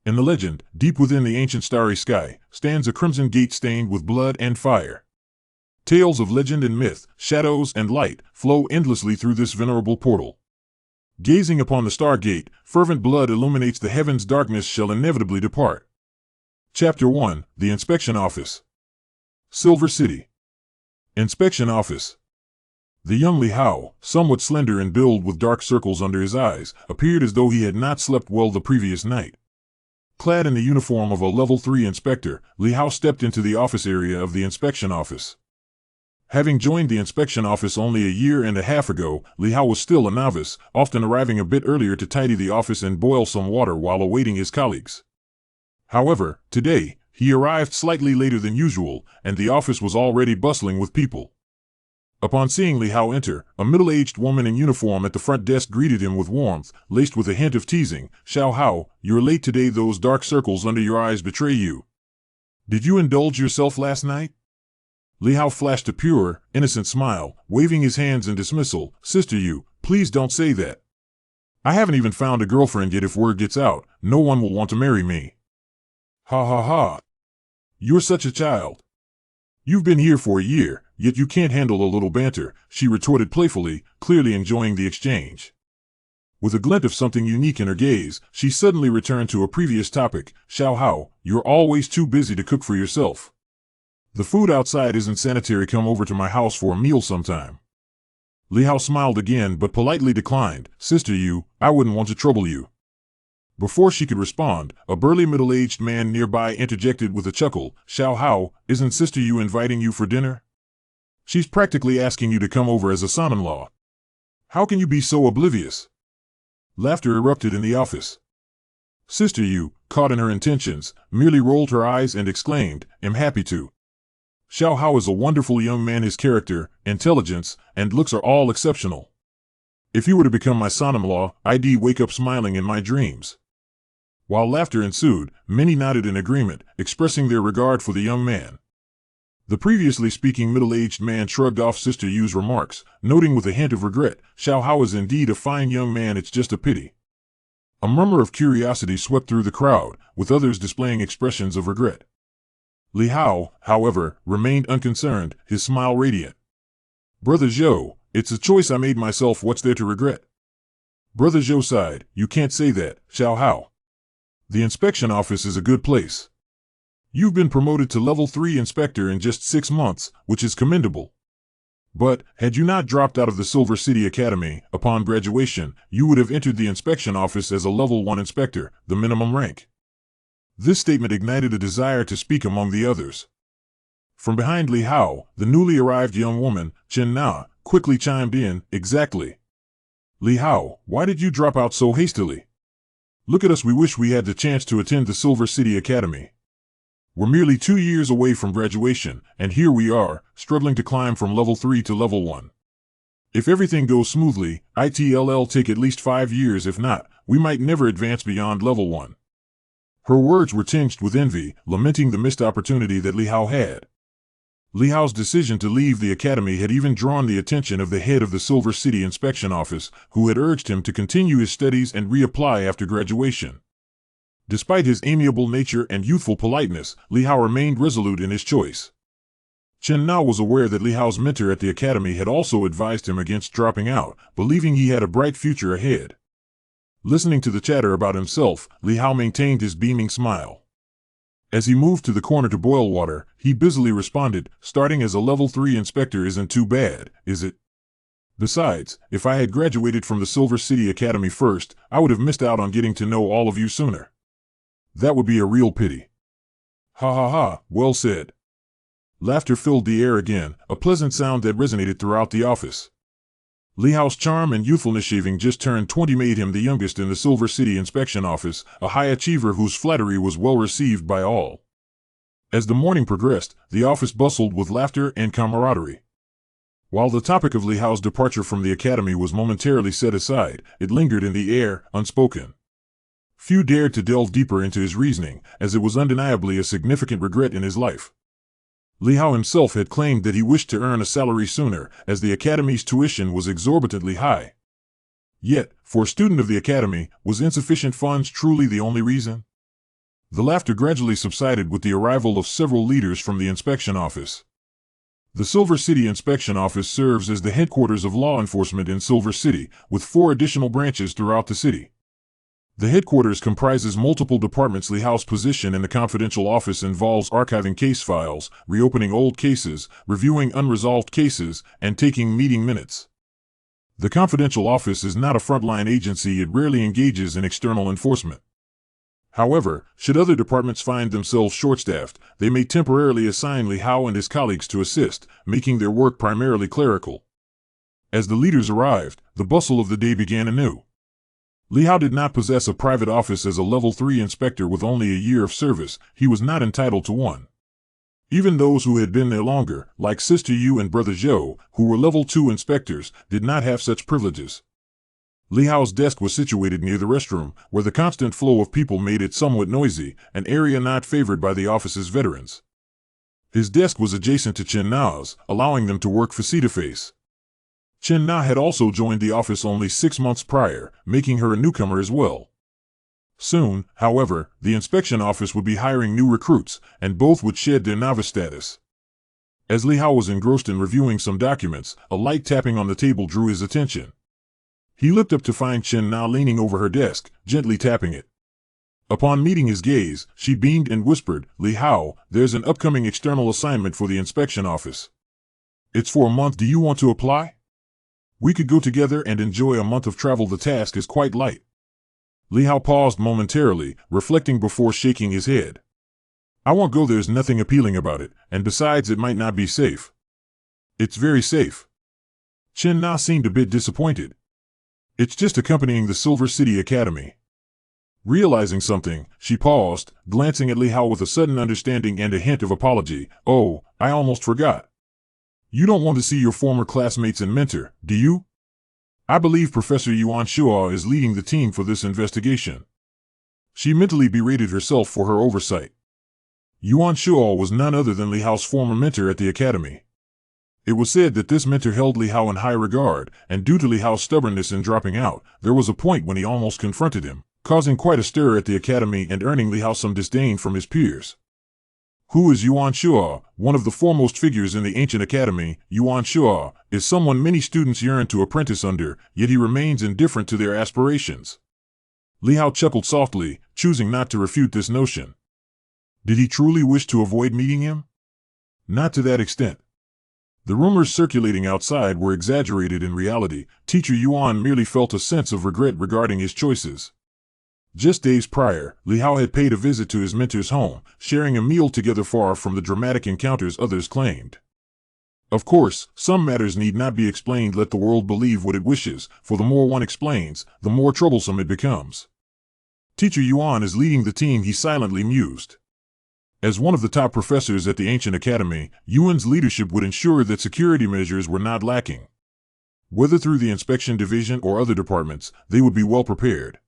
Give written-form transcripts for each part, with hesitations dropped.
In the legend, deep within the ancient starry sky, stands a crimson gate stained with blood and fire. Tales of legend and myth, shadows and light, flow endlessly through this venerable portal. Gazing upon the star gate, fervent blood illuminates the heavens, darkness shall inevitably depart. Chapter 1, The Inspection Office. Silver City. Inspection Office. The young Li Hao, somewhat slender in build with dark circles under his eyes, appeared as though he had not slept well the previous night. Clad in the uniform of a Level 3 inspector, Li Hao stepped into the office area of the inspection office. Having joined the inspection office only a year and a half ago, Li Hao was still a novice, often arriving a bit earlier to tidy the office and boil some water while awaiting his colleagues. However, today, he arrived slightly later than usual, and the office was already bustling with people. Upon seeing Li Hao enter, a middle-aged woman in uniform at the front desk greeted him with warmth, laced with a hint of teasing. "Xiao Hao, you're late today. Those dark circles under your eyes betray you. Did you indulge yourself last night?" Li Hao flashed a pure, innocent smile, waving his hands in dismissal. "Sister you, please don't say that. I haven't even found a girlfriend yet. If word gets out, no one will want to marry me." "Ha ha ha. You're such a child. You've been here for a year, yet you can't handle a little banter," she retorted playfully, clearly enjoying the exchange. With a glint of something unique in her gaze, she suddenly returned to a previous topic. "Xiao Hao, you're always too busy to cook for yourself. The food outside isn't sanitary. Come over to my house for a meal sometime." Li Hao smiled again but politely declined. "Sister you, I wouldn't want to trouble you." Before she could respond, a burly middle-aged man nearby interjected with a chuckle. "Xiao Hao, isn't Sister you inviting you for dinner? She's practically asking you to come over as a son-in-law. How can you be so oblivious?" Laughter erupted in the office. Sister you, caught in her intentions, merely rolled her eyes and exclaimed, "I'm happy to. Xiao Hao is a wonderful young man. His character, intelligence, and looks are all exceptional. If he were to become my son-in-law, I'd wake up smiling in my dreams." While laughter ensued, many nodded in agreement, expressing their regard for the young man. The previously speaking middle-aged man shrugged off Sister Yu's remarks, noting with a hint of regret, "Xiao Hao is indeed a fine young man. It's just a pity." A murmur of curiosity swept through the crowd, with others displaying expressions of regret. Li Hao, however, remained unconcerned, his smile radiant. "Brother Zhou, it's a choice I made myself. What's there to regret?" Brother Zhou sighed. "You can't say that, Xiao Hao. The inspection office is a good place. You've been promoted to Level 3 inspector in just 6 months, which is commendable. But, had you not dropped out of the Silver City Academy, upon graduation, you would have entered the inspection office as a Level 1 inspector, the minimum rank." This statement ignited a desire to speak among the others. From behind Li Hao, the newly arrived young woman, Chen Na, quickly chimed in. "Exactly. Li Hao, why did you drop out so hastily? Look at us. We wish we had the chance to attend the Silver City Academy. We're merely 2 years away from graduation, and here we are, struggling to climb from Level 3 to Level 1. If everything goes smoothly, it'll take at least 5 years. If not, we might never advance beyond Level 1. Her words were tinged with envy, lamenting the missed opportunity that Li Hao had. Li Hao's decision to leave the academy had even drawn the attention of the head of the Silver City Inspection Office, who had urged him to continue his studies and reapply after graduation. Despite his amiable nature and youthful politeness, Li Hao remained resolute in his choice. Chen Na was aware that Li Hao's mentor at the academy had also advised him against dropping out, believing he had a bright future ahead. Listening to the chatter about himself, Li Hao maintained his beaming smile. As he moved to the corner to boil water, he busily responded, "Starting as a Level 3 inspector isn't too bad, is it? Besides, if I had graduated from the Silver City Academy first, I would have missed out on getting to know all of you sooner. That would be a real pity." "Ha ha ha, well said." Laughter filled the air again, a pleasant sound that resonated throughout the office. Li Hao's charm and youthfulness, having just turned 20, made him the youngest in the Silver City Inspection Office, a high achiever whose flattery was well received by all. As the morning progressed, the office bustled with laughter and camaraderie. While the topic of Li Hao's departure from the academy was momentarily set aside, it lingered in the air, unspoken. Few dared to delve deeper into his reasoning, as it was undeniably a significant regret in his life. Li Hao himself had claimed that he wished to earn a salary sooner, as the academy's tuition was exorbitantly high. Yet, for a student of the academy, was insufficient funds truly the only reason? The laughter gradually subsided with the arrival of several leaders from the inspection office. The Silver City Inspection Office serves as the headquarters of law enforcement in Silver City, with 4 additional branches throughout the city. The headquarters comprises multiple departments. Li Hao's position in the confidential office involves archiving case files, reopening old cases, reviewing unresolved cases, and taking meeting minutes. The confidential office is not a frontline agency. It rarely engages in external enforcement. However, should other departments find themselves short-staffed, they may temporarily assign Li Hao and his colleagues to assist, making their work primarily clerical. As the leaders arrived, the bustle of the day began anew. Li Hao did not possess a private office. As a level 3 inspector with only a year of service, he was not entitled to one. Even those who had been there longer, like Sister Yu and Brother Zhou, who were level 2 inspectors, did not have such privileges. Li Hao's desk was situated near the restroom, where the constant flow of people made it somewhat noisy, an area not favored by the office's veterans. His desk was adjacent to Chen Na's, allowing them to work face-to-face. Chen Na had also joined the office only 6 months prior, making her a newcomer as well. Soon, however, the inspection office would be hiring new recruits, and both would shed their novice status. As Li Hao was engrossed in reviewing some documents, a light tapping on the table drew his attention. He looked up to find Chen Na leaning over her desk, gently tapping it. Upon meeting his gaze, she beamed and whispered, "Li Hao, there's an upcoming external assignment for the inspection office. It's for a month. Do you want to apply? We could go together and enjoy a month of travel. The task is quite light." Li Hao paused momentarily, reflecting before shaking his head. "I won't go. There's nothing appealing about it, and besides it might not be safe." "It's very safe." Chen Na seemed a bit disappointed. "It's just accompanying the Silver City Academy." Realizing something, she paused, glancing at Li Hao with a sudden understanding and a hint of apology. "Oh, I almost forgot. You don't want to see your former classmates and mentor, do you? I believe Professor Yuan Shua is leading the team for this investigation." She mentally berated herself for her oversight. Yuan Shua was none other than Li Hao's former mentor at the academy. It was said that this mentor held Li Hao in high regard, and due to Li Hao's stubbornness in dropping out, there was a point when he almost confronted him, causing quite a stir at the academy and earning Li Hao some disdain from his peers. Who is Yuan Shua? One of the foremost figures in the ancient academy. Yuan Shua is someone many students yearn to apprentice under, yet he remains indifferent to their aspirations. Li Hao chuckled softly, choosing not to refute this notion. Did he truly wish to avoid meeting him? Not to that extent. The rumors circulating outside were exaggerated. In reality, Teacher Yuan merely felt a sense of regret regarding his choices. Just days prior, Li Hao had paid a visit to his mentor's home, sharing a meal together far from the dramatic encounters others claimed. Of course, some matters need not be explained. Let the world believe what it wishes, for the more one explains, the more troublesome it becomes. Teacher Yuan is leading the team, he silently mused. As one of the top professors at the ancient academy, Yuan's leadership would ensure that security measures were not lacking. Whether through the inspection division or other departments, they would be well prepared.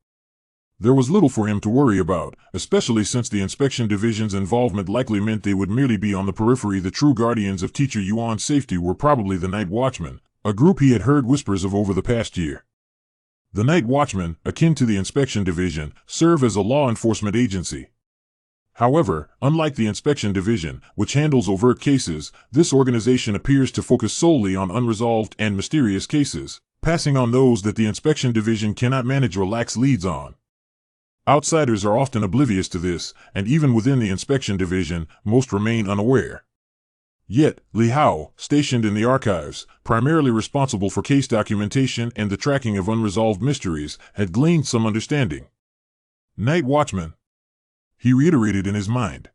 There was little for him to worry about, especially since the inspection division's involvement likely meant they would merely be on the periphery. The true guardians of Teacher Yuan's safety were probably the Night Watchmen, a group he had heard whispers of over the past year. The Night Watchmen, akin to the inspection division, serve as a law enforcement agency. However, unlike the inspection division, which handles overt cases, this organization appears to focus solely on unresolved and mysterious cases, passing on those that the inspection division cannot manage or lacks leads on. Outsiders are often oblivious to this, and even within the inspection division, most remain unaware. Yet, Li Hao, stationed in the archives, primarily responsible for case documentation and the tracking of unresolved mysteries, had gleaned some understanding. Night Watchman, he reiterated in his mind.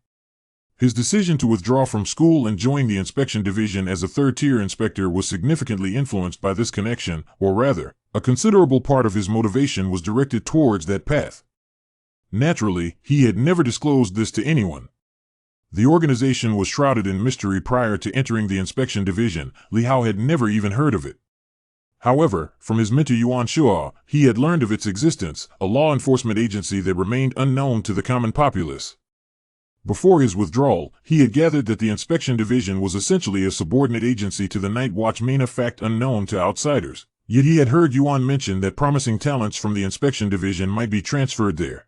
His decision to withdraw from school and join the inspection division as a third-tier inspector was significantly influenced by this connection, or rather, a considerable part of his motivation was directed towards that path. Naturally, he had never disclosed this to anyone. The organization was shrouded in mystery prior to entering the inspection division. Li Hao had never even heard of it. However, from his mentor Yuan Shua, he had learned of its existence, a law enforcement agency that remained unknown to the common populace. Before his withdrawal, he had gathered that the inspection division was essentially a subordinate agency to the Night Watchmen, a fact unknown to outsiders. Yet he had heard Yuan mention that promising talents from the inspection division might be transferred there.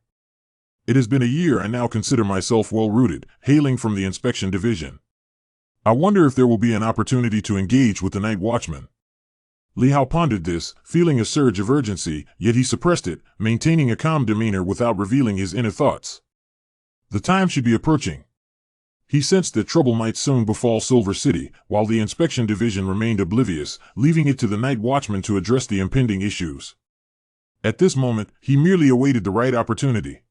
It has been a year and now consider myself well-rooted, hailing from the inspection division. I wonder if there will be an opportunity to engage with the night watchman. Li Hao pondered this, feeling a surge of urgency, yet he suppressed it, maintaining a calm demeanor without revealing his inner thoughts. The time should be approaching. He sensed that trouble might soon befall Silver City, while the inspection division remained oblivious, leaving it to the night watchman to address the impending issues. At this moment, he merely awaited the right opportunity.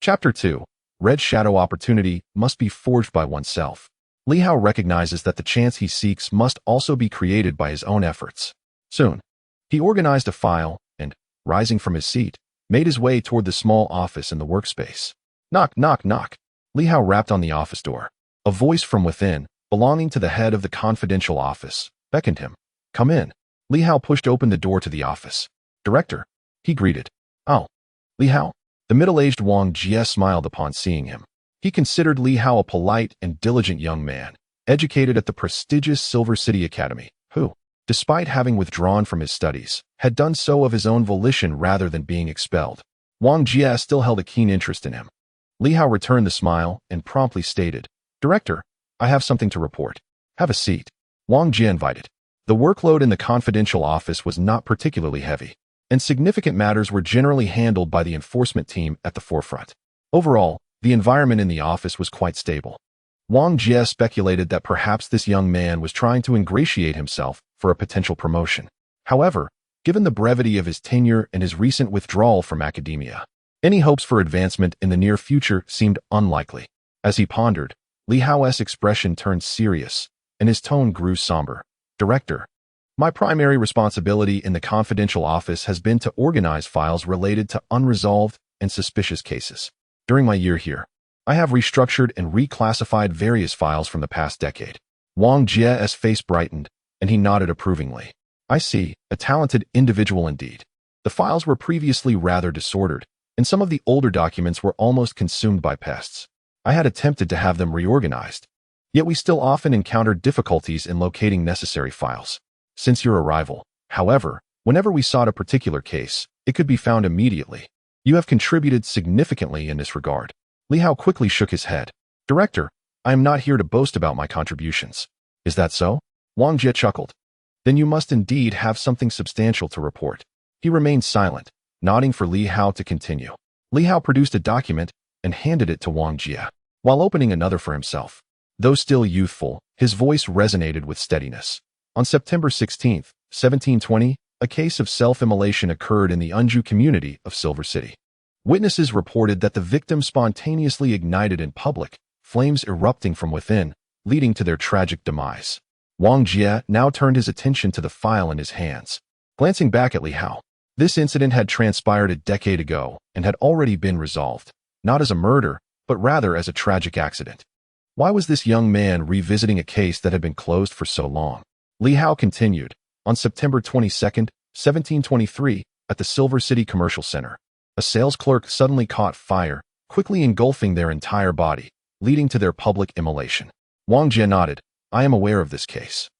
Chapter 2. Red Shadow Opportunity must be forged by oneself. Li Hao recognizes that the chance he seeks must also be created by his own efforts. Soon, he organized a file and, rising from his seat, made his way toward the small office in the workspace. Knock, knock, knock. Li Hao rapped on the office door. A voice from within, belonging to the head of the confidential office, beckoned him. Come in. Li Hao pushed open the door to the office. Director, he greeted. Oh, Li Hao. The middle-aged Wang Jie smiled upon seeing him. He considered Li Hao a polite and diligent young man, educated at the prestigious Silver City Academy, who, despite having withdrawn from his studies, had done so of his own volition rather than being expelled. Wang Jie still held a keen interest in him. Li Hao returned the smile and promptly stated, Director, I have something to report. Have a seat. Wang Jie invited. The workload in the confidential office was not particularly heavy, and significant matters were generally handled by the enforcement team at the forefront. Overall, the environment in the office was quite stable. Wang Jie speculated that perhaps this young man was trying to ingratiate himself for a potential promotion. However, given the brevity of his tenure and his recent withdrawal from academia, any hopes for advancement in the near future seemed unlikely. As he pondered, Li Hao's expression turned serious, and his tone grew somber. Director, my primary responsibility in the confidential office has been to organize files related to unresolved and suspicious cases. During my year here, I have restructured and reclassified various files from the past decade. Wang Jie's face brightened, and he nodded approvingly. I see, a talented individual indeed. The files were previously rather disordered, and some of the older documents were almost consumed by pests. I had attempted to have them reorganized, yet we still often encountered difficulties in locating necessary files. Since your arrival, however, whenever we sought a particular case, it could be found immediately. You have contributed significantly in this regard. Li Hao quickly shook his head. Director, I am not here to boast about my contributions. Is that so? Wang Jie chuckled. Then you must indeed have something substantial to report. He remained silent, nodding for Li Hao to continue. Li Hao produced a document and handed it to Wang Jie, while opening another for himself. Though still youthful, his voice resonated with steadiness. On September 16, 1720, a case of self-immolation occurred in the Unju community of Silver City. Witnesses reported that the victim spontaneously ignited in public, flames erupting from within, leading to their tragic demise. Wang Jie now turned his attention to the file in his hands. Glancing back at Li Hao, this incident had transpired a decade ago and had already been resolved, not as a murder, but rather as a tragic accident. Why was this young man revisiting a case that had been closed for so long? Li Hao continued. On September 22, 1723, at the Silver City Commercial Center, a sales clerk suddenly caught fire, quickly engulfing their entire body, leading to their public immolation. Wang Jie nodded. I am aware of this case.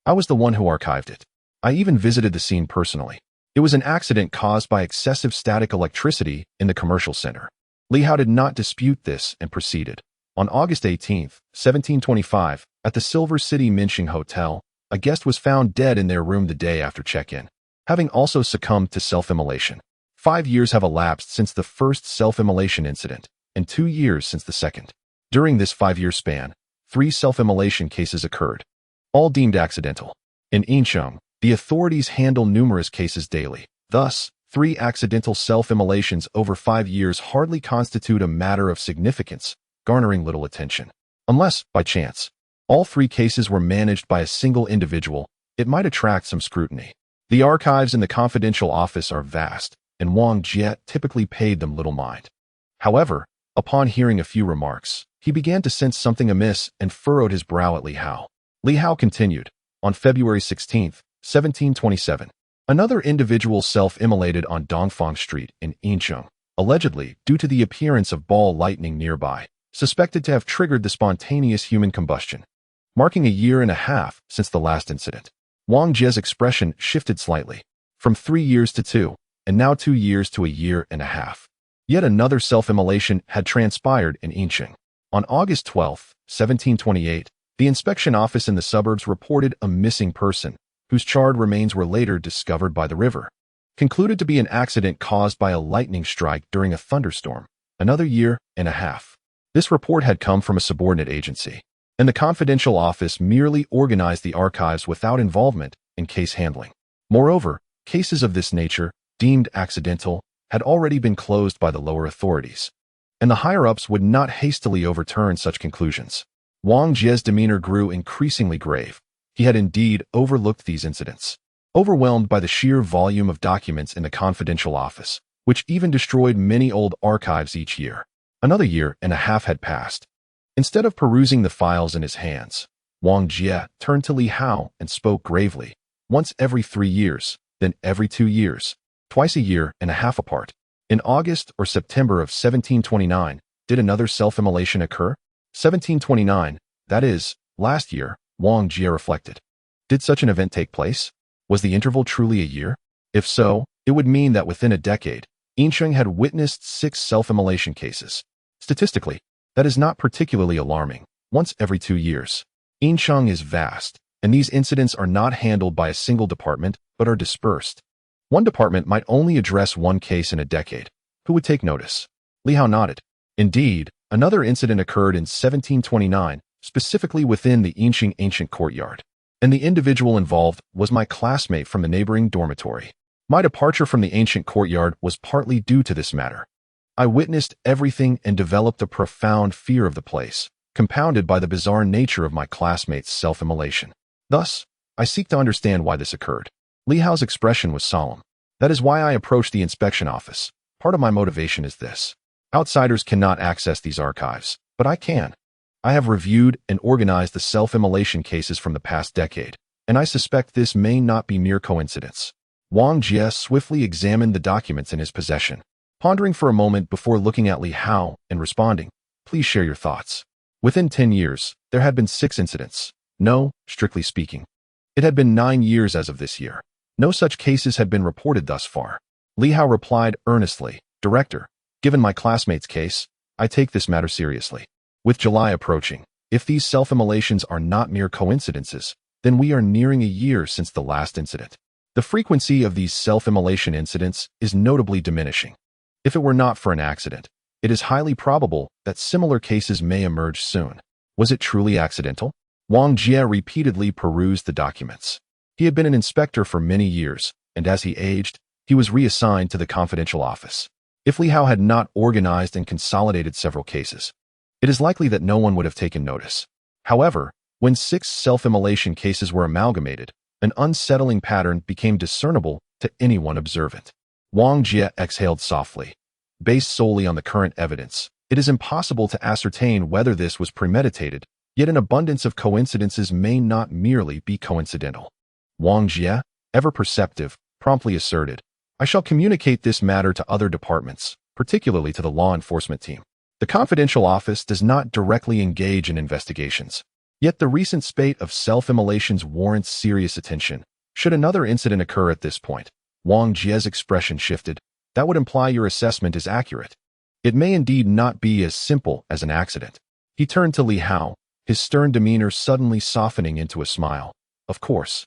I was the one who archived it. I even visited the scene personally. It was an accident caused by excessive static electricity in the commercial center. Li Hao did not dispute this and proceeded. On August 18, 1725, at the Silver City Minxing Hotel, a guest was found dead in their room the day after check-in, having also succumbed to self-immolation. 5 years have elapsed since the first self-immolation incident, and 2 years since the second. During this 5-year span, 3 self-immolation cases occurred, all deemed accidental. In Yincheng, the authorities handle numerous cases daily. Thus, 3 accidental self-immolations over 5 years hardly constitute a matter of significance, garnering little attention. Unless, by chance, all 3 cases were managed by a single individual, it might attract some scrutiny. The archives in the confidential office are vast, and Wang Jie typically paid them little mind. However, upon hearing a few remarks, he began to sense something amiss and furrowed his brow at Li Hao. Li Hao continued. On February 16, 1727, another individual self-immolated on Dongfang Street in Yincheng, allegedly due to the appearance of ball lightning nearby, suspected to have triggered the spontaneous human combustion, marking a year and a half since the last incident. Wang Jie's expression shifted slightly, from 3 years to 2, and now 2 years to a year and a half. Yet another self-immolation had transpired in Yincheng. On August 12, 1728, the inspection office in the suburbs reported a missing person, whose charred remains were later discovered by the river. Concluded to be an accident caused by a lightning strike during a thunderstorm. Another year and a half. This report had come from a subordinate agency, and the confidential office merely organized the archives without involvement in case handling. Moreover, cases of this nature, deemed accidental, had already been closed by the lower authorities, and the higher-ups would not hastily overturn such conclusions. Wang Jie's demeanor grew increasingly grave. He had indeed overlooked these incidents, overwhelmed by the sheer volume of documents in the confidential office, which even destroyed many old archives each year. Another year and a half had passed. Instead of perusing the files in his hands, Wang Jie turned to Li Hao and spoke gravely. Once every 3 years, then every 2 years, twice a year and a half apart. In August or September of 1729, did another self-immolation occur? 1729, that is, last year, Wang Jie reflected. Did such an event take place? Was the interval truly a year? If so, it would mean that within a decade, Yincheng had witnessed 6 self-immolation cases. Statistically, that is not particularly alarming. Once every 2 years. Yincheng is vast, and these incidents are not handled by a single department, but are dispersed. One department might only address one case in a decade. Who would take notice? Li Hao nodded. Indeed, another incident occurred in 1729, specifically within the Yincheng ancient courtyard, and the individual involved was my classmate from the neighboring dormitory. My departure from the ancient courtyard was partly due to this matter. I witnessed everything and developed a profound fear of the place, compounded by the bizarre nature of my classmate's self-immolation. Thus, I seek to understand why this occurred. Li Hao's expression was solemn. That is why I approached the inspection office. Part of my motivation is this. Outsiders cannot access these archives, but I can. I have reviewed and organized the self-immolation cases from the past decade, and I suspect this may not be mere coincidence. Wang Jie swiftly examined the documents in his possession, pondering for a moment before looking at Li Hao and responding, "Please share your thoughts." Within 10 years, there had been 6 incidents. No, strictly speaking. It had been 9 years as of this year. No such cases had been reported thus far. Li Hao replied earnestly, "Director, given my classmate's case, I take this matter seriously. With July approaching, if these self-immolations are not mere coincidences, then we are nearing a year since the last incident. The frequency of these self-immolation incidents is notably diminishing. If it were not for an accident, it is highly probable that similar cases may emerge soon. Was it truly accidental?" Wang Jie repeatedly perused the documents. He had been an inspector for many years, and as he aged, he was reassigned to the confidential office. If Li Hao had not organized and consolidated several cases, it is likely that no one would have taken notice. However, when 6 self-immolation cases were amalgamated, an unsettling pattern became discernible to anyone observant. Wang Jie exhaled softly. Based solely on the current evidence, it is impossible to ascertain whether this was premeditated, yet an abundance of coincidences may not merely be coincidental. Wang Jie, ever perceptive, promptly asserted, "I shall communicate this matter to other departments, particularly to the law enforcement team. The confidential office does not directly engage in investigations. Yet the recent spate of self-immolations warrants serious attention. Should another incident occur at this point," Wang Jie's expression shifted, "that would imply your assessment is accurate. It may indeed not be as simple as an accident." He turned to Li Hao, his stern demeanor suddenly softening into a smile. "Of course,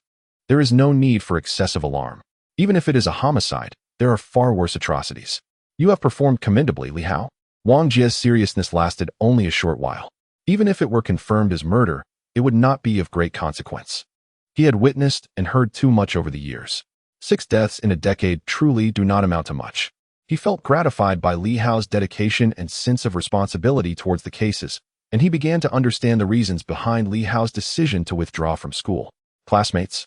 there is no need for excessive alarm. Even if it is a homicide, there are far worse atrocities. You have performed commendably, Li Hao." Wang Jie's seriousness lasted only a short while. Even if it were confirmed as murder, it would not be of great consequence. He had witnessed and heard too much over the years. 6 deaths in a decade truly do not amount to much. He felt gratified by Li Hao's dedication and sense of responsibility towards the cases, and he began to understand the reasons behind Li Hao's decision to withdraw from school. Classmates?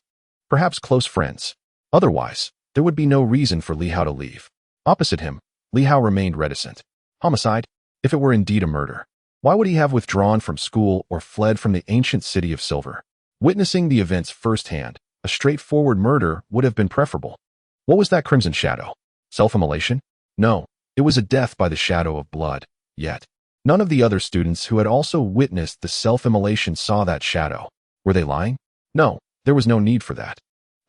Perhaps close friends. Otherwise, there would be no reason for Li Hao to leave. Opposite him, Li Hao remained reticent. Homicide? If it were indeed a murder, why would he have withdrawn from school or fled from the ancient city of silver? Witnessing the events firsthand, a straightforward murder would have been preferable. What was that crimson shadow? Self-immolation? No, it was a death by the shadow of blood. Yet, none of the other students who had also witnessed the self-immolation saw that shadow. Were they lying? No, there was no need for that.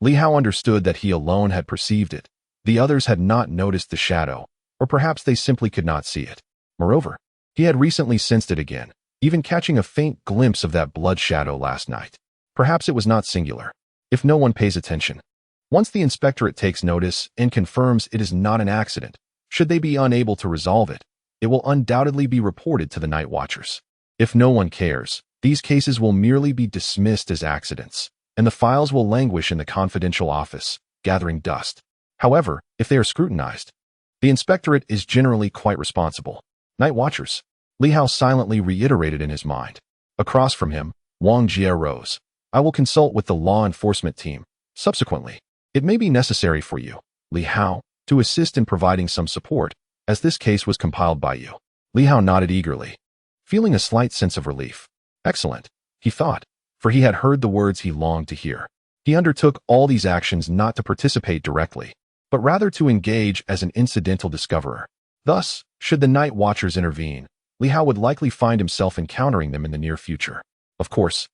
Li Hao understood that he alone had perceived it. The others had not noticed the shadow, or perhaps they simply could not see it. Moreover, he had recently sensed it again, even catching a faint glimpse of that blood shadow last night. Perhaps it was not singular, if no one pays attention. Once the inspectorate takes notice and confirms it is not an accident, should they be unable to resolve it, it will undoubtedly be reported to the night watchers. If no one cares, these cases will merely be dismissed as accidents, and the files will languish in the confidential office, gathering dust. However, if they are scrutinized, the inspectorate is generally quite responsible. Night watchers, Li Hao silently reiterated in his mind. Across from him, Wang Jie rose. I will consult with the law enforcement team. Subsequently, it may be necessary for you, Li Hao, to assist in providing some support, as this case was compiled by you. Li Hao nodded eagerly, feeling a slight sense of relief. Excellent, he thought, for he had heard the words he longed to hear. He undertook all these actions not to participate directly, but rather to engage as an incidental discoverer. Thus, should the night watchers intervene, Li Hao would likely find himself encountering them in the near future. Of course,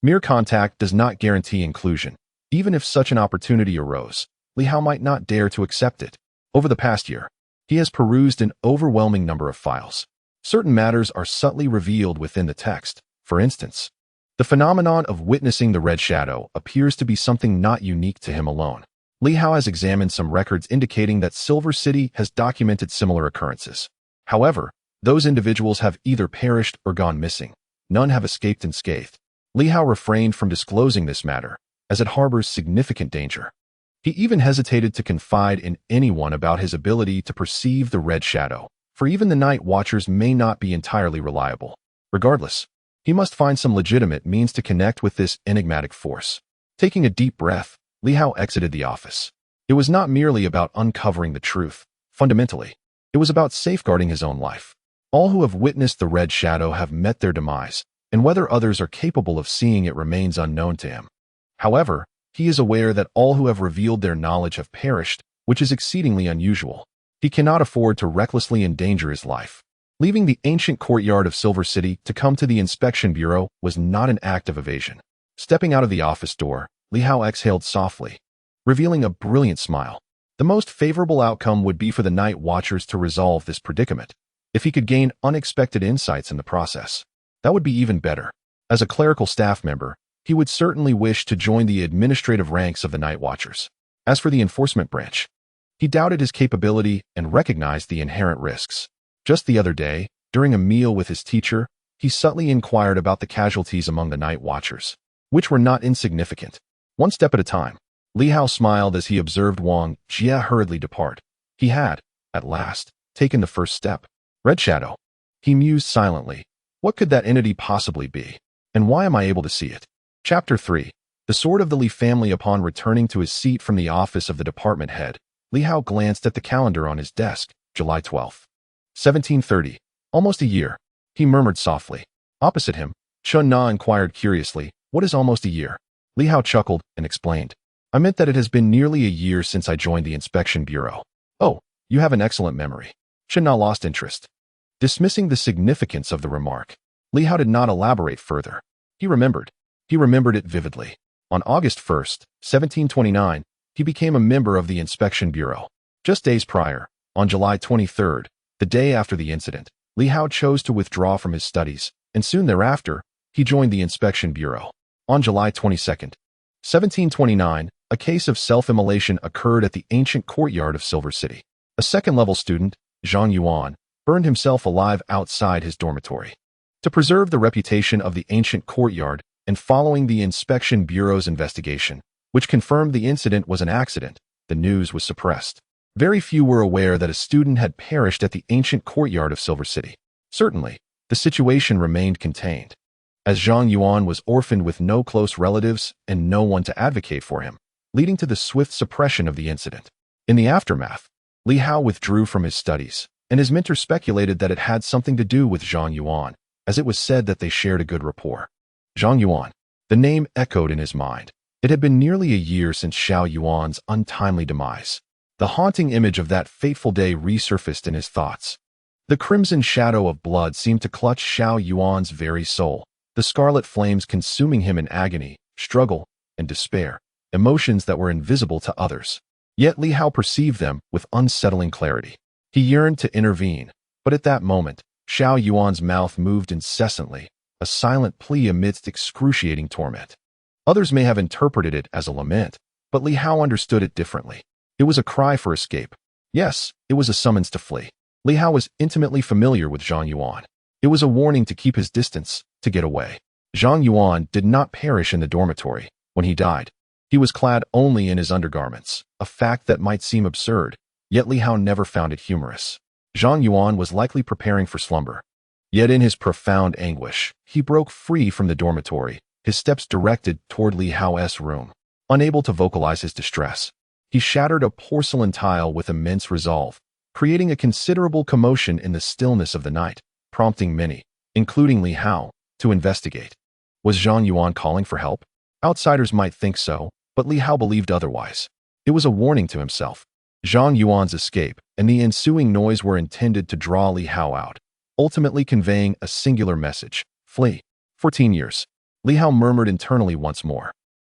mere contact does not guarantee inclusion. Even if such an opportunity arose, Li Hao might not dare to accept it. Over the past year, he has perused an overwhelming number of files. Certain matters are subtly revealed within the text. For instance, the phenomenon of witnessing the red shadow appears to be something not unique to him alone. Li Hao has examined some records indicating that Silver City has documented similar occurrences. However, those individuals have either perished or gone missing. None have escaped unscathed. Li Hao refrained from disclosing this matter, as it harbors significant danger. He even hesitated to confide in anyone about his ability to perceive the red shadow, for even the night watchers may not be entirely reliable. Regardless, he must find some legitimate means to connect with this enigmatic force. Taking a deep breath, Li Hao exited the office. It was not merely about uncovering the truth. Fundamentally, it was about safeguarding his own life. All who have witnessed the red shadow have met their demise, and whether others are capable of seeing it remains unknown to him. However, he is aware that all who have revealed their knowledge have perished, which is exceedingly unusual. He cannot afford to recklessly endanger his life. Leaving the ancient courtyard of Silver City to come to the inspection bureau was not an act of evasion. Stepping out of the office door, Li Hao exhaled softly, revealing a brilliant smile. The most favorable outcome would be for the night watchers to resolve this predicament. If he could gain unexpected insights in the process, that would be even better. As a clerical staff member, he would certainly wish to join the administrative ranks of the night watchers. As for the enforcement branch, he doubted his capability and recognized the inherent risks. Just the other day, during a meal with his teacher, he subtly inquired about the casualties among the night watchers, which were not insignificant. One step at a time, Li Hao smiled as he observed Wang Jie hurriedly depart. He had, at last, taken the first step. Red shadow. He mused silently. What could that entity possibly be? And why am I able to see it? Chapter 3. The Sword of the Li family. Upon returning to his seat from the office of the department head, Li Hao glanced at the calendar on his desk. July 12th. 1730. Almost a year, he murmured softly. Opposite him, Chun Na inquired curiously, what is almost a year? Li Hao chuckled and explained. I meant that it has been nearly a year since I joined the inspection bureau. Oh, you have an excellent memory. Chun Na lost interest. Dismissing the significance of the remark, Li Hao did not elaborate further. He remembered. He remembered it vividly. On August 1st, 1729, he became a member of the inspection bureau. Just days prior, on July 23rd, the day after the incident, Li Hao chose to withdraw from his studies, and soon thereafter, he joined the inspection bureau. On July 22nd, 1729, a case of self-immolation occurred at the ancient courtyard of Silver City. A second-level student, Zhang Yuan, burned himself alive outside his dormitory. To preserve the reputation of the ancient courtyard, and following the inspection bureau's investigation, which confirmed the incident was an accident, the news was suppressed. Very few were aware that a student had perished at the ancient courtyard of Silver City. Certainly, the situation remained contained. As Zhang Yuan was orphaned with no close relatives and no one to advocate for him, leading to the swift suppression of the incident. In the aftermath, Li Hao withdrew from his studies, and his mentor speculated that it had something to do with Zhang Yuan, as it was said that they shared a good rapport. Zhang Yuan. The name echoed in his mind. It had been nearly a year since Xiao Yuan's untimely demise. The haunting image of that fateful day resurfaced in his thoughts. The crimson shadow of blood seemed to clutch Xiao Yuan's very soul, the scarlet flames consuming him in agony, struggle, and despair, emotions that were invisible to others. Yet Li Hao perceived them with unsettling clarity. He yearned to intervene, but at that moment, Xiao Yuan's mouth moved incessantly, a silent plea amidst excruciating torment. Others may have interpreted it as a lament, but Li Hao understood it differently. It was a cry for escape. Yes, it was a summons to flee. Li Hao was intimately familiar with Zhang Yuan. It was a warning to keep his distance, to get away. Zhang Yuan did not perish in the dormitory. When he died, he was clad only in his undergarments, a fact that might seem absurd, yet Li Hao never found it humorous. Zhang Yuan was likely preparing for slumber. Yet in his profound anguish, he broke free from the dormitory, his steps directed toward Li Hao's room. Unable to vocalize his distress, he shattered a porcelain tile with immense resolve, creating a considerable commotion in the stillness of the night, prompting many, including Li Hao, to investigate. Was Zhang Yuan calling for help? Outsiders might think so, but Li Hao believed otherwise. It was a warning to himself. Zhang Yuan's escape and the ensuing noise were intended to draw Li Hao out, ultimately conveying a singular message: flee. 14 years. Li Hao murmured internally once more.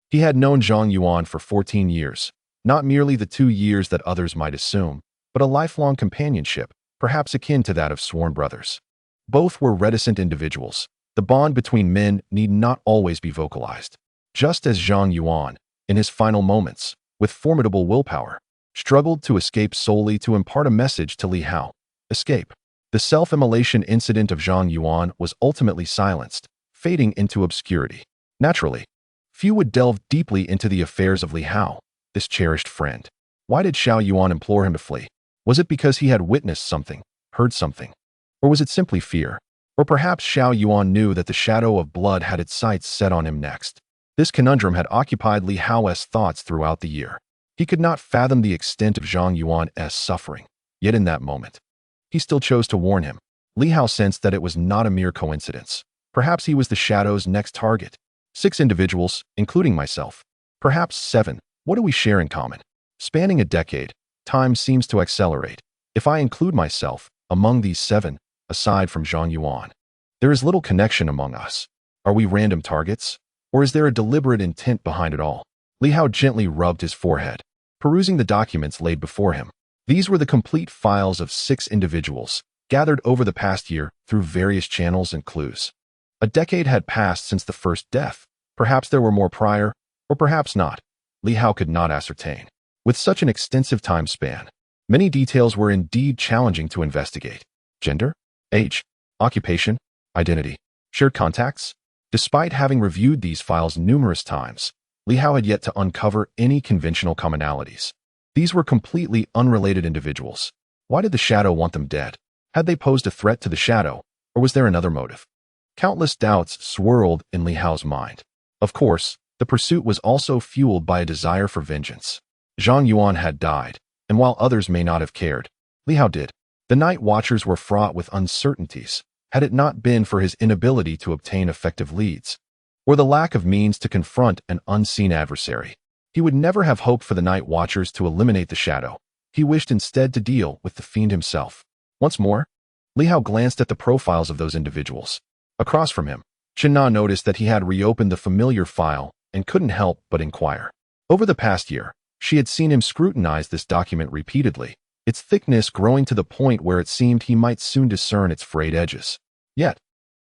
He had known Zhang Yuan for 14 years, not merely the 2 years that others might assume, but a lifelong companionship, perhaps akin to that of sworn brothers. Both were reticent individuals. The bond between men need not always be vocalized. Just as Zhang Yuan, in his final moments, with formidable willpower, struggled to escape solely to impart a message to Li Hao. Escape. The self-immolation incident of Zhang Yuan was ultimately silenced, fading into obscurity. Naturally, few would delve deeply into the affairs of Li Hao, this cherished friend. Why did Xiao Yuan implore him to flee? Was it because he had witnessed something, heard something? Or was it simply fear? Or perhaps Xiao Yuan knew that the shadow of blood had its sights set on him next. This conundrum had occupied Li Hao's thoughts throughout the year. He could not fathom the extent of Zhang Yuan's suffering, yet in that moment, he still chose to warn him. Li Hao sensed that it was not a mere coincidence. Perhaps he was the shadow's next target. 6 individuals, including myself. Perhaps 7. What do we share in common? Spanning a decade, time seems to accelerate. If I include myself among these 7, aside from Zhang Yuan, there is little connection among us. Are we random targets? Or is there a deliberate intent behind it all? Li Hao gently rubbed his forehead, perusing the documents laid before him. These were the complete files of 6 individuals, gathered over the past year through various channels and clues. A decade had passed since the first death. Perhaps there were more prior, or perhaps not. Li Hao could not ascertain. With such an extensive time span, many details were indeed challenging to investigate. Gender, age, occupation, identity, shared contacts. Despite having reviewed these files numerous times, Li Hao had yet to uncover any conventional commonalities. These were completely unrelated individuals. Why did the Shadow want them dead? Had they posed a threat to the Shadow, or was there another motive? Countless doubts swirled in Li Hao's mind. Of course, the pursuit was also fueled by a desire for vengeance. Zhang Yuan had died, and while others may not have cared, Li Hao did. The Night Watchers were fraught with uncertainties, had it not been for his inability to obtain effective leads, or the lack of means to confront an unseen adversary. He would never have hoped for the Night Watchers to eliminate the Shadow. He wished instead to deal with the fiend himself. Once more, Li Hao glanced at the profiles of those individuals. Across from him, Chen Na noticed that he had reopened the familiar file and couldn't help but inquire. Over the past year, she had seen him scrutinize this document repeatedly, its thickness growing to the point where it seemed he might soon discern its frayed edges. Yet,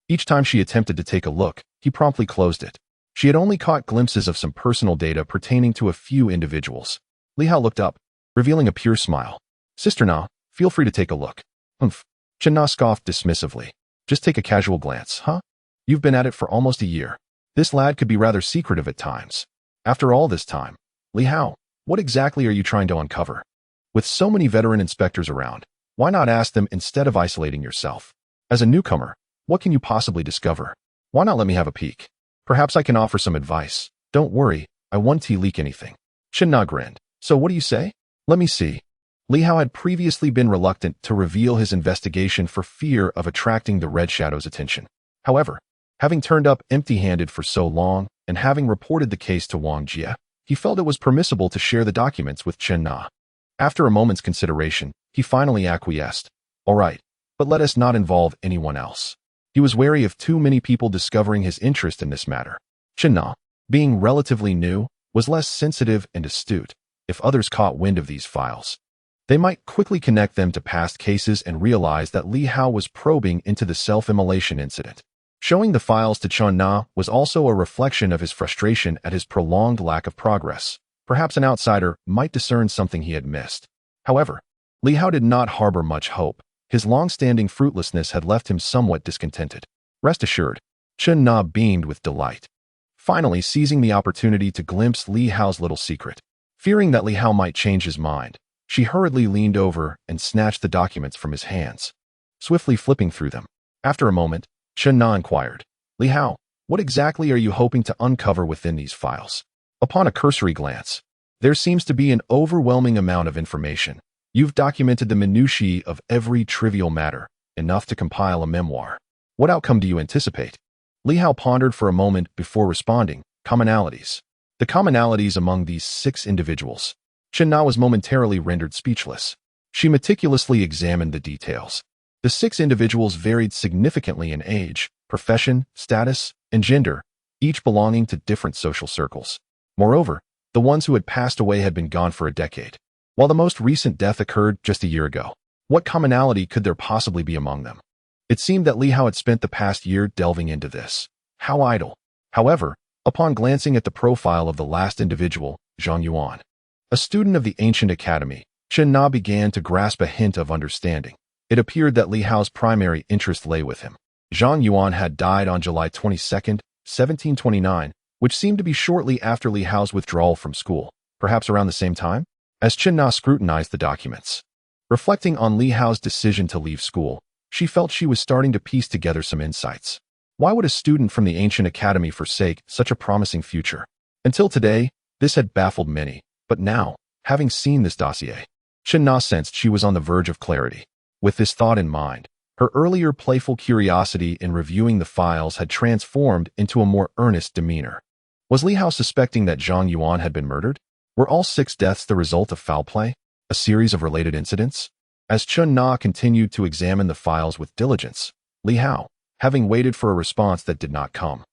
each time she attempted to take a look, he promptly closed it. She had only caught glimpses of some personal data pertaining to a few individuals. Li Hao looked up, revealing a pure smile. Sister Na, feel free to take a look. Humph. Chen Na scoffed dismissively. Just take a casual glance, huh? You've been at it for almost a year. This lad could be rather secretive at times. After all this time, Li Hao, what exactly are you trying to uncover? With so many veteran inspectors around, why not ask them instead of isolating yourself? As a newcomer, what can you possibly discover? Why not let me have a peek? Perhaps I can offer some advice. Don't worry, I won't leak anything. Chen Na grinned. So what do you say? Let me see. Li Hao had previously been reluctant to reveal his investigation for fear of attracting the Red Shadow's attention. However, having turned up empty-handed for so long and having reported the case to Wang Jie, he felt it was permissible to share the documents with Chen Na. After a moment's consideration, he finally acquiesced. All right, but let us not involve anyone else. He was wary of too many people discovering his interest in this matter. Chen Na, being relatively new, was less sensitive and astute. If others caught wind of these files, They might quickly connect them to past cases and realize that Li Hao was probing into the self-immolation incident. Showing the files to Chen Na was also a reflection of his frustration at his prolonged lack of progress. Perhaps an outsider might discern something he had missed. However, Li Hao did not harbor much hope. His long-standing fruitlessness had left him somewhat discontented. Rest assured, Chen Na beamed with delight, finally seizing the opportunity to glimpse Li Hao's little secret. Fearing that Li Hao might change his mind, she hurriedly leaned over and snatched the documents from his hands, swiftly flipping through them. After a moment, Chen Na inquired, "Li Hao, what exactly are you hoping to uncover within these files?" Upon a cursory glance, there seems to be an overwhelming amount of information. You've documented the minutiae of every trivial matter, enough to compile a memoir. What outcome do you anticipate? Li Hao pondered for a moment before responding, "Commonalities." The commonalities among these 6 individuals. Chen Na was momentarily rendered speechless. She meticulously examined the details. The 6 individuals varied significantly in age, profession, status, and gender, each belonging to different social circles. Moreover, the ones who had passed away had been gone for a decade, while the most recent death occurred just a year ago. What commonality could there possibly be among them? It seemed that Li Hao had spent the past year delving into this. How idle. However, upon glancing at the profile of the last individual, Zhang Yuan, a student of the ancient academy, Chen Na began to grasp a hint of understanding. It appeared that Li Hao's primary interest lay with him. Zhang Yuan had died on July 22, 1729, which seemed to be shortly after Li Hao's withdrawal from school, perhaps around the same time. As Chen Na scrutinized the documents, reflecting on Li Hao's decision to leave school, she felt she was starting to piece together some insights. Why would a student from the ancient academy forsake such a promising future? Until today, this had baffled many, but now, having seen this dossier, Chen Na sensed she was on the verge of clarity. With this thought in mind, her earlier playful curiosity in reviewing the files had transformed into a more earnest demeanor. Was Li Hao suspecting that Zhang Yuan had been murdered? Were all 6 deaths the result of foul play? A series of related incidents? As Chen Na continued to examine the files with diligence, Li Hao, having waited for a response that did not come,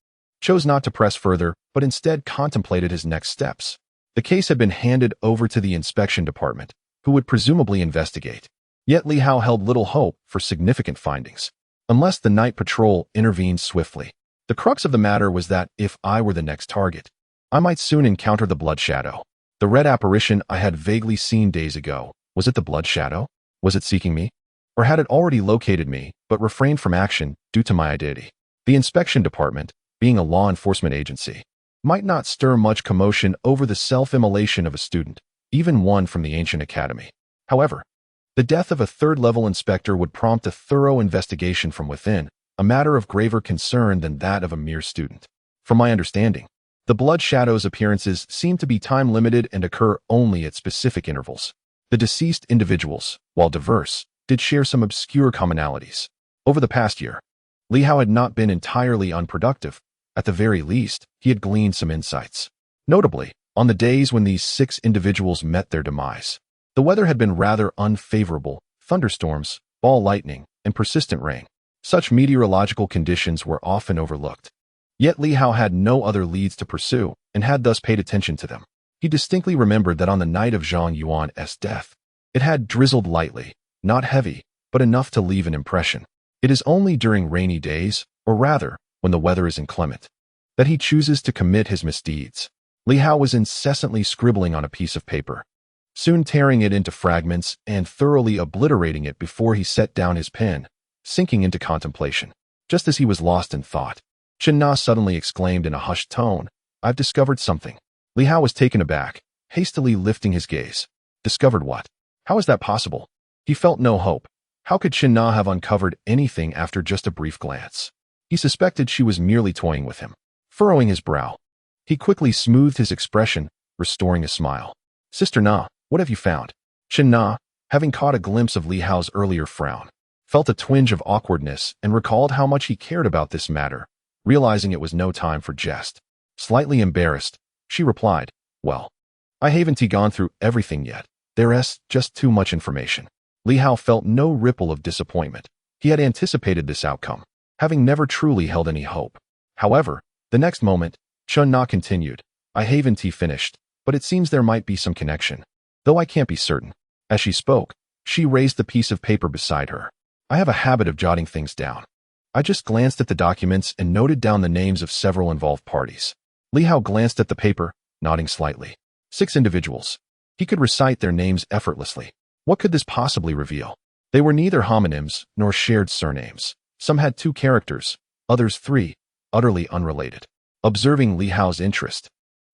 chose not to press further, but instead contemplated his next steps. The case had been handed over to the inspection department, who would presumably investigate. Yet Li Hao held little hope for significant findings, unless the night patrol intervened swiftly. The crux of the matter was that if I were the next target, I might soon encounter the blood shadow. The red apparition I had vaguely seen days ago, was it the blood shadow? Was it seeking me? Or had it already located me, but refrained from action due to my identity? The inspection department, being a law enforcement agency, might not stir much commotion over the self-immolation of a student, even one from the ancient academy. However, the death of a third-level inspector would prompt a thorough investigation from within, a matter of graver concern than that of a mere student. From my understanding, the blood shadow's appearances seem to be time-limited and occur only at specific intervals. The deceased individuals, while diverse, did share some obscure commonalities. Over the past year, Li Hao had not been entirely unproductive. At the very least, he had gleaned some insights. Notably, on the days when these 6 individuals met their demise, the weather had been rather unfavorable: thunderstorms, ball lightning, and persistent rain. Such meteorological conditions were often overlooked. Yet Li Hao had no other leads to pursue, and had thus paid attention to them. He distinctly remembered that on the night of Zhang Yuan's death, it had drizzled lightly, not heavy, but enough to leave an impression. It is only during rainy days, or rather, when the weather is inclement, that he chooses to commit his misdeeds. Li Hao was incessantly scribbling on a piece of paper, soon tearing it into fragments and thoroughly obliterating it before he set down his pen, sinking into contemplation. Just as he was lost in thought, Chen Na suddenly exclaimed in a hushed tone, "I've discovered something." Li Hao was taken aback, hastily lifting his gaze. Discovered what? How is that possible? He felt no hope. How could Chen Na have uncovered anything after just a brief glance? He suspected she was merely toying with him. Furrowing his brow, he quickly smoothed his expression, restoring a smile. "Sister Na, what have you found?" Chen Na, having caught a glimpse of Li Hao's earlier frown, felt a twinge of awkwardness and recalled how much he cared about this matter, realizing it was no time for jest. Slightly embarrassed, she replied, "Well, I haven't gone through everything yet. There's just too much information." Li Hao felt no ripple of disappointment. He had anticipated this outcome, having never truly held any hope. However, the next moment, Chen Na continued, "I haven't finished, but it seems there might be some connection, though I can't be certain." As she spoke, she raised the piece of paper beside her. I have a habit of jotting things down. I just glanced at the documents and noted down the names of several involved parties. Li Hao glanced at the paper, nodding slightly. 6 individuals. He could recite their names effortlessly. What could this possibly reveal? They were neither homonyms nor shared surnames. Some had 2 characters, others 3, utterly unrelated. Observing Li Hao's interest,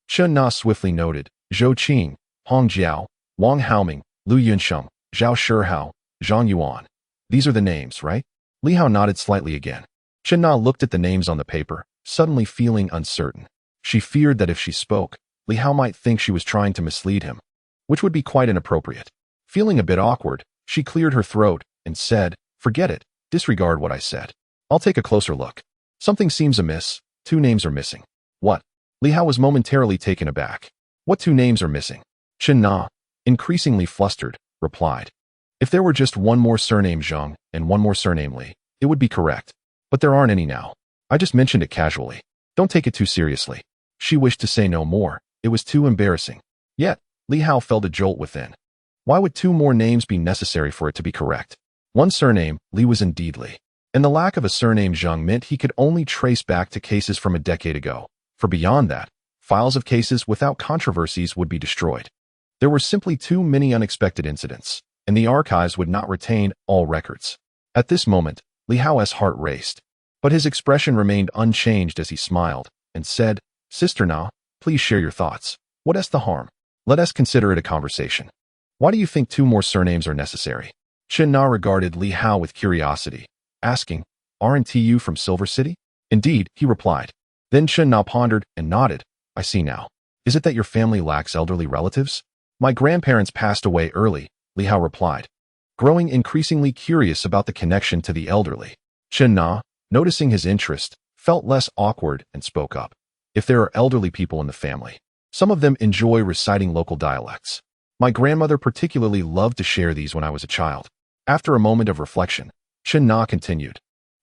Chen Na swiftly noted, Zhou Qing, Hong Jiao, Wang Haoming, Lu Yunsheng, Zhao Shihao, Zhang Yuan. These are the names, right? Li Hao nodded slightly again. Chen Na looked at the names on the paper, suddenly feeling uncertain. She feared that if she spoke, Li Hao might think she was trying to mislead him, which would be quite inappropriate. Feeling a bit awkward, she cleared her throat and said, "Forget it. Disregard what I said. I'll take a closer look. Something seems amiss. 2 names are missing." "What?" Li Hao was momentarily taken aback. "What 2 names are missing?" Chen Na, increasingly flustered, replied. "If there were just one more surname Zhang and one more surname Li, it would be correct. But there aren't any now. I just mentioned it casually. Don't take it too seriously." She wished to say no more. It was too embarrassing. Yet, Li Hao felt a jolt within. Why would 2 more names be necessary for it to be correct? One surname, Li, was indeed Li. And the lack of a surname Zhang meant he could only trace back to cases from a decade ago. For beyond that, files of cases without controversies would be destroyed. There were simply too many unexpected incidents, and the archives would not retain all records. At this moment, Li Hao's heart raced, but his expression remained unchanged as he smiled and said, "Sister Na, please share your thoughts. What is the harm? Let us consider it a conversation. Why do you think 2 more surnames are necessary?" Chen Na regarded Li Hao with curiosity, asking, "Aren't you from Silver City?" "Indeed," he replied. Then Chen Na pondered and nodded. "I see now. Is it that your family lacks elderly relatives?" "My grandparents passed away early," Li Hao replied, growing increasingly curious about the connection to the elderly. Chen Na, noticing his interest, felt less awkward and spoke up. "If there are elderly people in the family, some of them enjoy reciting local dialects. My grandmother particularly loved to share these when I was a child." After a moment of reflection, Chen Na continued,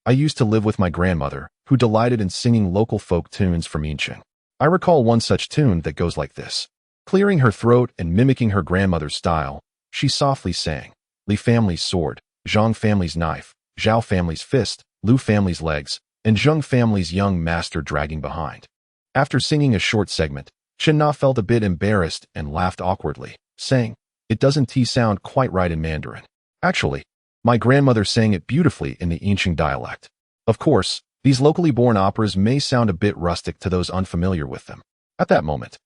"I used to live with my grandmother, who delighted in singing local folk tunes from Yincheng. I recall one such tune that goes like this." Clearing her throat and mimicking her grandmother's style, she softly sang, "Li family's sword, Zhang family's knife, Zhao family's fist, Lu family's legs, and Zheng family's young master dragging behind." After singing a short segment, Chen Na felt a bit embarrassed and laughed awkwardly, saying, "It doesn't sound quite right in Mandarin. Actually, my grandmother sang it beautifully in the Yincheng dialect." Of course, these locally born operas may sound a bit rustic to those unfamiliar with them. At that moment,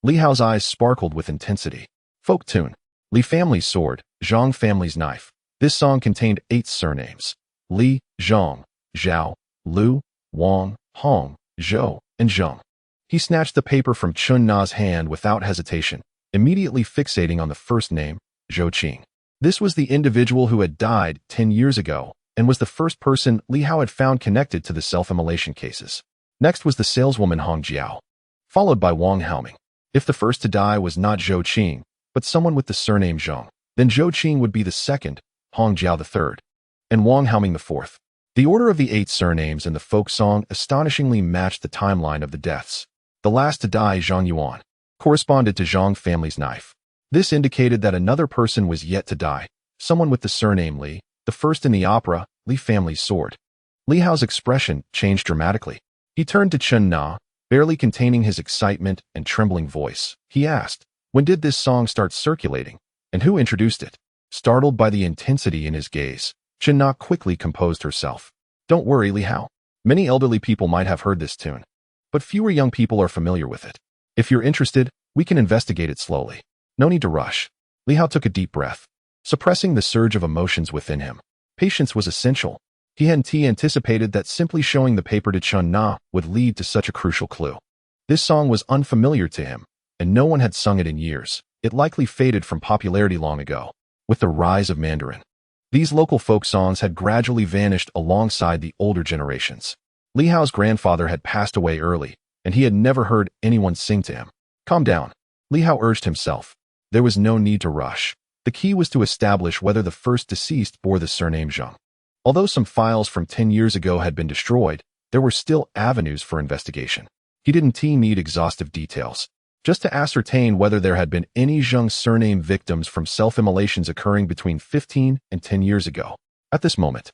Li Hao's eyes sparkled with intensity. Folk tune, Li family's sword, Zhang family's knife. This song contained 8 surnames: Li, Zhang, Zhao, Lu, Wang, Hong, Zhou, and Zheng. He snatched the paper from Chen Na's hand without hesitation, immediately fixating on the first name, Zhou Qing. This was the individual who had died 10 years ago and was the first person Li Hao had found connected to the self-immolation cases. Next was the saleswoman Hong Jiao, followed by Wang Haoming. If the first to die was not Zhou Qing, but someone with the surname Zhang, then Zhou Qing would be the second, Hong Jiao the third, and Wang Haoming the fourth. The order of the 8 surnames in the folk song astonishingly matched the timeline of the deaths. The last to die, Zhang Yuan, corresponded to Zhang family's knife. This indicated that another person was yet to die, someone with the surname Li, the first in the opera, Li family's sword. Li Hao's expression changed dramatically. He turned to Chen Na, barely containing his excitement and trembling voice. He asked, "When did this song start circulating, and who introduced it?" Startled by the intensity in his gaze, Chen Na quickly composed herself. "Don't worry, Li Hao. Many elderly people might have heard this tune, but fewer young people are familiar with it. If you're interested, we can investigate it slowly. No need to rush." Li Hao took a deep breath, suppressing the surge of emotions within him. Patience was essential. He hadn't anticipated that simply showing the paper to Chen Na would lead to such a crucial clue. This song was unfamiliar to him, and no one had sung it in years. It likely faded from popularity long ago, with the rise of Mandarin. These local folk songs had gradually vanished alongside the older generations. Li Hao's grandfather had passed away early, and he had never heard anyone sing to him. "Calm down," Li Hao urged himself. There was no need to rush. The key was to establish whether the first deceased bore the surname Zhang. Although some files from 10 years ago had been destroyed, there were still avenues for investigation. He didn't need exhaustive details. just to ascertain whether there had been any Zheng surname victims from self-immolations occurring between 15 and 10 years ago. At this moment,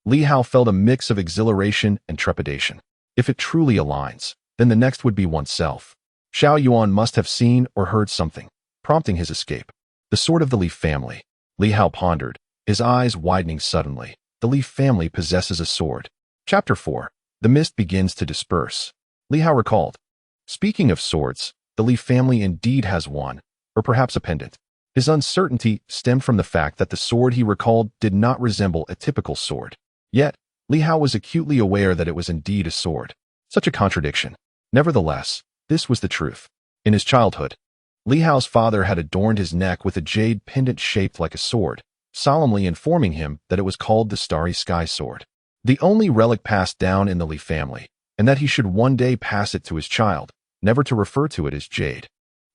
Li Hao felt a mix of exhilaration and trepidation. If it truly aligns, then the next would be oneself. Xiao Yuan must have seen or heard something, prompting his escape. The sword of the Li family. Li Hao pondered, his eyes widening suddenly. The Li family possesses a sword. Chapter 4. The mist begins to disperse. Li Hao recalled. Speaking of swords, the Li family indeed has one, or perhaps a pendant. His uncertainty stemmed from the fact that the sword he recalled did not resemble a typical sword. Yet, Li Hao was acutely aware that it was indeed a sword. Such a contradiction. Nevertheless, this was the truth. In his childhood, Li Hao's father had adorned his neck with a jade pendant shaped like a sword, solemnly informing him that it was called the Starry Sky Sword, the only relic passed down in the Li family, and that he should one day pass it to his child, never to refer to it as jade,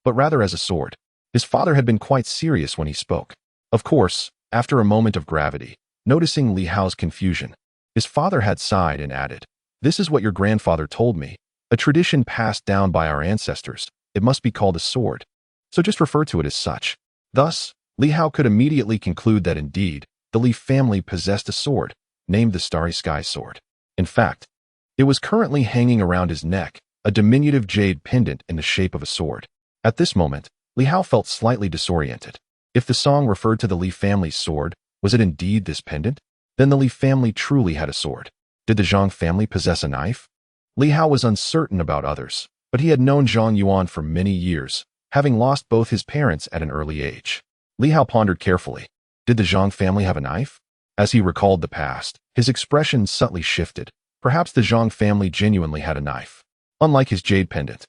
but rather as a sword. His father had been quite serious when he spoke. Of course, after a moment of gravity, noticing Li Hao's confusion, his father had sighed and added, "This is what your grandfather told me, a tradition passed down by our ancestors. It must be called a sword, so just refer to it as such." Thus, Li Hao could immediately conclude that indeed, the Li family possessed a sword, named the Starry Sky Sword. In fact, it was currently hanging around his neck, a diminutive jade pendant in the shape of a sword. At this moment, Li Hao felt slightly disoriented. If the song referred to the Li family's sword, was it indeed this pendant? Then the Li family truly had a sword. Did the Zhang family possess a knife? Li Hao was uncertain about others, but he had known Zhang Yuan for many years, having lost both his parents at an early age. Li Hao pondered carefully. Did the Zhang family have a knife? As he recalled the past, his expression subtly shifted. Perhaps the Zhang family genuinely had a knife. Unlike his jade pendant,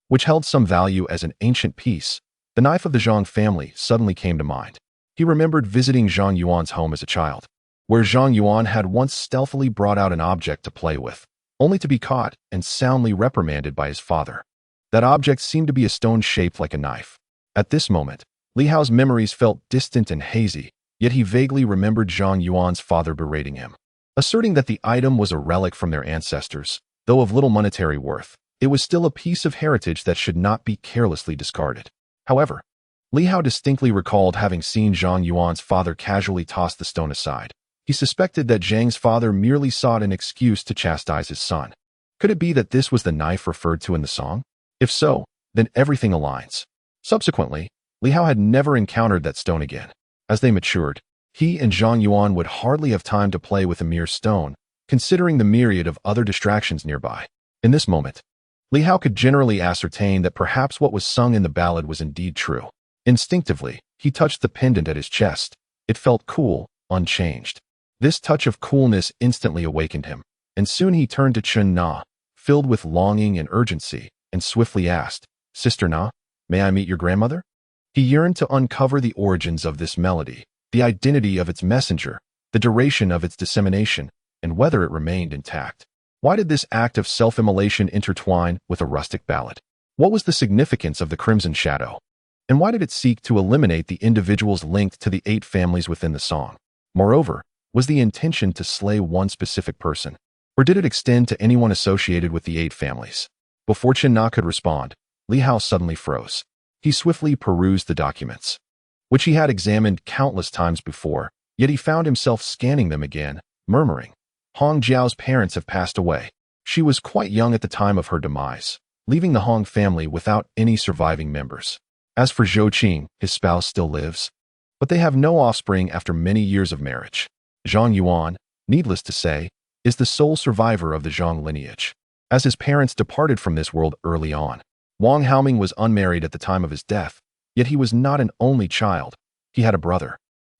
which held some value as an ancient piece, the knife of the Zhang family suddenly came to mind. He remembered visiting Zhang Yuan's home as a child, where Zhang Yuan had once stealthily brought out an object to play with, only to be caught and soundly reprimanded by his father. That object seemed to be a stone shaped like a knife. At this moment, Li Hao's memories felt distant and hazy, yet he vaguely remembered Zhang Yuan's father berating him, asserting that the item was a relic from their ancestors. Though of little monetary worth, it was still a piece of heritage that should not be carelessly discarded. However, Li Hao distinctly recalled having seen Zhang Yuan's father casually toss the stone aside. He suspected that Zhang's father merely sought an excuse to chastise his son. Could it be that this was the knife referred to in the song? If so, then everything aligns. Subsequently, Li Hao had never encountered that stone again. As they matured, he and Zhang Yuan would hardly have time to play with a mere stone, considering the myriad of other distractions nearby. In this moment, Li Hao could generally ascertain that perhaps what was sung in the ballad was indeed true. Instinctively, he touched the pendant at his chest. It felt cool, unchanged. This touch of coolness instantly awakened him, and soon he turned to Chen Na, filled with longing and urgency, and swiftly asked, "Sister Na, may I meet your grandmother?" He yearned to uncover the origins of this melody, the identity of its messenger, the duration of its dissemination, and whether it remained intact. Why did this act of self-immolation intertwine with a rustic ballad? What was the significance of the crimson shadow? And why did it seek to eliminate the individuals linked to the 8 families within the song? Moreover, was the intention to slay one specific person, or did it extend to anyone associated with the 8 families? Before Chen Na could respond, Li Hao suddenly froze. He swiftly perused the documents, which he had examined countless times before, yet he found himself scanning them again, murmuring, "Hong Jiao's parents have passed away. She was quite young at the time of her demise, leaving the Hong family without any surviving members. As for Zhou Qing, his spouse still lives, but they have no offspring after many years of marriage. Zhang Yuan, needless to say, is the sole survivor of the Zhang lineage, as his parents departed from this world early on. Wang Haoming was unmarried at the time of his death, yet he was not an only child. He had a brother.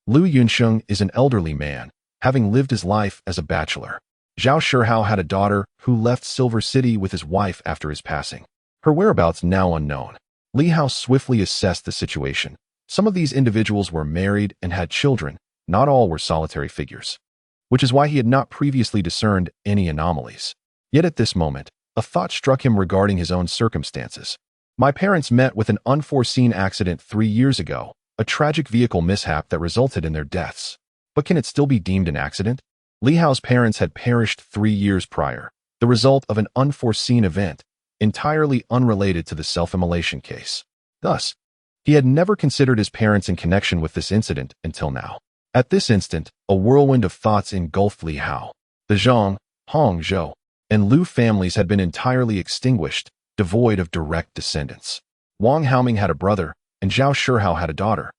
Lu Yunsheng is an elderly man, having lived his life as a bachelor. Zhao Shihao had a daughter who left Silver City with his wife after his passing. Her whereabouts now unknown. Li Hao swiftly assessed the situation. Some of these individuals were married and had children. Not all were solitary figures, which is why he had not previously discerned any anomalies. Yet at this moment, a thought struck him regarding his own circumstances. My parents met with an unforeseen accident 3 years ago, a tragic vehicle mishap that resulted in their deaths. But can it still be deemed an accident? Li Hao's parents had perished 3 years prior, the result of an unforeseen event, entirely unrelated to the self-immolation case. Thus, he had never considered his parents in connection with this incident until now. At this instant, a whirlwind of thoughts engulfed Li Hao. The Zhang, Hong, Zhou, and Lu families had been entirely extinguished, devoid of direct descendants. Wang Haoming had a brother, and Zhao Shihao had a daughter.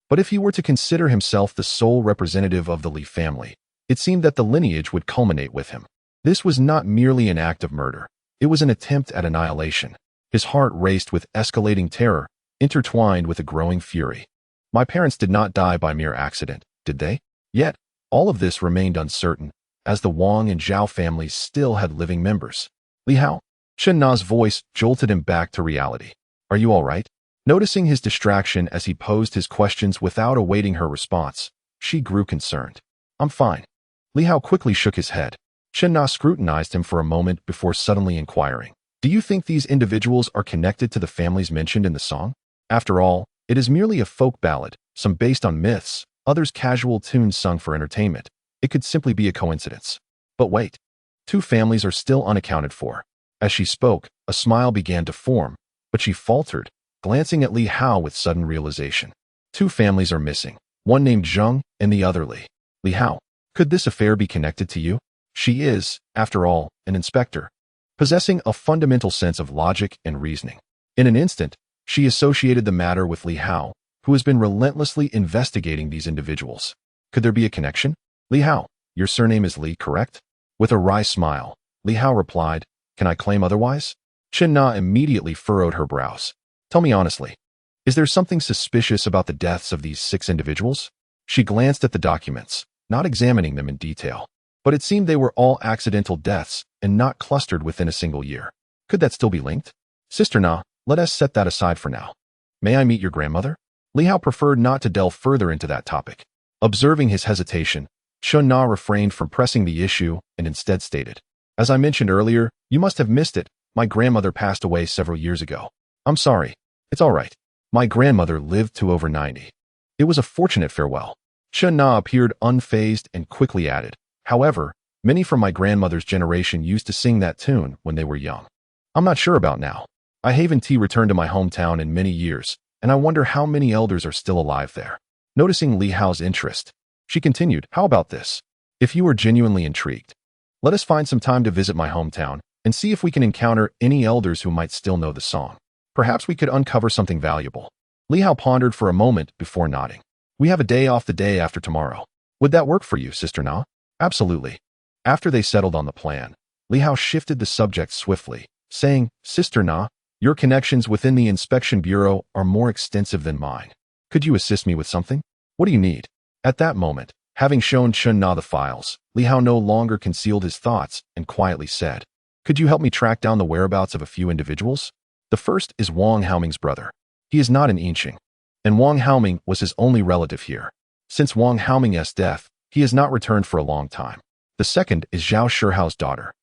But if he were to consider himself the sole representative of the Li family, it seemed that the lineage would culminate with him. This was not merely an act of murder. It was an attempt at annihilation. His heart raced with escalating terror, intertwined with a growing fury. My parents did not die by mere accident, did they? Yet, all of this remained uncertain, as the Wang and Zhao families still had living members. Li Hao? Chen Na's voice jolted him back to reality. Are you all right? Noticing his distraction as he posed his questions without awaiting her response, she grew concerned. I'm fine. Li Hao quickly shook his head. Chen Na scrutinized him for a moment before suddenly inquiring. Do you think these individuals are connected to the families mentioned in the song? After all, it is merely a folk ballad, some based on myths, others casual tunes sung for entertainment. It could simply be a coincidence. But wait. 2 families are still unaccounted for. As she spoke, a smile began to form, but she faltered, glancing at Li Hao with sudden realization. 2 families are missing, one named Zheng and the other Li. Li Hao, could this affair be connected to you? She is, after all, an inspector, possessing a fundamental sense of logic and reasoning. In an instant, she associated the matter with Li Hao, who has been relentlessly investigating these individuals. Could there be a connection? Li Hao, your surname is Li, correct? With a wry smile, Li Hao replied, Can I claim otherwise? Chen Na immediately furrowed her brows. Tell me honestly, is there something suspicious about the deaths of these 6 individuals? She glanced at the documents, not examining them in detail, but it seemed they were all accidental deaths and not clustered within a single year. Could that still be linked? Sister Na, let us set that aside for now. May I meet your grandmother? Li Hao preferred not to delve further into that topic. Observing his hesitation, Chen Na refrained from pressing the issue and instead stated, As I mentioned earlier, you must have missed it. My grandmother passed away several years ago. I'm sorry. It's all right. My grandmother lived to over 90. It was a fortunate farewell. Chen Na appeared unfazed and quickly added, However, many from my grandmother's generation used to sing that tune when they were young. I'm not sure about now. I haven't returned to my hometown in many years, and I wonder how many elders are still alive there. Noticing Li Hao's interest, she continued, How about this? If you are genuinely intrigued, let us find some time to visit my hometown and see if we can encounter any elders who might still know the song. Perhaps we could uncover something valuable. Li Hao pondered for a moment before nodding. We have a day off the day after tomorrow. Would that work for you, Sister Na? Absolutely. After they settled on the plan, Li Hao shifted the subject swiftly, saying, Sister Na, your connections within the Inspection Bureau are more extensive than mine. Could you assist me with something? What do you need? At that moment, having shown Chen Na the files, Li Hao no longer concealed his thoughts and quietly said, Could you help me track down the whereabouts of a few individuals? The first is Wang Haoming's brother. He is not in Yinqing, and Wang Haoming was his only relative here. Since Wang Haoming's death, he has not returned for a long time. The second is Zhao Shihao's daughter.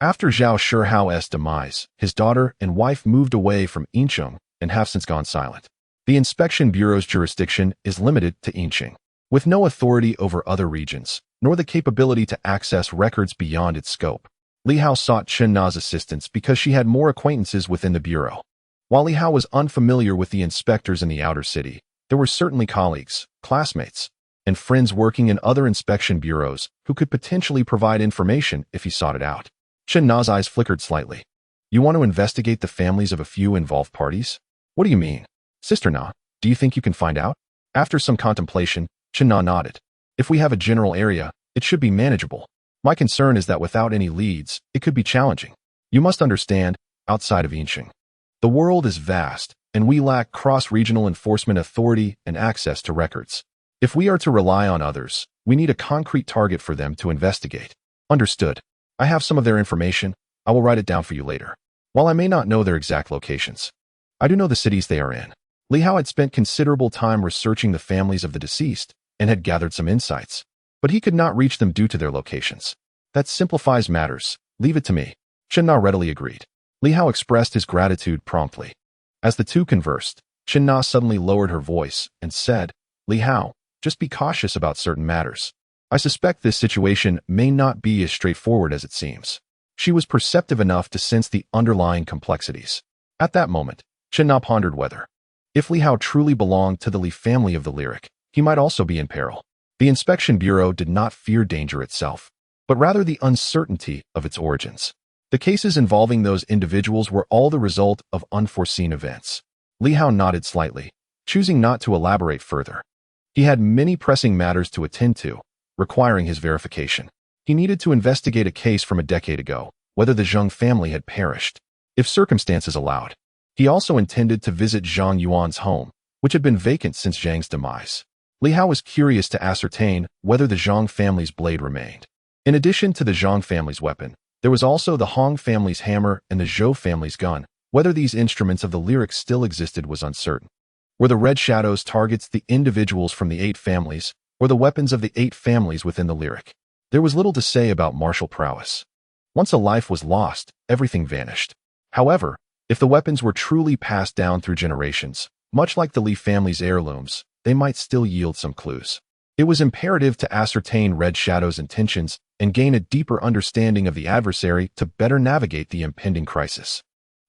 After Zhao Shihao's demise, his daughter and wife moved away from Yinqing and have since gone silent. The Inspection Bureau's jurisdiction is limited to Yinqing, with no authority over other regions, nor the capability to access records beyond its scope. Li Hao sought Chen Na's assistance because she had more acquaintances within the Bureau. While Li Hao was unfamiliar with the inspectors in the outer city, there were certainly colleagues, classmates, and friends working in other inspection bureaus who could potentially provide information if he sought it out. Chen Na's eyes flickered slightly. You want to investigate the families of a few involved parties? What do you mean? Sister Na, do you think you can find out? After some contemplation, Chen Na nodded. If we have a general area, it should be manageable. My concern is that without any leads, it could be challenging. You must understand, outside of Yinqing, the world is vast, and we lack cross-regional enforcement authority and access to records. If we are to rely on others, we need a concrete target for them to investigate. Understood. I have some of their information. I will write it down for you later. While I may not know their exact locations, I do know the cities they are in. Li Hao had spent considerable time researching the families of the deceased and had gathered some insights, but he could not reach them due to their locations. That simplifies matters. Leave it to me. Chen Na readily agreed. Li Hao expressed his gratitude promptly. As the two conversed, Chen Na suddenly lowered her voice and said, Li Hao, just be cautious about certain matters. I suspect this situation may not be as straightforward as it seems. She was perceptive enough to sense the underlying complexities. At that moment, Chen Na pondered whether, if Li Hao truly belonged to the Li family of the lyric, he might also be in peril. The Inspection Bureau did not fear danger itself, but rather the uncertainty of its origins. The cases involving those individuals were all the result of unforeseen events. Li Hao nodded slightly, choosing not to elaborate further. He had many pressing matters to attend to, requiring his verification. He needed to investigate a case from a decade ago, whether the Zheng family had perished, if circumstances allowed. He also intended to visit Zhang Yuan's home, which had been vacant since Zhang's demise. Li Hao was curious to ascertain whether the Zhang family's blade remained. In addition to the Zhang family's weapon, there was also the Hong family's hammer and the Zhou family's gun. Whether these instruments of the lyric still existed was uncertain. Were the red shadows targets the individuals from the 8 families, or the weapons of the 8 families within the lyric? There was little to say about martial prowess. Once a life was lost, everything vanished. However, if the weapons were truly passed down through generations, much like the Li family's heirlooms, they might still yield some clues. It was imperative to ascertain Red Shadow's intentions and gain a deeper understanding of the adversary to better navigate the impending crisis.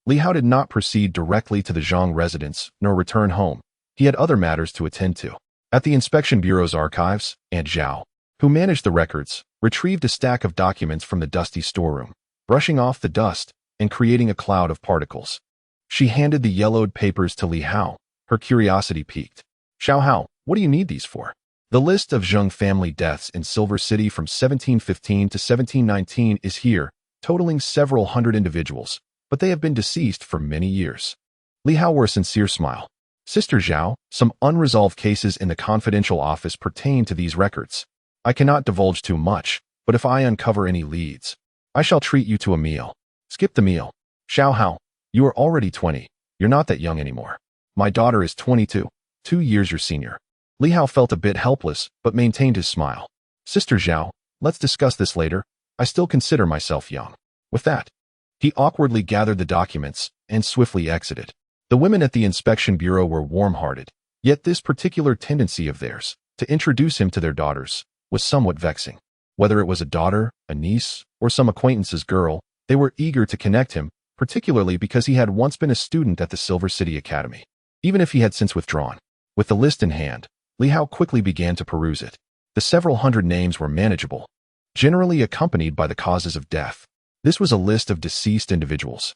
Li Hao did not proceed directly to the Zhang residence nor return home. He had other matters to attend to. At the Inspection Bureau's archives, Aunt Zhao, who managed the records, retrieved a stack of documents from the dusty storeroom, brushing off the dust and creating a cloud of particles. She handed the yellowed papers to Li Hao, her curiosity piqued. "Xiao Hao, what do you need these for?" "The list of Zheng family deaths in Silver City from 1715 to 1719 is here, totaling several hundred individuals, but they have been deceased for many years." Li Hao wore a sincere smile. "Sister Zhao, some unresolved cases in the confidential office pertain to these records. I cannot divulge too much, but if I uncover any leads, I shall treat you to a meal." "Skip the meal. Xiao Hao, you are already 20. You're not that young anymore. My daughter is 22, 2 years your senior." Li Hao felt a bit helpless, but maintained his smile. "Sister Zhao, let's discuss this later. I still consider myself young." With that, he awkwardly gathered the documents and swiftly exited. The women at the Inspection Bureau were warm-hearted, yet this particular tendency of theirs, to introduce him to their daughters, was somewhat vexing. Whether it was a daughter, a niece, or some acquaintance's girl, they were eager to connect him, particularly because he had once been a student at the Silver City Academy, even if he had since withdrawn. With the list in hand, Li Hao quickly began to peruse it. The several hundred names were manageable, generally accompanied by the causes of death. This was a list of deceased individuals,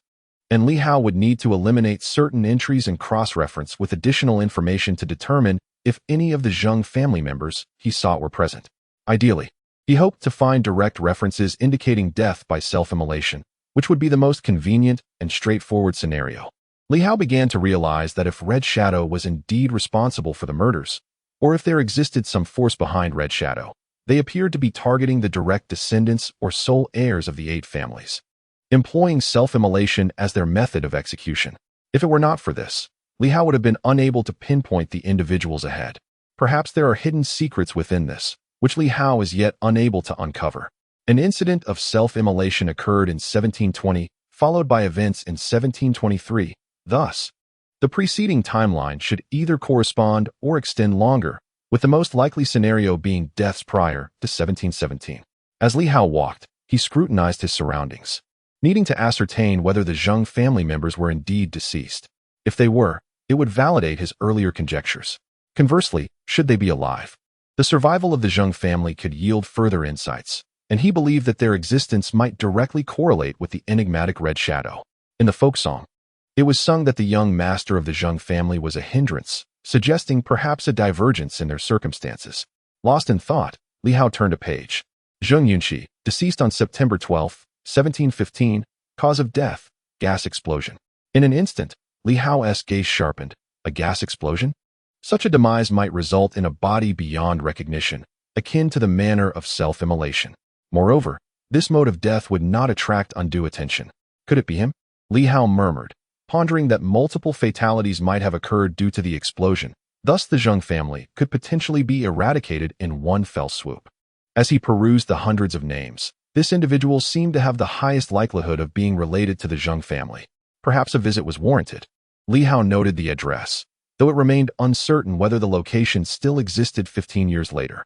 and Li Hao would need to eliminate certain entries and cross-reference with additional information to determine if any of the Zheng family members he sought were present. Ideally, he hoped to find direct references indicating death by self-immolation, which would be the most convenient and straightforward scenario. Li Hao began to realize that if Red Shadow was indeed responsible for the murders, or if there existed some force behind Red Shadow, they appeared to be targeting the direct descendants or sole heirs of the 8 families, employing self-immolation as their method of execution. If it were not for this, Li Hao would have been unable to pinpoint the individuals ahead. Perhaps there are hidden secrets within this, which Li Hao is yet unable to uncover. An incident of self-immolation occurred in 1720, followed by events in 1723. Thus, the preceding timeline should either correspond or extend longer, with the most likely scenario being deaths prior to 1717. As Li Hao walked, he scrutinized his surroundings, needing to ascertain whether the Zheng family members were indeed deceased. If they were, it would validate his earlier conjectures. Conversely, should they be alive, the survival of the Zheng family could yield further insights, and he believed that their existence might directly correlate with the enigmatic Red Shadow. In the folk song, it was sung that the young master of the Zheng family was a hindrance, suggesting perhaps a divergence in their circumstances. Lost in thought, Li Hao turned a page. Zheng Yunqi, deceased on September 12, 1715, cause of death, gas explosion. In an instant, Li Hao's gaze sharpened. A gas explosion? Such a demise might result in a body beyond recognition, akin to the manner of self-immolation. Moreover, this mode of death would not attract undue attention. Could it be him? Li Hao murmured, pondering that multiple fatalities might have occurred due to the explosion. Thus the Zheng family could potentially be eradicated in one fell swoop. As he perused the hundreds of names, this individual seemed to have the highest likelihood of being related to the Zheng family. Perhaps a visit was warranted. Li Hao noted the address, though it remained uncertain whether the location still existed 15 years later.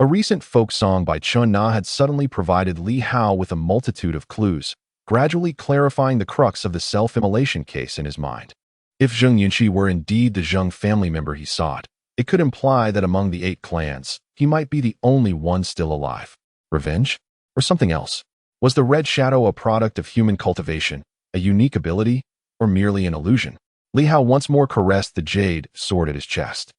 A recent folk song by Chun Na had suddenly provided Li Hao with a multitude of clues, gradually clarifying the crux of the self-immolation case in his mind. If Zheng Yunqi were indeed the Zheng family member he sought, it could imply that among the 8 clans, he might be the only one still alive. Revenge? Or something else? Was the red shadow a product of human cultivation, a unique ability, or merely an illusion? Li Hao once more caressed the jade sword at his chest.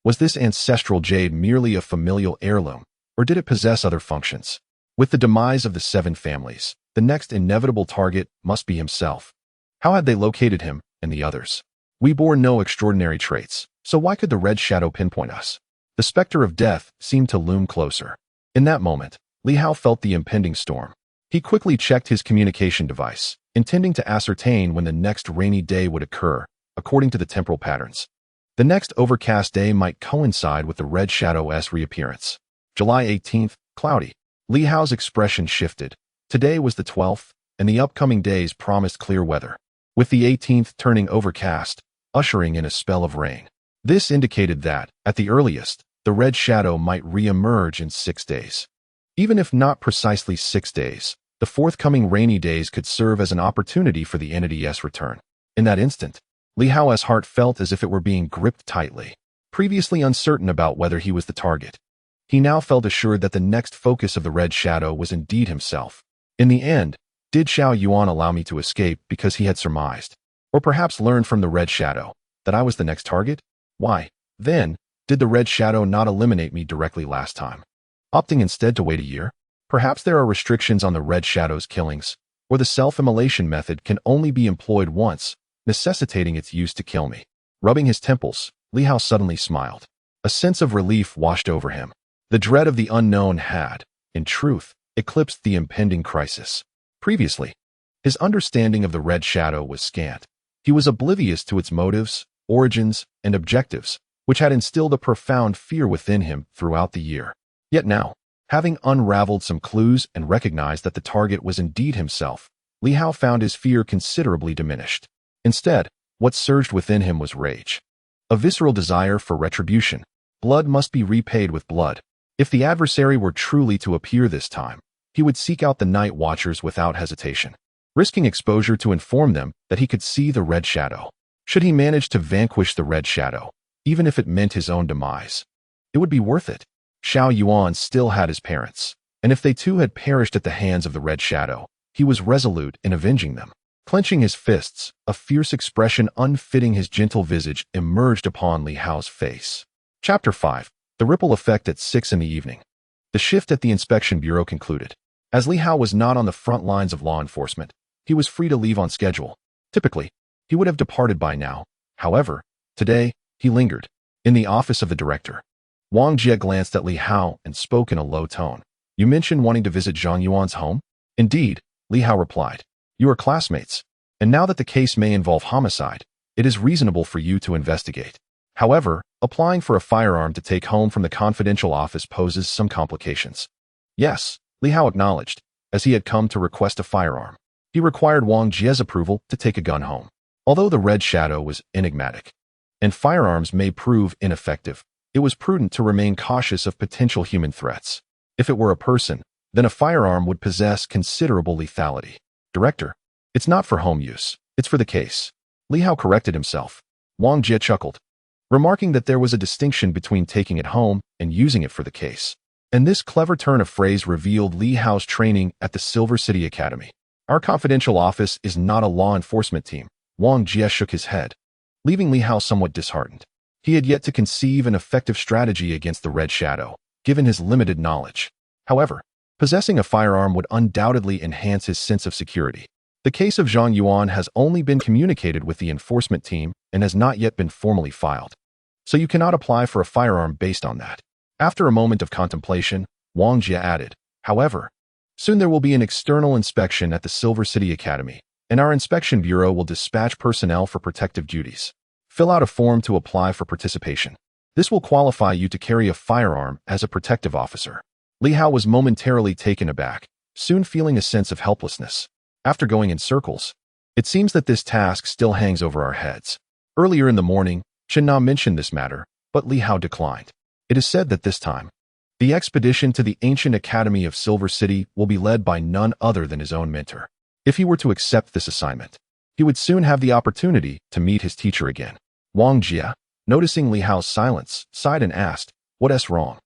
Was this ancestral jade merely a familial heirloom, or did it possess other functions? With the demise of the 7 families, the next inevitable target must be himself. How had they located him and the others? We bore no extraordinary traits, so why could the red shadow pinpoint us? The specter of death seemed to loom closer. In that moment, Li Hao felt the impending storm. He quickly checked his communication device, intending to ascertain when the next rainy day would occur, according to the temporal patterns. The next overcast day might coincide with the red shadow's reappearance. July 18th, cloudy. Li Hao's expression shifted. Today was the 12th, and the upcoming days promised clear weather, with the 18th turning overcast, ushering in a spell of rain. This indicated that, at the earliest, the red shadow might re-emerge in 6 days. Even if not precisely 6 days, the forthcoming rainy days could serve as an opportunity for the entity's return. In that instant, Li Hao's heart felt as if it were being gripped tightly. Previously uncertain about whether he was the target, he now felt assured that the next focus of the red shadow was indeed himself. In the end, did Xiao Yuan allow me to escape because he had surmised, or perhaps learned from the red shadow, that I was the next target? Why, then, did the red shadow not eliminate me directly last time, opting instead to wait a year? Perhaps there are restrictions on the red shadow's killings, or the self-immolation method can only be employed once, necessitating its use to kill me. Rubbing his temples, Li Hao suddenly smiled. A sense of relief washed over him. The dread of the unknown had, in truth, eclipsed the impending crisis. Previously, his understanding of the red shadow was scant. He was oblivious to its motives, origins, and objectives, which had instilled a profound fear within him throughout the year. Yet now, having unraveled some clues and recognized that the target was indeed himself, Li Hao found his fear considerably diminished. Instead, what surged within him was rage. A visceral desire for retribution. Blood must be repaid with blood. If the adversary were truly to appear this time, he would seek out the night watchers without hesitation, risking exposure to inform them that he could see the red shadow. Should he manage to vanquish the red shadow, even if it meant his own demise, it would be worth it. Xiao Yuan still had his parents, and if they too had perished at the hands of the red shadow, he was resolute in avenging them. Clenching his fists, a fierce expression unfitting his gentle visage emerged upon Li Hao's face. Chapter 5. The Ripple Effect at 6 in the evening. The shift at the inspection bureau concluded. As Li Hao was not on the front lines of law enforcement, he was free to leave on schedule. Typically, he would have departed by now. However, today, he lingered. In the office of the director, Wang Jie glanced at Li Hao and spoke in a low tone. You mentioned wanting to visit Zhang Yuan's home? Indeed, Li Hao replied. You are classmates, and now that the case may involve homicide, it is reasonable for you to investigate. However, applying for a firearm to take home from the confidential office poses some complications. Yes, Li Hao acknowledged, as he had come to request a firearm. He required Wang Jie's approval to take a gun home. Although the red shadow was enigmatic, and firearms may prove ineffective, it was prudent to remain cautious of potential human threats. If it were a person, then a firearm would possess considerable lethality. Director, it's not for home use, it's for the case. Li Hao corrected himself. Wang Jie chuckled, remarking that there was a distinction between taking it home and using it for the case. And this clever turn of phrase revealed Li Hao's training at the Silver City Academy. Our confidential office is not a law enforcement team. Wang Jie shook his head, leaving Li Hao somewhat disheartened. He had yet to conceive an effective strategy against the red shadow, given his limited knowledge. However, possessing a firearm would undoubtedly enhance his sense of security. The case of Zhang Yuan has only been communicated with the enforcement team and has not yet been formally filed. So you cannot apply for a firearm based on that. After a moment of contemplation, Wang Jie added, however, soon there will be an external inspection at the Silver City Academy, and our inspection bureau will dispatch personnel for protective duties. Fill out a form to apply for participation. This will qualify you to carry a firearm as a protective officer. Li Hao was momentarily taken aback, soon feeling a sense of helplessness. After going in circles, it seems that this task still hangs over our heads. Earlier in the morning, Chen Na mentioned this matter, but Li Hao declined. It is said that this time, The expedition to the ancient academy of Silver City will be led by none other than his own mentor. If he were to accept this assignment, he would soon have the opportunity to meet his teacher again. Wang Jie, noticing Li Hao's silence, sighed and asked, "What's wrong?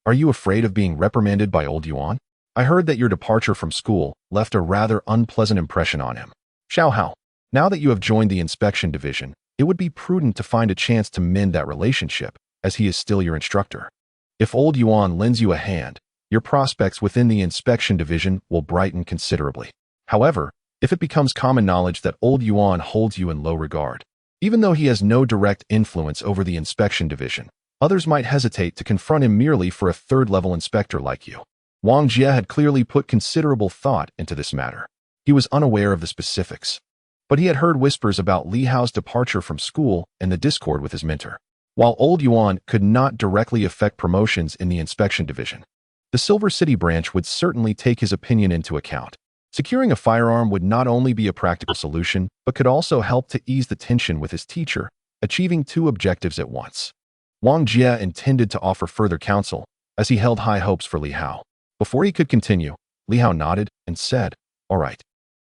Are you afraid of being reprimanded by old Yuan? I heard that your departure from school left a rather unpleasant impression on him." Xiao Hao, now that you have joined the inspection division, it would be prudent to find a chance to mend that relationship, as he is still your instructor. If old Yuan lends you a hand, your prospects within the inspection division will brighten considerably. However, if it becomes common knowledge that old Yuan holds you in low regard, even though he has no direct influence over the inspection division, others might hesitate to confront him merely for a third-level inspector like you. Wang Jie had clearly put considerable thought into this matter. He was unaware of the specifics, but he had heard whispers about Li Hao's departure from school and the discord with his mentor. While old Yuan could not directly affect promotions in the inspection division, the Silver City branch would certainly take his opinion into account. Securing a firearm would not only be a practical solution, but could also help to ease the tension with his teacher, achieving two objectives at once. Wang Jie intended to offer further counsel, as he held high hopes for Li Hao. Before he could continue, Li Hao nodded and said, "All right."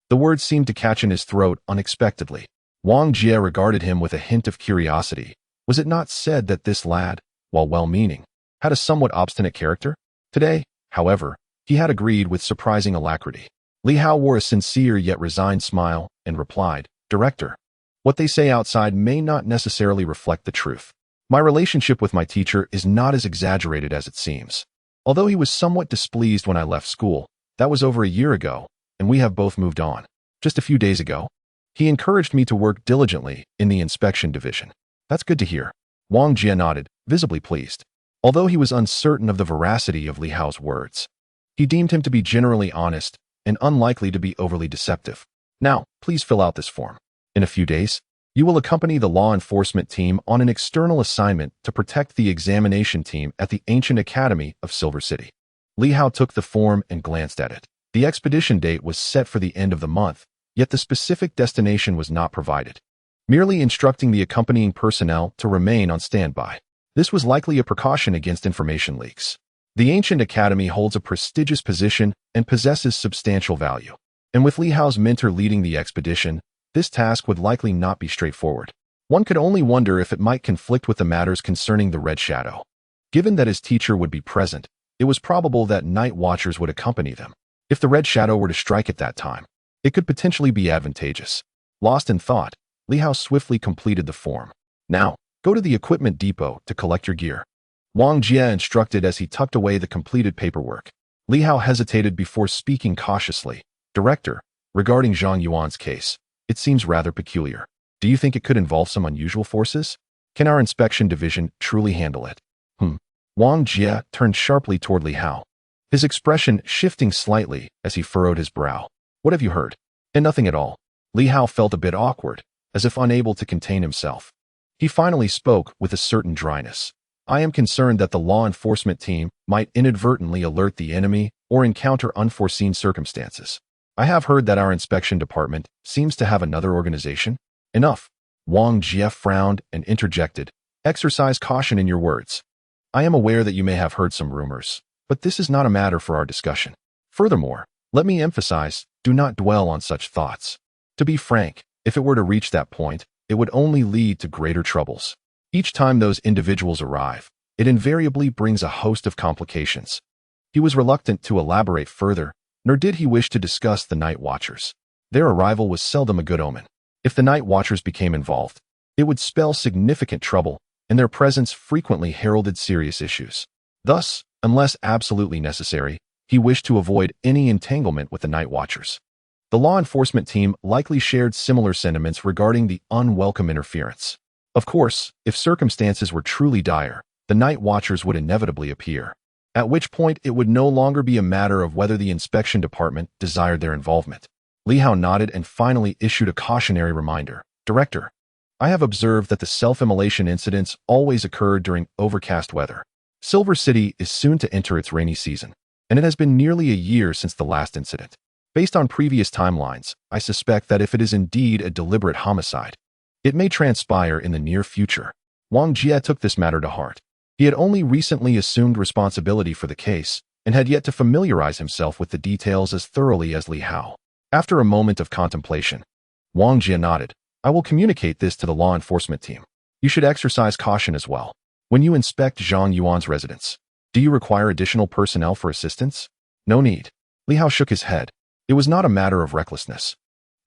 The words seemed to catch in his throat unexpectedly. Wang Jie regarded him with a hint of curiosity. Was it not said that this lad, while well-meaning, had a somewhat obstinate character? Today, however, he had agreed with surprising alacrity. Li Hao wore a sincere yet resigned smile and replied, "Director, what they say outside may not necessarily reflect the truth. My relationship with my teacher is not as exaggerated as it seems. Although he was somewhat displeased when I left school, that was over a year ago, and we have both moved on. Just a few days ago, he encouraged me to work diligently in the inspection division." "That's good to hear." Wang Jie nodded, visibly pleased. Although he was uncertain of the veracity of Li Hao's words, he deemed him to be generally honest and unlikely to be overly deceptive. "Now, please fill out this form. In a few days, you will accompany the law enforcement team on an external assignment to protect the examination team at the ancient academy of Silver City." Li Hao took the form and glanced at it. The expedition date was set for the end of the month, yet the specific destination was not provided, merely instructing the accompanying personnel to remain on standby. This was likely a precaution against information leaks. The ancient academy holds a prestigious position and possesses substantial value, and with Li Hao's mentor leading the expedition, this task would likely not be straightforward. One could only wonder if it might conflict with the matters concerning the Red Shadow. Given that his teacher would be present, it was probable that night watchers would accompany them. If the Red Shadow were to strike at that time, it could potentially be advantageous. Lost in thought, Li Hao swiftly completed the form. "Now, go to the equipment depot to collect your gear," Wang Jie instructed as he tucked away the completed paperwork. Li Hao hesitated before speaking cautiously. "Director, regarding Zhang Yuan's case, it seems rather peculiar. Do you think it could involve some unusual forces? Can our inspection division truly handle it?" Wang Jie turned sharply toward Li Hao, his expression shifting slightly as he furrowed his brow. "What have you heard?" "And nothing at all." Li Hao felt a bit awkward, as if unable to contain himself. He finally spoke with a certain dryness. "I am concerned that the law enforcement team might inadvertently alert the enemy or encounter unforeseen circumstances. I have heard that our inspection department seems to have another organization." "Enough." Wang Jie frowned and interjected, "Exercise caution in your words. I am aware that you may have heard some rumors, but this is not a matter for our discussion. Furthermore, let me emphasize, do not dwell on such thoughts. To be frank, if it were to reach that point, it would only lead to greater troubles. Each time those individuals arrive, it invariably brings a host of complications." He was reluctant to elaborate further, nor did he wish to discuss the night watchers. Their arrival was seldom a good omen. If the night watchers became involved, it would spell significant trouble, and their presence frequently heralded serious issues. Thus, unless absolutely necessary, he wished to avoid any entanglement with the night watchers. The law enforcement team likely shared similar sentiments regarding the unwelcome interference. Of course, if circumstances were truly dire, the night watchers would inevitably appear, at which point it would no longer be a matter of whether the inspection department desired their involvement. Li Hao nodded and finally issued a cautionary reminder. "Director, I have observed that the self-immolation incidents always occur during overcast weather. Silver City is soon to enter its rainy season, and it has been nearly a year since the last incident. Based on previous timelines, I suspect that if it is indeed a deliberate homicide, it may transpire in the near future." Wang Jie took this matter to heart. He He had only recently assumed responsibility for the case and had yet to familiarize himself with the details as thoroughly as Li Hao. After a moment of contemplation, Wang Jie nodded. I will communicate this to the law enforcement team. You should exercise caution as well. When you inspect Zhang Yuan's residence, do you require additional personnel for assistance? No need. Li Hao shook his head. It was not a matter of recklessness.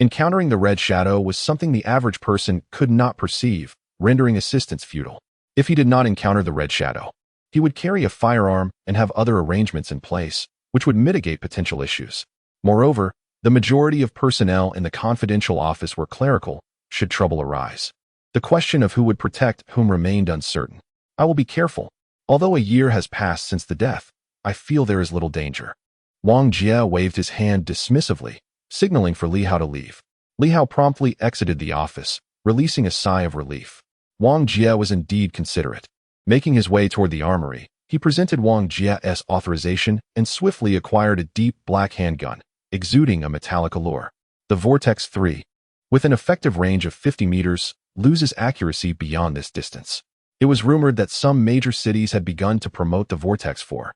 Encountering the red shadow was something the average person could not perceive, rendering assistance futile. If he did not encounter the red shadow, he would carry a firearm and have other arrangements in place, which would mitigate potential issues. Moreover, the majority of personnel in the confidential office were clerical, should trouble arise. The question of who would protect whom remained uncertain. I will be careful. Although a year has passed since the death, I feel there is little danger. Wang Jie waved his hand dismissively, signaling for Li Hao to leave. Li Hao promptly exited the office, releasing a sigh of relief. Wang Jie was indeed considerate. Making his way toward the armory, he presented Wang Jie's authorization and swiftly acquired a deep black handgun, exuding a metallic allure. The Vortex 3, with an effective range of 50 meters, loses accuracy beyond this distance. It was rumored that some major cities had begun to promote the Vortex 4,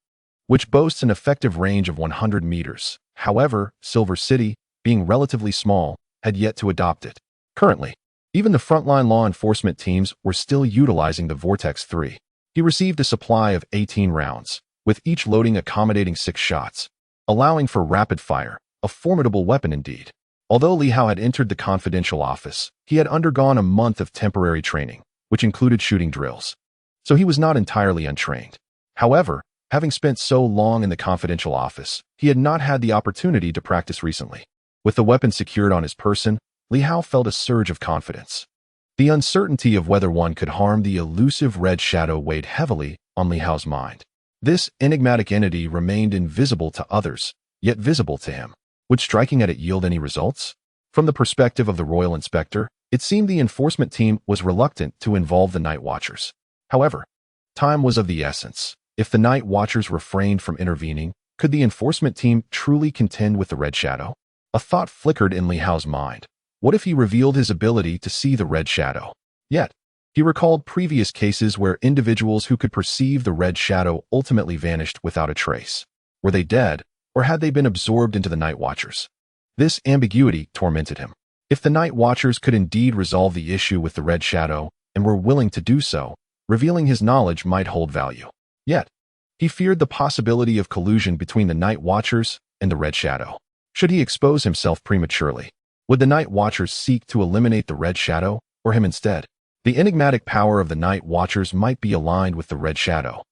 which boasts an effective range of 100 meters. However, Silver City, being relatively small, had yet to adopt it. Currently, even the frontline law enforcement teams were still utilizing the Vortex 3. He received a supply of 18 rounds, with each loading accommodating 6 shots, allowing for rapid fire, a formidable weapon indeed. Although Li Hao had entered the confidential office, he had undergone a month of temporary training, which included shooting drills. So he was not entirely untrained. However, having spent so long in the confidential office, he had not had the opportunity to practice recently. With the weapon secured on his person, Li Hao felt a surge of confidence. The uncertainty of whether one could harm the elusive red shadow weighed heavily on Li Hao's mind. This enigmatic entity remained invisible to others, yet visible to him. Would striking at it yield any results? From the perspective of the royal inspector, it seemed the enforcement team was reluctant to involve the night watchers. However, time was of the essence. If the night watchers refrained from intervening, could the enforcement team truly contend with the red shadow? A thought flickered in Li Hao's mind. What if he revealed his ability to see the red shadow? Yet, he recalled previous cases where individuals who could perceive the red shadow ultimately vanished without a trace. Were they dead, or had they been absorbed into the night watchers? This ambiguity tormented him. If the night watchers could indeed resolve the issue with the red shadow and were willing to do so, revealing his knowledge might hold value. Yet, he feared the possibility of collusion between the night watchers and the red shadow. Should he expose himself prematurely? Would the night watchers seek to eliminate the red shadow, or him instead? The enigmatic power of the night watchers might be aligned with the red shadow.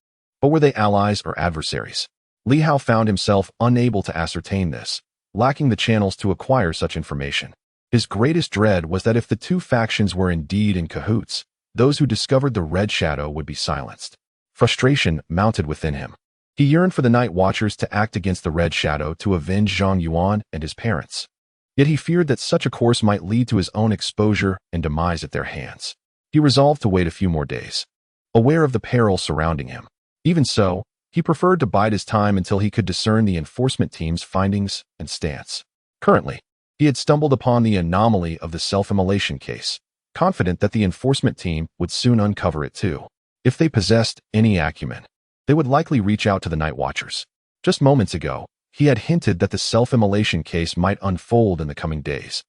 But were they allies or adversaries? Li Hao found himself unable to ascertain this, lacking the channels to acquire such information. His greatest dread was that if the two factions were indeed in cahoots, those who discovered the red shadow would be silenced. Frustration mounted within him. He yearned for the night watchers to act against the red shadow to avenge Zhang Yuan and his parents. Yet he feared that such a course might lead to his own exposure and demise at their hands. He resolved to wait a few more days, aware of the peril surrounding him. Even so, he preferred to bide his time until he could discern the enforcement team's findings and stance. Currently, he had stumbled upon the anomaly of the self-immolation case, confident that the enforcement team would soon uncover it too. If they possessed any acumen, they would likely reach out to the night watchers. Just moments ago, he had hinted that the self-immolation case might unfold in the coming days,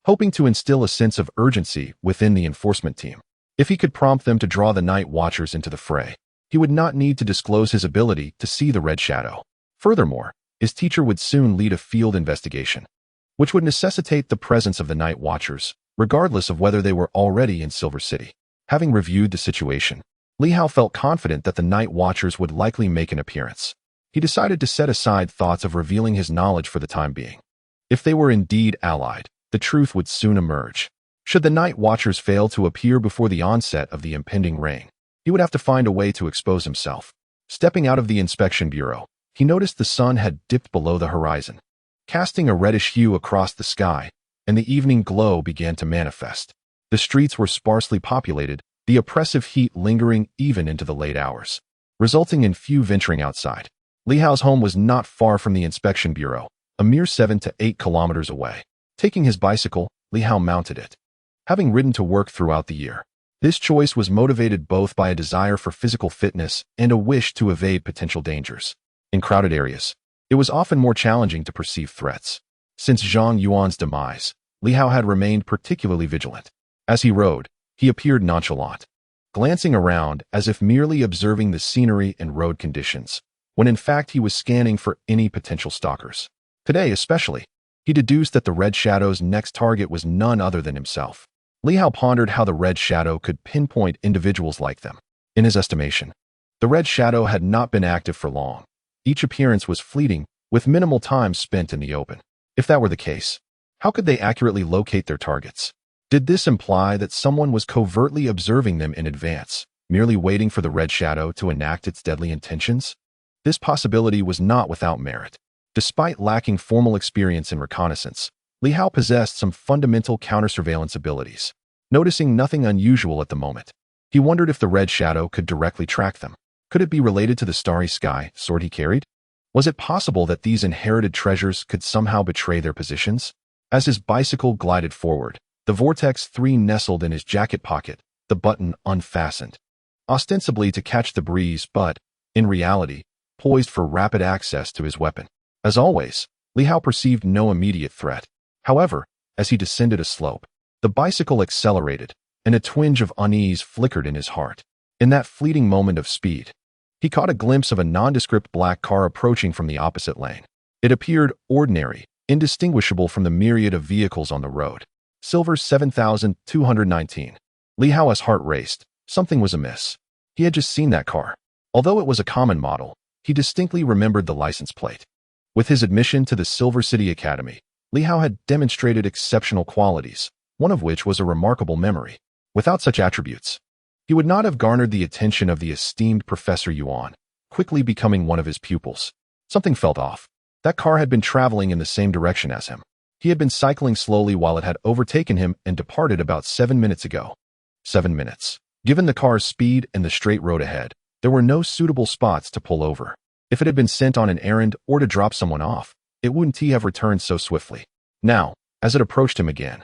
hoping to instill a sense of urgency within the enforcement team. If he could prompt them to draw the night watchers into the fray, he would not need to disclose his ability to see the red shadow. Furthermore, his teacher would soon lead a field investigation, which would necessitate the presence of the night watchers, regardless of whether they were already in Silver City. Having reviewed the situation, Li Hao felt confident that the night watchers would likely make an appearance. He decided to set aside thoughts of revealing his knowledge for the time being. If they were indeed allied, the truth would soon emerge. Should the night watchers fail to appear before the onset of the impending rain, he would have to find a way to expose himself. Stepping out of the inspection bureau, he noticed the sun had dipped below the horizon, casting a reddish hue across the sky, and the evening glow began to manifest. The streets were sparsely populated, the oppressive heat lingering even into the late hours, resulting in few venturing outside. Li Hao's home was not far from the inspection bureau, a mere 7 to 8 kilometers away. Taking his bicycle, Li Hao mounted it. Having ridden to work throughout the year, This choice was motivated both by a desire for physical fitness and a wish to evade potential dangers. In crowded areas, it was often more challenging to perceive threats. Since Zhang Yuan's demise, Li Hao had remained particularly vigilant. As he rode, he appeared nonchalant, glancing around as if merely observing the scenery and road conditions, when in fact he was scanning for any potential stalkers. Today especially, he deduced that the Red Shadow's next target was none other than himself. Li Hao pondered how the Red Shadow could pinpoint individuals like them. In his estimation, the Red Shadow had not been active for long. Each appearance was fleeting, with minimal time spent in the open. If that were the case, how could they accurately locate their targets? Did this imply that someone was covertly observing them in advance, merely waiting for the Red Shadow to enact its deadly intentions? This possibility was not without merit. Despite lacking formal experience in reconnaissance, Li Hao possessed some fundamental counter-surveillance abilities. Noticing nothing unusual at the moment, he wondered if the Red Shadow could directly track them. Could it be related to the starry sky sword he carried? Was it possible that these inherited treasures could somehow betray their positions? As his bicycle glided forward, the Vortex 3 nestled in his jacket pocket, the button unfastened, ostensibly to catch the breeze but, in reality, poised for rapid access to his weapon. As always, Li Hao perceived no immediate threat. However, as he descended a slope, the bicycle accelerated, and a twinge of unease flickered in his heart. In that fleeting moment of speed, he caught a glimpse of a nondescript black car approaching from the opposite lane. It appeared ordinary, indistinguishable from the myriad of vehicles on the road. Silver 7219. Li Hao's heart raced. Something was amiss. He had just seen that car. Although it was a common model, he distinctly remembered the license plate. With his admission to the Silver City Academy, Li Hao had demonstrated exceptional qualities, one of which was a remarkable memory. Without such attributes, he would not have garnered the attention of the esteemed Professor Yuan, quickly becoming one of his pupils. Something felt off. That car had been traveling in the same direction as him. He had been cycling slowly while it had overtaken him and departed about 7 minutes ago. 7 minutes. Given the car's speed and the straight road ahead, there were no suitable spots to pull over. If it had been sent on an errand or to drop someone off, it wouldn't have returned so swiftly. Now, as it approached him again,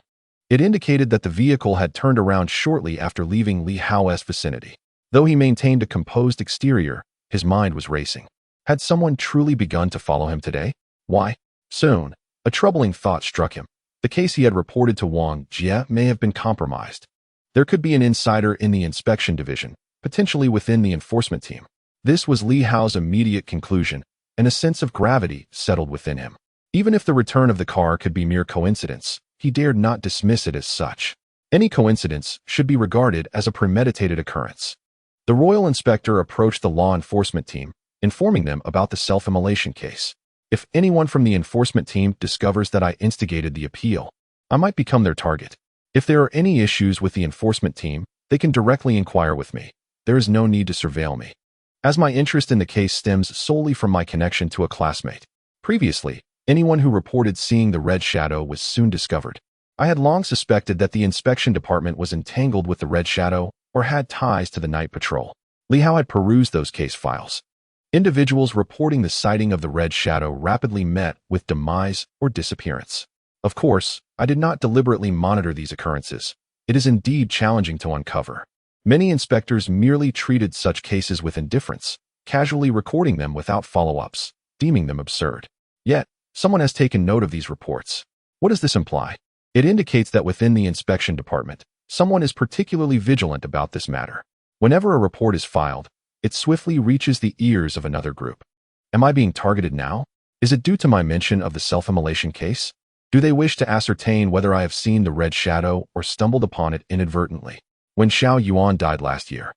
it indicated that the vehicle had turned around shortly after leaving Li Hao's vicinity. Though he maintained a composed exterior, his mind was racing. Had someone truly begun to follow him today? Why? Soon, a troubling thought struck him. The case he had reported to Wang Jie may have been compromised. There could be an insider in the inspection division, potentially within the enforcement team. This was Li Hao's immediate conclusion, and a sense of gravity settled within him. Even if the return of the car could be mere coincidence, he dared not dismiss it as such. Any coincidence should be regarded as a premeditated occurrence. The royal inspector approached the law enforcement team, informing them about the self-immolation case. If anyone from the enforcement team discovers that I instigated the appeal, I might become their target. If there are any issues with the enforcement team, they can directly inquire with me. There is no need to surveil me, as my interest in the case stems solely from my connection to a classmate. Previously, anyone who reported seeing the Red Shadow was soon discovered. I had long suspected that the inspection department was entangled with the Red Shadow or had ties to the night patrol. Li Hao had perused those case files. Individuals reporting the sighting of the Red Shadow rapidly met with demise or disappearance. Of course, I did not deliberately monitor these occurrences. It is indeed challenging to uncover. Many inspectors merely treated such cases with indifference, casually recording them without follow-ups, deeming them absurd. Yet, someone has taken note of these reports. What does this imply? It indicates that within the inspection department, someone is particularly vigilant about this matter. Whenever a report is filed, it swiftly reaches the ears of another group. Am I being targeted now? Is it due to my mention of the self-immolation case? Do they wish to ascertain whether I have seen the Red Shadow or stumbled upon it inadvertently? When Xiao Yuan died last year,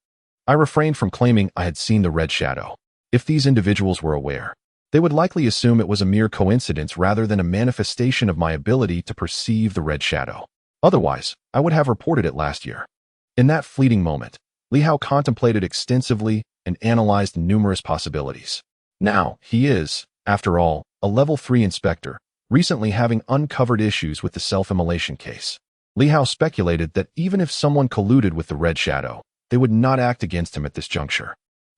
I refrained from claiming I had seen the Red Shadow. If these individuals were aware, they would likely assume it was a mere coincidence rather than a manifestation of my ability to perceive the Red Shadow. Otherwise, I would have reported it last year. In that fleeting moment, Li Hao contemplated extensively and analyzed numerous possibilities. Now, he is, after all, a level 3 inspector, recently having uncovered issues with the self-immolation case. Li Hao speculated that even if someone colluded with the Red Shadow, they would not act against him at this juncture.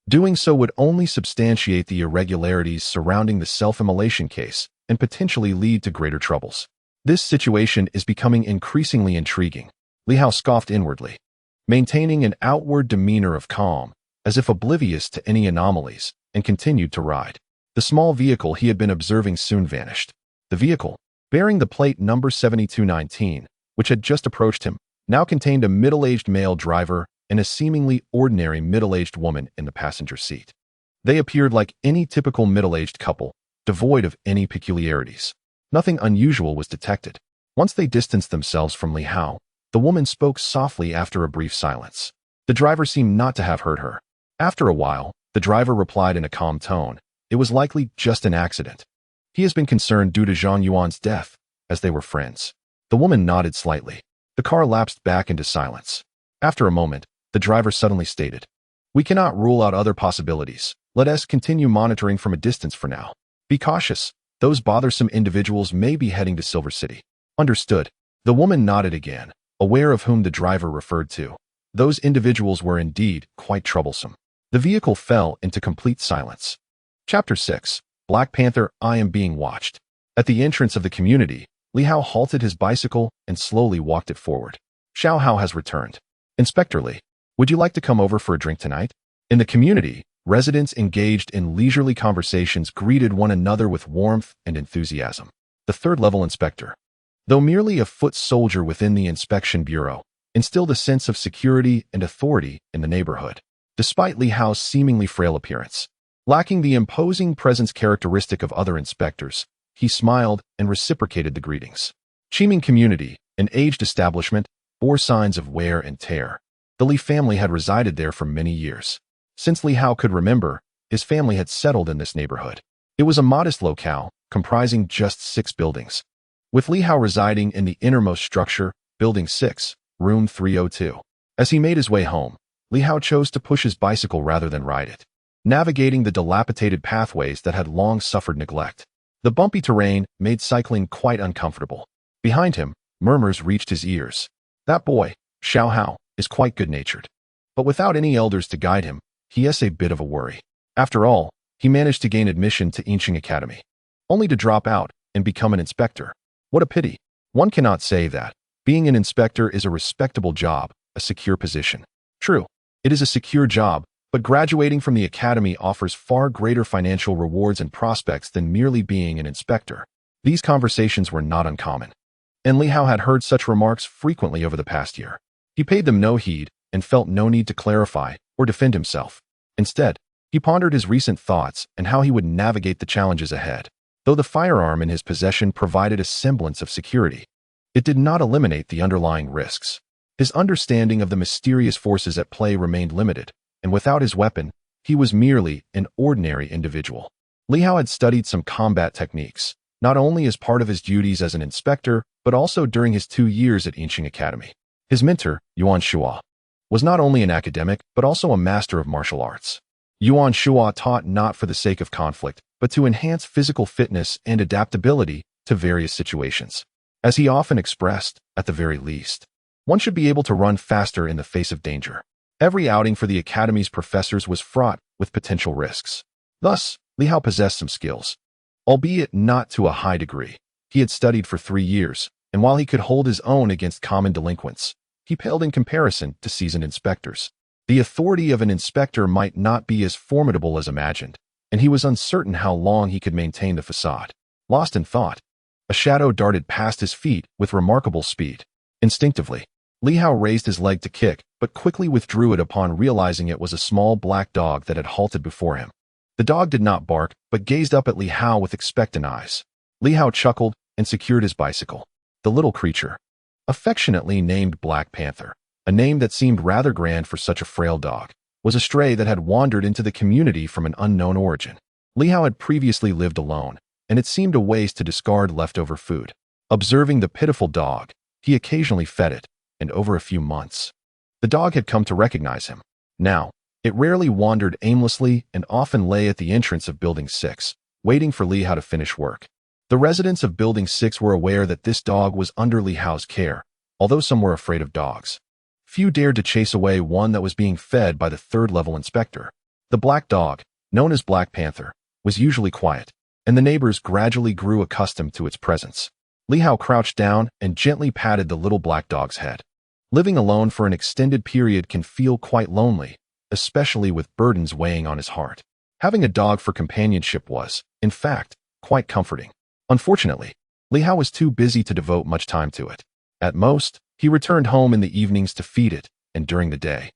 Doing so would only substantiate the irregularities surrounding the self-immolation case and potentially lead to greater troubles. This situation is becoming increasingly intriguing. Li Hao scoffed inwardly. maintaining an outward demeanor of calm, as if oblivious to any anomalies, and continued to ride. The small vehicle he had been observing soon vanished. The vehicle, bearing the plate number 7219, which had just approached him, now contained a middle-aged male driver and a seemingly ordinary middle-aged woman in the passenger seat. They appeared like any typical middle-aged couple, devoid of any peculiarities. Nothing unusual was detected. Once they distanced themselves from Li Hao, the woman spoke softly after a brief silence. The driver seemed not to have heard her. After a while, the driver replied in a calm tone, "It was likely just an accident. He has been concerned due to Zhang Yuan's death, as they were friends." The woman nodded slightly. The car lapsed back into silence. After a moment, the driver suddenly stated, "We cannot rule out other possibilities. Let us continue monitoring from a distance for now. Be cautious. Those bothersome individuals may be heading to Silver City." "Understood." The woman nodded again, aware of whom the driver referred to. Those individuals were indeed quite troublesome. The vehicle fell into complete silence. Chapter 6. Black Panther, I am being watched. At the entrance of the community, Li Hao halted his bicycle and slowly walked it forward. "Xiao Hao has returned. Inspector Li, would you like to come over for a drink tonight?" In the community, residents engaged in leisurely conversations greeted one another with warmth and enthusiasm. The third-level inspector, though merely a foot soldier within the inspection bureau, instilled a sense of security and authority in the neighborhood. Despite Li Hao's seemingly frail appearance, lacking the imposing presence characteristic of other inspectors, he smiled and reciprocated the greetings. Qiming community, an aged establishment, bore signs of wear and tear. The Li family had resided there for many years. Since Li Hao could remember, his family had settled in this neighborhood. It was a modest locale, comprising just 6 buildings. With Li Hao residing in the innermost structure, Building 6, Room 302. As he made his way home, Li Hao chose to push his bicycle rather than ride it, navigating the dilapidated pathways that had long suffered neglect. The bumpy terrain made cycling quite uncomfortable. Behind him, murmurs reached his ears. That boy, Xiao Hao, is quite good-natured. But without any elders to guide him, he has a bit of a worry. After all, he managed to gain admission to Yinqing Academy, only to drop out and become an inspector. What a pity. One cannot say that being an inspector is a respectable job, a secure position. True, it is a secure job, but graduating from the academy offers far greater financial rewards and prospects than merely being an inspector. These conversations were not uncommon, and Li Hao had heard such remarks frequently over the past year. He paid them no heed and felt no need to clarify or defend himself. Instead, he pondered his recent thoughts and how he would navigate the challenges ahead. Though the firearm in his possession provided a semblance of security, it did not eliminate the underlying risks. His understanding of the mysterious forces at play remained limited, and without his weapon, he was merely an ordinary individual. Li Hao had studied some combat techniques, not only as part of his duties as an inspector, but also during his 2 years at Yinqing Academy. His mentor, Yuan Shua, was not only an academic, but also a master of martial arts. Yuan Shua taught not for the sake of conflict, but to enhance physical fitness and adaptability to various situations. As he often expressed, at the very least, one should be able to run faster in the face of danger. Every outing for the academy's professors was fraught with potential risks. Thus, Li Hao possessed some skills, albeit not to a high degree. He had studied for 3 years, and while he could hold his own against common delinquents, he paled in comparison to seasoned inspectors. The authority of an inspector might not be as formidable as imagined, and he was uncertain how long he could maintain the facade. Lost in thought, a shadow darted past his feet with remarkable speed. Instinctively, Li Hao raised his leg to kick, but quickly withdrew it upon realizing it was a small black dog that had halted before him. The dog did not bark, but gazed up at Li Hao with expectant eyes. Li Hao chuckled and secured his bicycle. The little creature, affectionately named Black Panther, a name that seemed rather grand for such a frail dog, was a stray that had wandered into the community from an unknown origin. Li Hao had previously lived alone, and it seemed a waste to discard leftover food. Observing the pitiful dog, he occasionally fed it, and over a few months, the dog had come to recognize him. Now, it rarely wandered aimlessly and often lay at the entrance of Building 6, waiting for Li Hao to finish work. The residents of Building 6 were aware that this dog was under Li Hao's care, although some were afraid of dogs. Few dared to chase away one that was being fed by the third-level inspector. The black dog, known as Black Panther, was usually quiet, and the neighbors gradually grew accustomed to its presence. Li Hao crouched down and gently patted the little black dog's head. Living alone for an extended period can feel quite lonely, especially with burdens weighing on his heart. Having a dog for companionship was, in fact, quite comforting. Unfortunately, Li Hao was too busy to devote much time to it. At most, he returned home in the evenings to feed it, and during the day,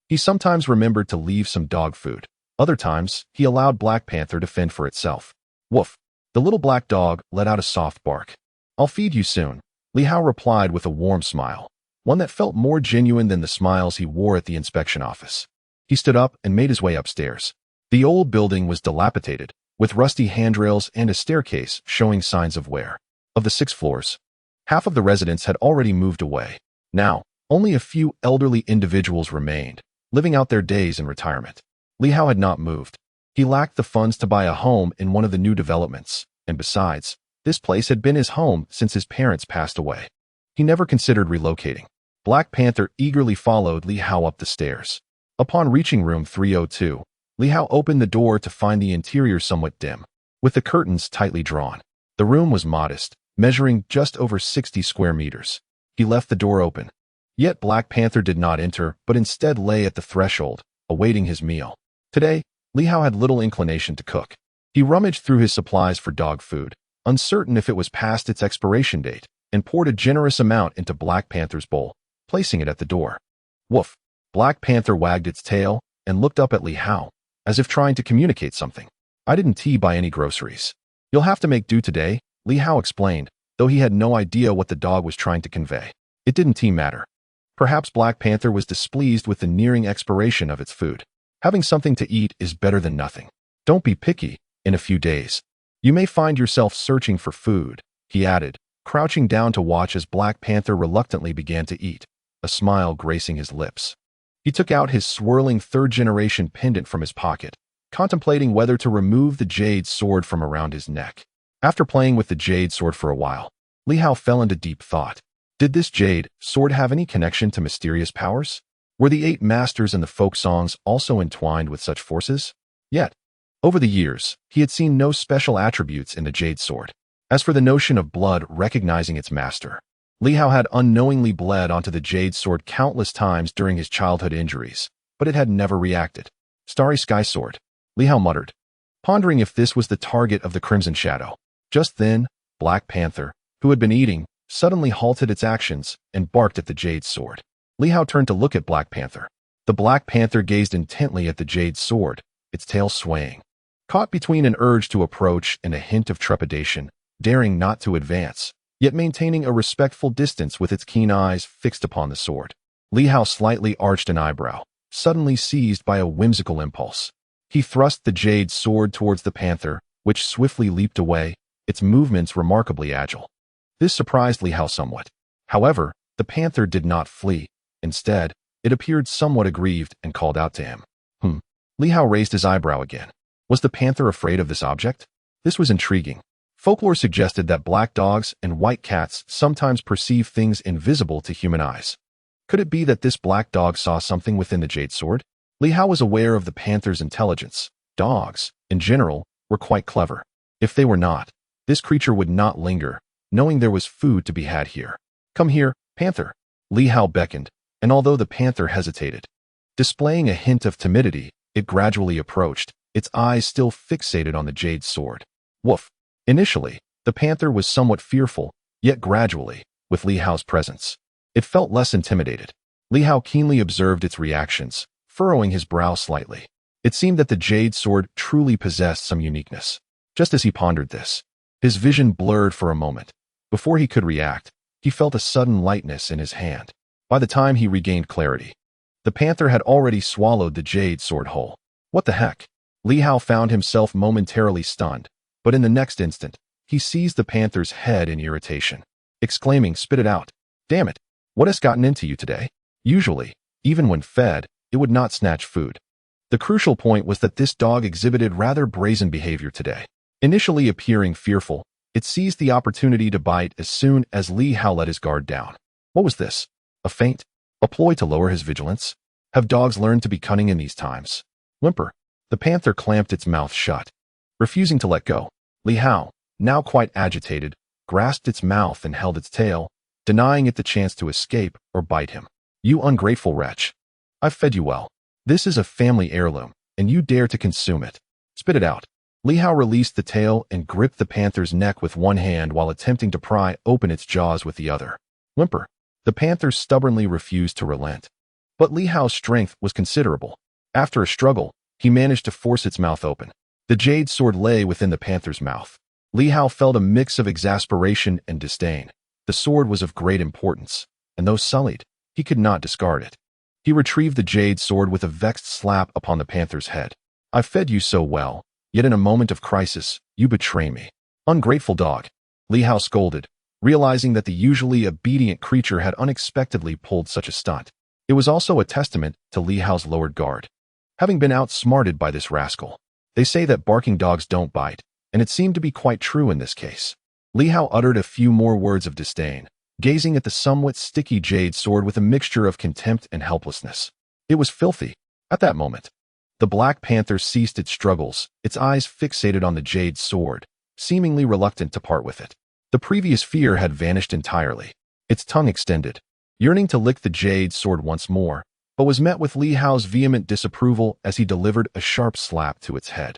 he sometimes remembered to leave some dog food. Other times, he allowed Black Panther to fend for itself. Woof! The little black dog let out a soft bark. "I'll feed you soon," Li Hao replied with a warm smile, one that felt more genuine than the smiles he wore at the inspection office. He stood up and made his way upstairs. The old building was dilapidated, with rusty handrails and a staircase showing signs of wear. Of the 6 floors, half of the residents had already moved away. Now, only a few elderly individuals remained, living out their days in retirement. Li Hao had not moved. He lacked the funds to buy a home in one of the new developments, and besides, this place had been his home since his parents passed away. He never considered relocating. Black Panther eagerly followed Li Hao up the stairs. Upon reaching room 302, Li Hao opened the door to find the interior somewhat dim, with the curtains tightly drawn. The room was modest, measuring just over 60 square meters. He left the door open. Yet Black Panther did not enter, but instead lay at the threshold, awaiting his meal. Today, Li Hao had little inclination to cook. He rummaged through his supplies for dog food, uncertain if it was past its expiration date, and poured a generous amount into Black Panther's bowl, placing it at the door. Woof! Black Panther wagged its tail and looked up at Li Hao, as if trying to communicate something. "I didn't buy any groceries. You'll have to make do today," Li Hao explained, though he had no idea what the dog was trying to convey. It didn't matter. Perhaps Black Panther was displeased with the nearing expiration of its food. Having something to eat is better than nothing. "Don't be picky. In a few days, you may find yourself searching for food," he added, crouching down to watch as Black Panther reluctantly began to eat, a smile gracing his lips. He took out his swirling third-generation pendant from his pocket, contemplating whether to remove the jade sword from around his neck. After playing with the jade sword for a while, Li Hao fell into deep thought. Did this jade sword have any connection to mysterious powers? Were the 8 masters in the folk songs also entwined with such forces? Yet, over the years, he had seen no special attributes in the jade sword. As for the notion of blood recognizing its master, Li Hao had unknowingly bled onto the jade sword countless times during his childhood injuries, but it had never reacted. "Starry sky sword," Li Hao muttered, pondering if this was the target of the crimson shadow. Just then, Black Panther, who had been eating, suddenly halted its actions and barked at the jade sword. Li Hao turned to look at Black Panther. The Black Panther gazed intently at the jade sword, its tail swaying. Caught between an urge to approach and a hint of trepidation, daring not to advance, yet maintaining a respectful distance with its keen eyes fixed upon the sword, Li Hao slightly arched an eyebrow, suddenly seized by a whimsical impulse. He thrust the jade sword towards the panther, which swiftly leaped away, its movements remarkably agile. This surprised Li Hao somewhat. However, the panther did not flee. Instead, it appeared somewhat aggrieved and called out to him. Li Hao raised his eyebrow again. Was the panther afraid of this object? This was intriguing. Folklore suggested that black dogs and white cats sometimes perceive things invisible to human eyes. Could it be that this black dog saw something within the jade sword? Li Hao was aware of the panther's intelligence. Dogs, in general, were quite clever. If they were not, this creature would not linger, knowing there was food to be had here. "Come here, panther," Li Hao beckoned, and although the panther hesitated, displaying a hint of timidity, it gradually approached, its eyes still fixated on the jade sword. Woof! Initially, the panther was somewhat fearful, yet gradually, with Li Hao's presence, it felt less intimidated. Li Hao keenly observed its reactions, furrowing his brow slightly. It seemed that the jade sword truly possessed some uniqueness. Just as he pondered this, his vision blurred for a moment. Before he could react, he felt a sudden lightness in his hand. By the time he regained clarity, the panther had already swallowed the jade sword whole. What the heck? Li Hao found himself momentarily stunned, but in the next instant, he seized the panther's head in irritation, exclaiming, "Spit it out. Damn it, what has gotten into you today?" Usually, even when fed, it would not snatch food. The crucial point was that this dog exhibited rather brazen behavior today. Initially appearing fearful, it seized the opportunity to bite as soon as Li Hao let his guard down. What was this? A feint? A ploy to lower his vigilance? Have dogs learned to be cunning in these times? Whimper. The panther clamped its mouth shut, refusing to let go. Li Hao, now quite agitated, grasped its mouth and held its tail, denying it the chance to escape or bite him. You ungrateful wretch. I've fed you well. This is a family heirloom, and you dare to consume it. Spit it out. Li Hao released the tail and gripped the panther's neck with one hand while attempting to pry open its jaws with the other. Whimper. The panther stubbornly refused to relent. But Li Hao's strength was considerable. After a struggle, he managed to force its mouth open. The jade sword lay within the panther's mouth. Li Hao felt a mix of exasperation and disdain. The sword was of great importance, and though sullied, he could not discard it. He retrieved the jade sword with a vexed slap upon the panther's head. I fed you so well, yet in a moment of crisis, you betray me. Ungrateful dog. Li Hao scolded, realizing that the usually obedient creature had unexpectedly pulled such a stunt. It was also a testament to Li Hao's lowered guard. Having been outsmarted by this rascal, they say that barking dogs don't bite, and it seemed to be quite true in this case. Li Hao uttered a few more words of disdain, gazing at the somewhat sticky jade sword with a mixture of contempt and helplessness. It was filthy. At that moment, the black panther ceased its struggles, its eyes fixated on the jade sword, seemingly reluctant to part with it. The previous fear had vanished entirely. Its tongue extended, yearning to lick the jade sword once more, but was met with Li Hao's vehement disapproval as he delivered a sharp slap to its head,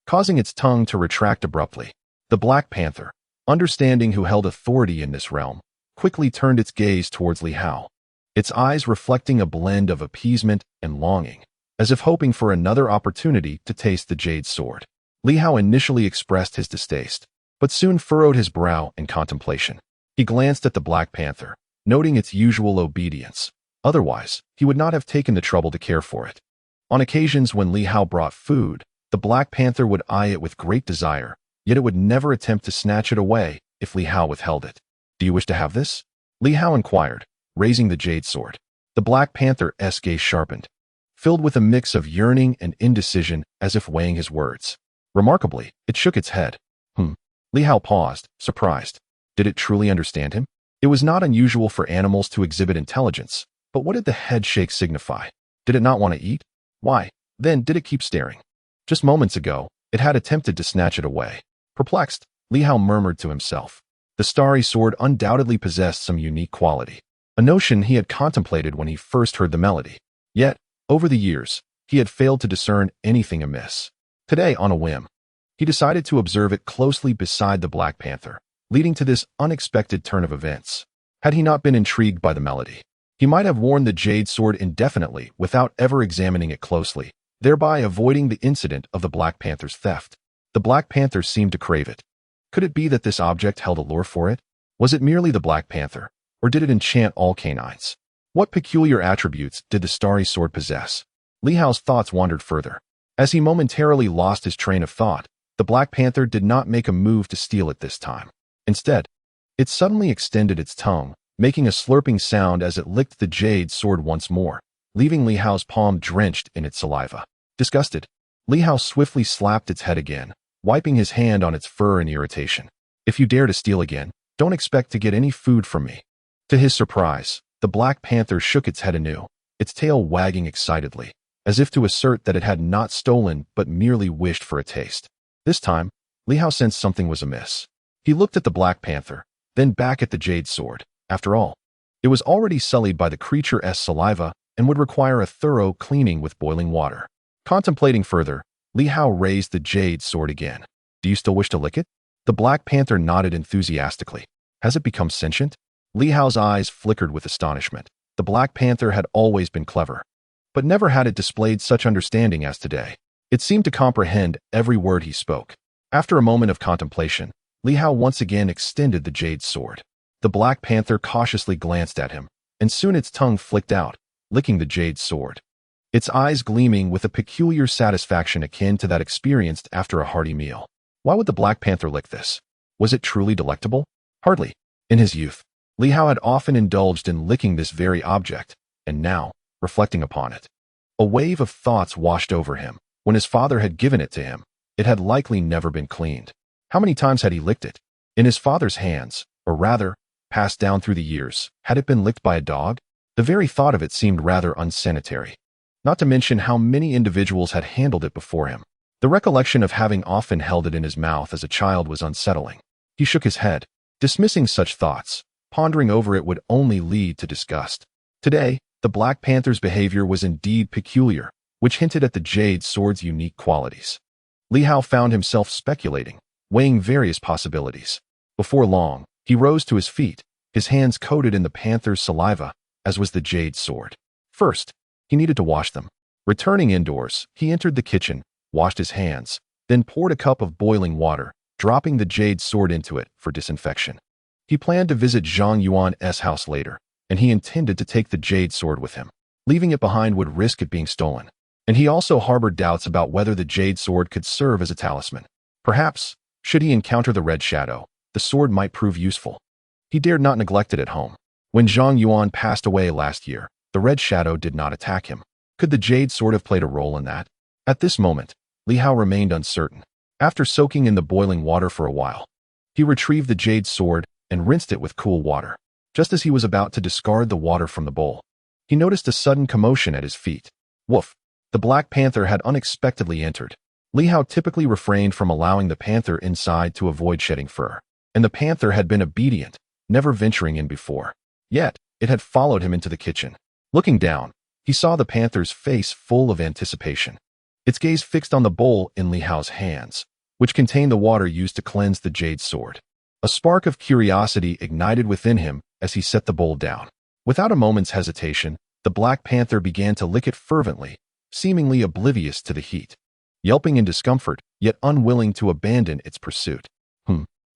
causing its tongue to retract abruptly. The black panther, understanding who held authority in this realm, quickly turned its gaze towards Li Hao, its eyes reflecting a blend of appeasement and longing, as if hoping for another opportunity to taste the jade sword. Li Hao initially expressed his distaste, but soon furrowed his brow in contemplation. He glanced at the black panther, noting its usual obedience. Otherwise, he would not have taken the trouble to care for it. On occasions when Li Hao brought food, the black panther would eye it with great desire, yet it would never attempt to snatch it away if Li Hao withheld it. Do you wish to have this? Li Hao inquired, raising the jade sword. The black panther's gaze sharpened, filled with a mix of yearning and indecision as if weighing his words. Remarkably, it shook its head. Li Hao paused, surprised. Did it truly understand him? It was not unusual for animals to exhibit intelligence, but what did the head shake signify? Did it not want to eat? Why, then, did it keep staring? Just moments ago, it had attempted to snatch it away. Perplexed, Li Hao murmured to himself. The starry sword undoubtedly possessed some unique quality, a notion he had contemplated when he first heard the melody. Yet, over the years, he had failed to discern anything amiss. Today, on a whim, he decided to observe it closely beside the black panther, leading to this unexpected turn of events. Had he not been intrigued by the melody, he might have worn the jade sword indefinitely without ever examining it closely, thereby avoiding the incident of the black panther's theft. The black panther seemed to crave it. Could it be that this object held a lure for it? Was it merely the black panther, or did it enchant all canines? What peculiar attributes did the starry sword possess? Li Hao's thoughts wandered further. As he momentarily lost his train of thought, the black panther did not make a move to steal it this time. Instead, it suddenly extended its tongue, making a slurping sound as it licked the jade sword once more, leaving Li Hao's palm drenched in its saliva. Disgusted, Li Hao swiftly slapped its head again, wiping his hand on its fur in irritation. If you dare to steal again, don't expect to get any food from me. To his surprise, the black panther shook its head anew, its tail wagging excitedly, as if to assert that it had not stolen but merely wished for a taste. This time, Li Hao sensed something was amiss. He looked at the black panther, then back at the jade sword. After all, it was already sullied by the creature's saliva and would require a thorough cleaning with boiling water. Contemplating further, Li Hao raised the jade sword again. Do you still wish to lick it? The black panther nodded enthusiastically. Has it become sentient? Li Hao's eyes flickered with astonishment. The black panther had always been clever, but never had it displayed such understanding as today. It seemed to comprehend every word he spoke. After a moment of contemplation, Li Hao once again extended the jade sword. The black panther cautiously glanced at him, and soon its tongue flicked out, licking the jade sword, its eyes gleaming with a peculiar satisfaction akin to that experienced after a hearty meal. Why would the black panther lick this? Was it truly delectable? Hardly. In his youth, Li Hao had often indulged in licking this very object, and now, reflecting upon it, a wave of thoughts washed over him. When his father had given it to him, it had likely never been cleaned. How many times had he licked it? In his father's hands, or rather, passed down through the years, had it been licked by a dog? The very thought of it seemed rather unsanitary. Not to mention how many individuals had handled it before him. The recollection of having often held it in his mouth as a child was unsettling. He shook his head, dismissing such thoughts. Pondering over it would only lead to disgust. Today, the The Black Panther's behavior was indeed peculiar, which hinted at the jade sword's unique qualities. Li Hao found himself speculating, weighing various possibilities. Before long, he rose to his feet, his hands coated in the panther's saliva, as was the jade sword. First, he needed to wash them. Returning indoors, he entered the kitchen, washed his hands, then poured a cup of boiling water, dropping the jade sword into it for disinfection. He planned to visit Zhang Yuan's house later, and he intended to take the jade sword with him. Leaving it behind would risk it being stolen. And he also harbored doubts about whether the jade sword could serve as a talisman. Perhaps, should he encounter the red shadow, the sword might prove useful. He dared not neglect it at home. When Zhang Yuan passed away last year, the red shadow did not attack him. Could the jade sword have played a role in that? At this moment, Li Hao remained uncertain. After soaking in the boiling water for a while, he retrieved the jade sword and rinsed it with cool water. Just as he was about to discard the water from the bowl, he noticed a sudden commotion at his feet. Woof! The Black Panther had unexpectedly entered. Li Hao typically refrained from allowing the panther inside to avoid shedding fur, and the panther had been obedient, never venturing in before. Yet, it had followed him into the kitchen. Looking down, he saw the panther's face full of anticipation. Its gaze fixed on the bowl in Li Hao's hands, which contained the water used to cleanse the jade sword. A spark of curiosity ignited within him as he set the bowl down. Without a moment's hesitation, the Black Panther began to lick it fervently, seemingly oblivious to the heat. Yelping in discomfort, yet unwilling to abandon its pursuit.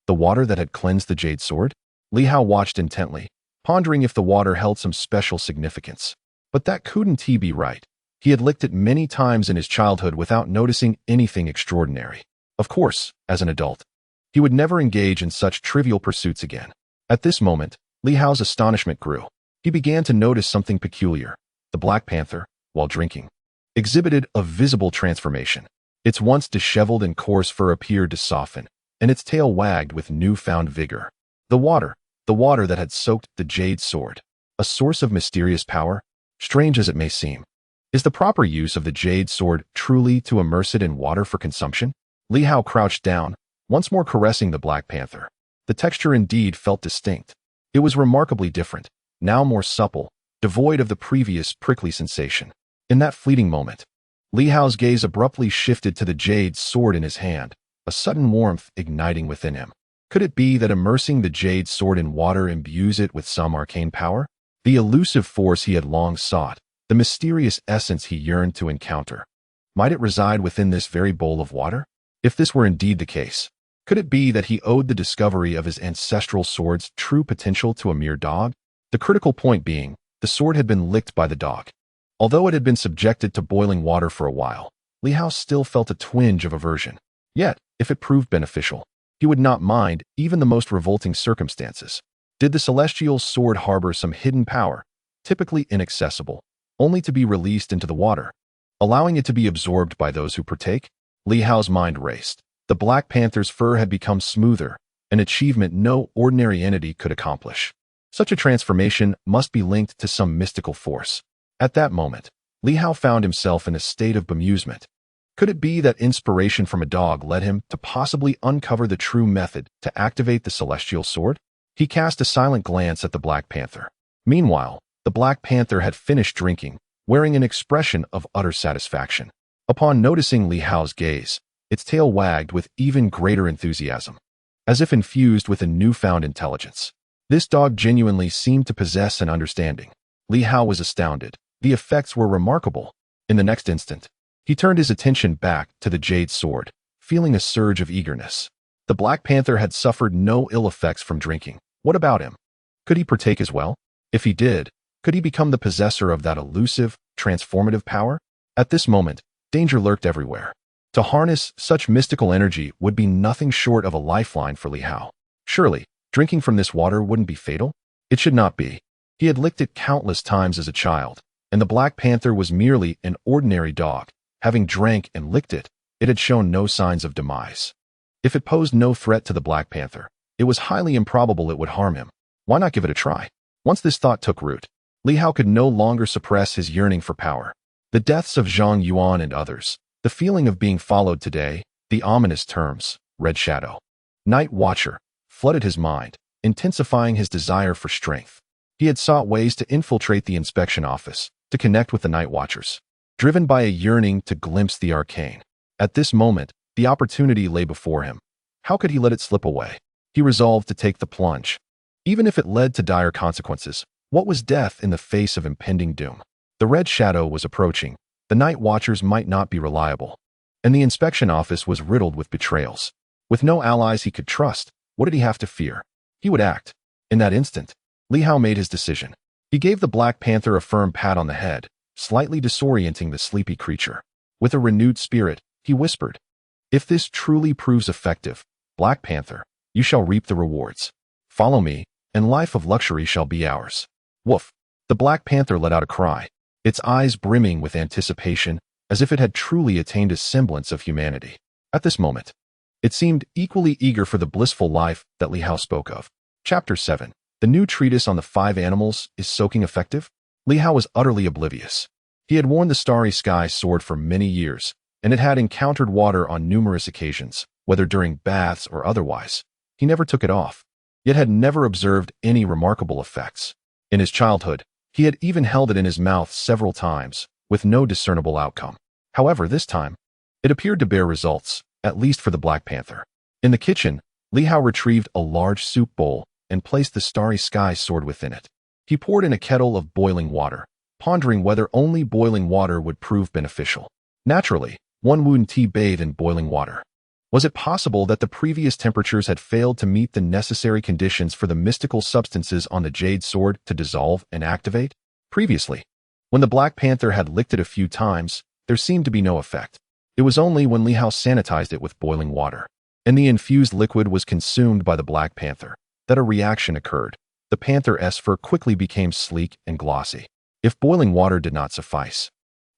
The water that had cleansed the jade sword? Li Hao watched intently, pondering if the water held some special significance. But that couldn't be right. He had licked it many times in his childhood without noticing anything extraordinary. Of course, as an adult, he would never engage in such trivial pursuits again. At this moment, Li Hao's astonishment grew. He began to notice something peculiar. The Black Panther, while drinking, exhibited a visible transformation. Its once disheveled and coarse fur appeared to soften, and its tail wagged with newfound vigor. The water that had soaked the jade sword, a source of mysterious power, strange as it may seem. Is the proper use of the jade sword truly to immerse it in water for consumption? Li Hao crouched down, once more caressing the Black Panther. The texture indeed felt distinct. It was remarkably different, now more supple, devoid of the previous prickly sensation. In that fleeting moment, Li Hao's gaze abruptly shifted to the jade sword in his hand, a sudden warmth igniting within him. Could it be that immersing the jade sword in water imbues it with some arcane power? The elusive force he had long sought, the mysterious essence he yearned to encounter. Might it reside within this very bowl of water? If this were indeed the case, could it be that he owed the discovery of his ancestral sword's true potential to a mere dog? The critical point being, the sword had been licked by the dog. Although it had been subjected to boiling water for a while, Li Hao still felt a twinge of aversion. Yet, if it proved beneficial, he would not mind even the most revolting circumstances. Did the celestial sword harbor some hidden power, typically inaccessible, only to be released into the water, allowing it to be absorbed by those who partake? Li Hao's mind raced. The Black Panther's fur had become smoother, an achievement no ordinary entity could accomplish. Such a transformation must be linked to some mystical force. At that moment, Li Hao found himself in a state of bemusement. Could it be that inspiration from a dog led him to possibly uncover the true method to activate the celestial sword? He cast a silent glance at the Black Panther. Meanwhile, the Black Panther had finished drinking, wearing an expression of utter satisfaction. Upon noticing Li Hao's gaze, its tail wagged with even greater enthusiasm, as if infused with a newfound intelligence. This dog genuinely seemed to possess an understanding. Li Hao was astounded. The effects were remarkable. In the next instant, he turned his attention back to the jade sword, feeling a surge of eagerness. The Black Panther had suffered no ill effects from drinking. What about him? Could he partake as well? If he did, could he become the possessor of that elusive, transformative power? At this moment, danger lurked everywhere. To harness such mystical energy would be nothing short of a lifeline for Li Hao. Surely, drinking from this water wouldn't be fatal? It should not be. He had licked it countless times as a child, and the Black Panther was merely an ordinary dog. Having drank and licked it, it had shown no signs of demise. If it posed no threat to the Black Panther, it was highly improbable it would harm him. Why not give it a try? Once this thought took root, Li Hao could no longer suppress his yearning for power. The deaths of Zhang Yuan and others, the feeling of being followed today, the ominous terms, Red Shadow, Night Watcher, flooded his mind, intensifying his desire for strength. He had sought ways to infiltrate the inspection office, to connect with the night watchers, driven by a yearning to glimpse the arcane. At this moment, the opportunity lay before him. How could he let it slip away? He resolved to take the plunge. Even if it led to dire consequences, what was death in the face of impending doom? The red shadow was approaching. The night watchers might not be reliable, and the inspection office was riddled with betrayals. With no allies he could trust, what did he have to fear? He would act. In that instant, Li Hao made his decision. He gave the Black Panther a firm pat on the head, slightly disorienting the sleepy creature. With a renewed spirit, he whispered, "If this truly proves effective, Black Panther, you shall reap the rewards. Follow me, and life of luxury shall be ours." Woof! The Black Panther let out a cry, its eyes brimming with anticipation, as if it had truly attained a semblance of humanity. At this moment, it seemed equally eager for the blissful life that Li Hao spoke of. Chapter 7. The new treatise on the 5 animals is soaking effective? Li Hao was utterly oblivious. He had worn the starry sky sword for many years, and it had encountered water on numerous occasions, whether during baths or otherwise. He never took it off, yet had never observed any remarkable effects. In his childhood, he had even held it in his mouth several times, with no discernible outcome. However, this time, it appeared to bear results, at least for the Black Panther. In the kitchen, Li Hao retrieved a large soup bowl and placed the starry sky sword within it. He poured in a kettle of boiling water, pondering whether only boiling water would prove beneficial. Naturally, one wouldn't bathe in boiling water. Was it possible that the previous temperatures had failed to meet the necessary conditions for the mystical substances on the jade sword to dissolve and activate? Previously, when the Black Panther had licked it a few times, there seemed to be no effect. It was only when Li Hao sanitized it with boiling water, and the infused liquid was consumed by the Black Panther, that a reaction occurred. The panther's fur quickly became sleek and glossy. If boiling water did not suffice,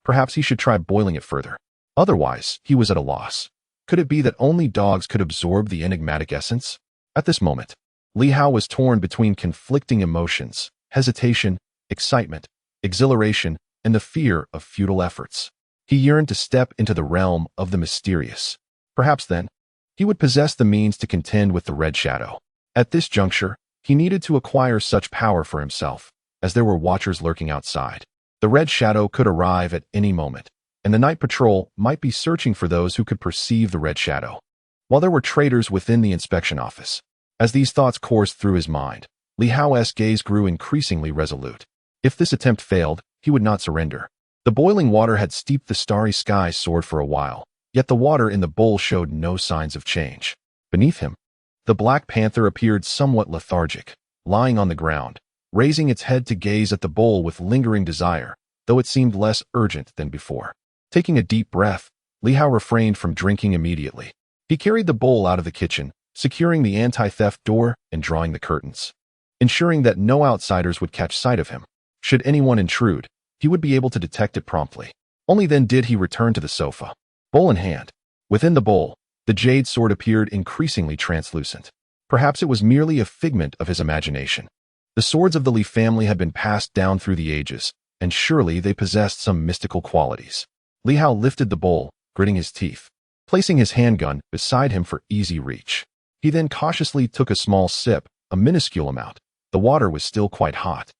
perhaps he should try boiling it further. Otherwise, he was at a loss. Could it be that only dogs could absorb the enigmatic essence? At this moment, Li Hao was torn between conflicting emotions, hesitation, excitement, exhilaration, and the fear of futile efforts. He yearned to step into the realm of the mysterious. Perhaps then, he would possess the means to contend with the red shadow. At this juncture, he needed to acquire such power for himself, as there were watchers lurking outside. The red shadow could arrive at any moment, and the night patrol might be searching for those who could perceive the red shadow, while there were traitors within the inspection office. As these thoughts coursed through his mind, Li Hao's gaze grew increasingly resolute. If this attempt failed, he would not surrender. The boiling water had steeped the starry sky sword for a while, yet the water in the bowl showed no signs of change. Beneath him, the Black Panther appeared somewhat lethargic, lying on the ground, raising its head to gaze at the bowl with lingering desire, though it seemed less urgent than before. Taking a deep breath, Li Hao refrained from drinking immediately. He carried the bowl out of the kitchen, securing the anti-theft door and drawing the curtains, ensuring that no outsiders would catch sight of him. Should anyone intrude, he would be able to detect it promptly. Only then did he return to the sofa, bowl in hand. Within the bowl, the jade sword appeared increasingly translucent. Perhaps it was merely a figment of his imagination. The swords of the Li family had been passed down through the ages, and surely they possessed some mystical qualities. Li Hao lifted the bowl, gritting his teeth, placing his handgun beside him for easy reach. He then cautiously took a small sip, a minuscule amount. The water was still quite hot,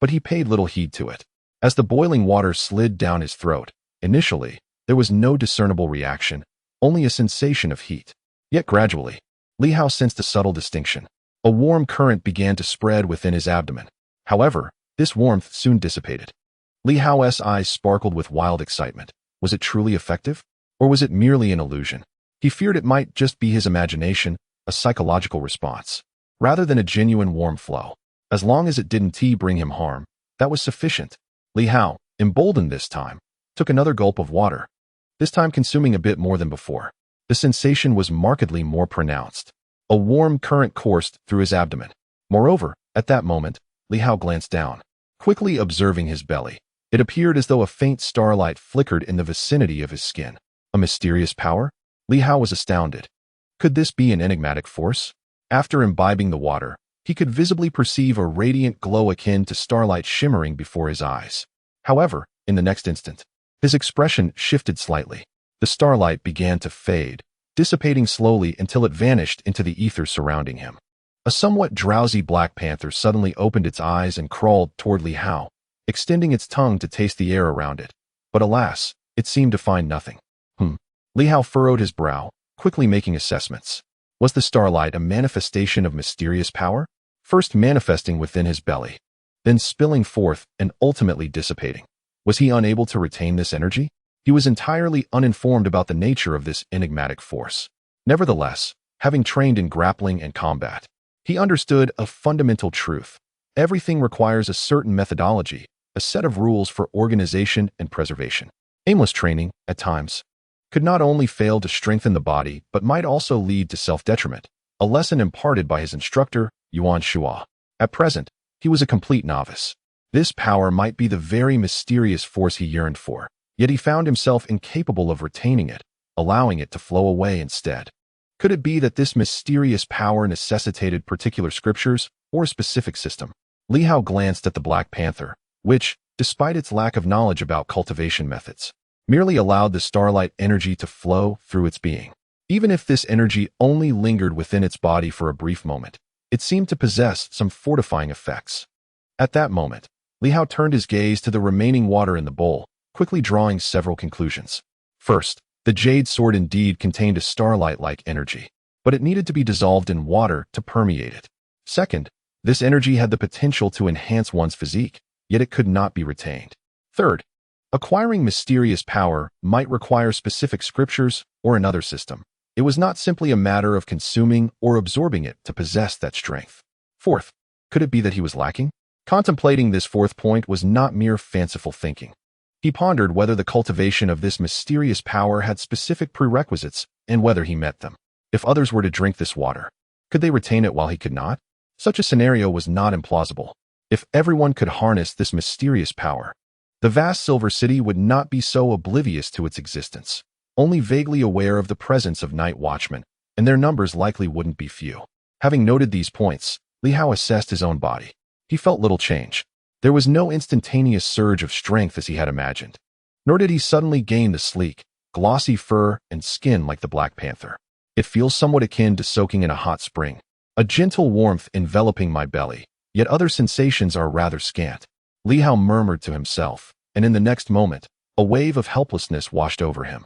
but he paid little heed to it. As the boiling water slid down his throat, initially, there was no discernible reaction, only a sensation of heat. Yet gradually, Li Hao sensed a subtle distinction. A warm current began to spread within his abdomen. However, this warmth soon dissipated. Li Hao's eyes sparkled with wild excitement. Was it truly effective? Or was it merely an illusion? He feared it might just be his imagination, a psychological response, rather than a genuine warm flow. As long as it didn't bring him harm, that was sufficient. Li Hao, emboldened this time, took another gulp of water, this time consuming a bit more than before. The sensation was markedly more pronounced. A warm current coursed through his abdomen. Moreover, at that moment, Li Hao glanced down, quickly observing his belly. It appeared as though a faint starlight flickered in the vicinity of his skin. A mysterious power? Li Hao was astounded. Could this be an enigmatic force? After imbibing the water, he could visibly perceive a radiant glow akin to starlight shimmering before his eyes. However, in the next instant, his expression shifted slightly. The starlight began to fade, dissipating slowly until it vanished into the ether surrounding him. A somewhat drowsy black panther suddenly opened its eyes and crawled toward Li Hao, extending its tongue to taste the air around it. But alas, it seemed to find nothing. Li Hao furrowed his brow, quickly making assessments. Was the starlight a manifestation of mysterious power? First manifesting within his belly, then spilling forth and ultimately dissipating. Was he unable to retain this energy? He was entirely uninformed about the nature of this enigmatic force. Nevertheless, having trained in grappling and combat, he understood a fundamental truth. Everything requires a certain methodology, a set of rules for organization and preservation. Aimless training, at times, could not only fail to strengthen the body but might also lead to self-detriment, a lesson imparted by his instructor, Yuan Shua. At present, he was a complete novice. This power might be the very mysterious force he yearned for, yet he found himself incapable of retaining it, allowing it to flow away instead. Could it be that this mysterious power necessitated particular scriptures or a specific system? Li Hao glanced at the Black Panther, which, despite its lack of knowledge about cultivation methods, merely allowed the starlight energy to flow through its being. Even if this energy only lingered within its body for a brief moment, it seemed to possess some fortifying effects. At that moment, Li Hao turned his gaze to the remaining water in the bowl, quickly drawing several conclusions. First, the jade sword indeed contained a starlight-like energy, but it needed to be dissolved in water to permeate it. Second, this energy had the potential to enhance one's physique, yet it could not be retained. Third, acquiring mysterious power might require specific scriptures or another system. It was not simply a matter of consuming or absorbing it to possess that strength. Fourth, could it be that he was lacking? Contemplating this fourth point was not mere fanciful thinking. He pondered whether the cultivation of this mysterious power had specific prerequisites and whether he met them. If others were to drink this water, could they retain it while he could not? Such a scenario was not implausible. If everyone could harness this mysterious power, the vast Silver City would not be so oblivious to its existence, only vaguely aware of the presence of night watchmen, and their numbers likely wouldn't be few. Having noted these points, Li Hao assessed his own body. He felt little change. There was no instantaneous surge of strength as he had imagined, nor did he suddenly gain the sleek, glossy fur and skin like the Black Panther. It feels somewhat akin to soaking in a hot spring, a gentle warmth enveloping my belly, yet other sensations are rather scant. Li Hao murmured to himself, and in the next moment, a wave of helplessness washed over him.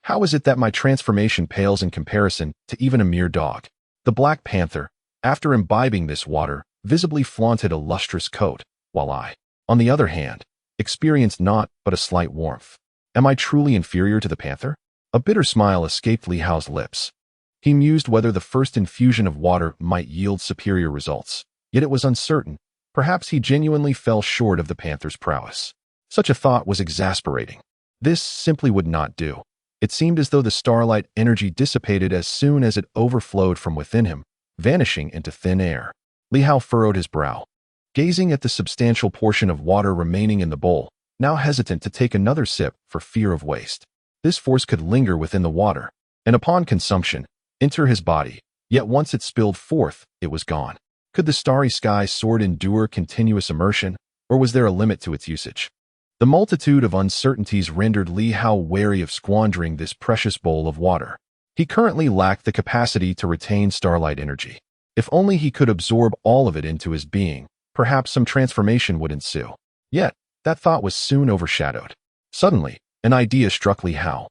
How is it that my transformation pales in comparison to even a mere dog? The Black Panther, after imbibing this water, visibly flaunted a lustrous coat, while I, on the other hand, experienced naught but a slight warmth. Am I truly inferior to the panther? A bitter smile escaped Li Hao's lips. He mused whether the first infusion of water might yield superior results, yet it was uncertain. Perhaps he genuinely fell short of the panther's prowess. Such a thought was exasperating. This simply would not do. It seemed as though the starlight energy dissipated as soon as it overflowed from within him, vanishing into thin air. Li Hao furrowed his brow, gazing at the substantial portion of water remaining in the bowl, now hesitant to take another sip for fear of waste. This force could linger within the water, and upon consumption, enter his body, yet once it spilled forth, it was gone. Could the starry sky sword endure continuous immersion, or was there a limit to its usage? The multitude of uncertainties rendered Li Hao wary of squandering this precious bowl of water. He currently lacked the capacity to retain starlight energy. If only he could absorb all of it into his being, perhaps some transformation would ensue. Yet, that thought was soon overshadowed. Suddenly, an idea struck Li Hao,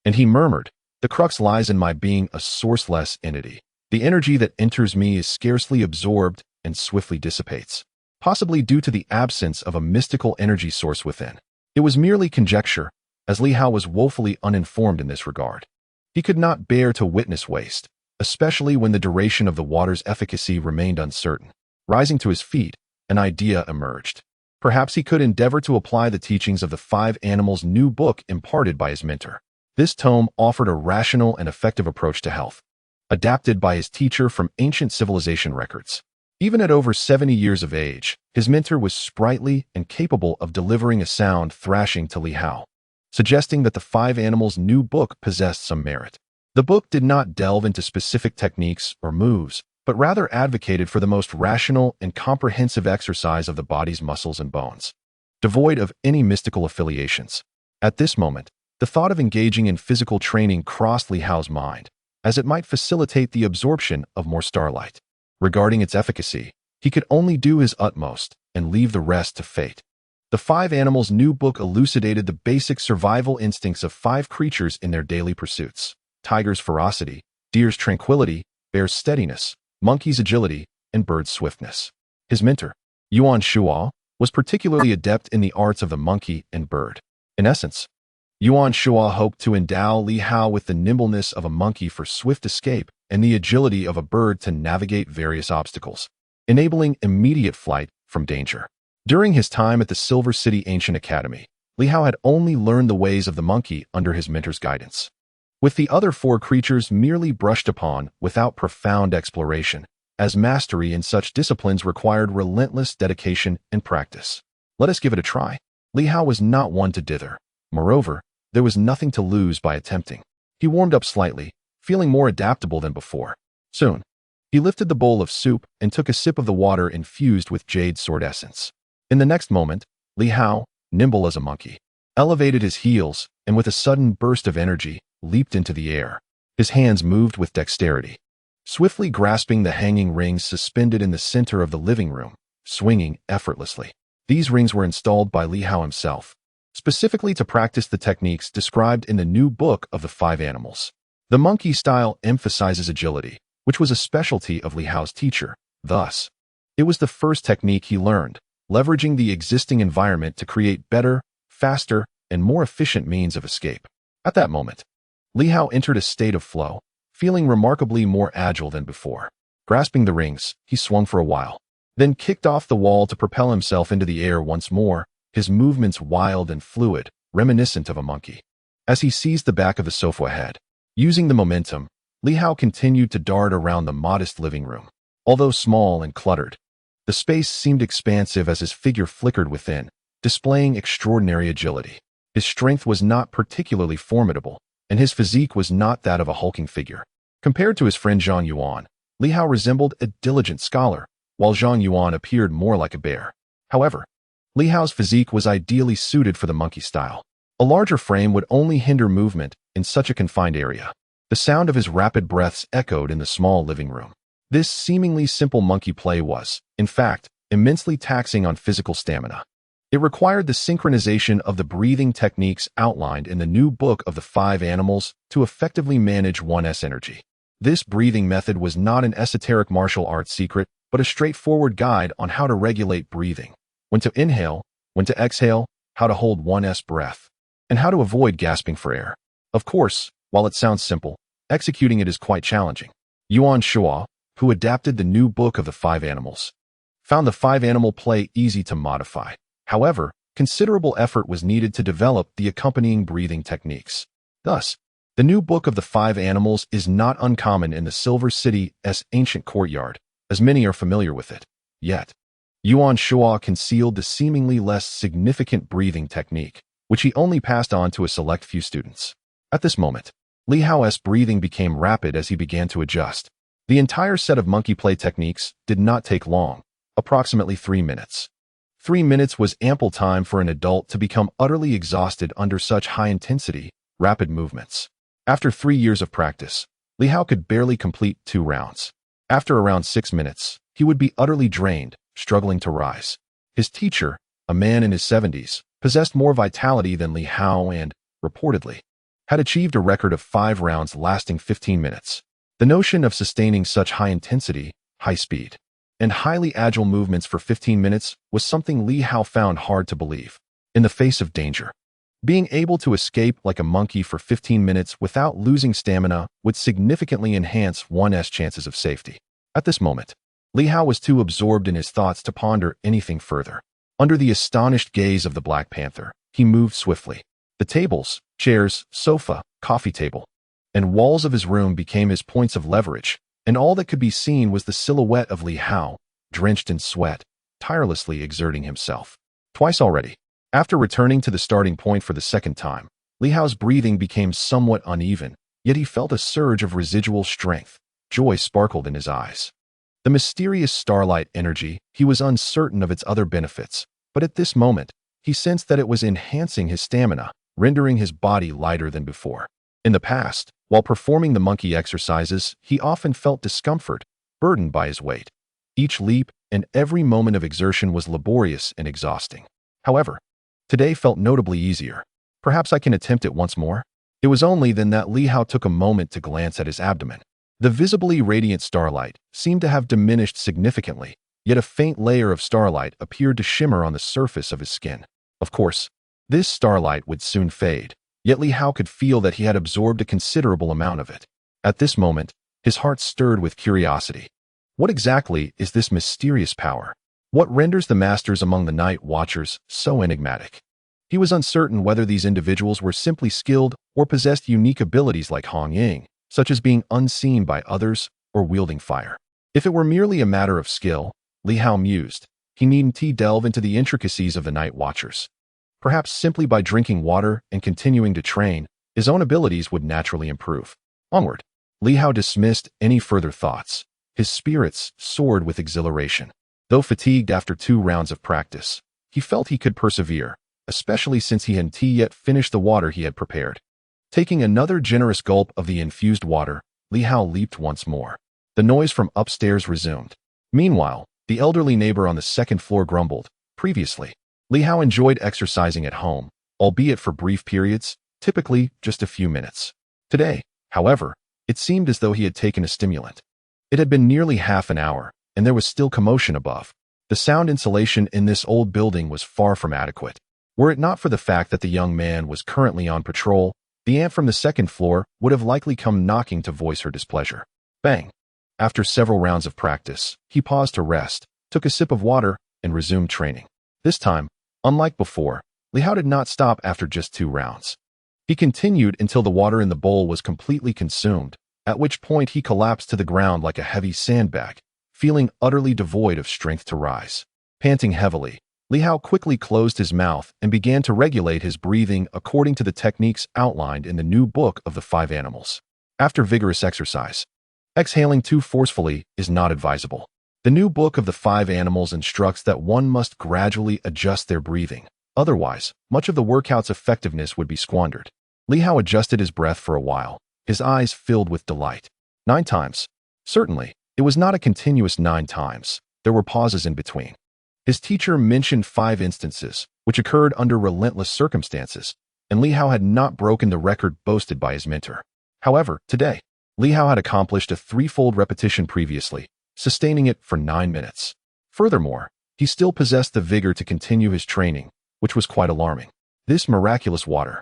and he murmured, "The crux lies in my being a sourceless entity. The energy that enters me is scarcely absorbed and swiftly dissipates, possibly due to the absence of a mystical energy source within." It was merely conjecture, as Li Hao was woefully uninformed in this regard. He could not bear to witness waste, especially when the duration of the water's efficacy remained uncertain. Rising to his feet, an idea emerged. Perhaps he could endeavor to apply the teachings of the 5 Animals' new book imparted by his mentor. This tome offered a rational and effective approach to health, adapted by his teacher from ancient civilization records. Even at over 70 years of age, his mentor was sprightly and capable of delivering a sound thrashing to Li Hao, suggesting that the 5 Animals' new book possessed some merit. The book did not delve into specific techniques or moves, but rather advocated for the most rational and comprehensive exercise of the body's muscles and bones, devoid of any mystical affiliations. At this moment, the thought of engaging in physical training crossed Li Hao's mind, as it might facilitate the absorption of more starlight. Regarding its efficacy, he could only do his utmost and leave the rest to fate. The Five Animals' new book elucidated the basic survival instincts of 5 creatures in their daily pursuits: tiger's ferocity, deer's tranquility, bear's steadiness, monkey's agility, and bird's swiftness. His mentor, Yuan Shuo, was particularly adept in the arts of the monkey and bird. In essence, Yuan Shuo hoped to endow Li Hao with the nimbleness of a monkey for swift escape and the agility of a bird to navigate various obstacles, enabling immediate flight from danger. During his time at the Silver City Ancient Academy, Li Hao had only learned the ways of the monkey under his mentor's guidance, with the other 4 creatures merely brushed upon without profound exploration, as mastery in such disciplines required relentless dedication and practice. Let us give it a try. Li Hao was not one to dither. Moreover, there was nothing to lose by attempting. He warmed up slightly, feeling more adaptable than before. Soon, he lifted the bowl of soup and took a sip of the water infused with jade sword essence. In the next moment, Li Hao, nimble as a monkey, elevated his heels and with a sudden burst of energy, leaped into the air. His hands moved with dexterity, swiftly grasping the hanging rings suspended in the center of the living room, swinging effortlessly. These rings were installed by Li Hao himself, specifically to practice the techniques described in the new book of the 5 Animals. The monkey style emphasizes agility, which was a specialty of Li Hao's teacher. Thus, it was the first technique he learned, leveraging the existing environment to create better, faster, and more efficient means of escape. At that moment, Li Hao entered a state of flow, feeling remarkably more agile than before. Grasping the rings, he swung for a while, then kicked off the wall to propel himself into the air once more, his movements wild and fluid, reminiscent of a monkey. As he seized the back of the sofa ahead, using the momentum, Li Hao continued to dart around the modest living room. Although small and cluttered, the space seemed expansive as his figure flickered within, displaying extraordinary agility. His strength was not particularly formidable, and his physique was not that of a hulking figure. Compared to his friend Zhang Yuan, Li Hao resembled a diligent scholar, while Zhang Yuan appeared more like a bear. However, Li Hao's physique was ideally suited for the monkey style. A larger frame would only hinder movement in such a confined area. The sound of his rapid breaths echoed in the small living room. This seemingly simple monkey play was, in fact, immensely taxing on physical stamina. It required the synchronization of the breathing techniques outlined in the new book of the 5 Animals to effectively manage one's energy. This breathing method was not an esoteric martial arts secret, but a straightforward guide on how to regulate breathing, when to inhale, when to exhale, how to hold one's breath, and how to avoid gasping for air. Of course, while it sounds simple, executing it is quite challenging. Yuan Shuo, who adapted the new book of the 5 Animals, found the 5-animal play easy to modify. However, considerable effort was needed to develop the accompanying breathing techniques. Thus, the new book of the 5 Animals is not uncommon in the Silver City's ancient courtyard, as many are familiar with it. Yet, Yuan Shuo concealed the seemingly less significant breathing technique, which he only passed on to a select few students. At this moment, Li Hao's breathing became rapid as he began to adjust. The entire set of monkey play techniques did not take long, approximately 3 minutes. 3 minutes was ample time for an adult to become utterly exhausted under such high-intensity, rapid movements. After 3 years of practice, Li Hao could barely complete 2 rounds. After around 6 minutes, he would be utterly drained, struggling to rise. His teacher, a man in his 70s, possessed more vitality than Li Hao and, reportedly, had achieved a record of 5 rounds lasting 15 minutes. The notion of sustaining such high intensity, high speed, and highly agile movements for 15 minutes was something Li Hao found hard to believe. In the face of danger, being able to escape like a monkey for 15 minutes without losing stamina would significantly enhance one's chances of safety. At this moment, Li Hao was too absorbed in his thoughts to ponder anything further. Under the astonished gaze of the Black Panther, he moved swiftly. The tables, chairs, sofa, coffee table, and walls of his room became his points of leverage, and all that could be seen was the silhouette of Li Hao, drenched in sweat, tirelessly exerting himself. Twice already, after returning to the starting point for the second time, Li Hao's breathing became somewhat uneven, yet he felt a surge of residual strength. Joy sparkled in his eyes. The mysterious starlight energy, he was uncertain of its other benefits, but at this moment, he sensed that it was enhancing his stamina, rendering his body lighter than before. In the past, while performing the monkey exercises, he often felt discomfort, burdened by his weight. Each leap and every moment of exertion was laborious and exhausting. However, today felt notably easier. Perhaps I can attempt it once more? It was only then that Li Hao took a moment to glance at his abdomen. The visibly radiant starlight seemed to have diminished significantly, yet a faint layer of starlight appeared to shimmer on the surface of his skin. Of course, this starlight would soon fade, yet Li Hao could feel that he had absorbed a considerable amount of it. At this moment, his heart stirred with curiosity. What exactly is this mysterious power? What renders the masters among the Night Watchers so enigmatic? He was uncertain whether these individuals were simply skilled or possessed unique abilities like Hong Ying, such as being unseen by others or wielding fire. If it were merely a matter of skill, Li Hao mused, he needn't delve into the intricacies of the Night Watchers. Perhaps simply by drinking water and continuing to train, his own abilities would naturally improve. Onward, Li Hao dismissed any further thoughts. His spirits soared with exhilaration. Though fatigued after 2 rounds of practice, he felt he could persevere, especially since he hadn't yet finished the water he had prepared. Taking another generous gulp of the infused water, Li Hao leaped once more. The noise from upstairs resumed. Meanwhile, the elderly neighbor on the 2nd floor grumbled. Previously, Li Hao enjoyed exercising at home, albeit for brief periods, typically just a few minutes. Today, however, it seemed as though he had taken a stimulant. It had been nearly half an hour, and there was still commotion above. The sound insulation in this old building was far from adequate. Were it not for the fact that the young man was currently on patrol, the aunt from the 2nd floor would have likely come knocking to voice her displeasure. Bang! After several rounds of practice, he paused to rest, took a sip of water, and resumed training. This time, unlike before, Li Hao did not stop after just 2 rounds. He continued until the water in the bowl was completely consumed, at which point he collapsed to the ground like a heavy sandbag, feeling utterly devoid of strength to rise. Panting heavily, Li Hao quickly closed his mouth and began to regulate his breathing according to the techniques outlined in the new book of the 5 animals. After vigorous exercise, exhaling too forcefully is not advisable. The new book of the 5 animals instructs that one must gradually adjust their breathing. Otherwise, much of the workout's effectiveness would be squandered. Li Hao adjusted his breath for a while, his eyes filled with delight. 9 times. Certainly, it was not a continuous 9 times. There were pauses in between. His teacher mentioned 5 instances, which occurred under relentless circumstances, and Li Hao had not broken the record boasted by his mentor. However, today, Li Hao had accomplished a 3-fold repetition previously, sustaining it for 9 minutes. Furthermore, he still possessed the vigor to continue his training, which was quite alarming. This miraculous water.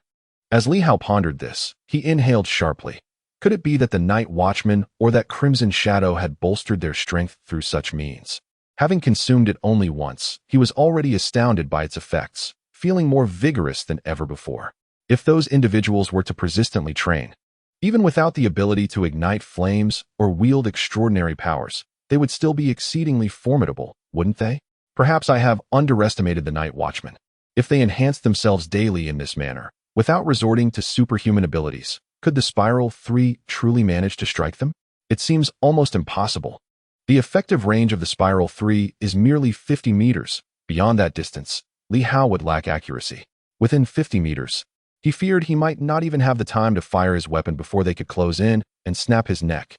As Li Hao pondered this, he inhaled sharply. Could it be that the Night Watchman or that Crimson Shadow had bolstered their strength through such means? Having consumed it only once, he was already astounded by its effects, feeling more vigorous than ever before. If those individuals were to persistently train, even without the ability to ignite flames or wield extraordinary powers, they would still be exceedingly formidable, wouldn't they? Perhaps I have underestimated the Night Watchmen. If they enhanced themselves daily in this manner, without resorting to superhuman abilities, could the Spiral 3 truly manage to strike them? It seems almost impossible. The effective range of the Spiral 3 is merely 50 meters. Beyond that distance, Li Hao would lack accuracy. Within 50 meters, he feared he might not even have the time to fire his weapon before they could close in and snap his neck.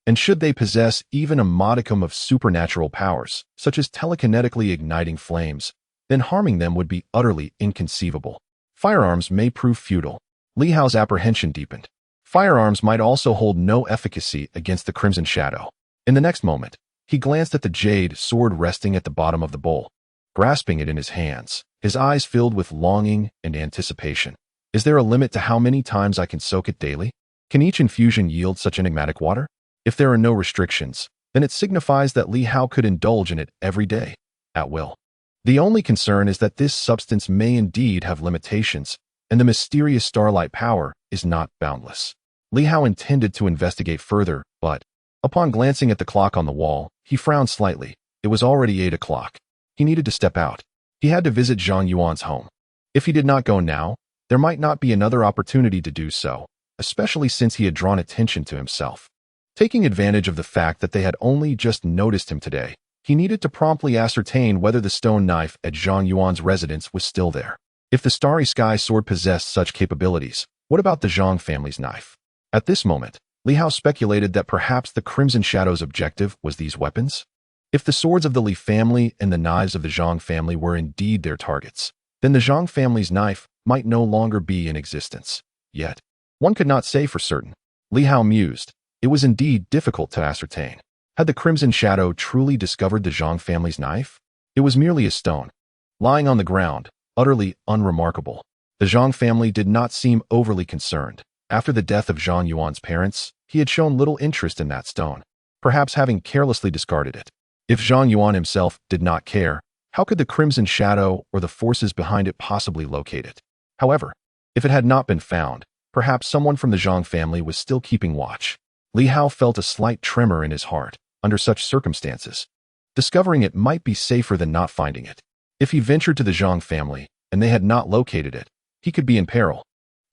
And should they possess even a modicum of supernatural powers, such as telekinetically igniting flames, then harming them would be utterly inconceivable. Firearms may prove futile. Li Hao's apprehension deepened. Firearms might also hold no efficacy against the Crimson Shadow. In the next moment, he glanced at the jade sword resting at the bottom of the bowl. Grasping it in his hands, his eyes filled with longing and anticipation. Is there a limit to how many times I can soak it daily? Can each infusion yield such enigmatic water? If there are no restrictions, then it signifies that Li Hao could indulge in it every day, at will. The only concern is that this substance may indeed have limitations, and the mysterious starlight power is not boundless. Li Hao intended to investigate further, but, upon glancing at the clock on the wall, he frowned slightly. It was already 8 o'clock. He needed to step out. He had to visit Zhang Yuan's home. If he did not go now, there might not be another opportunity to do so, especially since he had drawn attention to himself. Taking advantage of the fact that they had only just noticed him today, he needed to promptly ascertain whether the stone knife at Zhang Yuan's residence was still there. If the Starry Sky sword possessed such capabilities, what about the Zhang family's knife? At this moment, Li Hao speculated that perhaps the Crimson Shadow's objective was these weapons. If the swords of the Li family and the knives of the Zhang family were indeed their targets, then the Zhang family's knife might no longer be in existence. Yet, one could not say for certain. Li Hao mused. It was indeed difficult to ascertain. Had the Crimson Shadow truly discovered the Zhang family's knife? It was merely a stone, lying on the ground, utterly unremarkable. The Zhang family did not seem overly concerned. After the death of Zhang Yuan's parents, he had shown little interest in that stone, perhaps having carelessly discarded it. If Zhang Yuan himself did not care, how could the Crimson Shadow or the forces behind it possibly locate it? However, if it had not been found, perhaps someone from the Zhang family was still keeping watch. Li Hao felt a slight tremor in his heart. Under such circumstances, discovering it might be safer than not finding it. If he ventured to the Zhang family and they had not located it, he could be in peril.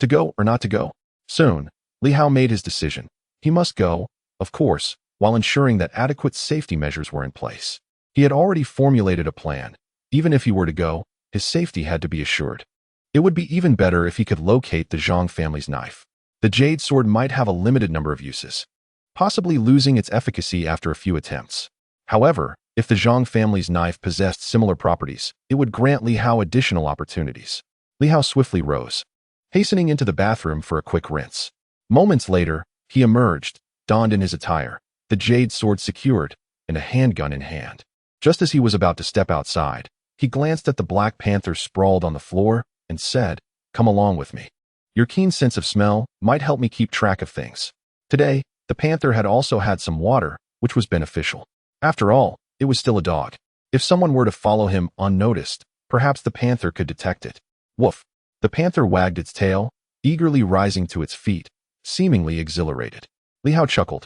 To go or not to go? Soon, Li Hao made his decision. He must go, of course, while ensuring that adequate safety measures were in place. He had already formulated a plan. Even if he were to go, his safety had to be assured. It would be even better if he could locate the Zhang family's knife. The jade sword might have a limited number of uses, possibly losing its efficacy after a few attempts. However, if the Zhang family's knife possessed similar properties, it would grant Li Hao additional opportunities. Li Hao swiftly rose, hastening into the bathroom for a quick rinse. Moments later, he emerged, donned in his attire, the jade sword secured, and a handgun in hand. Just as he was about to step outside, he glanced at the Black Panther sprawled on the floor and said, "Come along with me. Your keen sense of smell might help me keep track of things." Today, the panther had also had some water, which was beneficial. After all, it was still a dog. If someone were to follow him unnoticed, perhaps the panther could detect it. Woof! The panther wagged its tail, eagerly rising to its feet, seemingly exhilarated. Li Hao chuckled,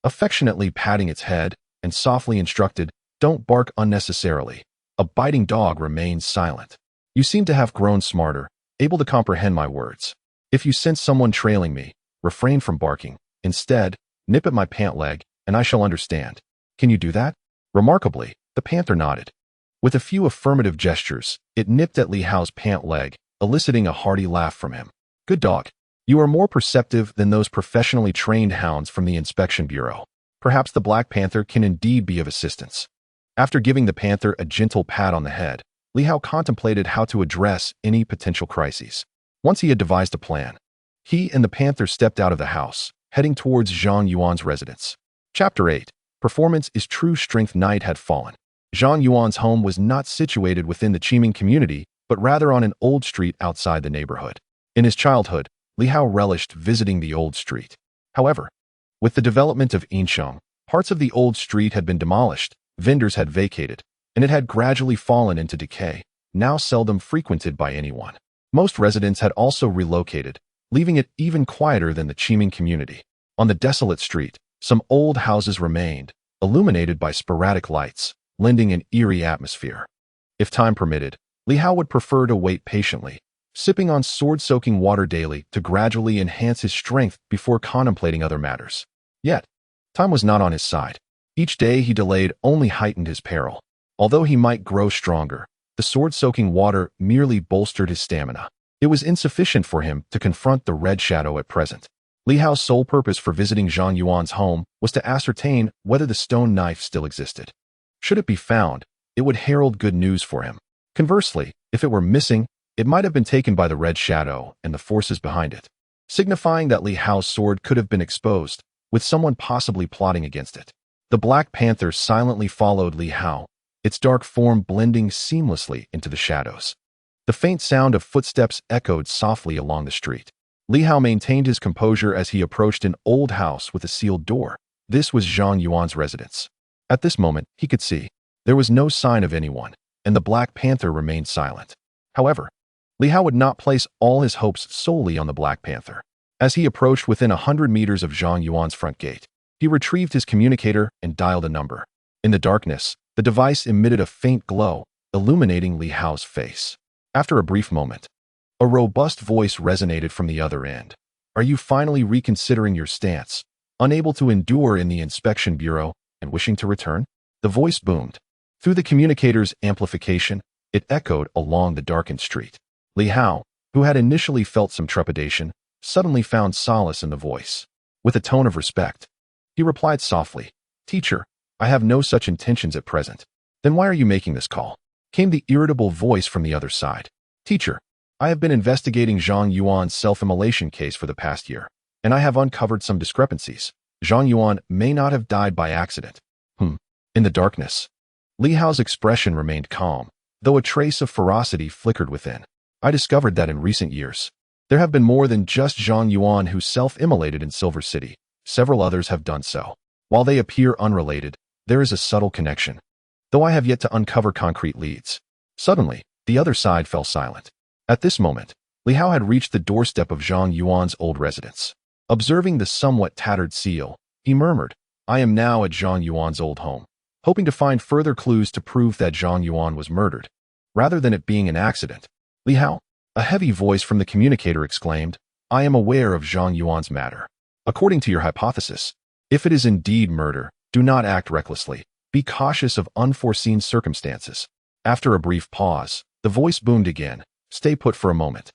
affectionately patting its head, and softly instructed, "Don't bark unnecessarily." A biting dog remained silent. "You seem to have grown smarter, able to comprehend my words. If you sense someone trailing me, refrain from barking. Instead, nip at my pant leg, and I shall understand. Can you do that?" Remarkably, the panther nodded. With a few affirmative gestures, it nipped at Li Hao's pant leg, eliciting a hearty laugh from him. "Good dog. You are more perceptive than those professionally trained hounds from the Inspection Bureau. Perhaps the Black Panther can indeed be of assistance." After giving the panther a gentle pat on the head, Li Hao contemplated how to address any potential crises. Once he had devised a plan, he and the panther stepped out of the house, heading towards Zhang Yuan's residence. Chapter 8. Performance is True Strength. Night had fallen. Zhang Yuan's home was not situated within the Qiming community, but rather on an old street outside the neighborhood. In his childhood, Li Hao relished visiting the old street. However, with the development of Yinsheng, parts of the old street had been demolished, vendors had vacated, and it had gradually fallen into decay, now seldom frequented by anyone. Most residents had also relocated, leaving it even quieter than the Qiming community. On the desolate street, some old houses remained, illuminated by sporadic lights, lending an eerie atmosphere. If time permitted, Li Hao would prefer to wait patiently, sipping on sword-soaking water daily to gradually enhance his strength before contemplating other matters. Yet, time was not on his side. Each day he delayed only heightened his peril. Although he might grow stronger, the sword-soaking water merely bolstered his stamina. It was insufficient for him to confront the Red Shadow at present. Li Hao's sole purpose for visiting Zhang Yuan's home was to ascertain whether the stone knife still existed. Should it be found, it would herald good news for him. Conversely, if it were missing, it might have been taken by the Red Shadow and the forces behind it, signifying that Li Hao's sword could have been exposed, with someone possibly plotting against it. The Black Panther silently followed Li Hao, its dark form blending seamlessly into the shadows. The faint sound of footsteps echoed softly along the street. Li Hao maintained his composure as he approached an old house with a sealed door. This was Zhang Yuan's residence. At this moment, he could see there was no sign of anyone, and the Black Panther remained silent. However, Li Hao would not place all his hopes solely on the Black Panther. As he approached within 100 meters of Zhang Yuan's front gate, he retrieved his communicator and dialed a number. In the darkness, the device emitted a faint glow, illuminating Li Hao's face. After a brief moment, a robust voice resonated from the other end. "Are you finally reconsidering your stance, unable to endure in the Inspection Bureau and wishing to return?" The voice boomed. Through the communicator's amplification, it echoed along the darkened street. Li Hao, who had initially felt some trepidation, suddenly found solace in the voice. with a tone of respect. He replied softly, "Teacher, I have no such intentions at present." "Then why are you making this call?" came the irritable voice from the other side. "Teacher, I have been investigating Zhang Yuan's self-immolation case for the past year, and I have uncovered some discrepancies. Zhang Yuan may not have died by accident." In the darkness, Li Hao's expression remained calm, though a trace of ferocity flickered within. "I discovered that in recent years, there have been more than just Zhang Yuan who self-immolated in Silver City. Several others have done so. While they appear unrelated, there is a subtle connection, though I have yet to uncover concrete leads." Suddenly, the other side fell silent. At this moment, Li Hao had reached the doorstep of Zhang Yuan's old residence. Observing the somewhat tattered seal, he murmured, "I am now at Zhang Yuan's old home, hoping to find further clues to prove that Zhang Yuan was murdered, rather than it being an accident." "Li Hao," a heavy voice from the communicator exclaimed, "I am aware of Zhang Yuan's matter. According to your hypothesis, if it is indeed murder, do not act recklessly. Be cautious of unforeseen circumstances." After a brief pause, the voice boomed again, "Stay put for a moment.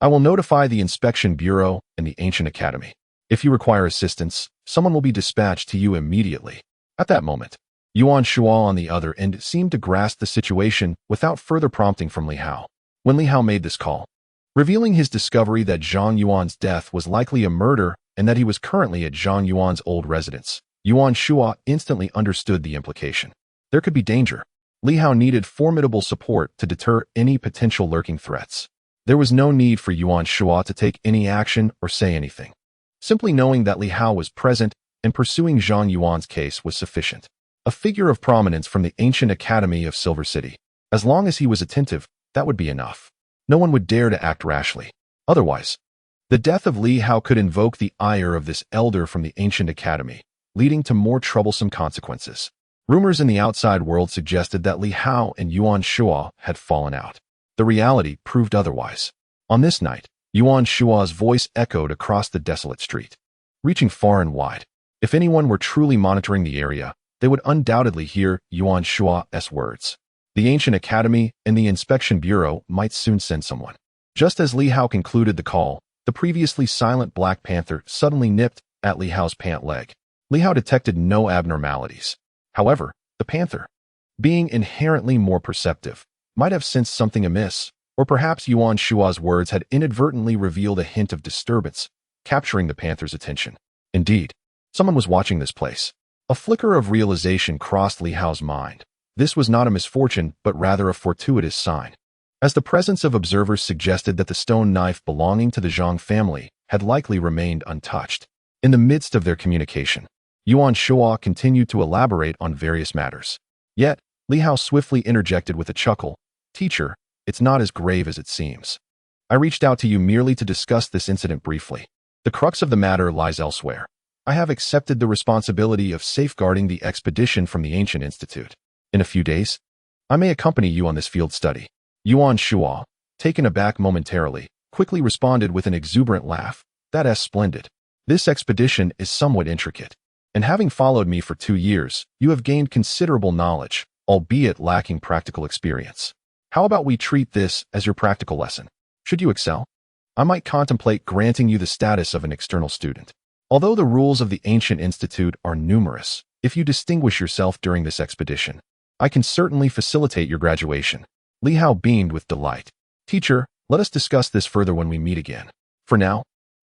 I will notify the Inspection Bureau and the Ancient Academy. If you require assistance, someone will be dispatched to you immediately." At that moment, Yuan Shuo on the other end seemed to grasp the situation without further prompting from Li Hao. When Li Hao made this call, revealing his discovery that Zhang Yuan's death was likely a murder and that he was currently at Zhang Yuan's old residence, Yuan Shuo instantly understood the implication. There could be danger. Li Hao needed formidable support to deter any potential lurking threats. There was no need for Yuan Shuo to take any action or say anything. Simply knowing that Li Hao was present and pursuing Zhang Yuan's case was sufficient. A figure of prominence from the Ancient Academy of Silver City. As long as he was attentive, that would be enough. No one would dare to act rashly. Otherwise, the death of Li Hao could invoke the ire of this elder from the Ancient Academy, leading to more troublesome consequences. Rumors in the outside world suggested that Li Hao and Yuan Shuo had fallen out. The reality proved otherwise. On this night, Yuan Shuo's voice echoed across the desolate street, reaching far and wide. If anyone were truly monitoring the area, they would undoubtedly hear Yuan Shuo's words. The Ancient Academy and the Inspection Bureau might soon send someone. Just as Li Hao concluded the call, the previously silent Black Panther suddenly nipped at Li Hao's pant leg. Li Hao detected no abnormalities. However, the panther, being inherently more perceptive, might have sensed something amiss, or perhaps Yuan Shuo's words had inadvertently revealed a hint of disturbance, capturing the panther's attention. Indeed, someone was watching this place. A flicker of realization crossed Li Hao's mind. This was not a misfortune, but rather a fortuitous sign, as the presence of observers suggested that the stone knife belonging to the Zhang family had likely remained untouched. In the midst of their communication, Yuan Shuo continued to elaborate on various matters. Yet, Li Hao swiftly interjected with a chuckle, "Teacher, it's not as grave as it seems. I reached out to you merely to discuss this incident briefly. The crux of the matter lies elsewhere. I have accepted the responsibility of safeguarding the expedition from the Ancient Institute. In a few days, I may accompany you on this field study." Yuan Shuo, taken aback momentarily, quickly responded with an exuberant laugh, "That's splendid. This expedition is somewhat intricate, and having followed me for 2 years, you have gained considerable knowledge, albeit lacking practical experience. How about we treat this as your practical lesson? Should you excel, I might contemplate granting you the status of an external student. Although the rules of the Ancient Institute are numerous, if you distinguish yourself during this expedition, I can certainly facilitate your graduation." Li Hao beamed with delight. "Teacher, let us discuss this further when we meet again. For now,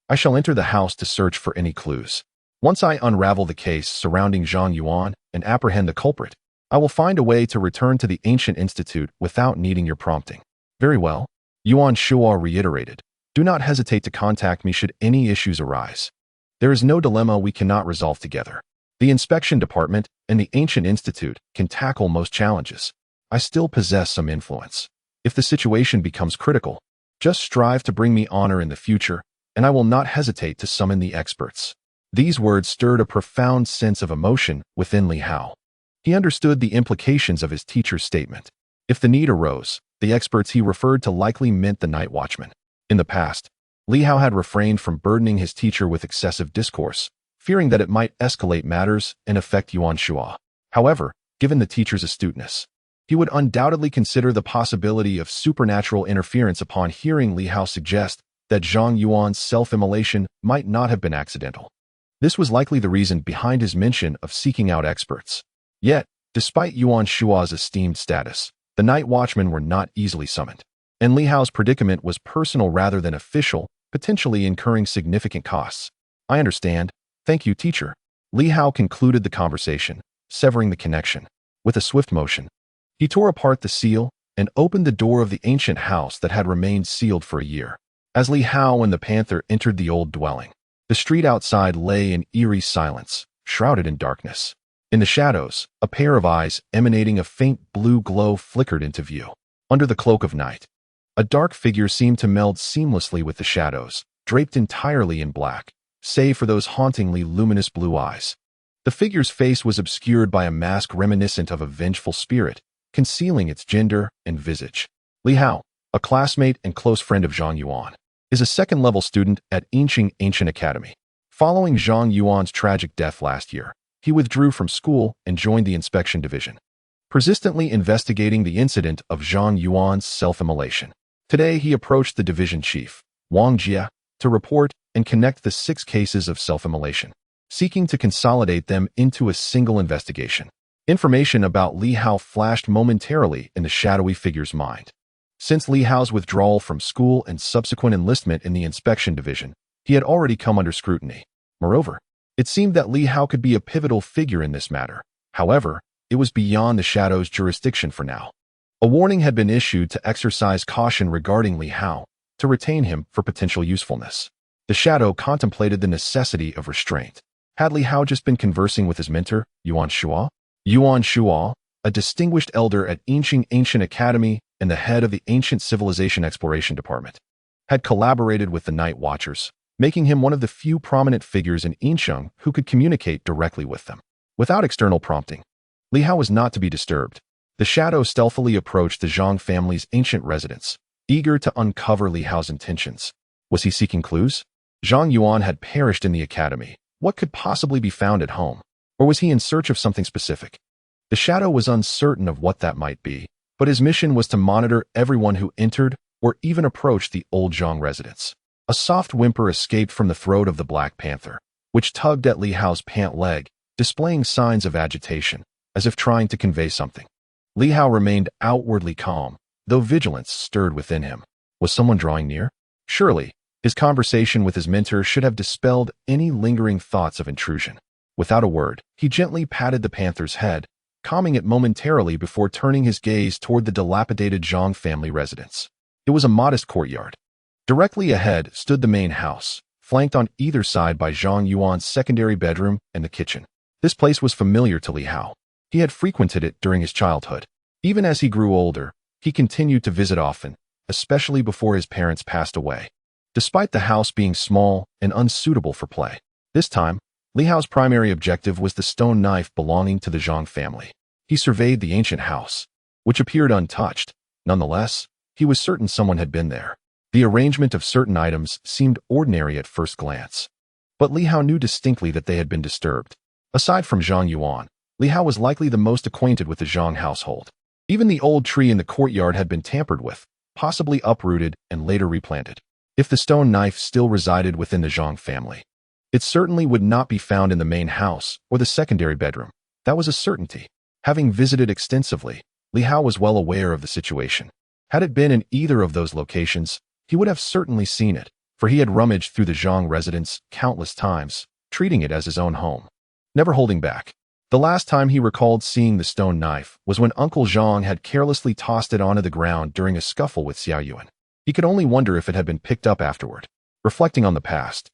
I shall enter the house to search for any clues. Once I unravel the case surrounding Zhang Yuan and apprehend the culprit, I will find a way to return to the Ancient Institute without needing your prompting." "Very well," Yuan Shuo reiterated. "Do not hesitate to contact me should any issues arise. There is no dilemma we cannot resolve together. The Inspection Department and the Ancient Institute can tackle most challenges. I still possess some influence. If the situation becomes critical, just strive to bring me honor in the future, and I will not hesitate to summon the experts." These words stirred a profound sense of emotion within Li Hao. He understood the implications of his teacher's statement. If the need arose, the experts he referred to likely meant the night watchman. In the past, Li Hao had refrained from burdening his teacher with excessive discourse, fearing that it might escalate matters and affect Yuan Shuo. However, given the teacher's astuteness, he would undoubtedly consider the possibility of supernatural interference upon hearing Li Hao suggest that Zhang Yuan's self-immolation might not have been accidental. This was likely the reason behind his mention of seeking out experts. Yet, despite Yuan Shua's esteemed status, the night watchmen were not easily summoned, and Li Hao's predicament was personal rather than official, potentially incurring significant costs. I understand. Thank you, teacher. Li Hao concluded the conversation, severing the connection. With a swift motion, he tore apart the seal and opened the door of the ancient house that had remained sealed for a year. As Li Hao and the panther entered the old dwelling, the street outside lay in eerie silence, shrouded in darkness. In the shadows, a pair of eyes emanating a faint blue glow flickered into view. Under the cloak of night, a dark figure seemed to meld seamlessly with the shadows, draped entirely in black, save for those hauntingly luminous blue eyes. The figure's face was obscured by a mask reminiscent of a vengeful spirit, concealing its gender and visage. Li Hao, a classmate and close friend of Zhang Yuan, is a second-level student at Yinqing Ancient Academy. Following Zhang Yuan's tragic death last year, he withdrew from school and joined the inspection division, persistently investigating the incident of Zhang Yuan's self-immolation. Today, he approached the division chief, Wang Jia, to report and connect the 6 cases of self-immolation, seeking to consolidate them into a single investigation. Information about Li Hao flashed momentarily in the shadowy figure's mind. Since Li Hao's withdrawal from school and subsequent enlistment in the inspection division, he had already come under scrutiny. Moreover, it seemed that Li Hao could be a pivotal figure in this matter. However, it was beyond the Shadow's jurisdiction for now. A warning had been issued to exercise caution regarding Li Hao, to retain him for potential usefulness. The Shadow contemplated the necessity of restraint. Had Li Hao just been conversing with his mentor, Yuan Shua? Yuan Shua, a distinguished elder at Yinqing Ancient Academy and the head of the Ancient Civilization Exploration Department, had collaborated with the Night Watchers, making him one of the few prominent figures in Yinqiang who could communicate directly with them. Without external prompting, Li Hao was not to be disturbed. The Shadow stealthily approached the Zhang family's ancient residence, eager to uncover Li Hao's intentions. Was he seeking clues? Zhang Yuan had perished in the academy. What could possibly be found at home? Or was he in search of something specific? The Shadow was uncertain of what that might be, but his mission was to monitor everyone who entered or even approached the old Zhang residence. A soft whimper escaped from the throat of the Black Panther, which tugged at Li Hao's pant leg, displaying signs of agitation, as if trying to convey something. Li Hao remained outwardly calm, though vigilance stirred within him. Was someone drawing near? Surely, his conversation with his mentor should have dispelled any lingering thoughts of intrusion. Without a word, he gently patted the panther's head, calming it momentarily before turning his gaze toward the dilapidated Zhang family residence. It was a modest courtyard. Directly ahead stood the main house, flanked on either side by Zhang Yuan's secondary bedroom and the kitchen. This place was familiar to Li Hao. He had frequented it during his childhood. Even as he grew older, he continued to visit often, especially before his parents passed away. Despite the house being small and unsuitable for play, this time, Li Hao's primary objective was the stone knife belonging to the Zhang family. He surveyed the ancient house, which appeared untouched. Nonetheless, he was certain someone had been there. The arrangement of certain items seemed ordinary at first glance, but Li Hao knew distinctly that they had been disturbed. Aside from Zhang Yuan, Li Hao was likely the most acquainted with the Zhang household. Even the old tree in the courtyard had been tampered with, possibly uprooted and later replanted. If the stone knife still resided within the Zhang family, it certainly would not be found in the main house or the secondary bedroom. That was a certainty. Having visited extensively, Li Hao was well aware of the situation. Had it been in either of those locations, he would have certainly seen it, for he had rummaged through the Zhang residence countless times, treating it as his own home, never holding back. The last time he recalled seeing the stone knife was when Uncle Zhang had carelessly tossed it onto the ground during a scuffle with Xiao Yuan. He could only wonder if it had been picked up afterward. Reflecting on the past,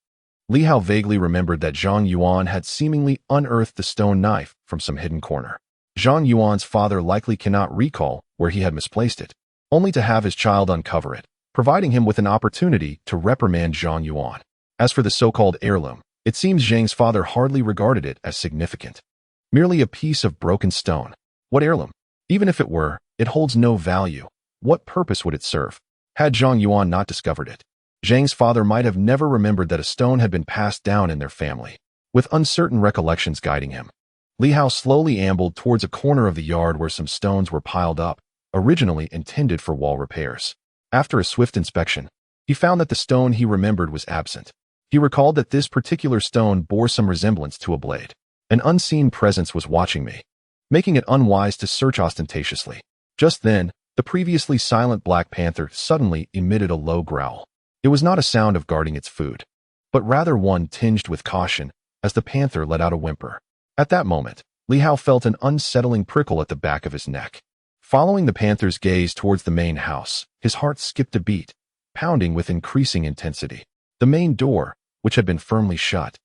Li Hao vaguely remembered that Zhang Yuan had seemingly unearthed the stone knife from some hidden corner. Zhang Yuan's father likely cannot recall where he had misplaced it, only to have his child uncover it, providing him with an opportunity to reprimand Zhang Yuan. As for the so-called heirloom, it seems Zhang's father hardly regarded it as significant. Merely a piece of broken stone. What heirloom? Even if it were, it holds no value. What purpose would it serve? Had Zhang Yuan not discovered it, Zhang's father might have never remembered that a stone had been passed down in their family. With uncertain recollections guiding him, Li Hao slowly ambled towards a corner of the yard where some stones were piled up, originally intended for wall repairs. After a swift inspection, he found that the stone he remembered was absent. He recalled that this particular stone bore some resemblance to a blade. An unseen presence was watching me, making it unwise to search ostentatiously. Just then, the previously silent Black Panther suddenly emitted a low growl. It was not a sound of guarding its food, but rather one tinged with caution as the panther let out a whimper. At that moment, Li Hao felt an unsettling prickle at the back of his neck. Following the panther's gaze towards the main house, his heart skipped a beat, pounding with increasing intensity. The main door, which had been firmly shut,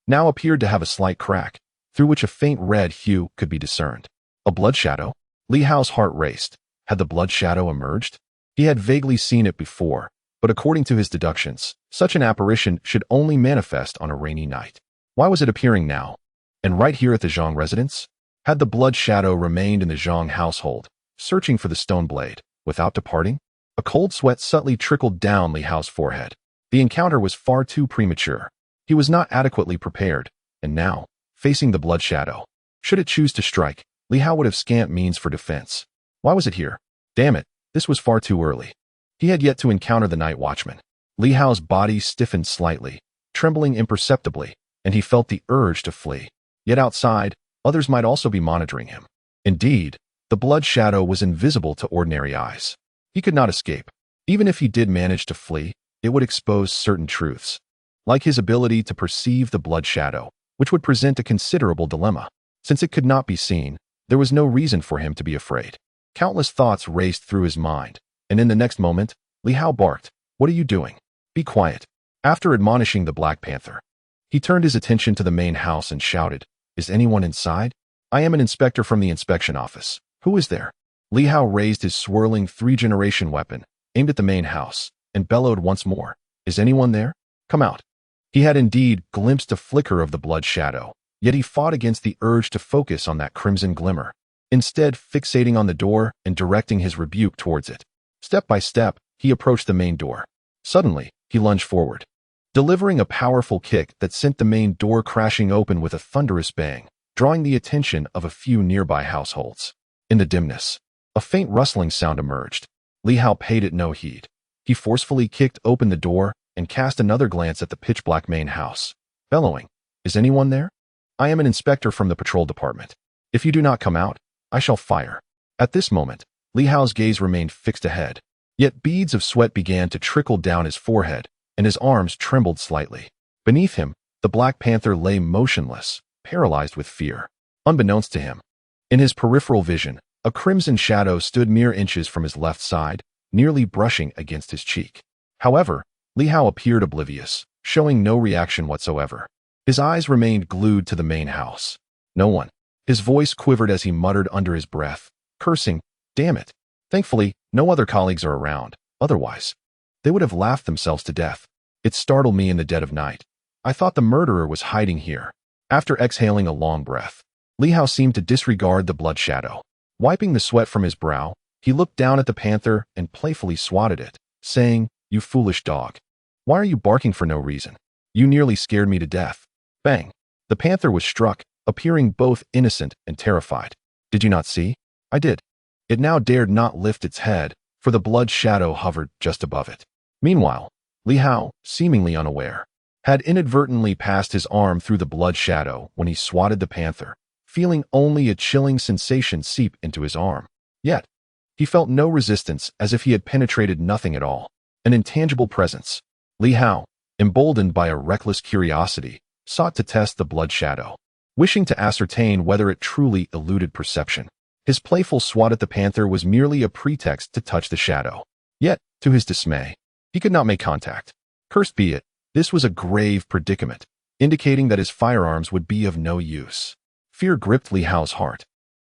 now appeared to have a slight crack, through which a faint red hue could be discerned. A blood shadow? Li Hao's heart raced. Had the blood shadow emerged? He had vaguely seen it before, but according to his deductions, such an apparition should only manifest on a rainy night. Why was it appearing now? And right here at the Zhang residence? Had the blood shadow remained in the Zhang household, searching for the stone blade, without departing? A cold sweat subtly trickled down Li Hao's forehead. The encounter was far too premature. He was not adequately prepared, and now, facing the blood shadow, should it choose to strike, Li Hao would have scant means for defense. Why was it here? Damn it, this was far too early. He had yet to encounter the night watchman. Li Hao's body stiffened slightly, trembling imperceptibly, and he felt the urge to flee. Yet outside, others might also be monitoring him. Indeed, the blood shadow was invisible to ordinary eyes. He could not escape. Even if he did manage to flee, it would expose certain truths, like his ability to perceive the blood shadow, which would present a considerable dilemma. Since it could not be seen, there was no reason for him to be afraid. Countless thoughts raced through his mind, and in the next moment, Li Hao barked, "What are you doing? Be quiet." After admonishing the Black Panther, he turned his attention to the main house and shouted, "Is anyone inside? I am an inspector from the inspection office. Who is there?" Li Hao raised his swirling three-generation weapon, aimed at the main house, and bellowed once more, "Is anyone there? Come out." He had indeed glimpsed a flicker of the blood shadow, yet he fought against the urge to focus on that crimson glimmer, instead fixating on the door and directing his rebuke towards it. Step by step, he approached the main door. Suddenly, he lunged forward, delivering a powerful kick that sent the main door crashing open with a thunderous bang, drawing the attention of a few nearby households. In the dimness, a faint rustling sound emerged. Li Hao paid it no heed. He forcefully kicked open the door and cast another glance at the pitch-black main house, bellowing, "Is anyone there? I am an inspector from the patrol department. If you do not come out, I shall fire." At this moment, Li Hao's gaze remained fixed ahead, yet beads of sweat began to trickle down his forehead, and his arms trembled slightly. Beneath him, the Black Panther lay motionless, paralyzed with fear. Unbeknownst to him, in his peripheral vision, a crimson shadow stood mere inches from his left side, nearly brushing against his cheek. However, Li Hao appeared oblivious, showing no reaction whatsoever. His eyes remained glued to the main house. No one. His voice quivered as he muttered under his breath, cursing, "Damn it." Thankfully, no other colleagues are around. Otherwise, they would have laughed themselves to death. It startled me in the dead of night. I thought the murderer was hiding here. After exhaling a long breath, Li Hao seemed to disregard the blood shadow. Wiping the sweat from his brow, he looked down at the panther and playfully swatted it, saying, "You foolish dog. Why are you barking for no reason? You nearly scared me to death." Bang! The panther was struck, appearing both innocent and terrified. "Did you not see? I did." It now dared not lift its head, for the blood shadow hovered just above it. Meanwhile, Li Hao, seemingly unaware, had inadvertently passed his arm through the blood shadow when he swatted the panther, feeling only a chilling sensation seep into his arm. Yet, he felt no resistance, as if he had penetrated nothing at all. An intangible presence. Li Hao, emboldened by a reckless curiosity, sought to test the blood shadow, wishing to ascertain whether it truly eluded perception. His playful swat at the panther was merely a pretext to touch the shadow. Yet, to his dismay, he could not make contact. Cursed be it, this was a grave predicament, indicating that his firearms would be of no use. Fear gripped Li Hao's heart,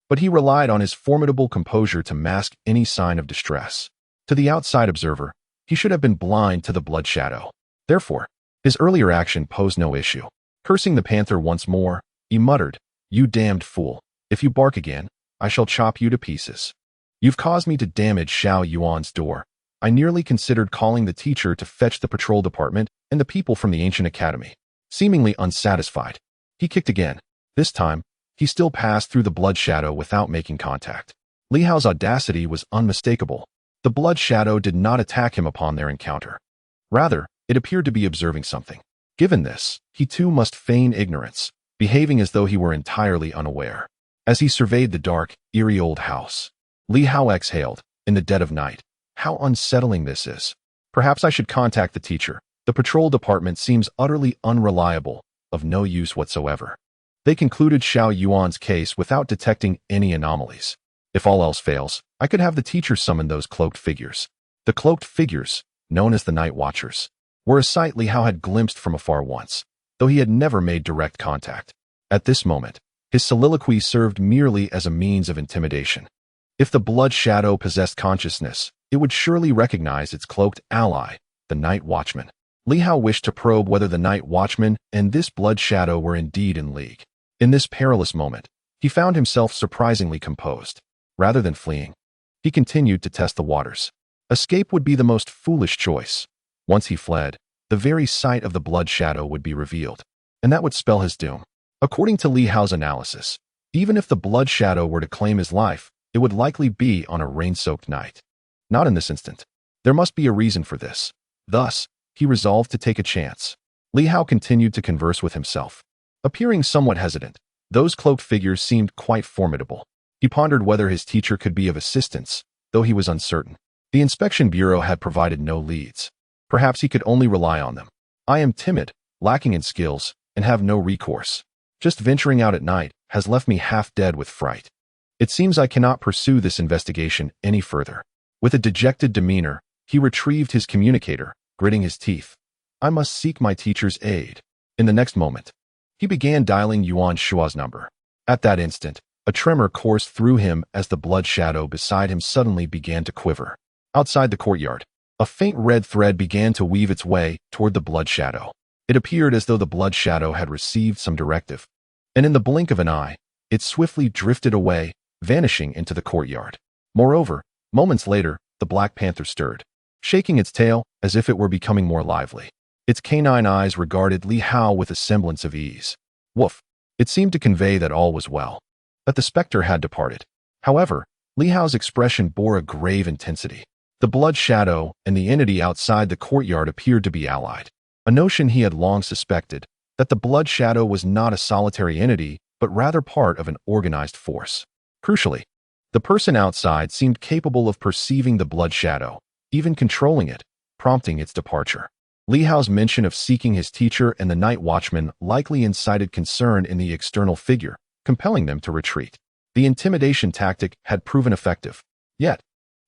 but he relied on his formidable composure to mask any sign of distress. To the outside observer, he should have been blind to the blood shadow. Therefore, his earlier action posed no issue. Cursing the panther once more, he muttered, "You damned fool. If you bark again, I shall chop you to pieces. You've caused me to damage Xiao Yuan's door. I nearly considered calling the teacher to fetch the patrol department and the people from the ancient academy." Seemingly unsatisfied, he kicked again. This time, he still passed through the blood shadow without making contact. Li Hao's audacity was unmistakable. The blood shadow did not attack him upon their encounter. Rather, it appeared to be observing something. Given this, he too must feign ignorance, behaving as though he were entirely unaware. As he surveyed the dark, eerie old house, Li Hao exhaled, in the dead of night. How unsettling this is. Perhaps I should contact the teacher. The patrol department seems utterly unreliable, of no use whatsoever. They concluded Xiao Yuan's case without detecting any anomalies. If all else fails, I could have the teacher summon those cloaked figures. The cloaked figures, known as the Night Watchers, were a sight Li Hao had glimpsed from afar once, though he had never made direct contact. At this moment, his soliloquy served merely as a means of intimidation. If the blood shadow possessed consciousness, it would surely recognize its cloaked ally, the Night Watchman. Li Hao wished to probe whether the Night Watchman and this blood shadow were indeed in league. In this perilous moment, he found himself surprisingly composed. Rather than fleeing, he continued to test the waters. Escape would be the most foolish choice. Once he fled, the very sight of the blood shadow would be revealed, and that would spell his doom. According to Li Hao's analysis, even if the blood shadow were to claim his life, it would likely be on a rain-soaked night. Not in this instant. There must be a reason for this. Thus, he resolved to take a chance. Li Hao continued to converse with himself. Appearing somewhat hesitant, those cloaked figures seemed quite formidable. He pondered whether his teacher could be of assistance, though he was uncertain. The inspection bureau had provided no leads. Perhaps he could only rely on them. I am timid, lacking in skills, and have no recourse. Just venturing out at night has left me half dead with fright. It seems I cannot pursue this investigation any further. With a dejected demeanor, he retrieved his communicator, gritting his teeth. I must seek my teacher's aid. In the next moment, he began dialing Yuan Shua's number. At that instant, a tremor coursed through him as the blood shadow beside him suddenly began to quiver. Outside the courtyard, a faint red thread began to weave its way toward the blood shadow. It appeared as though the blood shadow had received some directive, and in the blink of an eye, it swiftly drifted away, vanishing into the courtyard. Moreover, moments later, the Black Panther stirred, shaking its tail as if it were becoming more lively. Its canine eyes regarded Li Hao with a semblance of ease. Woof! It seemed to convey that all was well, that the specter had departed. However, Li Hao's expression bore a grave intensity. The blood shadow and the entity outside the courtyard appeared to be allied, a notion he had long suspected, that the blood shadow was not a solitary entity, but rather part of an organized force. Crucially, the person outside seemed capable of perceiving the blood shadow, even controlling it, prompting its departure. Li Hao's mention of seeking his teacher and the Night Watchman likely incited concern in the external figure, compelling them to retreat. The intimidation tactic had proven effective. Yet,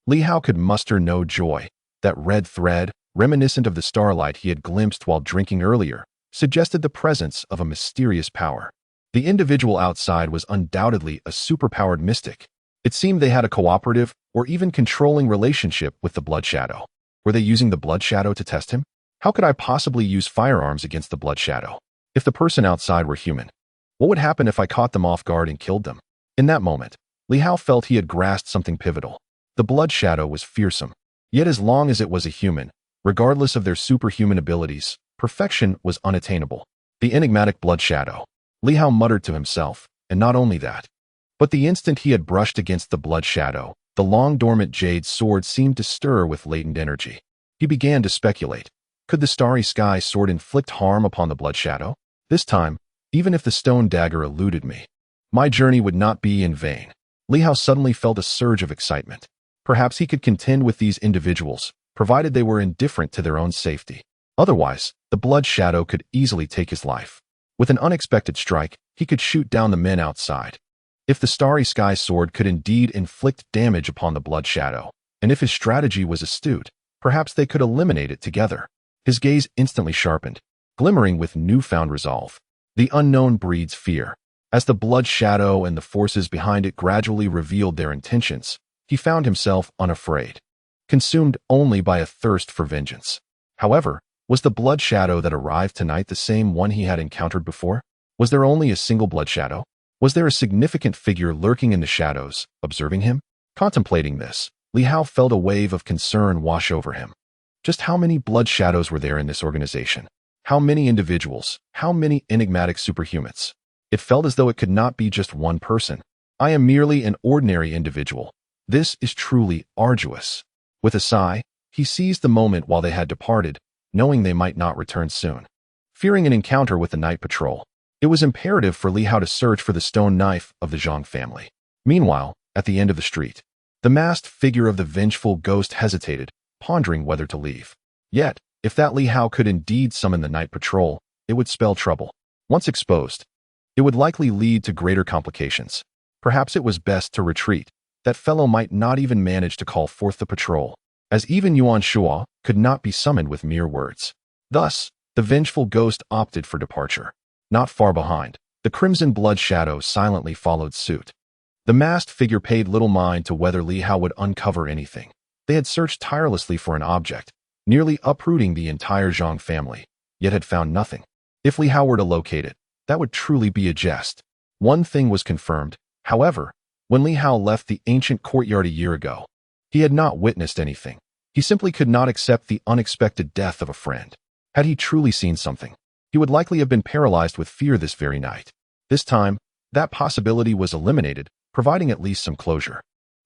Li Hao could muster no joy. That red thread, reminiscent of the starlight he had glimpsed while drinking earlier, suggested the presence of a mysterious power. The individual outside was undoubtedly a superpowered mystic. It seemed they had a cooperative or even controlling relationship with the blood shadow. Were they using the blood shadow to test him? How could I possibly use firearms against the blood shadow? If the person outside were human, what would happen if I caught them off guard and killed them? In that moment, Li Hao felt he had grasped something pivotal. The blood shadow was fearsome. Yet as long as it was a human, regardless of their superhuman abilities, perfection was unattainable. The enigmatic blood shadow. Li Hao muttered to himself, and not only that, but the instant he had brushed against the blood shadow, the long-dormant jade sword seemed to stir with latent energy. He began to speculate. Could the starry sky sword inflict harm upon the blood shadow? This time, even if the stone dagger eluded me, my journey would not be in vain. Li Hao suddenly felt a surge of excitement. Perhaps he could contend with these individuals, provided they were indifferent to their own safety. Otherwise, the blood shadow could easily take his life. With an unexpected strike, he could shoot down the men outside. If the starry sky sword could indeed inflict damage upon the blood shadow, and if his strategy was astute, perhaps they could eliminate it together. His gaze instantly sharpened, glimmering with newfound resolve. The unknown breeds fear. As the blood shadow and the forces behind it gradually revealed their intentions, he found himself unafraid, consumed only by a thirst for vengeance. However, was the blood shadow that arrived tonight the same one he had encountered before? Was there only a single blood shadow? Was there a significant figure lurking in the shadows, observing him? Contemplating this, Li Hao felt a wave of concern wash over him. Just how many blood shadows were there in this organization? How many individuals? How many enigmatic superhumans? It felt as though it could not be just one person. I am merely an ordinary individual. This is truly arduous. With a sigh, he seized the moment while they had departed, knowing they might not return soon. Fearing an encounter with the night patrol, it was imperative for Li Hao to search for the stone knife of the Zhang family. Meanwhile, at the end of the street, the masked figure of the vengeful ghost hesitated, pondering whether to leave. Yet, if that Li Hao could indeed summon the night patrol, it would spell trouble. Once exposed, it would likely lead to greater complications. Perhaps it was best to retreat. That fellow might not even manage to call forth the patrol, as even Yuan Shuo could not be summoned with mere words. Thus, the vengeful ghost opted for departure. Not far behind, the crimson blood shadow silently followed suit. The masked figure paid little mind to whether Li Hao would uncover anything. They had searched tirelessly for an object, nearly uprooting the entire Zhang family, yet had found nothing. If Li Hao were to locate it, that would truly be a jest. One thing was confirmed, however, when Li Hao left the ancient courtyard a year ago. He had not witnessed anything. He simply could not accept the unexpected death of a friend. Had he truly seen something, he would likely have been paralyzed with fear this very night. This time, that possibility was eliminated, providing at least some closure.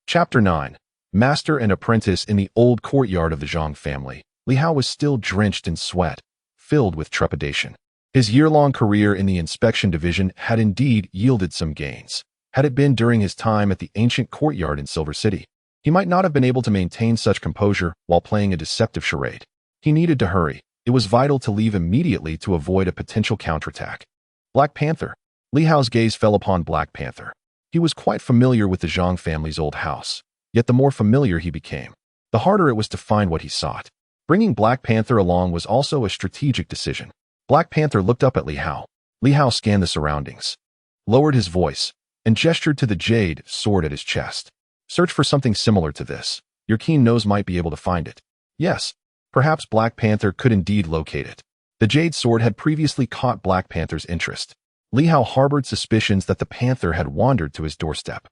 Chapter 9. Master and apprentice in the old courtyard of the Zhang family. Li Hao was still drenched in sweat, filled with trepidation. His year-long career in the inspection division had indeed yielded some gains. Had it been during his time at the ancient courtyard in Silver City, he might not have been able to maintain such composure while playing a deceptive charade. He needed to hurry. It was vital to leave immediately to avoid a potential counterattack. Black Panther. Li Hao's gaze fell upon Black Panther. He was quite familiar with the Zhang family's old house, yet the more familiar he became, the harder it was to find what he sought. Bringing Black Panther along was also a strategic decision. Black Panther looked up at Li Hao. Li Hao scanned the surroundings, lowered his voice, and gestured to the jade sword at his chest. Search for something similar to this. Your keen nose might be able to find it. Yes, perhaps Black Panther could indeed locate it. The jade sword had previously caught Black Panther's interest. Li Hao harbored suspicions that the panther had wandered to his doorstep,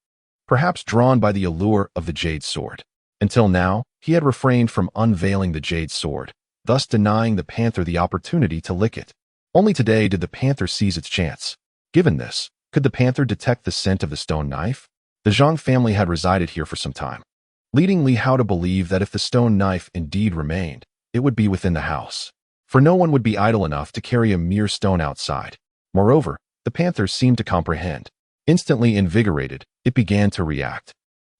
perhaps drawn by the allure of the jade sword. Until now, he had refrained from unveiling the jade sword, thus denying the panther the opportunity to lick it. Only today did the panther seize its chance. Given this, could the panther detect the scent of the stone knife? The Zhang family had resided here for some time, leading Li Hao to believe that if the stone knife indeed remained, it would be within the house. For no one would be idle enough to carry a mere stone outside. Moreover, the panther seemed to comprehend. Instantly invigorated, it began to react.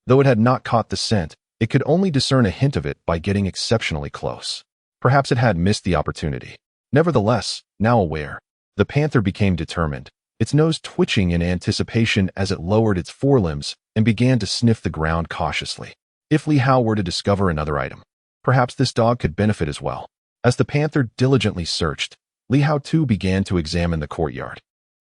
Though it had not caught the scent, it could only discern a hint of it by getting exceptionally close. Perhaps it had missed the opportunity. Nevertheless, now aware, the panther became determined, its nose twitching in anticipation as it lowered its forelimbs and began to sniff the ground cautiously. If Li Hao were to discover another item, perhaps this dog could benefit as well. As the panther diligently searched, Li Hao too began to examine the courtyard.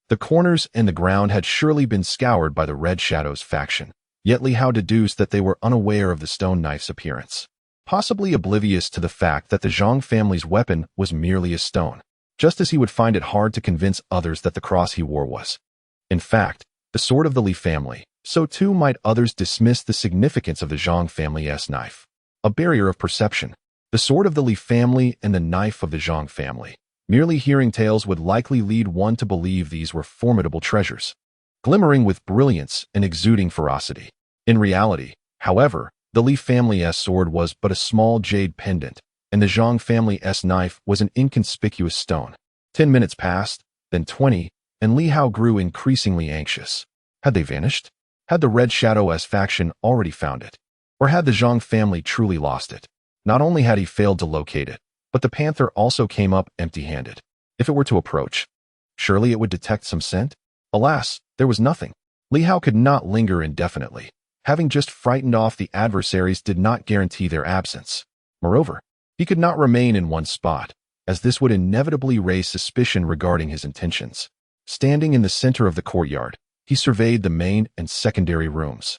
The corners and the ground had surely been scoured by the Red Shadows faction, yet Li Hao deduced that they were unaware of the stone knife's appearance, possibly oblivious to the fact that the Zhang family's weapon was merely a stone, just as he would find it hard to convince others that the cross he wore was, in fact, the sword of the Li family. So too might others dismiss the significance of the Zhang family's knife. A barrier of perception. The sword of the Li family and the knife of the Zhang family. Merely hearing tales would likely lead one to believe these were formidable treasures, glimmering with brilliance and exuding ferocity. In reality, however, the Li family's sword was but a small jade pendant, and the Zhang family's knife was an inconspicuous stone. 10 minutes passed, then 20, and Li Hao grew increasingly anxious. Had they vanished? Had the Red Shadow's faction already found it? Or had the Zhang family truly lost it? Not only had he failed to locate it, but the panther also came up empty-handed. If it were to approach, surely it would detect some scent? Alas, there was nothing. Li Hao could not linger indefinitely. Having just frightened off the adversaries did not guarantee their absence. Moreover, he could not remain in one spot, as this would inevitably raise suspicion regarding his intentions. Standing in the center of the courtyard, he surveyed the main and secondary rooms,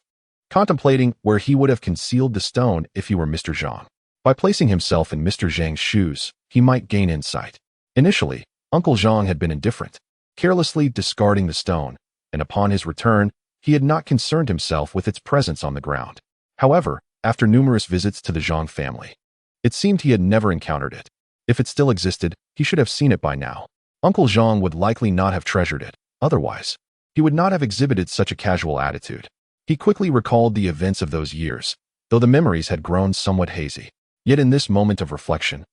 contemplating where he would have concealed the stone if he were Mr. Zhang. By placing himself in Mr. Zhang's shoes, he might gain insight. Initially, Uncle Zhang had been indifferent, carelessly discarding the stone, and upon his return, he had not concerned himself with its presence on the ground. However, after numerous visits to the Zhang family, it seemed he had never encountered it. If it still existed, he should have seen it by now. Uncle Zhang would likely not have treasured it. Otherwise, he would not have exhibited such a casual attitude. He quickly recalled the events of those years, though the memories had grown somewhat hazy. Yet in this moment of reflection,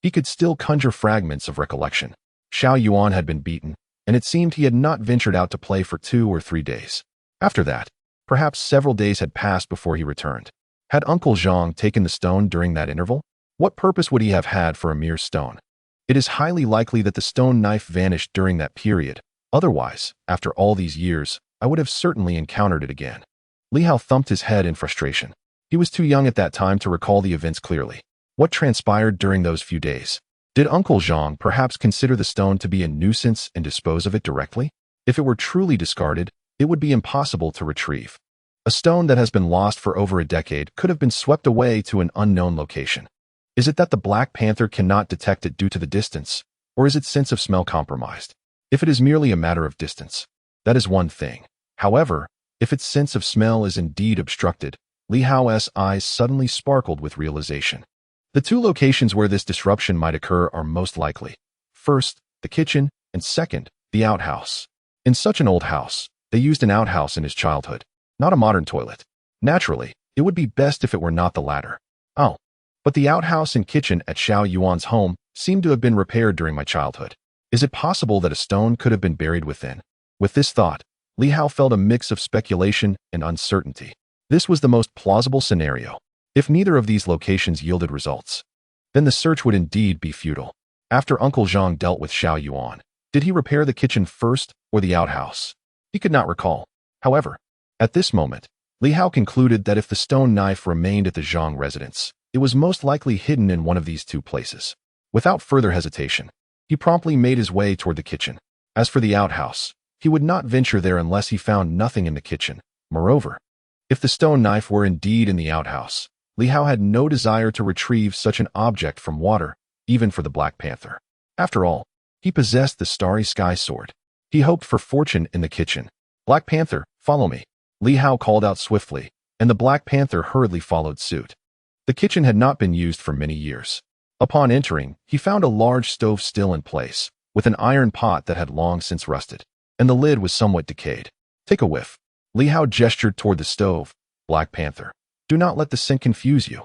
he could still conjure fragments of recollection. Xiao Yuan had been beaten, and it seemed he had not ventured out to play for 2 or 3 days. After that, perhaps several days had passed before he returned. Had Uncle Zhang taken the stone during that interval? What purpose would he have had for a mere stone? It is highly likely that the stone knife vanished during that period. Otherwise, after all these years, I would have certainly encountered it again. Li Hao thumped his head in frustration. He was too young at that time to recall the events clearly. What transpired during those few days? Did Uncle Zhang perhaps consider the stone to be a nuisance and dispose of it directly? If it were truly discarded, it would be impossible to retrieve. A stone that has been lost for over a decade could have been swept away to an unknown location. Is it that the Black Panther cannot detect it due to the distance, or is its sense of smell compromised? If it is merely a matter of distance, that is one thing. However, if its sense of smell is indeed obstructed, Li Hao's eyes suddenly sparkled with realization. The 2 locations where this disruption might occur are most likely. First, the kitchen, and second, the outhouse. In such an old house, they used an outhouse in his childhood, not a modern toilet. Naturally, it would be best if it were not the latter. Oh, but the outhouse and kitchen at Xiao Yuan's home seemed to have been repaired during my childhood. Is it possible that a stone could have been buried within? With this thought, Li Hao felt a mix of speculation and uncertainty. This was the most plausible scenario. If neither of these locations yielded results, then the search would indeed be futile. After Uncle Zhang dealt with Xiao Yuan, did he repair the kitchen first or the outhouse? He could not recall. However, at this moment, Li Hao concluded that if the stone knife remained at the Zhang residence, it was most likely hidden in one of these 2 places. Without further hesitation, he promptly made his way toward the kitchen. As for the outhouse, he would not venture there unless he found nothing in the kitchen. Moreover, if the stone knife were indeed in the outhouse, Li Hao had no desire to retrieve such an object from water, even for the Black Panther. After all, he possessed the starry sky sword. He hoped for fortune in the kitchen. Black Panther, follow me. Li Hao called out swiftly, and the Black Panther hurriedly followed suit. The kitchen had not been used for many years. Upon entering, he found a large stove still in place, with an iron pot that had long since rusted, and the lid was somewhat decayed. Take a whiff. Li Hao gestured toward the stove. Black Panther, do not let the scent confuse you.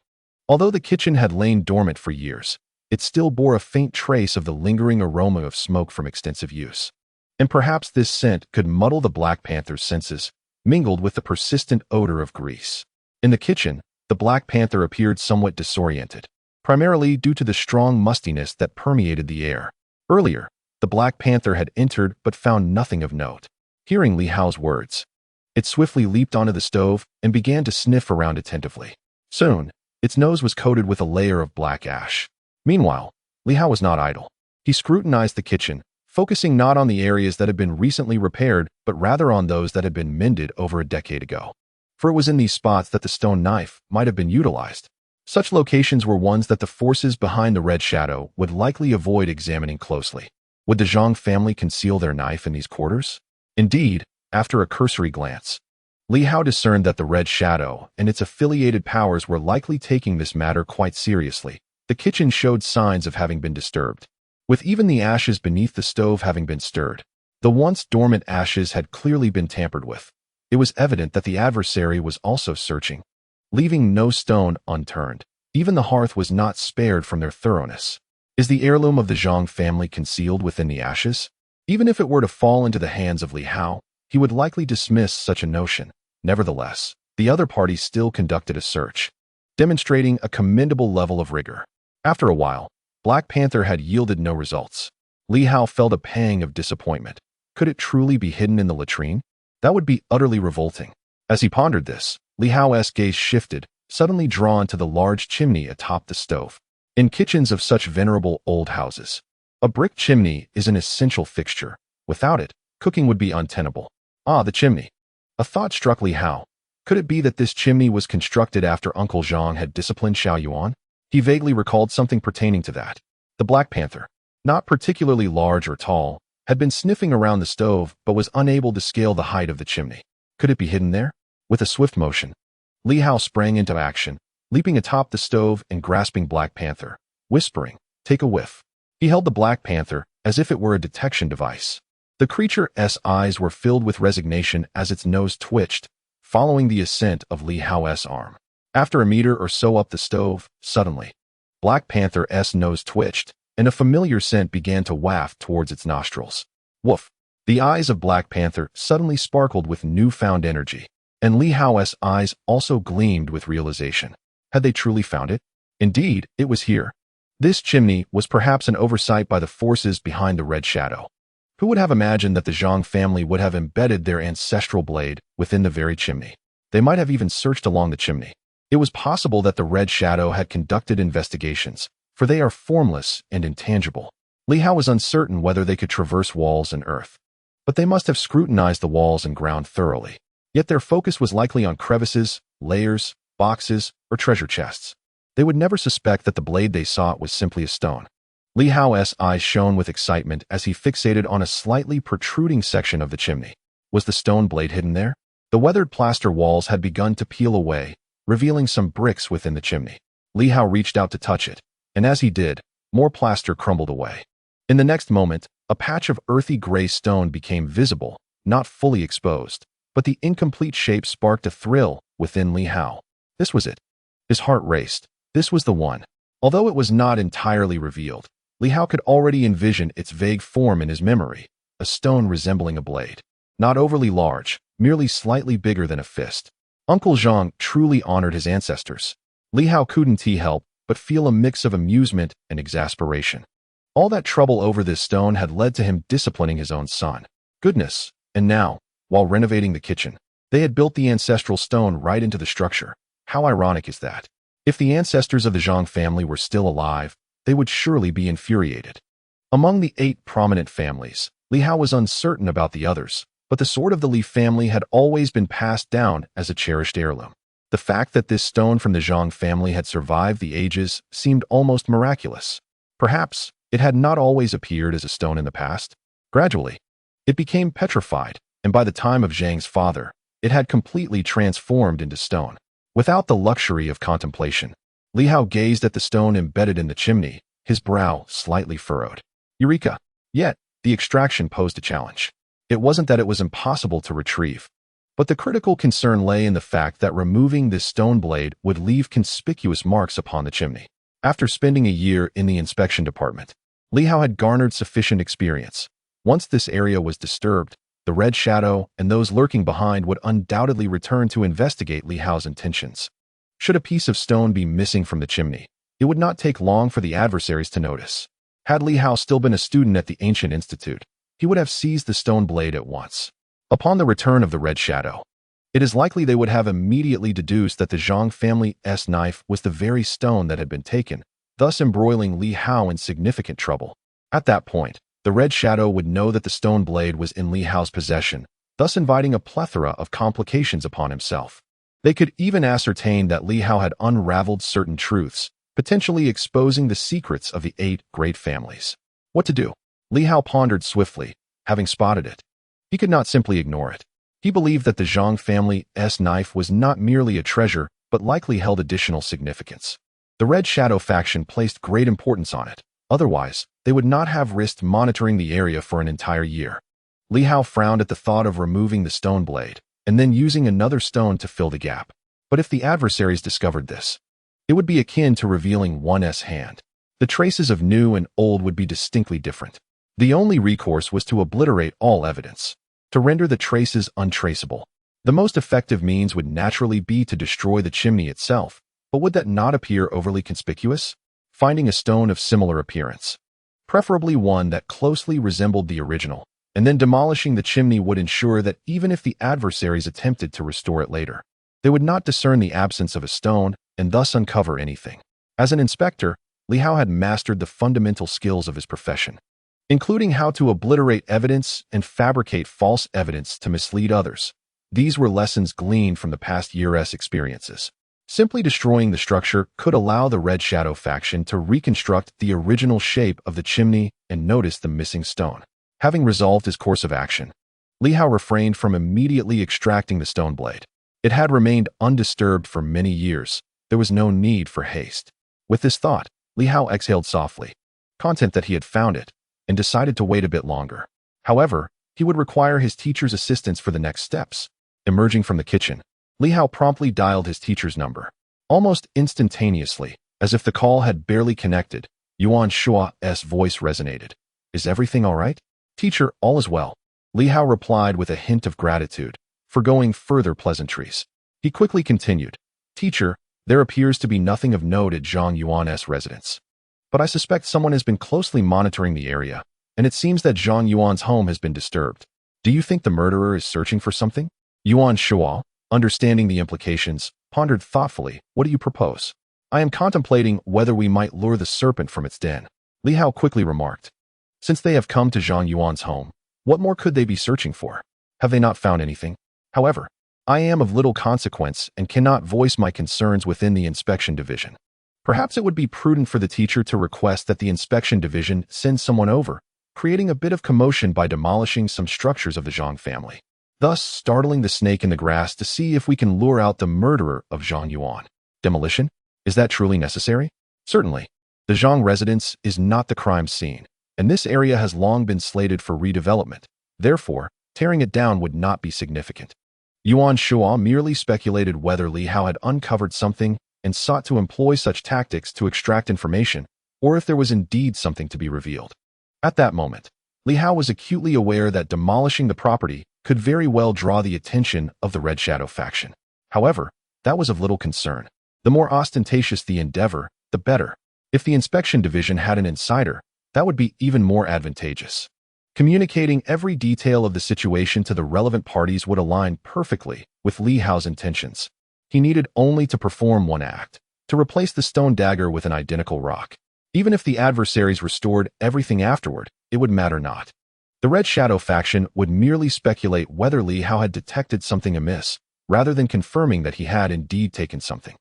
Although the kitchen had lain dormant for years, it still bore a faint trace of the lingering aroma of smoke from extensive use. And perhaps this scent could muddle the Black Panther's senses, mingled with the persistent odor of grease. In the kitchen, the Black Panther appeared somewhat disoriented, primarily due to the strong mustiness that permeated the air. Earlier, the Black Panther had entered but found nothing of note. Hearing Li Hao's words, it swiftly leaped onto the stove and began to sniff around attentively. Soon, its nose was coated with a layer of black ash. Meanwhile, Li Hao was not idle. He scrutinized the kitchen, focusing not on the areas that had been recently repaired, but rather on those that had been mended over a decade ago. For it was in these spots that the stone knife might have been utilized. Such locations were ones that the forces behind the Red Shadow would likely avoid examining closely. Would the Zhang family conceal their knife in these quarters? Indeed, after a cursory glance, Li Hao discerned that the Red Shadow and its affiliated powers were likely taking this matter quite seriously. The kitchen showed signs of having been disturbed, with even the ashes beneath the stove having been stirred. The once dormant ashes had clearly been tampered with. It was evident that the adversary was also searching, leaving no stone unturned. Even the hearth was not spared from their thoroughness. Is the heirloom of the Zhang family concealed within the ashes? Even if it were to fall into the hands of Li Hao, he would likely dismiss such a notion. Nevertheless, the other party still conducted a search, demonstrating a commendable level of rigor. After a while, Black Panther had yielded no results. Li Hao felt a pang of disappointment. Could it truly be hidden in the latrine? That would be utterly revolting. As he pondered this, Li Hao's gaze shifted, suddenly drawn to the large chimney atop the stove. In kitchens of such venerable old houses, a brick chimney is an essential fixture. Without it, cooking would be untenable. Ah, the chimney. A thought struck Li Hao. Could it be that this chimney was constructed after Uncle Zhang had disciplined Xiao Yuan? He vaguely recalled something pertaining to that. The Black Panther, not particularly large or tall, had been sniffing around the stove but was unable to scale the height of the chimney. Could it be hidden there? With a swift motion, Li Hao sprang into action, leaping atop the stove and grasping Black Panther, whispering, "Take a whiff." He held the Black Panther as if it were a detection device. The creature's eyes were filled with resignation as its nose twitched, following the ascent of Li Hao's arm. After a meter or so up the stove, suddenly, Black Panther's nose twitched, and a familiar scent began to waft towards its nostrils. Woof! The eyes of Black Panther suddenly sparkled with newfound energy, and Li Hao's eyes also gleamed with realization. Had they truly found it? Indeed, it was here. This chimney was perhaps an oversight by the forces behind the Red Shadow. Who would have imagined that the Zhang family would have embedded their ancestral blade within the very chimney? They might have even searched along the chimney. It was possible that the Red Shadow had conducted investigations, for they are formless and intangible. Li Hao was uncertain whether they could traverse walls and earth, but they must have scrutinized the walls and ground thoroughly. Yet their focus was likely on crevices, layers, boxes, or treasure chests. They would never suspect that the blade they sought was simply a stone. Li Hao's eyes shone with excitement as he fixated on a slightly protruding section of the chimney. Was the stone blade hidden there? The weathered plaster walls had begun to peel away, revealing some bricks within the chimney. Li Hao reached out to touch it, and as he did, more plaster crumbled away. In the next moment, a patch of earthy gray stone became visible, not fully exposed, but the incomplete shape sparked a thrill within Li Hao. This was it. His heart raced. This was the one. Although it was not entirely revealed, Li Hao could already envision its vague form in his memory, a stone resembling a blade. Not overly large, merely slightly bigger than a fist. Uncle Zhang truly honored his ancestors. Li Hao couldn't help but feel a mix of amusement and exasperation. All that trouble over this stone had led to him disciplining his own son. Goodness, and now, while renovating the kitchen, they had built the ancestral stone right into the structure. How ironic is that? If the ancestors of the Zhang family were still alive, they would surely be infuriated. Among the 8 prominent families, Li Hao was uncertain about the others, but the sword of the Li family had always been passed down as a cherished heirloom. The fact that this stone from the Zhang family had survived the ages seemed almost miraculous. Perhaps it had not always appeared as a stone in the past. Gradually, it became petrified, and by the time of Zhang's father, it had completely transformed into stone. Without the luxury of contemplation, Li Hao gazed at the stone embedded in the chimney, his brow slightly furrowed. Eureka! Yet, the extraction posed a challenge. It wasn't that it was impossible to retrieve, but the critical concern lay in the fact that removing this stone blade would leave conspicuous marks upon the chimney. After spending a year in the inspection department, Li Hao had garnered sufficient experience. Once this area was disturbed, the Red Shadow and those lurking behind would undoubtedly return to investigate Li Hao's intentions. Should a piece of stone be missing from the chimney, it would not take long for the adversaries to notice. Had Li Hao still been a student at the Ancient Institute, he would have seized the stone blade at once. Upon the return of the Red Shadow, it is likely they would have immediately deduced that the Zhang family's knife was the very stone that had been taken, thus embroiling Li Hao in significant trouble. At that point, the Red Shadow would know that the stone blade was in Li Hao's possession, thus inviting a plethora of complications upon himself. They could even ascertain that Li Hao had unraveled certain truths, potentially exposing the secrets of the 8 great families. What to do? Li Hao pondered swiftly, having spotted it. He could not simply ignore it. He believed that the Zhang family's knife was not merely a treasure, but likely held additional significance. The Red Shadow faction placed great importance on it. Otherwise, they would not have risked monitoring the area for an entire year. Li Hao frowned at the thought of removing the stone blade, and then using another stone to fill the gap. But if the adversaries discovered this, it would be akin to revealing one's hand. The traces of new and old would be distinctly different. The only recourse was to obliterate all evidence, to render the traces untraceable. The most effective means would naturally be to destroy the chimney itself, but would that not appear overly conspicuous? Finding a stone of similar appearance, preferably one that closely resembled the original, and then demolishing the chimney would ensure that even if the adversaries attempted to restore it later, they would not discern the absence of a stone and thus uncover anything. As an inspector, Li Hao had mastered the fundamental skills of his profession, including how to obliterate evidence and fabricate false evidence to mislead others. These were lessons gleaned from the past year's experiences. Simply destroying the structure could allow the Red Shadow faction to reconstruct the original shape of the chimney and notice the missing stone. Having resolved his course of action, Li Hao refrained from immediately extracting the stone blade. It had remained undisturbed for many years. There was no need for haste. With this thought, Li Hao exhaled softly, content that he had found it, and decided to wait a bit longer. However, he would require his teacher's assistance for the next steps. Emerging from the kitchen, Li Hao promptly dialed his teacher's number. Almost instantaneously, as if the call had barely connected, Yuan Shua's voice resonated. Is everything all right? Teacher, all is well. Li Hao replied with a hint of gratitude, foregoing further pleasantries. He quickly continued. Teacher, there appears to be nothing of note at Zhang Yuan's residence. But I suspect someone has been closely monitoring the area, and it seems that Zhang Yuan's home has been disturbed. Do you think the murderer is searching for something? Yuan Shua, understanding the implications, pondered thoughtfully. What do you propose? I am contemplating whether we might lure the serpent from its den. Li Hao quickly remarked. Since they have come to Zhang Yuan's home, what more could they be searching for? Have they not found anything? However, I am of little consequence and cannot voice my concerns within the inspection division. Perhaps it would be prudent for the teacher to request that the inspection division send someone over, creating a bit of commotion by demolishing some structures of the Zhang family, thus startling the snake in the grass to see if we can lure out the murderer of Zhang Yuan. Demolition? Is that truly necessary? Certainly. The Zhang residence is not the crime scene, and this area has long been slated for redevelopment. Therefore, tearing it down would not be significant. Yuan Shua merely speculated whether Li Hao had uncovered something and sought to employ such tactics to extract information, or if there was indeed something to be revealed. At that moment, Li Hao was acutely aware that demolishing the property could very well draw the attention of the Red Shadow faction. However, that was of little concern. The more ostentatious the endeavor, the better. If the inspection division had an insider, that would be even more advantageous. Communicating every detail of the situation to the relevant parties would align perfectly with Li Hao's intentions. He needed only to perform one act, to replace the stone dagger with an identical rock. Even if the adversaries restored everything afterward, it would matter not. The Red Shadow faction would merely speculate whether Li Hao had detected something amiss, rather than confirming that he had indeed taken something.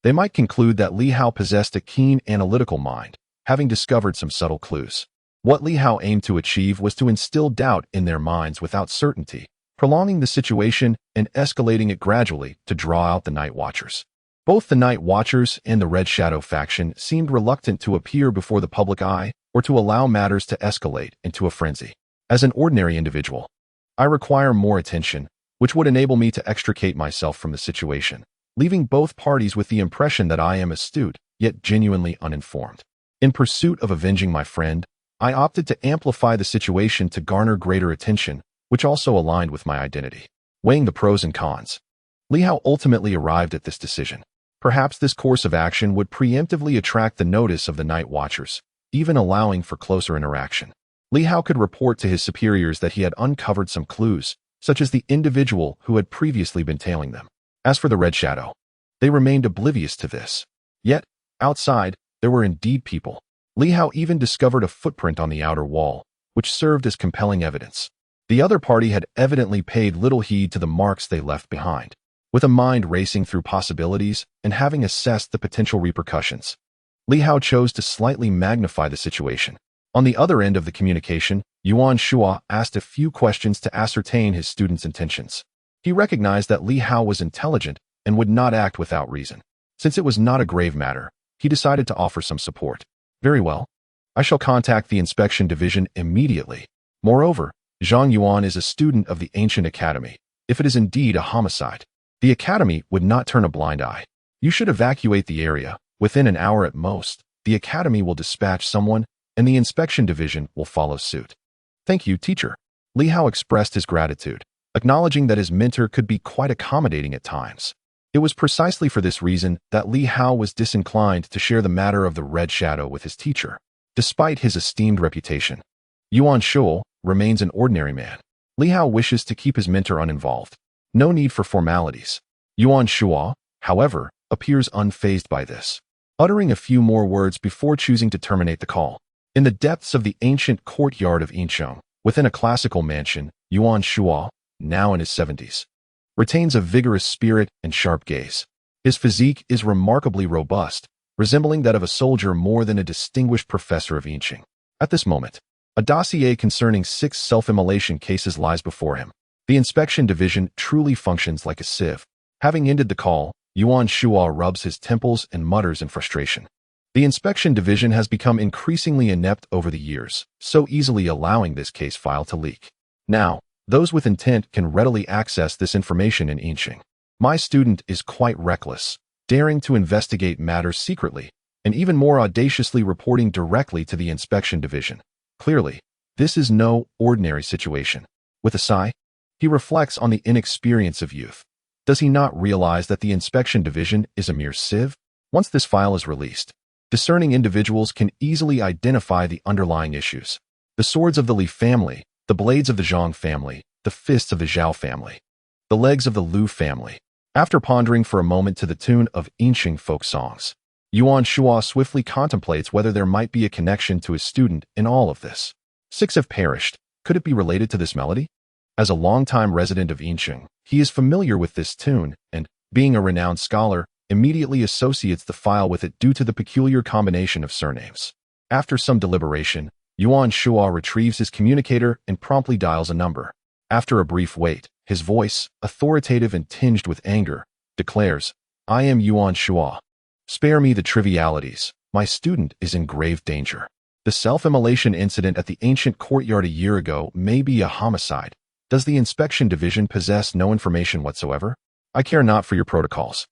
They might conclude that Li Hao possessed a keen analytical mind, having discovered some subtle clues. What Li Hao aimed to achieve was to instill doubt in their minds without certainty, prolonging the situation and escalating it gradually to draw out the Night Watchers. Both the Night Watchers and the Red Shadow faction seemed reluctant to appear before the public eye or to allow matters to escalate into a frenzy. As an ordinary individual, I require more attention, which would enable me to extricate myself from the situation, leaving both parties with the impression that I am astute, yet genuinely uninformed. In pursuit of avenging my friend, I opted to amplify the situation to garner greater attention, which also aligned with my identity. Weighing the pros and cons, Li Hao ultimately arrived at this decision. Perhaps this course of action would preemptively attract the notice of the Night Watchers, even allowing for closer interaction. Li Hao could report to his superiors that he had uncovered some clues, such as the individual who had previously been tailing them. As for the Red Shadow, they remained oblivious to this. Yet, outside, there were indeed people. Li Hao even discovered a footprint on the outer wall, which served as compelling evidence. The other party had evidently paid little heed to the marks they left behind. With a mind racing through possibilities and having assessed the potential repercussions, Li Hao chose to slightly magnify the situation. On the other end of the communication, Yuan Shua asked a few questions to ascertain his student's intentions. He recognized that Li Hao was intelligent and would not act without reason. Since it was not a grave matter, he decided to offer some support. Very well. I shall contact the inspection division immediately. Moreover, Zhang Yuan is a student of the ancient academy. If it is indeed a homicide, the academy would not turn a blind eye. You should evacuate the area. Within an hour at most, the academy will dispatch someone, and the inspection division will follow suit. Thank you, teacher. Li Hao expressed his gratitude, acknowledging that his mentor could be quite accommodating at times. It was precisely for this reason that Li Hao was disinclined to share the matter of the Red Shadow with his teacher. Despite his esteemed reputation, Yuan Shua remains an ordinary man. Li Hao wishes to keep his mentor uninvolved. No need for formalities. Yuan Shua, however, appears unfazed by this, uttering a few more words before choosing to terminate the call. In the depths of the ancient courtyard of Yincheng, within a classical mansion, Yuan Shua, now in his 70s, retains a vigorous spirit and sharp gaze. His physique is remarkably robust, resembling that of a soldier more than a distinguished professor of Yincheng. At this moment, a dossier concerning 6 self-immolation cases lies before him. The inspection division truly functions like a sieve. Having ended the call, Yuan Shua rubs his temples and mutters in frustration. The inspection division has become increasingly inept over the years, so easily allowing this case file to leak. Now, those with intent can readily access this information in Yincheng. My student is quite reckless, daring to investigate matters secretly, and even more audaciously reporting directly to the inspection division. Clearly, this is no ordinary situation. With a sigh, he reflects on the inexperience of youth. Does he not realize that the inspection division is a mere sieve? Once this file is released, discerning individuals can easily identify the underlying issues. The swords of the Li family, the blades of the Zhang family, the fists of the Zhao family, the legs of the Lu family. After pondering for a moment to the tune of ancient folk songs, Yuan Shua swiftly contemplates whether there might be a connection to his student in all of this. 6 have perished. Could it be related to this melody? As a longtime resident of Yincheng, he is familiar with this tune and, being a renowned scholar, immediately associates the file with it due to the peculiar combination of surnames. After some deliberation, Yuan Shua retrieves his communicator and promptly dials a number. After a brief wait, his voice, authoritative and tinged with anger, declares, "I am Yuan Shua. Spare me the trivialities. My student is in grave danger. The self-immolation incident at the ancient courtyard a year ago may be a homicide. Does the inspection division possess no information whatsoever? I care not for your protocols.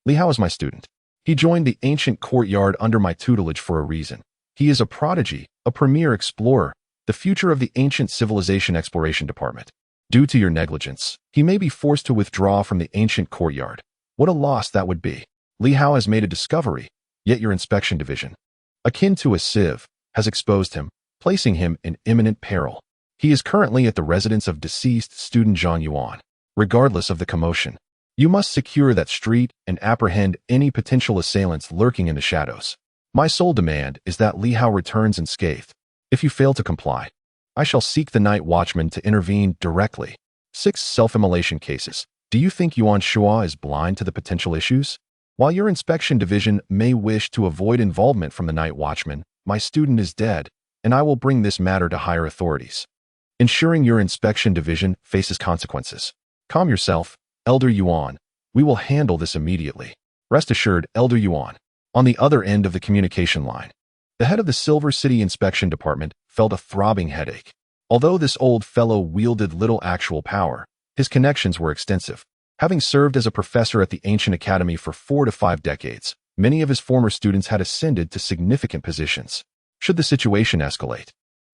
Li Hao is my student. He joined the ancient courtyard under my tutelage for a reason. He is a prodigy, a premier explorer, the future of the ancient civilization exploration department. Due to your negligence, he may be forced to withdraw from the ancient courtyard. What a loss that would be. Li Hao has made a discovery, yet your inspection division, akin to a sieve, has exposed him, placing him in imminent peril. He is currently at the residence of deceased student Zhang Yuan. Regardless of the commotion, you must secure that street and apprehend any potential assailants lurking in the shadows. My sole demand is that Li Hao returns unscathed. If you fail to comply, I shall seek the night watchman to intervene directly. 6 self-immolation cases. Do you think Yuan Shua is blind to the potential issues? While your inspection division may wish to avoid involvement from the night watchman, my student is dead, and I will bring this matter to higher authorities, ensuring your inspection division faces consequences. Calm yourself, Elder Yuan. We will handle this immediately. Rest assured, Elder Yuan. On the other end of the communication line, the head of the Silver City Inspection Department felt a throbbing headache. Although this old fellow wielded little actual power, his connections were extensive. Having served as a professor at the Ancient Academy for 4 to 5 decades, many of his former students had ascended to significant positions. Should the situation escalate,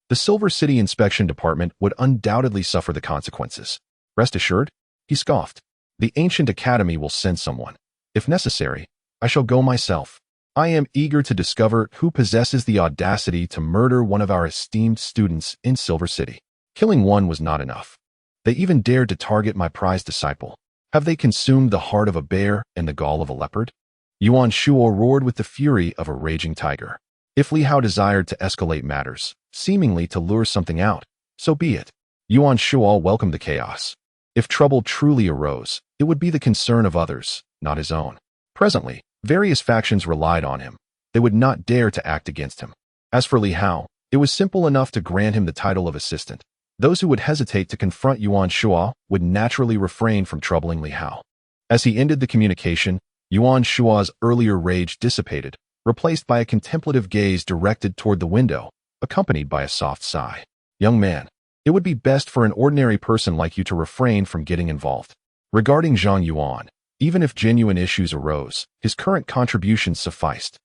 the Silver City Inspection Department would undoubtedly suffer the consequences. Rest assured, he scoffed. The Ancient Academy will send someone. If necessary, I shall go myself. I am eager to discover who possesses the audacity to murder one of our esteemed students in Silver City. Killing one was not enough. They even dared to target my prized disciple. Have they consumed the heart of a bear and the gall of a leopard? Yuan Shua roared with the fury of a raging tiger. If Li Hao desired to escalate matters, seemingly to lure something out, so be it. Yuan Shua welcomed the chaos. If trouble truly arose, it would be the concern of others, not his own. Presently, various factions relied on him. They would not dare to act against him. As for Li Hao, it was simple enough to grant him the title of assistant. Those who would hesitate to confront Yuan Shua would naturally refrain from troubling Li Hao. As he ended the communication, Yuan Shua's earlier rage dissipated, replaced by a contemplative gaze directed toward the window, accompanied by a soft sigh. Young man, it would be best for an ordinary person like you to refrain from getting involved. Regarding Zhang Yuan, even if genuine issues arose, his current contributions sufficed.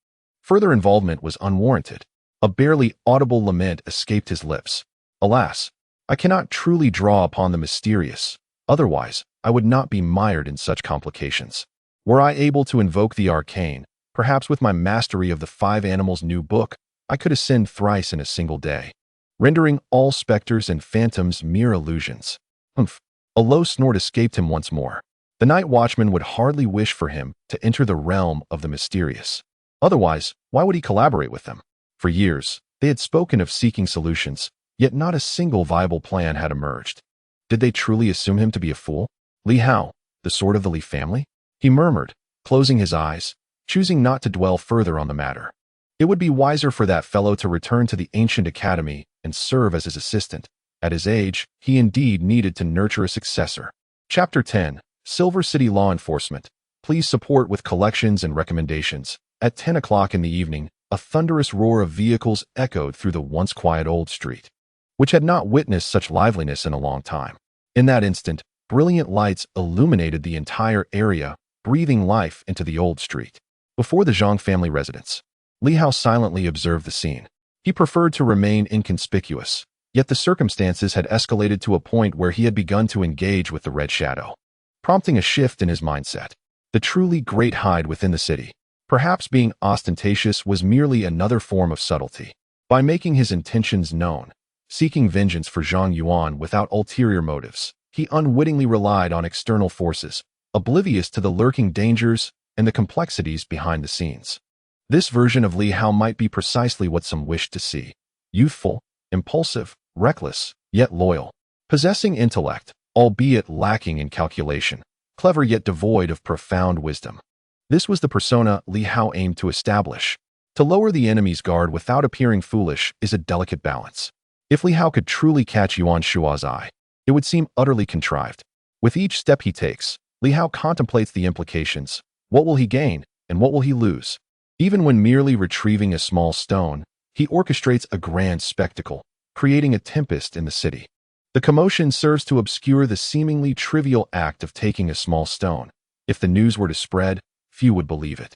Further involvement was unwarranted. A barely audible lament escaped his lips. Alas, I cannot truly draw upon the mysterious. Otherwise, I would not be mired in such complications. Were I able to invoke the arcane, perhaps with my mastery of the 5 animals' new book, I could ascend thrice in a single day, rendering all specters and phantoms mere illusions. Humph! A low snort escaped him once more. The night watchman would hardly wish for him to enter the realm of the mysterious. Otherwise, why would he collaborate with them? For years, they had spoken of seeking solutions, yet not a single viable plan had emerged. Did they truly assume him to be a fool? Li Hao, the sword of the Li family? He murmured, closing his eyes, choosing not to dwell further on the matter. It would be wiser for that fellow to return to the Ancient Academy and serve as his assistant. At his age, he indeed needed to nurture a successor. Chapter 10. Silver City Law Enforcement. Please support with collections and recommendations. At 10 o'clock in the evening, a thunderous roar of vehicles echoed through the once quiet old street, which had not witnessed such liveliness in a long time. In that instant, brilliant lights illuminated the entire area, breathing life into the old street. Before the Zhang family residence, Li Hao silently observed the scene. He preferred to remain inconspicuous, yet the circumstances had escalated to a point where he had begun to engage with the Red Shadow, prompting a shift in his mindset. The truly great hide within the city. Perhaps being ostentatious was merely another form of subtlety. By making his intentions known, seeking vengeance for Zhang Yuan without ulterior motives, he unwittingly relied on external forces, oblivious to the lurking dangers and the complexities behind the scenes. This version of Li Hao might be precisely what some wished to see. Youthful, impulsive, reckless, yet loyal. Possessing intellect, albeit lacking in calculation. Clever yet devoid of profound wisdom. This was the persona Li Hao aimed to establish. To lower the enemy's guard without appearing foolish is a delicate balance. If Li Hao could truly catch Yuan Shua's eye, it would seem utterly contrived. With each step he takes, Li Hao contemplates the implications. What will he gain, and what will he lose? Even when merely retrieving a small stone, he orchestrates a grand spectacle, creating a tempest in the city. The commotion serves to obscure the seemingly trivial act of taking a small stone. If the news were to spread, few would believe it.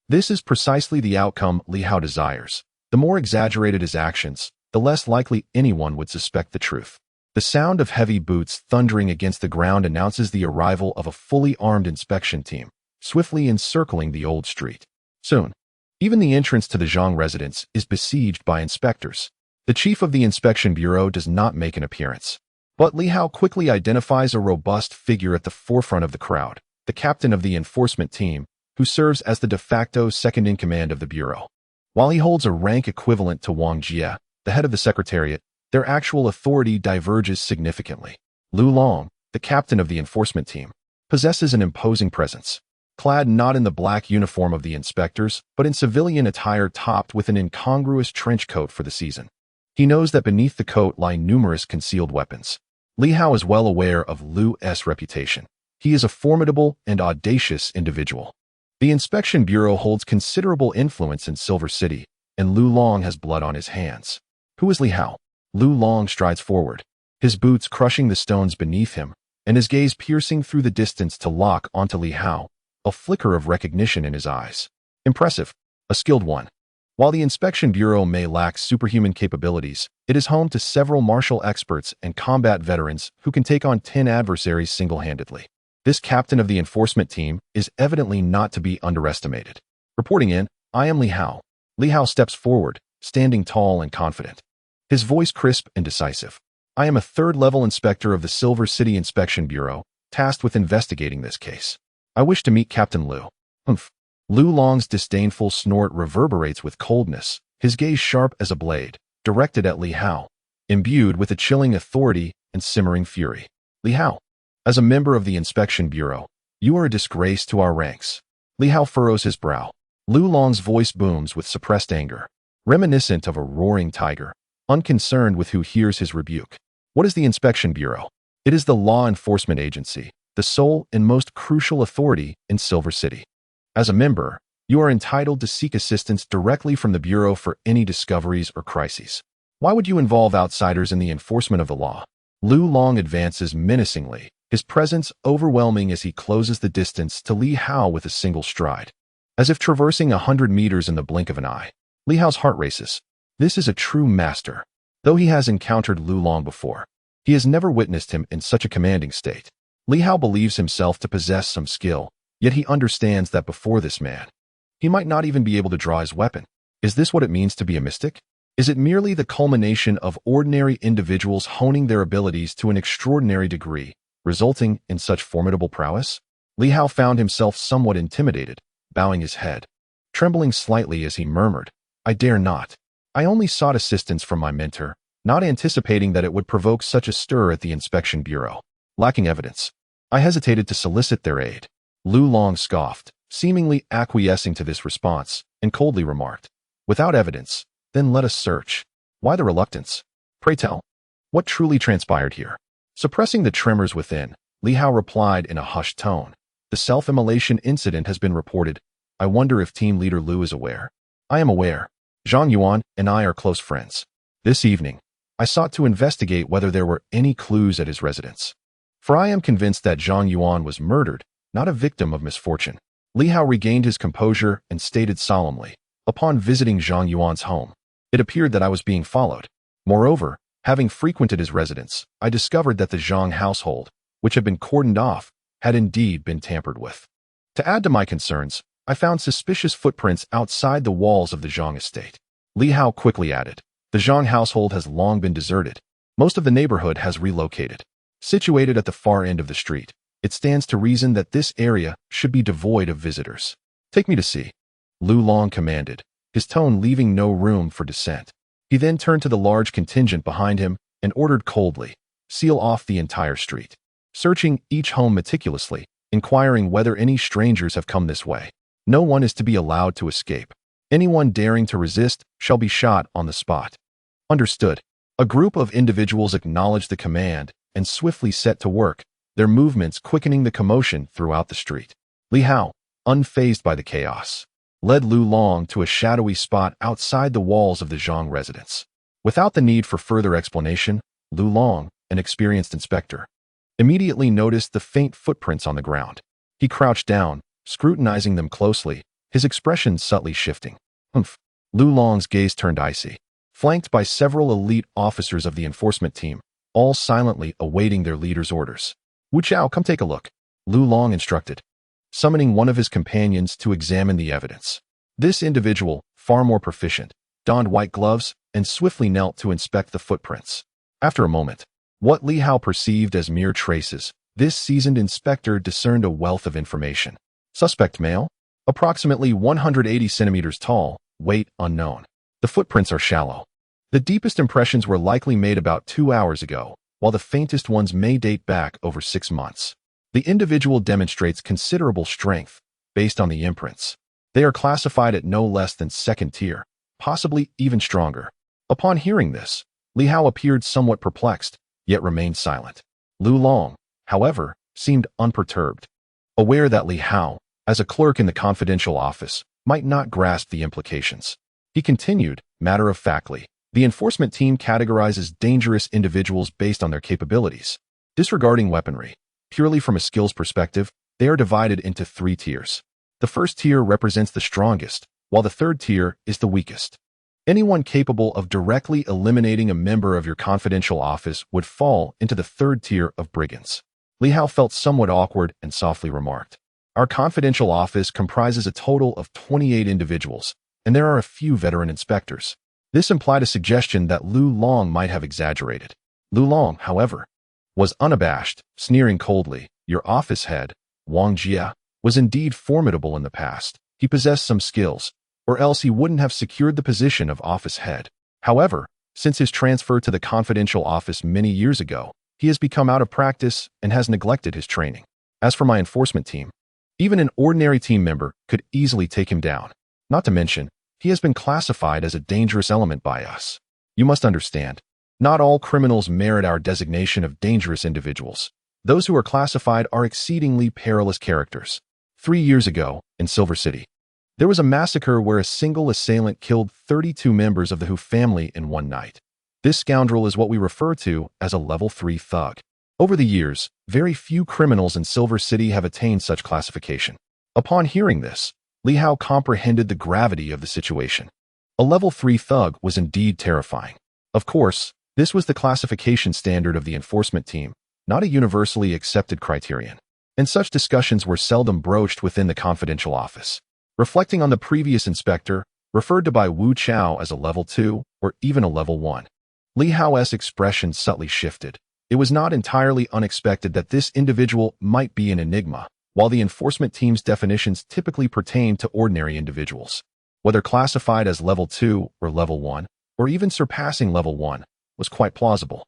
This is precisely the outcome Li Hao desires. The more exaggerated his actions, the less likely anyone would suspect the truth. The sound of heavy boots thundering against the ground announces the arrival of a fully armed inspection team, swiftly encircling the old street. Soon, even the entrance to the Zhang residence is besieged by inspectors. The chief of the inspection bureau does not make an appearance. But Li Hao quickly identifies a robust figure at the forefront of the crowd, the captain of the enforcement team, who serves as the de facto second-in-command of the bureau. While he holds a rank equivalent to Wang Jie, the head of the secretariat, their actual authority diverges significantly. Lu Long, the captain of the enforcement team, possesses an imposing presence. Clad not in the black uniform of the inspectors, but in civilian attire topped with an incongruous trench coat for the season. He knows that beneath the coat lie numerous concealed weapons. Li Hao is well aware of Lu's reputation. He is a formidable and audacious individual. The inspection bureau holds considerable influence in Silver City, and Lu Long has blood on his hands. Who is Li Hao? Lu Long strides forward, his boots crushing the stones beneath him, and his gaze piercing through the distance to lock onto Li Hao, a flicker of recognition in his eyes. Impressive, a skilled one. While the inspection bureau may lack superhuman capabilities, it is home to several martial experts and combat veterans who can take on 10 adversaries single-handedly. This captain of the enforcement team is evidently not to be underestimated. Reporting in, I am Li Hao. Li Hao steps forward, standing tall and confident. His voice crisp and decisive. I am a third-level inspector of the Silver City Inspection Bureau, tasked with investigating this case. I wish to meet Captain Lu. Humph. Lu Long's disdainful snort reverberates with coldness, his gaze sharp as a blade, directed at Li Hao, imbued with a chilling authority and simmering fury. Li Hao, as a member of the Inspection Bureau, you are a disgrace to our ranks. Li Hao furrows his brow. Lu Long's voice booms with suppressed anger, reminiscent of a roaring tiger, unconcerned with who hears his rebuke. What is the Inspection Bureau? It is the law enforcement agency, the sole and most crucial authority in Silver City. As a member, you are entitled to seek assistance directly from the Bureau for any discoveries or crises. Why would you involve outsiders in the enforcement of the law? Lu Long advances menacingly, his presence overwhelming as he closes the distance to Li Hao with a single stride. As if traversing 100 meters in the blink of an eye, Li Hao's heart races. This is a true master. Though he has encountered Lu Long before, he has never witnessed him in such a commanding state. Li Hao believes himself to possess some skill, yet he understands that before this man, he might not even be able to draw his weapon. Is this what it means to be a mystic? Is it merely the culmination of ordinary individuals honing their abilities to an extraordinary degree, resulting in such formidable prowess? Li Hao found himself somewhat intimidated, bowing his head, trembling slightly as he murmured, I dare not. I only sought assistance from my mentor, not anticipating that it would provoke such a stir at the Inspection Bureau. Lacking evidence, I hesitated to solicit their aid. Lu Long scoffed, seemingly acquiescing to this response, and coldly remarked, without evidence, then let us search. Why the reluctance? Pray tell, what truly transpired here? Suppressing the tremors within, Li Hao replied in a hushed tone, the self-immolation incident has been reported. I wonder if team leader Lu is aware. I am aware. Zhang Yuan and I are close friends. This evening, I sought to investigate whether there were any clues at his residence. For I am convinced that Zhang Yuan was murdered, not a victim of misfortune. Li Hao regained his composure and stated solemnly, Upon visiting Zhang Yuan's home, it appeared that I was being followed. Moreover, having frequented his residence, I discovered that the Zhang household, which had been cordoned off, had indeed been tampered with. To add to my concerns, I found suspicious footprints outside the walls of the Zhang estate. Li Hao quickly added, the Zhang household has long been deserted. Most of the neighborhood has relocated. Situated at the far end of the street, it stands to reason that this area should be devoid of visitors. Take me to see. Lu Long commanded, his tone leaving no room for dissent. He then turned to the large contingent behind him and ordered coldly, seal off the entire street, searching each home meticulously, inquiring whether any strangers have come this way. No one is to be allowed to escape. Anyone daring to resist shall be shot on the spot. Understood. A group of individuals acknowledged the command and swiftly set to work, their movements quickening the commotion throughout the street. Li Hao, unfazed by the chaos, led Lu Long to a shadowy spot outside the walls of the Zhang residence. Without the need for further explanation, Lu Long, an experienced inspector, immediately noticed the faint footprints on the ground. He crouched down, scrutinizing them closely, his expression subtly shifting. Humph. Lu Long's gaze turned icy. Flanked by several elite officers of the enforcement team, all silently awaiting their leader's orders. Wu Chao, come take a look, Lu Long instructed, summoning one of his companions to examine the evidence. This individual, far more proficient, donned white gloves and swiftly knelt to inspect the footprints. After a moment, what Li Hao perceived as mere traces, this seasoned inspector discerned a wealth of information. Suspect male, approximately 180 centimeters tall, weight unknown. The footprints are shallow. The deepest impressions were likely made about 2 hours ago, while the faintest ones may date back over 6 months. The individual demonstrates considerable strength based on the imprints. They are classified at no less than second tier, possibly even stronger. Upon hearing this, Li Hao appeared somewhat perplexed, yet remained silent. Lu Long, however, seemed unperturbed, aware that Li Hao, as a clerk in the confidential office, might not grasp the implications. He continued, matter-of-factly, the enforcement team categorizes dangerous individuals based on their capabilities. Disregarding weaponry, purely from a skills perspective, they are divided into 3 tiers. The first tier represents the strongest, while the third tier is the weakest. Anyone capable of directly eliminating a member of your confidential office would fall into the third tier of brigands. Li Hao felt somewhat awkward and softly remarked, our confidential office comprises a total of 28 individuals, and there are a few veteran inspectors. This implied a suggestion that Lu Long might have exaggerated. Lu Long, however, was unabashed, sneering coldly. Your office head, Wang Jia, was indeed formidable in the past. He possessed some skills, or else he wouldn't have secured the position of office head. However, since his transfer to the confidential office many years ago, he has become out of practice and has neglected his training. As for my enforcement team, even an ordinary team member could easily take him down. Not to mention, he has been classified as a dangerous element by us. You must understand, not all criminals merit our designation of dangerous individuals. Those who are classified are exceedingly perilous characters. 3 years ago, in Silver City, there was a massacre where a single assailant killed 32 members of the Hu family in one night. This scoundrel is what we refer to as a level 3 thug. Over the years, very few criminals in Silver City have attained such classification. Upon hearing this, Li Hao comprehended the gravity of the situation. A level 3 thug was indeed terrifying. Of course, this was the classification standard of the enforcement team, not a universally accepted criterion, and such discussions were seldom broached within the confidential office. Reflecting on the previous inspector, referred to by Wu Chao as a level 2 or even a level 1, Li Hao's expression subtly shifted. It was not entirely unexpected that this individual might be an enigma, while the enforcement team's definitions typically pertain to ordinary individuals. Whether classified as level 2 or level 1, or even surpassing level 1, was quite plausible.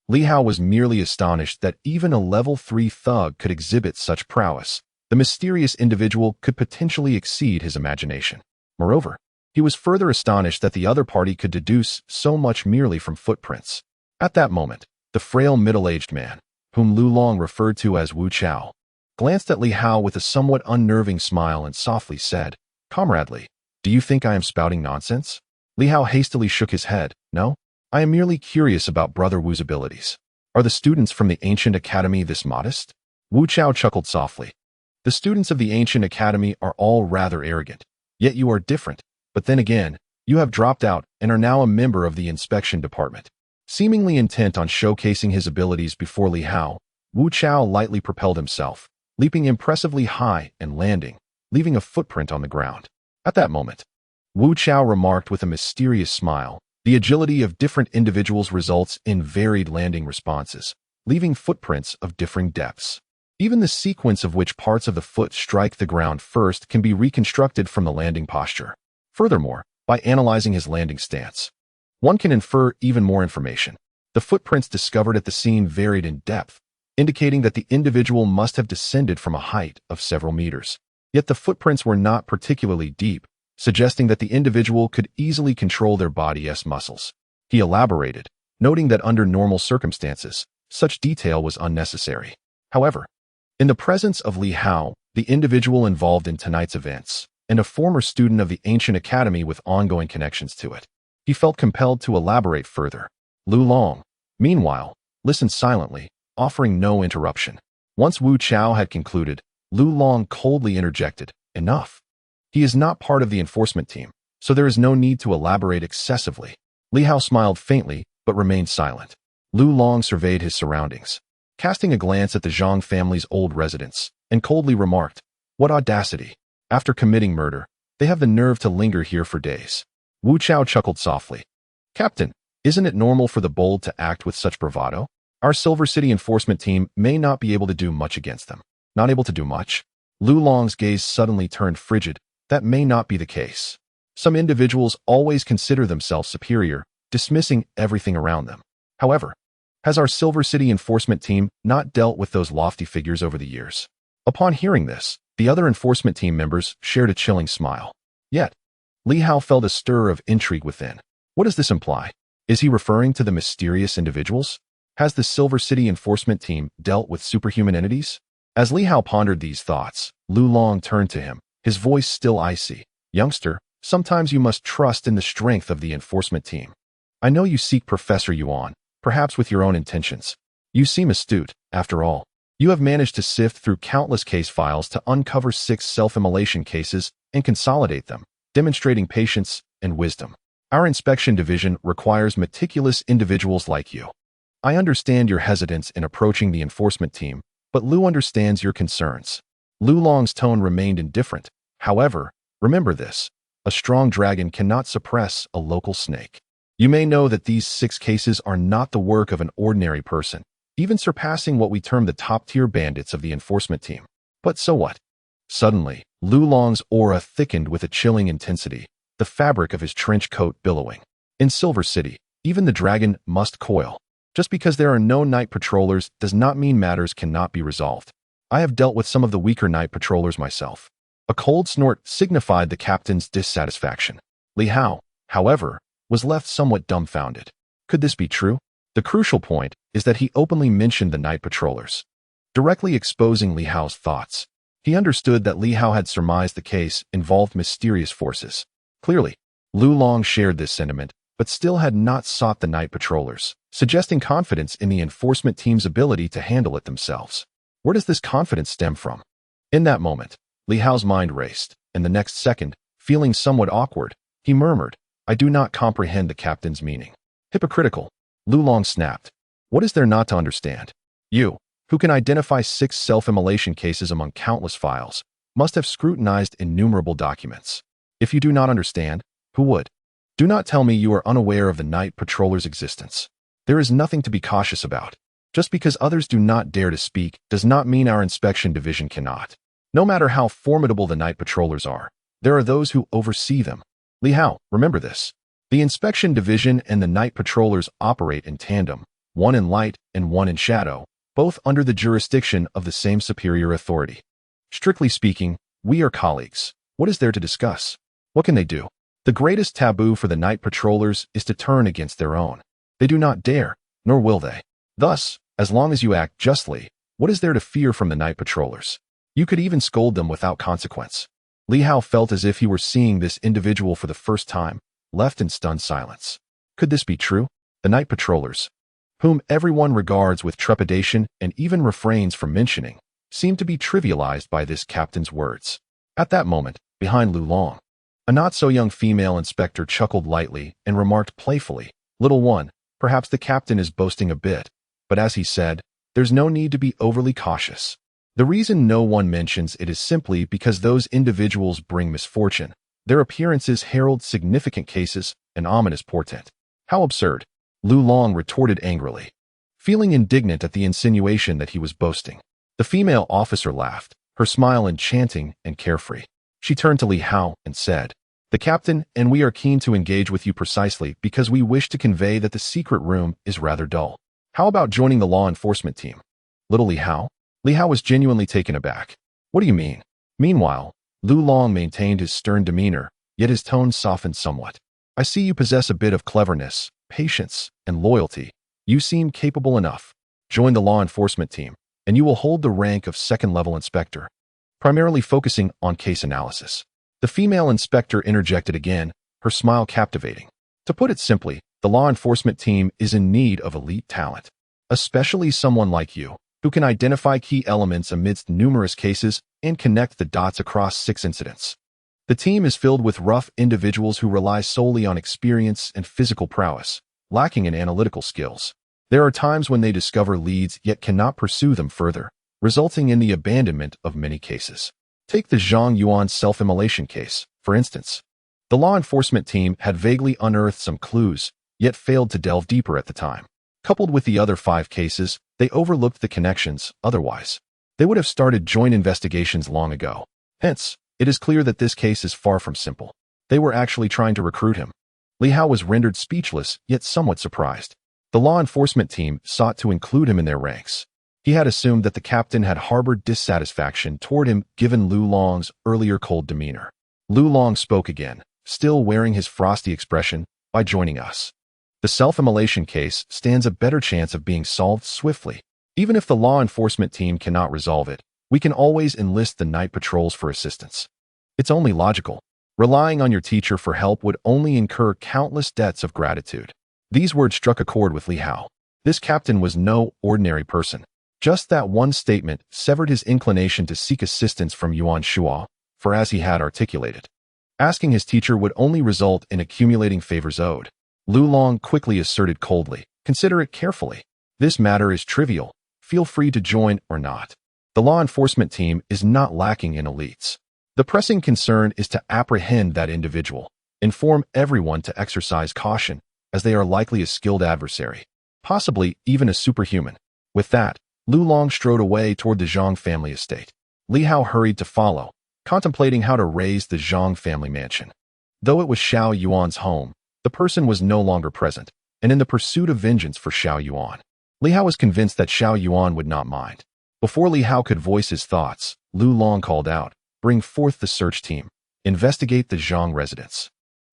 Li Hao was merely astonished that even a level 3 thug could exhibit such prowess. The mysterious individual could potentially exceed his imagination. Moreover, he was further astonished that the other party could deduce so much merely from footprints. At that moment, the frail middle-aged man, whom Lu Long referred to as Wu Chao, glanced at Li Hao with a somewhat unnerving smile and softly said, Comradely, do you think I am spouting nonsense? Li Hao hastily shook his head. No, I am merely curious about Brother Wu's abilities. Are the students from the ancient academy this modest? Wu Chao chuckled softly. The students of the ancient academy are all rather arrogant, yet you are different, But then again, you have dropped out and are now a member of the inspection department. Seemingly intent on showcasing his abilities before Li Hao, Wu Chao lightly propelled himself, leaping impressively high and landing, leaving a footprint on the ground. At that moment, Wu Chao remarked with a mysterious smile, "The agility of different individuals results in varied landing responses, leaving footprints of differing depths. Even the sequence of which parts of the foot strike the ground first can be reconstructed from the landing posture. Furthermore, by analyzing his landing stance, one can infer even more information. The footprints discovered at the scene varied in depth, indicating that the individual must have descended from a height of several meters. Yet the footprints were not particularly deep, suggesting that the individual could easily control their body's muscles." He elaborated, noting that under normal circumstances, such detail was unnecessary. However, in the presence of Li Hao, the individual involved in tonight's events, and a former student of the ancient academy with ongoing connections to it, he felt compelled to elaborate further. Lu Long, meanwhile, listened silently, offering no interruption. Once Wu Chao had concluded, Lu Long coldly interjected, "Enough. He is not part of the enforcement team, so there is no need to elaborate excessively." Li Hao smiled faintly, but remained silent. Lu Long surveyed his surroundings, casting a glance at the Zhang family's old residence, and coldly remarked, "What audacity! After committing murder, they have the nerve to linger here for days." Wu Chao chuckled softly. "Captain, isn't it normal for the bold to act with such bravado? Our Silver City enforcement team may not be able to do much against them." "Not able to do much?" Lu Long's gaze suddenly turned frigid. "That may not be the case. Some individuals always consider themselves superior, dismissing everything around them. However, has our Silver City enforcement team not dealt with those lofty figures over the years?" Upon hearing this, the other enforcement team members shared a chilling smile. Yet, Li Hao felt a stir of intrigue within. What does this imply? Is he referring to the mysterious individuals? Has the Silver City enforcement team dealt with superhuman entities? As Li Hao pondered these thoughts, Lu Long turned to him, his voice still icy. "Youngster, sometimes you must trust in the strength of the enforcement team. I know you seek Professor Yuan, perhaps with your own intentions. You seem astute, after all. You have managed to sift through countless case files to uncover 6 self-immolation cases and consolidate them, demonstrating patience and wisdom. Our inspection division requires meticulous individuals like you. I understand your hesitance in approaching the enforcement team, but Lu understands your concerns." Lu Long's tone remained indifferent. "However, remember this. A strong dragon cannot suppress a local snake. You may know that these 6 cases are not the work of an ordinary person, even surpassing what we term the top-tier bandits of the enforcement team. But so what?" Suddenly, Lu Long's aura thickened with a chilling intensity, the fabric of his trench coat billowing. "In Silver City, even the dragon must coil. Just because there are no night patrollers does not mean matters cannot be resolved. I have dealt with some of the weaker night patrollers myself." A cold snort signified the captain's dissatisfaction. Li Hao, however, was left somewhat dumbfounded. Could this be true? The crucial point is that he openly mentioned the night patrollers, directly exposing Li Hao's thoughts. He understood that Li Hao had surmised the case involved mysterious forces. Clearly, Lu Long shared this sentiment, but still had not sought the night patrollers, suggesting confidence in the enforcement team's ability to handle it themselves. Where does this confidence stem from? In that moment, Li Hao's mind raced, and the next second, feeling somewhat awkward, he murmured, "I do not comprehend the captain's meaning." "Hypocritical," Lu Long snapped. "What is there not to understand? You, who can identify 6 self-immolation cases among countless files, must have scrutinized innumerable documents. If you do not understand, who would? Do not tell me you are unaware of the night patroller's existence. There is nothing to be cautious about. Just because others do not dare to speak does not mean our inspection division cannot. No matter how formidable the night patrollers are, there are those who oversee them. Li Hao, remember this. The inspection division and the night patrollers operate in tandem, one in light and one in shadow, both under the jurisdiction of the same superior authority. Strictly speaking, we are colleagues. What is there to discuss? What can they do? The greatest taboo for the night patrollers is to turn against their own. They do not dare, nor will they. Thus, as long as you act justly, what is there to fear from the night patrollers? You could even scold them without consequence." Li Hao felt as if he were seeing this individual for the first time, left in stunned silence. Could this be true? The night patrollers, whom everyone regards with trepidation and even refrains from mentioning, seemed to be trivialized by this captain's words. At that moment, behind Lu Long, A not-so-young female inspector chuckled lightly and remarked playfully, "Little one, perhaps the captain is boasting a bit, but as he said, there's no need to be overly cautious. The reason no one mentions it is simply because those individuals bring misfortune. Their appearances herald significant cases, an ominous portent." "How absurd," Lu Long retorted angrily, feeling indignant at the insinuation that he was boasting. The female officer laughed, her smile enchanting and carefree. She turned to Li Hao and said, "The captain and we are keen to engage with you precisely because we wish to convey that the secret room is rather dull. How about joining the law enforcement team?" "Little Li Hao?" Li Hao was genuinely taken aback. "What do you mean?" Meanwhile, Lu Long maintained his stern demeanor, yet his tone softened somewhat. "I see you possess a bit of cleverness, patience, and loyalty. You seem capable enough. Join the law enforcement team, and you will hold the rank of second-level inspector, primarily focusing on case analysis." The female inspector interjected again, her smile captivating. "To put it simply, the law enforcement team is in need of elite talent, especially someone like you, who can identify key elements amidst numerous cases and connect the dots across 6 incidents. The team is filled with rough individuals who rely solely on experience and physical prowess, lacking in analytical skills. There are times when they discover leads yet cannot pursue them further, resulting in the abandonment of many cases. Take the Zhang Yuan self-immolation case, for instance. The law enforcement team had vaguely unearthed some clues, yet failed to delve deeper at the time. Coupled with the other 5 cases, they overlooked the connections. Otherwise, they would have started joint investigations long ago. Hence, it is clear that this case is far from simple. They were actually trying to recruit him. Li Hao was rendered speechless, yet somewhat surprised. The law enforcement team sought to include him in their ranks. He had assumed that the captain had harbored dissatisfaction toward him given Lu Long's earlier cold demeanor. Lu Long spoke again, still wearing his frosty expression, "By joining us, the self-immolation case stands a better chance of being solved swiftly. Even if the law enforcement team cannot resolve it, we can always enlist the night patrols for assistance. It's only logical. Relying on your teacher for help would only incur countless debts of gratitude." These words struck a chord with Li Hao. This captain was no ordinary person. Just that one statement severed his inclination to seek assistance from Yuan Shua, for as he had articulated, asking his teacher would only result in accumulating favors owed. Lu Long quickly asserted coldly, "Consider it carefully. This matter is trivial. Feel free to join or not. The law enforcement team is not lacking in elites. The pressing concern is to apprehend that individual. Inform everyone to exercise caution, as they are likely a skilled adversary, possibly even a superhuman." With that, Lu Long strode away toward the Zhang family estate. Li Hao hurried to follow, contemplating how to raise the Zhang family mansion. Though it was Xiao Yuan's home, the person was no longer present, and in the pursuit of vengeance for Xiao Yuan, Li Hao was convinced that Xiao Yuan would not mind. Before Li Hao could voice his thoughts, Lu Long called out, "Bring forth the search team. Investigate the Zhang residence.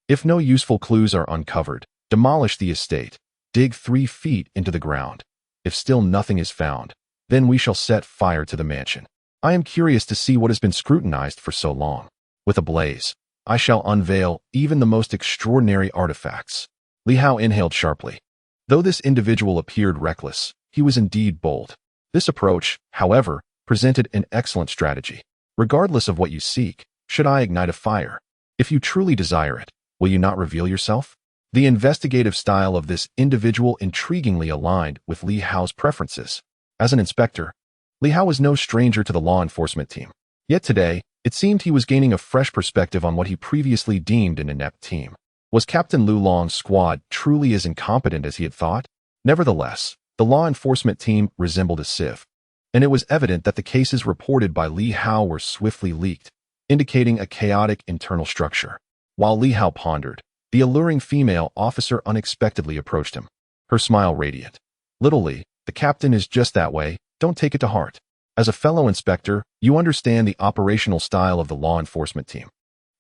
If no useful clues are uncovered, demolish the estate. Dig 3 feet into the ground. If still nothing is found, then we shall set fire to the mansion. I am curious to see what has been scrutinized for so long. With a blaze, I shall unveil even the most extraordinary artifacts." Li Hao inhaled sharply. Though this individual appeared reckless, he was indeed bold. This approach, however, presented an excellent strategy. Regardless of what you seek, should I ignite a fire? If you truly desire it, will you not reveal yourself? The investigative style of this individual intriguingly aligned with Li Hao's preferences. As an inspector, Li Hao was no stranger to the law enforcement team. Yet today, it seemed he was gaining a fresh perspective on what he previously deemed an inept team. Was Captain Lu Long's squad truly as incompetent as he had thought? Nevertheless, the law enforcement team resembled a sieve, and it was evident that the cases reported by Li Hao were swiftly leaked, indicating a chaotic internal structure. While Li Hao pondered, the alluring female officer unexpectedly approached him, her smile radiant. "Little Li, the captain is just that way, don't take it to heart. As a fellow inspector, you understand the operational style of the law enforcement team.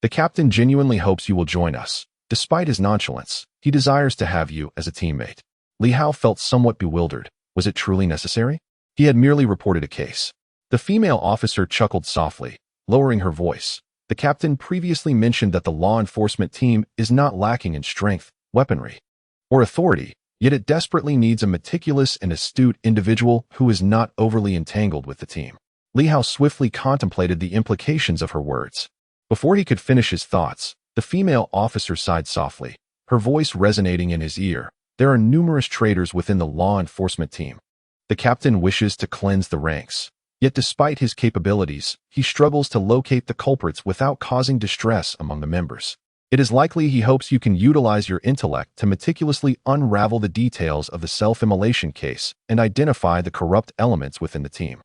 The captain genuinely hopes you will join us. Despite his nonchalance, he desires to have you as a teammate." Li Hao felt somewhat bewildered. Was it truly necessary? He had merely reported a case. The female officer chuckled softly, lowering her voice. "The captain previously mentioned that the law enforcement team is not lacking in strength, weaponry, or authority, yet it desperately needs a meticulous and astute individual who is not overly entangled with the team." Li Hao swiftly contemplated the implications of her words. Before he could finish his thoughts, The female officer sighed softly, her voice resonating in his ear. There are numerous traitors within the law enforcement team. The captain wishes to cleanse the ranks. Yet despite his capabilities, he struggles to locate the culprits without causing distress among the members. It is likely he hopes you can utilize your intellect to meticulously unravel the details of the self-immolation case and identify the corrupt elements within the team.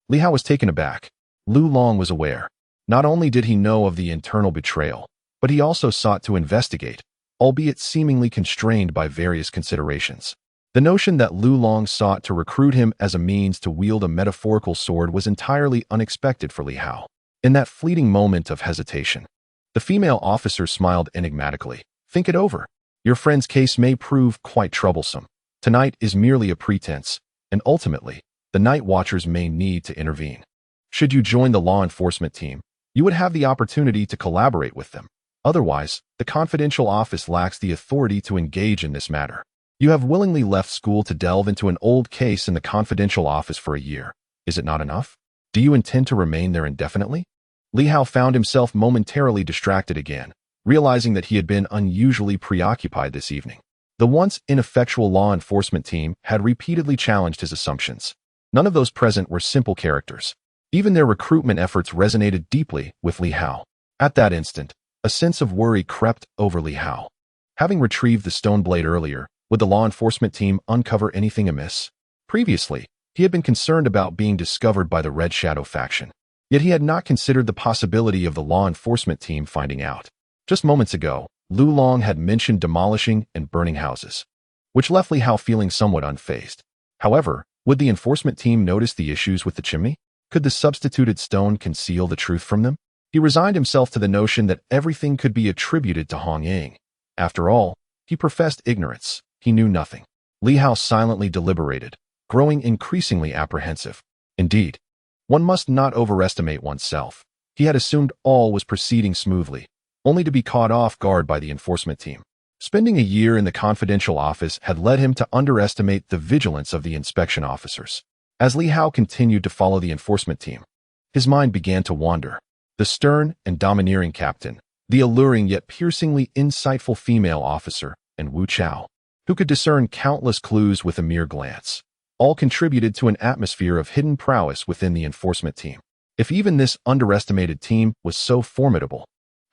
Li Hao was taken aback. Lu Long was aware. Not only did he know of the internal betrayal, but he also sought to investigate, albeit seemingly constrained by various considerations. The notion that Lu Long sought to recruit him as a means to wield a metaphorical sword was entirely unexpected for Li Hao. In that fleeting moment of hesitation, the female officer smiled enigmatically. Think it over. Your friend's case may prove quite troublesome. Tonight is merely a pretense, and ultimately, the Night Watchers may need to intervene. Should you join the law enforcement team, you would have the opportunity to collaborate with them. Otherwise, the confidential office lacks the authority to engage in this matter. You have willingly left school to delve into an old case in the confidential office for a year. Is it not enough? Do you intend to remain there indefinitely? Li Hao found himself momentarily distracted again, realizing that he had been unusually preoccupied this evening. The once ineffectual law enforcement team had repeatedly challenged his assumptions. None of those present were simple characters. Even their recruitment efforts resonated deeply with Li Hao. At that instant, a sense of worry crept over Li Hao. Having retrieved the stone blade earlier, would the law enforcement team uncover anything amiss? Previously, he had been concerned about being discovered by the Red Shadow faction. Yet he had not considered the possibility of the law enforcement team finding out. Just moments ago, Lu Long had mentioned demolishing and burning houses, which left Li Hao feeling somewhat unfazed. However, would the enforcement team notice the issues with the chimney? Could the substituted stone conceal the truth from them? He resigned himself to the notion that everything could be attributed to Hong Ying. After all, he professed ignorance. He knew nothing. Li Hao silently deliberated, growing increasingly apprehensive. Indeed, one must not overestimate oneself. He had assumed all was proceeding smoothly, only to be caught off guard by the enforcement team. Spending a year in the confidential office had led him to underestimate the vigilance of the inspection officers. As Li Hao continued to follow the enforcement team, his mind began to wander. The stern and domineering captain, the alluring yet piercingly insightful female officer, and Wu Chao, who could discern countless clues with a mere glance, all contributed to an atmosphere of hidden prowess within the enforcement team. If even this underestimated team was so formidable,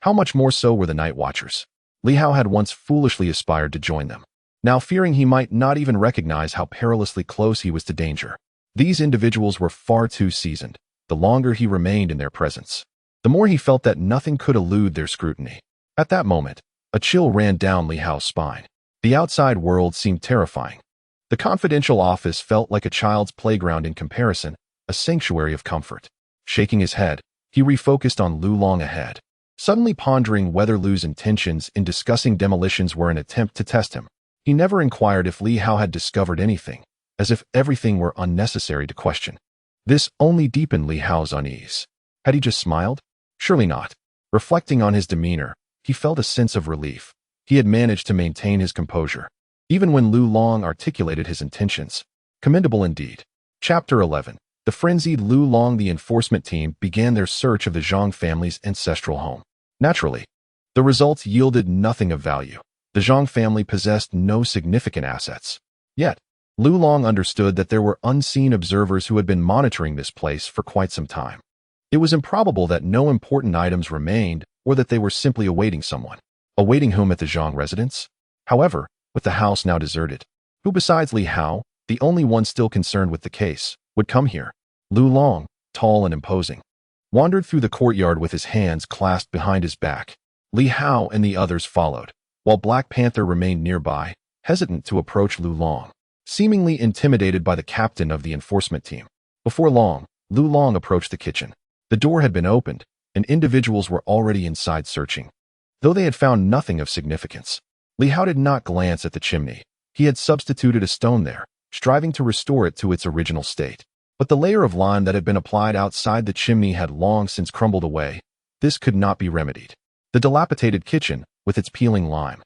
how much more so were the Night Watchers? Li Hao had once foolishly aspired to join them, now fearing he might not even recognize how perilously close he was to danger. These individuals were far too seasoned. The longer he remained in their presence, the more he felt that nothing could elude their scrutiny. At that moment, a chill ran down Li Hao's spine. The outside world seemed terrifying. The confidential office felt like a child's playground in comparison, a sanctuary of comfort. Shaking his head, he refocused on Lu Long ahead, suddenly pondering whether Lu's intentions in discussing demolitions were an attempt to test him. He never inquired if Li Hao had discovered anything, as if everything were unnecessary to question. This only deepened Li Hao's unease. Had he just smiled? Surely not. Reflecting on his demeanor, he felt a sense of relief. He had managed to maintain his composure, even when Lu Long articulated his intentions. Commendable indeed. Chapter 11. The frenzied Lu Long. The enforcement team began their search of the Zhang family's ancestral home. Naturally, the results yielded nothing of value. The Zhang family possessed no significant assets. Yet, Lu Long understood that there were unseen observers who had been monitoring this place for quite some time. It was improbable that no important items remained or that they were simply awaiting someone. Awaiting whom at the Zhang residence? However, with the house now deserted, who besides Li Hao, the only one still concerned with the case, would come here? Lu Long, tall and imposing, wandered through the courtyard with his hands clasped behind his back. Li Hao and the others followed, while Black Panther remained nearby, hesitant to approach Lu Long, seemingly intimidated by the captain of the enforcement team. Before long, Lu Long approached the kitchen. The door had been opened, and individuals were already inside searching. Though they had found nothing of significance, Li Hao did not glance at the chimney. He had substituted a stone there, striving to restore it to its original state. But the layer of lime that had been applied outside the chimney had long since crumbled away. This could not be remedied. The dilapidated kitchen, with its peeling lime,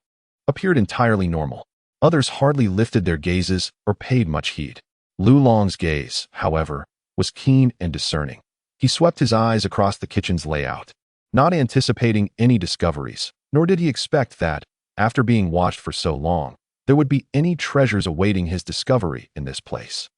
appeared entirely normal. Others hardly lifted their gazes or paid much heed. Lu Long's gaze, however, was keen and discerning. He swept his eyes across the kitchen's layout, not anticipating any discoveries. Nor did he expect that, after being watched for so long, there would be any treasures awaiting his discovery in this place.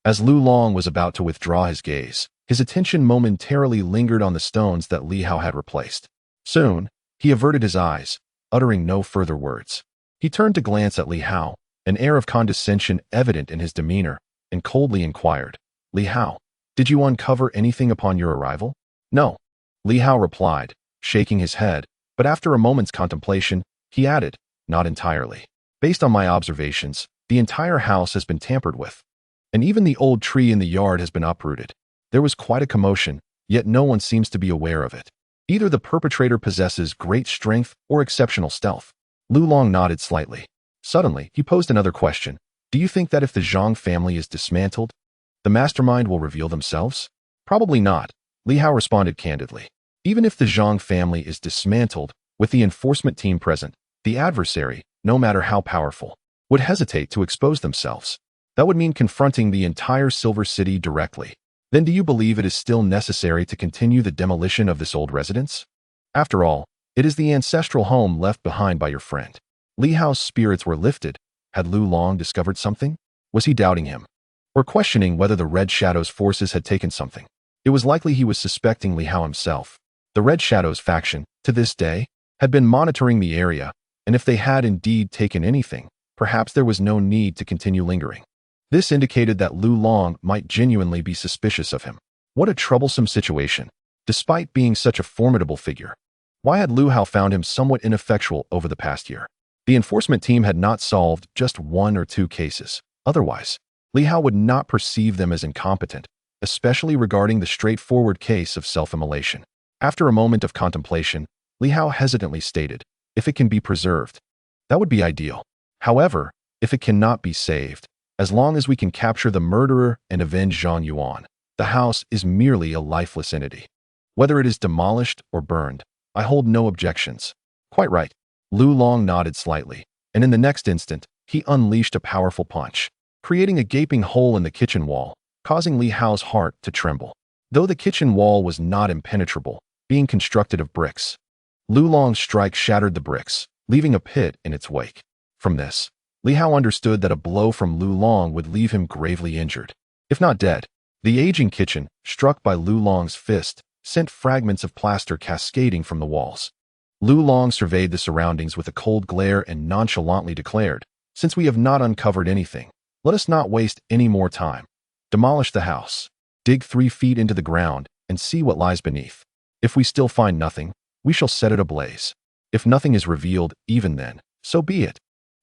As Lu Long was about to withdraw his gaze, his attention momentarily lingered on the stones that Li Hao had replaced. Soon, he averted his eyes, uttering no further words. He turned to glance at Li Hao, an air of condescension evident in his demeanor, and coldly inquired, "Li Hao, did you uncover anything upon your arrival?" "No," Li Hao replied, shaking his head, but after a moment's contemplation, he added, "Not entirely. Based on my observations, the entire house has been tampered with, and even the old tree in the yard has been uprooted. There was quite a commotion, yet no one seems to be aware of it. Either the perpetrator possesses great strength or exceptional stealth." Lu Long nodded slightly. Suddenly, he posed another question. "Do you think that if the Zhang family is dismantled, the mastermind will reveal themselves?" "Probably not," Li Hao responded candidly. "Even if the Zhang family is dismantled, with the enforcement team present, the adversary, no matter how powerful, would hesitate to expose themselves. That would mean confronting the entire Silver City directly. Then do you believe it is still necessary to continue the demolition of this old residence? After all, it is the ancestral home left behind by your friend." Li Hao's spirits were lifted. Had Lu Long discovered something? Was he doubting him? Or questioning whether the Red Shadow's forces had taken something? It was likely he was suspecting Li Hao himself. The Red Shadow's faction, to this day, had been monitoring the area, and if they had indeed taken anything, perhaps there was no need to continue lingering. This indicated that Lu Long might genuinely be suspicious of him. What a troublesome situation, despite being such a formidable figure. Why had Lu Hao found him somewhat ineffectual over the past year? The enforcement team had not solved just 1 or 2 cases. Otherwise, Li Hao would not perceive them as incompetent, especially regarding the straightforward case of self-immolation. After a moment of contemplation, Li Hao hesitantly stated, "If it can be preserved, that would be ideal. However, if it cannot be saved, as long as we can capture the murderer and avenge Zhang Yuan, the house is merely a lifeless entity. Whether it is demolished or burned, I hold no objections." "Quite right." Lu Long nodded slightly, and in the next instant, he unleashed a powerful punch, creating a gaping hole in the kitchen wall, causing Li Hao's heart to tremble. Though the kitchen wall was not impenetrable, being constructed of bricks, Lu Long's strike shattered the bricks, leaving a pit in its wake. From this, Li Hao understood that a blow from Lu Long would leave him gravely injured, if not dead. The aging kitchen, struck by Lu Long's fist, sent fragments of plaster cascading from the walls. Lu Long surveyed the surroundings with a cold glare and nonchalantly declared, "Since we have not uncovered anything, let us not waste any more time. Demolish the house, dig 3 feet into the ground, and see what lies beneath. If we still find nothing, we shall set it ablaze. If nothing is revealed, even then, so be it."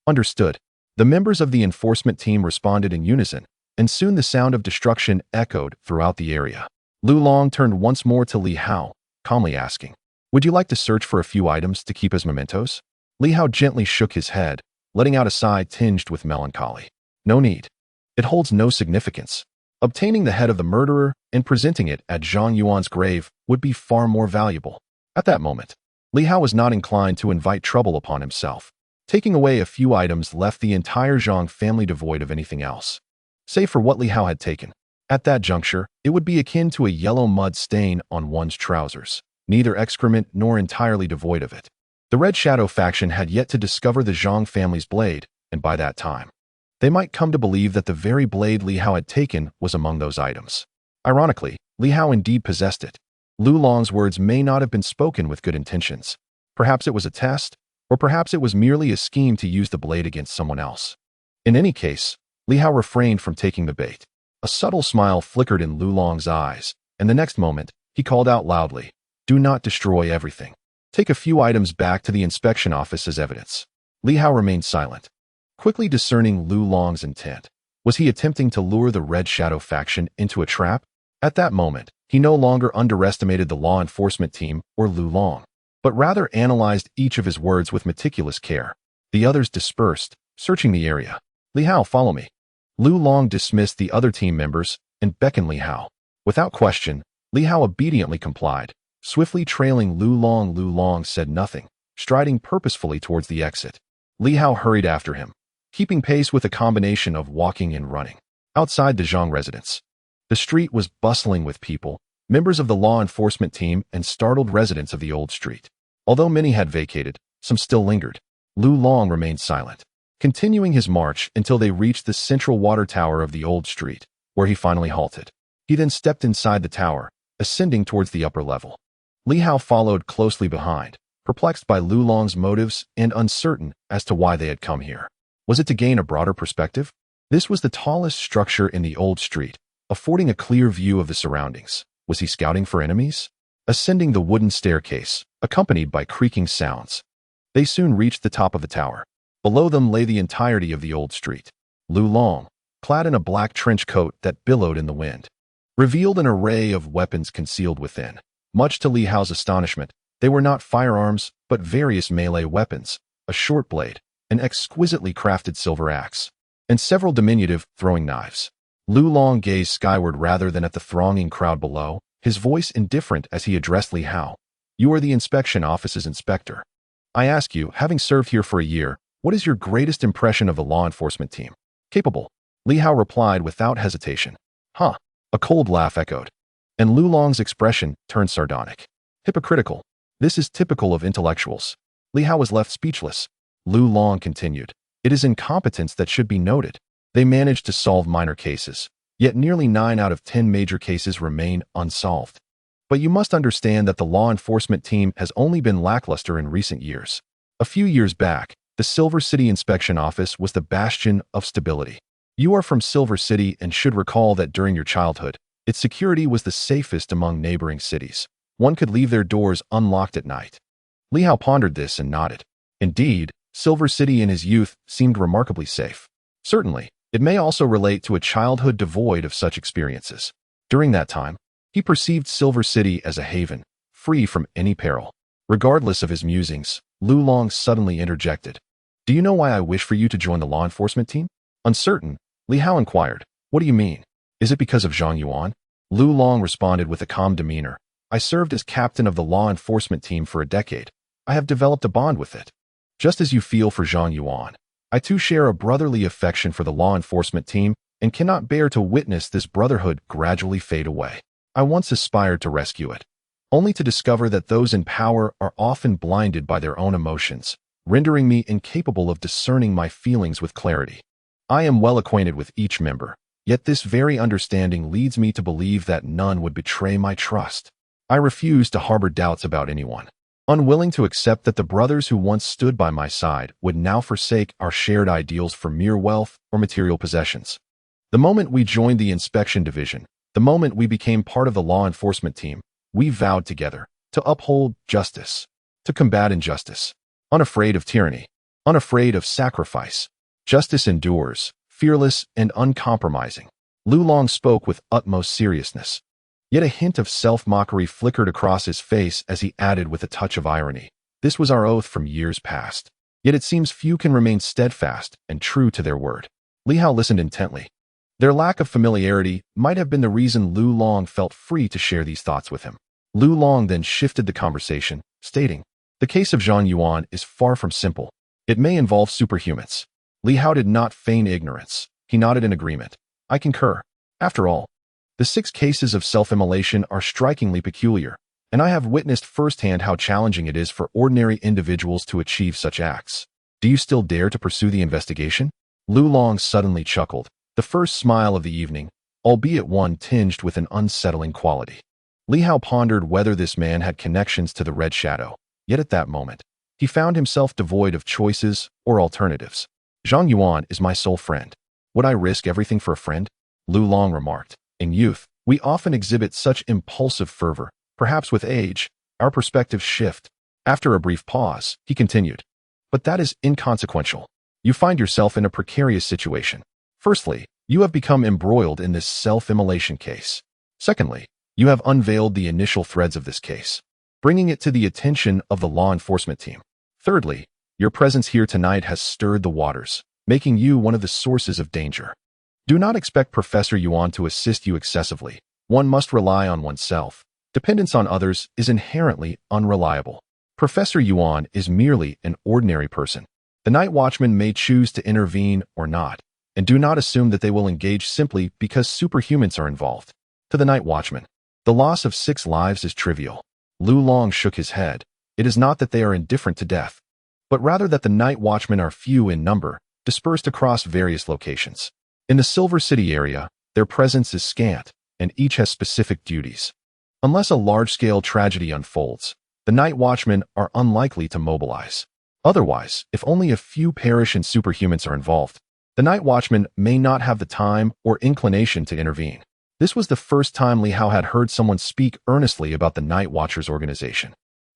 "Understood." The members of the enforcement team responded in unison, and soon the sound of destruction echoed throughout the area. Lu Long turned once more to Li Hao, calmly asking, "Would you like to search for a few items to keep as mementos?" Li Hao gently shook his head, letting out a sigh tinged with melancholy. "No need. It holds no significance. Obtaining the head of the murderer and presenting it at Zhang Yuan's grave would be far more valuable." At that moment, Li Hao was not inclined to invite trouble upon himself. Taking away a few items left the entire Zhang family devoid of anything else, save for what Li Hao had taken. At that juncture, it would be akin to a yellow mud stain on one's trousers, neither excrement nor entirely devoid of it. The Red Shadow faction had yet to discover the Zhang family's blade, and by that time, they might come to believe that the very blade Li Hao had taken was among those items. Ironically, Li Hao indeed possessed it. Lu Long's words may not have been spoken with good intentions. Perhaps it was a test, or perhaps it was merely a scheme to use the blade against someone else. In any case, Li Hao refrained from taking the bait. A subtle smile flickered in Lu Long's eyes, and the next moment, he called out loudly, "Do not destroy everything. Take a few items back to the inspection office as evidence." Li Hao remained silent, quickly discerning Lu Long's intent. Was he attempting to lure the Red Shadow faction into a trap? At that moment, he no longer underestimated the law enforcement team or Lu Long, but rather analyzed each of his words with meticulous care. The others dispersed, searching the area. "Li Hao, follow me." Lu Long dismissed the other team members and beckoned Li Hao. Without question, Li Hao obediently complied, swiftly trailing Lu Long. Lu Long said nothing, striding purposefully towards the exit. Li Hao hurried after him, keeping pace with a combination of walking and running. Outside the Zhang residence, the street was bustling with people, members of the law enforcement team and startled residents of the old street. Although many had vacated, Some still lingered. Lu Long remained silent, continuing his march until they reached the central water tower of the old street, where he finally halted. He then stepped inside the tower, ascending towards the upper level. Li Hao followed closely behind, perplexed by Lu Long's motives and uncertain as to why they had come here. Was it to gain a broader perspective? This was the tallest structure in the old street, affording a clear view of the surroundings. Was he scouting for enemies? Ascending the wooden staircase, accompanied by creaking sounds, they soon reached the top of the tower. Below them lay the entirety of the old street. Lu Long, clad in a black trench coat that billowed in the wind, revealed an array of weapons concealed within. Much to Li Hao's astonishment, they were not firearms, but various melee weapons, a short blade, an exquisitely crafted silver axe, and several diminutive throwing knives. Lu Long gazed skyward rather than at the thronging crowd below, his voice indifferent as he addressed Li Hao. "You are the inspection office's inspector. I ask you, having served here for a year, what is your greatest impression of the law enforcement team?" "Capable," Li Hao replied without hesitation. "Huh." A cold laugh echoed, and Lu Long's expression turned sardonic. "Hypocritical. This is typical of intellectuals." Li Hao was left speechless. Lu Long continued, "It is incompetence that should be noted. They managed to solve minor cases, yet nearly 9 out of 10 major cases remain unsolved. But you must understand that the law enforcement team has only been lackluster in recent years. A few years back, the Silver City Inspection Office was the bastion of stability. You are from Silver City and should recall that during your childhood, its security was the safest among neighboring cities. One could leave their doors unlocked at night." Li Hao pondered this and nodded. Indeed, Silver City in his youth seemed remarkably safe. Certainly, it may also relate to a childhood devoid of such experiences. During that time, he perceived Silver City as a haven, free from any peril. Regardless of his musings, Lu Long suddenly interjected. "Do you know why I wish for you to join the law enforcement team?" Uncertain, Li Hao inquired, "What do you mean? Is it because of Zhang Yuan?" Lu Long responded with a calm demeanor. "I served as captain of the law enforcement team for a decade. I have developed a bond with it. Just as you feel for Zhang Yuan, I too share a brotherly affection for the law enforcement team and cannot bear to witness this brotherhood gradually fade away. I once aspired to rescue it, only to discover that those in power are often blinded by their own emotions, rendering me incapable of discerning my feelings with clarity. I am well acquainted with each member, yet this very understanding leads me to believe that none would betray my trust. I refuse to harbor doubts about anyone, unwilling to accept that the brothers who once stood by my side would now forsake our shared ideals for mere wealth or material possessions. The moment we joined the inspection division, the moment we became part of the law enforcement team, we vowed together to uphold justice, to combat injustice, unafraid of tyranny, unafraid of sacrifice. Justice endures, fearless and uncompromising." Lu Long spoke with utmost seriousness. Yet a hint of self-mockery flickered across his face as he added with a touch of irony, "This was our oath from years past. Yet it seems few can remain steadfast and true to their word." Li Hao listened intently. Their lack of familiarity might have been the reason Lu Long felt free to share these thoughts with him. Lu Long then shifted the conversation, stating, "The case of Zhang Yuan is far from simple. It may involve superhumans." Li Hao did not feign ignorance. He nodded in agreement. "I concur. After all, the 6 cases of self-immolation are strikingly peculiar, and I have witnessed firsthand how challenging it is for ordinary individuals to achieve such acts. Do you still dare to pursue the investigation?" Lu Long suddenly chuckled, the first smile of the evening, albeit one tinged with an unsettling quality. Li Hao pondered whether this man had connections to the Red Shadow, yet at that moment, he found himself devoid of choices or alternatives. "Zhang Yuan is my sole friend. Would I risk everything for a friend?" Lu Long remarked. "In youth, we often exhibit such impulsive fervor. Perhaps with age, our perspectives shift." After a brief pause, he continued, "But that is inconsequential. You find yourself in a precarious situation. Firstly, you have become embroiled in this self-immolation case. Secondly, you have unveiled the initial threads of this case, bringing it to the attention of the law enforcement team. Thirdly, your presence here tonight has stirred the waters, making you one of the sources of danger. Do not expect Professor Yuan to assist you excessively. One must rely on oneself. Dependence on others is inherently unreliable. Professor Yuan is merely an ordinary person. The night watchman may choose to intervene or not, and do not assume that they will engage simply because superhumans are involved. To the night watchman, the loss of 6 lives is trivial." Lu Long shook his head. "It is not that they are indifferent to death. but rather that the night watchmen are few in number, dispersed across various locations. In the Silver City area, their presence is scant, and each has specific duties. Unless a large-scale tragedy unfolds, the night watchmen are unlikely to mobilize. Otherwise, if only a few perish and superhumans are involved, the night watchmen may not have the time or inclination to intervene. This was the first time Li Hao had heard someone speak earnestly about the Night Watchers organization.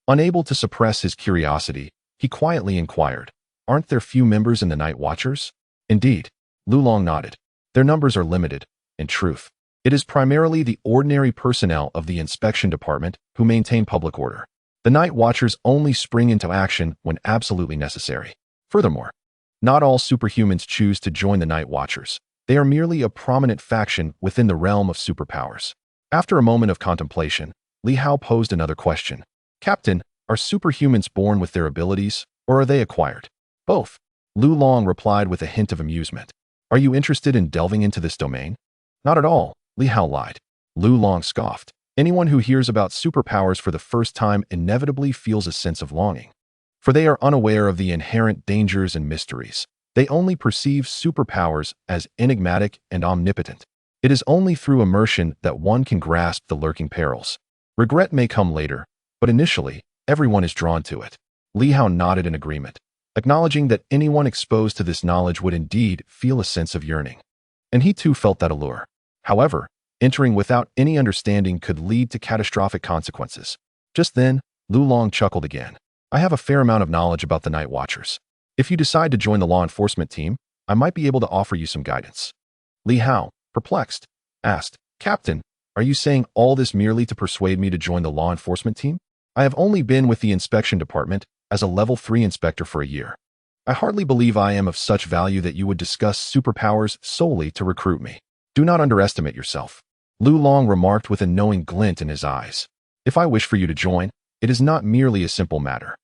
Unable to suppress his curiosity, he quietly inquired, "Aren't there few members in the Night Watchers?" "Indeed," Lu Long nodded. "Their numbers are limited. In truth, it is primarily the ordinary personnel of the inspection department who maintain public order. The Night Watchers only spring into action when absolutely necessary. Furthermore, not all superhumans choose to join the Night Watchers. They are merely a prominent faction within the realm of superpowers." After a moment of contemplation, Li Hao posed another question. "Captain, are superhumans born with their abilities, or are they acquired?" "Both," Lu Long replied with a hint of amusement. "Are you interested in delving into this domain?" "Not at all," Li Hao lied. Lu Long scoffed. "Anyone who hears about superpowers for the first time inevitably feels a sense of longing. For they are unaware of the inherent dangers and mysteries. They only perceive superpowers as enigmatic and omnipotent. It is only through immersion that one can grasp the lurking perils. Regret may come later, but initially, everyone is drawn to it." Li Hao nodded in agreement, acknowledging that anyone exposed to this knowledge would indeed feel a sense of yearning. And he too felt that allure. However, entering without any understanding could lead to catastrophic consequences. Just then, Lu Long chuckled again. "I have a fair amount of knowledge about the Night Watchers. If you decide to join the law enforcement team, I might be able to offer you some guidance." Li Hao, perplexed, asked, "Captain, are you saying all this merely to persuade me to join the law enforcement team? I have only been with the inspection department as a level 3 inspector for a year. I hardly believe I am of such value that you would discuss superpowers solely to recruit me. Do not underestimate yourself." Lu Long remarked with a knowing glint in his eyes. "If I wish for you to join, it is not merely a simple matter.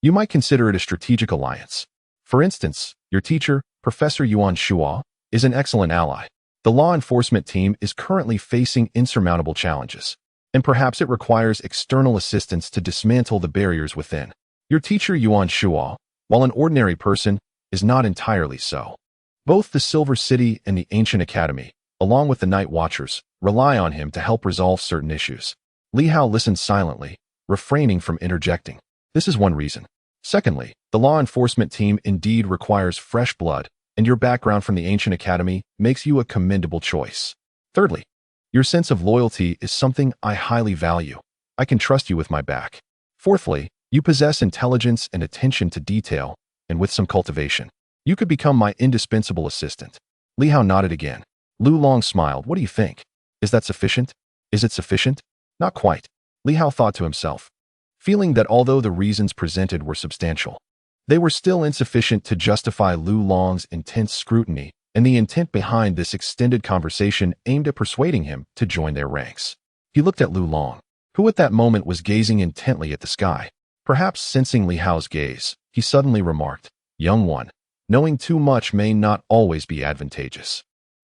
You might consider it a strategic alliance. For instance, your teacher, Professor Yuan Shua, is an excellent ally. The law enforcement team is currently facing insurmountable challenges, and perhaps it requires external assistance to dismantle the barriers within. Your teacher Yuan Shua, while an ordinary person, is not entirely so. Both the Silver City and the Ancient Academy, along with the Night Watchers, rely on him to help resolve certain issues." Li Hao listened silently, refraining from interjecting. "This is one reason. Secondly, the law enforcement team indeed requires fresh blood, and your background from the Ancient Academy makes you a commendable choice. Thirdly, your sense of loyalty is something I highly value. I can trust you with my back. Fourthly, you possess intelligence and attention to detail, and with some cultivation, you could become my indispensable assistant." Li Hao nodded again. Lu Long smiled. "What do you think? Is that sufficient? Is it sufficient?" "Not quite," Li Hao thought to himself, feeling that although the reasons presented were substantial, they were still insufficient to justify Lu Long's intense scrutiny and the intent behind this extended conversation aimed at persuading him to join their ranks. He looked at Lu Long, who at that moment was gazing intently at the sky. Perhaps sensing Li Hao's gaze, he suddenly remarked, "Young one, knowing too much may not always be advantageous.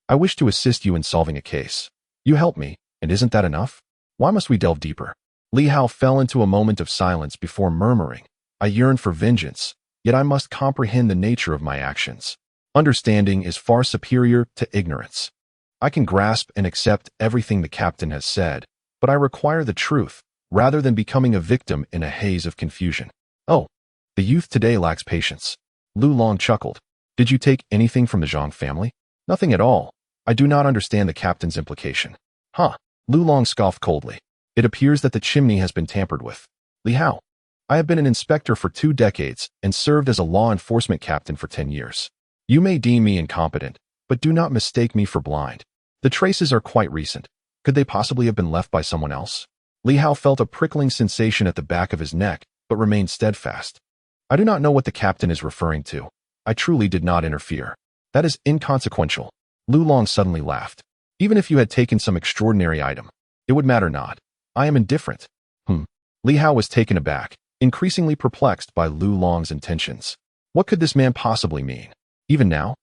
I wish to assist you in solving a case. You help me, and isn't that enough? Why must we delve deeper?" Li Hao fell into a moment of silence before murmuring, "I yearn for vengeance, yet I must comprehend the nature of my actions. Understanding is far superior to ignorance. I can grasp and accept everything the captain has said, but I require the truth, rather than becoming a victim in a haze of confusion." "Oh, the youth today lacks patience." Lu Long chuckled. "Did you take anything from the Zhang family?" "Nothing at all. I do not understand the captain's implication." "Huh." Lu Long scoffed coldly. "It appears that the chimney has been tampered with." "Li Hao, I have been an inspector for 2 decades and served as a law enforcement captain for 10 years. You may deem me incompetent, but do not mistake me for blind. The traces are quite recent. Could they possibly have been left by someone else?" Li Hao felt a prickling sensation at the back of his neck, but remained steadfast. "I do not know what the captain is referring to. I truly did not interfere. That is inconsequential." Lu Long suddenly laughed. "Even if you had taken some extraordinary item, it would matter not. I am indifferent." Li Hao was taken aback, increasingly perplexed by Lu Long's intentions. What could this man possibly mean? Even now,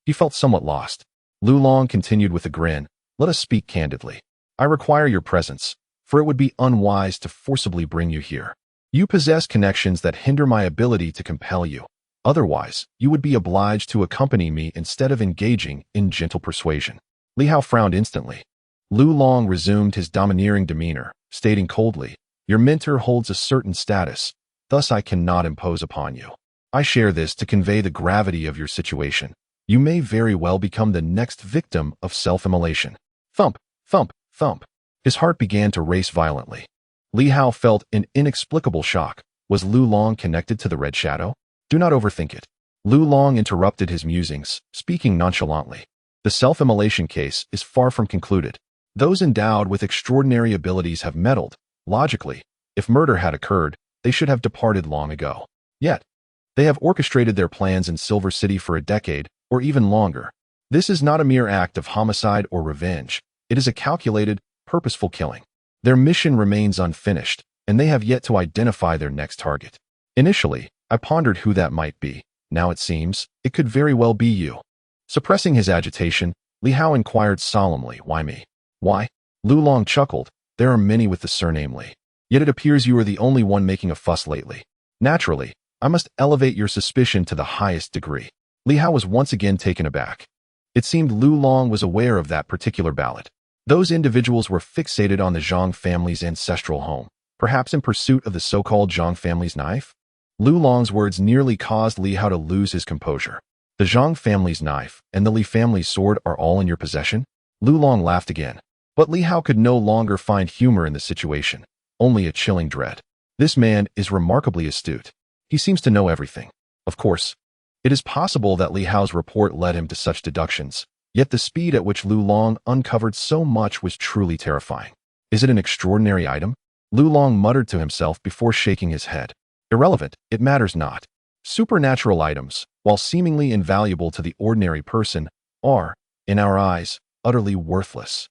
he felt somewhat lost. Lu Long continued with a grin, "Let us speak candidly. I require your presence, for it would be unwise to forcibly bring you here. You possess connections that hinder my ability to compel you. Otherwise, you would be obliged to accompany me instead of engaging in gentle persuasion. Li Hao frowned instantly. Lu Long resumed his domineering demeanor, stating coldly, "Your mentor holds a certain status, thus I cannot impose upon you. I share this to convey the gravity of your situation. You may very well become the next victim of self-immolation." Thump, thump, thump. His heart began to race violently. Li Hao felt an inexplicable shock. Was Lu Long connected to the Red Shadow? Do not overthink it. Lu Long interrupted his musings, speaking nonchalantly. The self-immolation case is far from concluded. Those endowed with extraordinary abilities have meddled. Logically, if murder had occurred, they should have departed long ago. Yet, they have orchestrated their plans in Silver City for a decade, or even longer. This is not a mere act of homicide or revenge. It is a calculated, purposeful killing. Their mission remains unfinished, and they have yet to identify their next target. Initially, I pondered who that might be. Now it seems, it could very well be you. Suppressing his agitation, Li Hao inquired solemnly, "Why me?" "Why?" Lu Long chuckled. "There are many with the surname Li. Yet it appears you are the only one making a fuss lately. Naturally, I must elevate your suspicion to the highest degree." Li Hao was once again taken aback. It seemed Lu Long was aware of that particular ballot. Those individuals were fixated on the Zhang family's ancestral home, perhaps in pursuit of the so-called Zhang family's knife? Lu Long's words nearly caused Li Hao to lose his composure. "The Zhang family's knife and the Li family's sword are all in your possession?" Lu Long laughed again. But Li Hao could no longer find humor in the situation, only a chilling dread. This man is remarkably astute. He seems to know everything. Of course, it is possible that Li Hao's report led him to such deductions, yet the speed at which Lu Long uncovered so much was truly terrifying. "Is it an extraordinary item?" Lu Long muttered to himself before shaking his head. "Irrelevant, it matters not. Supernatural items, while seemingly invaluable to the ordinary person, are, in our eyes, utterly worthless.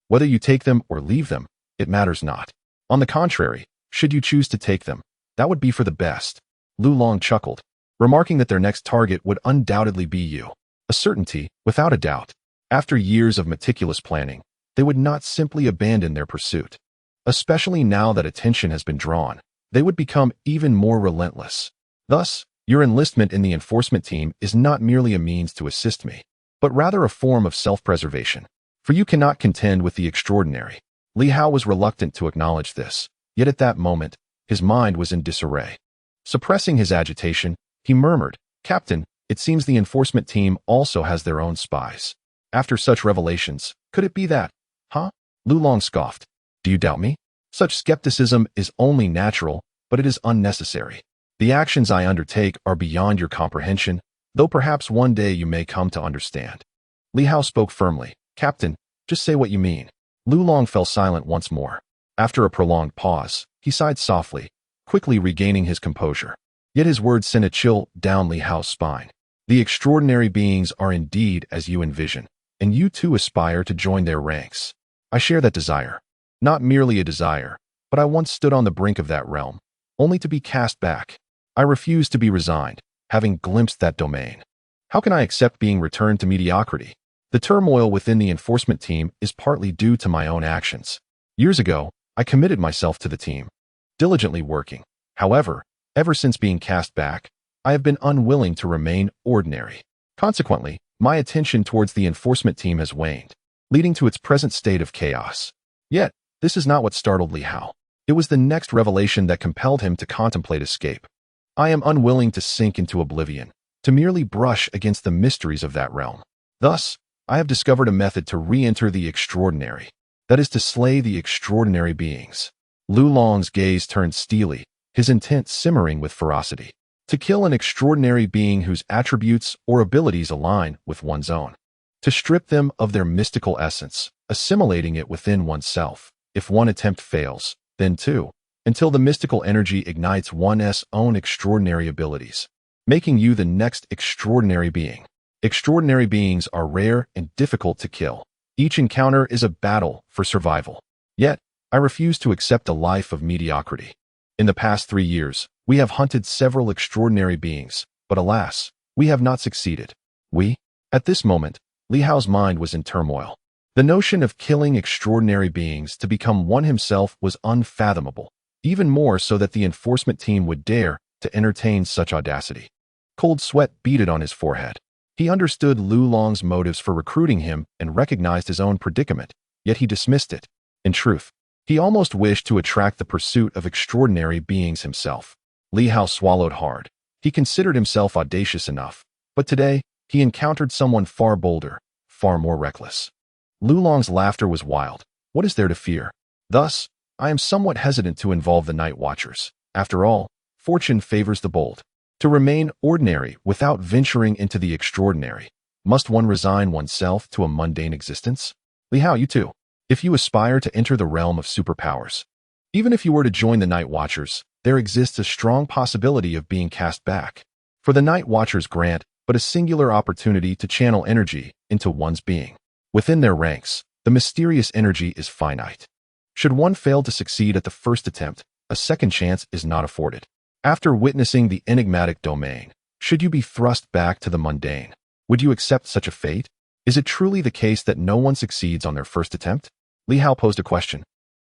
Whether you take them or leave them, it matters not. On the contrary, should you choose to take them, that would be for the best." Lu Long chuckled, remarking that their next target would undoubtedly be you. A certainty, without a doubt. After years of meticulous planning, they would not simply abandon their pursuit. Especially now that attention has been drawn, they would become even more relentless. Thus, your enlistment in the enforcement team is not merely a means to assist me, but rather a form of self-preservation. For you cannot contend with the extraordinary. Li Hao was reluctant to acknowledge this, yet at that moment, his mind was in disarray. Suppressing his agitation, he murmured, "Captain, it seems the enforcement team also has their own spies." After such revelations, could it be that? Huh? Lu Long scoffed. "Do you doubt me? Such skepticism is only natural, but it is unnecessary. The actions I undertake are beyond your comprehension, though perhaps one day you may come to understand." Li Hao spoke firmly. "Captain, just say what you mean." Lu Long fell silent once more. After a prolonged pause, he sighed softly, quickly regaining his composure. Yet his words sent a chill down Li Hao's spine. "The extraordinary beings are indeed as you envision, and you too aspire to join their ranks. I share that desire. Not merely a desire, but I once stood on the brink of that realm, only to be cast back. I refuse to be resigned, having glimpsed that domain. How can I accept being returned to mediocrity? The turmoil within the enforcement team is partly due to my own actions. Years ago, I committed myself to the team, diligently working. However, ever since being cast back, I have been unwilling to remain ordinary. Consequently, my attention towards the enforcement team has waned, leading to its present state of chaos." Yet, this is not what startled Li Hao. It was the next revelation that compelled him to contemplate escape. "I am unwilling to sink into oblivion, to merely brush against the mysteries of that realm. Thus, I have discovered a method to re-enter the extraordinary, that is to slay the extraordinary beings." Lu Long's gaze turned steely, his intent simmering with ferocity. To kill an extraordinary being whose attributes or abilities align with one's own. To strip them of their mystical essence, assimilating it within oneself. If one attempt fails, then two, until the mystical energy ignites one's own extraordinary abilities, making you the next extraordinary being. Extraordinary beings are rare and difficult to kill. Each encounter is a battle for survival. Yet, I refuse to accept a life of mediocrity. In the past 3 years, we have hunted several extraordinary beings, but alas, we have not succeeded. We? At this moment, Li Hao's mind was in turmoil. The notion of killing extraordinary beings to become one himself was unfathomable. even more so that the enforcement team would dare to entertain such audacity. Cold sweat beaded on his forehead. He understood Lu Long's motives for recruiting him and recognized his own predicament, yet he dismissed it. In truth, he almost wished to attract the pursuit of extraordinary beings himself. Li Hao swallowed hard. He considered himself audacious enough, but today he encountered someone far bolder, far more reckless. Lu Long's laughter was wild. What is there to fear? Thus, I am somewhat hesitant to involve the Night Watchers. After all, fortune favors the bold. To remain ordinary without venturing into the extraordinary, must one resign oneself to a mundane existence? Li Hao, you too. If you aspire to enter the realm of superpowers, even if you were to join the Night Watchers, there exists a strong possibility of being cast back. For the Night Watchers grant but a singular opportunity to channel energy into one's being. Within their ranks, the mysterious energy is finite. Should one fail to succeed at the first attempt, a second chance is not afforded. After witnessing the enigmatic domain, should you be thrust back to the mundane, would you accept such a fate? Is it truly the case that no one succeeds on their first attempt? Li Hao posed a question.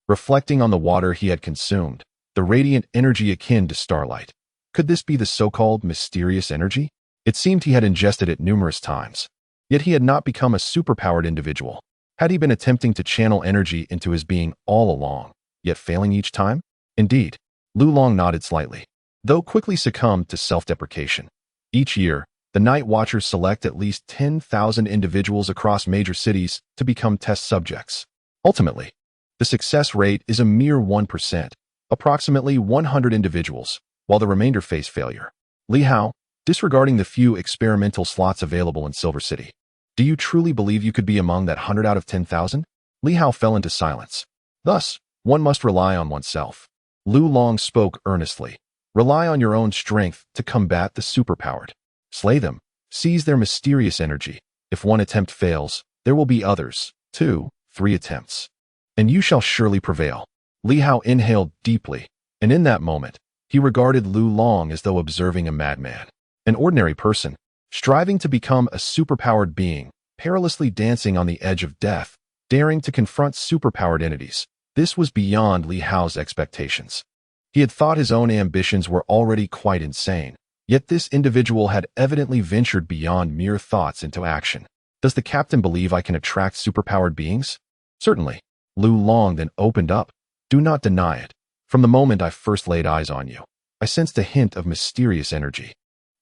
Reflecting on the water he had consumed, the radiant energy akin to starlight. Could this be the so-called mysterious energy? It seemed he had ingested it numerous times. Yet he had not become a superpowered individual. Had he been attempting to channel energy into his being all along, yet failing each time? Indeed. Lu Long nodded slightly, though quickly succumbed to self-deprecation. Each year, the Night Watchers select at least 10,000 individuals across major cities to become test subjects. Ultimately, the success rate is a mere 1%, approximately 100 individuals, while the remainder face failure. Li Hao, disregarding the few experimental slots available in Silver City, do you truly believe you could be among that 100 out of 10,000? Li Hao fell into silence. Thus, one must rely on oneself. Lu Long spoke earnestly. Rely on your own strength to combat the superpowered. Slay them. Seize their mysterious energy. If one attempt fails, there will be others, 2, 3 attempts. And you shall surely prevail. Li Hao inhaled deeply, and in that moment, he regarded Lu Long as though observing a madman. An ordinary person, striving to become a superpowered being, perilously dancing on the edge of death, daring to confront superpowered entities. This was beyond Li Hao's expectations. He had thought his own ambitions were already quite insane, yet this individual had evidently ventured beyond mere thoughts into action. Does the captain believe I can attract superpowered beings? Certainly. Lu Long then opened up. Do not deny it. From the moment I first laid eyes on you, I sensed a hint of mysterious energy.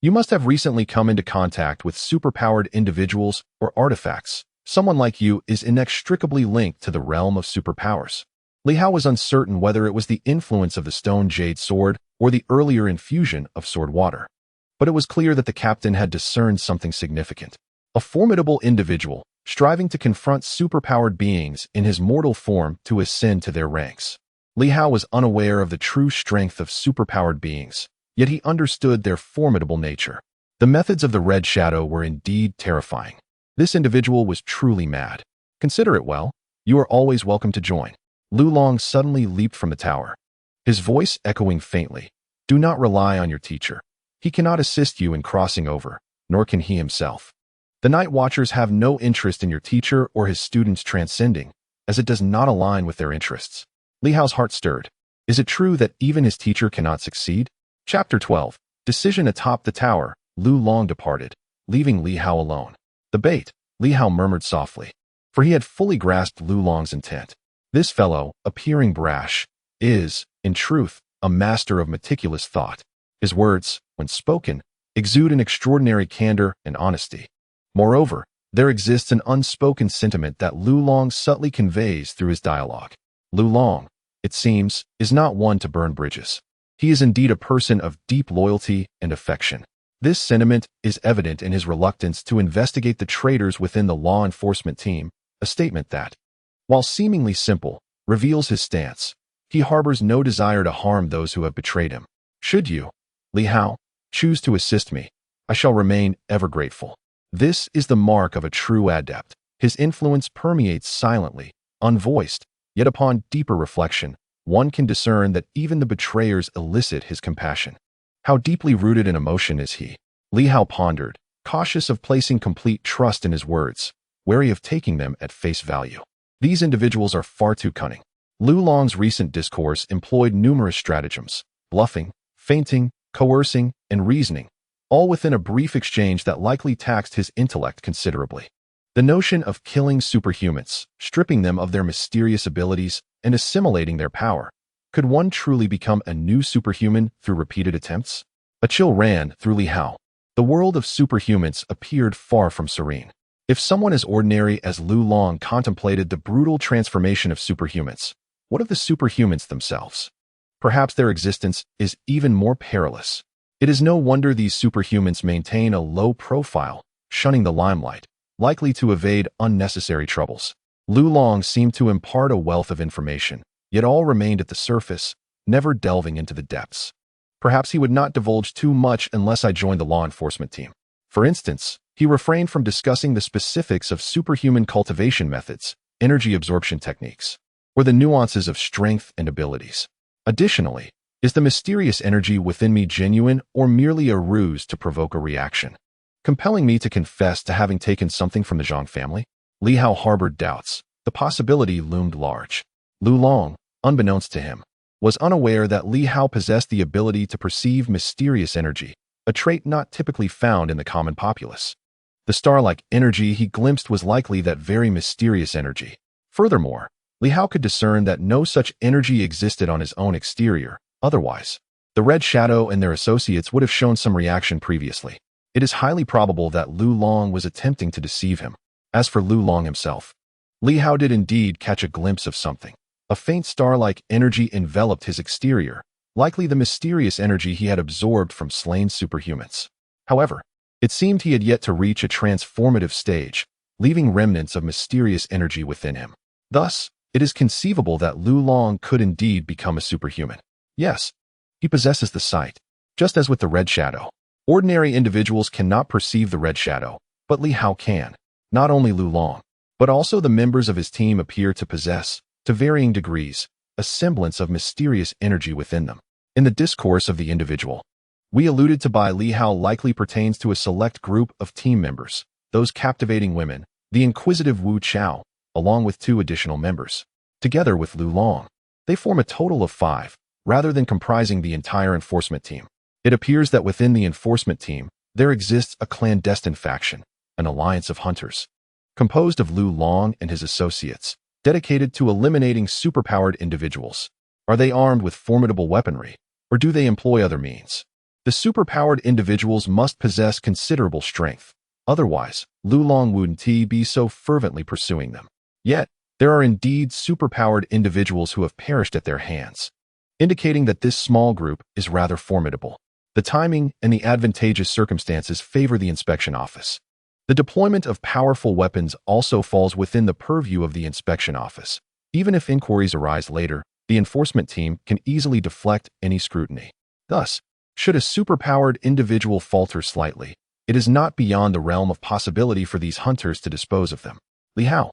You must have recently come into contact with superpowered individuals or artifacts. Someone like you is inextricably linked to the realm of superpowers. Li Hao was uncertain whether it was the influence of the stone jade sword or the earlier infusion of sword water. But it was clear that the captain had discerned something significant. A formidable individual, striving to confront superpowered beings in his mortal form to ascend to their ranks. Li Hao was unaware of the true strength of superpowered beings, yet he understood their formidable nature. The methods of the Red Shadow were indeed terrifying. This individual was truly mad. Consider it well. You are always welcome to join. Lu Long suddenly leaped from the tower, his voice echoing faintly. Do not rely on your teacher. He cannot assist you in crossing over, nor can he himself. The Night Watchers have no interest in your teacher or his students transcending, as it does not align with their interests. Li Hao's heart stirred. Is it true that even his teacher cannot succeed? Chapter 12. Decision atop the tower. Lu Long departed, leaving Li Hao alone. The bait, Li Hao murmured softly, for he had fully grasped Lu Long's intent. This fellow, appearing brash, is, in truth, a master of meticulous thought. His words, when spoken, exude an extraordinary candor and honesty. Moreover, there exists an unspoken sentiment that Lu Long subtly conveys through his dialogue. Lu Long, it seems, is not one to burn bridges. He is indeed a person of deep loyalty and affection. This sentiment is evident in his reluctance to investigate the traitors within the law enforcement team, a statement that, while seemingly simple, reveals his stance. He harbors no desire to harm those who have betrayed him. Should you, Li Hao, choose to assist me, I shall remain ever grateful. This is the mark of a true adept. His influence permeates silently, unvoiced, yet upon deeper reflection, one can discern that even the betrayers elicit his compassion. How deeply rooted in emotion is he? Li Hao pondered, cautious of placing complete trust in his words, wary of taking them at face value. These individuals are far too cunning. Lu Long's recent discourse employed numerous stratagems: bluffing, feinting, coercing, and reasoning, all within a brief exchange that likely taxed his intellect considerably. The notion of killing superhumans, stripping them of their mysterious abilities, and assimilating their power. Could one truly become a new superhuman through repeated attempts? A chill ran through Li Hao. The world of superhumans appeared far from serene. If someone as ordinary as Lu Long contemplated the brutal transformation of superhumans, what of the superhumans themselves? Perhaps their existence is even more perilous. It is no wonder these superhumans maintain a low profile, shunning the limelight, likely to evade unnecessary troubles. Lu Long seemed to impart a wealth of information, yet all remained at the surface, never delving into the depths. Perhaps he would not divulge too much unless I joined the law enforcement team. For instance, he refrained from discussing the specifics of superhuman cultivation methods, energy absorption techniques, or the nuances of strength and abilities. Additionally, is the mysterious energy within me genuine or merely a ruse to provoke a reaction, compelling me to confess to having taken something from the Zhang family? Li Hao harbored doubts. The possibility loomed large. Lu Long, unbeknownst to him, was unaware that Li Hao possessed the ability to perceive mysterious energy, a trait not typically found in the common populace. The star-like energy he glimpsed was likely that very mysterious energy. Furthermore, Li Hao could discern that no such energy existed on his own exterior. Otherwise, the Red Shadow and their associates would have shown some reaction previously. It is highly probable that Lu Long was attempting to deceive him. As for Lu Long himself, Li Hao did indeed catch a glimpse of something. A faint star-like energy enveloped his exterior, likely the mysterious energy he had absorbed from slain superhumans. However, it seemed he had yet to reach a transformative stage, leaving remnants of mysterious energy within him. Thus, it is conceivable that Lu Long could indeed become a superhuman. Yes, he possesses the sight. Just as with the Red Shadow, ordinary individuals cannot perceive the Red Shadow, but Li Hao can. Not only Lu Long, but also the members of his team appear to possess, to varying degrees, a semblance of mysterious energy within them. In the discourse of the individual we alluded to by Li Hao likely pertains to a select group of team members, those captivating women, the inquisitive Wu Chao, along with 2 additional members. Together with Lu Long, they form a total of 5, rather than comprising the entire enforcement team. It appears that within the enforcement team, there exists a clandestine faction, an alliance of hunters, composed of Lu Long and his associates, dedicated to eliminating superpowered individuals. Are they armed with formidable weaponry, or do they employ other means? The superpowered individuals must possess considerable strength. Otherwise, Lu Long wouldn't be so fervently pursuing them. Yet, there are indeed superpowered individuals who have perished at their hands, indicating that this small group is rather formidable. The timing and the advantageous circumstances favor the inspection office. The deployment of powerful weapons also falls within the purview of the inspection office. Even if inquiries arise later, the enforcement team can easily deflect any scrutiny. Thus, should a superpowered individual falter slightly, it is not beyond the realm of possibility for these hunters to dispose of them. Li Hao,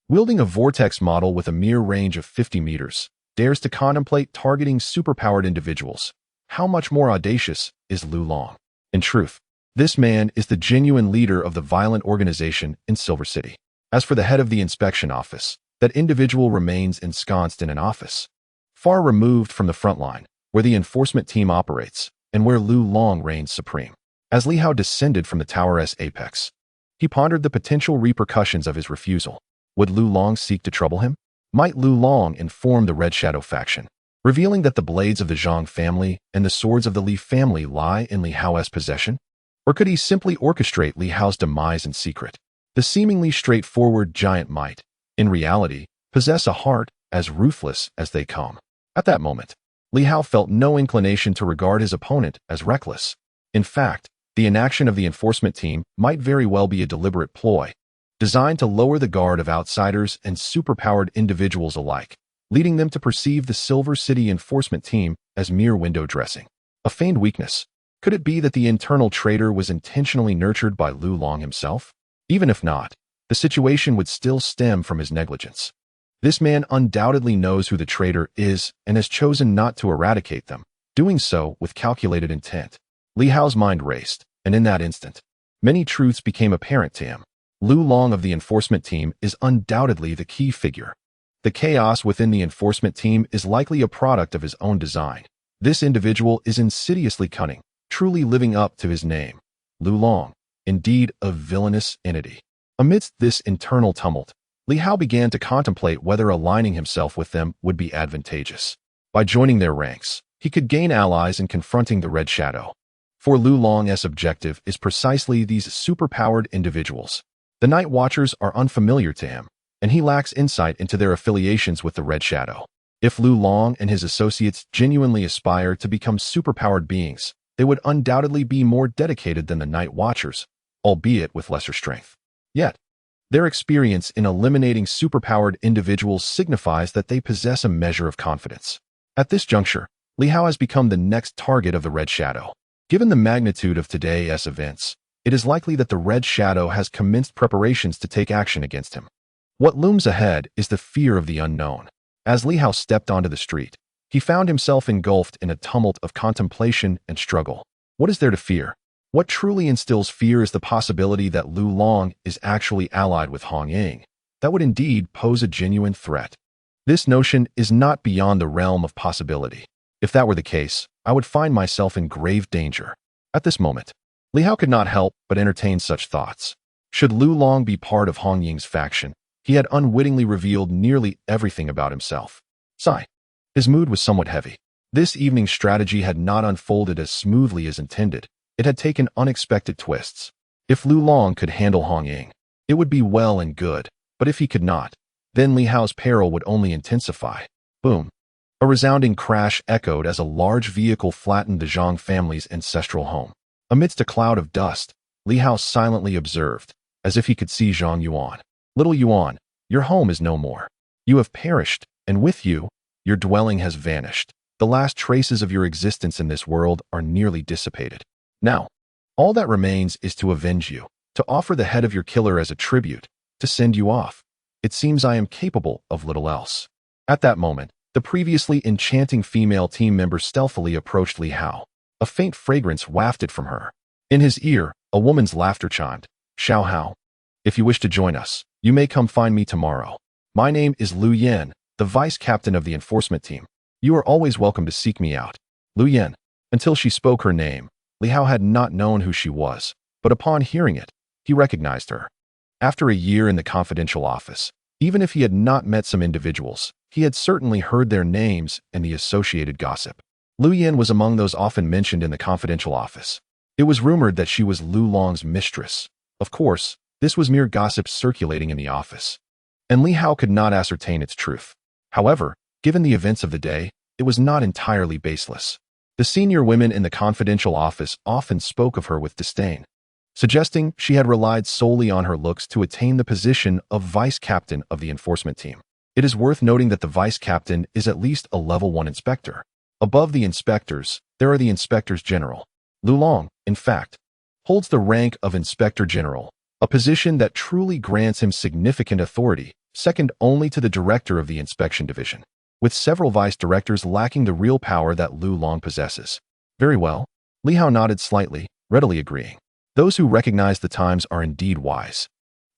wielding a vortex model with a mere range of 50 meters, dares to contemplate targeting superpowered individuals. How much more audacious is Lu Long? In truth, this man is the genuine leader of the violent organization in Silver City. As for the head of the inspection office, that individual remains ensconced in an office, far removed from the front line, where the enforcement team operates, and where Lu Long reigns supreme. As Li Hao descended from the tower's apex, he pondered the potential repercussions of his refusal. Would Lu Long seek to trouble him? Might Lu Long inform the Red Shadow faction, revealing that the blades of the Zhang family and the swords of the Li family lie in Li Hao's possession? Or could he simply orchestrate Li Hao's demise in secret? The seemingly straightforward giant might, in reality, possess a heart as ruthless as they come. At that moment, Li Hao felt no inclination to regard his opponent as reckless. In fact, the inaction of the enforcement team might very well be a deliberate ploy, designed to lower the guard of outsiders and superpowered individuals alike, leading them to perceive the Silver City enforcement team as mere window dressing. A feigned weakness. Could it be that the internal traitor was intentionally nurtured by Lu Long himself? Even if not, the situation would still stem from his negligence. This man undoubtedly knows who the traitor is and has chosen not to eradicate them, doing so with calculated intent. Li Hao's mind raced, and in that instant, many truths became apparent to him. Lu Long of the enforcement team is undoubtedly the key figure. The chaos within the enforcement team is likely a product of his own design. This individual is insidiously cunning, truly living up to his name. Lu Long, indeed a villainous entity. Amidst this internal tumult, Li Hao began to contemplate whether aligning himself with them would be advantageous. By joining their ranks, he could gain allies in confronting the Red Shadow. For Lu Long's objective is precisely these superpowered individuals. The Night Watchers are unfamiliar to him, and he lacks insight into their affiliations with the Red Shadow. If Lu Long and his associates genuinely aspire to become superpowered beings, they would undoubtedly be more dedicated than the Night Watchers, albeit with lesser strength. Yet, their experience in eliminating superpowered individuals signifies that they possess a measure of confidence. At this juncture, Li Hao has become the next target of the Red Shadow. Given the magnitude of today's events, it is likely that the Red Shadow has commenced preparations to take action against him. What looms ahead is the fear of the unknown. As Li Hao stepped onto the street, he found himself engulfed in a tumult of contemplation and struggle. What is there to fear? What truly instills fear is the possibility that Lu Long is actually allied with Hong Ying. That would indeed pose a genuine threat. This notion is not beyond the realm of possibility. If that were the case, I would find myself in grave danger. At this moment, Li Hao could not help but entertain such thoughts. Should Lu Long be part of Hong Ying's faction, he had unwittingly revealed nearly everything about himself. Sigh. His mood was somewhat heavy. This evening's strategy had not unfolded as smoothly as intended. It had taken unexpected twists. If Lu Long could handle Hong Ying, it would be well and good, but if he could not, then Li Hao's peril would only intensify. Boom. A resounding crash echoed as a large vehicle flattened the Zhang family's ancestral home. Amidst a cloud of dust, Li Hao silently observed, as if he could see Zhang Yuan. Little Yuan, your home is no more. You have perished, and with you, your dwelling has vanished. The last traces of your existence in this world are nearly dissipated. Now, all that remains is to avenge you, to offer the head of your killer as a tribute, to send you off. It seems I am capable of little else. At that moment, the previously enchanting female team member stealthily approached Li Hao. A faint fragrance wafted from her. In his ear, a woman's laughter chimed. Xiao Hao. If you wish to join us, you may come find me tomorrow. My name is Lu Yan, the vice captain of the enforcement team. You are always welcome to seek me out. Lu Yan. Until she spoke her name, Li Hao had not known who she was, but upon hearing it, he recognized her. After a year in the confidential office, even if he had not met some individuals, he had certainly heard their names and the associated gossip. Lu Yan was among those often mentioned in the confidential office. It was rumored that she was Lu Long's mistress. Of course, this was mere gossip circulating in the office, and Li Hao could not ascertain its truth. However, given the events of the day, it was not entirely baseless. The senior women in the confidential office often spoke of her with disdain, suggesting she had relied solely on her looks to attain the position of vice captain of the enforcement team. It is worth noting that the vice captain is at least a level 1 inspector. Above the inspectors, there are the inspectors general. Lu Long, in fact, holds the rank of inspector general, a position that truly grants him significant authority, second only to the director of the inspection division, with several vice directors lacking the real power that Lu Long possesses. Very well. Li Hao nodded slightly, readily agreeing. Those who recognize the times are indeed wise.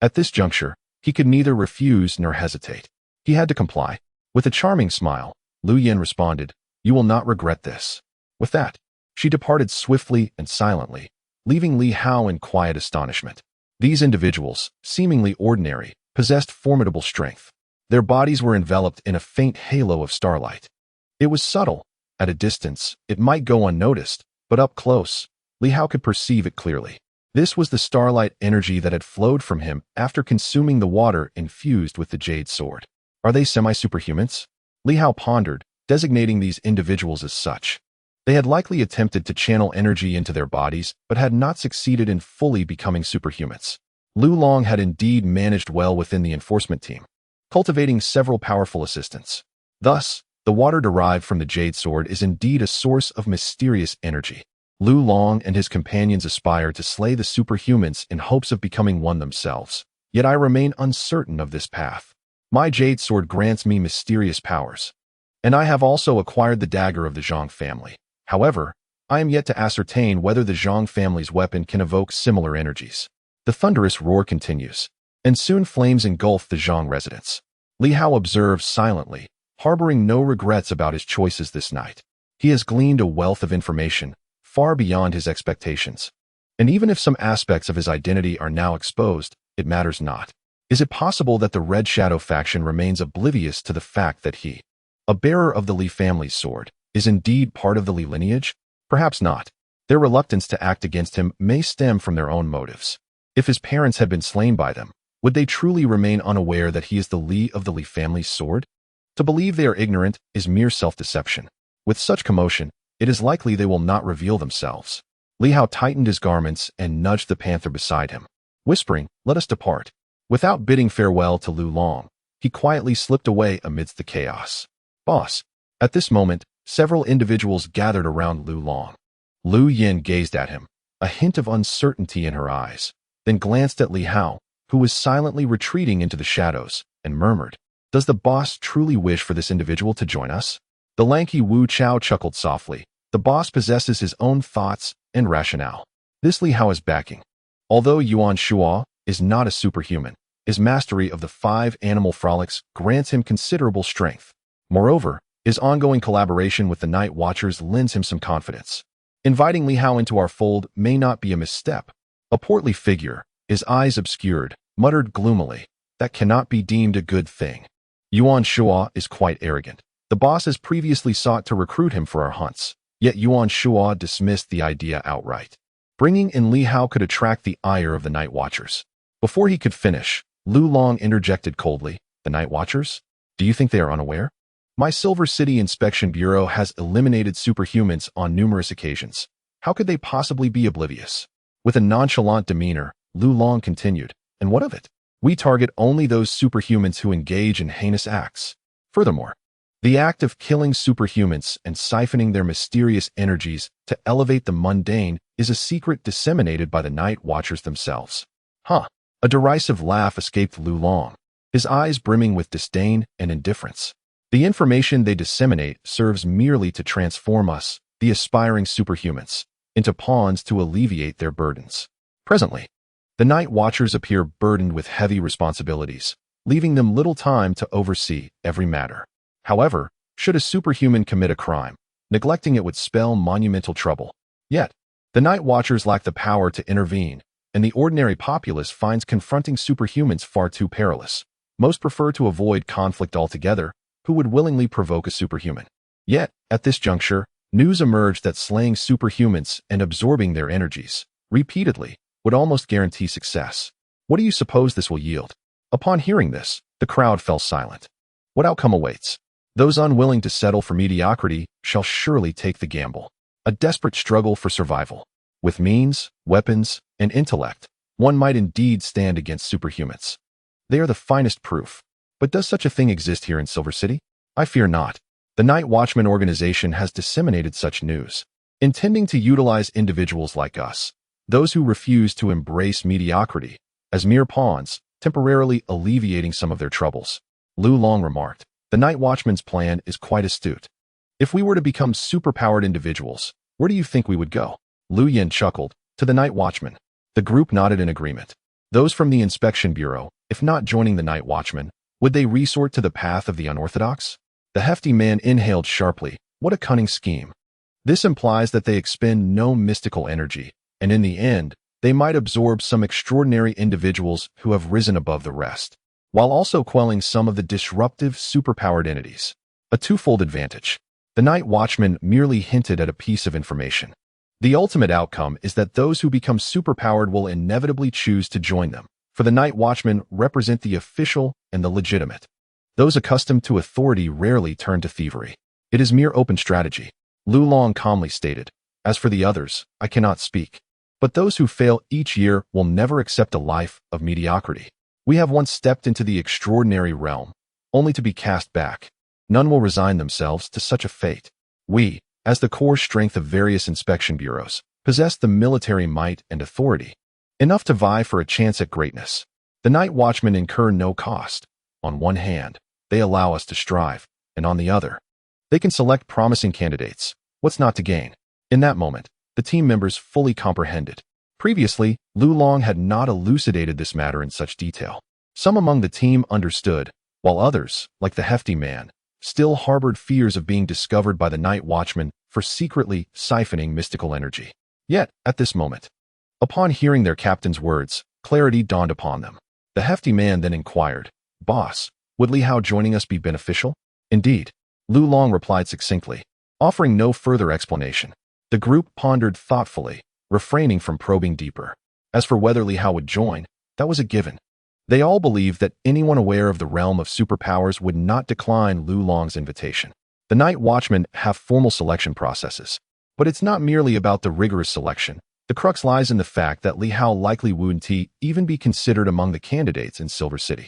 At this juncture, he could neither refuse nor hesitate. He had to comply. With a charming smile, Lu Yan responded, You will not regret this. With that, she departed swiftly and silently, leaving Li Hao in quiet astonishment. These individuals, seemingly ordinary, possessed formidable strength. Their bodies were enveloped in a faint halo of starlight. It was subtle. At a distance, it might go unnoticed, but up close, Li Hao could perceive it clearly. This was the starlight energy that had flowed from him after consuming the water infused with the jade sword. Are they semi-superhumans? Li Hao pondered, designating these individuals as such. They had likely attempted to channel energy into their bodies, but had not succeeded in fully becoming superhumans. Lu Long had indeed managed well within the enforcement team, cultivating several powerful assistants. Thus, the water derived from the jade sword is indeed a source of mysterious energy. Lu Long and his companions aspire to slay the superhumans in hopes of becoming one themselves. Yet I remain uncertain of this path. My jade sword grants me mysterious powers, and I have also acquired the dagger of the Zhang family. However, I am yet to ascertain whether the Zhang family's weapon can evoke similar energies. The thunderous roar continues, and soon flames engulf the Zhang residence. Li Hao observes silently, harboring no regrets about his choices this night. He has gleaned a wealth of information, far beyond his expectations. And even if some aspects of his identity are now exposed, it matters not. Is it possible that the Red Shadow faction remains oblivious to the fact that he, a bearer of the Li family's sword, is indeed part of the Li lineage? Perhaps not. Their reluctance to act against him may stem from their own motives. If his parents had been slain by them, would they truly remain unaware that he is the Li of the Li family's sword? To believe they are ignorant is mere self-deception. With such commotion, it is likely they will not reveal themselves. Li Hao tightened his garments and nudged the panther beside him, whispering, "Let us depart." Without bidding farewell to Lu Long, he quietly slipped away amidst the chaos. "Boss." At this moment, several individuals gathered around Lu Long. Lu Yin gazed at him, a hint of uncertainty in her eyes, then glanced at Li Hao, who was silently retreating into the shadows, and murmured, "Does the boss truly wish for this individual to join us?" The lanky Wu Chao chuckled softly. The boss possesses his own thoughts and rationale. This Li Hao is backing. Although Yuan Shuo is not a superhuman, his mastery of the 5 animal frolics grants him considerable strength. Moreover, his ongoing collaboration with the Night Watchers lends him some confidence. Inviting Li Hao into our fold may not be a misstep. A portly figure, his eyes obscured, muttered gloomily, "That cannot be deemed a good thing." Yuan Shuo is quite arrogant. The boss has previously sought to recruit him for our hunts, yet Yuan Shuo dismissed the idea outright. Bringing in Li Hao could attract the ire of the Night Watchers. Before he could finish, Lu Long interjected coldly, "The Night Watchers? Do you think they are unaware? My Silver City Inspection Bureau has eliminated superhumans on numerous occasions. How could they possibly be oblivious?" With a nonchalant demeanor, Lu Long continued, "And what of it? We target only those superhumans who engage in heinous acts. Furthermore, the act of killing superhumans and siphoning their mysterious energies to elevate the mundane is a secret disseminated by the Night Watchers themselves." Huh. A derisive laugh escaped Lu Long, his eyes brimming with disdain and indifference. The information they disseminate serves merely to transform us, the aspiring superhumans, into pawns to alleviate their burdens. Presently, the Night Watchers appear burdened with heavy responsibilities, leaving them little time to oversee every matter. However, should a superhuman commit a crime, neglecting it would spell monumental trouble. Yet, the Night Watchers lack the power to intervene, and the ordinary populace finds confronting superhumans far too perilous. Most prefer to avoid conflict altogether, who would willingly provoke a superhuman. Yet, at this juncture, news emerged that slaying superhumans and absorbing their energies, repeatedly, would almost guarantee success. What do you suppose this will yield? Upon hearing this, the crowd fell silent. What outcome awaits? Those unwilling to settle for mediocrity shall surely take the gamble. A desperate struggle for survival. With means, weapons, and intellect, one might indeed stand against superhumans. They are the finest proof. But does such a thing exist here in Silver City? I fear not. The Night Watchman organization has disseminated such news, intending to utilize individuals like us, those who refuse to embrace mediocrity, as mere pawns, temporarily alleviating some of their troubles. Lu Long remarked, "The Night Watchman's plan is quite astute. If we were to become superpowered individuals, where do you think we would go?" Lu Yin chuckled, "To the Night Watchman." The group nodded in agreement. Those from the Inspection Bureau, if not joining the Night Watchman, would they resort to the path of the unorthodox? The hefty man inhaled sharply. What a cunning scheme. This implies that they expend no mystical energy, and in the end, they might absorb some extraordinary individuals who have risen above the rest, while also quelling some of the disruptive, superpowered entities. A twofold advantage. The Night Watchman merely hinted at a piece of information. The ultimate outcome is that those who become superpowered will inevitably choose to join them, for the Night Watchmen represent the official and the legitimate. Those accustomed to authority rarely turn to thievery. It is mere open strategy. Lu Long calmly stated, "As for the others, I cannot speak. But those who fail each year will never accept a life of mediocrity. We have once stepped into the extraordinary realm, only to be cast back. None will resign themselves to such a fate. We, as the core strength of various inspection bureaus, possess the military might and authority, enough to vie for a chance at greatness. The Night Watchmen incur no cost. On one hand, they allow us to strive, and on the other, they can select promising candidates. What's not to gain?" In that moment, the team members fully comprehended. Previously, Lu Long had not elucidated this matter in such detail. Some among the team understood, while others, like the hefty man, still harbored fears of being discovered by the night watchman for secretly siphoning mystical energy. Yet, at this moment, upon hearing their captain's words, clarity dawned upon them. The hefty man then inquired, "Boss, would Li Hao joining us be beneficial?" "Indeed," Lu Long replied succinctly, offering no further explanation. The group pondered thoughtfully, refraining from probing deeper. As for whether Li Hao would join, that was a given. They all believed that anyone aware of the realm of superpowers would not decline Lu Long's invitation. The night watchmen have formal selection processes, but it's not merely about the rigorous selection. The crux lies in the fact that Li Hao likely wouldn't even be considered among the candidates in Silver City.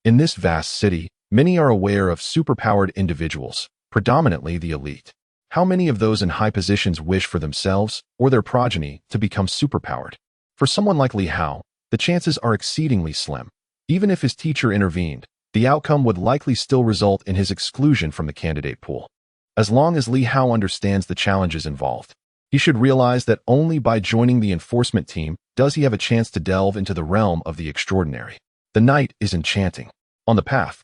In this vast city, many are aware of superpowered individuals, predominantly the elite. How many of those in high positions wish for themselves or their progeny to become superpowered? For someone like Li Hao, the chances are exceedingly slim. Even if his teacher intervened, the outcome would likely still result in his exclusion from the candidate pool. As long as Li Hao understands the challenges involved, he should realize that only by joining the enforcement team does he have a chance to delve into the realm of the extraordinary. The night is enchanting. On the path,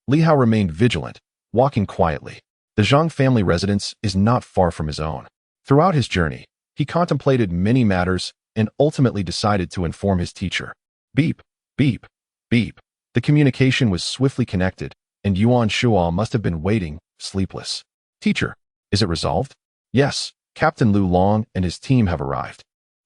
Li Hao remained vigilant, walking quietly. The Zhang family residence is not far from his own. Throughout his journey, he contemplated many matters and ultimately decided to inform his teacher. Beep, beep, beep. The communication was swiftly connected, and Yuan Shuo must have been waiting, sleepless. "Teacher, is it resolved?" "Yes, Captain Lu Long and his team have arrived.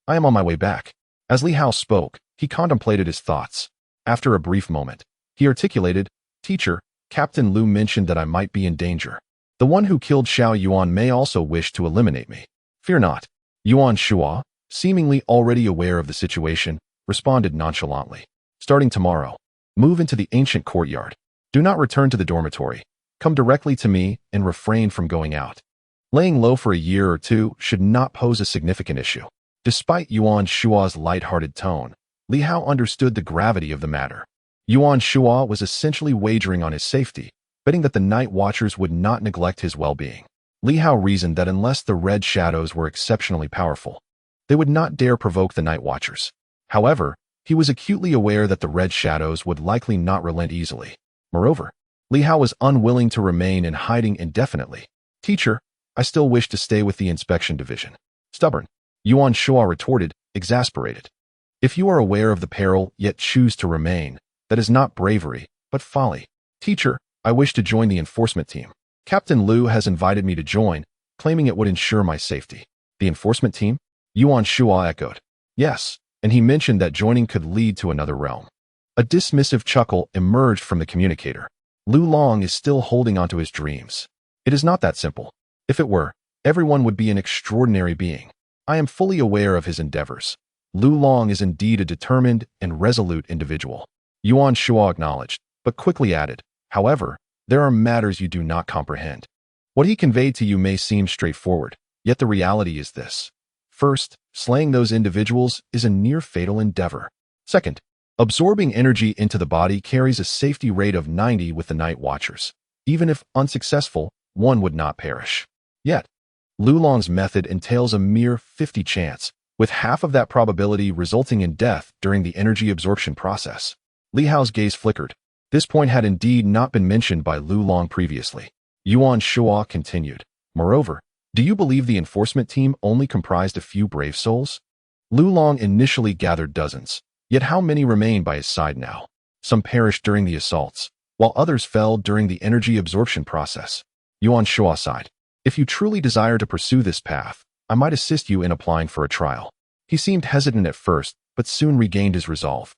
I am on my way back." As Li Hao spoke, he contemplated his thoughts. After a brief moment, he articulated, "Teacher, Captain Lu mentioned that I might be in danger. The one who killed Xiao Yuan may also wish to eliminate me." "Fear not." Yuan Shuo, seemingly already aware of the situation, responded nonchalantly. "Starting tomorrow, move into the ancient courtyard. Do not return to the dormitory. Come directly to me and refrain from going out." Laying low for a year or two should not pose a significant issue. Despite Yuan Shuo's light-hearted tone, Li Hao understood the gravity of the matter. Yuan Shuo was essentially wagering on his safety, betting that the night watchers would not neglect his well-being. Li Hao reasoned that unless the red shadows were exceptionally powerful, they would not dare provoke the night watchers. However, he was acutely aware that the red shadows would likely not relent easily. Moreover, Li Hao was unwilling to remain in hiding indefinitely. "Teacher, I still wish to stay with the inspection division." "Stubborn," Yuan Shuo retorted, exasperated. "If you are aware of the peril yet choose to remain, that is not bravery, but folly." "Teacher, I wish to join the enforcement team. Captain Lu has invited me to join, claiming it would ensure my safety." "The enforcement team?" Yuan Shuo echoed. "Yes, and he mentioned that joining could lead to another realm." A dismissive chuckle emerged from the communicator. Lu Long is still holding onto his dreams. It is not that simple. If it were, everyone would be an extraordinary being. I am fully aware of his endeavors. Lu Long is indeed a determined and resolute individual. Yuan Shuo acknowledged, but quickly added, "However, there are matters you do not comprehend. What he conveyed to you may seem straightforward, yet the reality is this. First, slaying those individuals is a near-fatal endeavor. Second, absorbing energy into the body carries a safety rate of 90 with the night watchers. Even if unsuccessful, one would not perish. Yet, Lu Long's method entails a mere 50 chance, with half of that probability resulting in death during the energy absorption process." Li Hao's gaze flickered. This point had indeed not been mentioned by Lu Long previously. Yuan Shuo continued, "Moreover, do you believe the enforcement team only comprised a few brave souls?" Lu Long initially gathered dozens, yet how many remain by his side now? Some perished during the assaults, while others fell during the energy absorption process. Yuan Shuo sighed. "If you truly desire to pursue this path, I might assist you in applying for a trial." He seemed hesitant at first, but soon regained his resolve.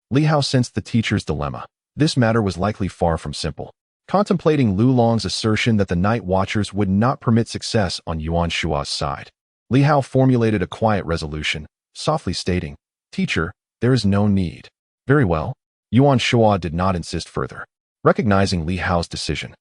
Li Hao sensed the teacher's dilemma. This matter was likely far from simple. Contemplating Lu Long's assertion that the night watchers would not permit success on Yuan Shuo's side, Li Hao formulated a quiet resolution, softly stating, "Teacher, there is no need." "Very well." Yuan Shuo did not insist further. Recognizing Li Hao's decision,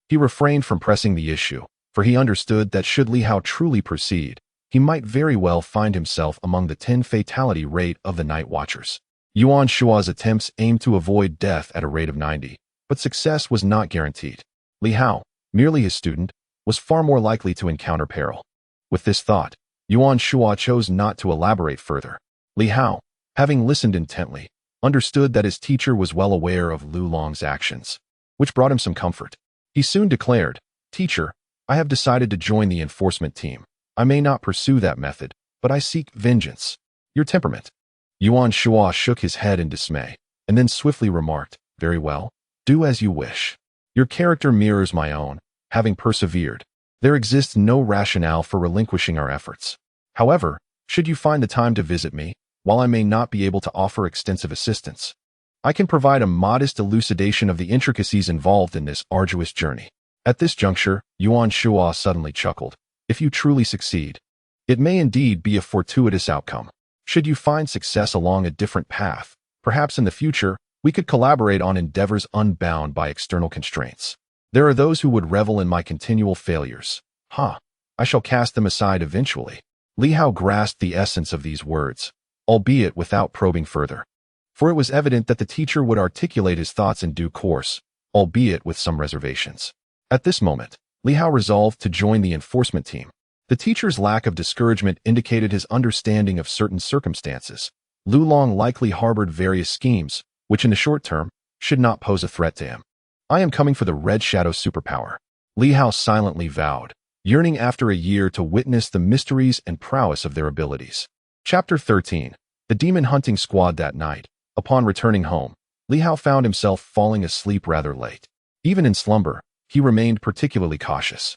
he refrained from pressing the issue, for he understood that should Li Hao truly proceed, he might very well find himself among the 10 fatality rate of the night watchers. Yuan Shuo's attempts aimed to avoid death at a rate of 90, but success was not guaranteed. Li Hao, merely his student, was far more likely to encounter peril. With this thought, Yuan Shuo chose not to elaborate further. Li Hao, having listened intently, understood that his teacher was well aware of Lu Long's actions. which brought him some comfort. He soon declared, "Teacher, I have decided to join the enforcement team. I may not pursue that method, but I seek vengeance. Your temperament." Yuan Shuo shook his head in dismay, and then swiftly remarked, "Very well, do as you wish. Your character mirrors my own, having persevered. There exists no rationale for relinquishing our efforts. However, should you find the time to visit me, while I may not be able to offer extensive assistance, I can provide a modest elucidation of the intricacies involved in this arduous journey." At this juncture, Yuan Shuo suddenly chuckled. "If you truly succeed, it may indeed be a fortuitous outcome. Should you find success along a different path, perhaps in the future, we could collaborate on endeavors unbound by external constraints. There are those who would revel in my continual failures. I shall cast them aside eventually." Li Hao grasped the essence of these words, albeit without probing further. For it was evident that the teacher would articulate his thoughts in due course, albeit with some reservations. At this moment, Li Hao resolved to join the enforcement team. The teacher's lack of discouragement indicated his understanding of certain circumstances. Lu Long likely harbored various schemes, which in the short term, should not pose a threat to him. "I am coming for the Red Shadow superpower," Li Hao silently vowed, yearning after a year to witness the mysteries and prowess of their abilities. Chapter 13. The Demon Hunting Squad. That night, upon returning home, Li Hao found himself falling asleep rather late. Even in slumber, he remained particularly cautious,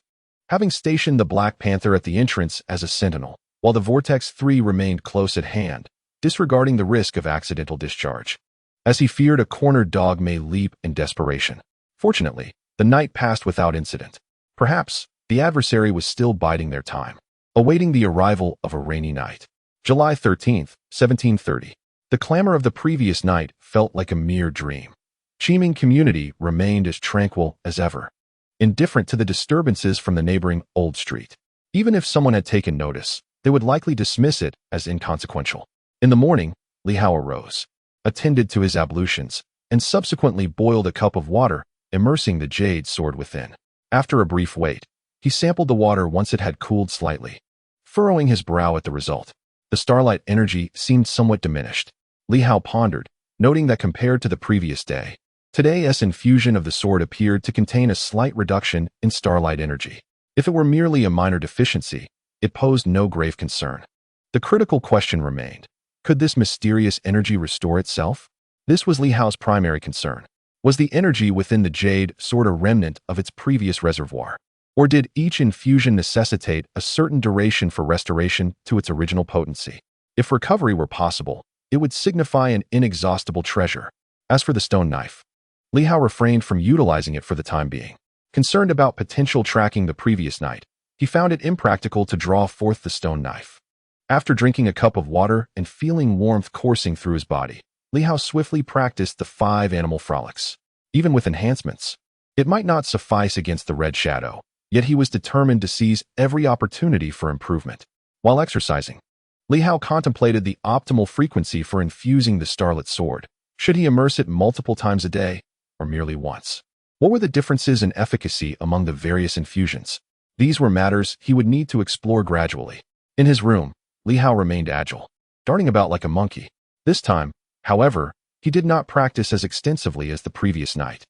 having stationed the Black Panther at the entrance as a sentinel, while the Vortex 3 remained close at hand, disregarding the risk of accidental discharge, as he feared a cornered dog may leap in desperation. Fortunately, the night passed without incident. Perhaps the adversary was still biding their time, awaiting the arrival of a rainy night. July 13th, 1730. The clamor of the previous night felt like a mere dream. Chiming community remained as tranquil as ever, indifferent to the disturbances from the neighboring Old Street. Even if someone had taken notice, they would likely dismiss it as inconsequential. In the morning, Li Hao arose, attended to his ablutions, and subsequently boiled a cup of water, immersing the jade sword within. After a brief wait, he sampled the water once it had cooled slightly, furrowing his brow at the result. The starlight energy seemed somewhat diminished. Li Hao pondered, noting that compared to the previous day, today's infusion of the sword appeared to contain a slight reduction in starlight energy. If it were merely a minor deficiency, it posed no grave concern. The critical question remained: could this mysterious energy restore itself? This was Li Hao's primary concern. Was the energy within the jade sword a remnant of its previous reservoir? Or did each infusion necessitate a certain duration for restoration to its original potency? If recovery were possible, it would signify an inexhaustible treasure. As for the stone knife, Li Hao refrained from utilizing it for the time being. Concerned about potential tracking the previous night, he found it impractical to draw forth the stone knife. After drinking a cup of water and feeling warmth coursing through his body, Li Hao swiftly practiced the 5 animal frolics. Even with enhancements, it might not suffice against the Red Shadow, yet he was determined to seize every opportunity for improvement. While exercising, Li Hao contemplated the optimal frequency for infusing the starlit sword. Should he immerse it multiple times a day, or merely once? What were the differences in efficacy among the various infusions? These were matters he would need to explore gradually. In his room, Li Hao remained agile, darting about like a monkey. This time, however, he did not practice as extensively as the previous night.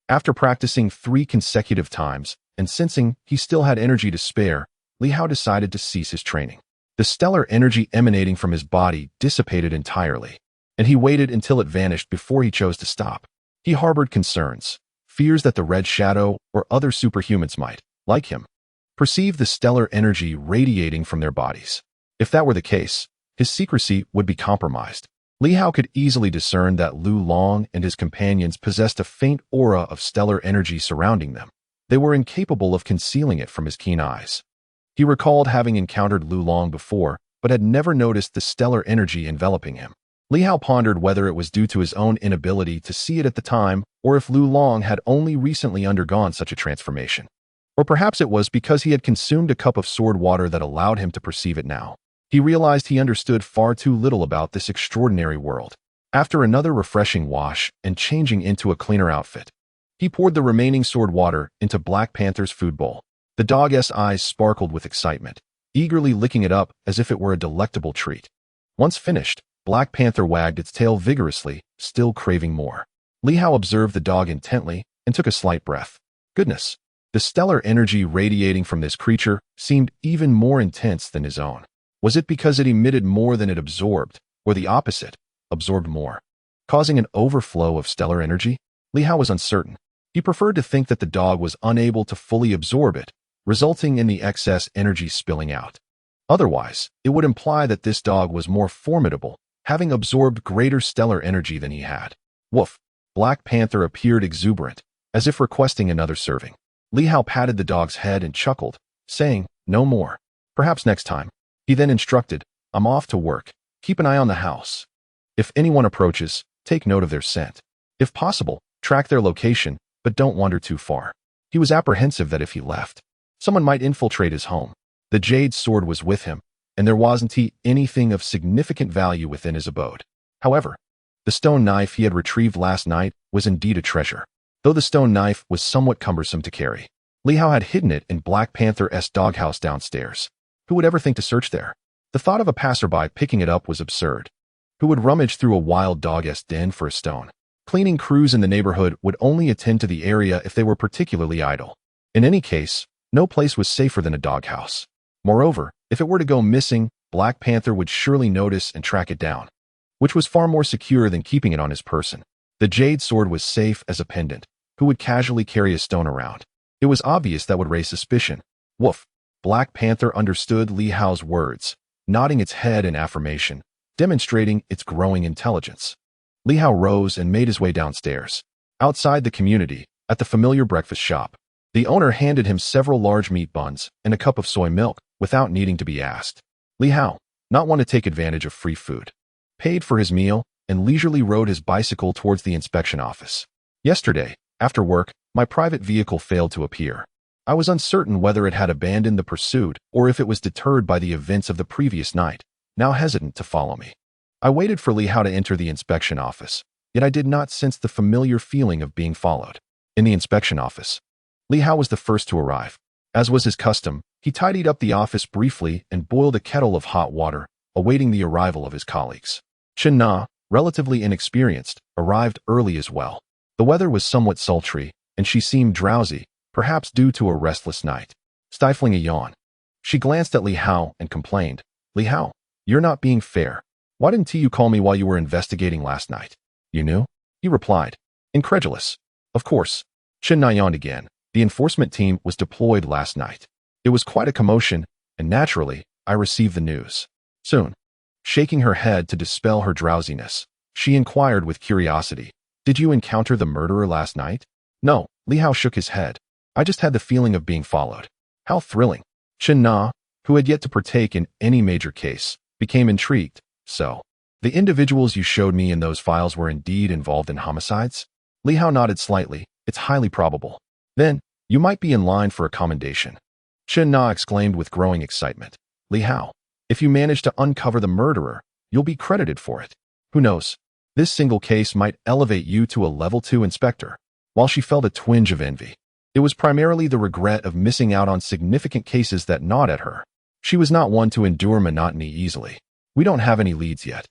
After practicing 3 consecutive times, and sensing he still had energy to spare, Li Hao decided to cease his training. The stellar energy emanating from his body dissipated entirely, and he waited until it vanished before he chose to stop. He harbored concerns, fears that the Red Shadow or other superhumans might, like him, perceive the stellar energy radiating from their bodies. If that were the case, his secrecy would be compromised. Li Hao could easily discern that Lu Long and his companions possessed a faint aura of stellar energy surrounding them. They were incapable of concealing it from his keen eyes. He recalled having encountered Lu Long before, but had never noticed the stellar energy enveloping him. Li Hao pondered whether it was due to his own inability to see it at the time, or if Lu Long had only recently undergone such a transformation. Or perhaps it was because he had consumed a cup of sword water that allowed him to perceive it now. He realized he understood far too little about this extraordinary world. After another refreshing wash and changing into a cleaner outfit, he poured the remaining sword water into Black Panther's food bowl. The dog's eyes sparkled with excitement, eagerly licking it up as if it were a delectable treat. Once finished, Black Panther wagged its tail vigorously, still craving more. Li Hao observed the dog intently, and took a slight breath. Goodness! The stellar energy radiating from this creature seemed even more intense than his own. Was it because it emitted more than it absorbed, or the opposite, absorbed more, causing an overflow of stellar energy? Li Hao was uncertain. He preferred to think that the dog was unable to fully absorb it, resulting in the excess energy spilling out. Otherwise, it would imply that this dog was more formidable, having absorbed greater stellar energy than he had. Woof! Black Panther appeared exuberant, as if requesting another serving. Li Hao patted the dog's head and chuckled, saying, "No more. Perhaps next time." He then instructed, "I'm off to work. Keep an eye on the house. If anyone approaches, take note of their scent. If possible, track their location, but don't wander too far." He was apprehensive that if he left, someone might infiltrate his home. The jade sword was with him, and there wasn't anything of significant value within his abode. However, the stone knife he had retrieved last night was indeed a treasure, though the stone knife was somewhat cumbersome to carry. Li Hao had hidden it in Black Panther's doghouse downstairs. Who would ever think to search there? The thought of a passerby picking it up was absurd. Who would rummage through a wild dog's den for a stone? Cleaning crews in the neighborhood would only attend to the area if they were particularly idle. In any case, no place was safer than a doghouse. Moreover, if it were to go missing, Black Panther would surely notice and track it down, which was far more secure than keeping it on his person. The jade sword was safe as a pendant. Who would casually carry a stone around? It was obvious that would raise suspicion. Woof! Black Panther understood Li Hao's words, nodding its head in affirmation, demonstrating its growing intelligence. Li Hao rose and made his way downstairs. Outside the community, at the familiar breakfast shop, the owner handed him several large meat buns and a cup of soy milk without needing to be asked. Li Hao, not one to take advantage of free food, paid for his meal and leisurely rode his bicycle towards the inspection office. Yesterday, after work, my private vehicle failed to appear. I was uncertain whether it had abandoned the pursuit or if it was deterred by the events of the previous night, now hesitant to follow me. I waited for Li Hao to enter the inspection office, yet I did not sense the familiar feeling of being followed. In the inspection office, Li Hao was the first to arrive. As was his custom, he tidied up the office briefly and boiled a kettle of hot water, awaiting the arrival of his colleagues. Chen Na, relatively inexperienced, arrived early as well. The weather was somewhat sultry, and she seemed drowsy, perhaps due to a restless night. Stifling a yawn, she glanced at Li Hao and complained, "Li Hao, you're not being fair. Why didn't you call me while you were investigating last night?" "You knew?" he replied, incredulous. "Of course." Chen Na yawned again. The enforcement team was deployed last night. It was quite a commotion, and naturally, I received the news. Soon, shaking her head to dispel her drowsiness, she inquired with curiosity, "Did you encounter the murderer last night?" "No," Li Hao shook his head. "I just had the feeling of being followed." "How thrilling." Chen Na, who had yet to partake in any major case, became intrigued. "So, the individuals you showed me in those files were indeed involved in homicides?" Li Hao nodded slightly. "It's highly probable." "Then, you might be in line for a commendation." Chen Na exclaimed with growing excitement. "Li Hao, if you manage to uncover the murderer, you'll be credited for it. Who knows? This single case might elevate you to a level 2 inspector." While she felt a twinge of envy, it was primarily the regret of missing out on significant cases that gnawed at her. She was not one to endure monotony easily. "We don't have any leads yet,"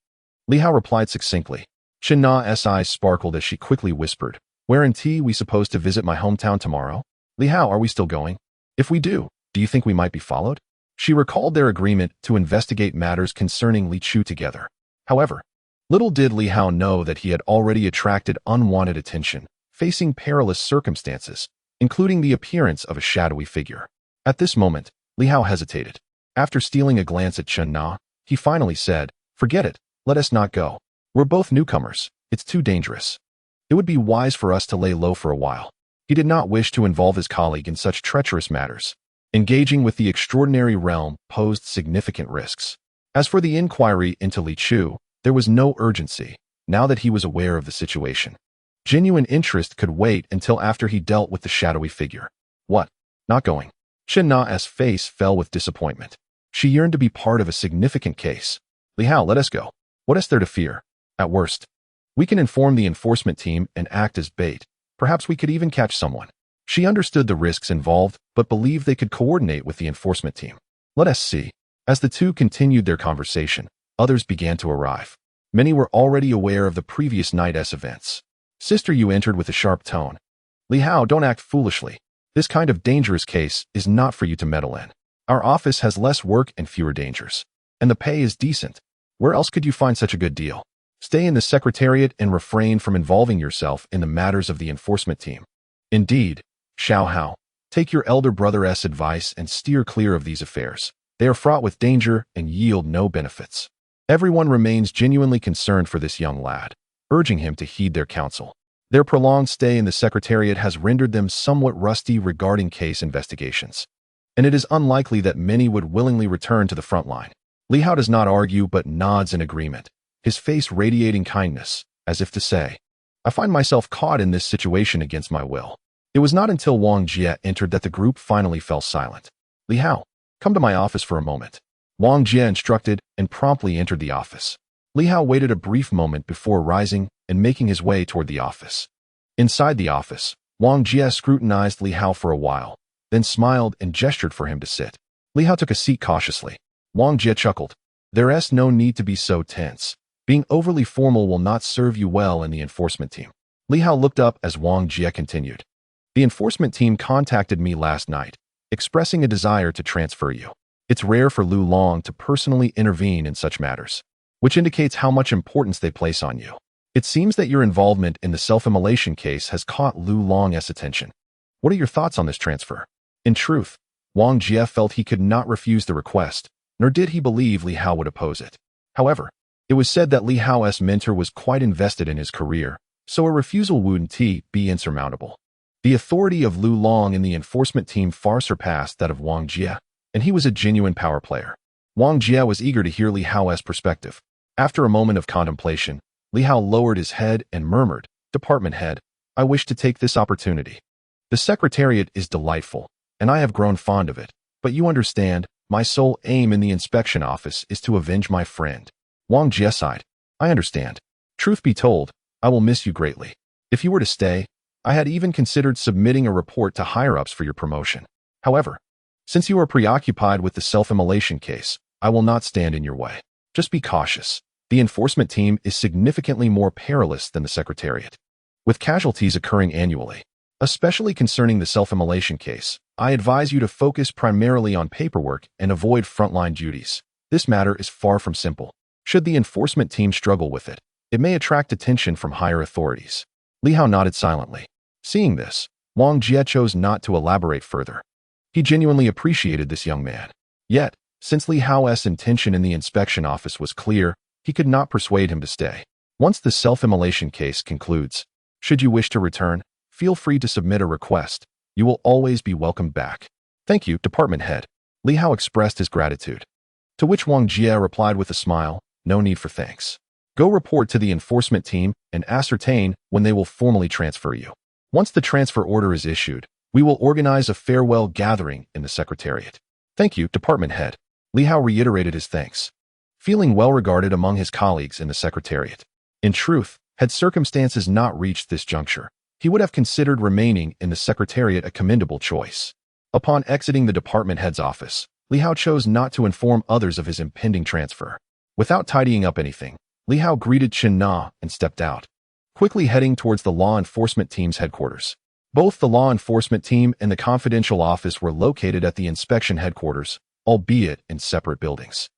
Li Hao replied succinctly. Chen Na's eyes sparkled as she quickly whispered, "Weren't we supposed to visit my hometown tomorrow? Li Hao, are we still going? If we do you think we might be followed?" She recalled their agreement to investigate matters concerning Li Chu together. However, little did Li Hao know that he had already attracted unwanted attention, facing perilous circumstances, including the appearance of a shadowy figure. At this moment, Li Hao hesitated. After stealing a glance at Chen Na, he finally said, "Forget it, let us not go. We're both newcomers, it's too dangerous. It would be wise for us to lay low for a while." He did not wish to involve his colleague in such treacherous matters. Engaging with the extraordinary realm posed significant risks. As for the inquiry into Li Chu, there was no urgency, now that he was aware of the situation. Genuine interest could wait until after he dealt with the shadowy figure. "What? Not going?" Chen Na's face fell with disappointment. She yearned to be part of a significant case. "Li Hao, let us go. What is there to fear? At worst, we can inform the enforcement team and act as bait. Perhaps we could even catch someone." She understood the risks involved, but believed they could coordinate with the enforcement team. "Let us see." As the two continued their conversation, others began to arrive. Many were already aware of the previous night's events. Sister Yu entered with a sharp tone. Li Hao, don't act foolishly. This kind of dangerous case is not for you to meddle in. Our office has less work and fewer dangers. And the pay is decent. Where else could you find such a good deal? Stay in the secretariat and refrain from involving yourself in the matters of the enforcement team. Indeed, Xiao Hao, take your elder brother's advice and steer clear of these affairs. They are fraught with danger and yield no benefits. Everyone remains genuinely concerned for this young lad, urging him to heed their counsel. Their prolonged stay in the secretariat has rendered them somewhat rusty regarding case investigations, and it is unlikely that many would willingly return to the front line. Li Hao does not argue but nods in agreement, his face radiating kindness, as if to say, I find myself caught in this situation against my will. It was not until Wang Jie entered that the group finally fell silent. Li Hao, come to my office for a moment. Wang Jie instructed and promptly entered the office. Li Hao waited a brief moment before rising and making his way toward the office. Inside the office, Wang Jie scrutinized Li Hao for a while, then smiled and gestured for him to sit. Li Hao took a seat cautiously. Wang Jie chuckled. There's no need to be so tense. Being overly formal will not serve you well in the enforcement team. Li Hao looked up as Wang Jie continued. The enforcement team contacted me last night, expressing a desire to transfer you. It's rare for Lu Long to personally intervene in such matters, which indicates how much importance they place on you. It seems that your involvement in the self-immolation case has caught Lu Long's attention. What are your thoughts on this transfer? In truth, Wang Jie felt he could not refuse the request, nor did he believe Li Hao would oppose it. However, it was said that Li Hao's mentor was quite invested in his career, so a refusal wouldn't be insurmountable. The authority of Lu Long in the enforcement team far surpassed that of Wang Jie, and he was a genuine power player. Wang Jie was eager to hear Li Hao's perspective. After a moment of contemplation, Li Hao lowered his head and murmured, Department head, I wish to take this opportunity. The secretariat is delightful, and I have grown fond of it, but you understand, my sole aim in the inspection office is to avenge my friend. Wang Jie sighed. I understand. Truth be told, I will miss you greatly. If you were to stay, I had even considered submitting a report to higher-ups for your promotion. However, since you are preoccupied with the self-immolation case, I will not stand in your way. Just be cautious. The enforcement team is significantly more perilous than the secretariat, with casualties occurring annually. Especially concerning the self-immolation case, I advise you to focus primarily on paperwork and avoid frontline duties. This matter is far from simple. Should the enforcement team struggle with it, it may attract attention from higher authorities. Li Hao nodded silently. Seeing this, Wang Jie chose not to elaborate further. He genuinely appreciated this young man. Yet, since Li Hao's intention in the inspection office was clear, he could not persuade him to stay. Once the self-immolation case concludes, should you wish to return, feel free to submit a request. You will always be welcomed back. Thank you, department head. Li Hao expressed his gratitude. To which Wang Jie replied with a smile, no need for thanks. Go report to the enforcement team and ascertain when they will formally transfer you. Once the transfer order is issued, we will organize a farewell gathering in the secretariat. Thank you, department head. Li Hao reiterated his thanks, feeling well regarded among his colleagues in the secretariat. In truth, had circumstances not reached this juncture, he would have considered remaining in the secretariat a commendable choice. Upon exiting the department head's office, Li Hao chose not to inform others of his impending transfer. Without tidying up anything, Li Hao greeted Chen Na and stepped out, quickly heading towards the law enforcement team's headquarters. Both the law enforcement team and the confidential office were located at the inspection headquarters, albeit in separate buildings.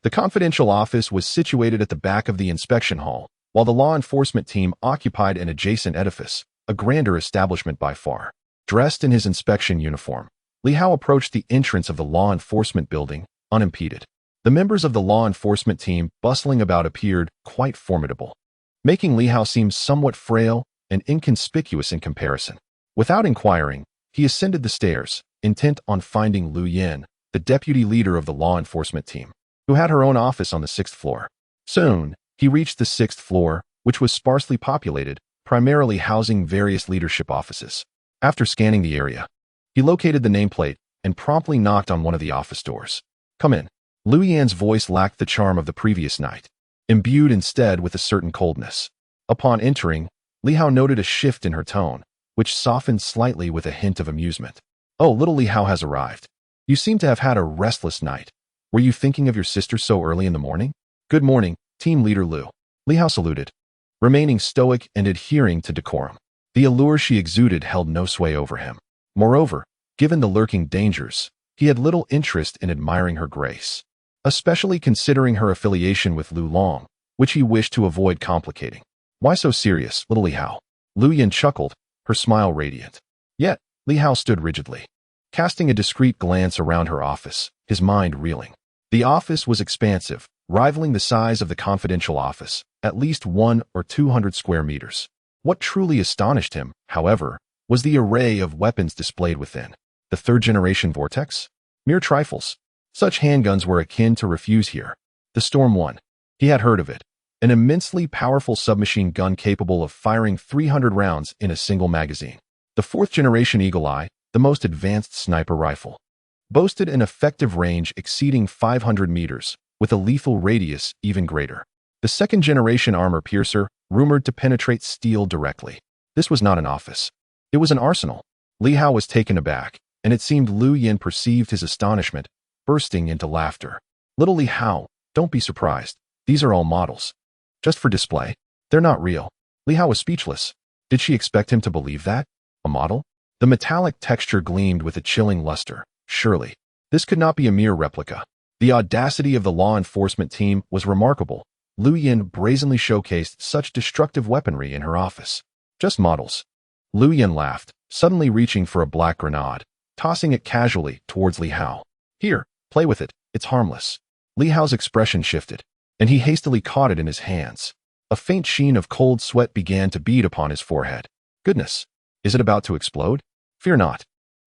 The confidential office was situated at the back of the inspection hall, while the law enforcement team occupied an adjacent edifice, a grander establishment by far. Dressed in his inspection uniform, Li Hao approached the entrance of the law enforcement building, unimpeded. The members of the law enforcement team bustling about appeared quite formidable, making Li Hao seem somewhat frail and inconspicuous in comparison. Without inquiring, he ascended the stairs, intent on finding Lu Yin, the deputy leader of the law enforcement team, who had her own office on the 6th floor. Soon, he reached the 6th floor, which was sparsely populated, primarily housing various leadership offices. After scanning the area, he located the nameplate and promptly knocked on one of the office doors. Come in. Lu Yan's voice lacked the charm of the previous night, imbued instead with a certain coldness. Upon entering, Li Hao noted a shift in her tone, which softened slightly with a hint of amusement. Oh, little Li Hao has arrived. You seem to have had a restless night. Were you thinking of your sister so early in the morning? Good morning, team leader Lu. Li Hao saluted, remaining stoic and adhering to decorum. The allure she exuded held no sway over him. Moreover, given the lurking dangers, he had little interest in admiring her grace, especially considering her affiliation with Lu Long, which he wished to avoid complicating. Why so serious, little Li Hao? Lu Yin chuckled, her smile radiant. Yet, Li Hao stood rigidly, casting a discreet glance around her office, his mind reeling. The office was expansive, rivaling the size of the confidential office, at least 100 or 200 square meters. What truly astonished him, however, was the array of weapons displayed within. The third-generation Vortex? Mere trifles. Such handguns were akin to refuse here. The Storm 1. He had heard of it. An immensely powerful submachine gun capable of firing 300 rounds in a single magazine. The fourth-generation Eagle Eye, the most advanced sniper rifle, boasted an effective range exceeding 500 meters, with a lethal radius even greater. The second-generation armor piercer, rumored to penetrate steel directly. This was not an office. It was an arsenal. Li Hao was taken aback, and it seemed Lu Yin perceived his astonishment, bursting into laughter. Little Li Hao, don't be surprised. These are all models. Just for display. They're not real. Li Hao was speechless. Did she expect him to believe that? A model? The metallic texture gleamed with a chilling luster. Surely, this could not be a mere replica. The audacity of the law enforcement team was remarkable. Lu Yin brazenly showcased such destructive weaponry in her office. Just models. Lu Yin laughed, suddenly reaching for a black grenade, tossing it casually towards Li Hao. Here, play with it, it's harmless. Li Hao's expression shifted, and he hastily caught it in his hands. A faint sheen of cold sweat began to bead upon his forehead. Goodness, is it about to explode? Fear not.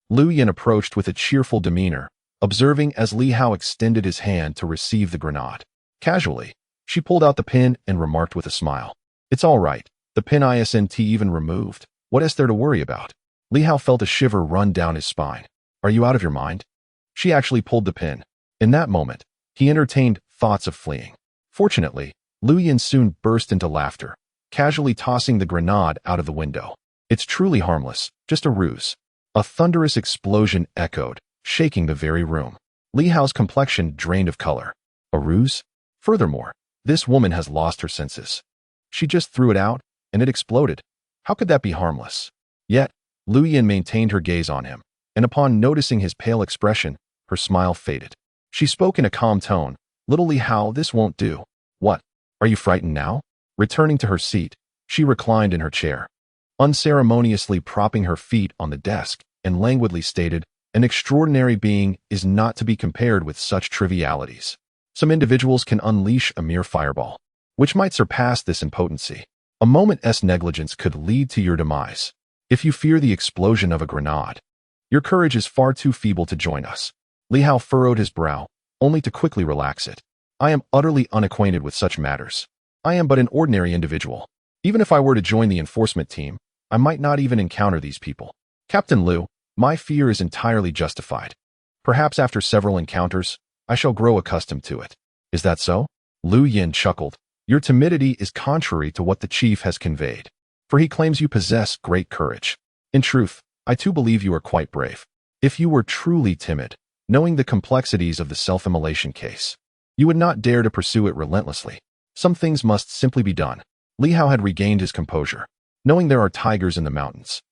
Lu Yin approached with a cheerful demeanor, observing as Li Hao extended his hand to receive the grenade. Casually, she pulled out the pin and remarked with a smile. It's all right, the pin isn't even removed. What is there to worry about? Li Hao felt a shiver run down his spine. Are you out of your mind? She actually pulled the pin. In that moment, he entertained thoughts of fleeing. Fortunately, Lu Yin soon burst into laughter, casually tossing the grenade out of the window. It's truly harmless, just a ruse. A thunderous explosion echoed, shaking the very room. Li Hao's complexion drained of color. A ruse? Furthermore, this woman has lost her senses. She just threw it out, and it exploded. How could that be harmless? Yet, Lu Yin maintained her gaze on him, and upon noticing his pale expression, her smile faded. She spoke in a calm tone. Little Li Hao, this won't do. What? Are you frightened now? Returning to her seat, she reclined in her chair, unceremoniously propping her feet on the desk, and languidly stated, an extraordinary being is not to be compared with such trivialities. Some individuals can unleash a mere fireball, which might surpass this in potency. A moment's negligence could lead to your demise. If you fear the explosion of a grenade, your courage is far too feeble to join us. Li Hao furrowed his brow, only to quickly relax it. I am utterly unacquainted with such matters. I am but an ordinary individual. Even if I were to join the enforcement team, I might not even encounter these people. Captain Lu, my fear is entirely justified. Perhaps after several encounters, I shall grow accustomed to it. Is that so? Lu Yin chuckled. Your timidity is contrary to what the chief has conveyed, for he claims you possess great courage. In truth, I too believe you are quite brave. If you were truly timid, knowing the complexities of the self-immolation case, you would not dare to pursue it relentlessly. Some things must simply be done. Li Hao had regained his composure, knowing there are tigers in the mountains.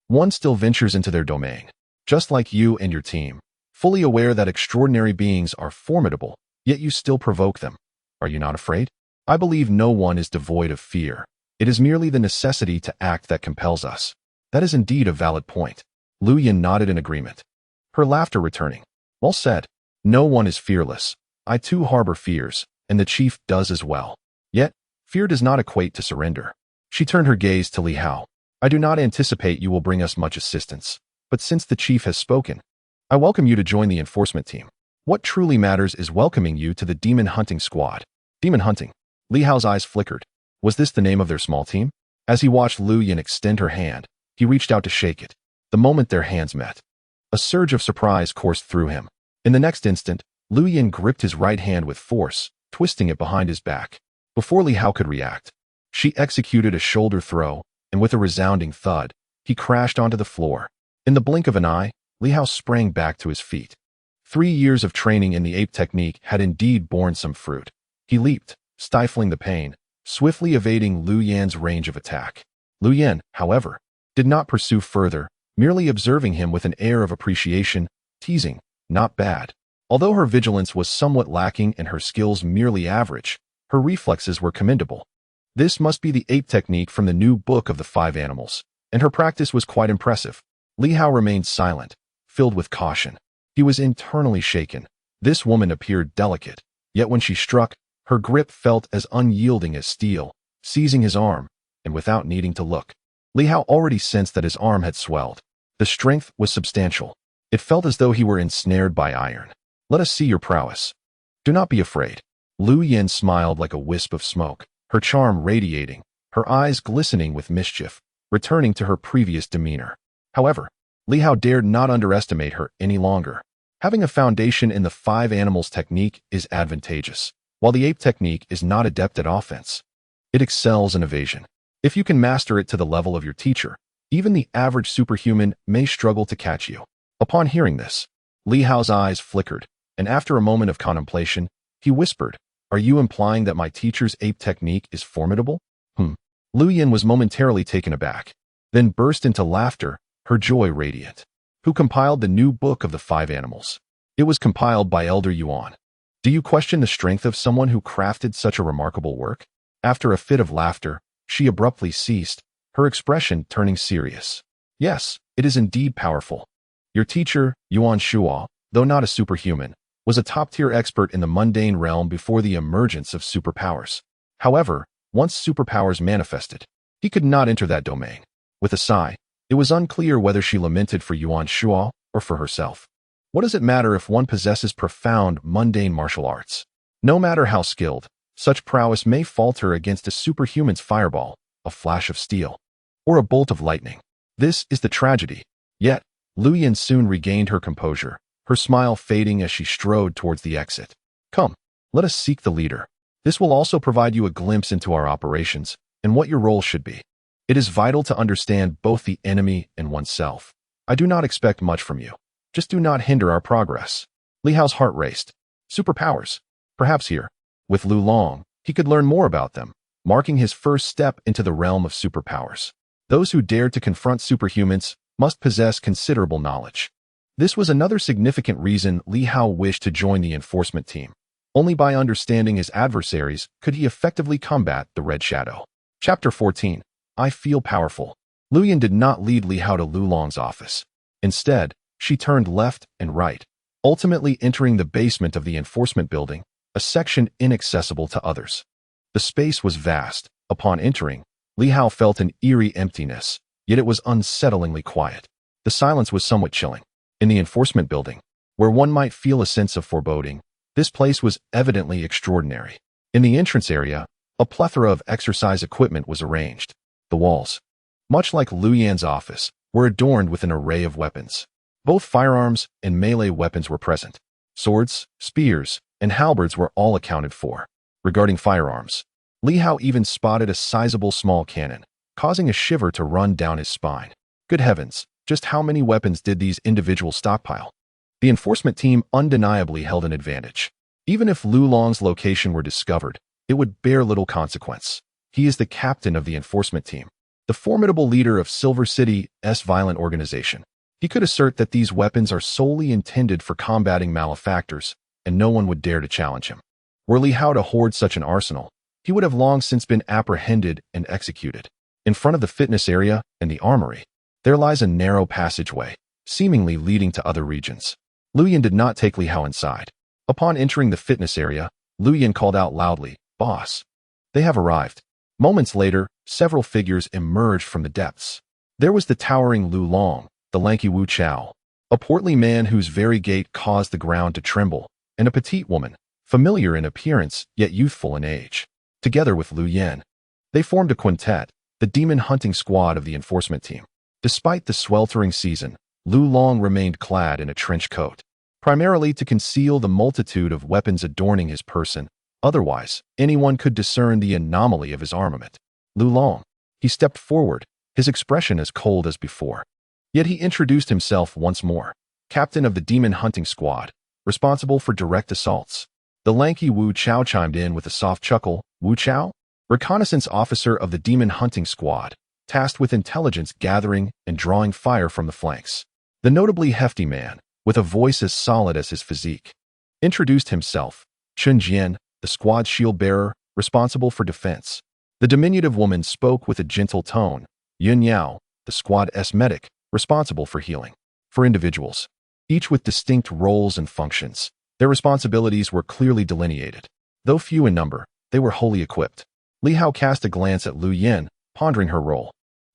One still ventures into their domain, just like you and your team, fully aware that extraordinary beings are formidable, yet you still provoke them. Are you not afraid? I believe no one is devoid of fear. It is merely the necessity to act that compels us. That is indeed a valid point. Lu Yin nodded in agreement, her laughter returning. Well said. No one is fearless. I too harbor fears, and the chief does as well. Yet, fear does not equate to surrender. She turned her gaze to Li Hao. I do not anticipate you will bring us much assistance, but since the chief has spoken, I welcome you to join the enforcement team. What truly matters is welcoming you to the demon hunting squad. Demon hunting. Li Hao's eyes flickered. Was this the name of their small team? As he watched Lu Yin extend her hand, he reached out to shake it. The moment their hands met, a surge of surprise coursed through him. In the next instant, Lu Yin gripped his right hand with force, twisting it behind his back. Before Li Hao could react, she executed a shoulder throw, and with a resounding thud, he crashed onto the floor. In the blink of an eye, Li Hao sprang back to his feet. 3 years of training in the ape technique had indeed borne some fruit. He leaped, stifling the pain, swiftly evading Lu Yan's range of attack. Lu Yan, however, did not pursue further, merely observing him with an air of appreciation, teasing, not bad. Although her vigilance was somewhat lacking and her skills merely average, her reflexes were commendable. This must be the ape technique from the new book of the 5 animals, and her practice was quite impressive. Li Hao remained silent, filled with caution. He was internally shaken. This woman appeared delicate, yet when she struck, her grip felt as unyielding as steel, seizing his arm, and without needing to look. Li Hao already sensed that his arm had swelled. The strength was substantial. It felt as though he were ensnared by iron. Let us see your prowess. Do not be afraid. Lu Yin smiled like a wisp of smoke, her charm radiating, her eyes glistening with mischief, returning to her previous demeanor. However, Li Hao dared not underestimate her any longer. Having a foundation in the 5 animals technique is advantageous, while the ape technique is not adept at offense. It excels in evasion. If you can master it to the level of your teacher, even the average superhuman may struggle to catch you. Upon hearing this, Li Hao's eyes flickered, and after a moment of contemplation, he whispered, "Are you implying that my teacher's ape technique is formidable?" Lu Yin was momentarily taken aback, then burst into laughter, her joy radiant. Who compiled the new book of the 5 animals? It was compiled by Elder Yuan. Do you question the strength of someone who crafted such a remarkable work? After a fit of laughter, she abruptly ceased, her expression turning serious. Yes, it is indeed powerful. Your teacher, Yuan Shuo, though not a superhuman, was a top-tier expert in the mundane realm before the emergence of superpowers. However, once superpowers manifested, he could not enter that domain. With a sigh, it was unclear whether she lamented for Yuan Shuo or for herself. What does it matter if one possesses profound, mundane martial arts? No matter how skilled, such prowess may falter against a superhuman's fireball, a flash of steel, or a bolt of lightning. This is the tragedy. Yet, Lu Yin soon regained her composure, her smile fading as she strode towards the exit. Come, let us seek the leader. This will also provide you a glimpse into our operations and what your role should be. It is vital to understand both the enemy and oneself. I do not expect much from you. Just do not hinder our progress. Li Hao's heart raced. Superpowers. Perhaps here, with Lu Long, he could learn more about them, marking his first step into the realm of superpowers. Those who dare to confront superhumans must possess considerable knowledge. This was another significant reason Li Hao wished to join the enforcement team. Only by understanding his adversaries could he effectively combat the Red Shadow. Chapter 14. I feel powerful. Lu Yin did not lead Li Hao to Lu Long's office. Instead, she turned left and right, ultimately entering the basement of the enforcement building, a section inaccessible to others. The space was vast. Upon entering, Li Hao felt an eerie emptiness, yet it was unsettlingly quiet. The silence was somewhat chilling. In the enforcement building, where one might feel a sense of foreboding, this place was evidently extraordinary. In the entrance area, a plethora of exercise equipment was arranged. The walls, much like Lu Yan's office, were adorned with an array of weapons. Both firearms and melee weapons were present. Swords, spears, and halberds were all accounted for. Regarding firearms, Li Hao even spotted a sizable small cannon, causing a shiver to run down his spine. Good heavens, just how many weapons did these individuals stockpile? The enforcement team undeniably held an advantage. Even if Lu Long's location were discovered, it would bear little consequence. He is the captain of the enforcement team, the formidable leader of Silver City's violent organization. He could assert that these weapons are solely intended for combating malefactors, and no one would dare to challenge him. Were Li Hao to hoard such an arsenal, he would have long since been apprehended and executed. In front of the fitness area and the armory, there lies a narrow passageway, seemingly leading to other regions. Lu Yin did not take Li Hao inside. Upon entering the fitness area, Lu Yin called out loudly, "Boss, they have arrived." Moments later, several figures emerged from the depths. There was the towering Lu Long, the lanky Wu Chao, a portly man whose very gait caused the ground to tremble, and a petite woman, familiar in appearance yet youthful in age. Together with Lu Yin, they formed a quintet, the demon hunting squad of the enforcement team. Despite the sweltering season, Lu Long remained clad in a trench coat, primarily to conceal the multitude of weapons adorning his person. Otherwise, anyone could discern the anomaly of his armament. Lu Long. He stepped forward, his expression as cold as before. Yet he introduced himself once more, captain of the demon hunting squad, responsible for direct assaults. The lanky Wu Chao chimed in with a soft chuckle. Wu Chao? Reconnaissance officer of the demon hunting squad. tasked with intelligence gathering and drawing fire from the flanks. The notably hefty man, with a voice as solid as his physique, introduced himself, Chen Jian, the squad shield-bearer, responsible for defense. The diminutive woman spoke with a gentle tone, Yun Yao, the squad's medic, responsible for healing. For individuals, each with distinct roles and functions, their responsibilities were clearly delineated. Though few in number, they were wholly equipped. Li Hao cast a glance at Lu Yin, pondering her role.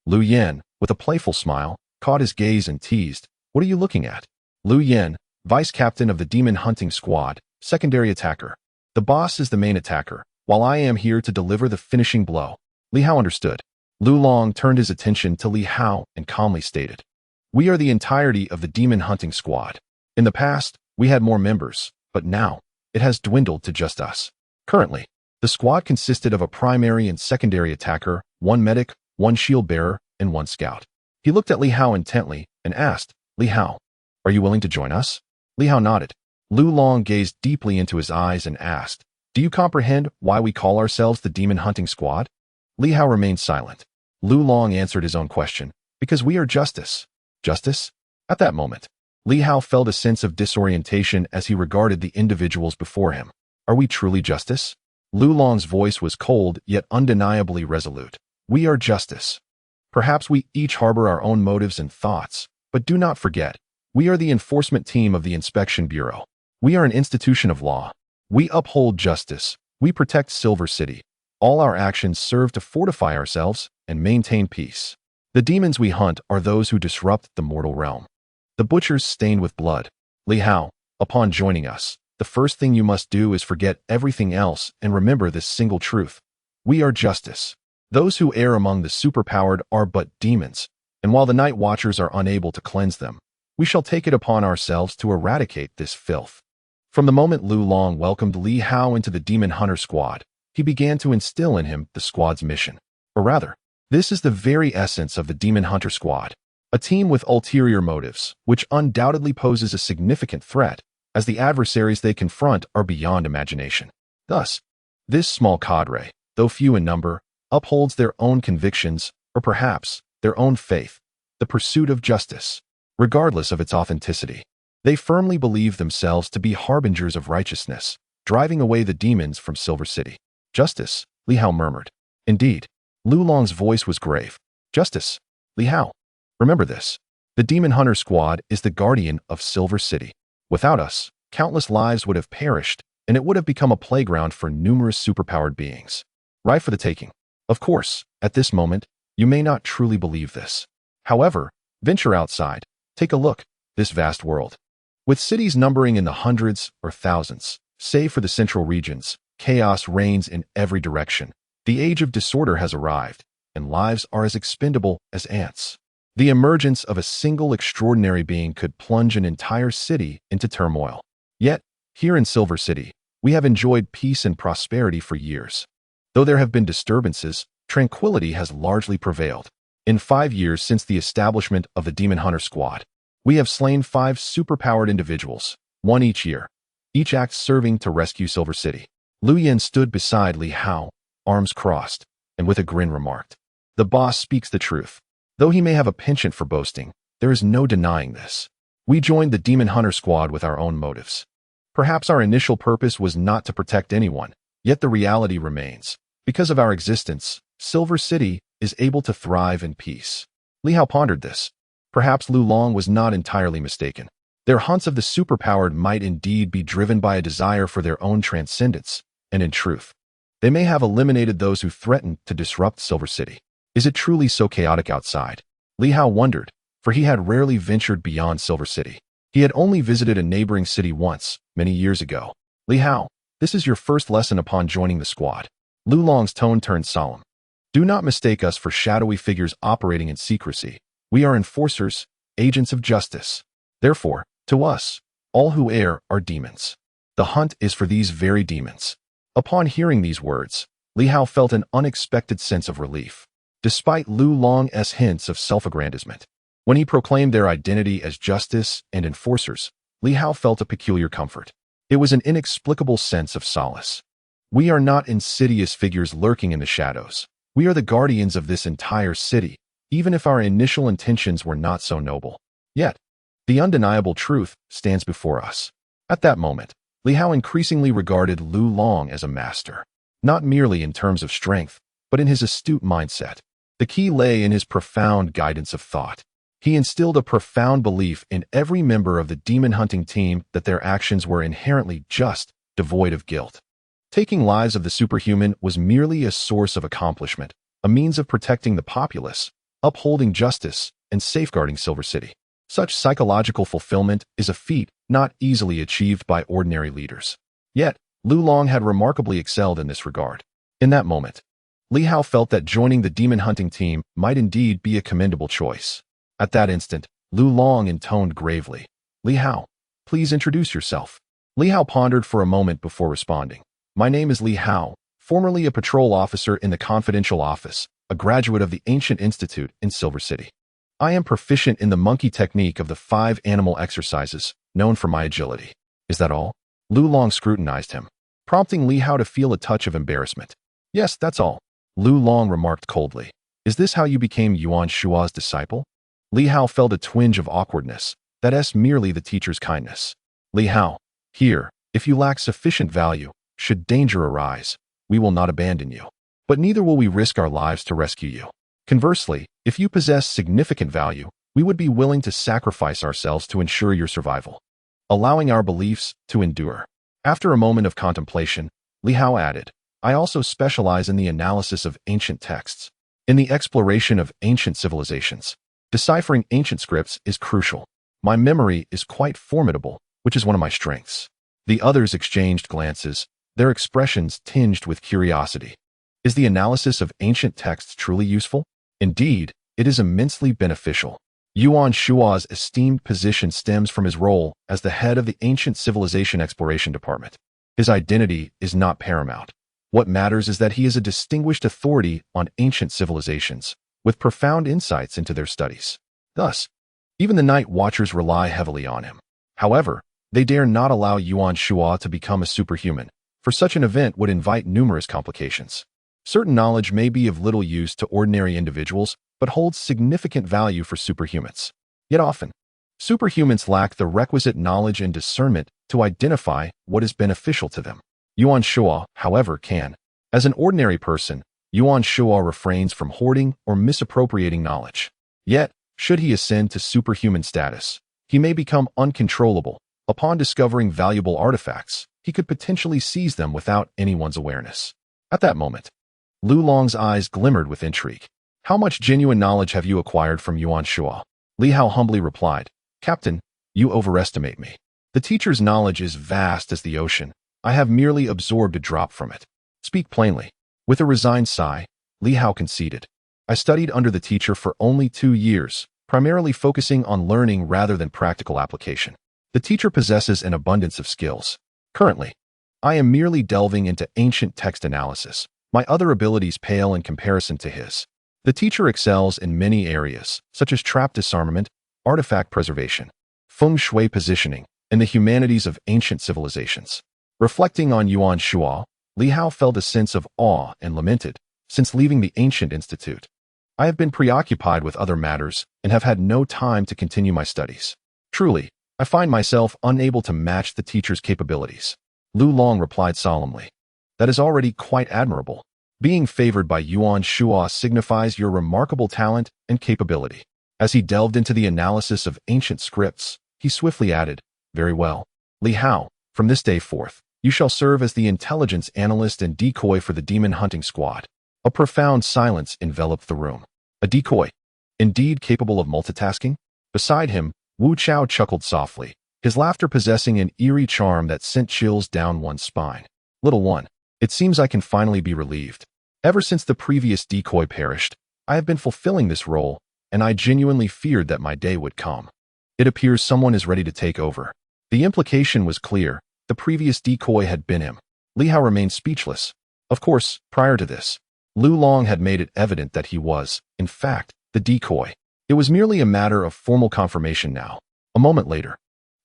Lu Yin, with a playful smile, caught his gaze and teased, "What are you looking at?" Lu Yin, vice captain of the demon hunting squad, secondary attacker. The boss is the main attacker, while I am here to deliver the finishing blow. Li Hao understood. Lu Long turned his attention to Li Hao and calmly stated, "We are the entirety of the demon hunting squad. In the past, we had more members, but now, it has dwindled to just us. Currently, the squad consisted of a primary and secondary attacker, one medic, one shield bearer, and one scout." He looked at Li Hao intently and asked, "Li Hao, are you willing to join us?" Li Hao nodded. Lu Long gazed deeply into his eyes and asked, "Do you comprehend why we call ourselves the demon hunting squad?" Li Hao remained silent. Lu Long answered his own question, "Because we are justice." Justice? At that moment, Li Hao felt a sense of disorientation as he regarded the individuals before him. Are we truly justice? Lu Long's voice was cold yet undeniably resolute. We are justice. Perhaps we each harbor our own motives and thoughts, but do not forget, we are the enforcement team of the Inspection Bureau. We are an institution of law. We uphold justice. We protect Silver City. All our actions serve to fortify ourselves and maintain peace. The demons we hunt are those who disrupt the mortal realm. The butchers stained with blood. Li Hao, upon joining us, the first thing you must do is forget everything else and remember this single truth. We are justice. Those who err among the superpowered are but demons, and while the Night Watchers are unable to cleanse them, we shall take it upon ourselves to eradicate this filth. From the moment Lu Long welcomed Li Hao into the Demon Hunter squad, he began to instill in him the squad's mission. Or rather, this is the very essence of the Demon Hunter squad, a team with ulterior motives, which undoubtedly poses a significant threat, as the adversaries they confront are beyond imagination. Thus, this small cadre, though few in number, upholds their own convictions, or perhaps their own faith, the pursuit of justice, regardless of its authenticity. They firmly believe themselves to be harbingers of righteousness, driving away the demons from Silver City. Justice, Li Hao murmured. Indeed, Lu Long's voice was grave. Justice, Li Hao. Remember this. The Demon Hunter squad is the guardian of Silver City. Without us, countless lives would have perished, and it would have become a playground for numerous superpowered beings. Right for the taking. Of course, at this moment, you may not truly believe this. However, venture outside. Take a look, this vast world. With cities numbering in the hundreds or thousands, save for the central regions, chaos reigns in every direction. The age of disorder has arrived, and lives are as expendable as ants. The emergence of a single extraordinary being could plunge an entire city into turmoil. Yet, here in Silver City, we have enjoyed peace and prosperity for years. Though there have been disturbances, tranquility has largely prevailed. In 5 years since the establishment of the Demon Hunter squad, we have slain 5 superpowered individuals, one each year, each act serving to rescue Silver City. Lu Yin stood beside Li Hao, arms crossed, and with a grin remarked, "The boss speaks the truth. Though he may have a penchant for boasting, there is no denying this. We joined the Demon Hunter squad with our own motives. Perhaps our initial purpose was not to protect anyone, yet the reality remains. Because of our existence, Silver City is able to thrive in peace." Li Hao pondered this. Perhaps Lu Long was not entirely mistaken. Their hunts of the superpowered might indeed be driven by a desire for their own transcendence, and in truth, they may have eliminated those who threatened to disrupt Silver City. Is it truly so chaotic outside? Li Hao wondered, for he had rarely ventured beyond Silver City. He had only visited a neighboring city once, many years ago. Li Hao, this is your first lesson upon joining the squad. Lu Long's tone turned solemn. Do not mistake us for shadowy figures operating in secrecy. We are enforcers, agents of justice. Therefore, to us, all who err are demons. The hunt is for these very demons. Upon hearing these words, Li Hao felt an unexpected sense of relief. Despite Lu Long's hints of self-aggrandizement, when he proclaimed their identity as justice and enforcers, Li Hao felt a peculiar comfort. It was an inexplicable sense of solace. We are not insidious figures lurking in the shadows. We are the guardians of this entire city, even if our initial intentions were not so noble. Yet, the undeniable truth stands before us. At that moment, Li Hao increasingly regarded Lu Long as a master, not merely in terms of strength, but in his astute mindset. The key lay in his profound guidance of thought. He instilled a profound belief in every member of the demon hunting team that their actions were inherently just, devoid of guilt. Taking lives of the superhuman was merely a source of accomplishment, a means of protecting the populace, upholding justice, and safeguarding Silver City. Such psychological fulfillment is a feat not easily achieved by ordinary leaders. Yet, Lu Long had remarkably excelled in this regard. In that moment, Li Hao felt that joining the demon hunting team might indeed be a commendable choice. At that instant, Lu Long intoned gravely, "Li Hao, please introduce yourself." Li Hao pondered for a moment before responding. "My name is Li Hao, formerly a patrol officer in the confidential office, a graduate of the Ancient Institute in Silver City. I am proficient in the monkey technique of the 5 animal exercises, known for my agility." "Is that all?" Lu Long scrutinized him, prompting Li Hao to feel a touch of embarrassment. "Yes, that's all," Lu Long remarked coldly. "Is this how you became Yuan Shua's disciple?" Li Hao felt a twinge of awkwardness. That's merely the teacher's kindness. "Li Hao, here, if you lack sufficient value, should danger arise, we will not abandon you. But neither will we risk our lives to rescue you. Conversely, if you possess significant value, we would be willing to sacrifice ourselves to ensure your survival, allowing our beliefs to endure." After a moment of contemplation, Li Hao added, "I also specialize in the analysis of ancient texts, in the exploration of ancient civilizations. Deciphering ancient scripts is crucial. My memory is quite formidable, which is one of my strengths." The others exchanged glances, their expressions tinged with curiosity. Is the analysis of ancient texts truly useful? Indeed, it is immensely beneficial. Yuan Shua's esteemed position stems from his role as the head of the Ancient Civilization Exploration Department. His identity is not paramount. What matters is that he is a distinguished authority on ancient civilizations, with profound insights into their studies. Thus, even the Night Watchers rely heavily on him. However, they dare not allow Yuan Shua to become a superhuman, for such an event would invite numerous complications. Certain knowledge may be of little use to ordinary individuals, but holds significant value for superhumans. Yet often, superhumans lack the requisite knowledge and discernment to identify what is beneficial to them. Yuan Shua, however, can. As an ordinary person, Yuan Shua refrains from hoarding or misappropriating knowledge. Yet, should he ascend to superhuman status, he may become uncontrollable. Upon discovering valuable artifacts, he could potentially seize them without anyone's awareness. At that moment, Lu Long's eyes glimmered with intrigue. "How much genuine knowledge have you acquired from Yuan Shua?" Li Hao humbly replied, "Captain, you overestimate me. The teacher's knowledge is vast as the ocean. I have merely absorbed a drop from it." "Speak plainly." With a resigned sigh, Li Hao conceded, "I studied under the teacher for only 2 years, primarily focusing on learning rather than practical application. The teacher possesses an abundance of skills. Currently, I am merely delving into ancient text analysis. My other abilities pale in comparison to his. The teacher excels in many areas, such as trap disarmament, artifact preservation, feng shui positioning, and the humanities of ancient civilizations." Reflecting on Yuan Shua, Li Hao felt a sense of awe and lamented, "Since leaving the Ancient Institute, I have been preoccupied with other matters and have had no time to continue my studies. Truly, I find myself unable to match the teacher's capabilities." Lu Long replied solemnly, "That is already quite admirable. Being favored by Yuan Shua signifies your remarkable talent and capability." As he delved into the analysis of ancient scripts, he swiftly added, "Very well, Li Hao, from this day forth, you shall serve as the intelligence analyst and decoy for the demon hunting squad." A profound silence enveloped the room. A decoy, indeed capable of multitasking? Beside him, Wu Chao chuckled softly, his laughter possessing an eerie charm that sent chills down one's spine. "Little one, it seems I can finally be relieved. Ever since the previous decoy perished, I have been fulfilling this role, and I genuinely feared that my day would come. It appears someone is ready to take over." The implication was clear. The previous decoy had been him. Li Hao remained speechless. Of course, prior to this, Lu Long had made it evident that he was, in fact, the decoy. It was merely a matter of formal confirmation now. A moment later,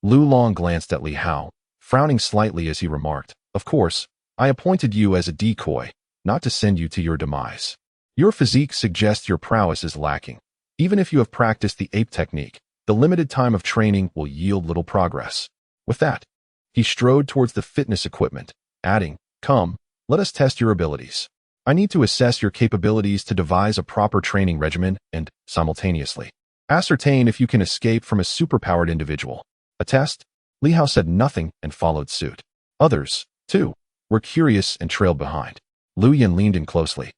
Lu Long glanced at Li Hao, frowning slightly as he remarked, "Of course, I appointed you as a decoy, not to send you to your demise. Your physique suggests your prowess is lacking. Even if you have practiced the ape technique, the limited time of training will yield little progress. With that, he strode towards the fitness equipment, adding, "Come, let us test your abilities. I need to assess your capabilities to devise a proper training regimen and, simultaneously, ascertain if you can escape from a superpowered individual." A test? Li Hao said nothing and followed suit. Others, too, were curious and trailed behind. Lu Yan leaned in closely,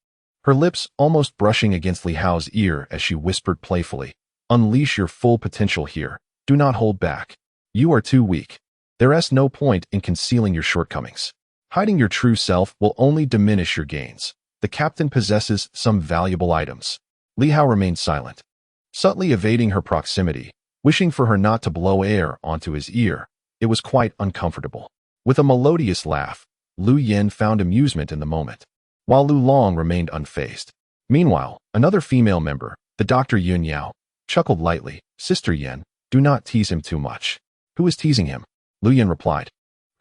her lips almost brushing against Li Hao's ear as she whispered playfully, "Unleash your full potential here. Do not hold back. You are too weak. There is no point in concealing your shortcomings. Hiding your true self will only diminish your gains. The captain possesses some valuable items." Li Hao remained silent, subtly evading her proximity, wishing for her not to blow air onto his ear. It was quite uncomfortable. With a melodious laugh, Lu Yan found amusement in the moment, while Lu Long remained unfazed. Meanwhile, another female member, the Dr. Yun Yao, chuckled lightly. "Sister Yan, do not tease him too much." "Who is teasing him?" Lu Yan replied,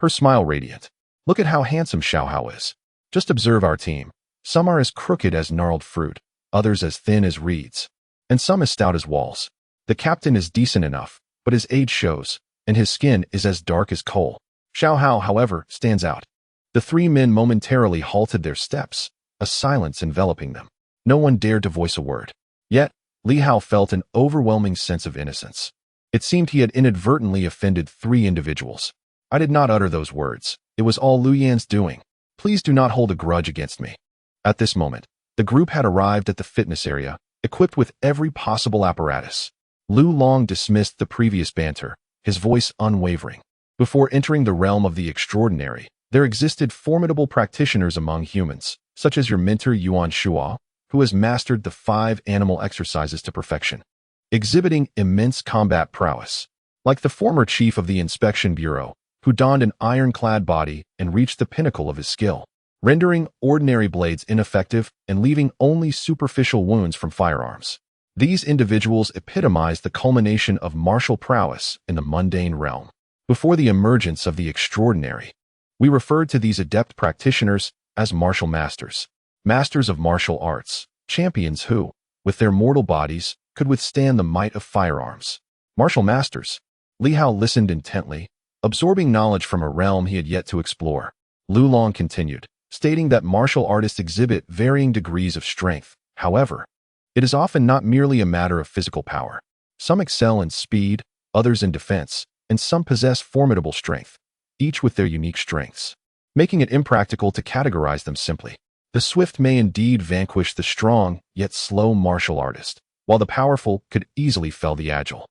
her smile radiant. "Look at how handsome Xiao Hao is. Just observe our team. Some are as crooked as gnarled fruit, others as thin as reeds, and some as stout as walls. The captain is decent enough, but his age shows, and his skin is as dark as coal. Xiao Hao, however, stands out." The three men momentarily halted their steps, a silence enveloping them. No one dared to voice a word. Yet, Li Hao felt an overwhelming sense of innocence. It seemed he had inadvertently offended three individuals. "I did not utter those words. It was all Lu Yan's doing. Please do not hold a grudge against me." At this moment, the group had arrived at the fitness area, equipped with every possible apparatus. Lu Long dismissed the previous banter, his voice unwavering. Before entering the realm of the extraordinary, there existed formidable practitioners among humans, such as your mentor Yuan Shua, who has mastered the 5 animal exercises to perfection, exhibiting immense combat prowess. Like the former chief of the Inspection Bureau, who donned an ironclad body and reached the pinnacle of his skill, rendering ordinary blades ineffective and leaving only superficial wounds from firearms. These individuals epitomized the culmination of martial prowess in the mundane realm. Before the emergence of the extraordinary, we referred to these adept practitioners as martial masters, masters of martial arts, champions who, with their mortal bodies, could withstand the might of firearms. Martial masters. Li Hao listened intently, absorbing knowledge from a realm he had yet to explore. Lu Long continued, stating that martial artists exhibit varying degrees of strength. However, it is often not merely a matter of physical power. Some excel in speed, others in defense, and some possess formidable strength, each with their unique strengths, making it impractical to categorize them simply. The swift may indeed vanquish the strong, yet slow martial artist, while the powerful could easily fell the agile.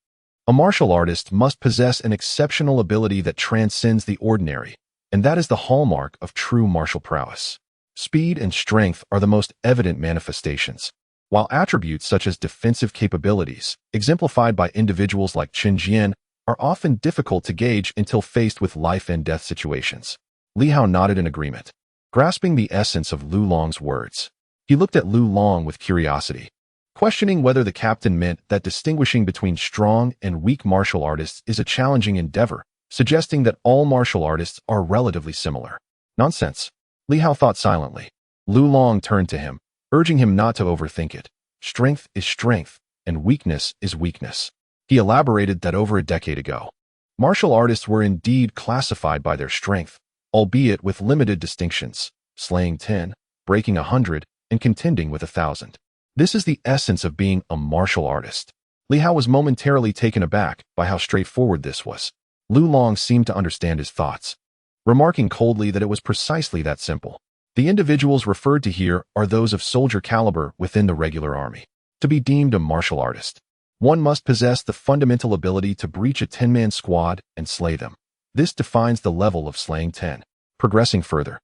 A martial artist must possess an exceptional ability that transcends the ordinary, and that is the hallmark of true martial prowess. Speed and strength are the most evident manifestations, while attributes such as defensive capabilities, exemplified by individuals like Qin Jian, are often difficult to gauge until faced with life and death situations. Li Hao nodded in agreement, grasping the essence of Lu Long's words. He looked at Lu Long with curiosity, questioning whether the captain meant that distinguishing between strong and weak martial artists is a challenging endeavor, suggesting that all martial artists are relatively similar. Nonsense. Li Hao thought silently. Lu Long turned to him, urging him not to overthink it. Strength is strength, and weakness is weakness. He elaborated that over a decade ago, martial artists were indeed classified by their strength, albeit with limited distinctions, slaying 10, breaking 100, and contending with 1,000. This is the essence of being a martial artist. Li Hao was momentarily taken aback by how straightforward this was. Lu Long seemed to understand his thoughts, remarking coldly that it was precisely that simple. The individuals referred to here are those of soldier caliber within the regular army. To be deemed a martial artist, one must possess the fundamental ability to breach a 10-man squad and slay them. This defines the level of slaying 10. Progressing further,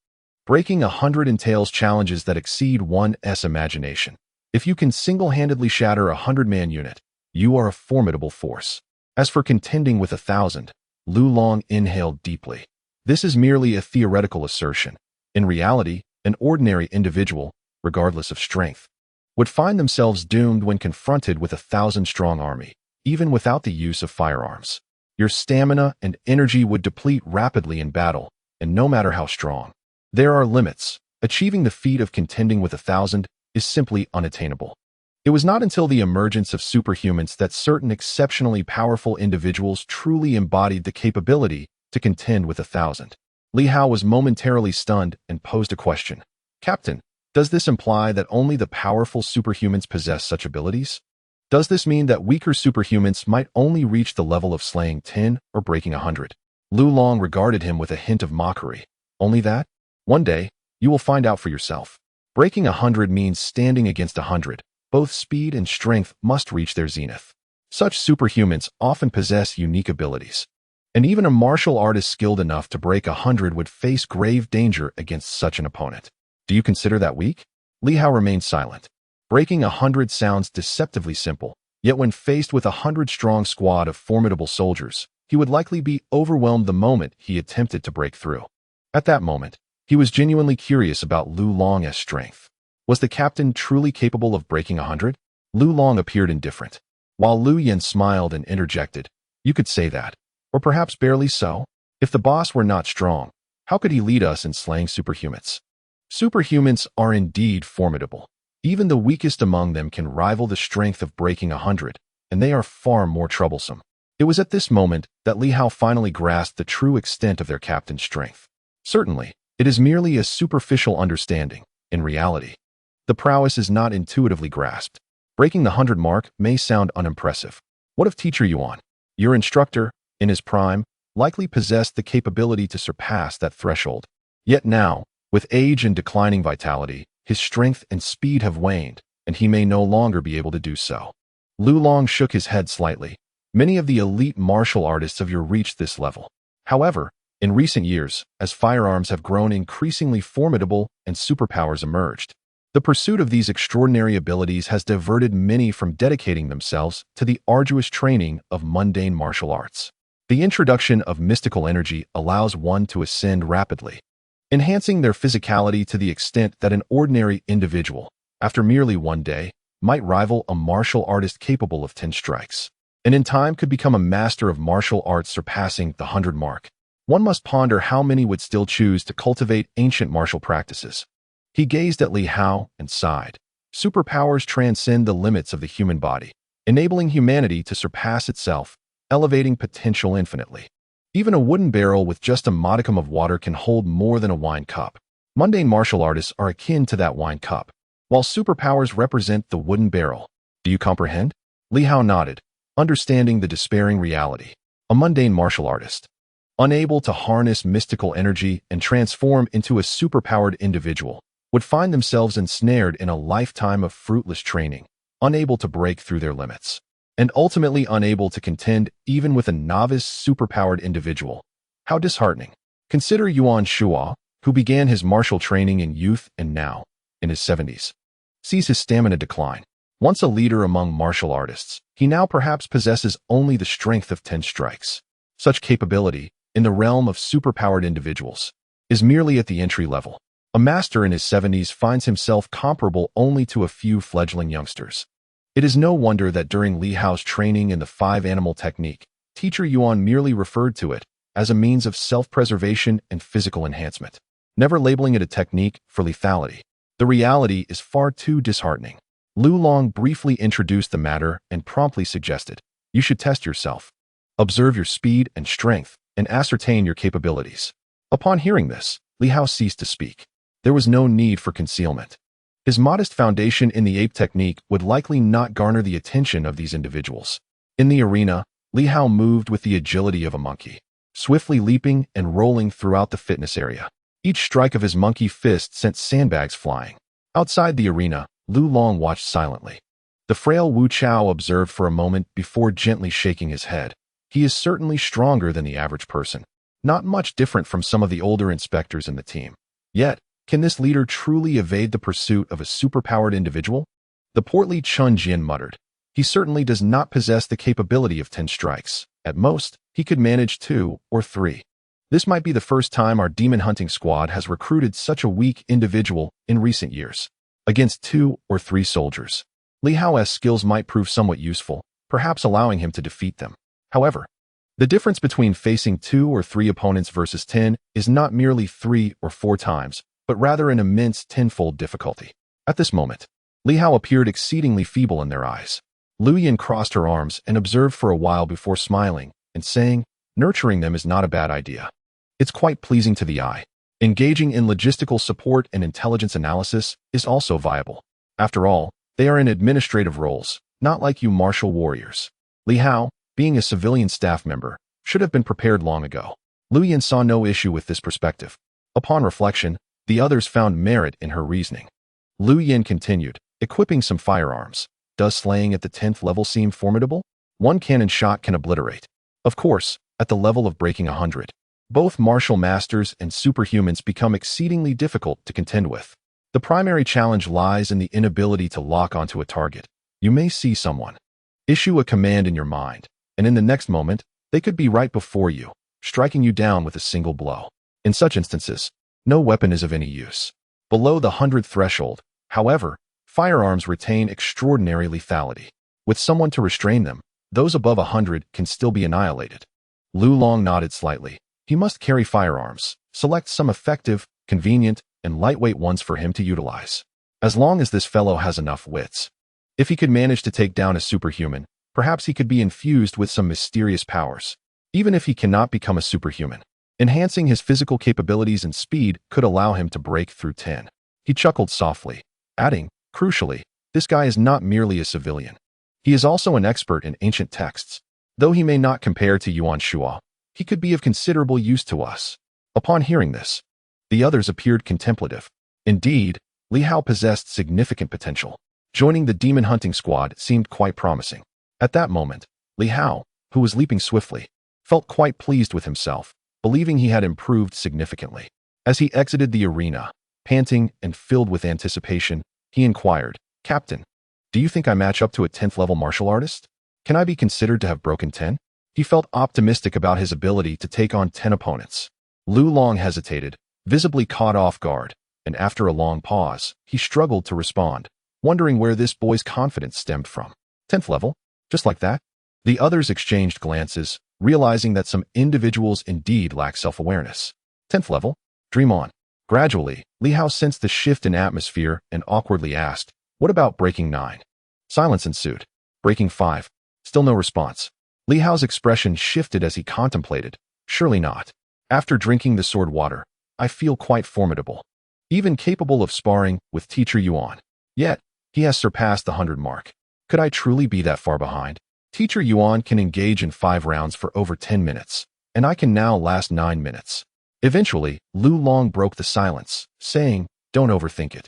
breaking 100 entails challenges that exceed one's imagination. If you can single-handedly shatter a 100-man unit, you are a formidable force. As for contending with 1,000, Lu Long inhaled deeply. This is merely a theoretical assertion. In reality, an ordinary individual, regardless of strength, would find themselves doomed when confronted with a 1,000-strong army, even without the use of firearms. Your stamina and energy would deplete rapidly in battle, and no matter how strong. There are limits. Achieving the feat of contending with 1,000 is simply unattainable. It was not until the emergence of superhumans that certain exceptionally powerful individuals truly embodied the capability to contend with 1,000. Li Hao was momentarily stunned and posed a question. Captain, does this imply that only the powerful superhumans possess such abilities? Does this mean that weaker superhumans might only reach the level of slaying 10 or breaking 100? Lu Long regarded him with a hint of mockery. Only that? One day, you will find out for yourself. Breaking 100 means standing against 100. Both speed and strength must reach their zenith. Such superhumans often possess unique abilities. And even a martial artist skilled enough to break 100 would face grave danger against such an opponent. Do you consider that weak? Li Hao remained silent. Breaking 100 sounds deceptively simple, yet when faced with 100-strong squad of formidable soldiers, he would likely be overwhelmed the moment he attempted to break through. At that moment, he was genuinely curious about Lu Long's strength. Was the captain truly capable of breaking 100? Lu Long appeared indifferent. While Lu Yan smiled and interjected, "You could say that. Or perhaps barely so. If the boss were not strong, how could he lead us in slaying superhumans? Superhumans are indeed formidable. Even the weakest among them can rival the strength of breaking 100, and they are far more troublesome." It was at this moment that Li Hao finally grasped the true extent of their captain's strength. Certainly, it is merely a superficial understanding. In reality, the prowess is not intuitively grasped. Breaking the 100 mark may sound unimpressive. What of Teacher Yuan? Your instructor, in his prime, likely possessed the capability to surpass that threshold. Yet now, with age and declining vitality, his strength and speed have waned, and he may no longer be able to do so. Lu Long shook his head slightly. Many of the elite martial artists have reached this level. However, in recent years, as firearms have grown increasingly formidable and superpowers emerged, the pursuit of these extraordinary abilities has diverted many from dedicating themselves to the arduous training of mundane martial arts. The introduction of mystical energy allows one to ascend rapidly, enhancing their physicality to the extent that an ordinary individual, after merely one day, might rival a martial artist capable of 10 strikes, and in time could become a master of martial arts surpassing the 100 mark. One must ponder how many would still choose to cultivate ancient martial practices. He gazed at Li Hao and sighed. Superpowers transcend the limits of the human body, enabling humanity to surpass itself, elevating potential infinitely. Even a wooden barrel with just a modicum of water can hold more than a wine cup. Mundane martial artists are akin to that wine cup, while superpowers represent the wooden barrel. Do you comprehend? Li Hao nodded, understanding the despairing reality. A mundane martial artist, unable to harness mystical energy and transform into a superpowered individual, would find themselves ensnared in a lifetime of fruitless training, unable to break through their limits, and ultimately unable to contend even with a novice superpowered individual. How disheartening. Consider Yuan Shuo, who began his martial training in youth and now, in his 70s, sees his stamina decline. Once a leader among martial artists, he now perhaps possesses only the strength of 10 strikes. Such capability, in the realm of superpowered individuals, is merely at the entry level. A master in his 70s finds himself comparable only to a few fledgling youngsters. It is no wonder that during Li Hao's training in the 5-animal technique, Teacher Yuan merely referred to it as a means of self-preservation and physical enhancement, never labeling it a technique for lethality. The reality is far too disheartening. Lu Long briefly introduced the matter and promptly suggested, "You should test yourself. Observe your speed and strength and ascertain your capabilities." Upon hearing this, Li Hao ceased to speak. There was no need for concealment. His modest foundation in the ape technique would likely not garner the attention of these individuals. In the arena, Li Hao moved with the agility of a monkey, swiftly leaping and rolling throughout the fitness area. Each strike of his monkey fist sent sandbags flying. Outside the arena, Lu Long watched silently. The frail Wu Chao observed for a moment before gently shaking his head. He is certainly stronger than the average person, not much different from some of the older inspectors in the team. Yet, can this leader truly evade the pursuit of a superpowered individual? The portly Chun Jin muttered. He certainly does not possess the capability of 10 strikes. At most, he could manage 2 or 3. This might be the first time our demon hunting squad has recruited such a weak individual in recent years. Against 2 or 3 soldiers, Li Hao's skills might prove somewhat useful, perhaps allowing him to defeat them. However, the difference between facing 2 or 3 opponents versus 10 is not merely 3 or 4 times, but rather an immense tenfold difficulty. At this moment, Li Hao appeared exceedingly feeble in their eyes. Lu Yin crossed her arms and observed for a while before smiling and saying, "Nurturing them is not a bad idea. It's quite pleasing to the eye. Engaging in logistical support and intelligence analysis is also viable. After all, they are in administrative roles, not like you martial warriors." Li Hao, being a civilian staff member, should have been prepared long ago. Lu Yin saw no issue with this perspective. Upon reflection, the others found merit in her reasoning. Lu Yin continued, "Equipping some firearms. Does slaying at the 10th level seem formidable? One cannon shot can obliterate. Of course, at the level of breaking 100. Both martial masters and superhumans become exceedingly difficult to contend with. The primary challenge lies in the inability to lock onto a target. You may see someone, issue a command in your mind, and in the next moment, they could be right before you, striking you down with a single blow. In such instances, no weapon is of any use. Below the 100th threshold, however, firearms retain extraordinary lethality. With someone to restrain them, those above 100 can still be annihilated." Lu Long nodded slightly. He must carry firearms. Select some effective, convenient, and lightweight ones for him to utilize. As long as this fellow has enough wits. If he could manage to take down a superhuman, perhaps he could be infused with some mysterious powers. Even if he cannot become a superhuman, enhancing his physical capabilities and speed could allow him to break through 10. He chuckled softly, adding, "Crucially, this guy is not merely a civilian. He is also an expert in ancient texts. Though he may not compare to Yuan Shua, he could be of considerable use to us." Upon hearing this, the others appeared contemplative. Indeed, Li Hao possessed significant potential. Joining the demon hunting squad seemed quite promising. At that moment, Li Hao, who was leaping swiftly, felt quite pleased with himself, believing he had improved significantly. As he exited the arena, panting and filled with anticipation, he inquired, "Captain, do you think I match up to a 10th level martial artist? Can I be considered to have broken 10? He felt optimistic about his ability to take on 10 opponents. Lu Long hesitated, visibly caught off guard, and after a long pause, he struggled to respond, wondering where this boy's confidence stemmed from. 10th level? Just like that? The others exchanged glances, realizing that some individuals indeed lack self-awareness. 10th level? Dream on. Gradually, Li Hao sensed the shift in atmosphere and awkwardly asked, "What about breaking 9? Silence ensued. Breaking 5. Still no response. Li Hao's expression shifted as he contemplated. Surely not. After drinking the sword water, I feel quite formidable. Even capable of sparring with Teacher Yuan. Yet, he has surpassed the 100 mark. Could I truly be that far behind? Teacher Yuan can engage in 5 rounds for over 10 minutes, and I can now last 9 minutes. Eventually, Lu Long broke the silence, saying, "Don't overthink it.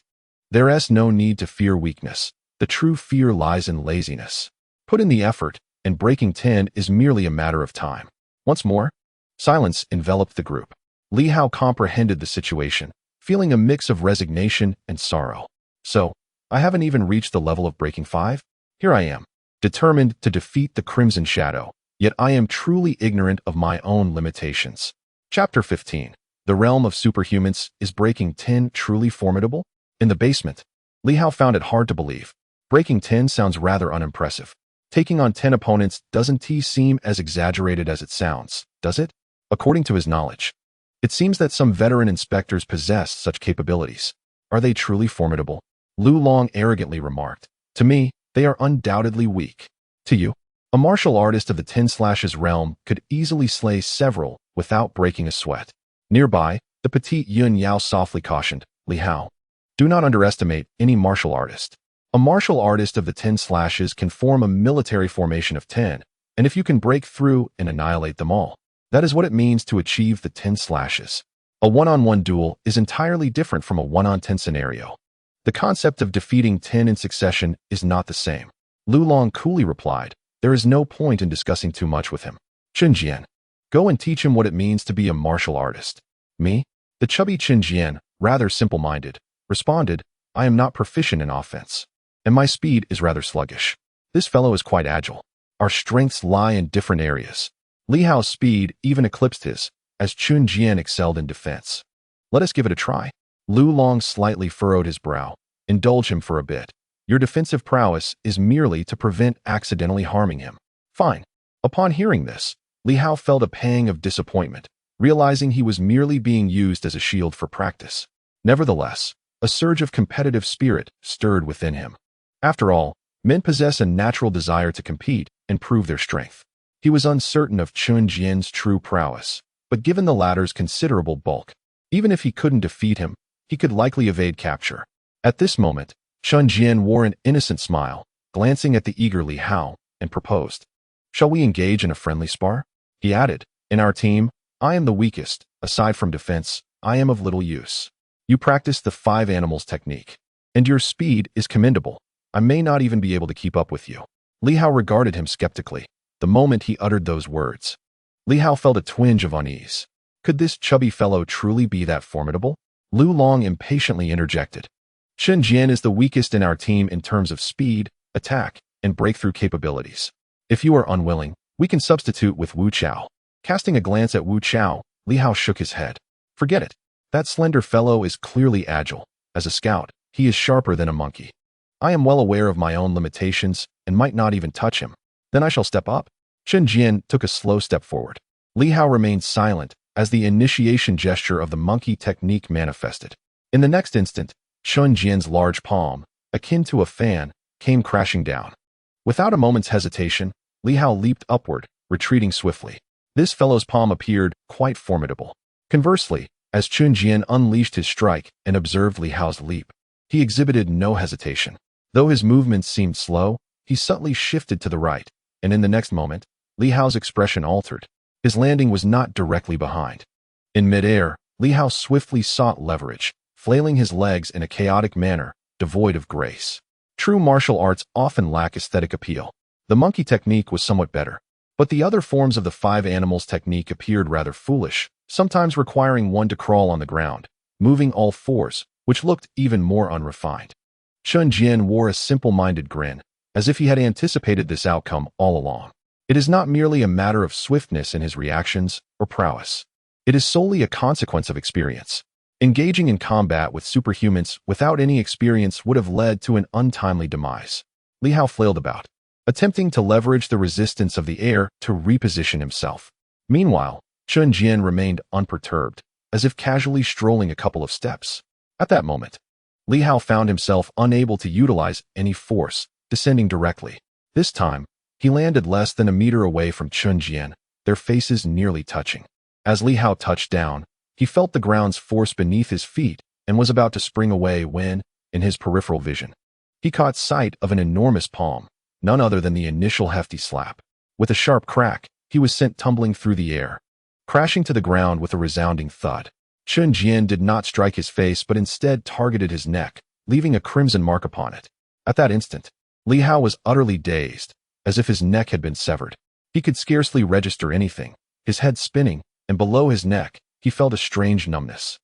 There's no need to fear weakness. The true fear lies in laziness. Put in the effort, and breaking 10 is merely a matter of time." Once more, silence enveloped the group. Li Hao comprehended the situation, feeling a mix of resignation and sorrow. "So, I haven't even reached the level of breaking 5? Here I am, determined to defeat the Crimson Shadow, yet I am truly ignorant of my own limitations." Chapter 15. The realm of superhumans is breaking 10 truly formidable? In the basement, Li Hao found it hard to believe. Breaking 10 sounds rather unimpressive. Taking on 10 opponents doesn't seem as exaggerated as it sounds, does it? According to his knowledge, it seems that some veteran inspectors possess such capabilities. Are they truly formidable? Lu Long arrogantly remarked. "To me, they are undoubtedly weak. To you, a martial artist of the 10/'s realm could easily slay several without breaking a sweat." Nearby, the petite Yun Yao softly cautioned, "Li Hao, do not underestimate any martial artist. A martial artist of the 10/'s can form a military formation of 10, and if you can break through and annihilate them all, that is what it means to achieve the 10/'s. A one-on-one duel is entirely different from a 1-on-10 scenario. The concept of defeating 10 in succession is not the same." Lu Long coolly replied, "There is no point in discussing too much with him. Chen Jian, go and teach him what it means to be a martial artist." "Me?" The chubby Chen Jian, rather simple-minded, responded, "I am not proficient in offense, and my speed is rather sluggish. This fellow is quite agile. Our strengths lie in different areas." Li Hao's speed even eclipsed his, as Chen Jian excelled in defense. "Let us give it a try." Lu Long slightly furrowed his brow. "Indulge him for a bit. Your defensive prowess is merely to prevent accidentally harming him." "Fine." Upon hearing this, Li Hao felt a pang of disappointment, realizing he was merely being used as a shield for practice. Nevertheless, a surge of competitive spirit stirred within him. After all, men possess a natural desire to compete and prove their strength. He was uncertain of Chun Jian's true prowess, but given the latter's considerable bulk, even if he couldn't defeat him, he could likely evade capture. At this moment, Chun Jian wore an innocent smile, glancing at the eager Li Hao, and proposed. "Shall we engage in a friendly spar?" He added, "In our team, I am the weakest. Aside from defense, I am of little use. You practice the 5 animals technique, and your speed is commendable. I may not even be able to keep up with you." Li Hao regarded him skeptically the moment he uttered those words. Li Hao felt a twinge of unease. Could this chubby fellow truly be that formidable? Lu Long impatiently interjected. "Chun Jian is the weakest in our team in terms of speed, attack, and breakthrough capabilities. If you are unwilling, we can substitute with Wu Chao." Casting a glance at Wu Chao, Li Hao shook his head. "Forget it. That slender fellow is clearly agile. As a scout, he is sharper than a monkey. I am well aware of my own limitations and might not even touch him. Then I shall step up." Chun Jian took a slow step forward. Li Hao remained silent as the initiation gesture of the monkey technique manifested. In the next instant, Chun Jian's large palm, akin to a fan, came crashing down. Without a moment's hesitation, Li Hao leaped upward, retreating swiftly. This fellow's palm appeared quite formidable. Conversely, as Chun Jian unleashed his strike and observed Li Hao's leap, he exhibited no hesitation. Though his movements seemed slow, he subtly shifted to the right, and in the next moment, Li Hao's expression altered. His landing was not directly behind. In midair, Li Hao swiftly sought leverage, flailing his legs in a chaotic manner, devoid of grace. True martial arts often lack aesthetic appeal. The monkey technique was somewhat better, but the other forms of the 5 animals technique appeared rather foolish, sometimes requiring one to crawl on the ground, moving all 4s, which looked even more unrefined. Chun Jian wore a simple-minded grin, as if he had anticipated this outcome all along. It is not merely a matter of swiftness in his reactions or prowess. It is solely a consequence of experience. Engaging in combat with superhumans without any experience would have led to an untimely demise. Li Hao flailed about, attempting to leverage the resistance of the air to reposition himself. Meanwhile, Chun Jian remained unperturbed, as if casually strolling a couple of steps. At that moment, Li Hao found himself unable to utilize any force, descending directly. This time, he landed less than a meter away from Chun Jian, their faces nearly touching. As Li Hao touched down, he felt the ground's force beneath his feet and was about to spring away when, in his peripheral vision, he caught sight of an enormous palm, none other than the initial hefty slap. With a sharp crack, he was sent tumbling through the air, crashing to the ground with a resounding thud. Chun Jian did not strike his face but instead targeted his neck, leaving a crimson mark upon it. At that instant, Li Hao was utterly dazed, as if his neck had been severed. He could scarcely register anything, his head spinning, and below his neck, he felt a strange numbness.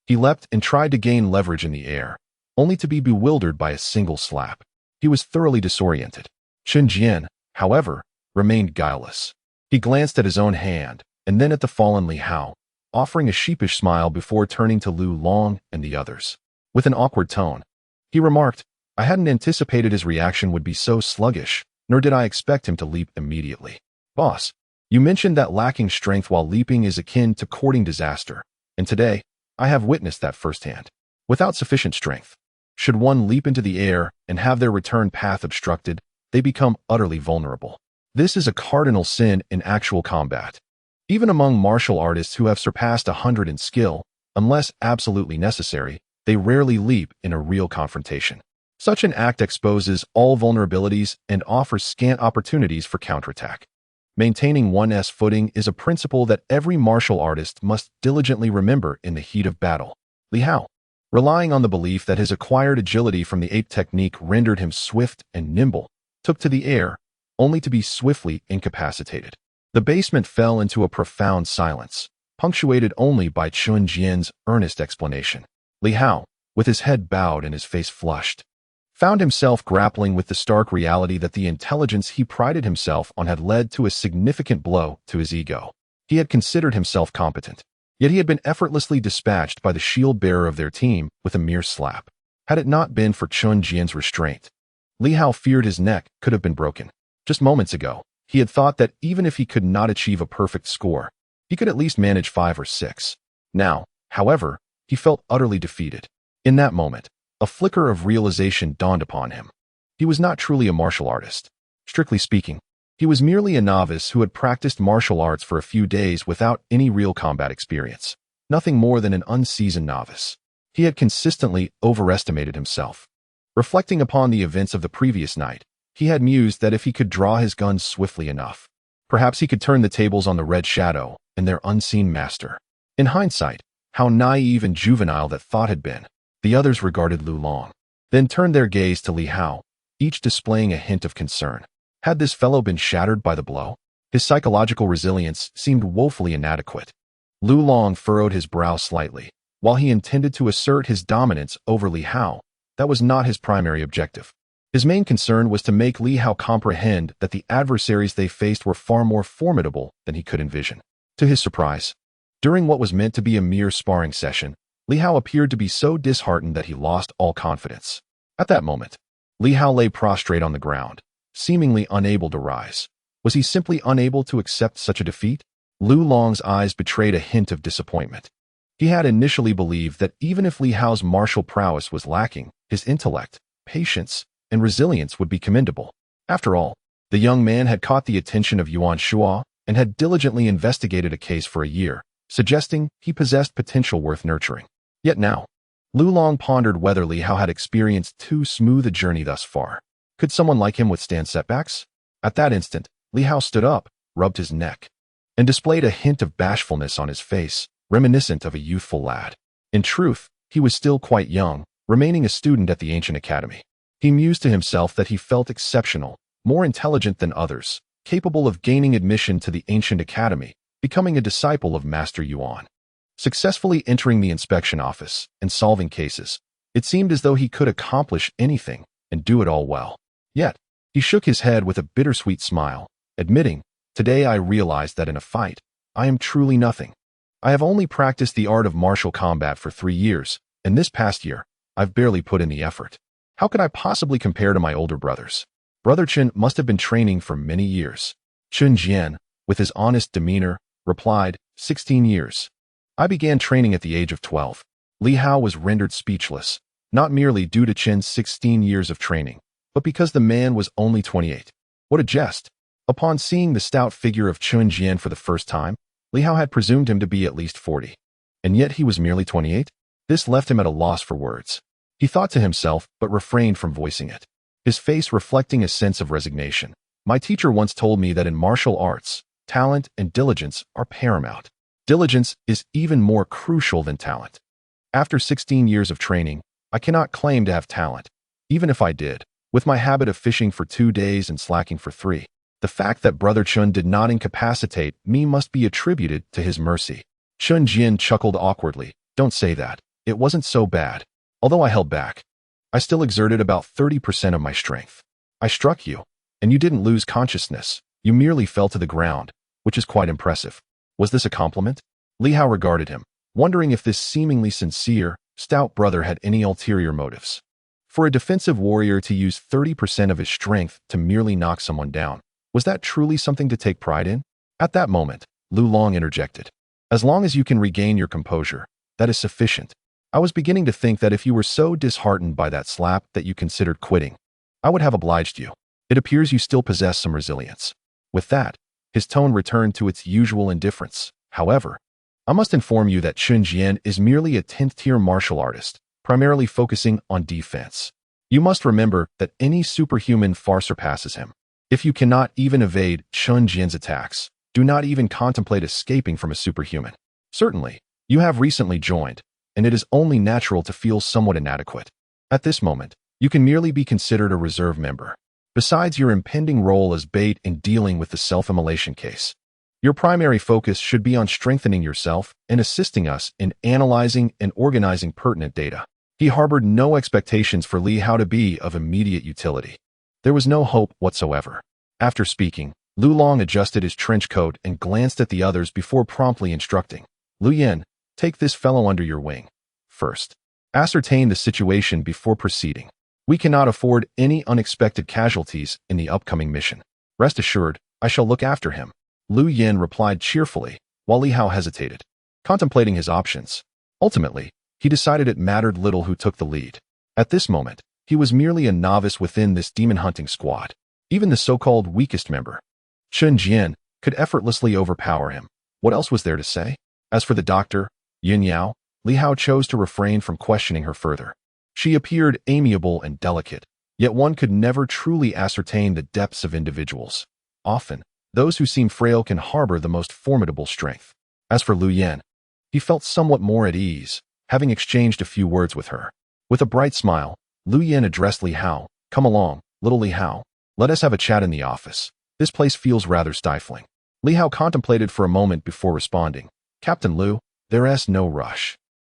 He leapt and tried to gain leverage in the air, only to be bewildered by a single slap. He was thoroughly disoriented. Chun Jian, however, remained guileless. He glanced at his own hand, and then at the fallen Li Hao, offering a sheepish smile before turning to Lu Long and the others. With an awkward tone, he remarked, "I hadn't anticipated his reaction would be so sluggish, nor did I expect him to leap immediately. Boss, you mentioned that lacking strength while leaping is akin to courting disaster, and today, I have witnessed that firsthand. Without sufficient strength, should one leap into the air and have their return path obstructed, they become utterly vulnerable. This is a cardinal sin in actual combat. Even among martial artists who have surpassed 100 in skill, unless absolutely necessary, they rarely leap in a real confrontation. Such an act exposes all vulnerabilities and offers scant opportunities for counterattack. Maintaining one's footing is a principle that every martial artist must diligently remember in the heat of battle." Li Hao, relying on the belief that his acquired agility from the ape technique rendered him swift and nimble, took to the air, only to be swiftly incapacitated. The basement fell into a profound silence, punctuated only by Chun Jian's earnest explanation. Li Hao, with his head bowed and his face flushed, found himself grappling with the stark reality that the intelligence he prided himself on had led to a significant blow to his ego. He had considered himself competent, yet he had been effortlessly dispatched by the shield-bearer of their team with a mere slap. Had it not been for Chun Jian's restraint, Li Hao feared his neck could have been broken. Just moments ago, he had thought that even if he could not achieve a perfect score, he could at least manage 5 or 6. Now, however, he felt utterly defeated. In that moment, a flicker of realization dawned upon him. He was not truly a martial artist. Strictly speaking, he was merely a novice who had practiced martial arts for a few days without any real combat experience. Nothing more than an unseasoned novice. He had consistently overestimated himself. Reflecting upon the events of the previous night, he had mused that if he could draw his guns swiftly enough, perhaps he could turn the tables on the Red Shadow and their unseen master. In hindsight, how naive and juvenile that thought had been. The others regarded Lu Long, then turned their gaze to Li Hao, each displaying a hint of concern. Had this fellow been shattered by the blow? His psychological resilience seemed woefully inadequate. Lu Long furrowed his brow slightly. While he intended to assert his dominance over Li Hao, that was not his primary objective. His main concern was to make Li Hao comprehend that the adversaries they faced were far more formidable than he could envision. To his surprise, during what was meant to be a mere sparring session, Li Hao appeared to be so disheartened that he lost all confidence. At that moment, Li Hao lay prostrate on the ground, seemingly unable to rise. Was he simply unable to accept such a defeat? Lu Long's eyes betrayed a hint of disappointment. He had initially believed that even if Li Hao's martial prowess was lacking, his intellect, patience, and resilience would be commendable. After all, the young man had caught the attention of Yuan Shuo and had diligently investigated a case for a year, suggesting he possessed potential worth nurturing. Yet now, Lu Long pondered whether Li Hao had experienced too smooth a journey thus far. Could someone like him withstand setbacks? At that instant, Li Hao stood up, rubbed his neck, and displayed a hint of bashfulness on his face, reminiscent of a youthful lad. In truth, he was still quite young, remaining a student at the ancient academy. He mused to himself that he felt exceptional, more intelligent than others, capable of gaining admission to the ancient academy, becoming a disciple of Master Yuan. Successfully entering the inspection office and solving cases, it seemed as though he could accomplish anything and do it all well. Yet, he shook his head with a bittersweet smile, admitting, "Today I realized that in a fight, I am truly nothing. I have only practiced the art of martial combat for 3 years, and this past year, I've barely put in the effort. How could I possibly compare to my older brothers? Brother Chen must have been training for many years." Chen Jian, with his honest demeanor, replied, 16 years. I began training at the age of 12. Li Hao was rendered speechless, not merely due to Chen's 16 years of training, but because the man was only 28. What a jest! Upon seeing the stout figure of Chen Jian for the first time, Li Hao had presumed him to be at least 40. And yet he was merely 28? This left him at a loss for words. He thought to himself, but refrained from voicing it, his face reflecting a sense of resignation. My teacher once told me that in martial arts, talent and diligence are paramount. Diligence is even more crucial than talent. After 16 years of training, I cannot claim to have talent, even if I did, with my habit of fishing for 2 days and slacking for 3. The fact that Brother Chun did not incapacitate me must be attributed to his mercy. Chun Jian chuckled awkwardly. Don't say that. It wasn't so bad. Although I held back, I still exerted about 30% of my strength. I struck you, and you didn't lose consciousness. You merely fell to the ground, which is quite impressive. Was this a compliment? Li Hao regarded him, wondering if this seemingly sincere, stout brother had any ulterior motives. For a defensive warrior to use 30% of his strength to merely knock someone down, was that truly something to take pride in? At that moment, Lu Long interjected. As long as you can regain your composure, that is sufficient. I was beginning to think that if you were so disheartened by that slap that you considered quitting, I would have obliged you. It appears you still possess some resilience. With that, his tone returned to its usual indifference. However, I must inform you that Chun Jian is merely a 10th-tier martial artist, primarily focusing on defense. You must remember that any superhuman far surpasses him. If you cannot even evade Chun Jian's attacks, do not even contemplate escaping from a superhuman. Certainly, you have recently joined, and it is only natural to feel somewhat inadequate. At this moment, you can merely be considered a reserve member. Besides your impending role as bait in dealing with the self-immolation case, your primary focus should be on strengthening yourself and assisting us in analyzing and organizing pertinent data. He harbored no expectations for Li Hao to be of immediate utility. There was no hope whatsoever. After speaking, Lu Long adjusted his trench coat and glanced at the others before promptly instructing, Lu Yen, take this fellow under your wing. First, ascertain the situation before proceeding. We cannot afford any unexpected casualties in the upcoming mission. Rest assured, I shall look after him. Lu Yen replied cheerfully, while Li Hao hesitated, contemplating his options. Ultimately, he decided it mattered little who took the lead. At this moment, He was merely a novice within this demon-hunting squad. Even the so-called weakest member, Chen Jian, could effortlessly overpower him. What else was there to say? As for the doctor, Yin Yao, Li Hao chose to refrain from questioning her further. She appeared amiable and delicate, yet one could never truly ascertain the depths of individuals. Often, those who seem frail can harbor the most formidable strength. As for Lu Yan, he felt somewhat more at ease, having exchanged a few words with her. With a bright smile, Lu Yan addressed Li Hao. "Come along, little Li Hao. Let us have a chat in the office. This place feels rather stifling." Li Hao contemplated for a moment before responding. "Captain Lu, there's no rush."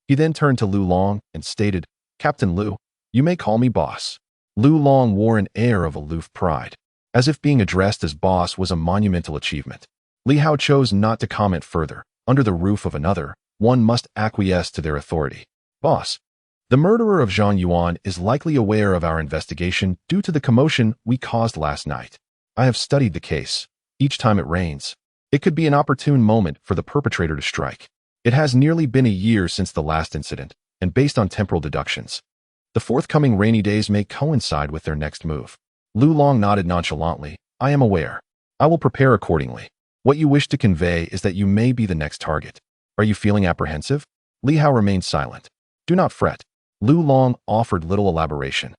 He then turned to Lu Long and stated, "Captain Lu, you may call me boss." Lu Long wore an air of aloof pride, as if being addressed as boss was a monumental achievement. Li Hao chose not to comment further. Under the roof of another, one must acquiesce to their authority. "Boss, the murderer of Zhang Yuan is likely aware of our investigation due to the commotion we caused last night. I have studied the case. Each time it rains, it could be an opportune moment for the perpetrator to strike. It has nearly been a year since the last incident, and based on temporal deductions, the forthcoming rainy days may coincide with their next move." Lu Long nodded nonchalantly. "I am aware. I will prepare accordingly. What you wish to convey is that you may be the next target. Are you feeling apprehensive?" Li Hao remained silent. "Do not fret." Lu Long offered little elaboration,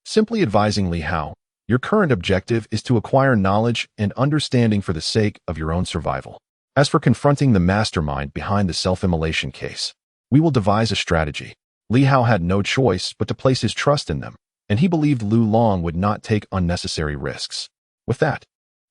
simply advising Li Hao, "Your current objective is to acquire knowledge and understanding for the sake of your own survival. As for confronting the mastermind behind the self-immolation case, we will devise a strategy." Li Hao had no choice but to place his trust in them, and he believed Lu Long would not take unnecessary risks. With that,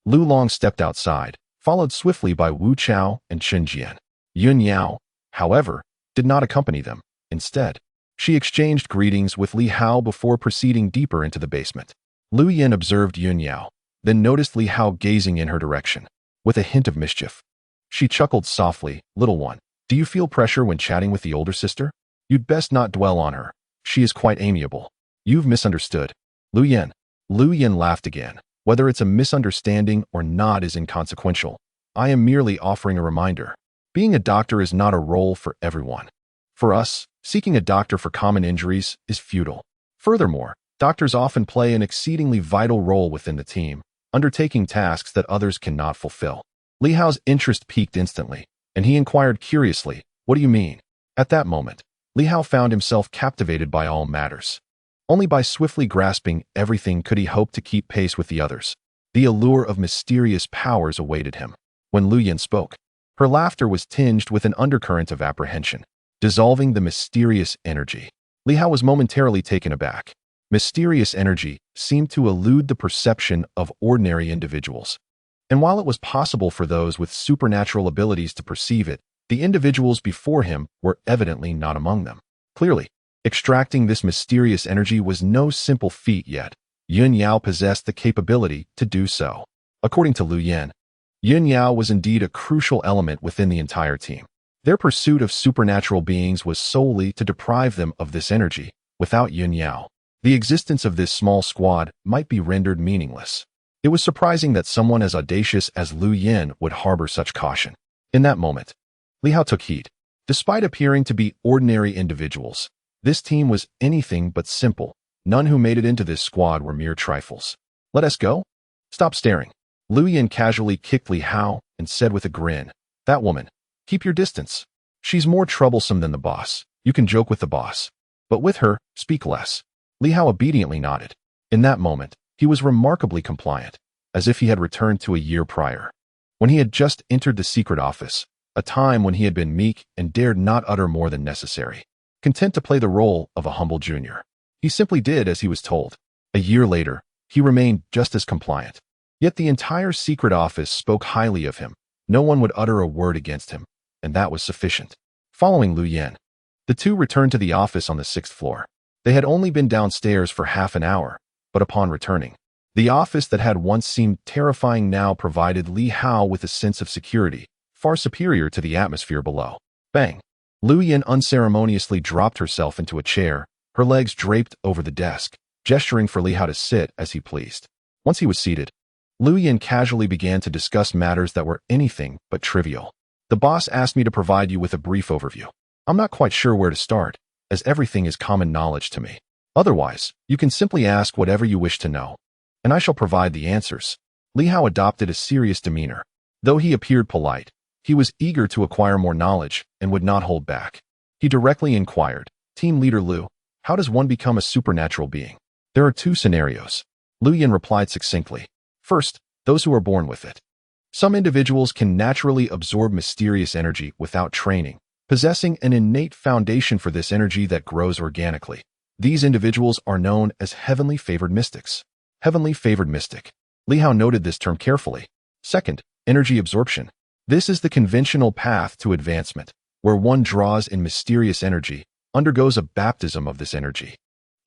Lu Long stepped outside, followed swiftly by Wu Chao and Chen Jian. Yun Yao, however, did not accompany them. Instead, she exchanged greetings with Li Hao before proceeding deeper into the basement. Lu Yin observed Yun Yao, then noticed Li Hao gazing in her direction, with a hint of mischief. She chuckled softly. "Little one, do you feel pressure when chatting with the older sister? You'd best not dwell on her. She is quite amiable. You've misunderstood." Lu Yin. Lu Yin laughed again. "Whether it's a misunderstanding or not is inconsequential. I am merely offering a reminder. Being a doctor is not a role for everyone. For us, seeking a doctor for common injuries is futile. Furthermore, doctors often play an exceedingly vital role within the team, undertaking tasks that others cannot fulfill." Li Hao's interest piqued instantly, and he inquired curiously, "What do you mean?" At that moment, Li Hao found himself captivated by all matters. Only by swiftly grasping everything could he hope to keep pace with the others. The allure of mysterious powers awaited him. When Lu Yin spoke, her laughter was tinged with an undercurrent of apprehension, dissolving the mysterious energy. Li Hao was momentarily taken aback. Mysterious energy seemed to elude the perception of ordinary individuals. And while it was possible for those with supernatural abilities to perceive it, the individuals before him were evidently not among them. Clearly, extracting this mysterious energy was no simple feat yet. Yun Yao possessed the capability to do so. According to Lu Yan, Yun Yao was indeed a crucial element within the entire team. Their pursuit of supernatural beings was solely to deprive them of this energy. Without Yun Yao, the existence of this small squad might be rendered meaningless. It was surprising that someone as audacious as Lu Yin would harbor such caution. In that moment, Li Hao took heed. Despite appearing to be ordinary individuals, this team was anything but simple. None who made it into this squad were mere trifles. "Let us go?" "Stop staring." Lu Yin casually kicked Li Hao and said with a grin, "That woman, keep your distance. She's more troublesome than the boss. You can joke with the boss, but with her, speak less." Li Hao obediently nodded. In that moment, he was remarkably compliant, as if he had returned to a year prior, when he had just entered the secret office, a time when he had been meek and dared not utter more than necessary, content to play the role of a humble junior. He simply did as he was told. A year later, he remained just as compliant. Yet the entire secret office spoke highly of him. No one would utter a word against him, and that was sufficient. Following Lu Yan, the two returned to the office on the 6th floor. They had only been downstairs for half an hour, but upon returning, the office that had once seemed terrifying now provided Li Hao with a sense of security, far superior to the atmosphere below. Bang! Lu Yan unceremoniously dropped herself into a chair, her legs draped over the desk, gesturing for Li Hao to sit as he pleased. Once he was seated, Lu Yan casually began to discuss matters that were anything but trivial. "The boss asked me to provide you with a brief overview. I'm not quite sure where to start, as everything is common knowledge to me. Otherwise, you can simply ask whatever you wish to know, and I shall provide the answers. Li Hao adopted a serious demeanor. Though he appeared polite, he was eager to acquire more knowledge and would not hold back. He directly inquired, Team Leader Lu, how does one become a supernatural being? There are two scenarios. Lu Yin replied succinctly. First, those who are born with it. Some individuals can naturally absorb mysterious energy without training, possessing an innate foundation for this energy that grows organically. These individuals are known as heavenly favored mystics. Heavenly favored mystic. Li Hao noted this term carefully. Second, energy absorption. This is the conventional path to advancement, where one draws in mysterious energy, undergoes a baptism of this energy,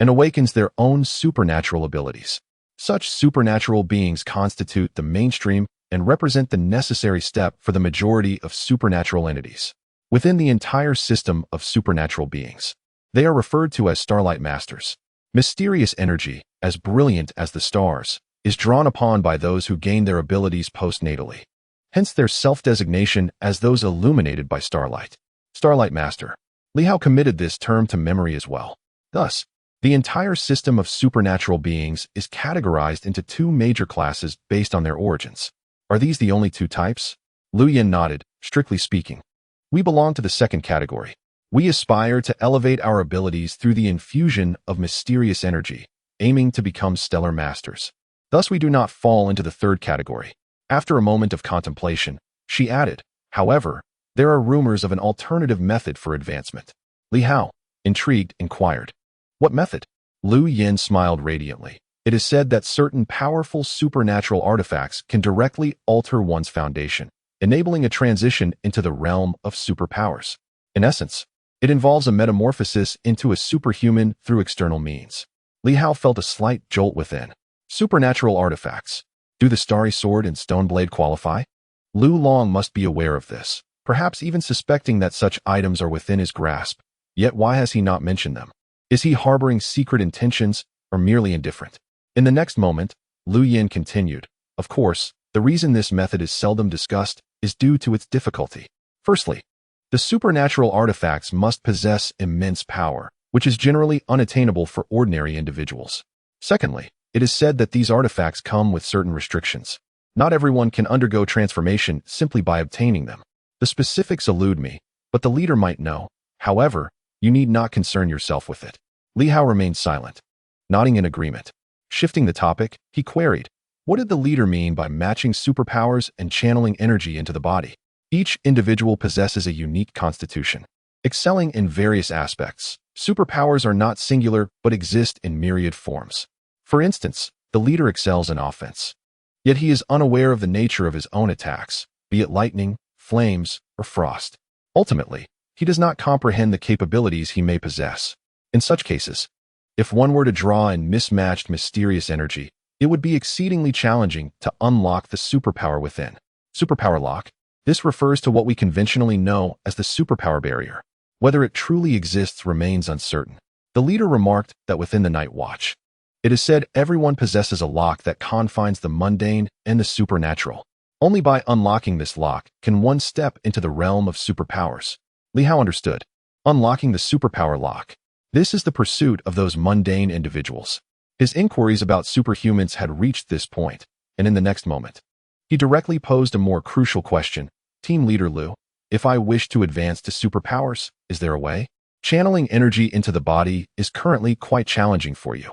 and awakens their own supernatural abilities. Such supernatural beings constitute the mainstream and represent the necessary step for the majority of supernatural entities. Within the entire system of supernatural beings, they are referred to as starlight masters. Mysterious energy, as brilliant as the stars, is drawn upon by those who gain their abilities postnatally. Hence their self-designation as those illuminated by starlight. Starlight Master. Li Hao committed this term to memory as well. Thus, the entire system of supernatural beings is categorized into two major classes based on their origins. Are these the only two types? Lu Yin nodded, strictly speaking. We belong to the second category. We aspire to elevate our abilities through the infusion of mysterious energy, aiming to become stellar masters. Thus we do not fall into the third category. After a moment of contemplation, she added, however, there are rumors of an alternative method for advancement. Li Hao, intrigued, inquired. What method? Lu Yin smiled radiantly. It is said that certain powerful supernatural artifacts can directly alter one's foundation, enabling a transition into the realm of superpowers. In essence, it involves a metamorphosis into a superhuman through external means. Li Hao felt a slight jolt within. Supernatural artifacts. Do the starry sword and stone blade qualify? Lu Long must be aware of this, perhaps even suspecting that such items are within his grasp. Yet why has he not mentioned them? Is he harboring secret intentions or merely indifferent? In the next moment, Lu Yin continued, of course, the reason this method is seldom discussed is due to its difficulty. Firstly, the supernatural artifacts must possess immense power, which is generally unattainable for ordinary individuals. Secondly, it is said that these artifacts come with certain restrictions. Not everyone can undergo transformation simply by obtaining them. The specifics elude me, but the leader might know. However, you need not concern yourself with it. Li Hao remained silent, nodding in agreement. Shifting the topic, he queried, what did the leader mean by matching superpowers and channeling energy into the body? Each individual possesses a unique constitution, excelling in various aspects. Superpowers are not singular but exist in myriad forms. For instance, the leader excels in offense. Yet he is unaware of the nature of his own attacks, be it lightning, flames, or frost. Ultimately, he does not comprehend the capabilities he may possess. In such cases, if one were to draw in mismatched mysterious energy, it would be exceedingly challenging to unlock the superpower within. Superpower lock. This refers to what we conventionally know as the superpower barrier. Whether it truly exists remains uncertain. The leader remarked that within the Night Watch, it is said everyone possesses a lock that confines the mundane and the supernatural. Only by unlocking this lock can one step into the realm of superpowers. Li Hao understood. Unlocking the superpower lock. This is the pursuit of those mundane individuals. His inquiries about superhumans had reached this point, and in the next moment, he directly posed a more crucial question. Team Leader Lu, if I wish to advance to superpowers, is there a way? Channeling energy into the body is currently quite challenging for you.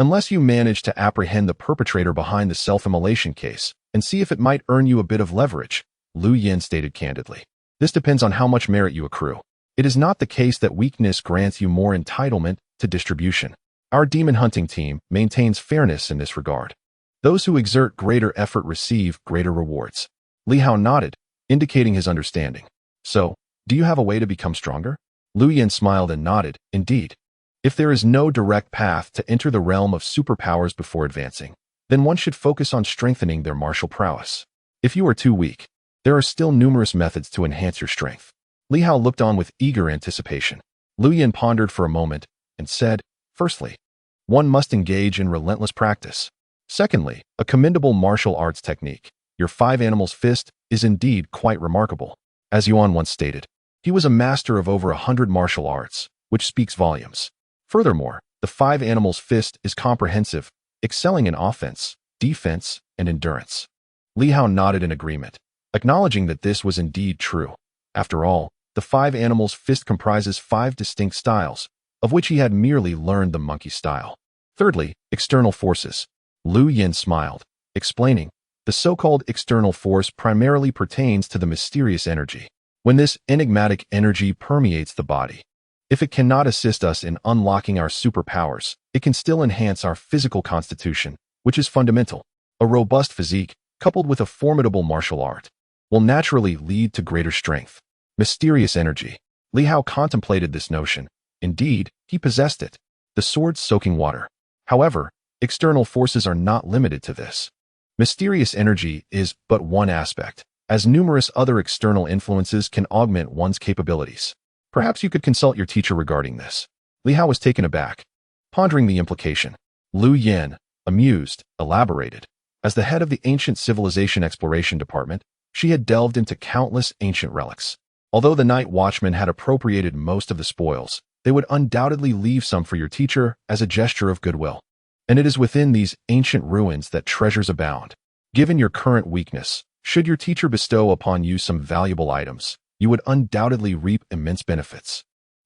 Unless you manage to apprehend the perpetrator behind the self-immolation case and see if it might earn you a bit of leverage, Lu Yin stated candidly. This depends on how much merit you accrue. It is not the case that weakness grants you more entitlement to distribution. Our demon hunting team maintains fairness in this regard. Those who exert greater effort receive greater rewards. Li Hao nodded, indicating his understanding. So, do you have a way to become stronger? Lu Yin smiled and nodded, indeed. If there is no direct path to enter the realm of superpowers before advancing, then one should focus on strengthening their martial prowess. If you are too weak, there are still numerous methods to enhance your strength. Li Hao looked on with eager anticipation. Lu Yin pondered for a moment and said, firstly, one must engage in relentless practice. Secondly, a commendable martial arts technique. Your 5 animals fist is indeed quite remarkable. As Yuan once stated, he was a master of over 100 martial arts, which speaks volumes. Furthermore, the The five animals' fist is comprehensive, excelling in offense, defense, and endurance. Li Hao nodded in agreement, acknowledging that this was indeed true. After all, the five animals' fist comprises 5 distinct styles, of which he had merely learned the monkey style. Thirdly, external forces. Lu Yin smiled, explaining, the so-called external force primarily pertains to the mysterious energy. When this enigmatic energy permeates the body, if it cannot assist us in unlocking our superpowers, it can still enhance our physical constitution, which is fundamental. A robust physique, coupled with a formidable martial art, will naturally lead to greater strength. Mysterious energy. Li Hao contemplated this notion. Indeed, he possessed it. The sword soaking water. However, external forces are not limited to this. Mysterious energy is but one aspect, as numerous other external influences can augment one's capabilities. Perhaps you could consult your teacher regarding this. Li Hao was taken aback, pondering the implication. Lu Yin, amused, elaborated. As the head of the Ancient Civilization Exploration Department, she had delved into countless ancient relics. Although the night watchmen had appropriated most of the spoils, they would undoubtedly leave some for your teacher as a gesture of goodwill. And it is within these ancient ruins that treasures abound. Given your current weakness, should your teacher bestow upon you some valuable items, you would undoubtedly reap immense benefits.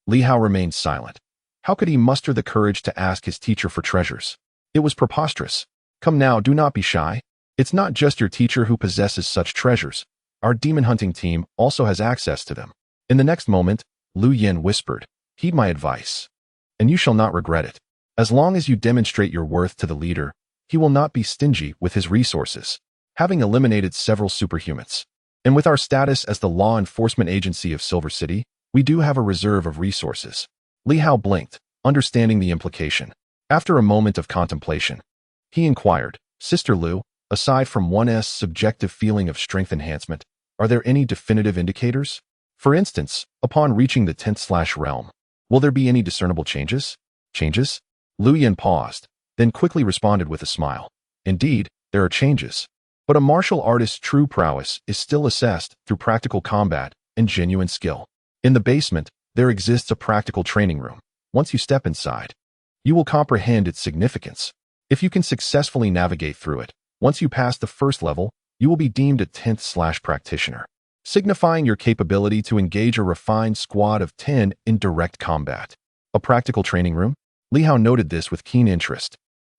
Li Hao remained silent. How could he muster the courage to ask his teacher for treasures? It was preposterous. Come now, do not be shy. It's not just your teacher who possesses such treasures. Our demon hunting team also has access to them. In the next moment, Lu Yin whispered, heed my advice, and you shall not regret it. As long as you demonstrate your worth to the leader, he will not be stingy with his resources, having eliminated several superhumans. And with our status as the law enforcement agency of Silver City, we do have a reserve of resources. Li Hao blinked, understanding the implication. After a moment of contemplation, he inquired, Sister Lu, aside from one's subjective feeling of strength enhancement, are there any definitive indicators? For instance, upon reaching the 10th realm, will there be any discernible changes? Changes? Lu Yin paused, then quickly responded with a smile. Indeed, there are changes. But a martial artist's true prowess is still assessed through practical combat and genuine skill. In the basement, there exists a practical training room. Once you step inside, you will comprehend its significance. If you can successfully navigate through it, once you pass the first level, you will be deemed a 10th practitioner, signifying your capability to engage a refined squad of 10 in direct combat. A practical training room? Li Hao noted this with keen interest.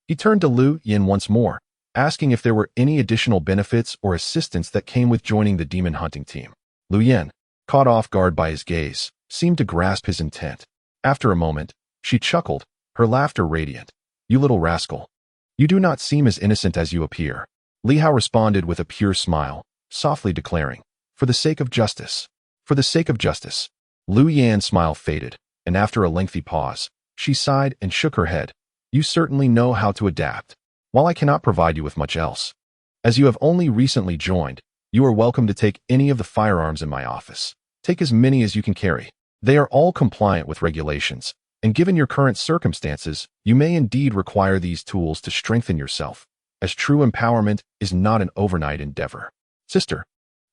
He turned to Lu Yin once more, asking if there were any additional benefits or assistance that came with joining the demon hunting team. Lu Yin, caught off guard by his gaze, seemed to grasp his intent. After a moment, she chuckled, her laughter radiant. You little rascal. You do not seem as innocent as you appear. Li Hao responded with a pure smile, softly declaring, for the sake of justice. For the sake of justice. Lu Yan's smile faded, and after a lengthy pause, she sighed and shook her head. You certainly know how to adapt. While I cannot provide you with much else, as you have only recently joined, you are welcome to take any of the firearms in my office. Take as many as you can carry. They are all compliant with regulations, and given your current circumstances, you may indeed require these tools to strengthen yourself, as true empowerment is not an overnight endeavor. Sister,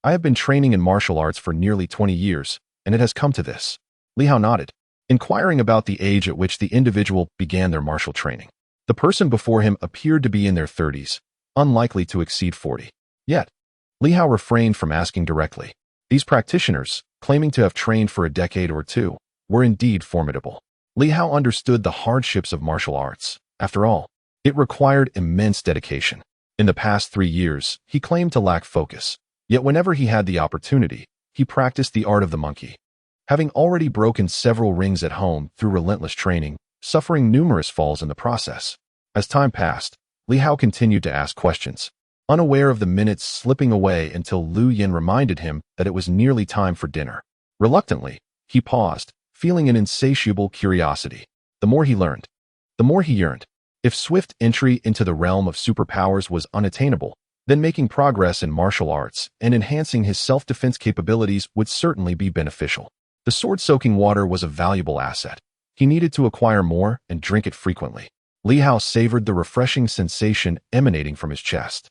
I have been training in martial arts for nearly 20 years, and it has come to this. Li Hao nodded, inquiring about the age at which the individual began their martial training. The person before him appeared to be in their 30s, unlikely to exceed 40. Yet, Li Hao refrained from asking directly. These practitioners, claiming to have trained for a decade or two, were indeed formidable. Li Hao understood the hardships of martial arts. After all, it required immense dedication. In the past 3 years, he claimed to lack focus. Yet whenever he had the opportunity, he practiced the art of the monkey. Having already broken several rings at home through relentless training, suffering numerous falls in the process. As time passed, Li Hao continued to ask questions, unaware of the minutes slipping away until Lu Yin reminded him that it was nearly time for dinner. Reluctantly, he paused, feeling an insatiable curiosity. The more he learned, the more he yearned. If swift entry into the realm of superpowers was unattainable, then making progress in martial arts and enhancing his self-defense capabilities would certainly be beneficial. The sword-soaking water was a valuable asset. He needed to acquire more and drink it frequently. Li Hao savored the refreshing sensation emanating from his chest.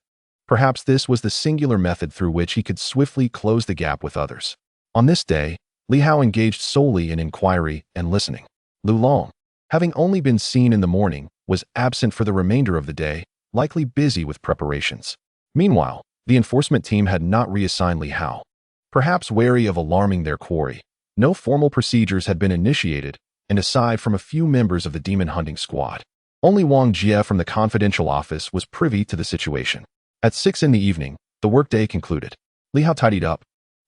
Perhaps this was the singular method through which he could swiftly close the gap with others. On this day, Li Hao engaged solely in inquiry and listening. Lu Long, having only been seen in the morning, was absent for the remainder of the day, likely busy with preparations. Meanwhile, the enforcement team had not reassigned Li Hao. Perhaps wary of alarming their quarry, no formal procedures had been initiated, and aside from a few members of the demon hunting squad, only Wang Jie from the confidential office was privy to the situation. At 6 in the evening, the workday concluded. Li Hao tidied up,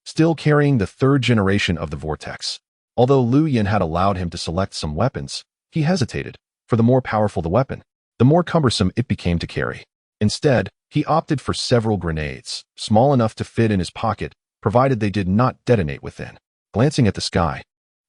still carrying the third generation of the vortex. Although Lu Yin had allowed him to select some weapons, he hesitated. For the more powerful the weapon, the more cumbersome it became to carry. Instead, he opted for several grenades, small enough to fit in his pocket, provided they did not detonate within. Glancing at the sky,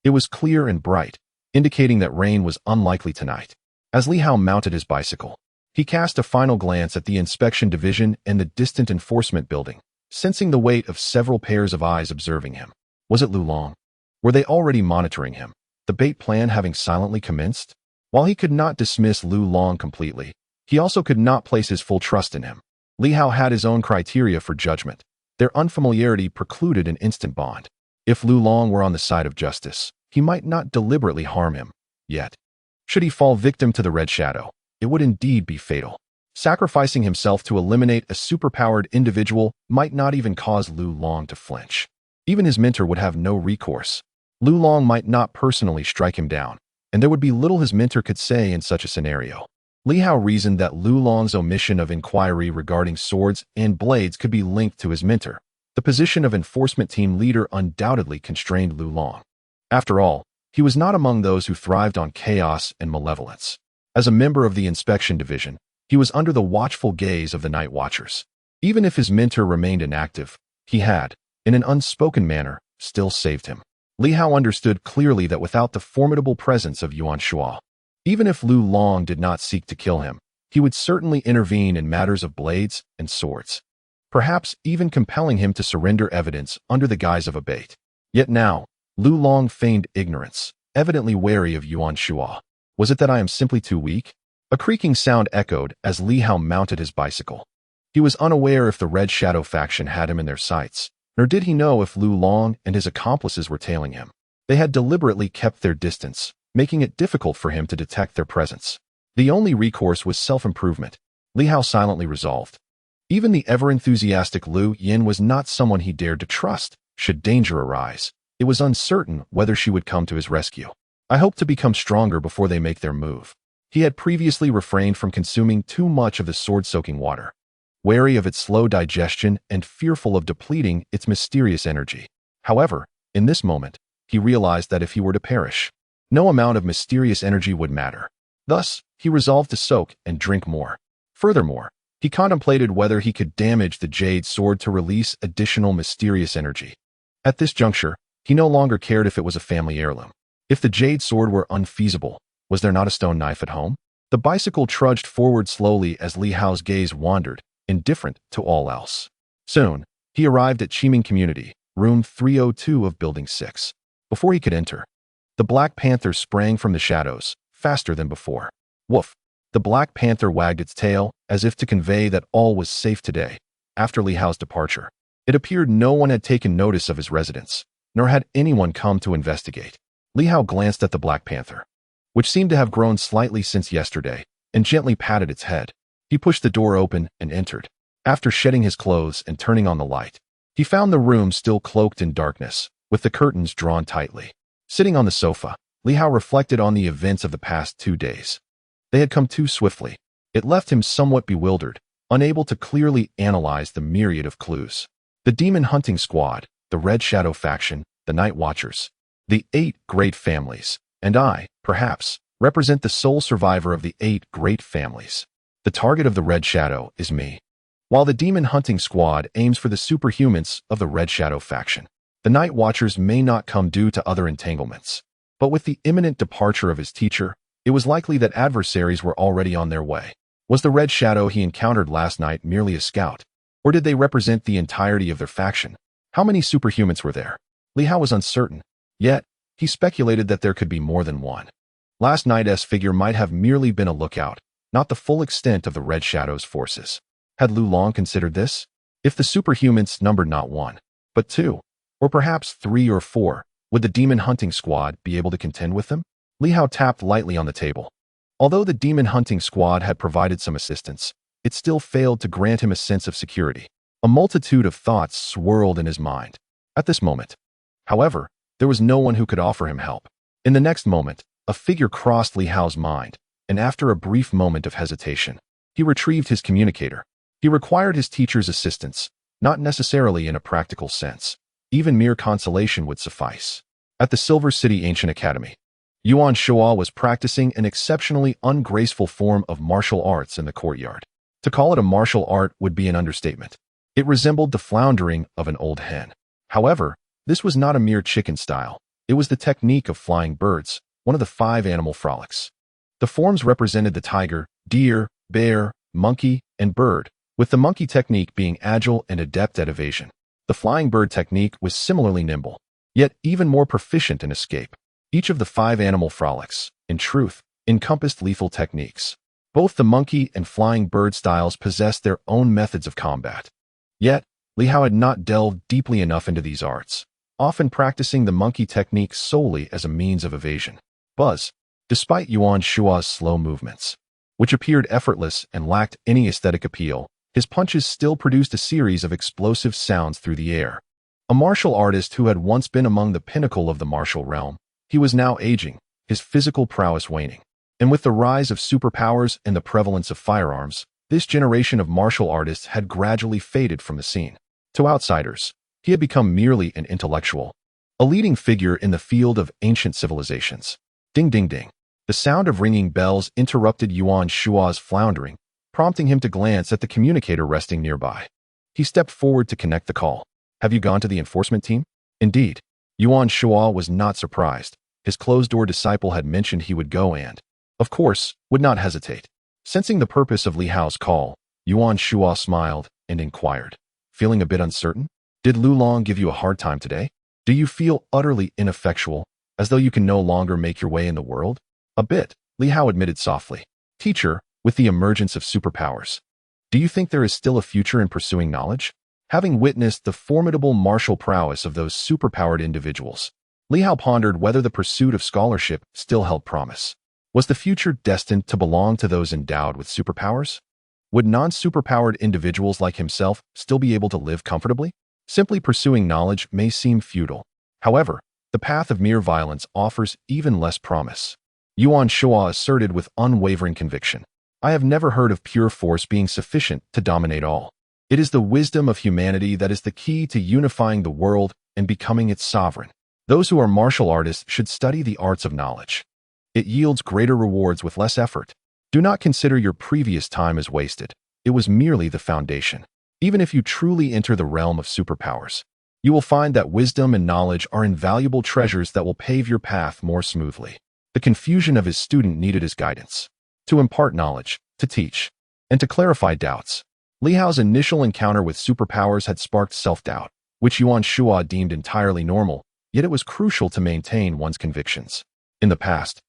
it was clear and bright, indicating that rain was unlikely tonight. As Li Hao mounted his bicycle, he cast a final glance at the inspection division and the distant enforcement building, sensing the weight of several pairs of eyes observing him. Was it Lu Long? Were they already monitoring him, the bait plan having silently commenced? While he could not dismiss Lu Long completely, he also could not place his full trust in him. Li Hao had his own criteria for judgment. Their unfamiliarity precluded an instant bond. If Lu Long were on the side of justice, he might not deliberately harm him. Yet, should he fall victim to the Red Shadow, it would indeed be fatal. Sacrificing himself to eliminate a superpowered individual might not even cause Lu Long to flinch. Even his mentor would have no recourse. Lu Long might not personally strike him down, and there would be little his mentor could say in such a scenario. Li Hao reasoned that Lu Long's omission of inquiry regarding swords and blades could be linked to his mentor. The position of enforcement team leader undoubtedly constrained Lu Long. After all, he was not among those who thrived on chaos and malevolence. As a member of the inspection division, he was under the watchful gaze of the night watchers. Even if his mentor remained inactive, he had, in an unspoken manner, still saved him. Li Hao understood clearly that without the formidable presence of Yuan Shuo, even if Lu Long did not seek to kill him, he would certainly intervene in matters of blades and swords, perhaps even compelling him to surrender evidence under the guise of a bait. Yet now, Lu Long feigned ignorance, evidently wary of Yuan Shuo. Was it that I am simply too weak? A creaking sound echoed as Li Hao mounted his bicycle. He was unaware if the Red Shadow faction had him in their sights, nor did he know if Lu Long and his accomplices were tailing him. They had deliberately kept their distance, making it difficult for him to detect their presence. The only recourse was self-improvement, Li Hao silently resolved. Even the ever-enthusiastic Lu Yin was not someone he dared to trust, should danger arise. It was uncertain whether she would come to his rescue. I hope to become stronger before they make their move. He had previously refrained from consuming too much of the sword-soaking water, wary of its slow digestion and fearful of depleting its mysterious energy. However, in this moment, he realized that if he were to perish, no amount of mysterious energy would matter. Thus, he resolved to soak and drink more. Furthermore, he contemplated whether he could damage the jade sword to release additional mysterious energy. At this juncture, he no longer cared if it was a family heirloom. If the jade sword were unfeasible, was there not a stone knife at home? The bicycle trudged forward slowly as Li Hao's gaze wandered, indifferent to all else. Soon, he arrived at Qiming Community, room 302 of Building 6. Before he could enter, the Black Panther sprang from the shadows, faster than before. Woof! The Black Panther wagged its tail, as if to convey that all was safe today. After Li Hao's departure, it appeared no one had taken notice of his residence, nor had anyone come to investigate. Li Hao glanced at the Black Panther, which seemed to have grown slightly since yesterday, and gently patted its head. He pushed the door open and entered. After shedding his clothes and turning on the light, he found the room still cloaked in darkness, with the curtains drawn tightly. Sitting on the sofa, Li Hao reflected on the events of the past 2 days. They had come too swiftly. It left him somewhat bewildered, unable to clearly analyze the myriad of clues. The demon hunting squad, the Red Shadow faction, the Night Watchers, the 8 great families, and I, perhaps, represent the sole survivor of the 8 great families. The target of the Red Shadow is me. While the demon hunting squad aims for the superhumans of the Red Shadow faction, the Night Watchers may not come due to other entanglements. But with the imminent departure of his teacher, it was likely that adversaries were already on their way. Was the Red Shadow he encountered last night merely a scout? Or did they represent the entirety of their faction? How many superhumans were there? Li Hao was uncertain. Yet, he speculated that there could be more than one. Last night's figure might have merely been a lookout, not the full extent of the Red Shadow's forces. Had Lu Long considered this? If the superhumans numbered not 1, but 2, or perhaps 3 or 4, would the demon hunting squad be able to contend with them? Li Hao tapped lightly on the table. Although the demon hunting squad had provided some assistance, it still failed to grant him a sense of security. A multitude of thoughts swirled in his mind. At this moment, however, there was no one who could offer him help. In the next moment, a figure crossed Li Hao's mind, and after a brief moment of hesitation, he retrieved his communicator. He required his teacher's assistance, not necessarily in a practical sense. Even mere consolation would suffice. At the Silver City Ancient Academy, Yuan Shuo was practicing an exceptionally ungraceful form of martial arts in the courtyard. To call it a martial art would be an understatement. It resembled the floundering of an old hen. However, this was not a mere chicken style. It was the technique of flying birds, one of the 5 animal frolics. The forms represented the tiger, deer, bear, monkey, and bird, with the monkey technique being agile and adept at evasion. The flying bird technique was similarly nimble, yet even more proficient in escape. Each of the 5 animal frolics, in truth, encompassed lethal techniques. Both the monkey and flying bird styles possessed their own methods of combat. Yet, Li Hao had not delved deeply enough into these arts, often practicing the monkey technique solely as a means of evasion. Despite Yuan Shuo's slow movements, which appeared effortless and lacked any aesthetic appeal, his punches still produced a series of explosive sounds through the air. A martial artist who had once been among the pinnacle of the martial realm, he was now aging, his physical prowess waning. And with the rise of superpowers and the prevalence of firearms, this generation of martial artists had gradually faded from the scene. To outsiders, he had become merely an intellectual, a leading figure in the field of ancient civilizations. Ding ding ding. The sound of ringing bells interrupted Yuan Shuo's floundering, prompting him to glance at the communicator resting nearby. He stepped forward to connect the call. Have you gone to the enforcement team? Indeed. Yuan Shuo was not surprised. His closed-door disciple had mentioned he would go and, of course, would not hesitate. Sensing the purpose of Li Hao's call, Yuan Shuo smiled and inquired, feeling a bit uncertain? Did Lu Long give you a hard time today? Do you feel utterly ineffectual, as though you can no longer make your way in the world? A bit, Li Hao admitted softly. Teacher, with the emergence of superpowers, do you think there is still a future in pursuing knowledge? Having witnessed the formidable martial prowess of those superpowered individuals, Li Hao pondered whether the pursuit of scholarship still held promise. Was the future destined to belong to those endowed with superpowers? Would non-superpowered individuals like himself still be able to live comfortably? Simply pursuing knowledge may seem futile. However, the path of mere violence offers even less promise. Yuan Shuo asserted with unwavering conviction. I have never heard of pure force being sufficient to dominate all. It is the wisdom of humanity that is the key to unifying the world and becoming its sovereign. Those who are martial artists should study the arts of knowledge. It yields greater rewards with less effort. Do not consider your previous time as wasted. It was merely the foundation. Even if you truly enter the realm of superpowers, you will find that wisdom and knowledge are invaluable treasures that will pave your path more smoothly. The confusion of his student needed his guidance. To impart knowledge, to teach, and to clarify doubts. Li Hao's initial encounter with superpowers had sparked self-doubt, which Yuan Shuo deemed entirely normal, yet it was crucial to maintain one's convictions. In the past,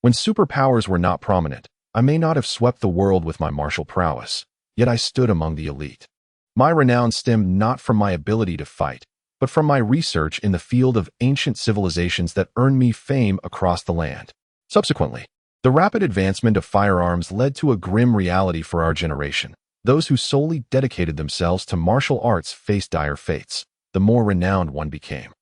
when superpowers were not prominent, I may not have swept the world with my martial prowess, yet I stood among the elite. My renown stemmed not from my ability to fight, but from my research in the field of ancient civilizations that earned me fame across the land. Subsequently, the rapid advancement of firearms led to a grim reality for our generation. Those who solely dedicated themselves to martial arts faced dire fates. The more renowned one became,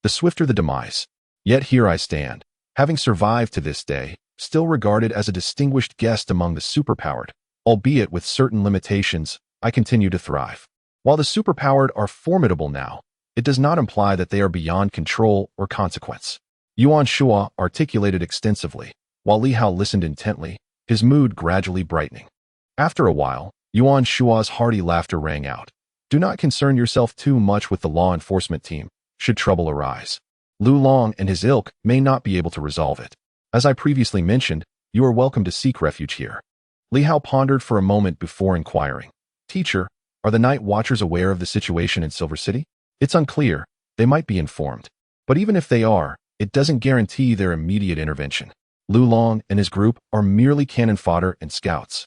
the swifter the demise. Yet here I stand, having survived to this day, still regarded as a distinguished guest among the superpowered. Albeit with certain limitations, I continue to thrive. While the superpowered are formidable now, it does not imply that they are beyond control or consequence. Yuan Shuo articulated extensively, while Li Hao listened intently, his mood gradually brightening. After a while, Yuan Shuo's hearty laughter rang out. Do not concern yourself too much with the law enforcement team, should trouble arise. Lu Long and his ilk may not be able to resolve it. As I previously mentioned, you are welcome to seek refuge here. Li Hao pondered for a moment before inquiring. Teacher, are the night watchers aware of the situation in Silver City? It's unclear. They might be informed. But even if they are, it doesn't guarantee their immediate intervention. Lu Long and his group are merely cannon fodder and scouts.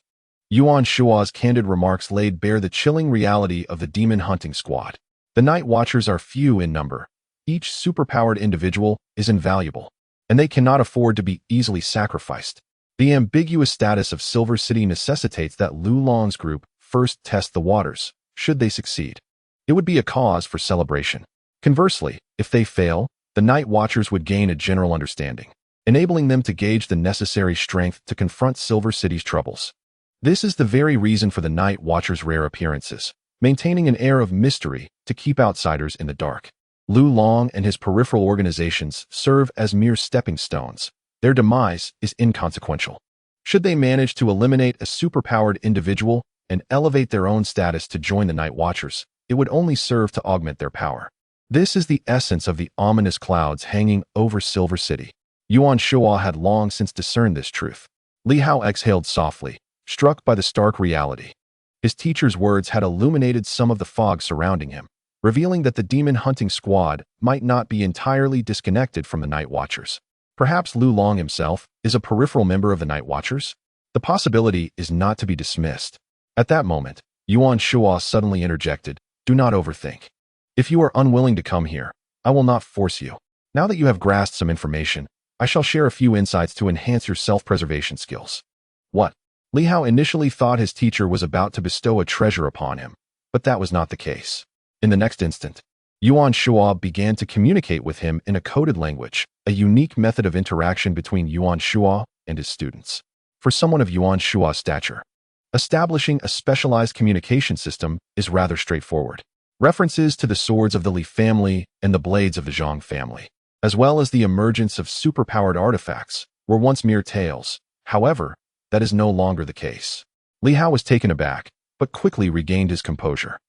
Yuan Shuo's candid remarks laid bare the chilling reality of the demon hunting squad. The night watchers are few in number. Each superpowered individual is invaluable. and they cannot afford to be easily sacrificed. The ambiguous status of Silver City necessitates that Lu Long's group first test the waters. Should they succeed, it would be a cause for celebration. Conversely, if they fail, the Night Watchers would gain a general understanding, enabling them to gauge the necessary strength to confront Silver City's troubles. This is the very reason for the Night Watchers' rare appearances, maintaining an air of mystery to keep outsiders in the dark. Lu Long and his peripheral organizations serve as mere stepping stones. Their demise is inconsequential. Should they manage to eliminate a superpowered individual and elevate their own status to join the Night Watchers, it would only serve to augment their power. This is the essence of the ominous clouds hanging over Silver City. Yuan Shuo had long since discerned this truth. Li Hao exhaled softly, struck by the stark reality. His teacher's words had illuminated some of the fog surrounding him, revealing that the demon-hunting squad might not be entirely disconnected from the Night Watchers. Perhaps Lu Long himself is a peripheral member of the Night Watchers? The possibility is not to be dismissed. At that moment, Yuan Shuo suddenly interjected, "Do not overthink. If you are unwilling to come here, I will not force you. Now that you have grasped some information, I shall share a few insights to enhance your self-preservation skills." What? Li Hao initially thought his teacher was about to bestow a treasure upon him, but that was not the case. In the next instant, Yuan Shuo began to communicate with him in a coded language, a unique method of interaction between Yuan Shuo and his students. For someone of Yuan Shuo's stature, establishing a specialized communication system is rather straightforward. References to the swords of the Li family and the blades of the Zhang family, as well as the emergence of superpowered artifacts, were once mere tales. However, that is no longer the case. Li Hao was taken aback, but quickly regained his composure.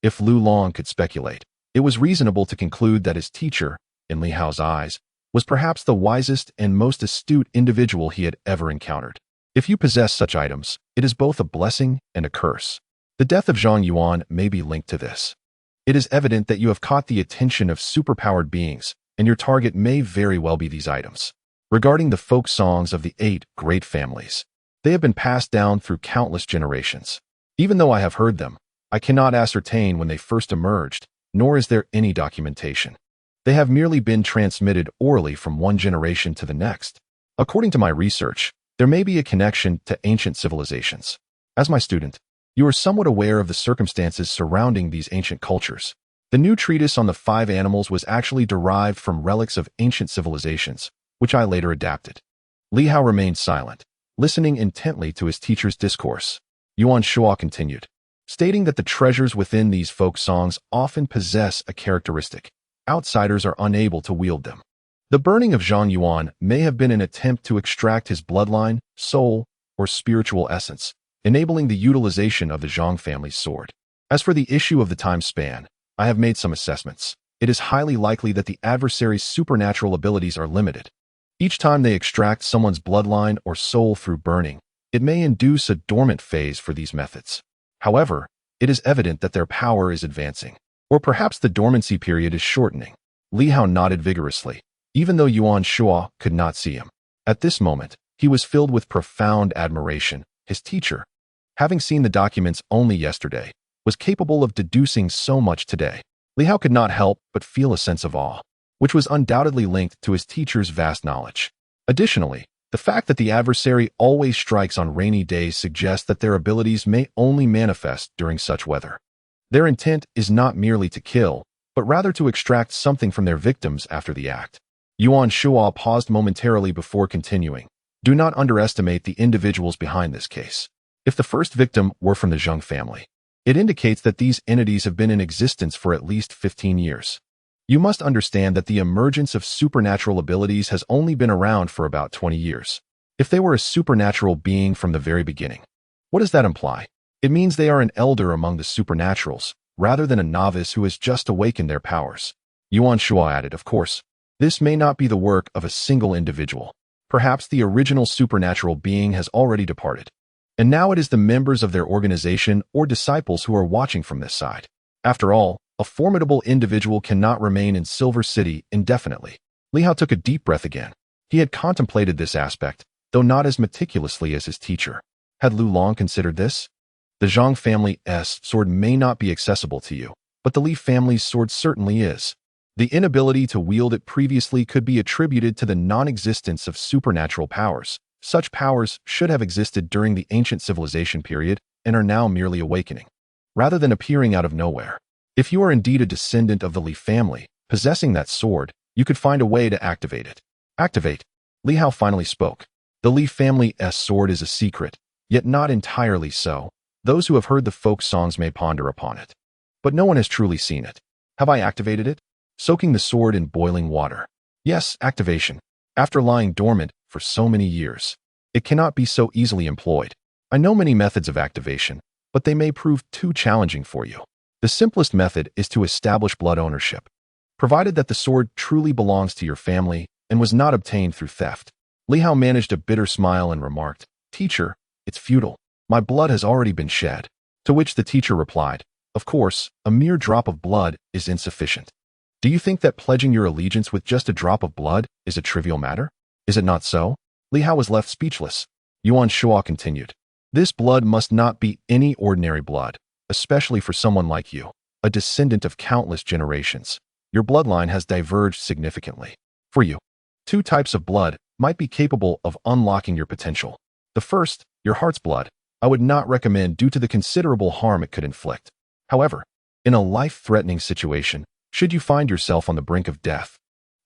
If Lu Long could speculate, it was reasonable to conclude that his teacher, in Li Hao's eyes, was perhaps the wisest and most astute individual he had ever encountered. If you possess such items, it is both a blessing and a curse. The death of Zhang Yuan may be linked to this. It is evident that you have caught the attention of superpowered beings, and your target may very well be these items. Regarding the folk songs of the 8 great families, they have been passed down through countless generations. Even though I have heard them, I cannot ascertain when they first emerged, nor is there any documentation. They have merely been transmitted orally from one generation to the next. According to my research, there may be a connection to ancient civilizations. As my student, you are somewhat aware of the circumstances surrounding these ancient cultures. The new treatise on the 5 animals was actually derived from relics of ancient civilizations, which I later adapted. Li Hao remained silent, listening intently to his teacher's discourse. Yuan Shuo continued, stating that the treasures within these folk songs often possess a characteristic. Outsiders are unable to wield them. The burning of Zhang Yuan may have been an attempt to extract his bloodline, soul, or spiritual essence, enabling the utilization of the Zhang family's sword. As for the issue of the time span, I have made some assessments. It is highly likely that the adversary's supernatural abilities are limited. Each time they extract someone's bloodline or soul through burning, it may induce a dormant phase for these methods. However, it is evident that their power is advancing, or perhaps the dormancy period is shortening. Li Hao nodded vigorously, even though Yuan Shuo could not see him. At this moment, he was filled with profound admiration. His teacher, having seen the documents only yesterday, was capable of deducing so much today. Li Hao could not help but feel a sense of awe, which was undoubtedly linked to his teacher's vast knowledge. Additionally, the fact that the adversary always strikes on rainy days suggests that their abilities may only manifest during such weather. Their intent is not merely to kill, but rather to extract something from their victims after the act. Yuan Shuo paused momentarily before continuing. Do not underestimate the individuals behind this case. If the first victim were from the Zhang family, it indicates that these entities have been in existence for at least 15 years. You must understand that the emergence of supernatural abilities has only been around for about 20 years. If they were a supernatural being from the very beginning, what does that imply? It means they are an elder among the supernaturals, rather than a novice who has just awakened their powers. Yuan Shuo added, of course, this may not be the work of a single individual. Perhaps the original supernatural being has already departed, and now it is the members of their organization or disciples who are watching from this side. After all, a formidable individual cannot remain in Silver City indefinitely. Li Hao took a deep breath again. He had contemplated this aspect, though not as meticulously as his teacher. Had Lu Long considered this? The Zhang family's sword may not be accessible to you, but the Li family's sword certainly is. The inability to wield it previously could be attributed to the non-existence of supernatural powers. Such powers should have existed during the ancient civilization period and are now merely awakening, rather than appearing out of nowhere. If you are indeed a descendant of the Li family, possessing that sword, you could find a way to activate it. Activate. Li Hao finally spoke. The Li family's sword is a secret, yet not entirely so. Those who have heard the folk songs may ponder upon it, but no one has truly seen it. Have I activated it? Soaking the sword in boiling water. Yes, activation. After lying dormant for so many years, it cannot be so easily employed. I know many methods of activation, but they may prove too challenging for you. The simplest method is to establish blood ownership, provided that the sword truly belongs to your family and was not obtained through theft. Li Hao managed a bitter smile and remarked, "Teacher, it's futile. My blood has already been shed." To which the teacher replied, "Of course, a mere drop of blood is insufficient. Do you think that pledging your allegiance with just a drop of blood is a trivial matter? Is it not so?" Li Hao was left speechless. Yuan Shuo continued, "This blood must not be any ordinary blood, especially for someone like you, a descendant of countless generations. Your bloodline has diverged significantly. For you, two types of blood might be capable of unlocking your potential. The first, your heart's blood, I would not recommend due to the considerable harm it could inflict. However, in a life-threatening situation, should you find yourself on the brink of death,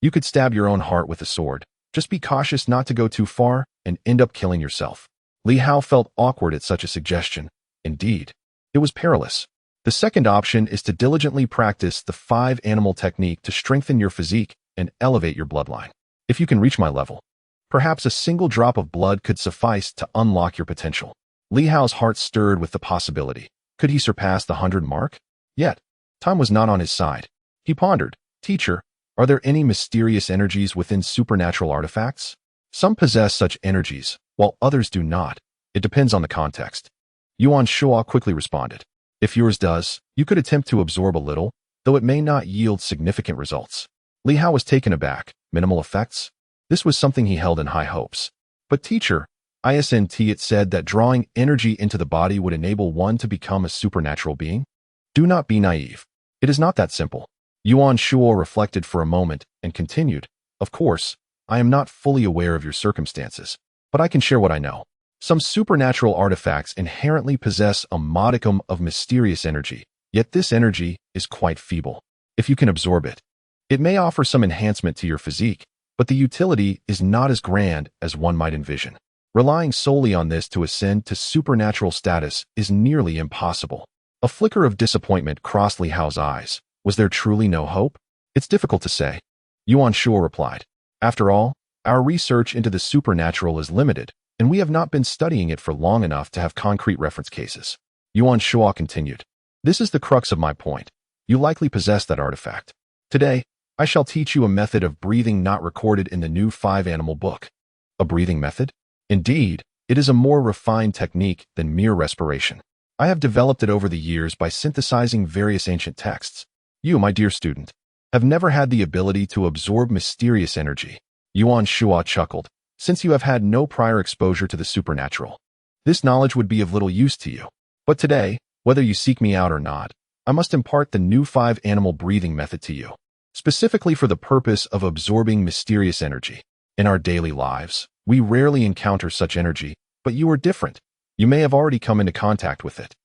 you could stab your own heart with a sword. Just be cautious not to go too far and end up killing yourself." Li Hao felt awkward at such a suggestion. Indeed, it was perilous. The second option is to diligently practice the 5-animal technique to strengthen your physique and elevate your bloodline. If you can reach my level, perhaps a single drop of blood could suffice to unlock your potential. Li Hao's heart stirred with the possibility. Could he surpass the 100 mark? Yet, time was not on his side. He pondered, "Teacher, are there any mysterious energies within supernatural artifacts? Some possess such energies, while others do not. It depends on the context." Yuan Shuo quickly responded, "If yours does, you could attempt to absorb a little, though it may not yield significant results." Li Hao was taken aback. Minimal effects? This was something he held in high hopes. "But teacher, it said that drawing energy into the body would enable one to become a supernatural being? Do not be naive. It is not that simple." Yuan Shuo reflected for a moment and continued, "Of course, I am not fully aware of your circumstances, but I can share what I know. Some supernatural artifacts inherently possess a modicum of mysterious energy, yet this energy is quite feeble. If you can absorb it, it may offer some enhancement to your physique, but the utility is not as grand as one might envision. Relying solely on this to ascend to supernatural status is nearly impossible." A flicker of disappointment crossed Li Hao's eyes. Was there truly no hope? "It's difficult to say," Yuan Shuo replied. "After all, our research into the supernatural is limited, and we have not been studying it for long enough to have concrete reference cases." Yuan Shuo continued, "This is the crux of my point. You likely possess that artifact. Today, I shall teach you a method of breathing not recorded in the new 5-animal book." A breathing method? Indeed, it is a more refined technique than mere respiration. I have developed it over the years by synthesizing various ancient texts. You, my dear student, have never had the ability to absorb mysterious energy. Yuan Shuo chuckled. "Since you have had no prior exposure to the supernatural, this knowledge would be of little use to you. But today, whether you seek me out or not, I must impart the new 5-animal breathing method to you, specifically for the purpose of absorbing mysterious energy. In our daily lives, we rarely encounter such energy, but you are different. You may have already come into contact with it,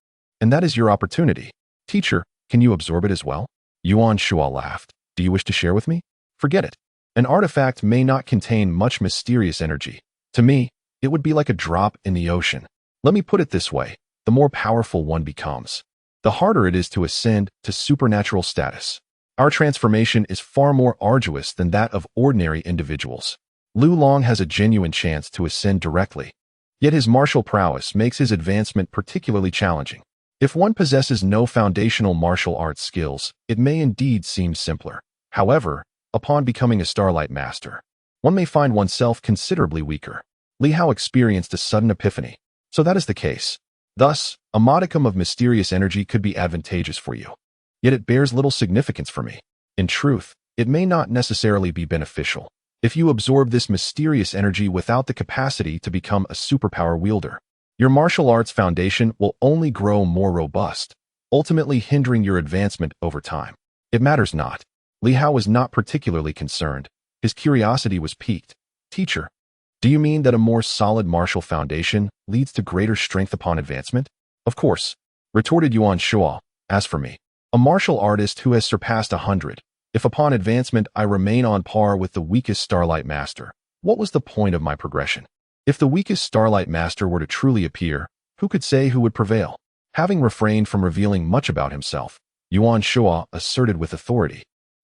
and that is your opportunity. Teacher, can you absorb it as well?" Yuan Shuo laughed. "Do you wish to share with me? Forget it. An artifact may not contain much mysterious energy. To me, it would be like a drop in the ocean. Let me put it this way. The more powerful one becomes, the harder it is to ascend to supernatural status. Our transformation is far more arduous than that of ordinary individuals. Lu Long has a genuine chance to ascend directly, yet his martial prowess makes his advancement particularly challenging. If one possesses no foundational martial arts skills, it may indeed seem simpler. However, upon becoming a Starlight Master, one may find oneself considerably weaker." Li Hao experienced a sudden epiphany. So that is the case. Thus, a modicum of mysterious energy could be advantageous for you. Yet it bears little significance for me. In truth, it may not necessarily be beneficial if you absorb this mysterious energy without the capacity to become a superpower wielder. Your martial arts foundation will only grow more robust, ultimately hindering your advancement over time. It matters not. Li Hao was not particularly concerned. His curiosity was piqued. Teacher, do you mean that a more solid martial foundation leads to greater strength upon advancement? Of course, retorted Yuan Shuo. As for me, a martial artist who has surpassed 100, if upon advancement I remain on par with the weakest Starlight Master, what was the point of my progression? If the weakest Starlight Master were to truly appear, who could say who would prevail? Having refrained from revealing much about himself, Yuan Shuo asserted with authority.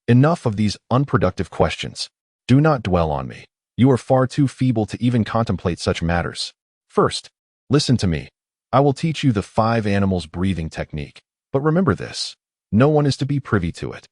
Enough of these unproductive questions. Do not dwell on me. You are far too feeble to even contemplate such matters. First, listen to me. I will teach you the 5 animals breathing technique. But remember this, no one is to be privy to it.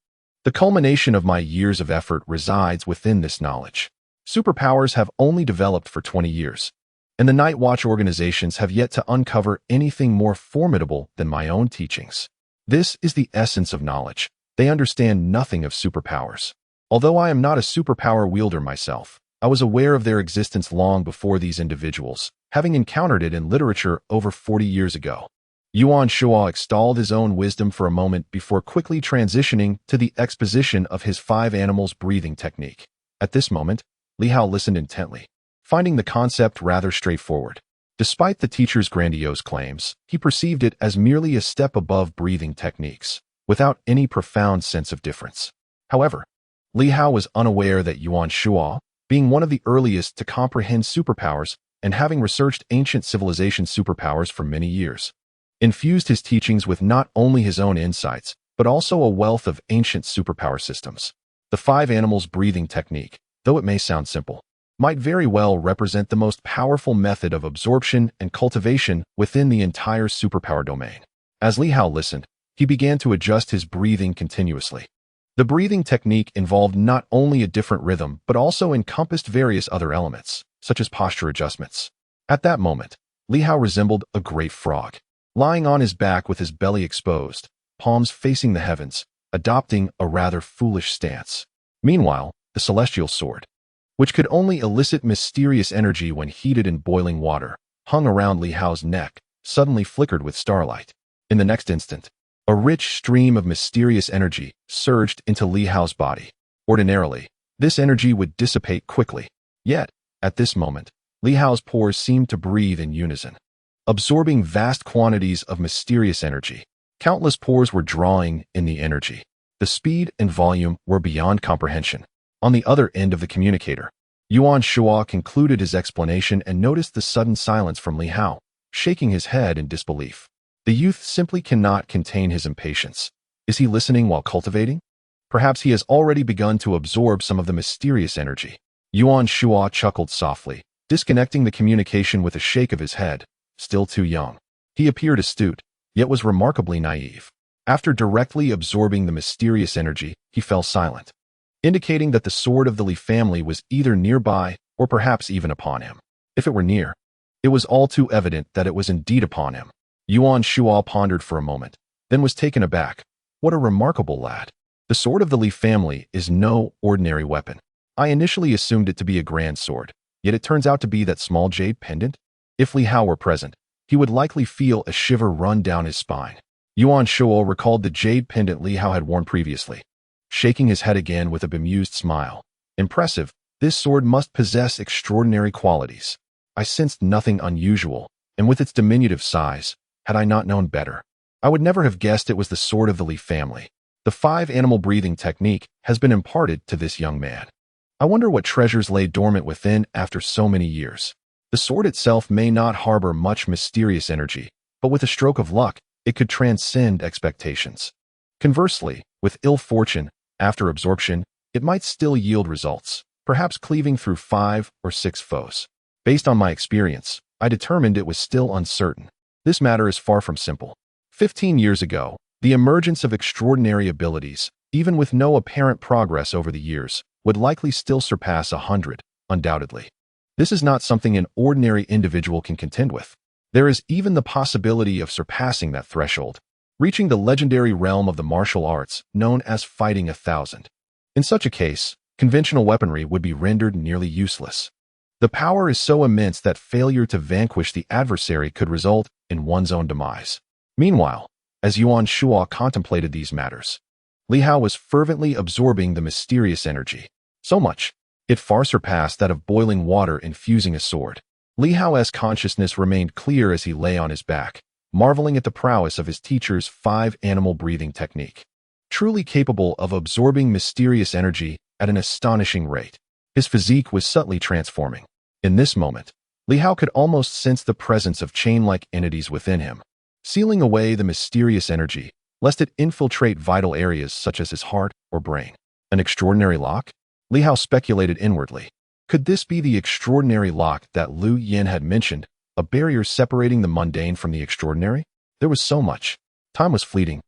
The culmination of my years of effort resides within this knowledge. Superpowers have only developed for 20 years, and the Night Watch organizations have yet to uncover anything more formidable than my own teachings. This is the essence of knowledge. They understand nothing of superpowers. Although I am not a superpower wielder myself, I was aware of their existence long before these individuals, having encountered it in literature over 40 years ago. Yuan Shuo extolled his own wisdom for a moment before quickly transitioning to the exposition of his 5 animals breathing technique. At this moment, Li Hao listened intently, finding the concept rather straightforward. Despite the teacher's grandiose claims, he perceived it as merely a step above breathing techniques, without any profound sense of difference. However, Li Hao was unaware that Yuan Shuo, being one of the earliest to comprehend superpowers and having researched ancient civilization superpowers for many years, infused his teachings with not only his own insights, but also a wealth of ancient superpower systems. The 5 animals breathing technique, though it may sound simple, might very well represent the most powerful method of absorption and cultivation within the entire superpower domain. As Li Hao listened, he began to adjust his breathing continuously. The breathing technique involved not only a different rhythm, but also encompassed various other elements, such as posture adjustments. At that moment, Li Hao resembled a great frog, lying on his back with his belly exposed, palms facing the heavens, adopting a rather foolish stance. Meanwhile, the celestial sword, which could only elicit mysterious energy when heated in boiling water, hung around Li Hao's neck, suddenly flickered with starlight. In the next instant, a rich stream of mysterious energy surged into Li Hao's body. Ordinarily, this energy would dissipate quickly. Yet, at this moment, Li Hao's pores seemed to breathe in unison, absorbing vast quantities of mysterious energy. Countless pores were drawing in the energy. The speed and volume were beyond comprehension. On the other end of the communicator, Yuan Shuo concluded his explanation and noticed the sudden silence from Li Hao, shaking his head in disbelief. The youth simply cannot contain his impatience. Is he listening while cultivating? Perhaps he has already begun to absorb some of the mysterious energy. Yuan Shuo chuckled softly, disconnecting the communication with a shake of his head. Still too young, he appeared astute, yet was remarkably naive. After directly absorbing the mysterious energy, he fell silent, indicating that the sword of the Li family was either nearby or perhaps even upon him. If it were near, it was all too evident that it was indeed upon him. Yuan Shuo pondered for a moment, then was taken aback. What a remarkable lad. The sword of the Li family is no ordinary weapon. I initially assumed it to be a grand sword, yet it turns out to be that small jade pendant. If Li Hao were present, he would likely feel a shiver run down his spine. Yuan Shuo recalled the jade pendant Li Hao had worn previously, shaking his head again with a bemused smile. Impressive, this sword must possess extraordinary qualities. I sensed nothing unusual, and with its diminutive size, had I not known better, I would never have guessed it was the sword of the Li family. The 5 animal breathing technique has been imparted to this young man. I wonder what treasures lay dormant within after so many years. The sword itself may not harbor much mysterious energy, but with a stroke of luck, it could transcend expectations. Conversely, with ill fortune, after absorption, it might still yield results, perhaps cleaving through 5 or 6 foes. Based on my experience, I determined it was still uncertain. This matter is far from simple. 15 years ago, the emergence of extraordinary abilities, even with no apparent progress over the years, would likely still surpass 100, undoubtedly. This is not something an ordinary individual can contend with. There is even the possibility of surpassing that threshold, reaching the legendary realm of the martial arts known as fighting 1,000. In such a case, conventional weaponry would be rendered nearly useless. The power is so immense that failure to vanquish the adversary could result in one's own demise. Meanwhile, as Yuan Shuo contemplated these matters, Li Hao was fervently absorbing the mysterious energy. So much, it far surpassed that of boiling water infusing a sword. Li Hao's consciousness remained clear as he lay on his back, marveling at the prowess of his teacher's 5-animal breathing technique. Truly capable of absorbing mysterious energy at an astonishing rate. His physique was subtly transforming. In this moment, Li Hao could almost sense the presence of chain-like entities within him, sealing away the mysterious energy, lest it infiltrate vital areas such as his heart or brain. An extraordinary lock? Li Hao speculated inwardly. Could this be the extraordinary lock that Lu Yin had mentioned, a barrier separating the mundane from the extraordinary? There was so much. Time was fleeting.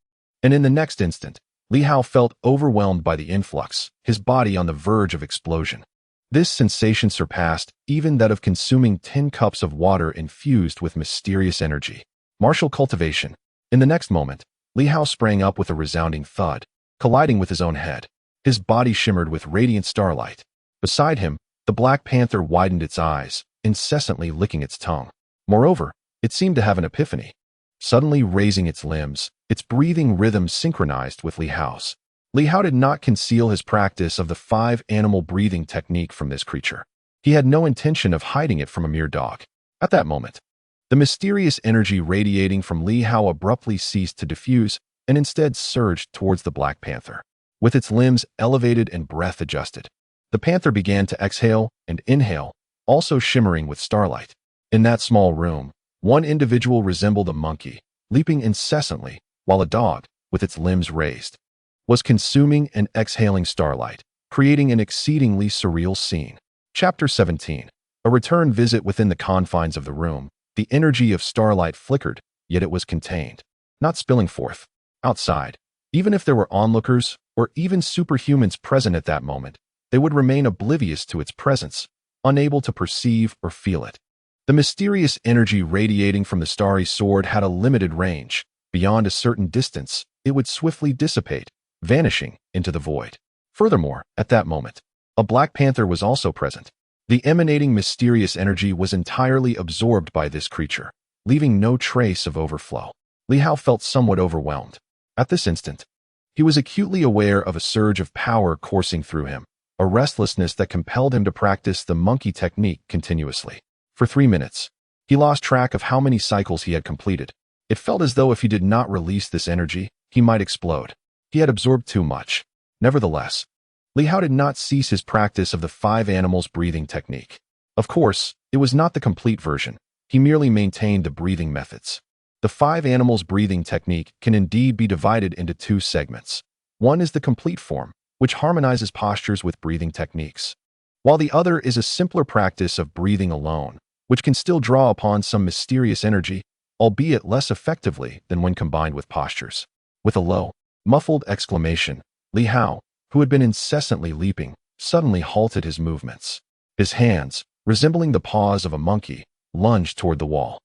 And in the next instant, Li Hao felt overwhelmed by the influx, his body on the verge of explosion. This sensation surpassed even that of consuming 10 cups of water infused with mysterious energy. Martial cultivation. In the next moment, Li Hao sprang up with a resounding thud, colliding with his own head. His body shimmered with radiant starlight. Beside him, the Black Panther widened its eyes, incessantly licking its tongue. Moreover, it seemed to have an epiphany. Suddenly raising its limbs, its breathing rhythm synchronized with Li Hao's. Li Hao did not conceal his practice of the 5-animal breathing technique from this creature. He had no intention of hiding it from a mere dog. At that moment, the mysterious energy radiating from Li Hao abruptly ceased to diffuse and instead surged towards the Black Panther. With its limbs elevated and breath adjusted, the panther began to exhale and inhale, also shimmering with starlight. In that small room, one individual resembled a monkey, leaping incessantly, while a dog, with its limbs raised, was consuming and exhaling starlight, creating an exceedingly surreal scene. Chapter 17. A return visit. Within the confines of the room, the energy of starlight flickered, yet it was contained, not spilling forth. Outside, even if there were onlookers or even superhumans present at that moment, they would remain oblivious to its presence, unable to perceive or feel it. The mysterious energy radiating from the starry sword had a limited range. Beyond a certain distance, it would swiftly dissipate, vanishing into the void. Furthermore, at that moment, a Black Panther was also present. The emanating mysterious energy was entirely absorbed by this creature, leaving no trace of overflow. Li Hao felt somewhat overwhelmed. At this instant, he was acutely aware of a surge of power coursing through him, a restlessness that compelled him to practice the monkey technique continuously. For 3 minutes, he lost track of how many cycles he had completed. It felt as though if he did not release this energy, he might explode. He had absorbed too much. Nevertheless, Li Hao did not cease his practice of the 5-animals breathing technique. Of course, it was not the complete version. He merely maintained the breathing methods. The 5-animals breathing technique can indeed be divided into 2 segments. One is the complete form, which harmonizes postures with breathing techniques, while the other is a simpler practice of breathing alone, which can still draw upon some mysterious energy, albeit less effectively than when combined with postures. With a low, muffled exclamation, Li Hao, who had been incessantly leaping, suddenly halted his movements. His hands, resembling the paws of a monkey, lunged toward the wall.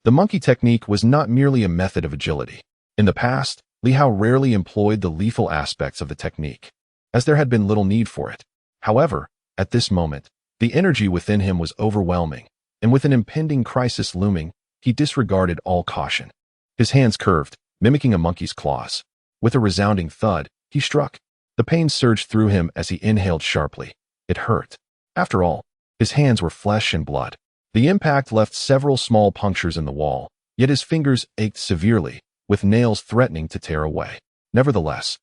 The monkey technique was not merely a method of agility. In the past, Li Hao rarely employed the lethal aspects of the technique, as there had been little need for it. However, at this moment, the energy within him was overwhelming, and with an impending crisis looming, he disregarded all caution. His hands curved, mimicking a monkey's claws. With a resounding thud, he struck. The pain surged through him as he inhaled sharply. It hurt. After all, his hands were flesh and blood. The impact left several small punctures in the wall, yet his fingers ached severely, with nails threatening to tear away. Nevertheless,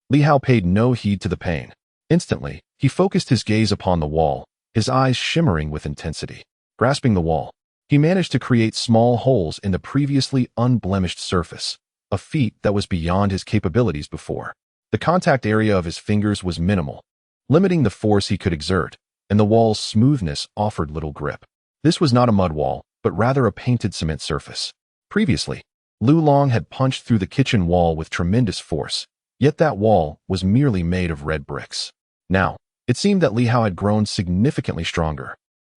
Li Hao paid no heed to the pain. Instantly, he focused his gaze upon the wall, his eyes shimmering with intensity. Grasping the wall, he managed to create small holes in the previously unblemished surface, a feat that was beyond his capabilities before. The contact area of his fingers was minimal, limiting the force he could exert, and the wall's smoothness offered little grip. This was not a mud wall, but rather a painted cement surface. Previously, Lu Long had punched through the kitchen wall with tremendous force, yet that wall was merely made of red bricks. Now, it seemed that Li Hao had grown significantly stronger.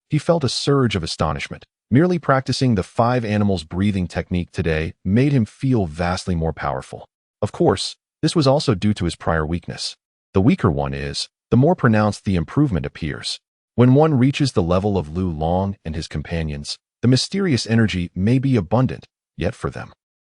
He felt a surge of astonishment. Merely practicing the 5-animals breathing technique today made him feel vastly more powerful. Of course, this was also due to his prior weakness. The weaker one is, the more pronounced the improvement appears. When one reaches the level of Lu Long and his companions, the mysterious energy may be abundant, yet for them,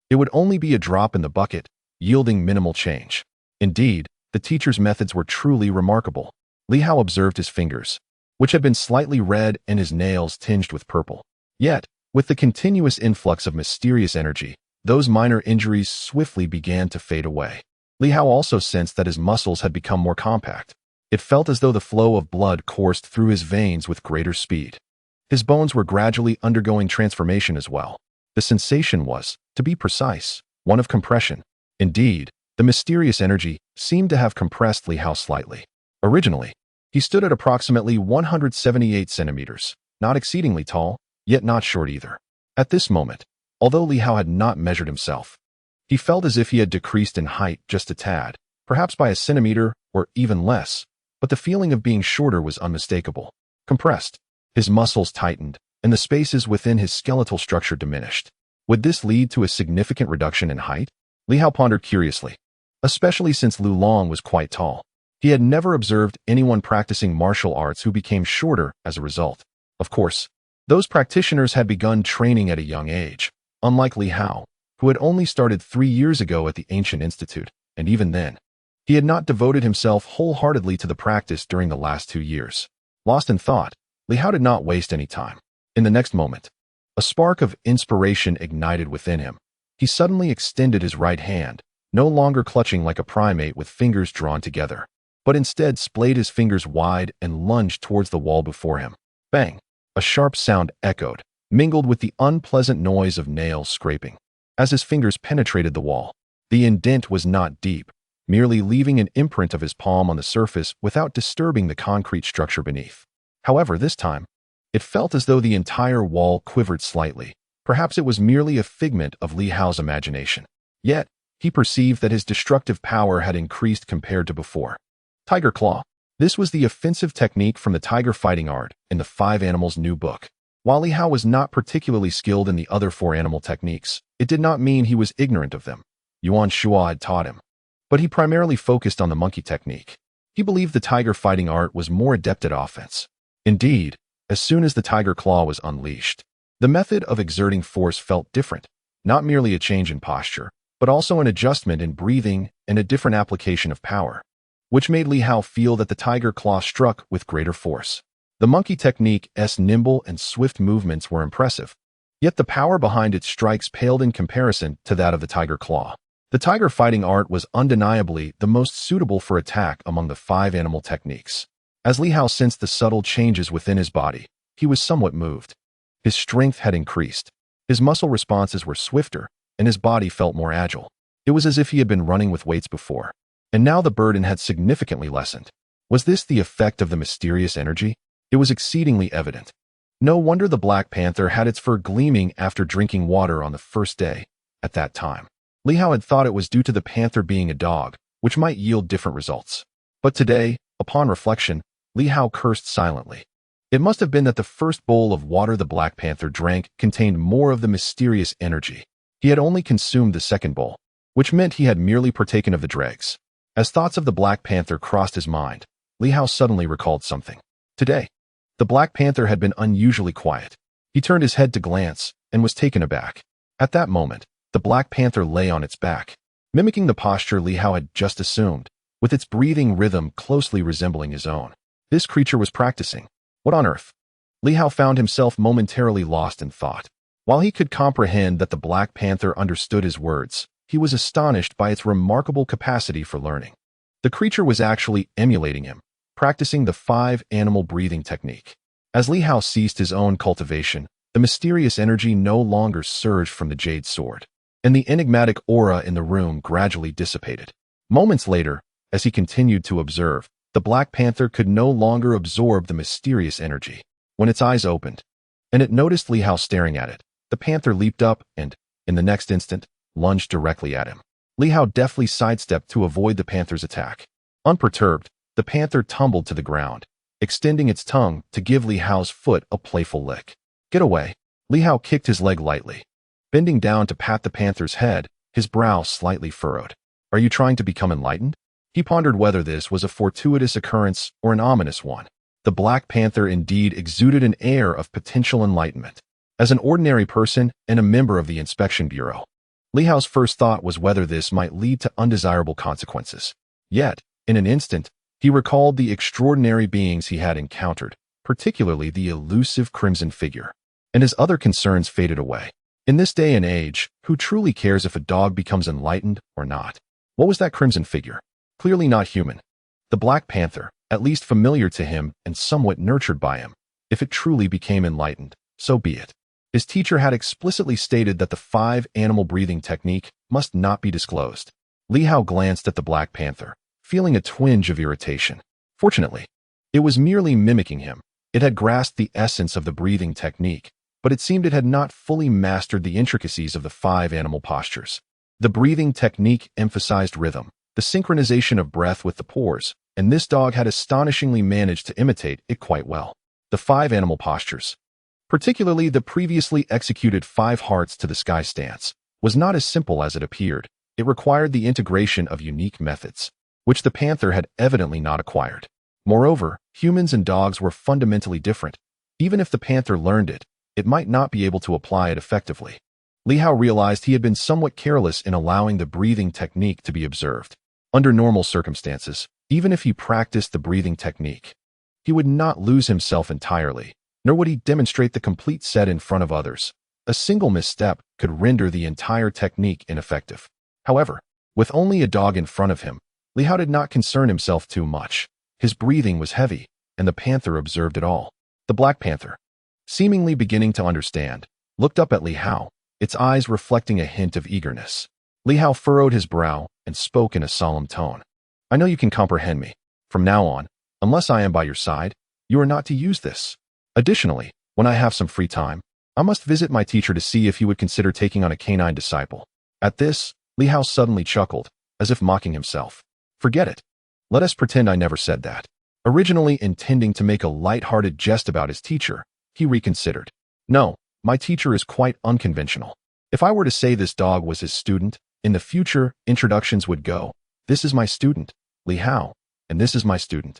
it would only be a drop in the bucket, yielding minimal change. Indeed, the teacher's methods were truly remarkable. Li Hao observed his fingers, which had been slightly red and his nails tinged with purple. Yet, with the continuous influx of mysterious energy, those minor injuries swiftly began to fade away. Li Hao also sensed that his muscles had become more compact. It felt as though the flow of blood coursed through his veins with greater speed. His bones were gradually undergoing transformation as well. The sensation was, to be precise, one of compression. Indeed, the mysterious energy seemed to have compressed Li Hao slightly. Originally, he stood at approximately 178 centimeters, not exceedingly tall, yet not short either. At this moment, although Li Hao had not measured himself, he felt as if he had decreased in height just a tad, perhaps by a centimeter or even less, but the feeling of being shorter was unmistakable. Compressed, his muscles tightened, and the spaces within his skeletal structure diminished. Would this lead to a significant reduction in height? Li Hao pondered curiously, especially since Lu Long was quite tall. He had never observed anyone practicing martial arts who became shorter as a result. Of course, those practitioners had begun training at a young age, unlike Li Hao, who had only started 3 years ago at the Ancient Institute, and even then, he had not devoted himself wholeheartedly to the practice during the last 2 years. Lost in thought, Li Hao did not waste any time. In the next moment, a spark of inspiration ignited within him. He suddenly extended his right hand, no longer clutching like a primate with fingers drawn together, but instead splayed his fingers wide and lunged towards the wall before him. Bang! A sharp sound echoed, mingled with the unpleasant noise of nails scraping. As his fingers penetrated the wall, the indent was not deep, merely leaving an imprint of his palm on the surface without disturbing the concrete structure beneath. However, this time, it felt as though the entire wall quivered slightly. Perhaps it was merely a figment of Li Hao's imagination. Yet, he perceived that his destructive power had increased compared to before. Tiger Claw. This was the offensive technique from the tiger fighting art in the 5 Animals new book. While Li Hao was not particularly skilled in the other 4 animal techniques, it did not mean he was ignorant of them. Yuan Shua had taught him. But he primarily focused on the monkey technique. He believed the tiger fighting art was more adept at offense. Indeed, as soon as the tiger claw was unleashed, the method of exerting force felt different, not merely a change in posture, but also an adjustment in breathing and a different application of power, which made Li Hao feel that the tiger claw struck with greater force. The monkey technique's nimble and swift movements were impressive, yet the power behind its strikes paled in comparison to that of the tiger claw. The tiger fighting art was undeniably the most suitable for attack among the 5 animal techniques. As Li Hao sensed the subtle changes within his body, he was somewhat moved. His strength had increased. His muscle responses were swifter, and his body felt more agile. It was as if he had been running with weights before, and now the burden had significantly lessened. Was this the effect of the mysterious energy? It was exceedingly evident. No wonder the Black Panther had its fur gleaming after drinking water on the first day. At that time, Li Hao had thought it was due to the panther being a dog, which might yield different results. But today, upon reflection, Li Hao cursed silently. It must have been that the first bowl of water the Black Panther drank contained more of the mysterious energy. He had only consumed the second bowl, which meant he had merely partaken of the dregs. As thoughts of the Black Panther crossed his mind, Li Hao suddenly recalled something. Today, the Black Panther had been unusually quiet. He turned his head to glance and was taken aback. At that moment, the Black Panther lay on its back, mimicking the posture Li Hao had just assumed, with its breathing rhythm closely resembling his own. This creature was practicing. What on earth? Li Hao found himself momentarily lost in thought. While he could comprehend that the Black Panther understood his words, he was astonished by its remarkable capacity for learning. The creature was actually emulating him, practicing the 5 animal breathing technique. As Li Hao ceased his own cultivation, the mysterious energy no longer surged from the jade sword, and the enigmatic aura in the room gradually dissipated. Moments later, as he continued to observe, the Black Panther could no longer absorb the mysterious energy. When its eyes opened, and it noticed Li Hao staring at it, the panther leaped up and, in the next instant, lunged directly at him. Li Hao deftly sidestepped to avoid the panther's attack. Unperturbed, the panther tumbled to the ground, extending its tongue to give Li Hao's foot a playful lick. Get away! Li Hao kicked his leg lightly. Bending down to pat the panther's head, his brow slightly furrowed. Are you trying to become enlightened? He pondered whether this was a fortuitous occurrence or an ominous one. The Black Panther indeed exuded an air of potential enlightenment. As an ordinary person and a member of the Inspection Bureau, Li Hao's first thought was whether this might lead to undesirable consequences. Yet, In an instant, he recalled the extraordinary beings he had encountered, particularly the elusive crimson figure, and his other concerns faded away. In this day and age, who truly cares if a dog becomes enlightened or not? What was that crimson figure? Clearly not human. The Black Panther, at least familiar to him and somewhat nurtured by him. If it truly became enlightened, so be it. His teacher had explicitly stated that the 5-animal breathing technique must not be disclosed. Li Hao glanced at the Black Panther, feeling a twinge of irritation. Fortunately, it was merely mimicking him. It had grasped the essence of the breathing technique, but it seemed it had not fully mastered the intricacies of the 5-animal postures. The breathing technique emphasized rhythm, the synchronization of breath with the pores, and this dog had astonishingly managed to imitate it quite well. The 5-animal postures, particularly the previously executed 5 hearts to the sky stance, was not as simple as it appeared. It required the integration of unique methods, which the panther had evidently not acquired. Moreover, humans and dogs were fundamentally different. Even if the panther learned it, it might not be able to apply it effectively. Li Hao realized he had been somewhat careless in allowing the breathing technique to be observed. Under normal circumstances, even if he practiced the breathing technique, he would not lose himself entirely, nor would he demonstrate the complete set in front of others. A single misstep could render the entire technique ineffective. However, with only a dog in front of him, Li Hao did not concern himself too much. His breathing was heavy, and the panther observed it all. The Black Panther, seemingly beginning to understand, looked up at Li Hao, its eyes reflecting a hint of eagerness. Li Hao furrowed his brow and spoke in a solemn tone. I know you can comprehend me. From now on, unless I am by your side, you are not to use this. Additionally, when I have some free time, I must visit my teacher to see if he would consider taking on a canine disciple. At this, Li Hao suddenly chuckled, as if mocking himself. Forget it. Let us pretend I never said that. Originally intending to make a light-hearted jest about his teacher, he reconsidered. No, my teacher is quite unconventional. If I were to say this dog was his student, in the future, introductions would go, this is my student, Li Hao, and this is my student,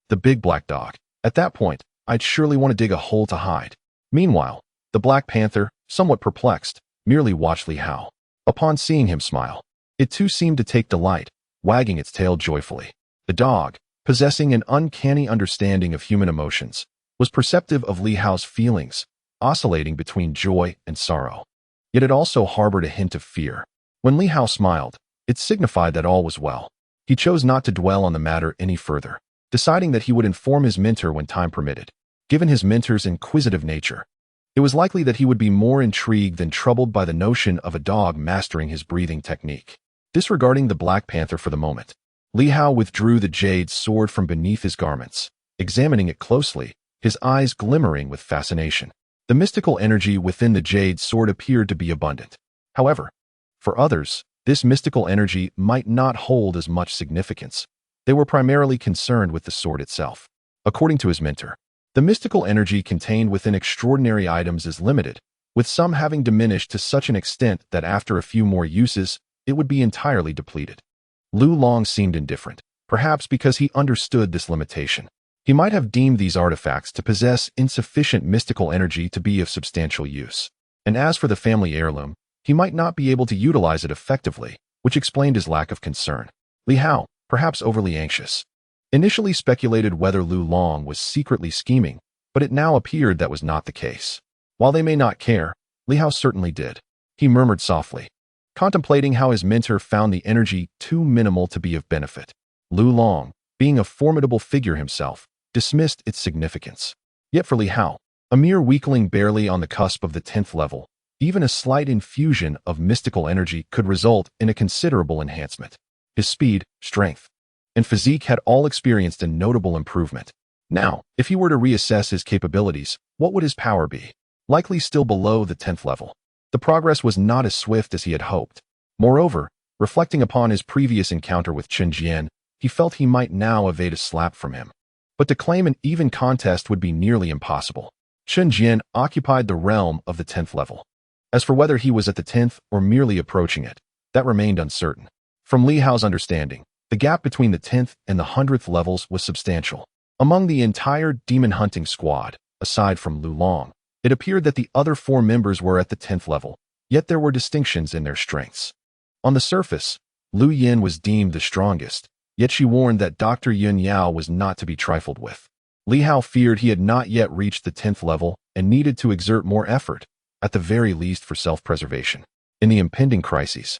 the big black dog. At that point, I'd surely want to dig a hole to hide. Meanwhile, the Black Panther, somewhat perplexed, merely watched Li Hao. Upon seeing him smile, it too seemed to take delight, wagging its tail joyfully. The dog, possessing an uncanny understanding of human emotions, was perceptive of Li Hao's feelings, oscillating between joy and sorrow. Yet it also harbored a hint of fear. When Li Hao smiled, it signified that all was well. He chose not to dwell on the matter any further, deciding that he would inform his mentor when time permitted. Given his mentor's inquisitive nature, it was likely that he would be more intrigued than troubled by the notion of a dog mastering his breathing technique. Disregarding the Black Panther for the moment, Li Hao withdrew the jade sword from beneath his garments, examining it closely, his eyes glimmering with fascination. The mystical energy within the jade sword appeared to be abundant. However, for others, this mystical energy might not hold as much significance. They were primarily concerned with the sword itself. According to his mentor, the mystical energy contained within extraordinary items is limited, with some having diminished to such an extent that after a few more uses, it would be entirely depleted. Lu Long seemed indifferent, perhaps because he understood this limitation. He might have deemed these artifacts to possess insufficient mystical energy to be of substantial use. And as for the family heirloom, he might not be able to utilize it effectively, which explained his lack of concern. Li Hao, perhaps overly anxious, initially speculated whether Lu Long was secretly scheming, but it now appeared that was not the case. While they may not care, Li Hao certainly did. He murmured softly, contemplating how his mentor found the energy too minimal to be of benefit. Lu Long, being a formidable figure himself, dismissed its significance. Yet for Li Hao, a mere weakling barely on the cusp of the 10th level, even a slight infusion of mystical energy could result in a considerable enhancement. His speed, strength, and physique had all experienced a notable improvement. Now, if he were to reassess his capabilities, what would his power be? Likely still below the 10th level. The progress was not as swift as he had hoped. Moreover, reflecting upon his previous encounter with Chen Jian, he felt he might now evade a slap from him. But to claim an even contest would be nearly impossible. Chen Jian occupied the realm of the 10th level. As for whether he was at the 10th or merely approaching it, that remained uncertain. From Li Hao's understanding, the gap between the 10th and the 100th levels was substantial. Among the entire demon hunting squad, aside from Lu Long, it appeared that the other 4 members were at the 10th level, yet there were distinctions in their strengths. On the surface, Lu Yin was deemed the strongest, Yet she warned that Dr. Yun Yao was not to be trifled with. Li Hao feared he had not yet reached the 10th level and needed to exert more effort, at the very least for self-preservation. In the impending crises,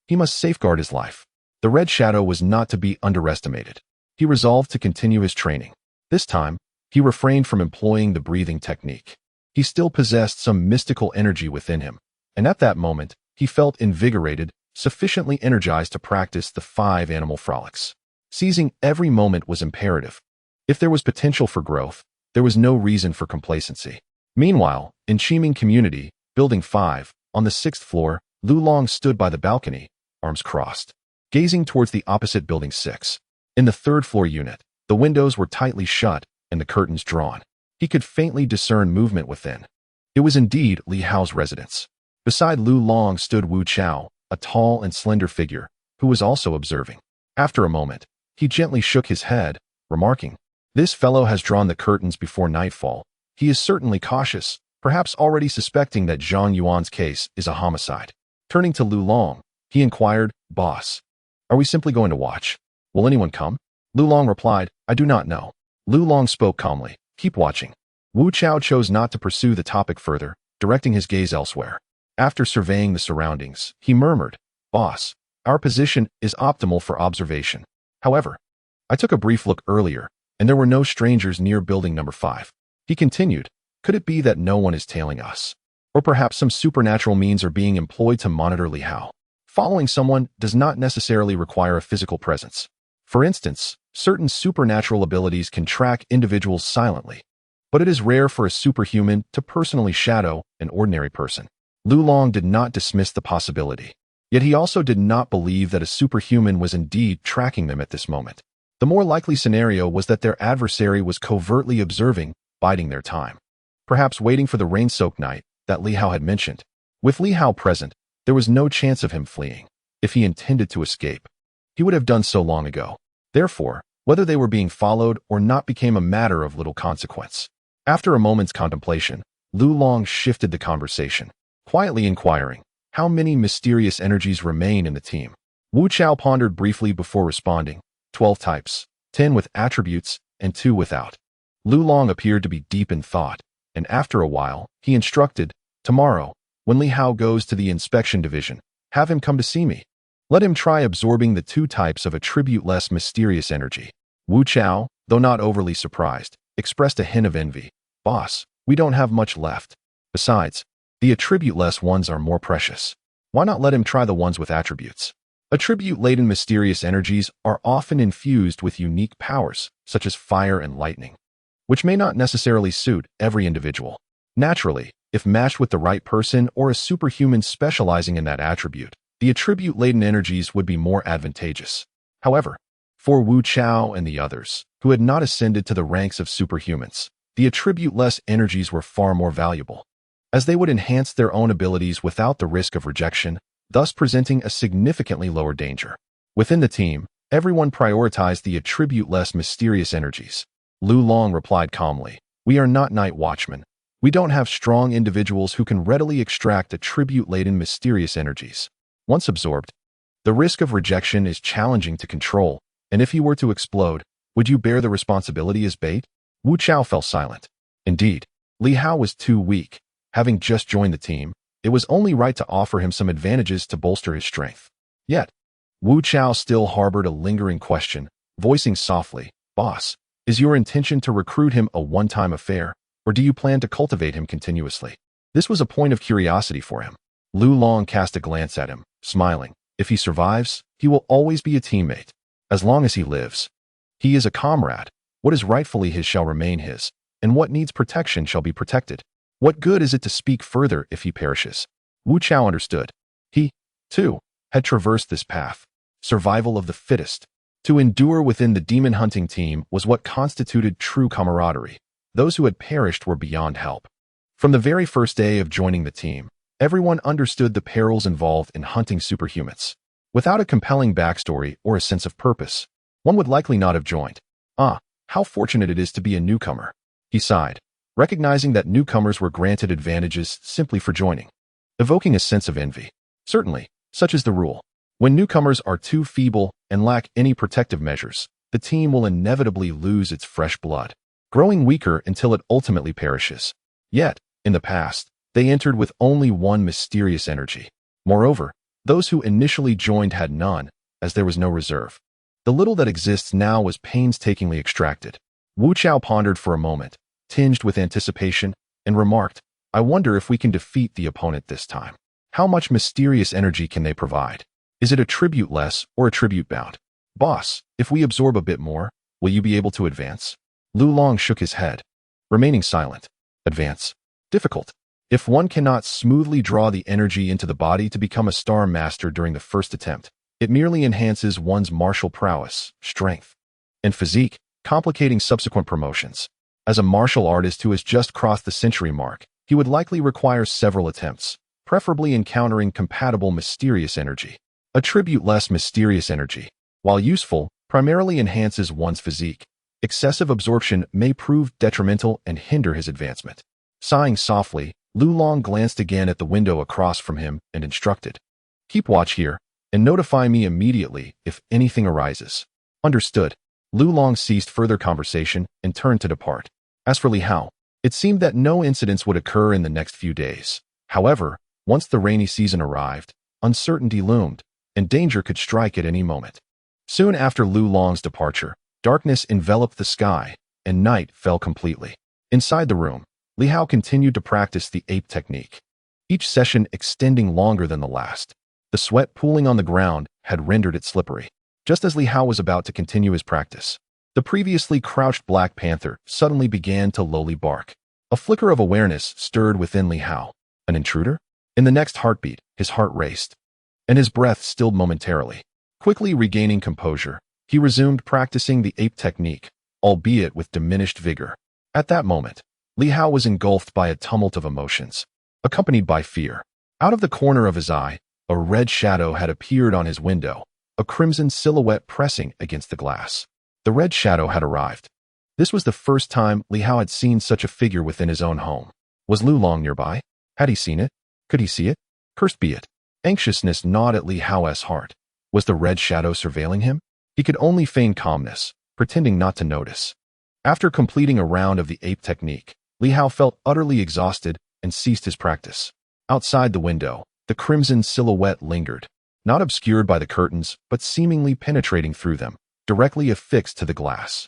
he must safeguard his life. The Red Shadow was not to be underestimated. He resolved to continue his training. This time, he refrained from employing the breathing technique. He still possessed some mystical energy within him, and at that moment, he felt invigorated, sufficiently energized to practice the 5 animal frolics. Seizing every moment was imperative. If there was potential for growth, there was no reason for complacency. Meanwhile, in Qiming Community, Building 5, on the 6th floor, Lu Long stood by the balcony, arms crossed, gazing towards the opposite Building 6. In the 3rd floor unit, the windows were tightly shut and the curtains drawn. He could faintly discern movement within. It was indeed Li Hao's residence. Beside Lu Long stood Wu Chao, a tall and slender figure, who was also observing. After a moment, he gently shook his head, remarking, "This fellow has drawn the curtains before nightfall. He is certainly cautious, perhaps already suspecting that Zhang Yuan's case is a homicide." Turning to Lu Long, he inquired, "Boss, are we simply going to watch? Will anyone come?" Lu Long replied, "I do not know." Lu Long spoke calmly, "Keep watching." Wu Chao chose not to pursue the topic further, directing his gaze elsewhere. After surveying the surroundings, he murmured, "Boss, our position is optimal for observation. However, I took a brief look earlier, and there were no strangers near building number 5. He continued, "Could it be that no one is tailing us? Or perhaps some supernatural means are being employed to monitor Li Hao? Following someone does not necessarily require a physical presence. For instance, certain supernatural abilities can track individuals silently, but it is rare for a superhuman to personally shadow an ordinary person." Lu Long did not dismiss the possibility, yet he also did not believe that a superhuman was indeed tracking them at this moment. The more likely scenario was that their adversary was covertly observing, biding their time, perhaps waiting for the rain-soaked night that Li Hao had mentioned. With Li Hao present, there was no chance of him fleeing. If he intended to escape, he would have done so long ago. Therefore, whether they were being followed or not became a matter of little consequence. After a moment's contemplation, Lu Long shifted the conversation, quietly inquiring, "How many mysterious energies remain in the team?" Wu Chao pondered briefly before responding, 12 types, 10 with attributes, and 2 without." Lu Long appeared to be deep in thought, and after a while, he instructed, "Tomorrow, when Li Hao goes to the inspection division, have him come to see me. Let him try absorbing the 2 types of attribute-less mysterious energy." Wu Chao, though not overly surprised, expressed a hint of envy. "Boss, we don't have much left. Besides, the attribute-less ones are more precious. Why not let him try the ones with attributes?" Attribute-laden mysterious energies are often infused with unique powers, such as fire and lightning, which may not necessarily suit every individual. Naturally, if matched with the right person or a superhuman specializing in that attribute, the attribute-laden energies would be more advantageous. However, for Wu Chao and the others, who had not ascended to the ranks of superhumans, the attribute-less energies were far more valuable, as they would enhance their own abilities without the risk of rejection, thus presenting a significantly lower danger. Within the team, everyone prioritized the attribute-less mysterious energies. Lu Long replied calmly, "We are not night watchmen. We don't have strong individuals who can readily extract attribute-laden mysterious energies. Once absorbed, the risk of rejection is challenging to control, and if you were to explode, would you bear the responsibility as bait?" Wu Chao fell silent. Indeed, Li Hao was too weak. Having just joined the team, it was only right to offer him some advantages to bolster his strength. Yet, Wu Chao still harbored a lingering question, voicing softly, "Boss, is your intention to recruit him a one-time affair, or do you plan to cultivate him continuously?" This was a point of curiosity for him. Lu Long cast a glance at him, smiling. If he survives, he will always be a teammate. As long as he lives, he is a comrade. What is rightfully his shall remain his, and what needs protection shall be protected. What good is it to speak further if he perishes? Wu Chao understood. He, too, had traversed this path. Survival of the fittest. To endure within the demon hunting team was what constituted true camaraderie. Those who had perished were beyond help. From the very first day of joining the team, everyone understood the perils involved in hunting superhumans. Without a compelling backstory or a sense of purpose, one would likely not have joined. "Ah, how fortunate it is to be a newcomer," he sighed, recognizing that newcomers were granted advantages simply for joining, evoking a sense of envy. Certainly, such is the rule. When newcomers are too feeble and lack any protective measures, the team will inevitably lose its fresh blood, growing weaker until it ultimately perishes. Yet, in the past, they entered with only one mysterious energy. Moreover, those who initially joined had none, as there was no reserve. The little that exists now was painstakingly extracted. Wu Chao pondered for a moment, tinged with anticipation, and remarked, "I wonder if we can defeat the opponent this time. How much mysterious energy can they provide? Is it attribute-less or attribute-bound? Boss, if we absorb a bit more, will you be able to advance?" Lu Long shook his head, remaining silent. Advance? Difficult. If one cannot smoothly draw the energy into the body to become a star master during the first attempt, it merely enhances one's martial prowess, strength, and physique, complicating subsequent promotions. As a martial artist who has just crossed the century mark, he would likely require several attempts, preferably encountering compatible mysterious energy. Attribute-less mysterious energy, while useful, primarily enhances one's physique. Excessive absorption may prove detrimental and hinder his advancement. Sighing softly, Lu Long glanced again at the window across from him and instructed, "Keep watch here, and notify me immediately if anything arises." Understood. Lu Long ceased further conversation and turned to depart. As for Li Hao, it seemed that no incidents would occur in the next few days. However, once the rainy season arrived, uncertainty loomed, and danger could strike at any moment. Soon after Lu Long's departure, darkness enveloped the sky, and night fell completely. Inside the room, Li Hao continued to practice the ape technique, each session extending longer than the last. The sweat pooling on the ground had rendered it slippery. Just as Li Hao was about to continue his practice, the previously crouched Black Panther suddenly began to lowly bark. A flicker of awareness stirred within Li Hao. An intruder? In the next heartbeat, his heart raced, and his breath stilled momentarily. Quickly regaining composure, he resumed practicing the ape technique, albeit with diminished vigor. At that moment, Li Hao was engulfed by a tumult of emotions, accompanied by fear. Out of the corner of his eye, a red shadow had appeared on his window, a crimson silhouette pressing against the glass. The red shadow had arrived. This was the first time Li Hao had seen such a figure within his own home. Was Lu Long nearby? Had he seen it? Could he see it? Cursed be it. Anxiousness gnawed at Li Hao's heart. Was the red shadow surveilling him? He could only feign calmness, pretending not to notice. After completing a round of the ape technique, Li Hao felt utterly exhausted and ceased his practice. Outside the window, the crimson silhouette lingered, not obscured by the curtains, but seemingly penetrating through them, directly affixed to the glass.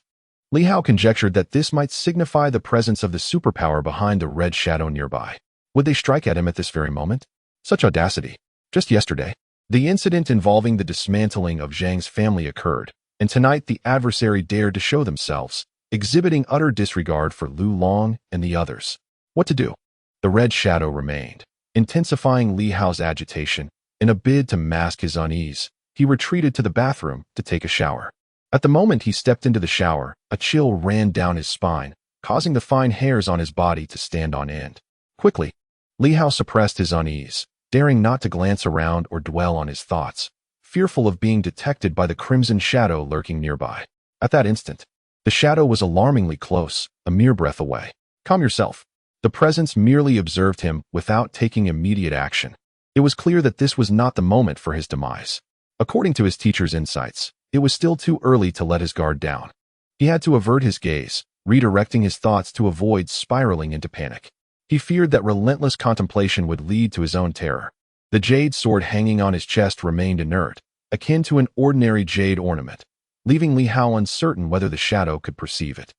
Li Hao conjectured that this might signify the presence of the superpower behind the red shadow nearby. Would they strike at him at this very moment? Such audacity. Just yesterday, the incident involving the dismantling of Zhang's family occurred, and tonight the adversary dared to show themselves, exhibiting utter disregard for Lu Long and the others. What to do? The red shadow remained, intensifying Li Hao's agitation. In a bid to mask his unease, he retreated to the bathroom to take a shower. At the moment he stepped into the shower, a chill ran down his spine, causing the fine hairs on his body to stand on end. Quickly, Li Hao suppressed his unease, daring not to glance around or dwell on his thoughts, fearful of being detected by the crimson shadow lurking nearby. At that instant, the shadow was alarmingly close, a mere breath away. Calm yourself. The presence merely observed him without taking immediate action. It was clear that this was not the moment for his demise. According to his teacher's insights, it was still too early to let his guard down. He had to avert his gaze, redirecting his thoughts to avoid spiraling into panic. He feared that relentless contemplation would lead to his own terror. The jade sword hanging on his chest remained inert, akin to an ordinary jade ornament, leaving Li Hao uncertain whether the shadow could perceive it.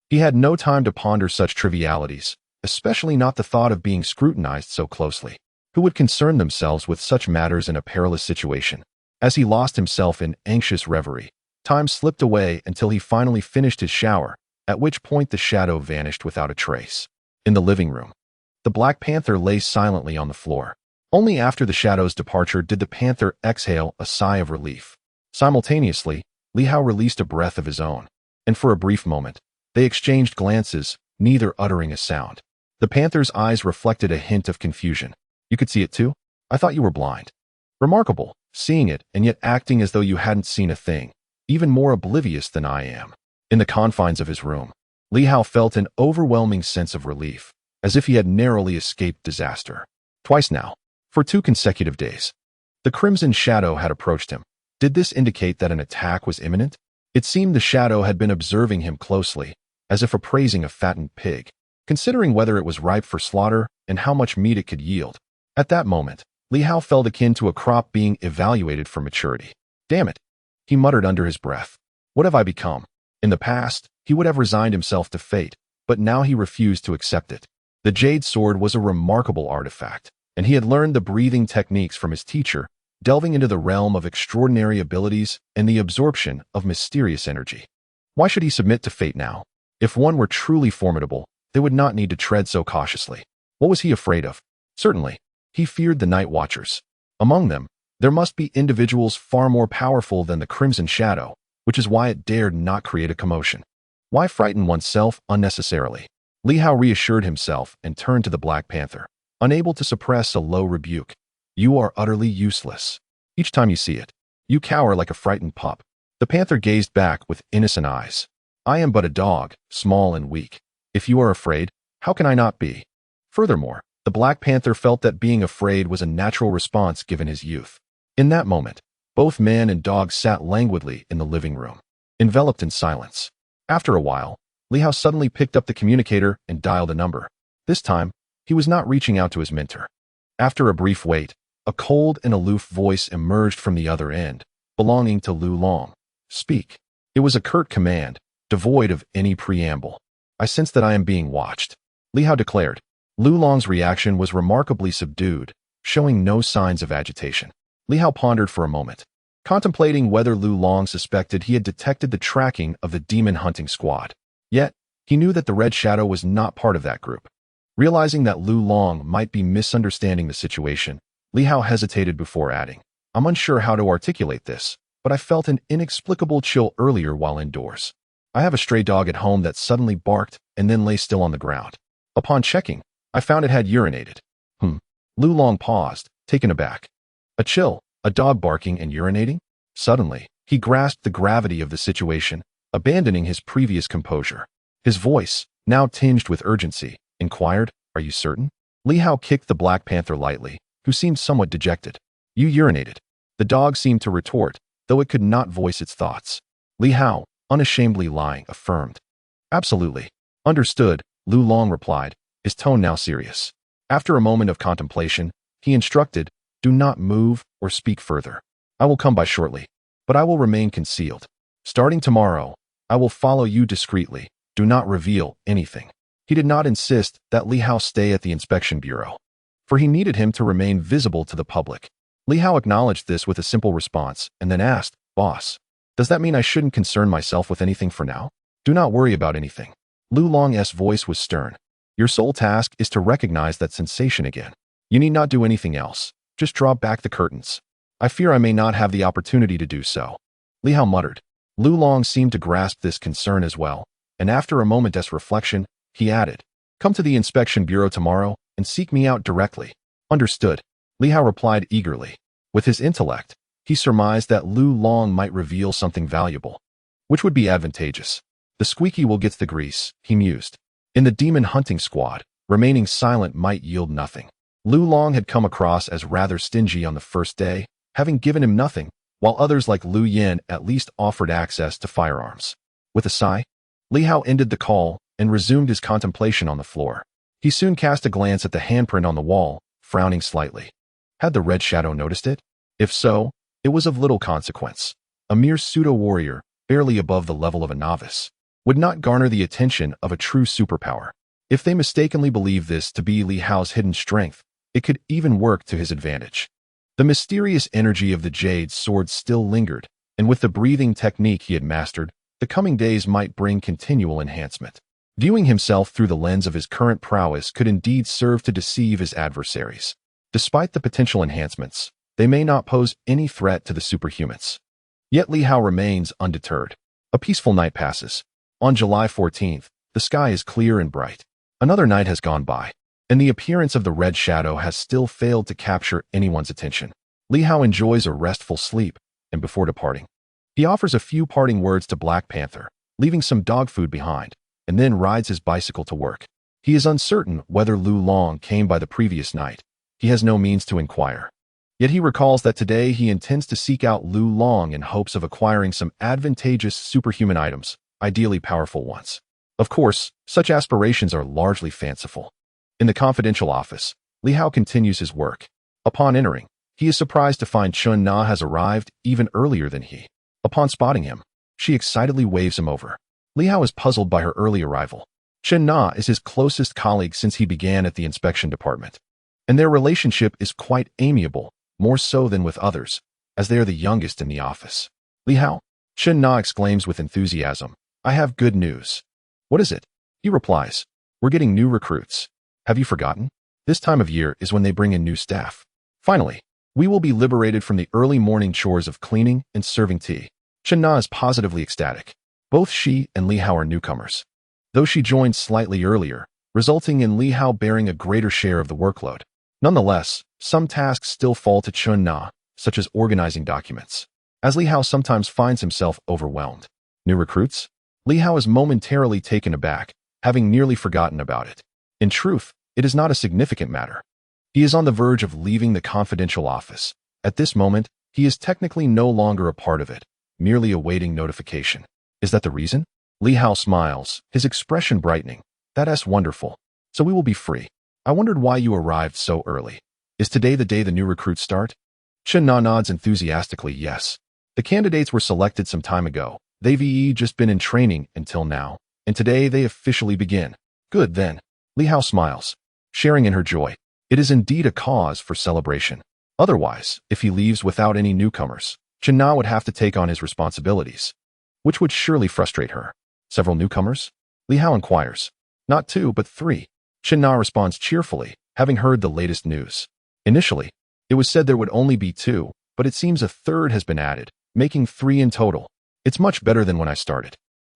He had no time to ponder such trivialities, especially not the thought of being scrutinized so closely. Who would concern themselves with such matters in a perilous situation? As he lost himself in anxious reverie, time slipped away until he finally finished his shower, at which point the shadow vanished without a trace. In the living room, the Black Panther lay silently on the floor. Only after the shadow's departure did the panther exhale a sigh of relief. Simultaneously, Li Hao released a breath of his own, and for a brief moment, they exchanged glances, neither uttering a sound. The panther's eyes reflected a hint of confusion. You could see it too? I thought you were blind. Remarkable, seeing it and yet acting as though you hadn't seen a thing, even more oblivious than I am. In the confines of his room, Li Hao felt an overwhelming sense of relief, as if he had narrowly escaped disaster. Twice now, for 2 consecutive days. The crimson shadow had approached him. Did this indicate that an attack was imminent? It seemed the shadow had been observing him closely, as if appraising a fattened pig, considering whether it was ripe for slaughter and how much meat it could yield. At that moment, Li Hao felt akin to a crop being evaluated for maturity. Damn it, he muttered under his breath. What have I become? In the past, he would have resigned himself to fate, but now he refused to accept it. The jade sword was a remarkable artifact, and he had learned the breathing techniques from his teacher, delving into the realm of extraordinary abilities and the absorption of mysterious energy. Why should he submit to fate now? If one were truly formidable, they would not need to tread so cautiously. What was he afraid of? Certainly, he feared the Night Watchers. Among them, there must be individuals far more powerful than the Crimson Shadow, which is why it dared not create a commotion. Why frighten oneself unnecessarily? Li Hao reassured himself and turned to the Black Panther, unable to suppress a low rebuke. You are utterly useless. Each time you see it, you cower like a frightened pup. The panther gazed back with innocent eyes. I am but a dog, small and weak. If you are afraid, how can I not be? Furthermore, the Black Panther felt that being afraid was a natural response given his youth. In that moment, both man and dog sat languidly in the living room, enveloped in silence. After a while, Li Hao suddenly picked up the communicator and dialed a number. This time, he was not reaching out to his mentor. After a brief wait, a cold and aloof voice emerged from the other end, belonging to Lu Long. Speak. It was a curt command, devoid of any preamble. I sense that I am being watched, Li Hao declared. Lu Long's reaction was remarkably subdued, showing no signs of agitation. Li Hao pondered for a moment, contemplating whether Lu Long suspected he had detected the tracking of the demon hunting squad. Yet, he knew that the Red Shadow was not part of that group. Realizing that Lu Long might be misunderstanding the situation, Li Hao hesitated before adding, I'm unsure how to articulate this, but I felt an inexplicable chill earlier while indoors. I have a stray dog at home that suddenly barked and then lay still on the ground. Upon checking, I found it had urinated. Lu Long paused, taken aback. A chill, a dog barking and urinating? Suddenly, he grasped the gravity of the situation, abandoning his previous composure. His voice, now tinged with urgency, inquired, Are you certain? Li Hao kicked the Black Panther lightly, who seemed somewhat dejected. You urinated. The dog seemed to retort, though it could not voice its thoughts. Li Hao, unashamedly lying, affirmed. Absolutely. Understood, Lu Long replied, his tone now serious. After a moment of contemplation, he instructed, Do not move or speak further. I will come by shortly, but I will remain concealed. Starting tomorrow, I will follow you discreetly. Do not reveal anything. He did not insist that Li Hao stay at the inspection bureau, for he needed him to remain visible to the public. Li Hao acknowledged this with a simple response and then asked, Boss, does that mean I shouldn't concern myself with anything for now? Do not worry about anything. Lu Long's voice was stern. Your sole task is to recognize that sensation again. You need not do anything else. Just draw back the curtains. I fear I may not have the opportunity to do so. Li Hao muttered. Lu Long seemed to grasp this concern as well, and after a moment's reflection, he added, Come to the inspection bureau tomorrow and seek me out directly. Understood. Li Hao replied eagerly. With his intellect, he surmised that Lu Long might reveal something valuable, which would be advantageous. The squeaky will get the grease, he mused. In the demon hunting squad, remaining silent might yield nothing. Lu Long had come across as rather stingy on the first day, having given him nothing, while others like Lu Yin at least offered access to firearms. With a sigh, Li Hao ended the call and resumed his contemplation on the floor. He soon cast a glance at the handprint on the wall, frowning slightly. Had the Red Shadow noticed it? If so, it was of little consequence. A mere pseudo-warrior, barely above the level of a novice, would not garner the attention of a true superpower. If they mistakenly believed this to be Li Hao's hidden strength, it could even work to his advantage. The mysterious energy of the Jade sword still lingered, and with the breathing technique he had mastered, the coming days might bring continual enhancement. Viewing himself through the lens of his current prowess could indeed serve to deceive his adversaries. Despite the potential enhancements, they may not pose any threat to the superhumans. Yet Li Hao remains undeterred. A peaceful night passes. On July 14th, the sky is clear and bright. Another night has gone by, and the appearance of the Red Shadow has still failed to capture anyone's attention. Li Hao enjoys a restful sleep, and before departing, he offers a few parting words to Black Panther, leaving some dog food behind, and then rides his bicycle to work. He is uncertain whether Lu Long came by the previous night. He has no means to inquire. Yet he recalls that today he intends to seek out Lu Long in hopes of acquiring some advantageous superhuman items, ideally powerful ones. Of course, such aspirations are largely fanciful. In the confidential office, Li Hao continues his work. Upon entering, he is surprised to find Chun Na has arrived even earlier than he. Upon spotting him, she excitedly waves him over. Li Hao is puzzled by her early arrival. Chun Na is his closest colleague since he began at the inspection department, and their relationship is quite amiable, more so than with others, as they are the youngest in the office. Li Hao, Chun Na exclaims with enthusiasm, I have good news. What is it? He replies, we're getting new recruits. Have you forgotten? This time of year is when they bring in new staff. Finally, we will be liberated from the early morning chores of cleaning and serving tea. Chun Na is positively ecstatic. Both she and Li Hao are newcomers, though she joined slightly earlier, resulting in Li Hao bearing a greater share of the workload. Nonetheless, some tasks still fall to Chun Na, such as organizing documents, as Li Hao sometimes finds himself overwhelmed. New recruits? Li Hao is momentarily taken aback, having nearly forgotten about it. In truth, it is not a significant matter. He is on the verge of leaving the confidential office. At this moment, he is technically no longer a part of it, merely awaiting notification. Is that the reason? Li Hao smiles, his expression brightening. That's wonderful. So we will be free. I wondered why you arrived so early. Is today the day the new recruits start? Chun Na nods enthusiastically yes. The candidates were selected some time ago. They've just been in training until now, and today they officially begin. Good then. Li Hao smiles, sharing in her joy. It is indeed a cause for celebration. Otherwise, if he leaves without any newcomers, Chun Na would have to take on his responsibilities, which would surely frustrate her. Several newcomers? Li Hao inquires. Not 2, but 3. Chun Na responds cheerfully, having heard the latest news. Initially, it was said there would only be 2, but it seems a third has been added, making 3 in total. It's much better than when I started.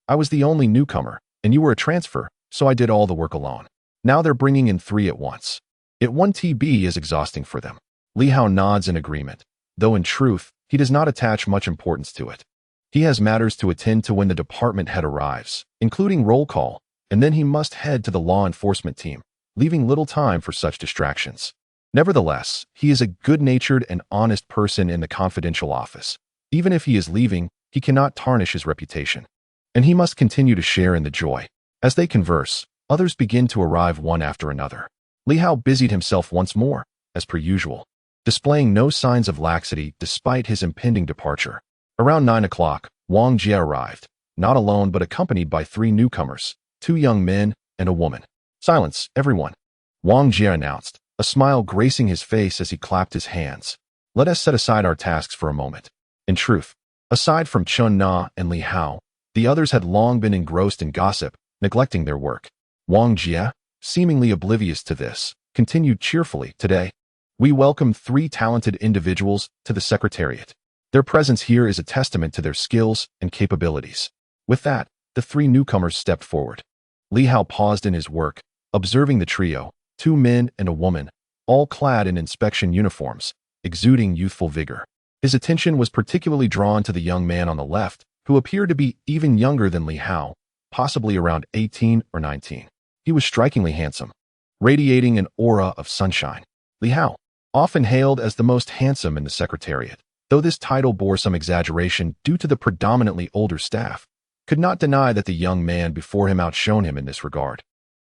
I was the only newcomer, and you were a transfer, so I did all the work alone. Now they're bringing in 3 at once. It 1 TB is exhausting for them. Li Hao nods in agreement, though in truth, he does not attach much importance to it. He has matters to attend to when the department head arrives, including roll call, and then he must head to the law enforcement team, leaving little time for such distractions. Nevertheless, he is a good-natured and honest person in the confidential office. Even if he is leaving, he cannot tarnish his reputation, and he must continue to share in the joy. As they converse, others begin to arrive one after another. Li Hao busied himself once more, as per usual, displaying no signs of laxity despite his impending departure. Around 9 o'clock, Wang Jie arrived, not alone but accompanied by 3 newcomers, 2 young men and a woman. Silence, everyone, Wang Jie announced, a smile gracing his face as he clapped his hands. Let us set aside our tasks for a moment. In truth, aside from Chun Na and Li Hao, the others had long been engrossed in gossip, neglecting their work. Wang Jie, seemingly oblivious to this, continued cheerfully, today, we welcome 3 talented individuals to the Secretariat. Their presence here is a testament to their skills and capabilities. With that, the 3 newcomers stepped forward. Li Hao paused in his work, observing the trio, 2 men and a woman, all clad in inspection uniforms, exuding youthful vigor. His attention was particularly drawn to the young man on the left, who appeared to be even younger than Li Hao, possibly around 18 or 19. He was strikingly handsome, radiating an aura of sunshine. Li Hao, often hailed as the most handsome in the Secretariat, though this title bore some exaggeration due to the predominantly older staff, could not deny that the young man before him outshone him in this regard.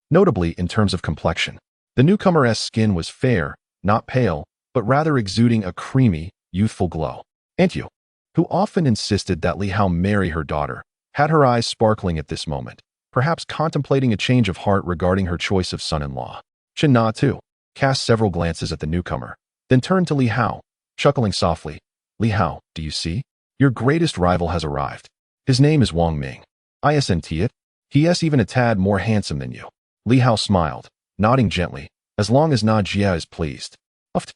Notably in terms of complexion, the newcomer's skin was fair, not pale, but rather exuding a creamy, youthful glow. Aunt Yu, who often insisted that Li Hao marry her daughter, had her eyes sparkling at this moment, perhaps contemplating a change of heart regarding her choice of son-in-law. Chun Na, too, cast several glances at the newcomer, then turned to Li Hao, chuckling softly. Li Hao, do you see? Your greatest rival has arrived. His name is Wang Ming. Isn't it? He is even a tad more handsome than you. Li Hao smiled, nodding gently, as long as Na Jie is pleased. Uft.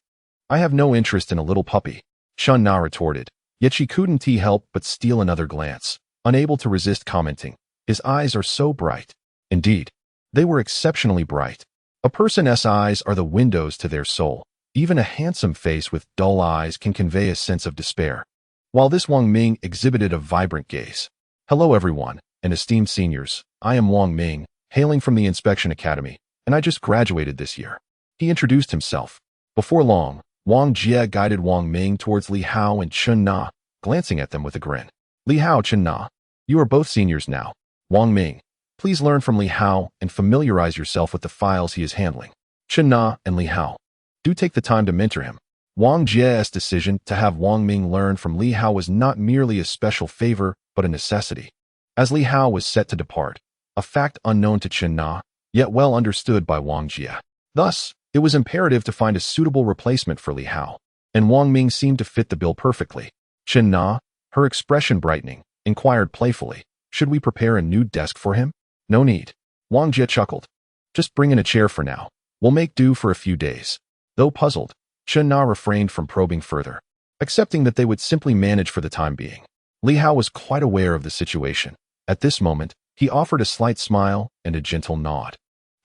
I have no interest in a little puppy, Chun Na retorted, yet she couldn't help but steal another glance, unable to resist commenting. His eyes are so bright. Indeed, they were exceptionally bright. A person's eyes are the windows to their soul. Even a handsome face with dull eyes can convey a sense of despair, while this Wang Ming exhibited a vibrant gaze. Hello everyone, and esteemed seniors, I am Wang Ming, hailing from the Inspection Academy, and I just graduated this year. He introduced himself. Before long, Wang Jie guided Wang Ming towards Li Hao and Chen Na, glancing at them with a grin. Li Hao, Chen Na, you are both seniors now. Wang Ming, please learn from Li Hao and familiarize yourself with the files he is handling. Chen Na and Li Hao, do take the time to mentor him. Wang Jie's decision to have Wang Ming learn from Li Hao was not merely a special favor, but a necessity. As Li Hao was set to depart, a fact unknown to Chen Na, yet well understood by Wang Jie. Thus, it was imperative to find a suitable replacement for Li Hao, and Wang Ming seemed to fit the bill perfectly. Chen Na, her expression brightening, inquired playfully, should we prepare a new desk for him? No need. Wang Jie chuckled. Just bring in a chair for now. We'll make do for a few days. Though puzzled, Chen Na refrained from probing further, accepting that they would simply manage for the time being. Li Hao was quite aware of the situation. At this moment, he offered a slight smile and a gentle nod.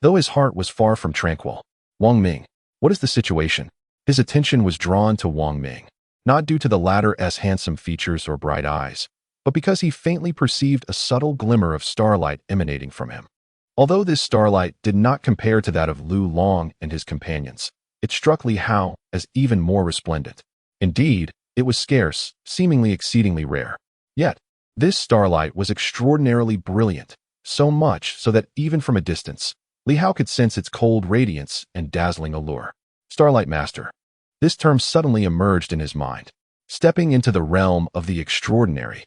Though his heart was far from tranquil. Wang Ming, what is the situation? His attention was drawn to Wang Ming, not due to the latter's handsome features or bright eyes, but because he faintly perceived a subtle glimmer of starlight emanating from him. Although this starlight did not compare to that of Lu Long and his companions, it struck Li Hao as even more resplendent. Indeed, it was scarce, seemingly exceedingly rare. Yet, this starlight was extraordinarily brilliant, so much so that even from a distance, Li Hao could sense its cold radiance and dazzling allure. Starlight Master. This term suddenly emerged in his mind. Stepping into the realm of the extraordinary,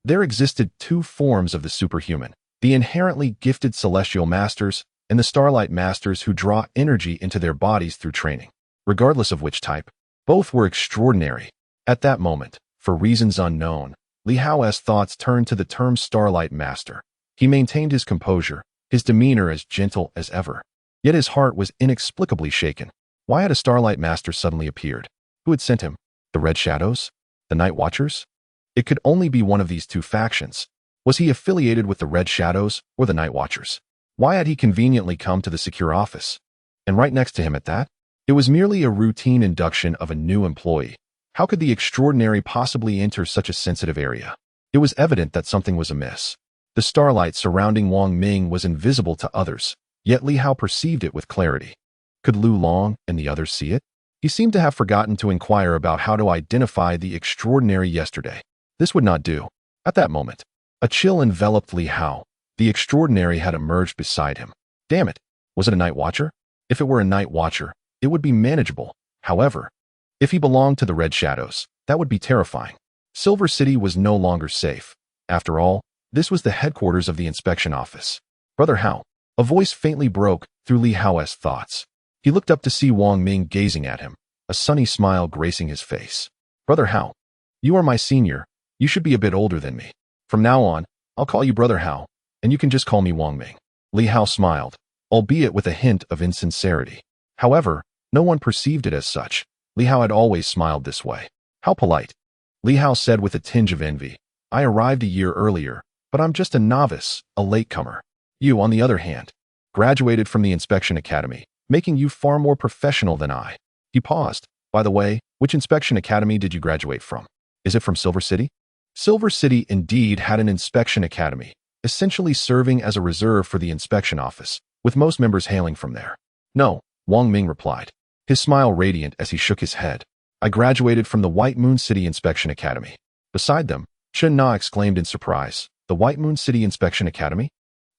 there existed two forms of the superhuman, the inherently gifted celestial masters and the starlight masters who draw energy into their bodies through training. Regardless of which type, both were extraordinary. At that moment, for reasons unknown, Li Hao's thoughts turned to the term Starlight Master. He maintained his composure, his demeanor as gentle as ever. Yet his heart was inexplicably shaken. Why had a Starlight Master suddenly appeared? Who had sent him? The Red Shadows? The Night Watchers? It could only be one of these two factions. Was he affiliated with the Red Shadows or the Night Watchers? Why had he conveniently come to the secure office? And right next to him at that? It was merely a routine induction of a new employee. How could the extraordinary possibly enter such a sensitive area? It was evident that something was amiss. The starlight surrounding Wang Ming was invisible to others, yet Li Hao perceived it with clarity. Could Lu Long and the others see it? He seemed to have forgotten to inquire about how to identify the extraordinary yesterday. This would not do. At that moment, a chill enveloped Li Hao. The extraordinary had emerged beside him. Damn it! Was it a Night Watcher? If it were a Night Watcher, it would be manageable. However, if he belonged to the Red Shadows, that would be terrifying. Silver City was no longer safe. After all, this was the headquarters of the inspection office. Brother Hao, a voice faintly broke through Li Hao's thoughts. He looked up to see Wang Ming gazing at him, a sunny smile gracing his face. Brother Hao, you are my senior. You should be a bit older than me. From now on, I'll call you Brother Hao, and you can just call me Wang Ming. Li Hao smiled, albeit with a hint of insincerity. However, no one perceived it as such. Li Hao had always smiled this way. How polite. Li Hao said with a tinge of envy. I arrived a year earlier, but I'm just a novice, a latecomer. You, on the other hand, graduated from the inspection academy, making you far more professional than I. He paused. By the way, which inspection academy did you graduate from? Is it from Silver City? Silver City indeed had an inspection academy, essentially serving as a reserve for the inspection office, with most members hailing from there. No, Wang Ming replied, his smile radiant as he shook his head. I graduated from the White Moon City Inspection Academy. Beside them, Chen Na exclaimed in surprise, the White Moon City Inspection Academy?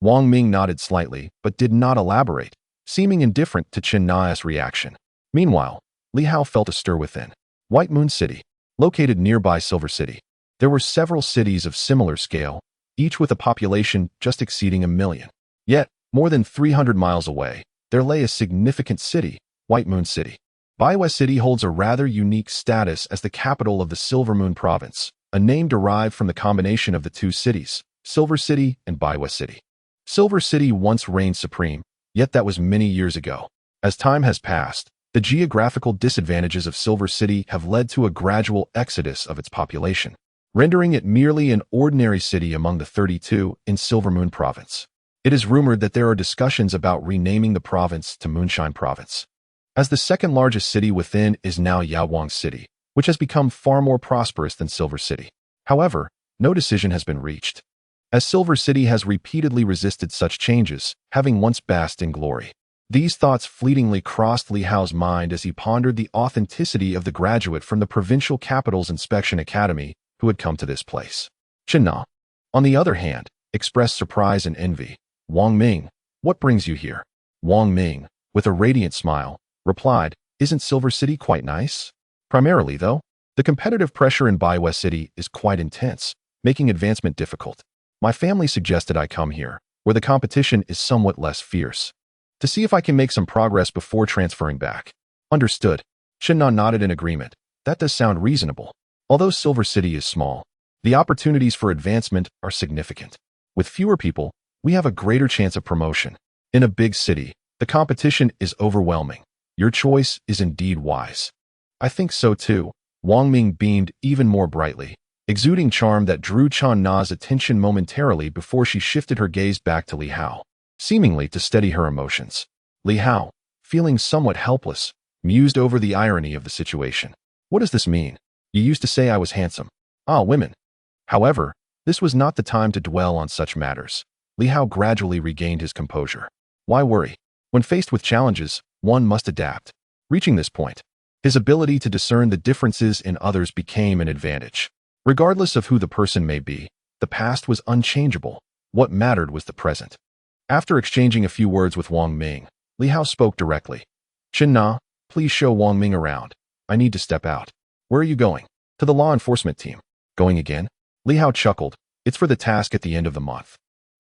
Wang Ming nodded slightly, but did not elaborate, seeming indifferent to Chen Na's reaction. Meanwhile, Li Hao felt a stir within. White Moon City, located nearby Silver City. There were several cities of similar scale, each with a population just exceeding 1 million. Yet, more than 300 miles away, there lay a significant city, White Moon City. Baiwa City holds a rather unique status as the capital of the Silver Moon Province, a name derived from the combination of the two cities, Silver City and Baiwa City. Silver City once reigned supreme, yet that was many years ago. As time has passed, the geographical disadvantages of Silver City have led to a gradual exodus of its population, rendering it merely an ordinary city among the 32 in Silver Moon Province. It is rumored that there are discussions about renaming the province to Moonshine Province. As the second largest city within is now Yaoguang City, which has become far more prosperous than Silver City. However, no decision has been reached, as Silver City has repeatedly resisted such changes, having once basked in glory. These thoughts fleetingly crossed Li Hao's mind as he pondered the authenticity of the graduate from the provincial capital's inspection academy who had come to this place. Chen Na, on the other hand, expressed surprise and envy. Wang Ming, what brings you here? Wang Ming, with a radiant smile, replied, isn't Silver City quite nice? Primarily, though, the competitive pressure in Bai West City is quite intense, making advancement difficult. My family suggested I come here, where the competition is somewhat less fierce, to see if I can make some progress before transferring back. Understood. Chen Na nodded in agreement. That does sound reasonable. Although Silver City is small, the opportunities for advancement are significant. With fewer people, we have a greater chance of promotion. In a big city, the competition is overwhelming. Your choice is indeed wise. I think so too. Wang Ming beamed even more brightly, exuding charm that drew Chen Na's attention momentarily before she shifted her gaze back to Li Hao, seemingly to steady her emotions. Li Hao, feeling somewhat helpless, mused over the irony of the situation. What does this mean? You used to say I was handsome. Ah, women. However, this was not the time to dwell on such matters. Li Hao gradually regained his composure. Why worry? When faced with challenges, one must adapt. Reaching this point, his ability to discern the differences in others became an advantage. Regardless of who the person may be, the past was unchangeable. What mattered was the present. After exchanging a few words with Wang Ming, Li Hao spoke directly. Chen Na, please show Wang Ming around. I need to step out. Where are you going? To the law enforcement team. Going again? Li Hao chuckled. It's for the task at the end of the month.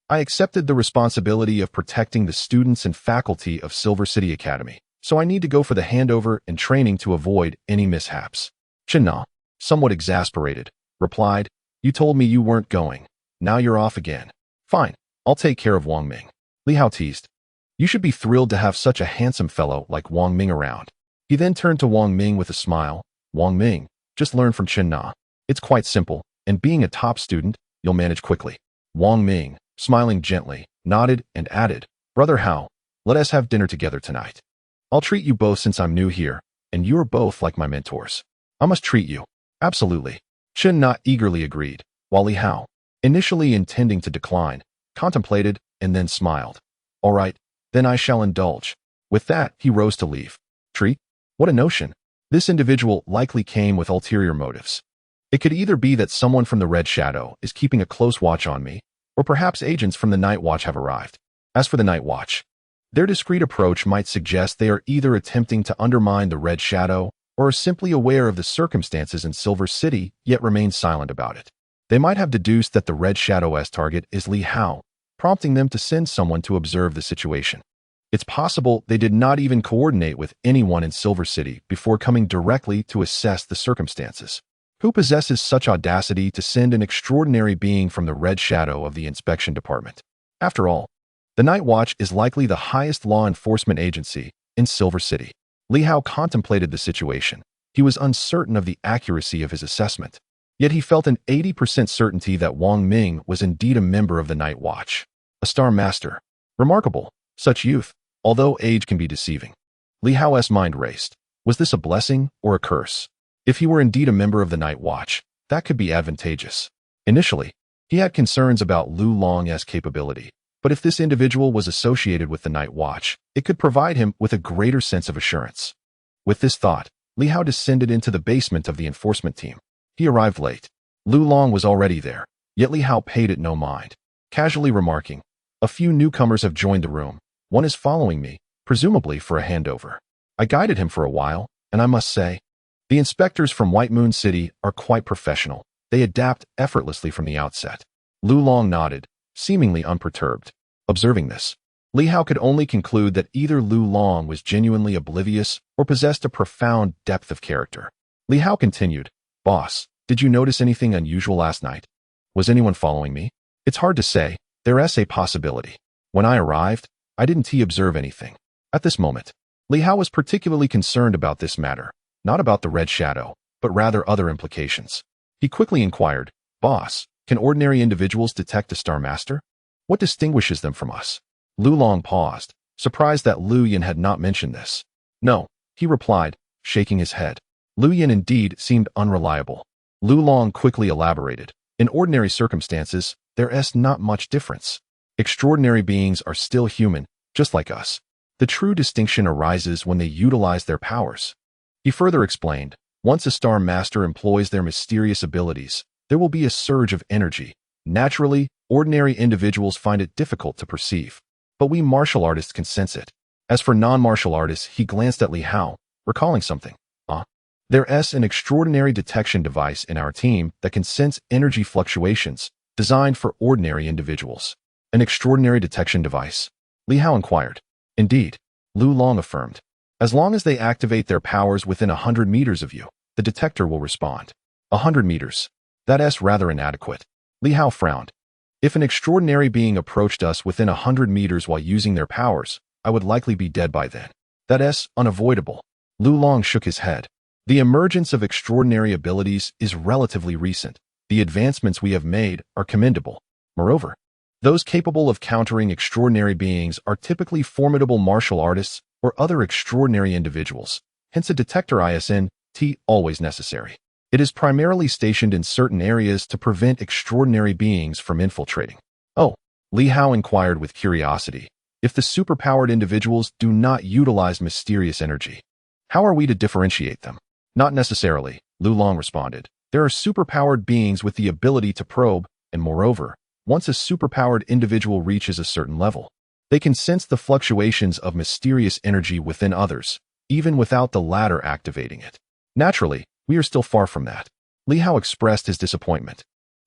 I accepted the responsibility of protecting the students and faculty of Silver City Academy, so I need to go for the handover and training to avoid any mishaps. Chen Na, somewhat exasperated, replied, you told me you weren't going. Now you're off again. Fine, I'll take care of Wang Ming. Li Hao teased. You should be thrilled to have such a handsome fellow like Wang Ming around. He then turned to Wang Ming with a smile. Wang Ming, just learn from Chen Na. It's quite simple, and being a top student, you'll manage quickly. Wang Ming, smiling gently, nodded and added, Brother Hao, let us have dinner together tonight. I'll treat you both since I'm new here, and you're both like my mentors. I must treat you. Absolutely. Chen Na eagerly agreed, while Li Hao, initially intending to decline, contemplated and then smiled. All right, then I shall indulge. With that, he rose to leave. Treat? What a notion. This individual likely came with ulterior motives. It could either be that someone from the Red Shadow is keeping a close watch on me, or perhaps agents from the Night Watch have arrived. As for the Night Watch, their discreet approach might suggest they are either attempting to undermine the Red Shadow or are simply aware of the circumstances in Silver City, yet remain silent about it. They might have deduced that the Red Shadow's target is Li Hao, prompting them to send someone to observe the situation. It's possible they did not even coordinate with anyone in Silver City before coming directly to assess the circumstances. Who possesses such audacity to send an extraordinary being from the Red Shadow of the Inspection Department? After all, the Night Watch is likely the highest law enforcement agency in Silver City. Li Hao contemplated the situation. He was uncertain of the accuracy of his assessment. Yet he felt an 80% certainty that Wang Ming was indeed a member of the Night Watch. A Star Master. Remarkable. Such youth, although age can be deceiving. Li Hao's mind raced. Was this a blessing or a curse? If he were indeed a member of the Night Watch, that could be advantageous. Initially, he had concerns about Lu Long's capability, but if this individual was associated with the Night Watch, it could provide him with a greater sense of assurance. With this thought, Li Hao descended into the basement of the enforcement team. He arrived late. Lu Long was already there, yet Li Hao paid it no mind, casually remarking, a few newcomers have joined the room. One is following me, presumably for a handover. I guided him for a while, and I must say, the inspectors from White Moon City are quite professional. They adapt effortlessly from the outset. Lu Long nodded, seemingly unperturbed. Observing this, Li Hao could only conclude that either Lu Long was genuinely oblivious or possessed a profound depth of character. Li Hao continued, Boss, did you notice anything unusual last night? Was anyone following me? It's hard to say. There's a possibility. When I arrived, I didn't observe anything. At this moment, Li Hao was particularly concerned about this matter, not about the Red Shadow, but rather other implications. He quickly inquired, Boss, can ordinary individuals detect a Star Master? What distinguishes them from us? Lu Long paused, surprised that Lu Yan had not mentioned this. No, he replied, shaking his head. Lu Yan indeed seemed unreliable. Lu Long quickly elaborated. In ordinary circumstances, there's not much difference. Extraordinary beings are still human, just like us. The true distinction arises when they utilize their powers. He further explained, once a Star Master employs their mysterious abilities, there will be a surge of energy. Naturally, ordinary individuals find it difficult to perceive, but we martial artists can sense it. As for non-martial artists, he glanced at Li Hao, recalling something. There's an extraordinary detection device in our team that can sense energy fluctuations, designed for ordinary individuals. An extraordinary detection device? Li Hao inquired. Indeed, Lu Long affirmed. As long as they activate their powers within 100 meters of you, the detector will respond. 100 meters. That's rather inadequate. Li Hao frowned. If an extraordinary being approached us within 100 meters while using their powers, I would likely be dead by then. That's unavoidable. Lu Long shook his head. The emergence of extraordinary abilities is relatively recent. The advancements we have made are commendable. Moreover, those capable of countering extraordinary beings are typically formidable martial artists or other extraordinary individuals. Hence a detector isn't always necessary. It is primarily stationed in certain areas to prevent extraordinary beings from infiltrating. Oh, Li Hao inquired with curiosity. If the superpowered individuals do not utilize mysterious energy, how are we to differentiate them? Not necessarily, Lu Long responded. There are superpowered beings with the ability to probe, and moreover, once a superpowered individual reaches a certain level, they can sense the fluctuations of mysterious energy within others, even without the latter activating it. Naturally, we are still far from that. Li Hao expressed his disappointment.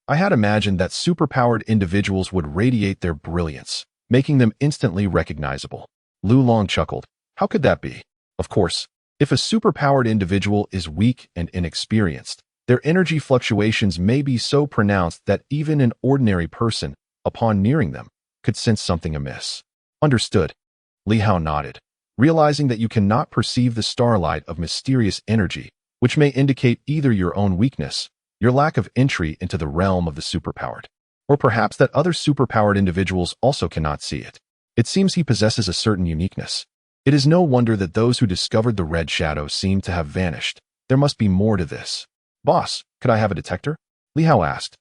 I had imagined that superpowered individuals would radiate their brilliance, making them instantly recognizable. Lu Long chuckled. How could that be? Of course, if a superpowered individual is weak and inexperienced, their energy fluctuations may be so pronounced that even an ordinary person, upon nearing them, could sense something amiss. Understood. Li Hao nodded, realizing that you cannot perceive the starlight of mysterious energy, which may indicate either your own weakness, your lack of entry into the realm of the superpowered, or perhaps that other superpowered individuals also cannot see it. It seems he possesses a certain uniqueness. It is no wonder that those who discovered the red shadow seem to have vanished. There must be more to this. Boss, could I have a detector? Li Hao asked.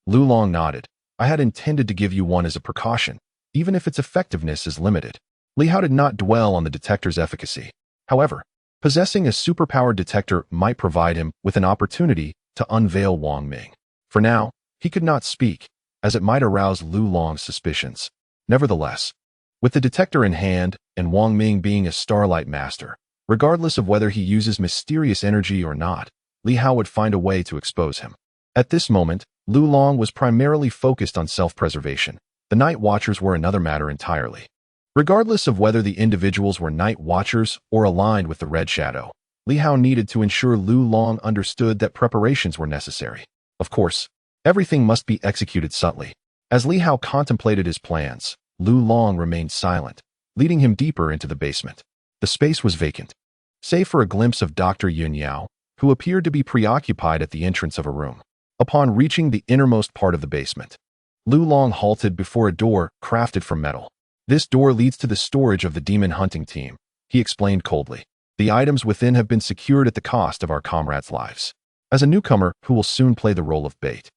Lu Long nodded. I had intended to give you one as a precaution, even if its effectiveness is limited. Li Hao did not dwell on the detector's efficacy. However, possessing a superpowered detector might provide him with an opportunity to unveil Wang Ming. For now, he could not speak, as it might arouse Lu Long's suspicions. Nevertheless, with the detector in hand, and Wang Ming being a Starlight Master, regardless of whether he uses mysterious energy or not, Li Hao would find a way to expose him. At this moment, Lu Long was primarily focused on self-preservation. The Night Watchers were another matter entirely. Regardless of whether the individuals were Night Watchers or aligned with the Red Shadow, Li Hao needed to ensure Lu Long understood that preparations were necessary. Of course, everything must be executed subtly. As Li Hao contemplated his plans, Lu Long remained silent, leading him deeper into the basement. The space was vacant, save for a glimpse of Dr. Yun Yao, who appeared to be preoccupied at the entrance of a room. Upon reaching the innermost part of the basement, Lu Long halted before a door crafted from metal. This door leads to the storage of the demon hunting team, he explained coldly. The items within have been secured at the cost of our comrades' lives. As a newcomer who will soon play the role of bait,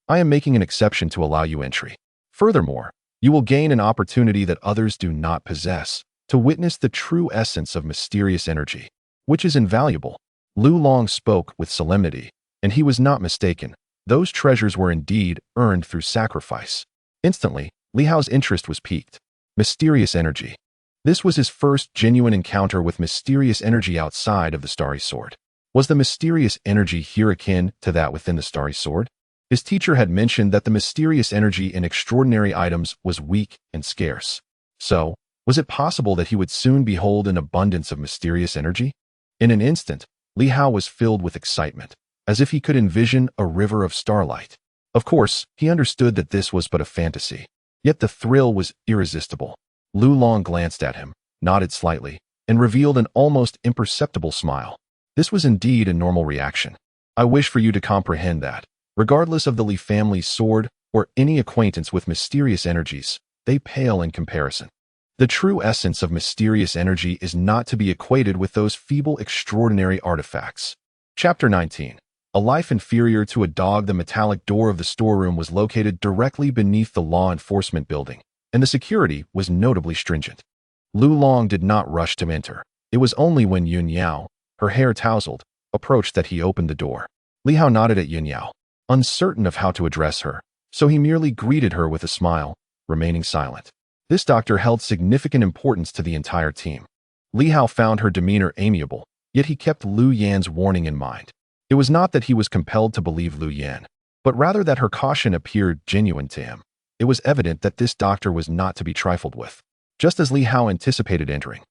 I am making an exception to allow you entry. Furthermore, you will gain an opportunity that others do not possess, to witness the true essence of mysterious energy, which is invaluable. Lu Long spoke with solemnity, and he was not mistaken. Those treasures were indeed earned through sacrifice. Instantly, Li Hao's interest was piqued. Mysterious energy. This was his first genuine encounter with mysterious energy outside of the Starry Sword. Was the mysterious energy here akin to that within the Starry Sword? His teacher had mentioned that the mysterious energy in extraordinary items was weak and scarce. So, was it possible that he would soon behold an abundance of mysterious energy? In an instant, Li Hao was filled with excitement, as if he could envision a river of starlight. Of course, he understood that this was but a fantasy, yet the thrill was irresistible. Lu Long glanced at him, nodded slightly, and revealed an almost imperceptible smile. This was indeed a normal reaction. I wish for you to comprehend that, regardless of the Li family's sword or any acquaintance with mysterious energies, they pale in comparison. The true essence of mysterious energy is not to be equated with those feeble extraordinary artifacts. Chapter 19. A life inferior to a dog. The metallic door of the storeroom was located directly beneath the law enforcement building, and the security was notably stringent. Lu Long did not rush to enter. It was only when Yun Yao, her hair tousled, approached that he opened the door. Li Hao nodded at Yun Yao, uncertain of how to address her, so he merely greeted her with a smile, remaining silent. This doctor held significant importance to the entire team. Li Hao found her demeanor amiable, yet he kept Lu Yan's warning in mind. It was not that he was compelled to believe Lu Yan, but rather that her caution appeared genuine to him. It was evident that this doctor was not to be trifled with. Just as Li Hao anticipated entering,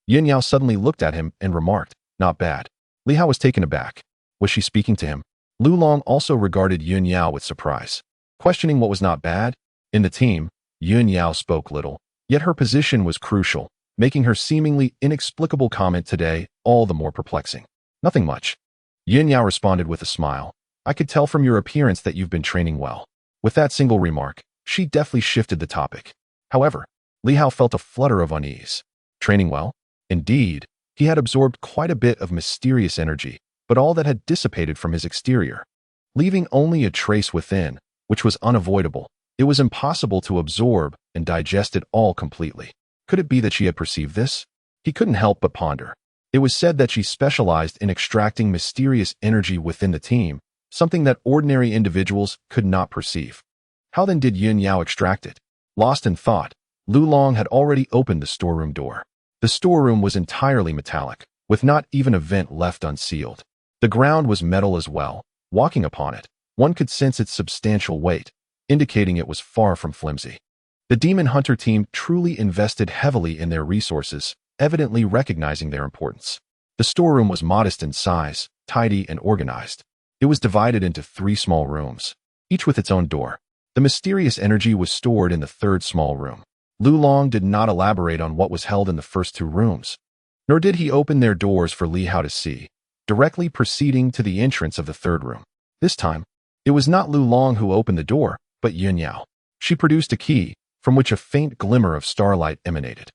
Yun Yao suddenly looked at him and remarked, "Not bad." Li Hao was taken aback. Was she speaking to him? Lu Long also regarded Yun Yao with surprise, questioning what was not bad. In the team, Yun Yao spoke little, yet her position was crucial, making her seemingly inexplicable comment today all the more perplexing. "Nothing much." Yun Yao responded with a smile. "I could tell from your appearance that you've been training well." With that single remark, she deftly shifted the topic. However, Li Hao felt a flutter of unease. Training well? Indeed, he had absorbed quite a bit of mysterious energy, but all that had dissipated from his exterior, leaving only a trace within, which was unavoidable. It was impossible to absorb and digest it all completely. Could it be that she had perceived this? He couldn't help but ponder. It was said that she specialized in extracting mysterious energy within the team, something that ordinary individuals could not perceive. How then did Yun Yao extract it? Lost in thought, Lu Long had already opened the storeroom door. The storeroom was entirely metallic, with not even a vent left unsealed. The ground was metal as well. Walking upon it, one could sense its substantial weight, indicating it was far from flimsy. The Demon Hunter team truly invested heavily in their resources, evidently recognizing their importance. The storeroom was modest in size, tidy and organized. It was divided into 3 small rooms, each with its own door. The mysterious energy was stored in the 3rd small room. Lu Long did not elaborate on what was held in the first 2 rooms, nor did he open their doors for Li Hao to see, directly proceeding to the entrance of the 3rd room. This time, it was not Lu Long who opened the door, but Yun Yao. She produced a key, from which a faint glimmer of starlight emanated.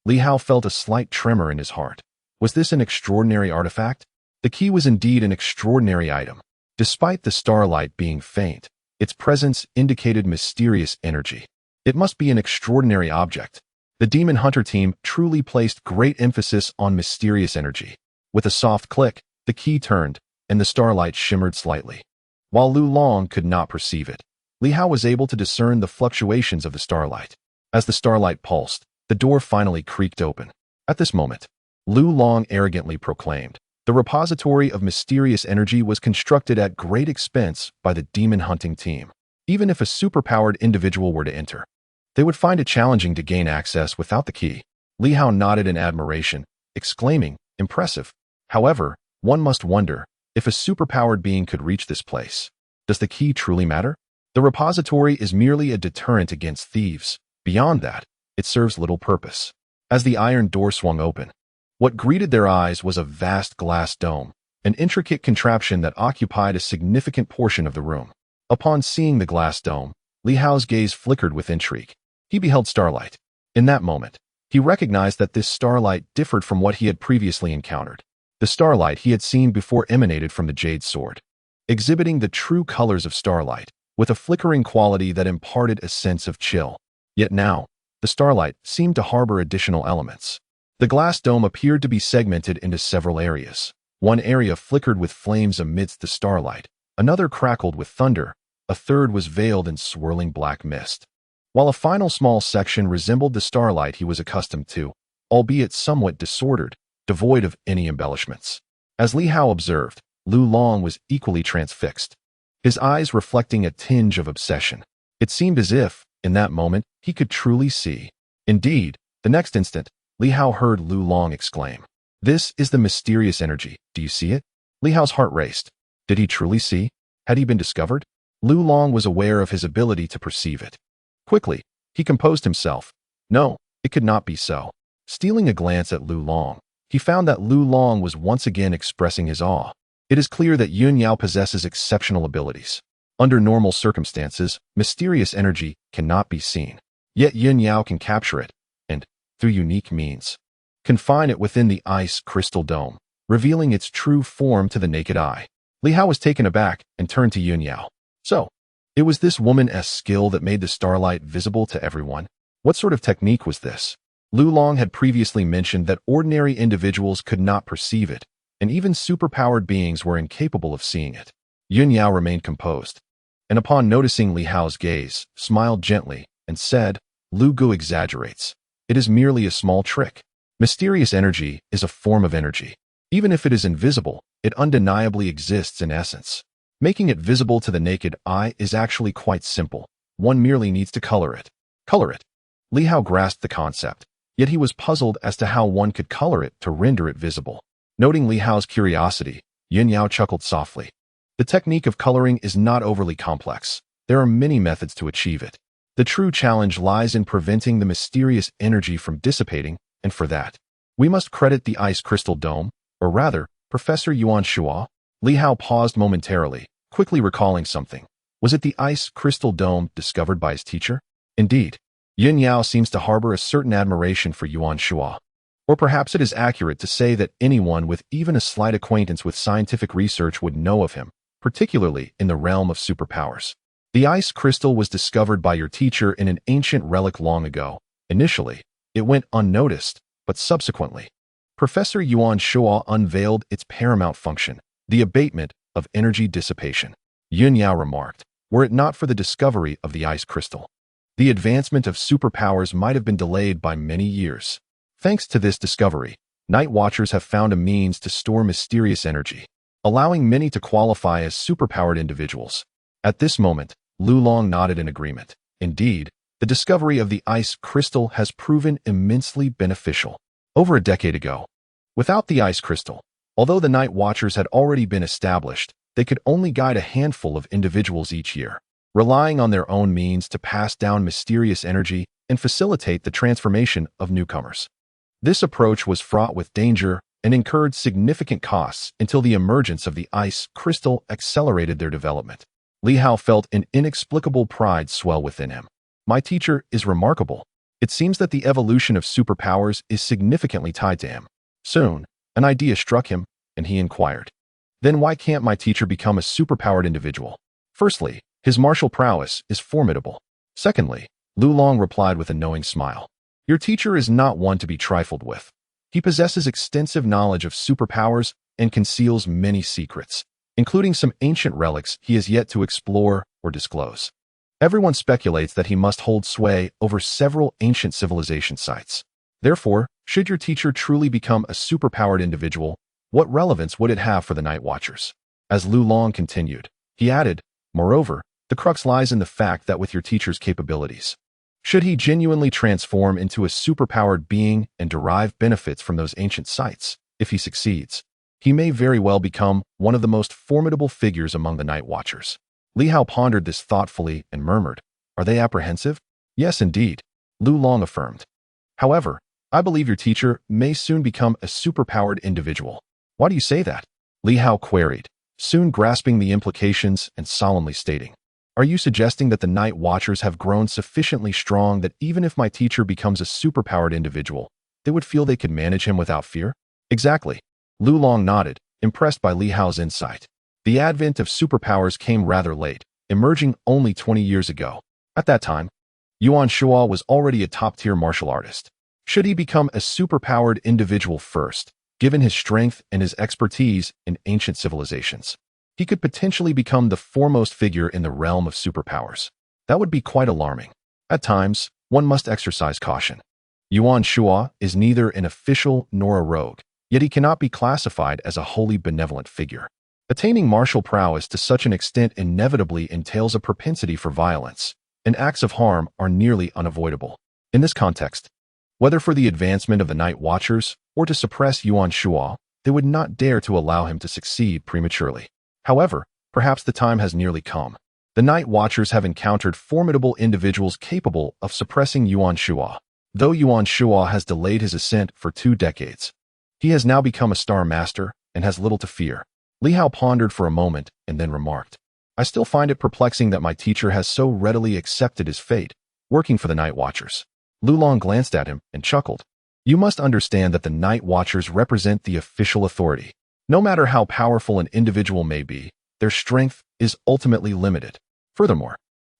Li Hao felt a slight tremor in his heart. Was this an extraordinary artifact? The key was indeed an extraordinary item. Despite the starlight being faint, its presence indicated mysterious energy. It must be an extraordinary object. The Demon Hunter team truly placed great emphasis on mysterious energy. With a soft click, the key turned, and the starlight shimmered slightly. While Lu Long could not perceive it, Li Hao was able to discern the fluctuations of the starlight. As the starlight pulsed, the door finally creaked open. At this moment, Lu Long arrogantly proclaimed, "The repository of mysterious energy was constructed at great expense by the demon hunting team. Even if a superpowered individual were to enter, they would find it challenging to gain access without the key." Li Hao nodded in admiration, exclaiming, "Impressive. However, one must wonder, if a superpowered being could reach this place, does the key truly matter? The repository is merely a deterrent against thieves. Beyond that, it serves little purpose." As the iron door swung open, what greeted their eyes was a vast glass dome, an intricate contraption that occupied a significant portion of the room. Upon seeing the glass dome, Li Hao's gaze flickered with intrigue. He beheld starlight. In that moment, he recognized that this starlight differed from what he had previously encountered. The starlight he had seen before emanated from the jade sword, exhibiting the true colors of starlight, with a flickering quality that imparted a sense of chill. Yet now, the starlight seemed to harbor additional elements. The glass dome appeared to be segmented into several areas. One area flickered with flames amidst the starlight, another crackled with thunder, a third was veiled in swirling black mist, while a final small section resembled the starlight he was accustomed to, albeit somewhat disordered, devoid of any embellishments. As Li Hao observed, Lu Long was equally transfixed, his eyes reflecting a tinge of obsession. It seemed as if, in that moment, he could truly see. Indeed, the next instant, Li Hao heard Lu Long exclaim, "This is the mysterious energy. Do you see it?" Li Hao's heart raced. Did he truly see? Had he been discovered? Lu Long was aware of his ability to perceive it. Quickly, he composed himself. No, it could not be so. Stealing a glance at Lu Long, he found that Lu Long was once again expressing his awe. It is clear that Yun Yao possesses exceptional abilities. Under normal circumstances, mysterious energy cannot be seen. Yet Yun Yao can capture it, and, through unique means, confine it within the ice crystal dome, revealing its true form to the naked eye. Li Hao was taken aback and turned to Yun Yao. So, it was this woman's skill that made the starlight visible to everyone? What sort of technique was this? Lu Long had previously mentioned that ordinary individuals could not perceive it, and even superpowered beings were incapable of seeing it. Yun Yao remained composed, and upon noticing Li Hao's gaze, smiled gently and said, "Lu Gu exaggerates. It is merely a small trick. Mysterious energy is a form of energy. Even if it is invisible, it undeniably exists in essence. Making it visible to the naked eye is actually quite simple. One merely needs to color it." Color it. Li Hao grasped the concept, yet he was puzzled as to how one could color it to render it visible. Noting Li Hao's curiosity, Yun Yao chuckled softly. The technique of coloring is not overly complex. There are many methods to achieve it. The true challenge lies in preventing the mysterious energy from dissipating, and for that, we must credit the ice crystal dome, or rather, Professor Yuan Shua. Li Hao paused momentarily, quickly recalling something. Was it the ice crystal dome discovered by his teacher? Indeed, Yun Yao seems to harbor a certain admiration for Yuan Shua. Or perhaps it is accurate to say that anyone with even a slight acquaintance with scientific research would know of him, particularly in the realm of superpowers. The ice crystal was discovered by your teacher in an ancient relic long ago. Initially, it went unnoticed, but subsequently, Professor Yuan Shua unveiled its paramount function, the abatement of energy dissipation. Yun Yao remarked, were it not for the discovery of the ice crystal, the advancement of superpowers might have been delayed by many years. Thanks to this discovery, Night Watchers have found a means to store mysterious energy, allowing many to qualify as superpowered individuals. At this moment, Lu Long nodded in agreement. Indeed, the discovery of the ice crystal has proven immensely beneficial. Over a decade ago, without the ice crystal, although the Night Watchers had already been established, they could only guide a handful of individuals each year, relying on their own means to pass down mysterious energy and facilitate the transformation of newcomers. This approach was fraught with danger and incurred significant costs until the emergence of the ice crystal accelerated their development. Li Hao felt an inexplicable pride swell within him. My teacher is remarkable. It seems that the evolution of superpowers is significantly tied to him. Soon, an idea struck him, and he inquired, then why can't my teacher become a superpowered individual? Firstly, his martial prowess is formidable. Secondly, Lu Long replied with a knowing smile, your teacher is not one to be trifled with. He possesses extensive knowledge of superpowers and conceals many secrets, including some ancient relics he has yet to explore or disclose. Everyone speculates that he must hold sway over several ancient civilization sites. Therefore, should your teacher truly become a superpowered individual, what relevance would it have for the Night Watchers? As Lu Long continued, he added, moreover, the crux lies in the fact that with your teacher's capabilities, should he genuinely transform into a superpowered being and derive benefits from those ancient sites, if he succeeds, he may very well become one of the most formidable figures among the Night Watchers. Li Hao pondered this thoughtfully and murmured, are they apprehensive? Yes, indeed, Lu Long affirmed. However, I believe your teacher may soon become a superpowered individual. Why do you say that? Li Hao queried, soon grasping the implications and solemnly stating, are you suggesting that the Night Watchers have grown sufficiently strong that even if my teacher becomes a superpowered individual, they would feel they could manage him without fear? Exactly. Lu Long nodded, impressed by Li Hao's insight. The advent of superpowers came rather late, emerging only 20 years ago. At that time, Yuan Shua was already a top-tier martial artist. Should he become a superpowered individual first, given his strength and his expertise in ancient civilizations, he could potentially become the foremost figure in the realm of superpowers. That would be quite alarming. At times, one must exercise caution. Yuan Shua is neither an official nor a rogue, yet he cannot be classified as a wholly benevolent figure. Attaining martial prowess to such an extent inevitably entails a propensity for violence, and acts of harm are nearly unavoidable. In this context, whether for the advancement of the Night Watchers or to suppress Yuan Shua, they would not dare to allow him to succeed prematurely. However, perhaps the time has nearly come. The Night Watchers have encountered formidable individuals capable of suppressing Yuan Shua. Though Yuan Shua has delayed his ascent for 2 decades, he has now become a star master and has little to fear. Li Hao pondered for a moment and then remarked, I still find it perplexing that my teacher has so readily accepted his fate, working for the Night Watchers. Lu Long glanced at him and chuckled. You must understand that the Night Watchers represent the official authority. No matter how powerful an individual may be, their strength is ultimately limited. Furthermore,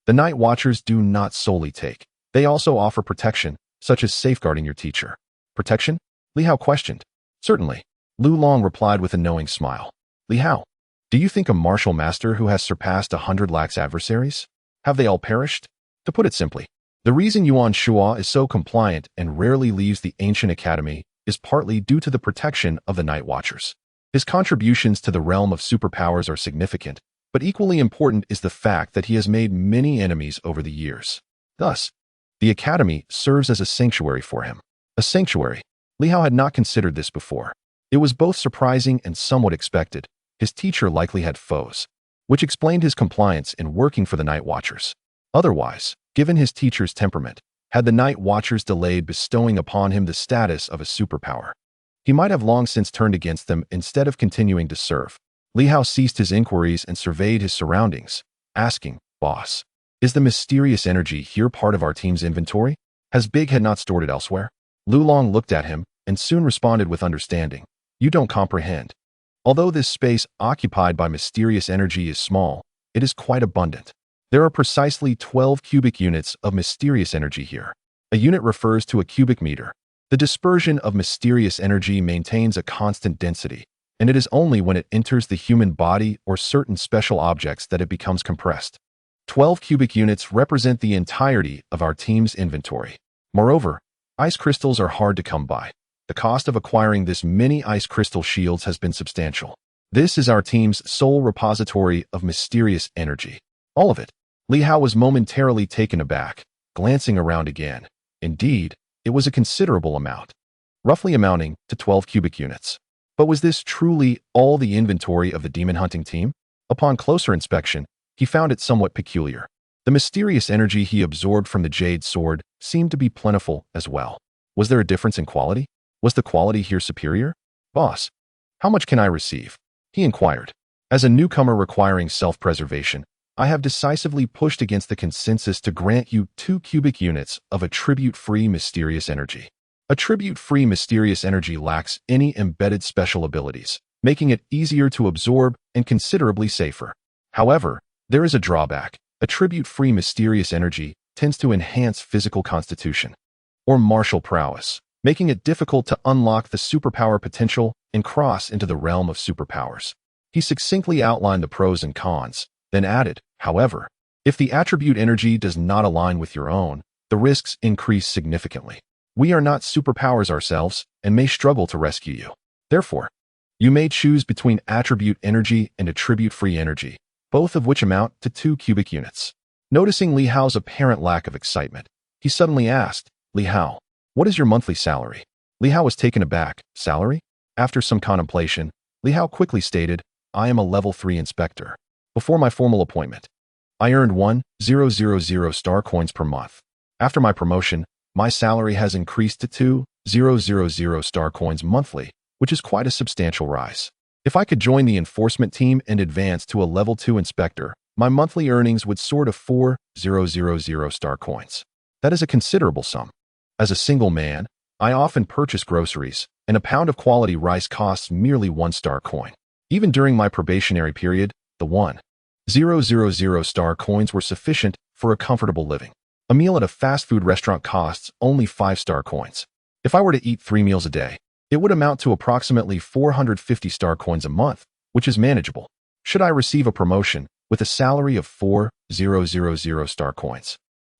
the Night Watchers do not solely take. They also offer protection, such as safeguarding your teacher. Protection? Li Hao questioned. Certainly. Lu Long replied with a knowing smile. Li Hao, do you think a martial master who has surpassed 100 lakhs adversaries? Have they all perished? To put it simply, the reason Yuan Shua is so compliant and rarely leaves the ancient academy is partly due to the protection of the Night Watchers. His contributions to the realm of superpowers are significant, but equally important is the fact that he has made many enemies over the years. Thus, the academy serves as a sanctuary for him. A sanctuary. Li Hao had not considered this before. It was both surprising and somewhat expected. His teacher likely had foes, which explained his compliance in working for the Night Watchers. Otherwise, given his teacher's temperament, had the Night Watchers delayed bestowing upon him the status of a superpower, he might have long since turned against them instead of continuing to serve. Li Hao ceased his inquiries and surveyed his surroundings, asking, Boss, is the mysterious energy here part of our team's inventory? Has Big Head not stored it elsewhere? Lu Long looked at him and soon responded with understanding. You don't comprehend. Although this space occupied by mysterious energy is small, it is quite abundant. There are precisely 12 cubic units of mysterious energy here. A unit refers to a cubic meter. The dispersion of mysterious energy maintains a constant density, and it is only when it enters the human body or certain special objects that it becomes compressed. 12 cubic units represent the entirety of our team's inventory. Moreover, ice crystals are hard to come by. The cost of acquiring this many ice crystal shields has been substantial. This is our team's sole repository of mysterious energy. All of it. Li Hao was momentarily taken aback, glancing around again. Indeed, it was a considerable amount, roughly amounting to 12 cubic units. But was this truly all the inventory of the demon hunting team? Upon closer inspection, he found it somewhat peculiar. The mysterious energy he absorbed from the jade sword seemed to be plentiful as well. Was there a difference in quality? Was the quality here superior? Boss, how much can I receive? He inquired. As a newcomer requiring self-preservation, I have decisively pushed against the consensus to grant you 2 cubic units of attribute-free mysterious energy. Attribute-free mysterious energy lacks any embedded special abilities, making it easier to absorb and considerably safer. However, there is a drawback. Attribute-free mysterious energy tends to enhance physical constitution or martial prowess, making it difficult to unlock the superpower potential and cross into the realm of superpowers. He succinctly outlined the pros and cons, then added, however, if the attribute energy does not align with your own, the risks increase significantly. We are not superpowers ourselves and may struggle to rescue you. Therefore, you may choose between attribute energy and attribute-free energy, both of which amount to 2 cubic units. Noticing Li Hao's apparent lack of excitement, he suddenly asked, Li Hao, what is your monthly salary? Li Hao was taken aback. Salary? After some contemplation, Li Hao quickly stated, I am a level 3 inspector. Before my formal appointment, I earned 1,000 star coins per month. After my promotion, my salary has increased to 2,000 star coins monthly, which is quite a substantial rise. If I could join the enforcement team and advance to a level 2 inspector, my monthly earnings would soar to 4,000 star coins. That is a considerable sum. As a single man, I often purchase groceries, and a pound of quality rice costs merely 1 star coin. Even during my probationary period, the 1,000 star coins were sufficient for a comfortable living. A meal at a fast food restaurant costs only 5 star coins. If I were to eat 3 meals a day, it would amount to approximately 450 star coins a month, which is manageable. Should I receive a promotion with a salary of 4,000 star coins,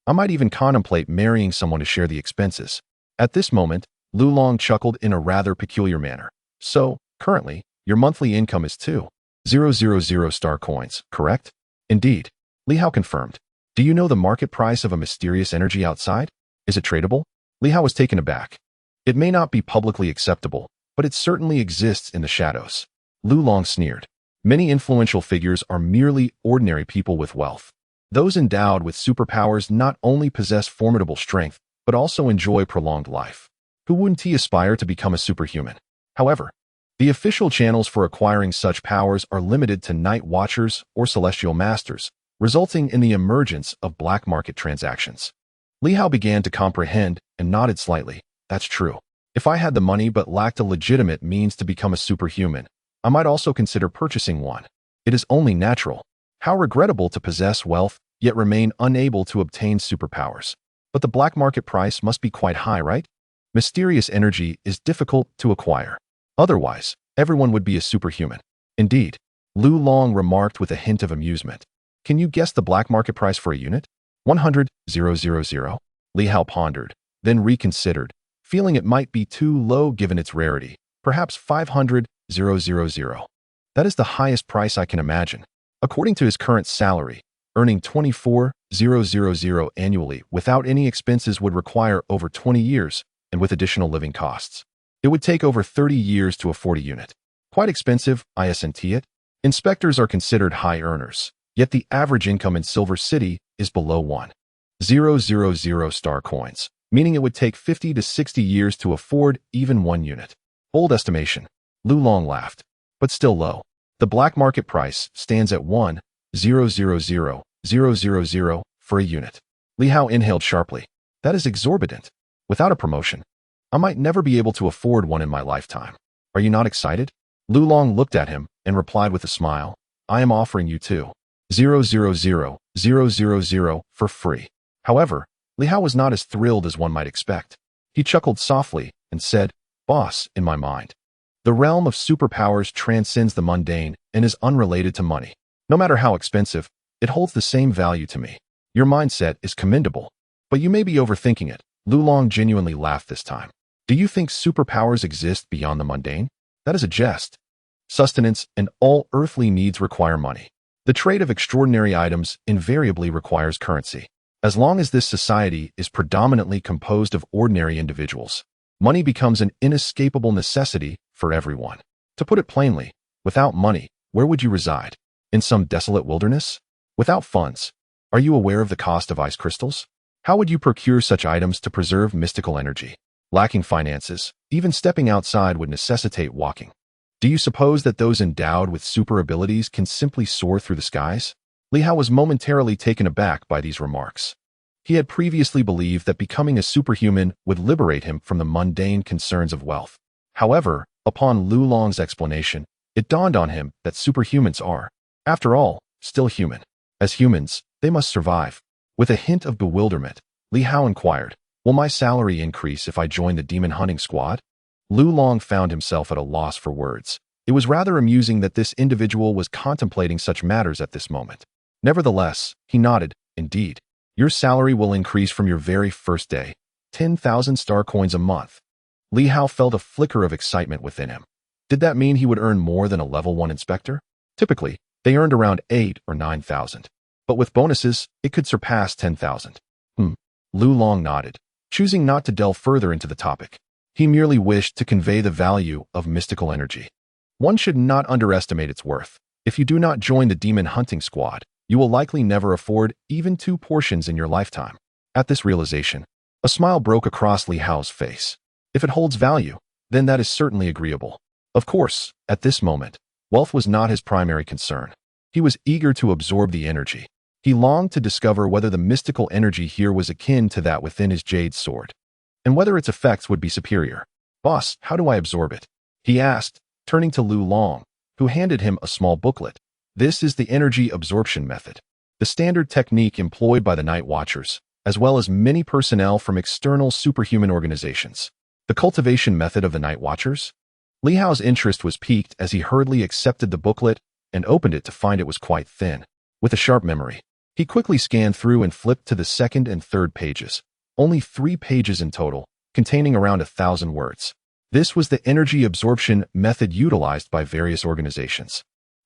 I might even contemplate marrying someone to share the expenses. At this moment, Lu Long chuckled in a rather peculiar manner. So, currently, your monthly income is 2,000 star coins, correct? Indeed. Li Hao confirmed. Do you know the market price of a mysterious energy outside? Is it tradable? Li Hao was taken aback. It may not be publicly acceptable, but it certainly exists in the shadows. Lu Long sneered. Many influential figures are merely ordinary people with wealth. Those endowed with superpowers not only possess formidable strength, but also enjoy prolonged life. Who wouldn't he aspire to become a superhuman? However, the official channels for acquiring such powers are limited to Night Watchers or Celestial Masters, resulting in the emergence of black market transactions. Li Hao began to comprehend and nodded slightly. That's true. If I had the money but lacked a legitimate means to become a superhuman, I might also consider purchasing one. It is only natural. How regrettable to possess wealth, yet remain unable to obtain superpowers. But the black market price must be quite high, right? Mysterious energy is difficult to acquire. Otherwise, everyone would be a superhuman. Indeed, Lu Long remarked with a hint of amusement. Can you guess the black market price for a unit? 100,000. Li Hao pondered, then reconsidered, feeling it might be too low given its rarity. Perhaps 500,000. That is the highest price I can imagine. According to his current salary, earning 24,000 annually without any expenses would require over 20 years, and with additional living costs. It would take over 30 years to afford a unit. Quite expensive, isn't it? Inspectors are considered high earners, yet the average income in Silver City is below 1,000 star coins, meaning it would take 50 to 60 years to afford even one unit. Bold estimation. Lu Long laughed, but still low. The black market price stands at 1,000,000 for a unit. Li Hao inhaled sharply. That is exorbitant. Without a promotion, I might never be able to afford one in my lifetime. Are you not excited? Lu Long looked at him and replied with a smile. I am offering you 2,000,000 for free. However, Li Hao was not as thrilled as one might expect. He chuckled softly and said, Boss, in my mind, the realm of superpowers transcends the mundane and is unrelated to money. No matter how expensive, it holds the same value to me. Your mindset is commendable, but you may be overthinking it. Lu Long genuinely laughed this time. Do you think superpowers exist beyond the mundane? That is a jest. Sustenance and all earthly needs require money. The trade of extraordinary items invariably requires currency. As long as this society is predominantly composed of ordinary individuals, money becomes an inescapable necessity for everyone. To put it plainly, without money, where would you reside? In some desolate wilderness? Without funds, are you aware of the cost of ice crystals? How would you procure such items to preserve mystical energy? Lacking finances, even stepping outside would necessitate walking. Do you suppose that those endowed with super abilities can simply soar through the skies? Li Hao was momentarily taken aback by these remarks. He had previously believed that becoming a superhuman would liberate him from the mundane concerns of wealth. However, upon Lu Long's explanation, it dawned on him that superhumans are, after all, still human. As humans, they must survive. With a hint of bewilderment, Li Hao inquired, will my salary increase if I join the demon hunting squad? Lu Long found himself at a loss for words. It was rather amusing that this individual was contemplating such matters at this moment. Nevertheless, he nodded, indeed. Your salary will increase from your very first day, 10,000 star coins a month. Li Hao felt a flicker of excitement within him. Did that mean he would earn more than a level 1 inspector? Typically, they earned around 8 or 9,000. But with bonuses, it could surpass 10,000. Lu Long nodded, choosing not to delve further into the topic. He merely wished to convey the value of mystical energy. One should not underestimate its worth. If you do not join the demon hunting squad, you will likely never afford even 2 portions in your lifetime. At this realization, a smile broke across Li Hao's face. If it holds value, then that is certainly agreeable. Of course, at this moment, wealth was not his primary concern. He was eager to absorb the energy. He longed to discover whether the mystical energy here was akin to that within his jade sword, and whether its effects would be superior. Boss, how do I absorb it? He asked, turning to Lu Long, who handed him a small booklet. This is the energy absorption method, the standard technique employed by the Night Watchers, as well as many personnel from external superhuman organizations. The cultivation method of the Night Watchers? Li Hao's interest was piqued as he hurriedly accepted the booklet and opened it to find it was quite thin. With a sharp memory, he quickly scanned through and flipped to the second and third pages. Only 3 pages in total, containing around 1,000 words. This was the energy absorption method utilized by various organizations.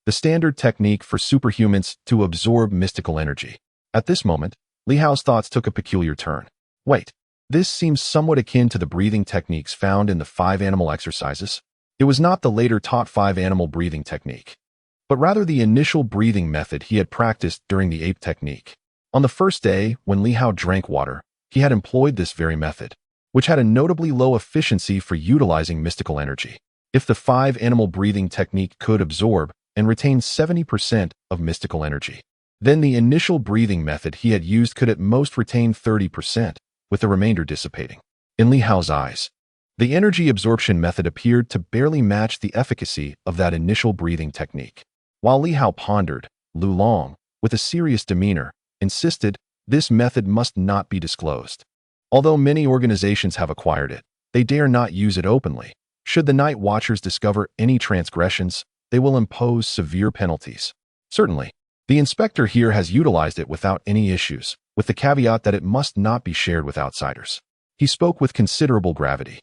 The standard technique for superhumans to absorb mystical energy. At this moment, Li Hao's thoughts took a peculiar turn. Wait, this seems somewhat akin to the breathing techniques found in the 5 animal exercises. It was not the later taught 5 animal breathing technique, but rather the initial breathing method he had practiced during the ape technique. On the first day, when Li Hao drank water, he had employed this very method, which had a notably low efficiency for utilizing mystical energy. If the 5 animal breathing technique could absorb and retain 70% of mystical energy, then the initial breathing method he had used could at most retain 30%, with the remainder dissipating. In Li Hao's eyes, the energy absorption method appeared to barely match the efficacy of that initial breathing technique. While Li Hao pondered, Lu Long, with a serious demeanor, insisted this method must not be disclosed. Although many organizations have acquired it, they dare not use it openly. Should the Night Watchers discover any transgressions, they will impose severe penalties. Certainly, the inspector here has utilized it without any issues, with the caveat that it must not be shared with outsiders. He spoke with considerable gravity,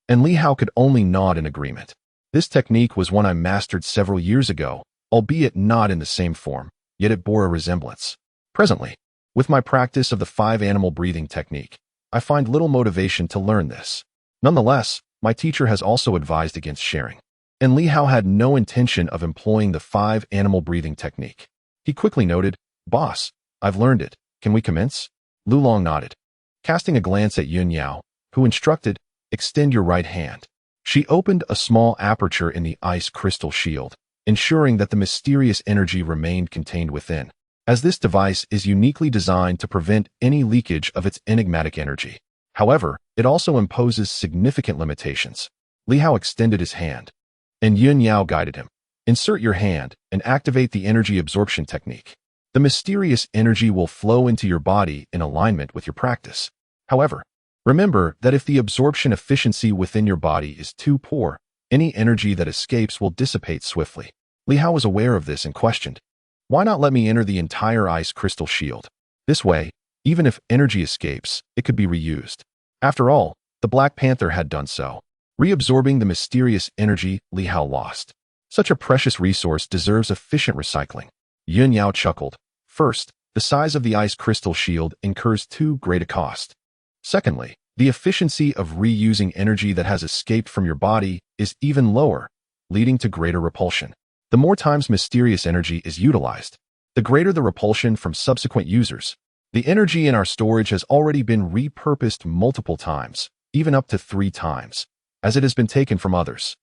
and Li Hao could only nod in agreement. This technique was one I mastered several years ago, albeit not in the same form, yet it bore a resemblance. Presently, with my practice of the 5-animal breathing technique, I find little motivation to learn this. Nonetheless, my teacher has also advised against sharing, and Li Hao had no intention of employing the 5-animal breathing technique. He quickly noted, "Boss, I've learned it. Can we commence?" Lulong nodded, casting a glance at Yun Yao, who instructed, "Extend your right hand." She opened a small aperture in the ice crystal shield, ensuring that the mysterious energy remained contained within, as this device is uniquely designed to prevent any leakage of its enigmatic energy. However, it also imposes significant limitations. Li Hao extended his hand, and Yun Yao guided him. "Insert your hand and activate the energy absorption technique. The mysterious energy will flow into your body in alignment with your practice. However, remember that if the absorption efficiency within your body is too poor, any energy that escapes will dissipate swiftly." Li Hao was aware of this and questioned, "Why not let me enter the entire ice crystal shield? This way, even if energy escapes, it could be reused." After all, the Black Panther had done so, reabsorbing the mysterious energy Li Hao lost. Such a precious resource deserves efficient recycling. Yun Yao chuckled. First, the size of the ice crystal shield incurs too great a cost. Secondly, the efficiency of reusing energy that has escaped from your body is even lower, leading to greater repulsion. The more times mysterious energy is utilized, the greater the repulsion from subsequent users. The energy in our storage has already been repurposed multiple times, even up to 3 times, as it has been taken from others.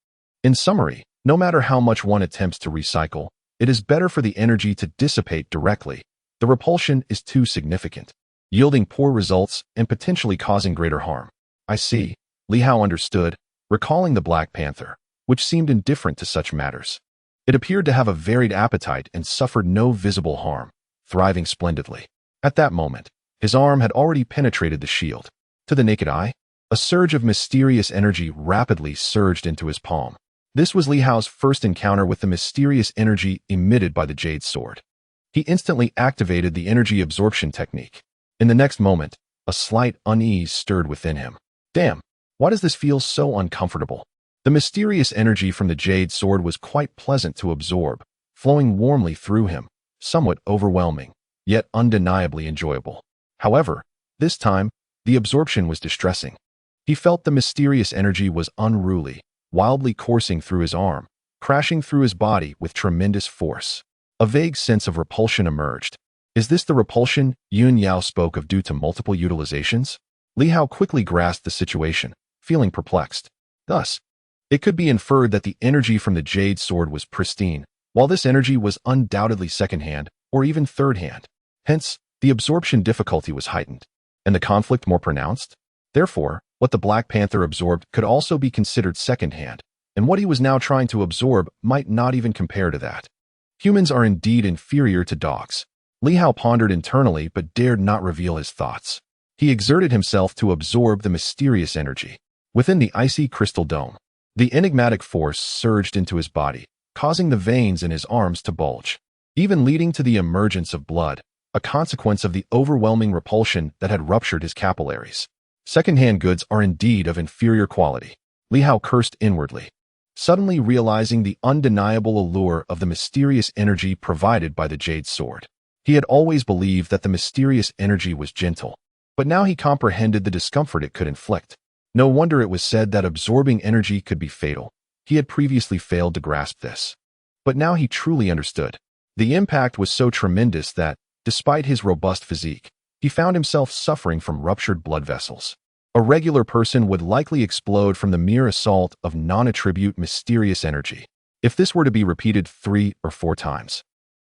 In summary, no matter how much one attempts to recycle, it is better for the energy to dissipate directly. The repulsion is too significant, yielding poor results and potentially causing greater harm. "I see," Li Hao understood, recalling the Black Panther, which seemed indifferent to such matters. It appeared to have a varied appetite and suffered no visible harm, thriving splendidly. At that moment, his arm had already penetrated the shield. To the naked eye, a surge of mysterious energy rapidly surged into his palm. This was Li Hao's first encounter with the mysterious energy emitted by the Jade Sword. He instantly activated the energy absorption technique. In the next moment, a slight unease stirred within him. "Damn, why does this feel so uncomfortable?" The mysterious energy from the Jade Sword was quite pleasant to absorb, flowing warmly through him, somewhat overwhelming, yet undeniably enjoyable. However, this time, the absorption was distressing. He felt the mysterious energy was unruly, wildly coursing through his arm, crashing through his body with tremendous force. A vague sense of repulsion emerged. Is this the repulsion Yun Yao spoke of due to multiple utilizations? Li Hao quickly grasped the situation, feeling perplexed. Thus, it could be inferred that the energy from the Jade Sword was pristine, while this energy was undoubtedly second-hand or even third-hand. Hence, the absorption difficulty was heightened, and the conflict more pronounced. Therefore, what the Black Panther absorbed could also be considered second-hand, and what he was now trying to absorb might not even compare to that. Humans are indeed inferior to dogs. Li Hao pondered internally but dared not reveal his thoughts. He exerted himself to absorb the mysterious energy. Within the icy crystal dome, the enigmatic force surged into his body, causing the veins in his arms to bulge, even leading to the emergence of blood, a consequence of the overwhelming repulsion that had ruptured his capillaries. Second-hand goods are indeed of inferior quality. Li Hao cursed inwardly, suddenly realizing the undeniable allure of the mysterious energy provided by the Jade Sword. He had always believed that the mysterious energy was gentle, but now he comprehended the discomfort it could inflict. No wonder it was said that absorbing energy could be fatal. He had previously failed to grasp this, but now he truly understood. The impact was so tremendous that, despite his robust physique, he found himself suffering from ruptured blood vessels. A regular person would likely explode from the mere assault of non-attribute mysterious energy. If this were to be repeated 3 or 4 times,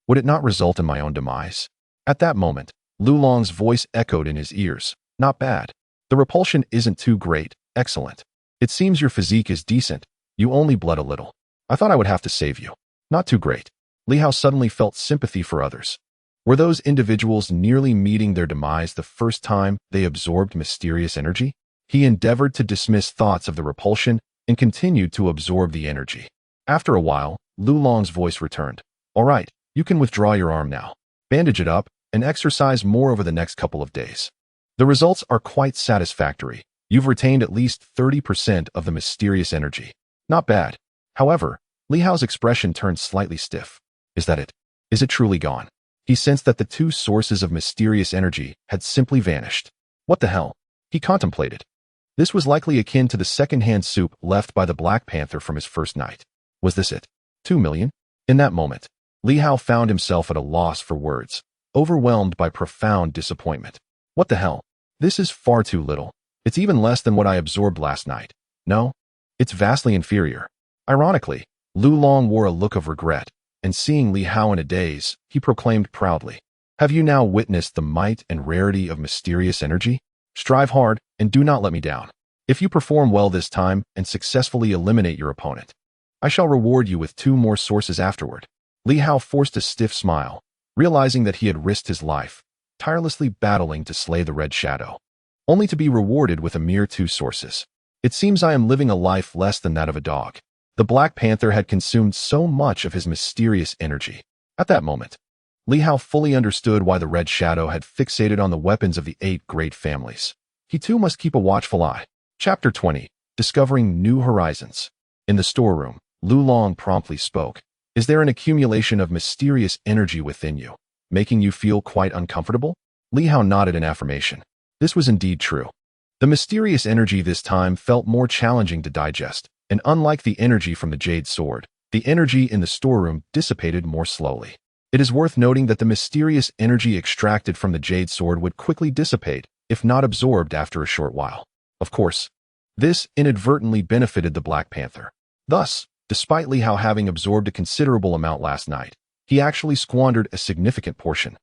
would it not result in my own demise? At that moment, Lulong's voice echoed in his ears. "Not bad. The repulsion isn't too great. Excellent. It seems your physique is decent. You only bled a little. I thought I would have to save you. Not too great." Li Hao suddenly felt sympathy for others. Were those individuals nearly meeting their demise the first time they absorbed mysterious energy? He endeavored to dismiss thoughts of the repulsion and continued to absorb the energy. After a while, Lu Long's voice returned. All right, you can withdraw your arm now. Bandage it up and exercise more over the next couple of days. The results are quite satisfactory. You've retained at least 30% of the mysterious energy. Not bad. However, Li Hao's expression turned slightly stiff. Is that it? Is it truly gone? He sensed that the two sources of mysterious energy had simply vanished. What the hell? He contemplated. This was likely akin to the second-hand soup left by the Black Panther from his first night. Was this it? 2 million? In that moment, Li Hao found himself at a loss for words, overwhelmed by profound disappointment. What the hell? This is far too little. It's even less than what I absorbed last night. No, it's vastly inferior. Ironically, Lu Long wore a look of regret, and seeing Li Hao in a daze, he proclaimed proudly, "Have you now witnessed the might and rarity of mysterious energy? Strive hard and do not let me down. If you perform well this time and successfully eliminate your opponent, I shall reward you with 2 more sources afterward." Li Hao forced a stiff smile, realizing that he had risked his life, tirelessly battling to slay the Red Shadow, only to be rewarded with a mere 2 sources. It seems I am living a life less than that of a dog. The Black Panther had consumed so much of his mysterious energy. At that moment, Li Hao fully understood why the Red Shadow had fixated on the weapons of the 8 great families. He too must keep a watchful eye. Chapter 20. Discovering New Horizons. In the storeroom, Lu Long promptly spoke. Is there an accumulation of mysterious energy within you, making you feel quite uncomfortable? Li Hao nodded in affirmation. This was indeed true. The mysterious energy this time felt more challenging to digest, and unlike the energy from the Jade Sword, the energy in the storeroom dissipated more slowly. It is worth noting that the mysterious energy extracted from the Jade Sword would quickly dissipate, if not absorbed after a short while. Of course, this inadvertently benefited the Black Panther. Thus, despite Li Hao having absorbed a considerable amount last night, he actually squandered a significant portion,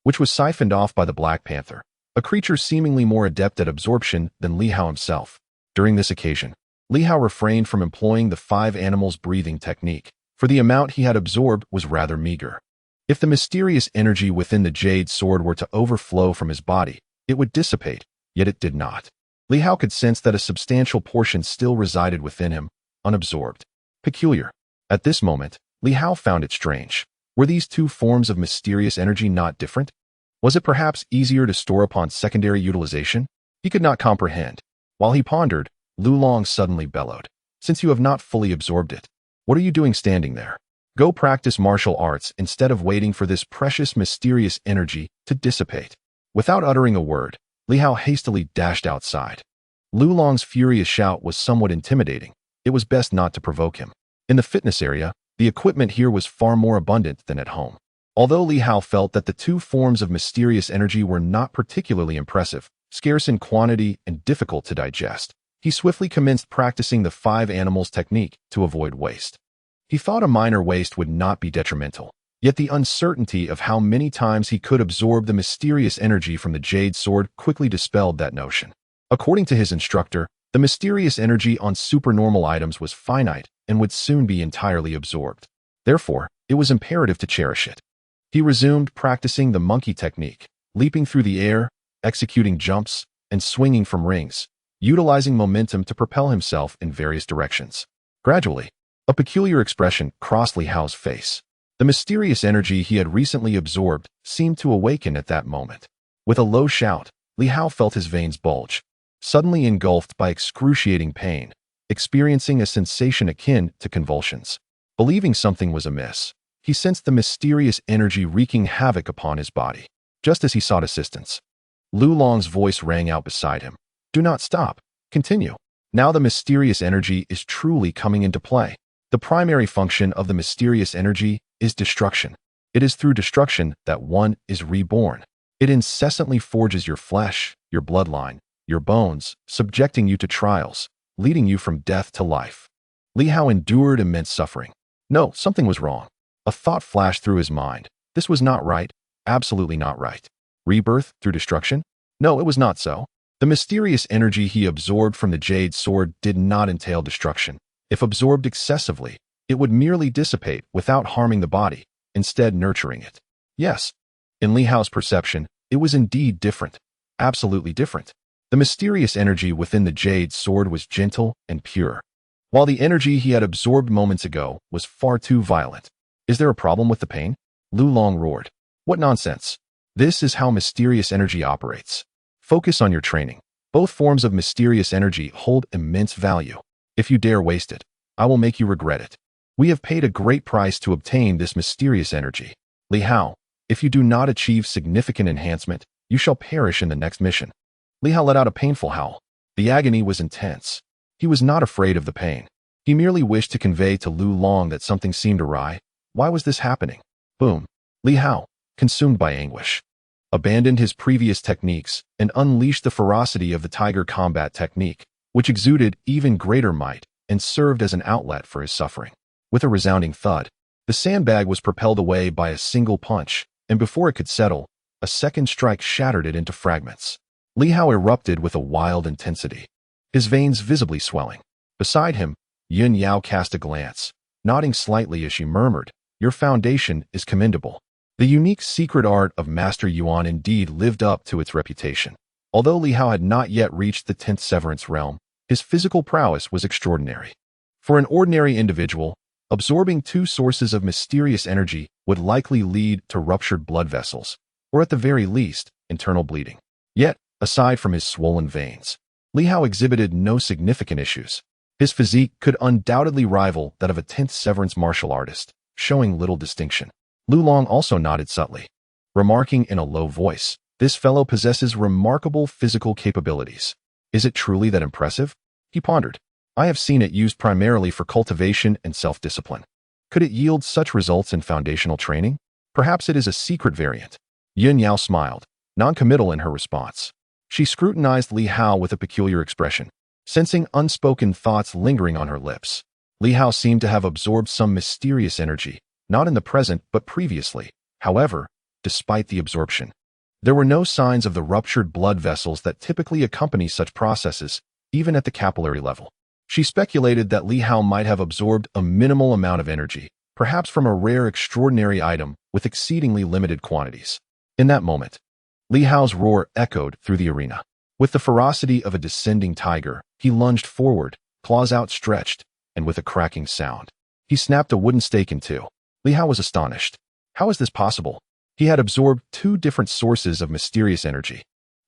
which was siphoned off by the Black Panther, a creature seemingly more adept at absorption than Li Hao himself. During this occasion, Li Hao refrained from employing the 5 animals breathing technique, for the amount he had absorbed was rather meager. If the mysterious energy within the Jade Sword were to overflow from his body, it would dissipate, yet it did not. Li Hao could sense that a substantial portion still resided within him, unabsorbed. Peculiar. At this moment, Li Hao found it strange. Were these 2 forms of mysterious energy not different? Was it perhaps easier to store upon secondary utilization? He could not comprehend. While he pondered, Lu Long suddenly bellowed. Since you have not fully absorbed it, what are you doing standing there? Go practice martial arts instead of waiting for this precious mysterious energy to dissipate. Without uttering a word, Li Hao hastily dashed outside. Lu Long's furious shout was somewhat intimidating. It was best not to provoke him. In the fitness area, the equipment here was far more abundant than at home. Although Li Hao felt that the 2 forms of mysterious energy were not particularly impressive, scarce in quantity and difficult to digest, he swiftly commenced practicing the 5 animals technique to avoid waste. He thought a minor waste would not be detrimental, yet the uncertainty of how many times he could absorb the mysterious energy from the Jade Sword quickly dispelled that notion. According to his instructor, the mysterious energy on supernormal items was finite and would soon be entirely absorbed. Therefore, it was imperative to cherish it. He resumed practicing the monkey technique, leaping through the air, executing jumps, and swinging from rings, utilizing momentum to propel himself in various directions. Gradually, a peculiar expression crossed Li Hao's face. The mysterious energy he had recently absorbed seemed to awaken at that moment. With a low shout, Li Hao felt his veins bulge, suddenly engulfed by excruciating pain, experiencing a sensation akin to convulsions. Believing something was amiss, he sensed the mysterious energy wreaking havoc upon his body. Just as he sought assistance, Lu Long's voice rang out beside him. Do not stop. Continue. Now the mysterious energy is truly coming into play. The primary function of the mysterious energy is destruction. It is through destruction that one is reborn. It incessantly forges your flesh, your bloodline, your bones, subjecting you to trials, leading you from death to life. Li Hao endured immense suffering. No, something was wrong. A thought flashed through his mind. This was not right, absolutely not right. Rebirth through destruction? No, it was not so. The mysterious energy he absorbed from the Jade Sword did not entail destruction. If absorbed excessively, it would merely dissipate without harming the body, instead nurturing it. Yes, In Li Hao's perception, it was indeed different. Absolutely different. The mysterious energy within the jade sword was gentle and pure, while the energy he had absorbed moments ago was far too violent. Is there a problem with the pain? Lu Long roared. What nonsense. This is how mysterious energy operates. Focus on your training. Both forms of mysterious energy hold immense value. If you dare waste it, I will make you regret it. We have paid a great price to obtain this mysterious energy. Li Hao, if you do not achieve significant enhancement, you shall perish in the next mission. Li Hao let out a painful howl. The agony was intense. He was not afraid of the pain. He merely wished to convey to Lu Long that something seemed awry. Why was this happening? Boom. Li Hao, consumed by anguish, abandoned his previous techniques and unleashed the ferocity of the tiger combat technique, which exuded even greater might and served as an outlet for his suffering. With a resounding thud, the sandbag was propelled away by a single punch, and before it could settle, a second strike shattered it into fragments. Li Hao erupted with a wild intensity, his veins visibly swelling. Beside him, Yun Yao cast a glance, nodding slightly as she murmured, "Your foundation is commendable." The unique secret art of Master Yuan indeed lived up to its reputation. Although Li Hao had not yet reached the 10th severance realm, his physical prowess was extraordinary. For an ordinary individual, absorbing two sources of mysterious energy would likely lead to ruptured blood vessels, or at the very least, internal bleeding. Yet, aside from his swollen veins, Li Hao exhibited no significant issues. His physique could undoubtedly rival that of a 10th severance martial artist, showing little distinction. Lu Long also nodded subtly, remarking in a low voice, "This fellow possesses remarkable physical capabilities. Is it truly that impressive?" He pondered. "I have seen it used primarily for cultivation and self-discipline. Could it yield such results in foundational training? Perhaps it is a secret variant." Yun Yao smiled, non-committal in her response. She scrutinized Li Hao with a peculiar expression, sensing unspoken thoughts lingering on her lips. Li Hao seemed to have absorbed some mysterious energy, not in the present but previously. However, despite the absorption, there were no signs of the ruptured blood vessels that typically accompany such processes, even at the capillary level. She speculated that Li Hao might have absorbed a minimal amount of energy, perhaps from a rare extraordinary item with exceedingly limited quantities. In that moment, Li Hao's roar echoed through the arena. With the ferocity of a descending tiger, he lunged forward, claws outstretched, and with a cracking sound, he snapped a wooden stake in two. Li Hao was astonished. How is this possible? He had absorbed two different sources of mysterious energy.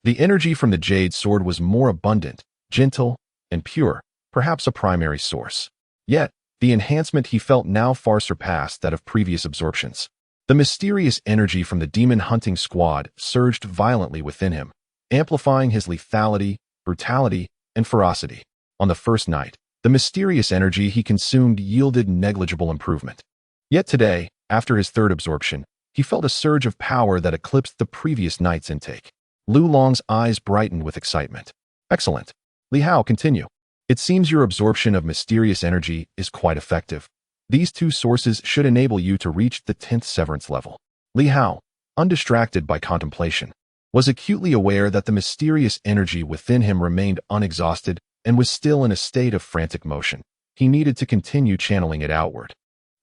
The energy from the jade sword was more abundant, gentle, and pure, perhaps a primary source. Yet, the enhancement he felt now far surpassed that of previous absorptions. The mysterious energy from the demon hunting squad surged violently within him, amplifying his lethality, brutality, and ferocity. On the first night, the mysterious energy he consumed yielded negligible improvement. Yet today, after his third absorption, he felt a surge of power that eclipsed the previous night's intake. Lu Long's eyes brightened with excitement. "Excellent. Li Hao, continue. It seems your absorption of mysterious energy is quite effective. These two sources should enable you to reach the 10th severance level." Li Hao, undistracted by contemplation, was acutely aware that the mysterious energy within him remained unexhausted and was still in a state of frantic motion. He needed to continue channeling it outward.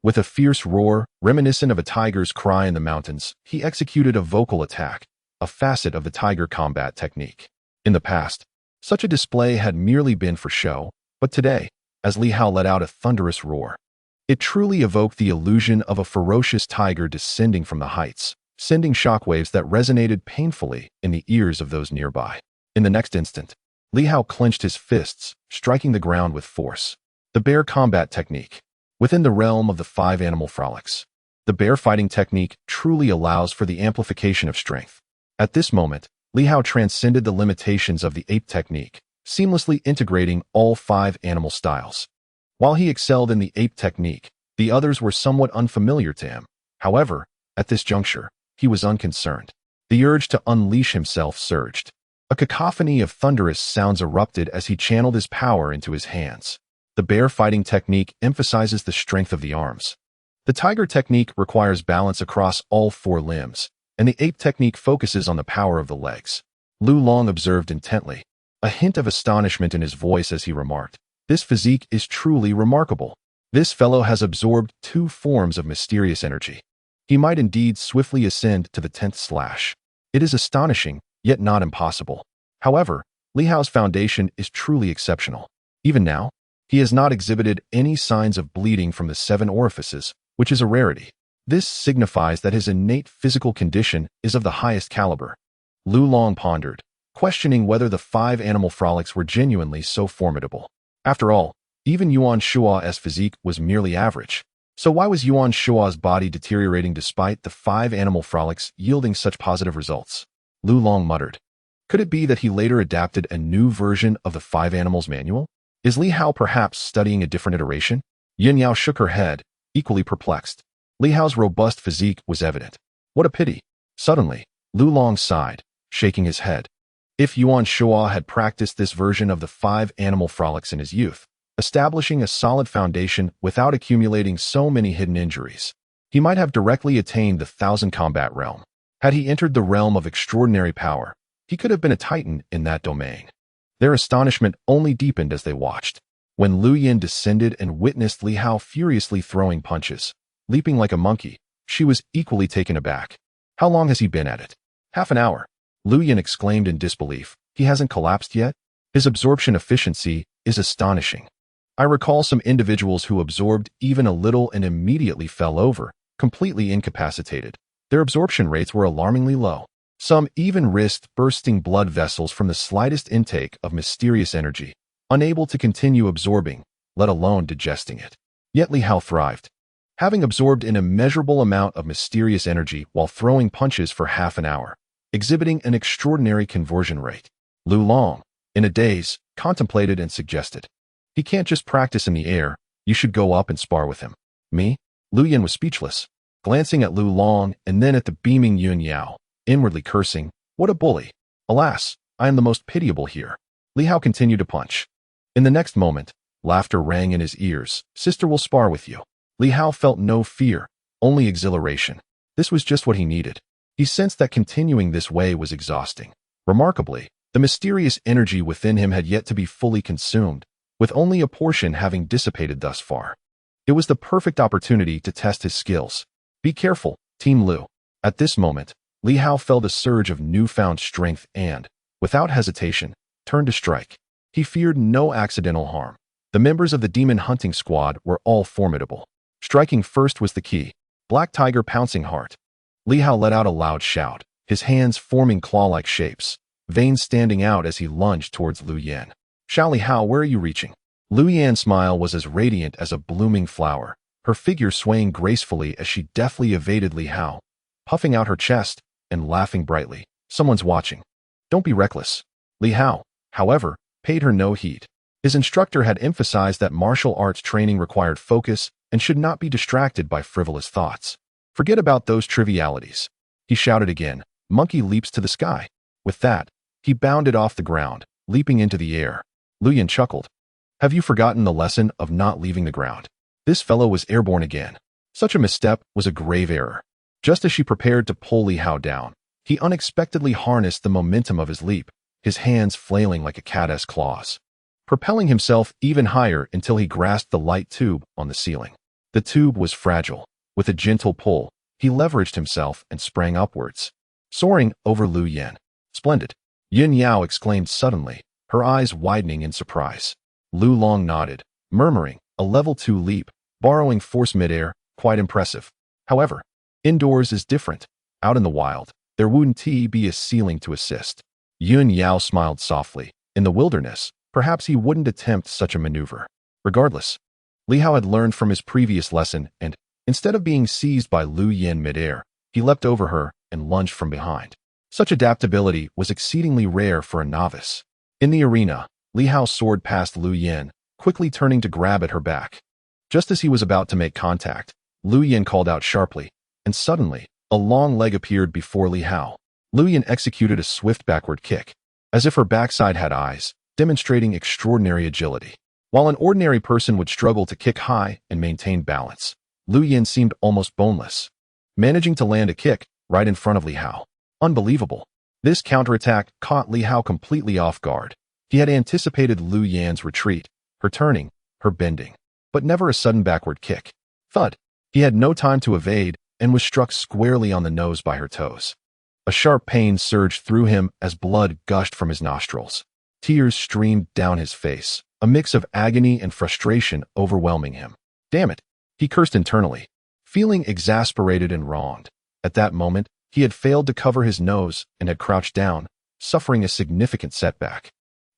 With a fierce roar, reminiscent of a tiger's cry in the mountains, he executed a vocal attack, a facet of the tiger combat technique. In the past, such a display had merely been for show, but today, as Li Hao let out a thunderous roar, it truly evoked the illusion of a ferocious tiger descending from the heights, sending shockwaves that resonated painfully in the ears of those nearby. In the next instant, Li Hao clenched his fists, striking the ground with force. The bear combat technique. Within the realm of the 5 animal frolics, the bear fighting technique truly allows for the amplification of strength. At this moment, Li Hao transcended the limitations of the ape technique, seamlessly integrating all 5 animal styles. While he excelled in the ape technique, the others were somewhat unfamiliar to him. However, at this juncture, he was unconcerned. The urge to unleash himself surged. A cacophony of thunderous sounds erupted as he channeled his power into his hands. The bear fighting technique emphasizes the strength of the arms. The tiger technique requires balance across all 4 limbs, and the ape technique focuses on the power of the legs. Lu Long observed intently, a hint of astonishment in his voice as he remarked, "This physique is truly remarkable. This fellow has absorbed 2 forms of mysterious energy." he might indeed swiftly ascend to the 10th slash. It is astonishing, yet not impossible. However, Li Hao's foundation is truly exceptional. Even now, he has not exhibited any signs of bleeding from the 7 orifices, which is a rarity. This signifies that his innate physical condition is of the highest caliber. Lu Long pondered, questioning whether the 5 animal frolics were genuinely so formidable. After all, even Yuan Shua's physique was merely average. So why was Yuan Shua's body deteriorating despite the 5 animal frolics yielding such positive results? Lu Long muttered. Could it be that he later adapted a new version of the 5 animals manual? Is Li Hao perhaps studying a different iteration? Yin Yao shook her head, equally perplexed. Li Hao's robust physique was evident. What a pity. Suddenly, Lu Long sighed, shaking his head. If Yuan Shua had practiced this version of the 5 animal frolics in his youth, establishing a solid foundation without accumulating so many hidden injuries, he might have directly attained the 1,000 combat realm. Had he entered the realm of extraordinary power, he could have been a titan in that domain. Their astonishment only deepened as they watched. When Lu Yin descended and witnessed Li Hao furiously throwing punches, leaping like a monkey, she was equally taken aback. How long has he been at it? Half an hour. Lu Yin exclaimed in disbelief. He hasn't collapsed yet? His absorption efficiency is astonishing. I recall some individuals who absorbed even a little and immediately fell over, completely incapacitated. Their absorption rates were alarmingly low. Some even risked bursting blood vessels from the slightest intake of mysterious energy, unable to continue absorbing, let alone digesting it. Yet Li Hao thrived. Having absorbed an immeasurable amount of mysterious energy while throwing punches for half an hour, exhibiting an extraordinary conversion rate. Lu Long, in a daze, contemplated and suggested. He can't just practice in the air, you should go up and spar with him. Me? Lu Yin was speechless, glancing at Lu Long and then at the beaming Yun Yao, inwardly cursing, what a bully. Alas, I am the most pitiable here. Li Hao continued to punch. In the next moment, laughter rang in his ears. Sister will spar with you. Li Hao felt no fear, only exhilaration. This was just what he needed. He sensed that continuing this way was exhausting. Remarkably, the mysterious energy within him had yet to be fully consumed, with only a portion having dissipated thus far. It was the perfect opportunity to test his skills. Be careful, Team Lu. At this moment, Li Hao felt a surge of newfound strength and, without hesitation, turned to strike. He feared no accidental harm. The members of the demon hunting squad were all formidable. Striking first was the key. Black Tiger pouncing hard. Li Hao let out a loud shout, his hands forming claw-like shapes, veins standing out as he lunged towards Lu Yan. Xiao Li Hao, where are you reaching? Lu Yan's smile was as radiant as a blooming flower, her figure swaying gracefully as she deftly evaded Li Hao, puffing out her chest and laughing brightly. Someone's watching. Don't be reckless. Li Hao, however, paid her no heed. His instructor had emphasized that martial arts training required focus and should not be distracted by frivolous thoughts. Forget about those trivialities. He shouted again, monkey leaps to the sky. With that, he bounded off the ground, leaping into the air. Lu Yan chuckled. Have you forgotten the lesson of not leaving the ground? This fellow was airborne again. Such a misstep was a grave error. Just as she prepared to pull Li Hao down, he unexpectedly harnessed the momentum of his leap, his hands flailing like a cat's claws, propelling himself even higher until he grasped the light tube on the ceiling. The tube was fragile. With a gentle pull, he leveraged himself and sprang upwards, soaring over Lu Yan. Splendid. Yin Yao exclaimed suddenly, her eyes widening in surprise. Lu Long nodded, murmuring, a level 2 leap, borrowing force midair, quite impressive. However, indoors is different. Out in the wild, there wouldn't be a ceiling to assist. Yun Yao smiled softly. In the wilderness, perhaps he wouldn't attempt such a maneuver. Regardless, Li Hao had learned from his previous lesson and, instead of being seized by Lu Yan midair, he leapt over her and lunged from behind. Such adaptability was exceedingly rare for a novice. In the arena, Li Hao soared past Lu Yan, quickly turning to grab at her back. Just as he was about to make contact, Lu Yan called out sharply, and suddenly, a long leg appeared before Li Hao. Lu Yan executed a swift backward kick, as if her backside had eyes, demonstrating extraordinary agility. While an ordinary person would struggle to kick high and maintain balance, Lu Yan seemed almost boneless, managing to land a kick right in front of Li Hao. Unbelievable. This counterattack caught Li Hao completely off guard. He had anticipated Lu Yan's retreat, her turning, her bending, but never a sudden backward kick. Thud. He had no time to evade, and was struck squarely on the nose by her toes. A sharp pain surged through him as blood gushed from his nostrils. Tears streamed down his face, a mix of agony and frustration overwhelming him. Damn it, he cursed internally, feeling exasperated and wronged. At that moment, he had failed to cover his nose and had crouched down, suffering a significant setback.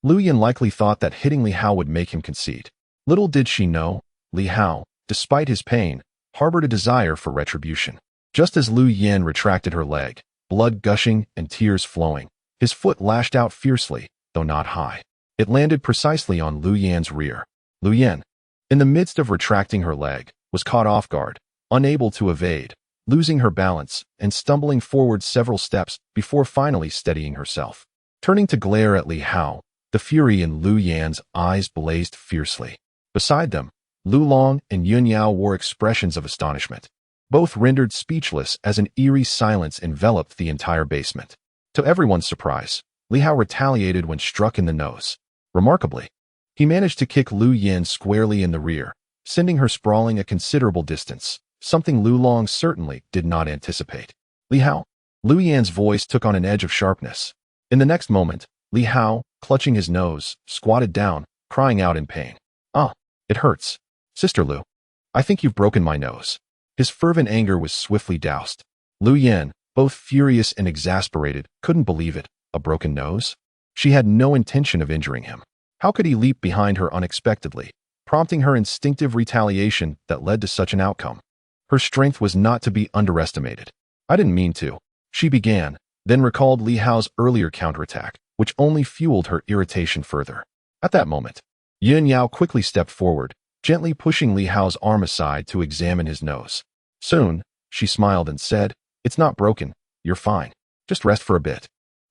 Lu Yan likely thought that hitting Li Hao would make him concede. Little did she know, Li Hao, despite his pain, harbored a desire for retribution. Just as Lu Yan retracted her leg, blood gushing and tears flowing, his foot lashed out fiercely, though not high. It landed precisely on Lu Yan's rear. Lu Yan, in the midst of retracting her leg, was caught off guard, unable to evade, losing her balance and stumbling forward several steps before finally steadying herself. Turning to glare at Li Hao, the fury in Lu Yan's eyes blazed fiercely. Beside them, Lu Long and Yun Yao wore expressions of astonishment, both rendered speechless as an eerie silence enveloped the entire basement. To everyone's surprise, Li Hao retaliated when struck in the nose. Remarkably, he managed to kick Lu Yan squarely in the rear, sending her sprawling a considerable distance, something Lu Long certainly did not anticipate. Li Hao. Lu Yan's voice took on an edge of sharpness. In the next moment, Li Hao, clutching his nose, squatted down, crying out in pain. "Ah, it hurts. Sister Lu, I think you've broken my nose." His fervent anger was swiftly doused. Lu Yan, both furious and exasperated, couldn't believe it. A broken nose? She had no intention of injuring him. How could he leap behind her unexpectedly, prompting her instinctive retaliation that led to such an outcome? Her strength was not to be underestimated. "I didn't mean to," she began, then recalled Li Hao's earlier counterattack, which only fueled her irritation further. At that moment, Yun Yao quickly stepped forward, gently pushing Li Hao's arm aside to examine his nose. Soon, she smiled and said, "It's not broken. You're fine. Just rest for a bit."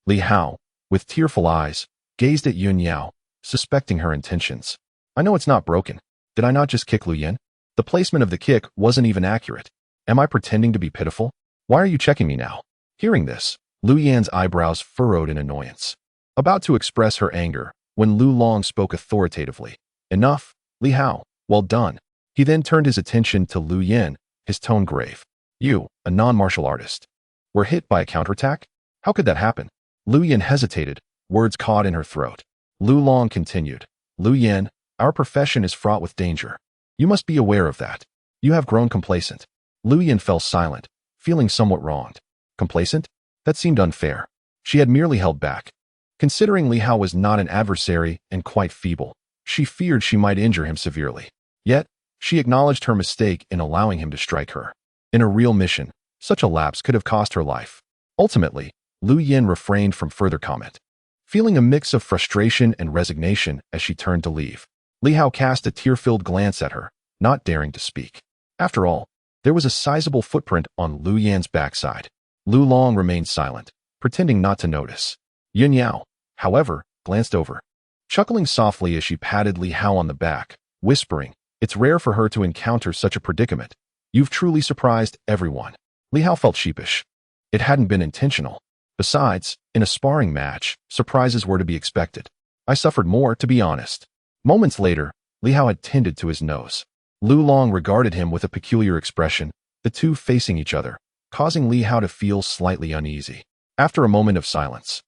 Li Hao, with tearful eyes, gazed at Yun Yao, suspecting her intentions. "I know it's not broken. Did I not just kick Lu Yan? The placement of the kick wasn't even accurate. Am I pretending to be pitiful? Why are you checking me now?" Hearing this, Lu Yan's eyebrows furrowed in annoyance, about to express her anger, when Lu Long spoke authoritatively. "Enough, Li Hao. Well done." He then turned his attention to Lu Yan, his tone grave. "You, a non-martial artist, were hit by a counterattack? How could that happen?" Lu Yan hesitated, words caught in her throat. Lu Long continued. "Lu Yan, our profession is fraught with danger. You must be aware of that. You have grown complacent." Lu Yan fell silent, feeling somewhat wronged. Complacent? That seemed unfair. She had merely held back. Considering Li Hao was not an adversary and quite feeble, she feared she might injure him severely. Yet, she acknowledged her mistake in allowing him to strike her. In a real mission, such a lapse could have cost her life. Ultimately, Lu Yan refrained from further comment, feeling a mix of frustration and resignation as she turned to leave. Li Hao cast a tear-filled glance at her, not daring to speak. After all, there was a sizable footprint on Lu Yan's backside. Lu Long remained silent, pretending not to notice. Yun Yao, however, glanced over, chuckling softly as she patted Li Hao on the back, whispering, "It's rare for her to encounter such a predicament. You've truly surprised everyone." Li Hao felt sheepish. It hadn't been intentional. Besides, in a sparring match, surprises were to be expected. "I suffered more, to be honest." Moments later, Li Hao had tended to his nose. Lu Long regarded him with a peculiar expression, the two facing each other, causing Li Hao to feel slightly uneasy. After a moment of silence,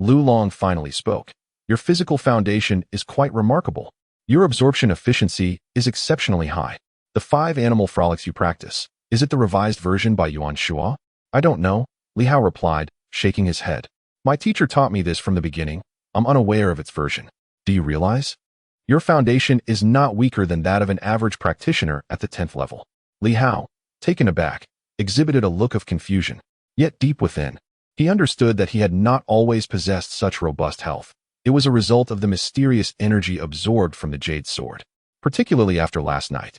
Lu Long finally spoke. "Your physical foundation is quite remarkable. Your absorption efficiency is exceptionally high. The 5 animal frolics you practice, is it the revised version by Yuan Shua?" "I don't know," Li Hao replied, shaking his head. "My teacher taught me this from the beginning. I'm unaware of its version." "Do you realize? Your foundation is not weaker than that of an average practitioner at the 10th level." Li Hao, taken aback, exhibited a look of confusion. Yet deep within, he understood that he had not always possessed such robust health. It was a result of the mysterious energy absorbed from the jade sword. Particularly after last night,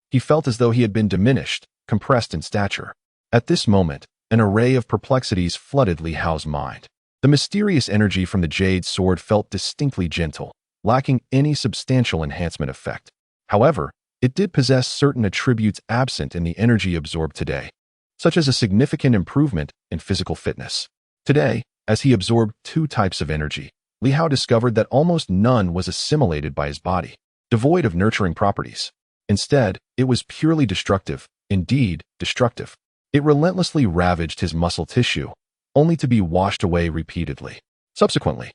he felt as though he had been diminished, compressed in stature. At this moment, an array of perplexities flooded Li Hao's mind. The mysterious energy from the jade sword felt distinctly gentle, lacking any substantial enhancement effect. However, it did possess certain attributes absent in the energy absorbed today, such as a significant improvement in physical fitness. Today, as he absorbed 2 types of energy, Li Hao discovered that almost none was assimilated by his body, devoid of nurturing properties. Instead, it was purely destructive, indeed, destructive. It relentlessly ravaged his muscle tissue, only to be washed away repeatedly. Subsequently,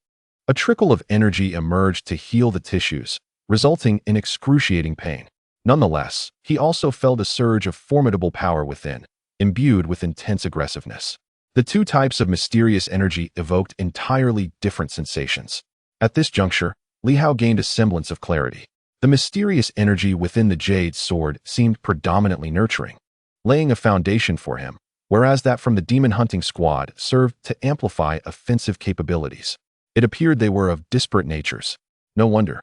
a trickle of energy emerged to heal the tissues, resulting in excruciating pain. Nonetheless, he also felt a surge of formidable power within, imbued with intense aggressiveness. The two types of mysterious energy evoked entirely different sensations. At this juncture, Li Hao gained a semblance of clarity. The mysterious energy within the jade sword seemed predominantly nurturing, laying a foundation for him, whereas that from the demon hunting squad served to amplify offensive capabilities. It appeared they were of disparate natures. No wonder.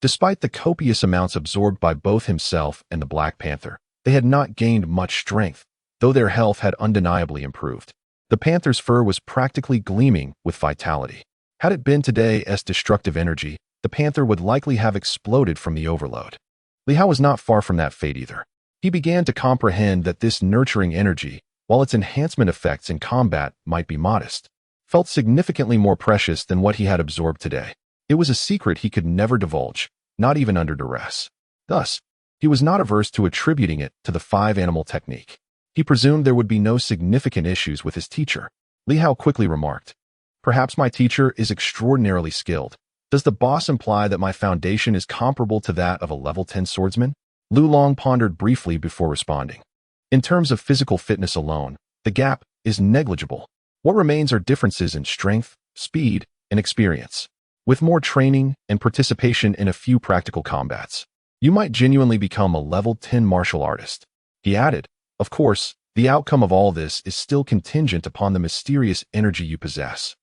Despite the copious amounts absorbed by both himself and the Black Panther, they had not gained much strength, though their health had undeniably improved. The panther's fur was practically gleaming with vitality. Had it been today's destructive energy, the panther would likely have exploded from the overload. Li Hao was not far from that fate either. He began to comprehend that this nurturing energy, while its enhancement effects in combat might be modest, felt significantly more precious than what he had absorbed today. It was a secret he could never divulge, not even under duress. Thus, he was not averse to attributing it to the five-animal technique. He presumed there would be no significant issues with his teacher. Li Hao quickly remarked, "Perhaps my teacher is extraordinarily skilled. Does the boss imply that my foundation is comparable to that of a level 10 swordsman?" Lu Long pondered briefly before responding. "In terms of physical fitness alone, the gap is negligible. What remains are differences in strength, speed, and experience. With more training and participation in a few practical combats, you might genuinely become a level 10 martial artist." He added, "Of course, the outcome of all this is still contingent upon the mysterious energy you possess.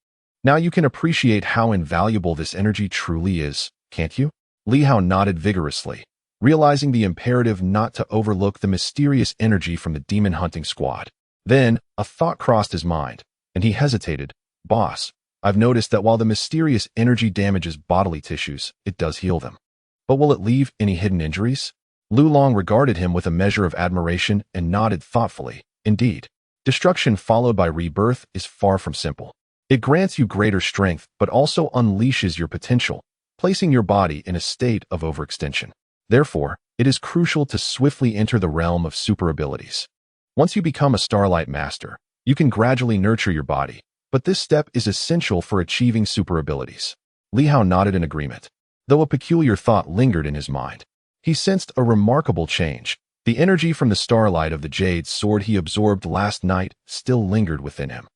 Now you can appreciate how invaluable this energy truly is, can't you?" Li Hao nodded vigorously, realizing the imperative not to overlook the mysterious energy from the demon hunting squad. Then, a thought crossed his mind, and he hesitated. "Boss, I've noticed that while the mysterious energy damages bodily tissues, it does heal them. But will it leave any hidden injuries?" Lu Long regarded him with a measure of admiration and nodded thoughtfully. "Indeed, destruction followed by rebirth is far from simple. It grants you greater strength but also unleashes your potential, placing your body in a state of overextension. Therefore, it is crucial to swiftly enter the realm of super abilities. Once you become a Starlight Master, you can gradually nurture your body, but this step is essential for achieving super abilities." Li Hao nodded in agreement, though a peculiar thought lingered in his mind. He sensed a remarkable change. The energy from the starlight of the jade sword he absorbed last night still lingered within him.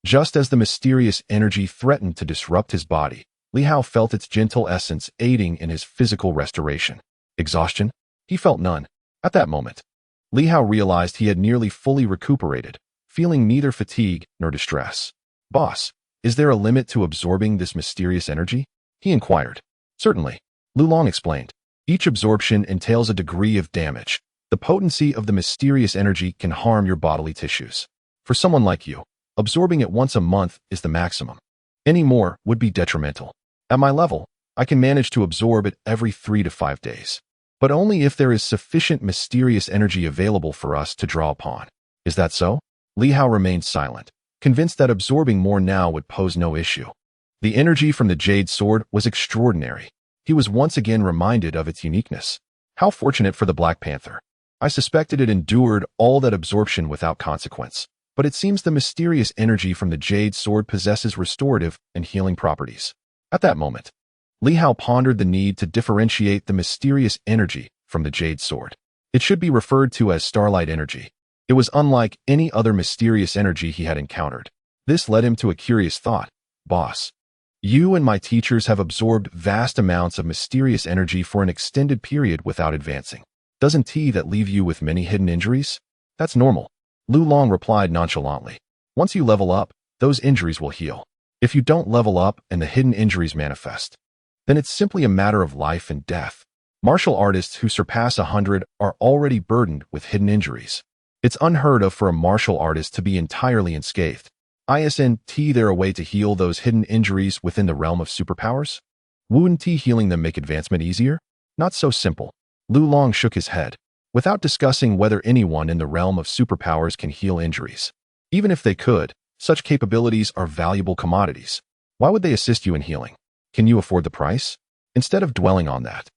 Just as the mysterious energy threatened to disrupt his body, Li Hao felt its gentle essence aiding in his physical restoration. Exhaustion? He felt none. At that moment, Li Hao realized he had nearly fully recuperated, feeling neither fatigue nor distress. "Boss, is there a limit to absorbing this mysterious energy?" he inquired. "Certainly," Lu Long explained. "Each absorption entails a degree of damage. The potency of the mysterious energy can harm your bodily tissues. For someone like you, absorbing it once a month is the maximum. Any more would be detrimental. At my level, I can manage to absorb it every 3 to 5 days. But only if there is sufficient mysterious energy available for us to draw upon. Is that so?" Li Hao remained silent, convinced that absorbing more now would pose no issue. The energy from the jade sword was extraordinary. He was once again reminded of its uniqueness. How fortunate for the Black Panther. I suspected it endured all that absorption without consequence, but it seems the mysterious energy from the jade sword possesses restorative and healing properties. At that moment, Li Hao pondered the need to differentiate the mysterious energy from the jade sword. It should be referred to as starlight energy. It was unlike any other mysterious energy he had encountered. This led him to a curious thought. "Boss, you and my teachers have absorbed vast amounts of mysterious energy for an extended period without advancing. Doesn't that leave you with many hidden injuries?" "That's normal," Lu Long replied nonchalantly. "Once you level up, those injuries will heal. If you don't level up and the hidden injuries manifest, then it's simply a matter of life and death. Martial artists who surpass 100 are already burdened with hidden injuries. It's unheard of for a martial artist to be entirely unscathed. Isn't there a way to heal those hidden injuries within the realm of superpowers? Wouldn't healing them make advancement easier?" "Not so simple." Lu Long shook his head, without discussing whether anyone in the realm of superpowers can heal injuries. Even if they could, such capabilities are valuable commodities. Why would they assist you in healing? Can you afford the price? Instead of dwelling on that,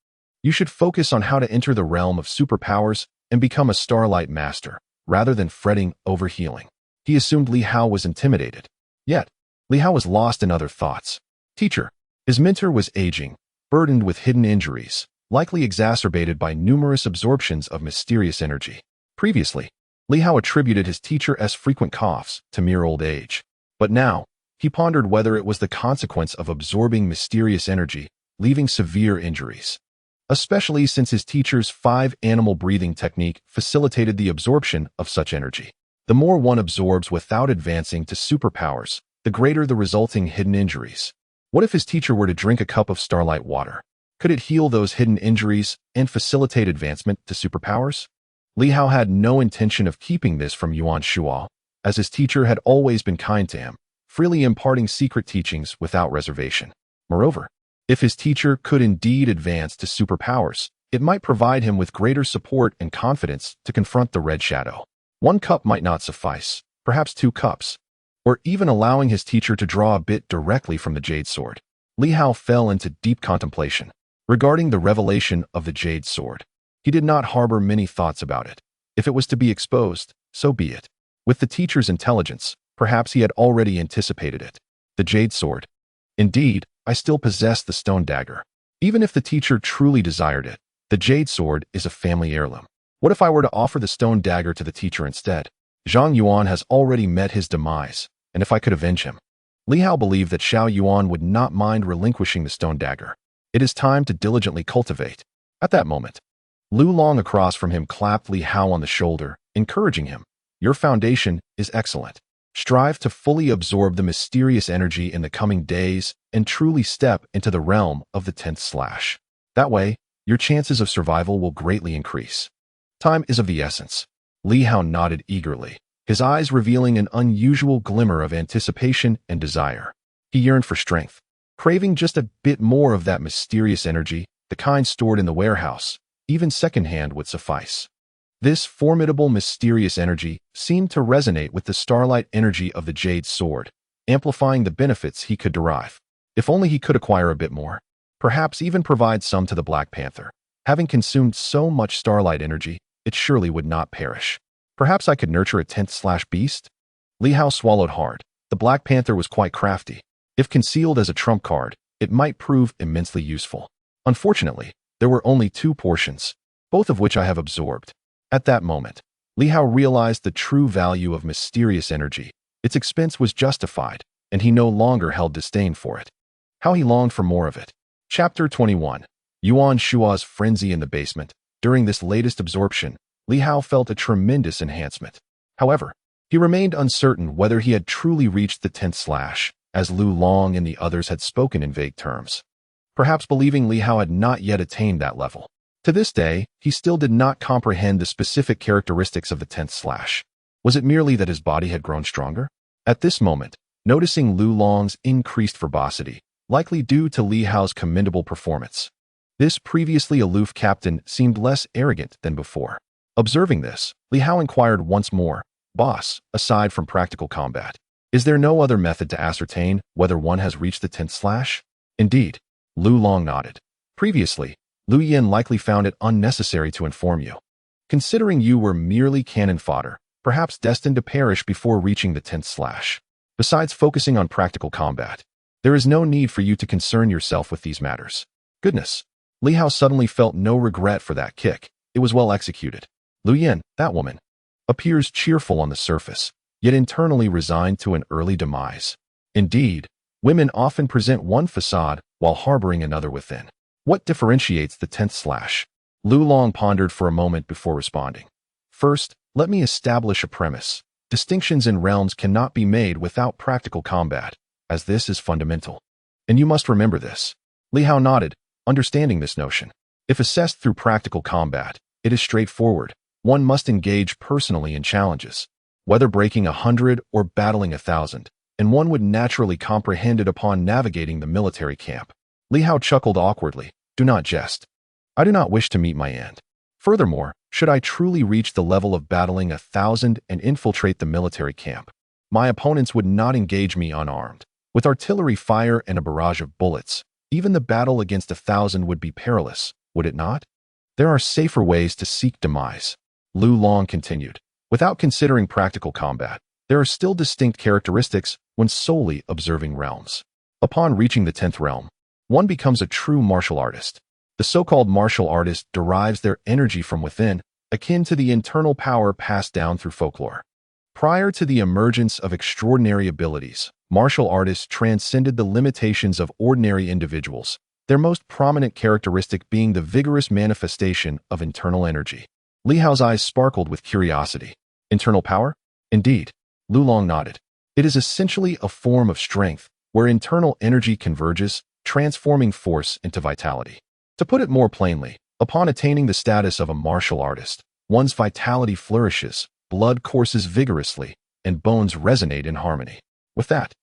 you should focus on how to enter the realm of superpowers and become a Starlight Master. rather than fretting over healing. He assumed Li Hao was intimidated. Yet, Li Hao was lost in other thoughts. Teacher. His mentor was aging, burdened with hidden injuries, likely exacerbated by numerous absorptions of mysterious energy. Previously, Li Hao attributed his teacher's frequent coughs to mere old age. But now, he pondered whether it was the consequence of absorbing mysterious energy, leaving severe injuries. Especially since his teacher's 5-animal breathing technique facilitated the absorption of such energy. The more one absorbs without advancing to superpowers, the greater the resulting hidden injuries. What if his teacher were to drink a cup of starlight water? Could it heal those hidden injuries and facilitate advancement to superpowers? Li Hao had no intention of keeping this from Yuan Shuo, as his teacher had always been kind to him, freely imparting secret teachings without reservation. Moreover, if his teacher could indeed advance to superpowers, it might provide him with greater support and confidence to confront the Red Shadow. 1 cup might not suffice, perhaps 2 cups, or even allowing his teacher to draw a bit directly from the Jade Sword. Li Hao fell into deep contemplation regarding the revelation of the Jade Sword. He did not harbor many thoughts about it. If it was to be exposed, so be it. With the teacher's intelligence, perhaps he had already anticipated it. The Jade Sword. Indeed, I still possess the stone dagger. Even if the teacher truly desired it, the Jade Sword is a family heirloom. What if I were to offer the stone dagger to the teacher instead? Zhang Yuan has already met his demise, and if I could avenge him. Li Hao believed that Xiao Yuan would not mind relinquishing the stone dagger. It is time to diligently cultivate. At that moment, Lu Long across from him clapped Li Hao on the shoulder, encouraging him. Your foundation is excellent. Strive to fully absorb the mysterious energy in the coming days and truly step into the realm of the 10th slash. That way, your chances of survival will greatly increase. Time is of the essence. Li Hao nodded eagerly, his eyes revealing an unusual glimmer of anticipation and desire. He yearned for strength, craving just a bit more of that mysterious energy, the kind stored in the warehouse. Even secondhand would suffice. This formidable mysterious energy seemed to resonate with the starlight energy of the Jade Sword, amplifying the benefits he could derive. If only he could acquire a bit more, perhaps even provide some to the Black Panther. Having consumed so much starlight energy, it surely would not perish. Perhaps I could nurture a 10th beast? Li Hao swallowed hard. The Black Panther was quite crafty. If concealed as a trump card, it might prove immensely useful. Unfortunately, there were only 2 portions, both of which I have absorbed. At that moment, Li Hao realized the true value of mysterious energy. Its expense was justified, and he no longer held disdain for it. How he longed for more of it. Chapter 21. Yuan Shua's frenzy in the basement. During this latest absorption, Li Hao felt a tremendous enhancement. However, he remained uncertain whether he had truly reached the 10th slash, as Lu Long and the others had spoken in vague terms. Perhaps believing Li Hao had not yet attained that level. To this day, he still did not comprehend the specific characteristics of the 10th slash. Was it merely that his body had grown stronger? At this moment, noticing Lu Long's increased verbosity, likely due to Li Hao's commendable performance, this previously aloof captain seemed less arrogant than before. Observing this, Li Hao inquired once more, Boss, aside from practical combat, is there no other method to ascertain whether one has reached the 10th slash? Indeed. Lu Long nodded. Previously, Lu Yin likely found it unnecessary to inform you. Considering you were merely cannon fodder, perhaps destined to perish before reaching the 10th slash. Besides focusing on practical combat, there is no need for you to concern yourself with these matters. Goodness. Li Hao suddenly felt no regret for that kick. It was well executed. Lu Yin, that woman, appears cheerful on the surface, yet internally resigned to an early demise. Indeed, women often present one facade while harboring another within. What differentiates the 10th slash? Lu Long pondered for a moment before responding. First, let me establish a premise. Distinctions in realms cannot be made without practical combat, as this is fundamental. And you must remember this. Li Hao nodded, understanding this notion. If assessed through practical combat, it is straightforward. One must engage personally in challenges, whether breaking 100 or battling 1,000, and one would naturally comprehend it upon navigating the military camp. Li Hao chuckled awkwardly. Do not jest. I do not wish to meet my end. Furthermore, should I truly reach the level of battling 1,000 and infiltrate the military camp, my opponents would not engage me unarmed. With artillery fire and a barrage of bullets, even the battle against 1,000 would be perilous, would it not? There are safer ways to seek demise. Lu Long continued. Without considering practical combat, there are still distinct characteristics when solely observing realms. Upon reaching the 10th realm, one becomes a true martial artist. The so-called martial artist derives their energy from within, akin to the internal power passed down through folklore. Prior to the emergence of extraordinary abilities, martial artists transcended the limitations of ordinary individuals, their most prominent characteristic being the vigorous manifestation of internal energy. Li Hao's eyes sparkled with curiosity. Internal power? Indeed. Lu Long nodded. It is essentially a form of strength, where internal energy converges, transforming force into vitality. To put it more plainly, upon attaining the status of a martial artist, one's vitality flourishes, blood courses vigorously, and bones resonate in harmony. With that,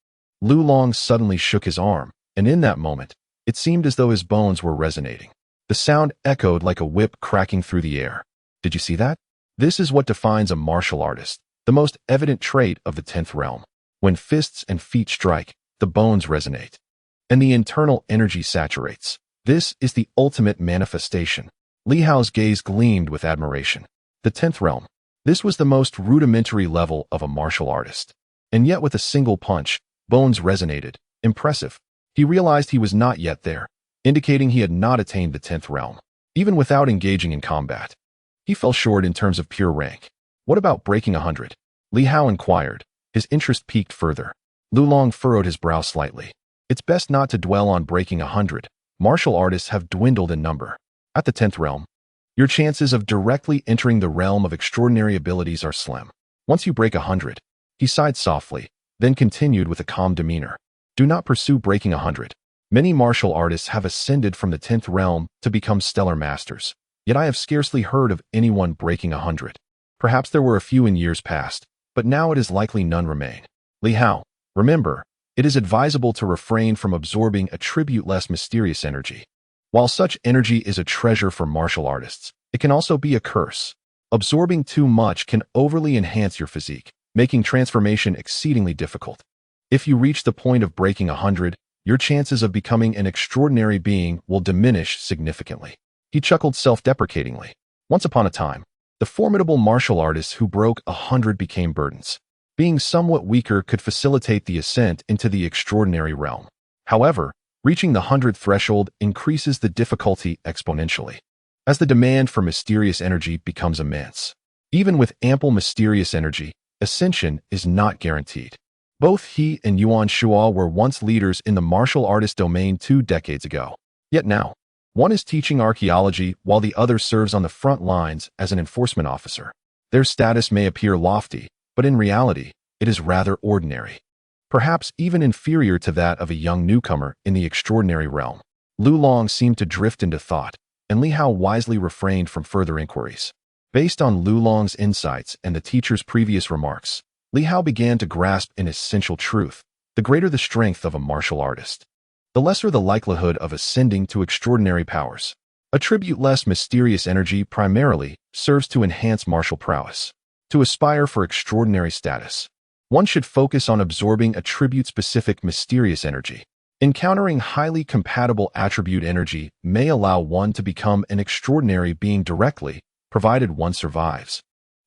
Lu Long suddenly shook his arm, and in that moment, it seemed as though his bones were resonating. The sound echoed like a whip cracking through the air. Did you see that? This is what defines a martial artist, the most evident trait of the 10th realm. When fists and feet strike, the bones resonate, and the internal energy saturates. This is the ultimate manifestation. Li Hao's gaze gleamed with admiration. The 10th realm. This was the most rudimentary level of a martial artist. And yet with a single punch, bones resonated. Impressive. He realized he was not yet there, indicating he had not attained the 10th realm. Even without engaging in combat, he fell short in terms of pure rank. What about breaking 100? Li Hao inquired, his interest piqued further. Lu Long furrowed his brow slightly. It's best not to dwell on breaking 100. Martial artists have dwindled in number. At the 10th realm, your chances of directly entering the realm of extraordinary abilities are slim. Once you break 100, he sighed softly, then continued with a calm demeanor. Do not pursue breaking 100. Many martial artists have ascended from the 10th realm to become stellar masters, yet I have scarcely heard of anyone breaking 100. Perhaps there were a few in years past, but now it is likely none remain. Li Hao, remember, it is advisable to refrain from absorbing attribute-less mysterious energy. While such energy is a treasure for martial artists, it can also be a curse. Absorbing too much can overly enhance your physique, making transformation exceedingly difficult. If you reach the point of breaking 100, your chances of becoming an extraordinary being will diminish significantly. He chuckled self-deprecatingly. Once upon a time, the formidable martial artists who broke 100 became burdens. Being somewhat weaker could facilitate the ascent into the extraordinary realm. However, reaching the 100th threshold increases the difficulty exponentially, as the demand for mysterious energy becomes immense. Even with ample mysterious energy, ascension is not guaranteed. Both he and Yuan Shuo were once leaders in the martial artist domain 2 decades ago. Yet now, one is teaching archaeology while the other serves on the front lines as an enforcement officer. Their status may appear lofty, but in reality, it is rather ordinary. Perhaps even inferior to that of a young newcomer in the extraordinary realm. Lu Long seemed to drift into thought, and Li Hao wisely refrained from further inquiries. Based on Lu Long's insights and the teacher's previous remarks, Li Hao began to grasp an essential truth. The greater the strength of a martial artist, the lesser the likelihood of ascending to extraordinary powers. Attribute-less mysterious energy primarily serves to enhance martial prowess. To aspire for extraordinary status, one should focus on absorbing attribute-specific mysterious energy. Encountering highly compatible attribute energy may allow one to become an extraordinary being directly, provided one survives,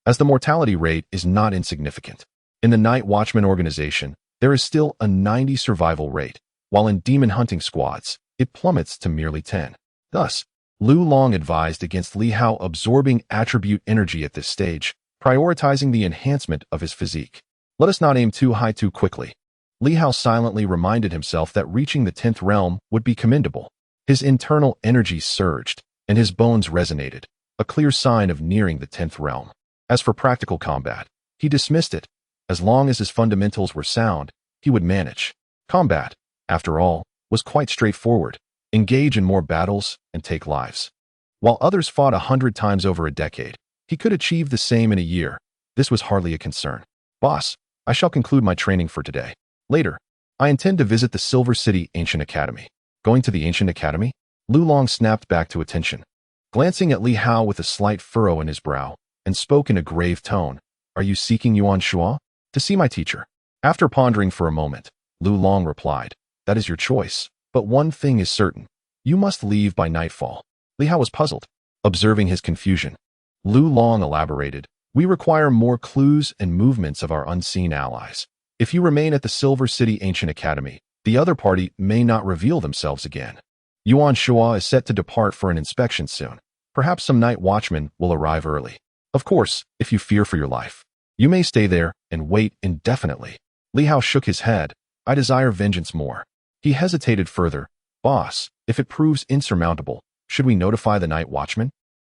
as the mortality rate is not insignificant. In the Night Watchman organization, there is still a 90 survival rate, while in demon hunting squads, it plummets to merely 10. Thus, Lu Long advised against Li Hao absorbing attribute energy at this stage, prioritizing the enhancement of his physique. Let us not aim too high too quickly. Li Hao silently reminded himself that reaching the 10th realm would be commendable. His internal energy surged, and his bones resonated, a clear sign of nearing the 10th realm. As for practical combat, he dismissed it. As long as his fundamentals were sound, he would manage. Combat, after all, was quite straightforward. Engage in more battles and take lives. While others fought 100 times over a decade, he could achieve the same in a year. This was hardly a concern. Boss, I shall conclude my training for today. Later, I intend to visit the Silver City Ancient Academy. Going to the Ancient Academy? Lu Long snapped back to attention, glancing at Li Hao with a slight furrow in his brow, and spoke in a grave tone. Are you seeking Yuan Shuo? To see my teacher. After pondering for a moment, Lu Long replied, that is your choice, but one thing is certain. You must leave by nightfall. Li Hao was puzzled, observing his confusion. Lu Long elaborated, We require more clues and movements of our unseen allies. If you remain at the Silver City Ancient Academy, the other party may not reveal themselves again. Yuan Shua is set to depart for an inspection soon. Perhaps some night watchmen will arrive early. Of course, if you fear for your life, you may stay there and wait indefinitely. Li Hao shook his head. I desire vengeance more. He hesitated further. Boss, if it proves insurmountable, should we notify the night watchman?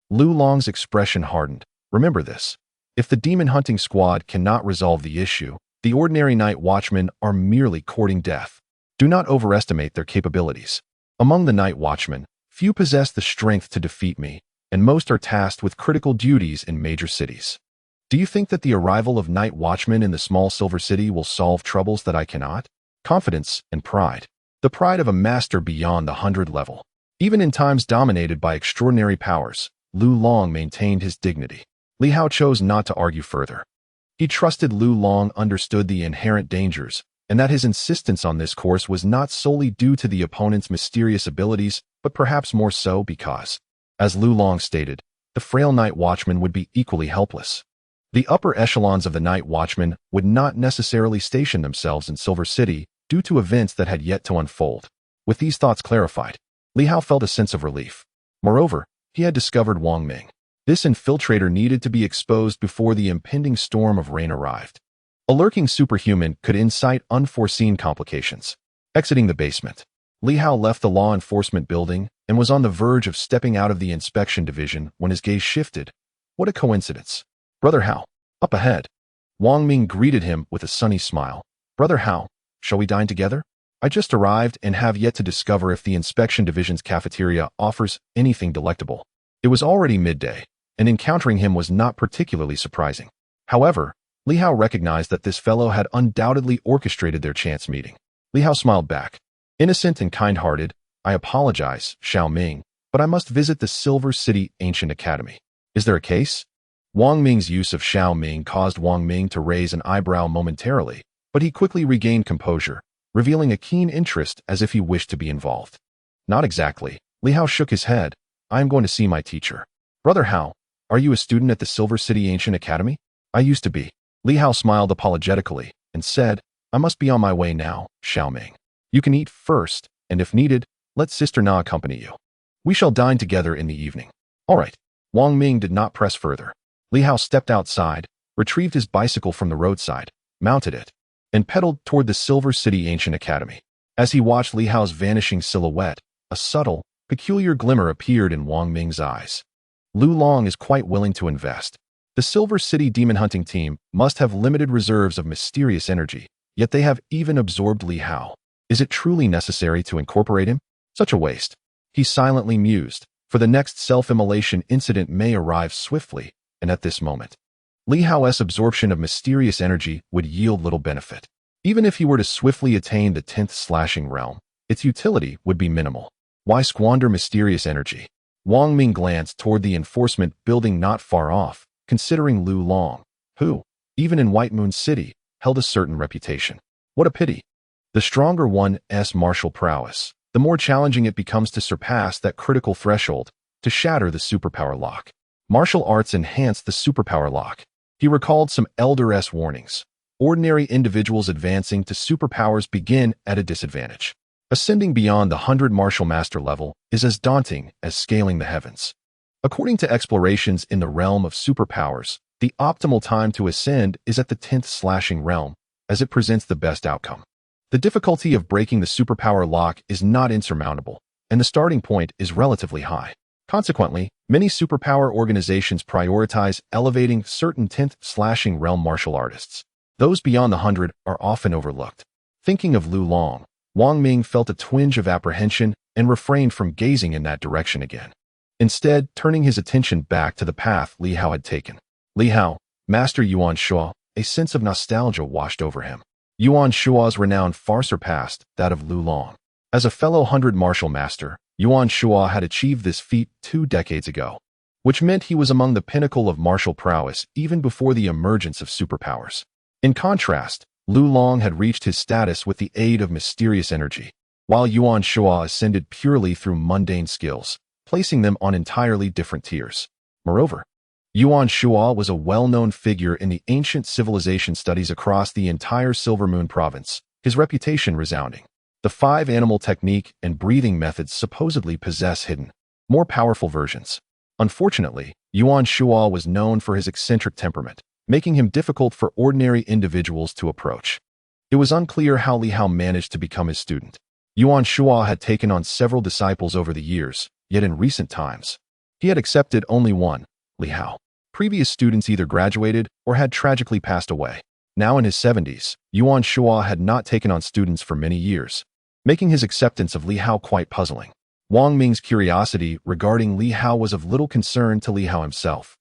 Lu Long's expression hardened. Remember this. If the demon hunting squad cannot resolve the issue, the ordinary night watchmen are merely courting death. Do not overestimate their capabilities. Among the night watchmen, few possess the strength to defeat me, and most are tasked with critical duties in major cities. Do you think that the arrival of night watchmen in the small silver city will solve troubles that I cannot? Confidence and pride. The pride of a master beyond the 100 level. Even in times dominated by extraordinary powers, Lu Long maintained his dignity. Li Hao chose not to argue further. He trusted Lu Long understood the inherent dangers, and that his insistence on this course was not solely due to the opponent's mysterious abilities, but perhaps more so because, as Lu Long stated, the frail night watchman would be equally helpless. The upper echelons of the night watchmen would not necessarily station themselves in Silver City due to events that had yet to unfold. With these thoughts clarified, Li Hao felt a sense of relief. Moreover, he had discovered Wang Ming. This infiltrator needed to be exposed before the impending storm of rain arrived. A lurking superhuman could incite unforeseen complications. Exiting the basement, Li Hao left the law enforcement building and was on the verge of stepping out of the inspection division when his gaze shifted. What a coincidence. Brother Hao, up ahead. Wang Ming greeted him with a sunny smile. Brother Hao, shall we dine together? I just arrived and have yet to discover if the inspection division's cafeteria offers anything delectable. It was already midday, and encountering him was not particularly surprising. However, Li Hao recognized that this fellow had undoubtedly orchestrated their chance meeting. Li Hao smiled back. Innocent and kind-hearted, I apologize, Xiao Ming, but I must visit the Silver City Ancient Academy. Is there a case? Wang Ming's use of Xiao Ming caused Wang Ming to raise an eyebrow momentarily, but he quickly regained composure, revealing a keen interest as if he wished to be involved. Not exactly. Li Hao shook his head. I am going to see my teacher. Brother Hao, are you a student at the Silver City Ancient Academy? I used to be. Li Hao smiled apologetically and said, I must be on my way now, Xiao Ming. You can eat first, and if needed, let Sister Na accompany you. We shall dine together in the evening. All right. Wang Ming did not press further. Li Hao stepped outside, retrieved his bicycle from the roadside, mounted it, and pedaled toward the Silver City Ancient Academy. As he watched Li Hao's vanishing silhouette, a subtle, peculiar glimmer appeared in Wang Ming's eyes. Lu Long is quite willing to invest. The Silver City demon hunting team must have limited reserves of mysterious energy, yet they have even absorbed Li Hao. Is it truly necessary to incorporate him? Such a waste. He silently mused, for the next self-immolation incident may arrive swiftly, and at this moment, Li Hao's absorption of mysterious energy would yield little benefit. Even if he were to swiftly attain the 10th slashing realm, its utility would be minimal. Why squander mysterious energy? Wang Ming glanced toward the enforcement building not far off, considering Lu Long, who, even in White Moon City, held a certain reputation. What a pity. The stronger one's martial prowess, the more challenging it becomes to surpass that critical threshold, to shatter the superpower lock. Martial arts enhance the superpower lock. He recalled some elder-s warnings. Ordinary individuals advancing to superpowers begin at a disadvantage. Ascending beyond the 100 martial master level is as daunting as scaling the heavens. According to explorations in the realm of superpowers, the optimal time to ascend is at the 10th slashing realm, as it presents the best outcome. The difficulty of breaking the superpower lock is not insurmountable, and the starting point is relatively high. Consequently, many superpower organizations prioritize elevating certain 10th slashing realm martial artists. Those beyond the 100 are often overlooked. Thinking of Lu Long, Wang Ming felt a twinge of apprehension and refrained from gazing in that direction again. Instead, turning his attention back to the path Li Hao had taken. Li Hao, Master Yuan Shua, a sense of nostalgia washed over him. Yuan Shua's renown far surpassed that of Lu Long. As a fellow 100 martial master, Yuan Shua had achieved this feat 2 decades ago, which meant he was among the pinnacle of martial prowess even before the emergence of superpowers. In contrast, Lu Long had reached his status with the aid of mysterious energy, while Yuan Shua ascended purely through mundane skills, placing them on entirely different tiers. Moreover, Yuan Shuo was a well-known figure in the ancient civilization studies across the entire Silver Moon province, his reputation resounding. The 5-animal technique and breathing methods supposedly possess hidden, more powerful versions. Unfortunately, Yuan Shuo was known for his eccentric temperament, making him difficult for ordinary individuals to approach. It was unclear how Li Hao managed to become his student. Yuan Shuo had taken on several disciples over the years, yet in recent times, he had accepted only one, Li Hao. Previous students either graduated or had tragically passed away. Now in his 70s, Yuan Shuo had not taken on students for many years, making his acceptance of Li Hao quite puzzling. Wang Ming's curiosity regarding Li Hao was of little concern to Li Hao himself.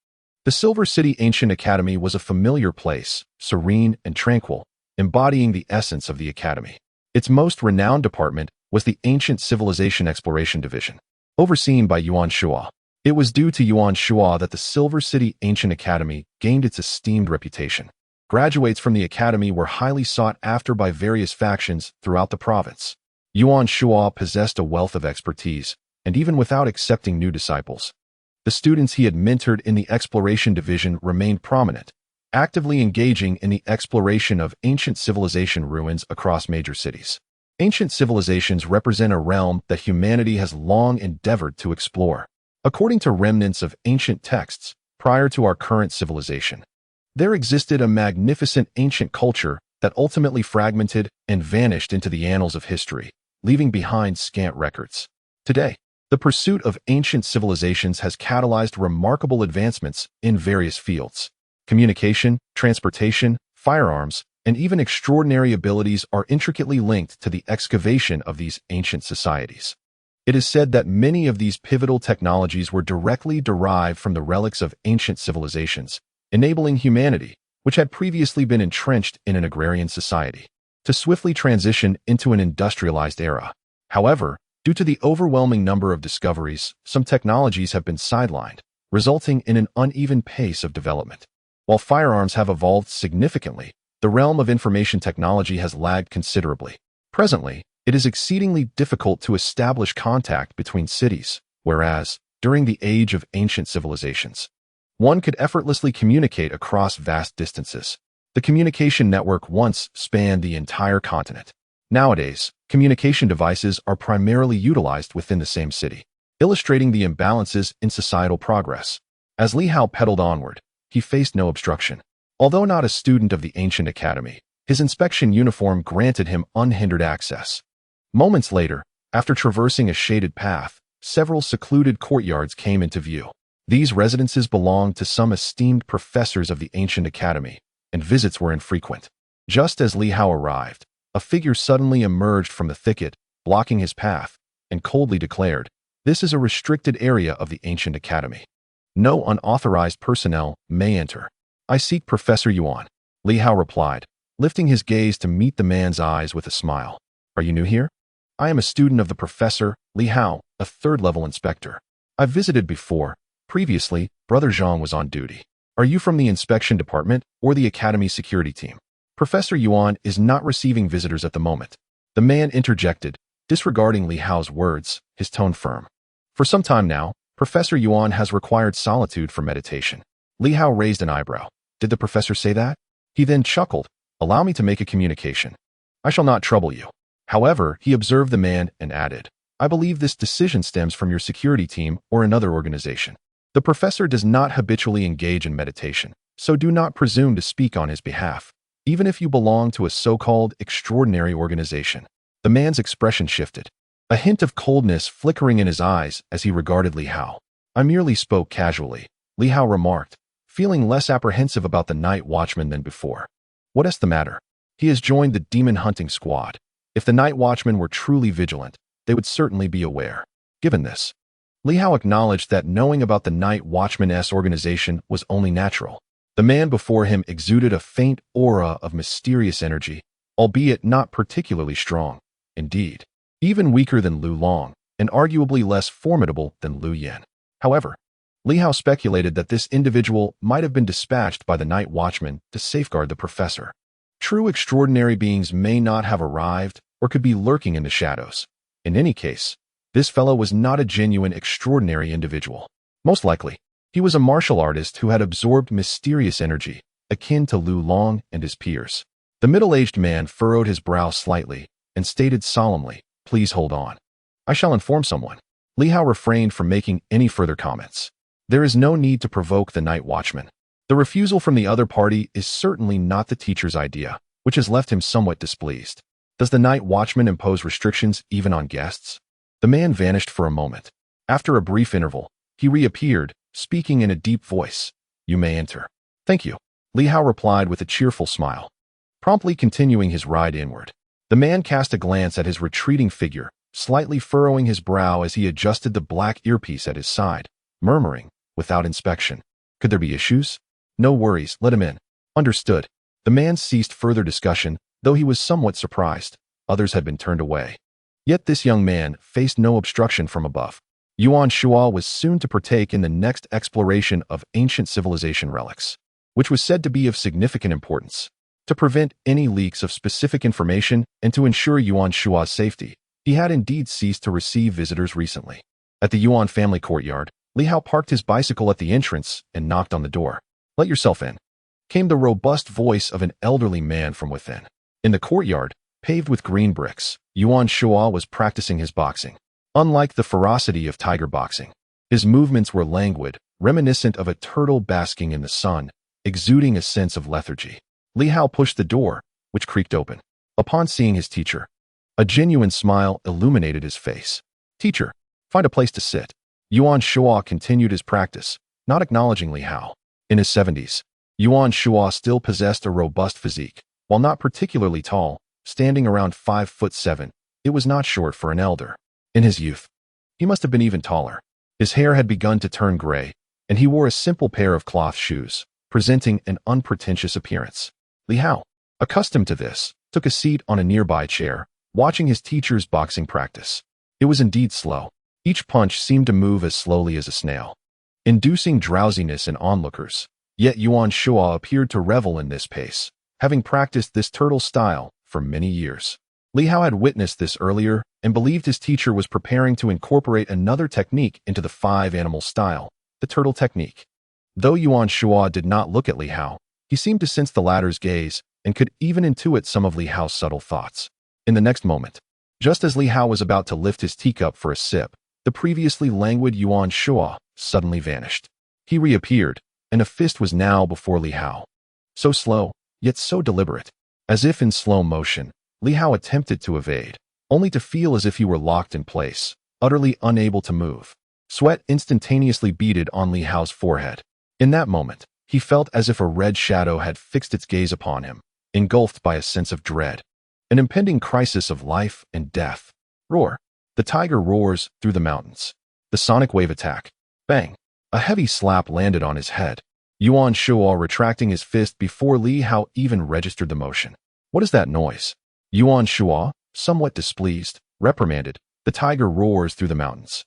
The Silver City Ancient Academy was a familiar place, serene and tranquil, embodying the essence of the academy. Its most renowned department was the Ancient Civilization Exploration Division, overseen by Yuan Shuo. It was due to Yuan Shuo that the Silver City Ancient Academy gained its esteemed reputation. Graduates from the academy were highly sought after by various factions throughout the province. Yuan Shuo possessed a wealth of expertise, and even without accepting new disciples, the students he had mentored in the Exploration Division remained prominent, actively engaging in the exploration of ancient civilization ruins across major cities. Ancient civilizations represent a realm that humanity has long endeavored to explore. According to remnants of ancient texts, prior to our current civilization, there existed a magnificent ancient culture that ultimately fragmented and vanished into the annals of history, leaving behind scant records. Today, the pursuit of ancient civilizations has catalyzed remarkable advancements in various fields. Communication, transportation, firearms, and even extraordinary abilities are intricately linked to the excavation of these ancient societies. It is said that many of these pivotal technologies were directly derived from the relics of ancient civilizations, enabling humanity, which had previously been entrenched in an agrarian society, to swiftly transition into an industrialized era. However, due to the overwhelming number of discoveries, some technologies have been sidelined, resulting in an uneven pace of development. While firearms have evolved significantly, the realm of information technology has lagged considerably. Presently, it is exceedingly difficult to establish contact between cities, whereas, during the age of ancient civilizations, one could effortlessly communicate across vast distances. The communication network once spanned the entire continent. Nowadays, communication devices are primarily utilized within the same city, illustrating the imbalances in societal progress. As Li Hao pedaled onward, he faced no obstruction. Although not a student of the ancient academy, his inspection uniform granted him unhindered access. Moments later, after traversing a shaded path, several secluded courtyards came into view. These residences belonged to some esteemed professors of the ancient academy, and visits were infrequent. Just as Li Hao arrived, a figure suddenly emerged from the thicket, blocking his path, and coldly declared, "This is a restricted area of the ancient academy. No unauthorized personnel may enter." "I seek Professor Yuan," Li Hao replied, lifting his gaze to meet the man's eyes with a smile. "Are you new here?" "I am a student of the Professor, Li Hao, a third-level inspector. I've visited before. Previously, Brother Zhang was on duty. Are you from the inspection department or the academy security team?" "Professor Yuan is not receiving visitors at the moment," the man interjected, disregarding Li Hao's words, his tone firm. "For some time now, Professor Yuan has required solitude for meditation." Li Hao raised an eyebrow. "Did the professor say that?" He then chuckled. "Allow me to make a communication. I shall not trouble you." However, he observed the man and added, "I believe this decision stems from your security team or another organization. The professor does not habitually engage in meditation, so do not presume to speak on his behalf, even if you belong to a so-called extraordinary organization." The man's expression shifted, a hint of coldness flickering in his eyes as he regarded Li Hao. "I merely spoke casually," Li Hao remarked, feeling less apprehensive about the night watchman than before. "What is the matter?" "He has joined the demon hunting squad. If the night watchmen were truly vigilant, they would certainly be aware." Given this, Li Hao acknowledged that knowing about the night watchman's organization was only natural. The man before him exuded a faint aura of mysterious energy, albeit not particularly strong. Indeed, even weaker than Lu Long, and arguably less formidable than Lu Yan. However, Li Hao speculated that this individual might have been dispatched by the night watchman to safeguard the professor. True extraordinary beings may not have arrived or could be lurking in the shadows. In any case, this fellow was not a genuine extraordinary individual. Most likely, He was a martial artist who had absorbed mysterious energy, akin to Lu Long and his peers. The middle-aged man furrowed his brow slightly and stated solemnly, "Please hold on. I shall inform someone." Li Hao refrained from making any further comments. There is no need to provoke the night watchman. The refusal from the other party is certainly not the teacher's idea, which has left him somewhat displeased. Does the night watchman impose restrictions even on guests? The man vanished for a moment. After a brief interval, he reappeared, speaking in a deep voice. "You may enter." "Thank you," Li Hao replied with a cheerful smile, promptly continuing his ride inward. The man cast a glance at his retreating figure, slightly furrowing his brow as he adjusted the black earpiece at his side, murmuring, without inspection, "Could there be issues?" "No worries, let him in." "Understood." The man ceased further discussion, though he was somewhat surprised. Others had been turned away. Yet this young man faced no obstruction from above. Yuan Shuo was soon to partake in the next exploration of ancient civilization relics, which was said to be of significant importance. To prevent any leaks of specific information and to ensure Yuan Shuo's safety, he had indeed ceased to receive visitors recently. At the Yuan family courtyard, Li Hao parked his bicycle at the entrance and knocked on the door. "Let yourself in," came the robust voice of an elderly man from within. In the courtyard, paved with green bricks, Yuan Shuo was practicing his boxing. Unlike the ferocity of tiger boxing, his movements were languid, reminiscent of a turtle basking in the sun, exuding a sense of lethargy. Li Hao pushed the door, which creaked open. Upon seeing his teacher, a genuine smile illuminated his face. "Teacher, find a place to sit." Yuan Shuo continued his practice, not acknowledging Li Hao. In his 70s, Yuan Shuo still possessed a robust physique. While not particularly tall, standing around 5'7", it was not short for an elder. In his youth, he must have been even taller. His hair had begun to turn gray, and he wore a simple pair of cloth shoes, presenting an unpretentious appearance. Li Hao, accustomed to this, took a seat on a nearby chair, watching his teacher's boxing practice. It was indeed slow. Each punch seemed to move as slowly as a snail, inducing drowsiness in onlookers. Yet Yuan Shuo appeared to revel in this pace, having practiced this turtle style for many years. Li Hao had witnessed this earlier and believed his teacher was preparing to incorporate another technique into the five-animal style, the turtle technique. Though Yuan Shuo did not look at Li Hao, he seemed to sense the latter's gaze and could even intuit some of Li Hao's subtle thoughts. In the next moment, just as Li Hao was about to lift his teacup for a sip, the previously languid Yuan Shuo suddenly vanished. He reappeared, and a fist was now before Li Hao. So slow, yet so deliberate. As if in slow motion, Li Hao attempted to evade, only to feel as if he were locked in place, utterly unable to move. Sweat instantaneously beaded on Li Hao's forehead. In that moment, he felt as if a red shadow had fixed its gaze upon him, engulfed by a sense of dread. An impending crisis of life and death. Roar. The tiger roars through the mountains. The sonic wave attack. Bang. A heavy slap landed on his head. Yuan Shuo retracting his fist before Li Hao even registered the motion. "What is that noise?" Yuan Shuo, somewhat displeased, reprimanded. "The tiger roars through the mountains.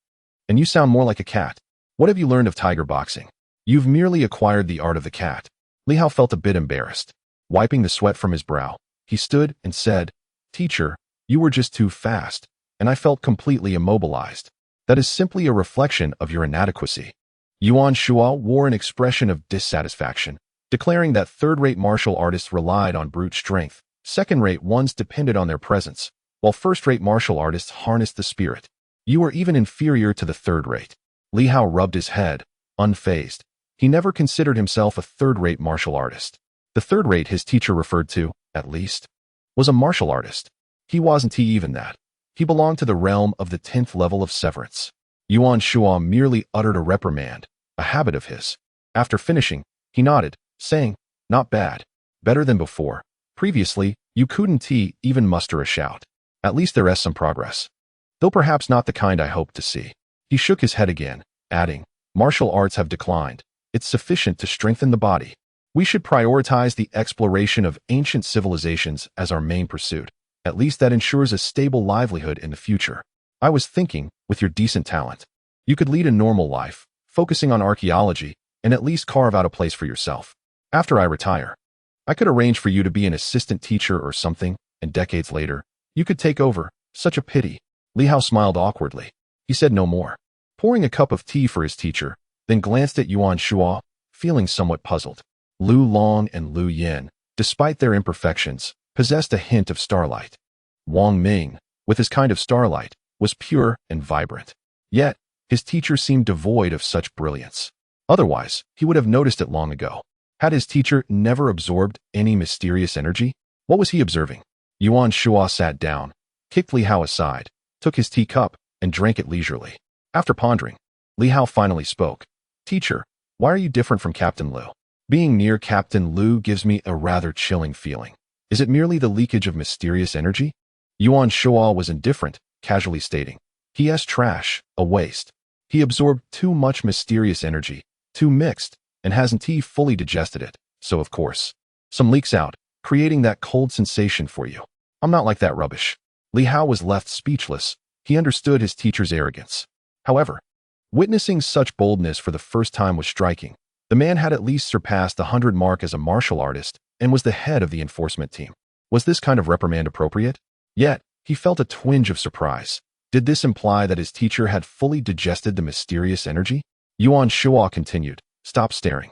And you sound more like a cat. What have you learned of tiger boxing?" "You've merely acquired the art of the cat." Li Hao felt a bit embarrassed. Wiping the sweat from his brow, he stood and said, "Teacher, you were just too fast, and I felt completely immobilized. That is simply a reflection of your inadequacy." Yuan Shuo wore an expression of dissatisfaction, declaring that third-rate martial artists relied on brute strength, second-rate ones depended on their presence, while first-rate martial artists harnessed the spirit. "You are even inferior to the third-rate." Li Hao rubbed his head, unfazed. He never considered himself a third-rate martial artist. The third-rate his teacher referred to, at least, was a martial artist. He wasn't even that. He belonged to the realm of the 10th level of severance. Yuan Shuo merely uttered a reprimand, a habit of his. After finishing, he nodded, saying, "Not bad. Better than before. Previously, you couldn't even muster a shout. At least there is some progress. Though perhaps not the kind I hoped to see." He shook his head again, adding, "Martial arts have declined. It's sufficient to strengthen the body. We should prioritize the exploration of ancient civilizations as our main pursuit. At least that ensures a stable livelihood in the future. I was thinking, with your decent talent, you could lead a normal life, focusing on archaeology, and at least carve out a place for yourself. After I retire, I could arrange for you to be an assistant teacher or something, and decades later, you could take over. Such a pity." Li Hao smiled awkwardly. He said no more. Pouring a cup of tea for his teacher, then glanced at Yuan Shuo, feeling somewhat puzzled. Lu Long and Lu Yin, despite their imperfections, possessed a hint of starlight. Wang Ming, with his kind of starlight, was pure and vibrant. Yet, his teacher seemed devoid of such brilliance. Otherwise, he would have noticed it long ago. Had his teacher never absorbed any mysterious energy? What was he observing? Yuan Shuo sat down, kicked Li Hao aside, took his teacup, and drank it leisurely. After pondering, Li Hao finally spoke. Teacher, why are you different from Captain Lu? Being near Captain Lu gives me a rather chilling feeling. Is it merely the leakage of mysterious energy? Yuan Shuo was indifferent, casually stating. He is trash, a waste. He absorbed too much mysterious energy, too mixed, and hasn't he fully digested it, so of course. Some leaks out, creating that cold sensation for you. I'm not like that rubbish. Li Hao was left speechless. He understood his teacher's arrogance. However, witnessing such boldness for the first time was striking. The man had at least surpassed the 100 mark as a martial artist and was the head of the enforcement team. Was this kind of reprimand appropriate? Yet, he felt a twinge of surprise. Did this imply that his teacher had fully digested the mysterious energy? Yuan Shuo continued. Stop staring.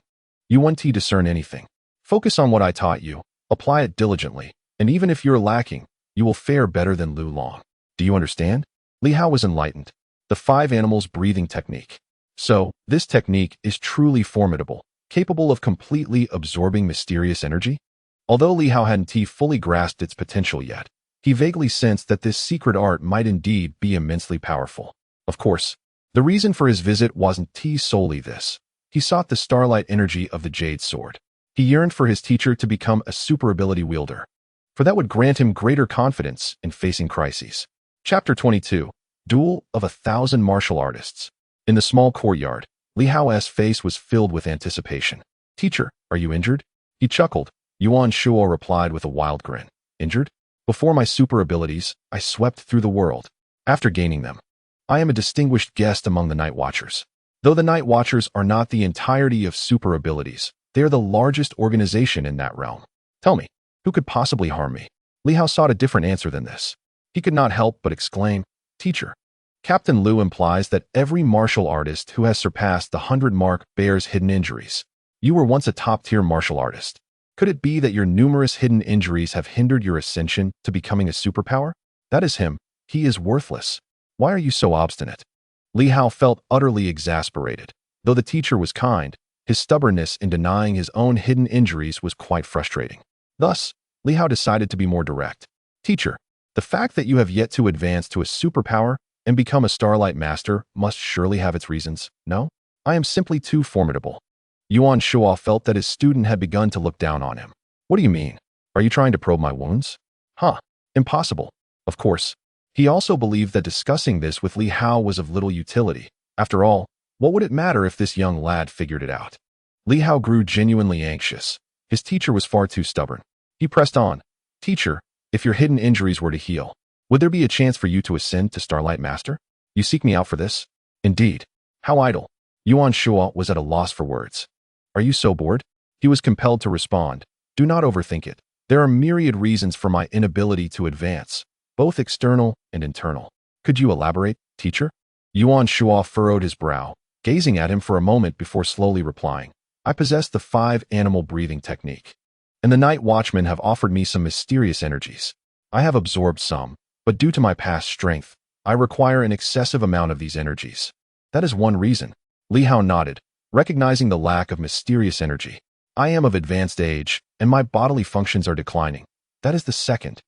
You want to discern anything. Focus on what I taught you, apply it diligently, and even if you're lacking, you will fare better than Lu Long. Do you understand? Li Hao was enlightened. The 5 animals breathing technique. So, this technique is truly formidable, capable of completely absorbing mysterious energy? Although Li Hao hadn't fully grasped its potential yet, he vaguely sensed that this secret art might indeed be immensely powerful. Of course, the reason for his visit wasn't solely this. He sought the starlight energy of the Jade Sword. He yearned for his teacher to become a super ability wielder, for that would grant him greater confidence in facing crises. Chapter 22. Duel of 1,000 Martial Artists. In the small courtyard, Li Hao's face was filled with anticipation. Teacher, are you injured? He chuckled. Yuan Shuo replied with a wild grin. Injured? Before my super abilities, I swept through the world. After gaining them, I am a distinguished guest among the Night Watchers. Though the Night Watchers are not the entirety of super abilities, they are the largest organization in that realm. Tell me, who could possibly harm me? Li Hao sought a different answer than this. He could not help but exclaim, Teacher, Captain Lu implies that every martial artist who has surpassed the 100 mark bears hidden injuries. You were once a top-tier martial artist. Could it be that your numerous hidden injuries have hindered your ascension to becoming a superpower? That is him. He is worthless. Why are you so obstinate? Li Hao felt utterly exasperated. Though the teacher was kind, his stubbornness in denying his own hidden injuries was quite frustrating. Thus, Li Hao decided to be more direct. Teacher, the fact that you have yet to advance to a superpower and become a Starlight Master must surely have its reasons, no? I am simply too formidable. Yuan Shuo felt that his student had begun to look down on him. What do you mean? Are you trying to probe my wounds? Huh, impossible. Of course. He also believed that discussing this with Li Hao was of little utility. After all, what would it matter if this young lad figured it out? Li Hao grew genuinely anxious. His teacher was far too stubborn. He pressed on. Teacher, if your hidden injuries were to heal, would there be a chance for you to ascend to Starlight Master? You seek me out for this? Indeed. How idle. Yuan Shuo was at a loss for words. Are you so bored? He was compelled to respond. Do not overthink it. There are myriad reasons for my inability to advance, both external and internal. Could you elaborate, teacher? Yuan Shuo furrowed his brow, gazing at him for a moment before slowly replying. I possess the 5 animal breathing technique, and the Night Watchmen have offered me some mysterious energies. I have absorbed some, but due to my past strength, I require an excessive amount of these energies. That is one reason. Li Hao nodded, recognizing the lack of mysterious energy. I am of advanced age, and my bodily functions are declining. That is the second.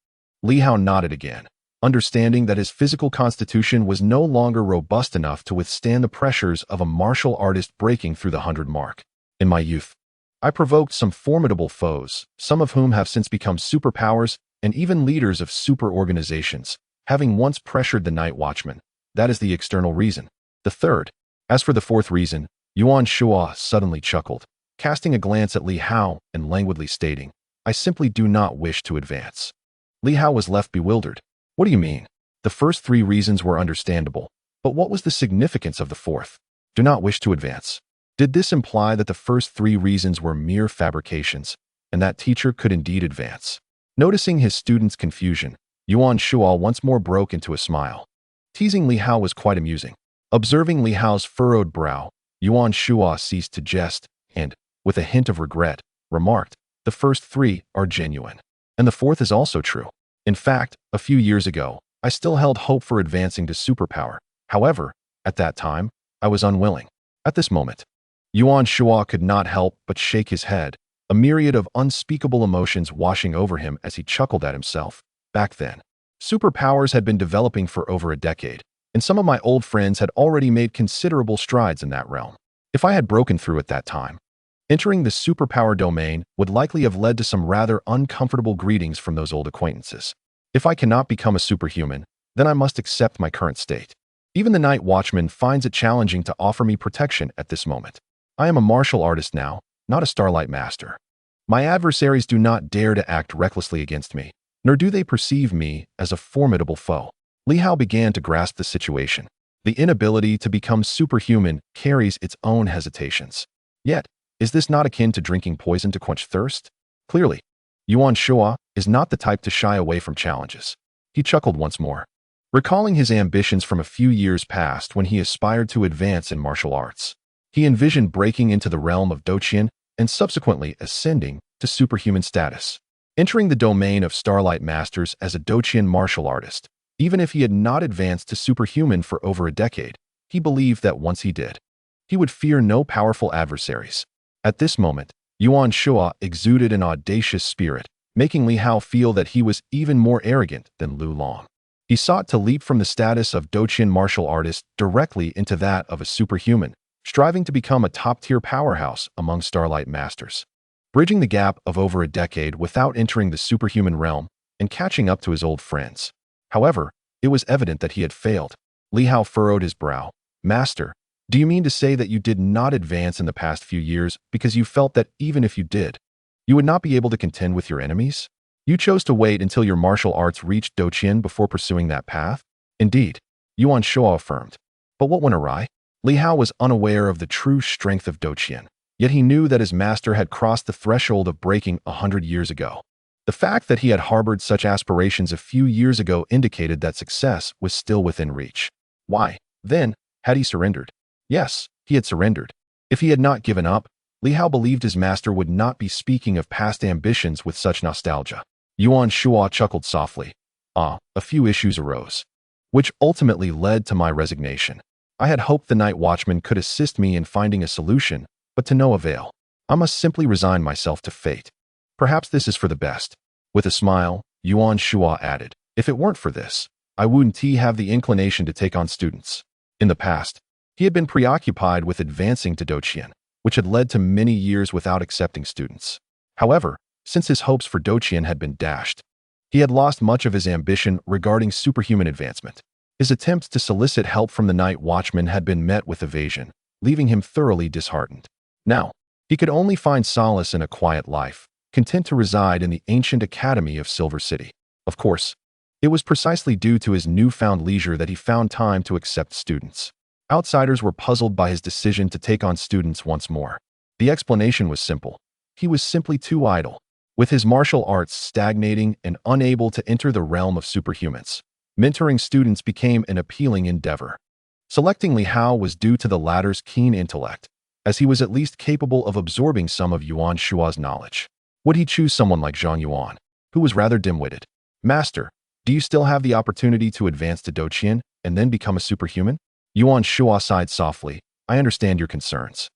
Li Hao nodded again, understanding that his physical constitution was no longer robust enough to withstand the pressures of a martial artist breaking through the 100 mark. In my youth, I provoked some formidable foes, some of whom have since become superpowers and even leaders of super organizations, having once pressured the Night Watchmen. That is the external reason. The third. As for the fourth reason, Yuan Shuo suddenly chuckled, casting a glance at Li Hao and languidly stating, I simply do not wish to advance. Li Hao was left bewildered. What do you mean? The first 3 reasons were understandable, but what was the significance of the fourth? Do not wish to advance. Did this imply that the first 3 reasons were mere fabrications, and that teacher could indeed advance? Noticing his student's confusion, Yuan Shuo once more broke into a smile. Teasing Li Hao was quite amusing. Observing Li Hao's furrowed brow, Yuan Shua ceased to jest and, with a hint of regret, remarked, "The first three are genuine. And the fourth is also true. In fact, a few years ago, I still held hope for advancing to superpower. However, at that time, I was unwilling." At this moment, Yuan Shua could not help but shake his head, a myriad of unspeakable emotions washing over him as he chuckled at himself. Back then, superpowers had been developing for over a decade, and some of my old friends had already made considerable strides in that realm. If I had broken through at that time, entering the superpower domain would likely have led to some rather uncomfortable greetings from those old acquaintances. If I cannot become a superhuman, then I must accept my current state. Even the Night Watchman finds it challenging to offer me protection at this moment. I am a martial artist now, not a starlight master. My adversaries do not dare to act recklessly against me, nor do they perceive me as a formidable foe. Li Hao began to grasp the situation. The inability to become superhuman carries its own hesitations. Yet, is this not akin to drinking poison to quench thirst? Clearly, Yuan Shua is not the type to shy away from challenges. He chuckled once more, recalling his ambitions from a few years past when he aspired to advance in martial arts. He envisioned breaking into the realm of Doqian and subsequently ascending to superhuman status, entering the domain of Starlight Masters as a Doqian martial artist. Even if he had not advanced to superhuman for over a decade, he believed that once he did, he would fear no powerful adversaries. At this moment, Yuan Shua exuded an audacious spirit, making Li Hao feel that he was even more arrogant than Lu Long. He sought to leap from the status of Doqian martial artist directly into that of a superhuman, striving to become a top-tier powerhouse among Starlight Masters, bridging the gap of over a decade without entering the superhuman realm and catching up to his old friends. However, it was evident that he had failed. Li Hao furrowed his brow. "Master, do you mean to say that you did not advance in the past few years because you felt that even if you did, you would not be able to contend with your enemies? You chose to wait until your martial arts reached Doqian before pursuing that path?" "Indeed," Yuan Shua affirmed. "But what went awry?" Li Hao was unaware of the true strength of Doqian, yet he knew that his master had crossed the threshold of breaking 100 years ago. The fact that he had harbored such aspirations a few years ago indicated that success was still within reach. Why, then, had he surrendered? Yes, he had surrendered. If he had not given up, Li Hao believed his master would not be speaking of past ambitions with such nostalgia. Yuan Shua chuckled softly. "A few issues arose, which ultimately led to my resignation. I had hoped the Night Watchman could assist me in finding a solution, but to no avail. I must simply resign myself to fate. Perhaps this is for the best." With a smile, Yuan Shua added, "If it weren't for this, I wouldn't have the inclination to take on students." In the past, he had been preoccupied with advancing to Doqian, which had led to many years without accepting students. However, since his hopes for Doqian had been dashed, he had lost much of his ambition regarding superhuman advancement. His attempts to solicit help from the Night Watchman had been met with evasion, leaving him thoroughly disheartened. Now, he could only find solace in a quiet life, content to reside in the ancient academy of Silver City. Of course, it was precisely due to his newfound leisure that he found time to accept students. Outsiders were puzzled by his decision to take on students once more. The explanation was simple. He was simply too idle, with his martial arts stagnating and unable to enter the realm of superhumans. Mentoring students became an appealing endeavor. Selecting Li Hao was due to the latter's keen intellect, as he was at least capable of absorbing some of Yuan Shua's knowledge. Would he choose someone like Zhang Yuan, who was rather dim-witted? "Master, do you still have the opportunity to advance to Doqian and then become a superhuman?" Yuan Shua sighed softly. "I understand your concerns.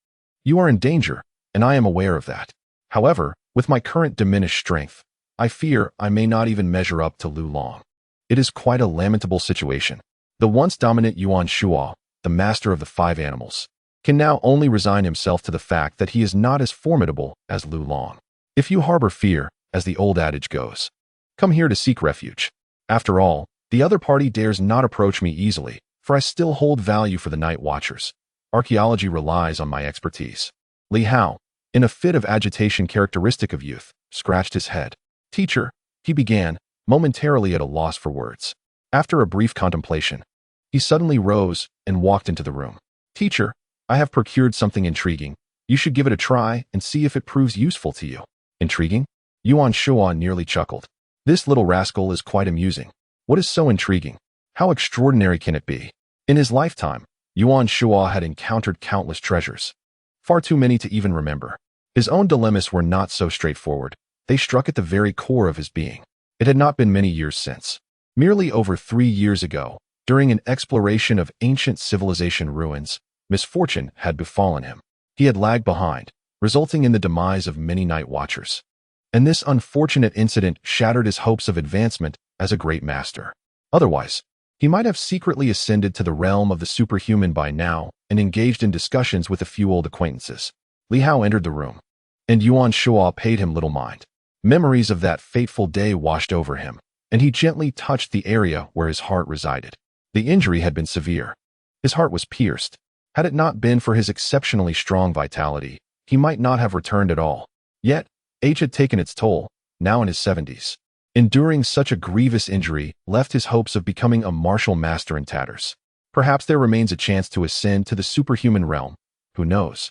You are in danger, and I am aware of that. However, with my current diminished strength, I fear I may not even measure up to Lu Long. It is quite a lamentable situation. The once dominant Yuan Shua, the master of the 5 animals, can now only resign himself to the fact that he is not as formidable as Lu Long. If you harbor fear, as the old adage goes, come here to seek refuge. After all, the other party dares not approach me easily, for I still hold value for the Night Watchers. Archaeology relies on my expertise." Li Hao, in a fit of agitation characteristic of youth, scratched his head. "Teacher," he began, momentarily at a loss for words. After a brief contemplation, he suddenly rose and walked into the room. "Teacher, I have procured something intriguing. You should give it a try and see if it proves useful to you." "Intriguing?" Yuan Shua nearly chuckled. "This little rascal is quite amusing. What is so intriguing? How extraordinary can it be?" In his lifetime, Yuan Shuo had encountered countless treasures, far too many to even remember. His own dilemmas were not so straightforward. They struck at the very core of his being. It had not been many years since. Merely over 3 years ago, during an exploration of ancient civilization ruins, misfortune had befallen him. He had lagged behind, resulting in the demise of many night watchers. And this unfortunate incident shattered his hopes of advancement as a great master. Otherwise, he might have secretly ascended to the realm of the superhuman by now and engaged in discussions with a few old acquaintances. Li Hao entered the room, and Yuan Shuo paid him little mind. Memories of that fateful day washed over him, and he gently touched the area where his heart resided. The injury had been severe. His heart was pierced. Had it not been for his exceptionally strong vitality, he might not have returned at all. Yet, age had taken its toll, now in his 70s. Enduring such a grievous injury left his hopes of becoming a martial master in tatters. Perhaps there remains a chance to ascend to the superhuman realm. Who knows?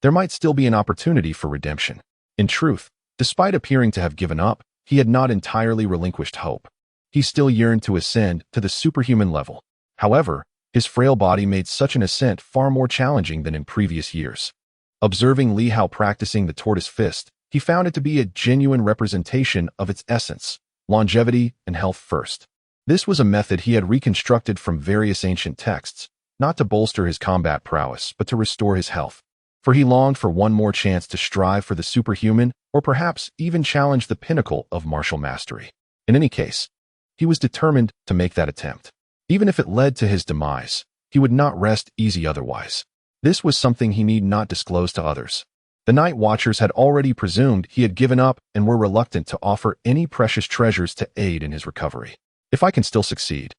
There might still be an opportunity for redemption. In truth, despite appearing to have given up, he had not entirely relinquished hope. He still yearned to ascend to the superhuman level. However, his frail body made such an ascent far more challenging than in previous years. Observing Li Hao practicing the tortoise fist, he found it to be a genuine representation of its essence: longevity and health first. This was a method he had reconstructed from various ancient texts, not to bolster his combat prowess, but to restore his health. For he longed for one more chance to strive for the superhuman, or perhaps even challenge the pinnacle of martial mastery. In any case, he was determined to make that attempt. Even if it led to his demise, he would not rest easy otherwise. This was something he need not disclose to others. The night watchers had already presumed he had given up and were reluctant to offer any precious treasures to aid in his recovery. If I can still succeed,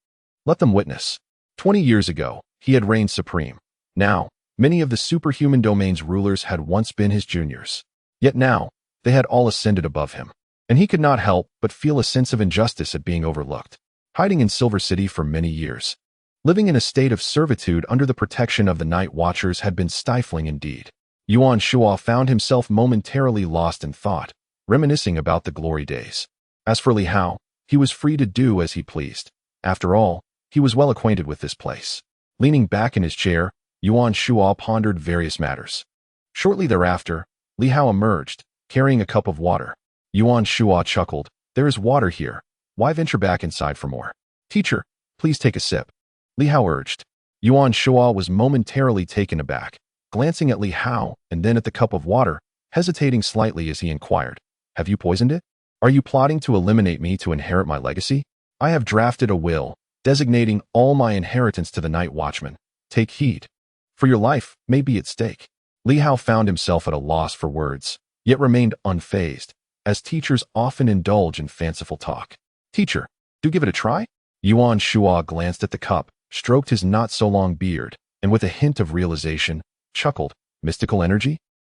let them witness. 20 years ago, he had reigned supreme. Now, many of the superhuman domain's rulers had once been his juniors. Yet now, they had all ascended above him. And he could not help but feel a sense of injustice at being overlooked. Hiding in Silver City for many years, living in a state of servitude under the protection of the night watchers had been stifling indeed. Yuan Shuo found himself momentarily lost in thought, reminiscing about the glory days. As for Li Hao, he was free to do as he pleased. After all, he was well acquainted with this place. Leaning back in his chair, Yuan Shuo pondered various matters. Shortly thereafter, Li Hao emerged, carrying a cup of water. Yuan Shuo chuckled. "There is water here. Why venture back inside for more? Teacher, please take a sip." Li Hao urged. Yuan Shuo was momentarily taken aback, glancing at Li Hao and then at the cup of water, hesitating slightly as he inquired, "Have you poisoned it? Are you plotting to eliminate me to inherit my legacy? I have drafted a will, designating all my inheritance to the night watchman. Take heed, for your life may be at stake." Li Hao found himself at a loss for words, yet remained unfazed, as teachers often indulge in fanciful talk. "Teacher, do give it a try?" Yuan Shuo glanced at the cup, stroked his not-so-long beard, and with a hint of realization, chuckled. "Mystical energy?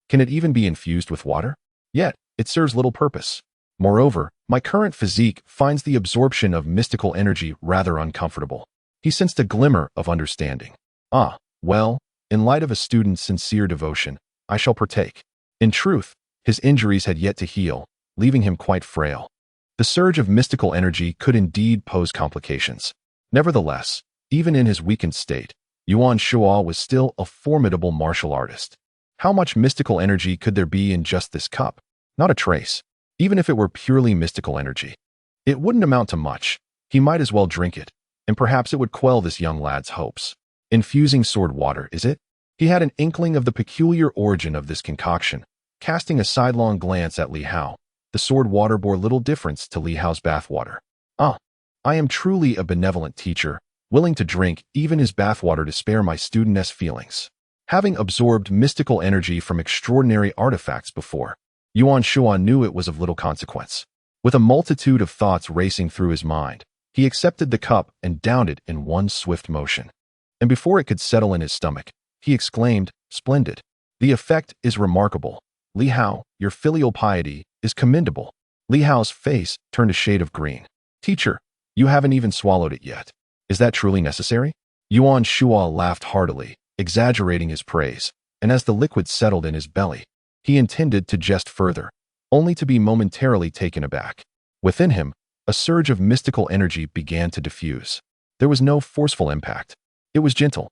Can it even be infused with water? Yet, it serves little purpose. Moreover, my current physique finds the absorption of mystical energy rather uncomfortable." He sensed a glimmer of understanding. "Ah, well, in light of a student's sincere devotion, I shall partake." In truth, his injuries had yet to heal, leaving him quite frail. The surge of mystical energy could indeed pose complications. Nevertheless, even in his weakened state, Yuan Shuo was still a formidable martial artist. How much mystical energy could there be in just this cup? Not a trace. Even if it were purely mystical energy, it wouldn't amount to much. He might as well drink it, and perhaps it would quell this young lad's hopes. Infusing sword water, is it? He had an inkling of the peculiar origin of this concoction. Casting a sidelong glance at Li Hao, the sword water bore little difference to Li Hao's bathwater. "Ah, I am truly a benevolent teacher, willing to drink even his bathwater to spare my studentess feelings." Having absorbed mystical energy from extraordinary artifacts before, Yuan Shuo knew it was of little consequence. With a multitude of thoughts racing through his mind, he accepted the cup and downed it in one swift motion. And before it could settle in his stomach, he exclaimed, "Splendid. The effect is remarkable. Li Hao, your filial piety is commendable." Li Hao's face turned a shade of green. "Teacher, you haven't even swallowed it yet. Is that truly necessary?" Yuan Shuo laughed heartily, exaggerating his praise, and as the liquid settled in his belly, he intended to jest further, only to be momentarily taken aback. Within him, a surge of mystical energy began to diffuse. There was no forceful impact. It was gentle,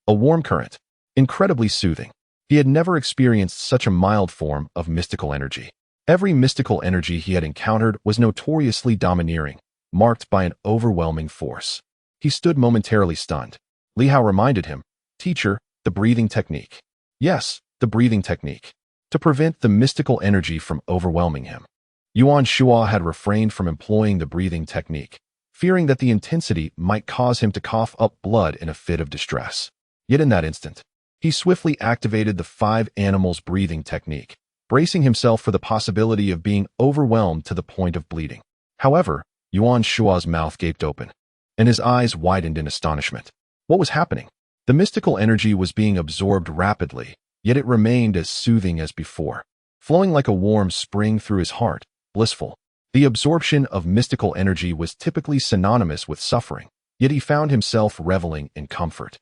A warm current. Incredibly soothing. He had never experienced such a mild form of mystical energy. Every mystical energy he had encountered was notoriously domineering, marked by an overwhelming force. He stood momentarily stunned. Li Hao reminded him, "Teacher, the breathing technique." Yes, the breathing technique. To prevent the mystical energy from overwhelming him. Yuan Shuo had refrained from employing the breathing technique, fearing that the intensity might cause him to cough up blood in a fit of distress. Yet in that instant, he swiftly activated the 5 animals breathing technique, bracing himself for the possibility of being overwhelmed to the point of bleeding. However, Yuan Shuo's mouth gaped open, and his eyes widened in astonishment. What was happening? The mystical energy was being absorbed rapidly, yet it remained as soothing as before, flowing like a warm spring through his heart, blissful. The absorption of mystical energy was typically synonymous with suffering, yet he found himself reveling in comfort.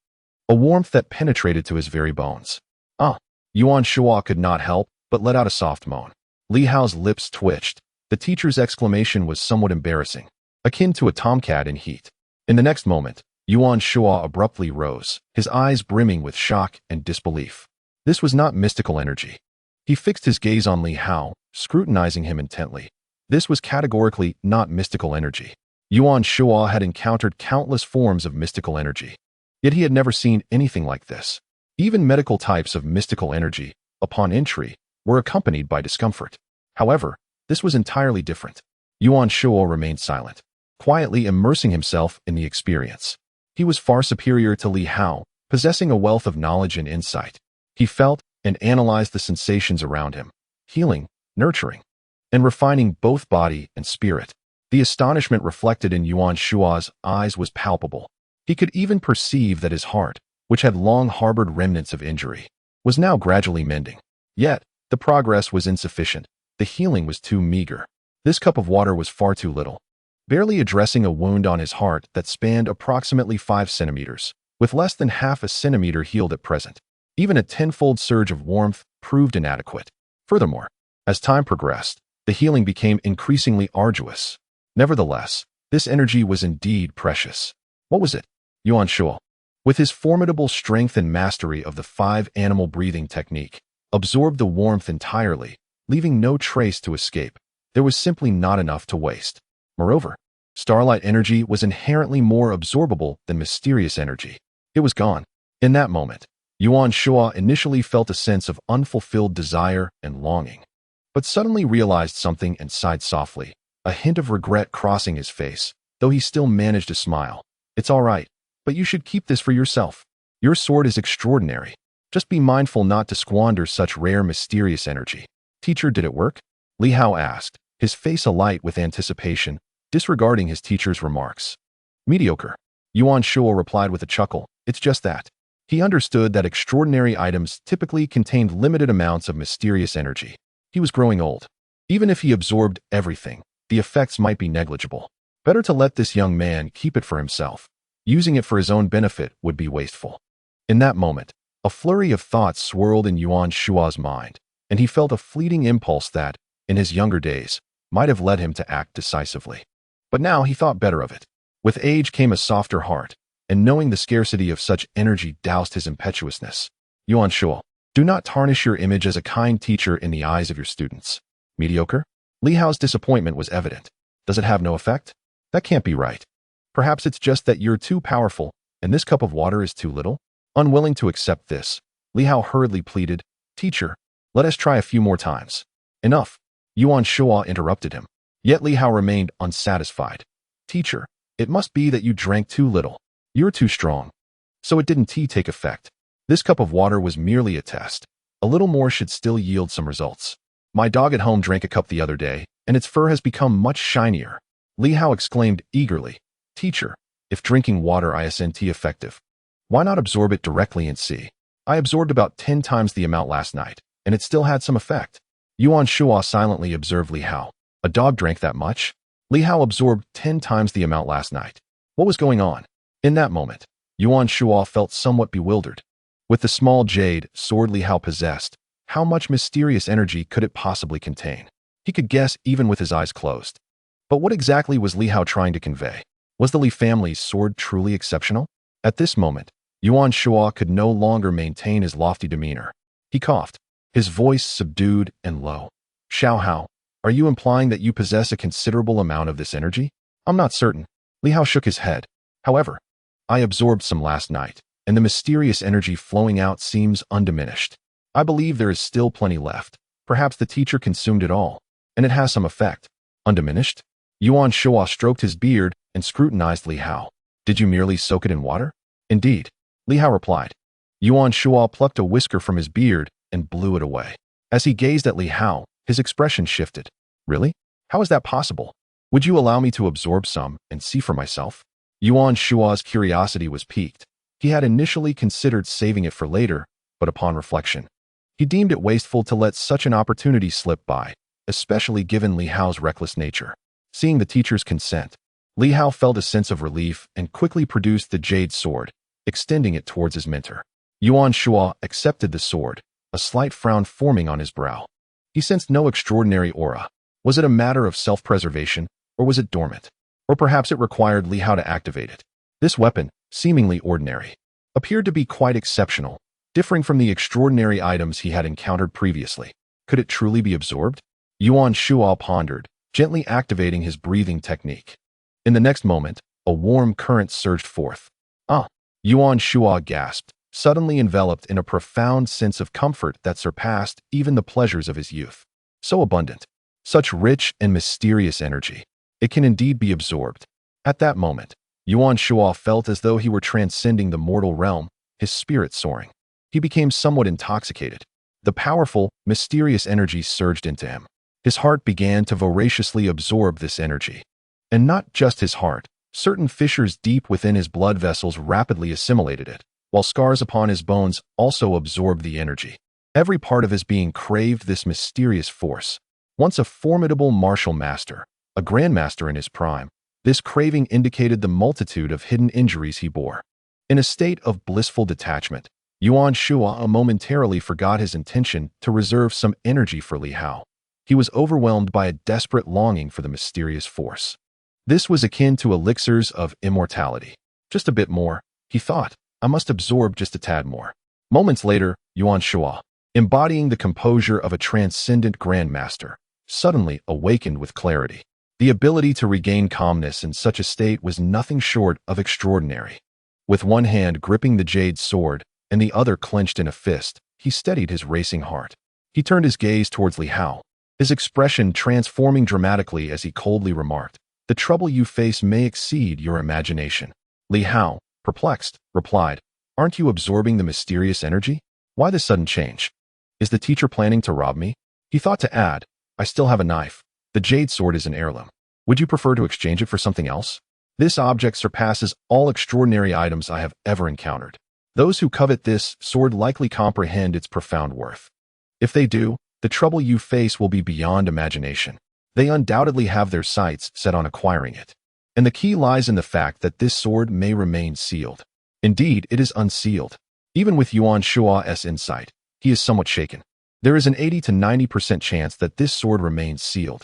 A warmth that penetrated to his very bones. Yuan Shuo could not help but let out a soft moan. Li Hao's lips twitched. The teacher's exclamation was somewhat embarrassing, akin to a tomcat in heat. In the next moment, Yuan Shuo abruptly rose, his eyes brimming with shock and disbelief. This was not mystical energy. He fixed his gaze on Li Hao, scrutinizing him intently. This was categorically not mystical energy. Yuan Shuo had encountered countless forms of mystical energy, yet he had never seen anything like this. Even medical types of mystical energy, upon entry, were accompanied by discomfort. However, this was entirely different. Yuan Shuo remained silent, quietly immersing himself in the experience. He was far superior to Li Hao, possessing a wealth of knowledge and insight. He felt and analyzed the sensations around him, healing, nurturing, and refining both body and spirit. The astonishment reflected in Yuan Shuo's eyes was palpable. He could even perceive that his heart, which had long harbored remnants of injury, was now gradually mending. Yet, the progress was insufficient. The healing was too meager. This cup of water was far too little, barely addressing a wound on his heart that spanned approximately 5 centimeters, with less than half a centimeter healed at present. Even a 10-fold surge of warmth proved inadequate. Furthermore, as time progressed, the healing became increasingly arduous. Nevertheless, this energy was indeed precious. What was it? Yuan Shuo, with his formidable strength and mastery of the 5 animal breathing technique, absorbed the warmth entirely, leaving no trace to escape. There was simply not enough to waste. Moreover, starlight energy was inherently more absorbable than mysterious energy. It was gone. In that moment, Yuan Shuo initially felt a sense of unfulfilled desire and longing, but suddenly realized something and sighed softly, a hint of regret crossing his face, though he still managed to smile. "It's all right, but you should keep this for yourself. Your sword is extraordinary. Just be mindful not to squander such rare mysterious energy." "Teacher, did it work?" Li Hao asked, his face alight with anticipation, disregarding his teacher's remarks. "Mediocre," Yuan Shuo replied with a chuckle. "It's just that." He understood that extraordinary items typically contained limited amounts of mysterious energy. He was growing old. Even if he absorbed everything, the effects might be negligible. Better to let this young man keep it for himself. Using it for his own benefit would be wasteful. In that moment, a flurry of thoughts swirled in Yuan Shuo's mind, and he felt a fleeting impulse that, in his younger days, might have led him to act decisively. But now he thought better of it. With age came a softer heart, and knowing the scarcity of such energy doused his impetuousness. "Yuan Shuo, do not tarnish your image as a kind teacher in the eyes of your students." "Mediocre?" Li Hao's disappointment was evident. "Does it have no effect? That can't be right. Perhaps it's just that you're too powerful, and this cup of water is too little?" Unwilling to accept this, Li Hao hurriedly pleaded, "Teacher, let us try a few more times." "Enough," Yuan Shuo interrupted him. Yet Li Hao remained unsatisfied. "Teacher, it must be that you drank too little. You're too strong." So it didn't take effect. This cup of water was merely a test. A little more should still yield some results. "My dog at home drank a cup the other day, and its fur has become much shinier." Li Hao exclaimed eagerly, "Teacher, if drinking water isn't effective, why not absorb it directly and see? I absorbed about 10 times the amount last night, and it still had some effect." Yuan Shuo silently observed Li Hao. A dog drank that much? Li Hao absorbed 10 times the amount last night. What was going on? In that moment, Yuan Shuo felt somewhat bewildered. With the small jade sword Li Hao possessed, how much mysterious energy could it possibly contain? He could guess even with his eyes closed. But what exactly was Li Hao trying to convey? Was the Li family's sword truly exceptional? At this moment, Yuan Shuo could no longer maintain his lofty demeanor. He coughed, his voice subdued and low. Xiao Hao, are you implying that you possess a considerable amount of this energy? I'm not certain. Li Hao shook his head. However, I absorbed some last night, and the mysterious energy flowing out seems undiminished. I believe there is still plenty left. Perhaps the teacher consumed it all, and it has some effect. Undiminished? Yuan Shuo stroked his beard and scrutinized Li Hao. Did you merely soak it in water? Indeed, Li Hao replied. Yuan Shuo plucked a whisker from his beard and blew it away. As he gazed at Li Hao, his expression shifted. Really? How is that possible? Would you allow me to absorb some and see for myself? Yuan Shuo's curiosity was piqued. He had initially considered saving it for later, but upon reflection, he deemed it wasteful to let such an opportunity slip by, especially given Li Hao's reckless nature. Seeing the teacher's consent, Li Hao felt a sense of relief and quickly produced the jade sword, extending it towards his mentor. Yuan Shuo accepted the sword, a slight frown forming on his brow. He sensed no extraordinary aura. Was it a matter of self-preservation, or was it dormant? Or perhaps it required Li Hao to activate it. This weapon, seemingly ordinary, appeared to be quite exceptional, differing from the extraordinary items he had encountered previously. Could it truly be absorbed? Yuan Shuo pondered, gently activating his breathing technique. In the next moment, a warm current surged forth. Yuan Shuo gasped, suddenly enveloped in a profound sense of comfort that surpassed even the pleasures of his youth. So abundant, such rich and mysterious energy. It can indeed be absorbed. At that moment, Yuan Shuo felt as though he were transcending the mortal realm, his spirit soaring. He became somewhat intoxicated. The powerful, mysterious energy surged into him. His heart began to voraciously absorb this energy. And not just his heart. Certain fissures deep within his blood vessels rapidly assimilated it, while scars upon his bones also absorbed the energy. Every part of his being craved this mysterious force. Once a formidable martial master, a grandmaster in his prime, this craving indicated the multitude of hidden injuries he bore. In a state of blissful detachment, Yuan Shuo momentarily forgot his intention to reserve some energy for Li Hao. He was overwhelmed by a desperate longing for the mysterious force. This was akin to elixirs of immortality. Just a bit more, he thought. I must absorb just a tad more. Moments later, Yuan Shuo, embodying the composure of a transcendent grandmaster, suddenly awakened with clarity. The ability to regain calmness in such a state was nothing short of extraordinary. With one hand gripping the jade sword and the other clenched in a fist, he steadied his racing heart. He turned his gaze towards Li Hao, his expression transforming dramatically as he coldly remarked, "The trouble you face may exceed your imagination." Li Hao, perplexed, replied, "Aren't you absorbing the mysterious energy? Why the sudden change? Is the teacher planning to rob me?" He thought to add, "I still have a knife. The jade sword is an heirloom. Would you prefer to exchange it for something else? This object surpasses all extraordinary items I have ever encountered. Those who covet this sword likely comprehend its profound worth. If they do, the trouble you face will be beyond imagination. They undoubtedly have their sights set on acquiring it. And the key lies in the fact that this sword may remain sealed. Indeed, it is unsealed. Even with Yuan Shuo's insight, he is somewhat shaken. There is an 80 to 90% chance that this sword remains sealed.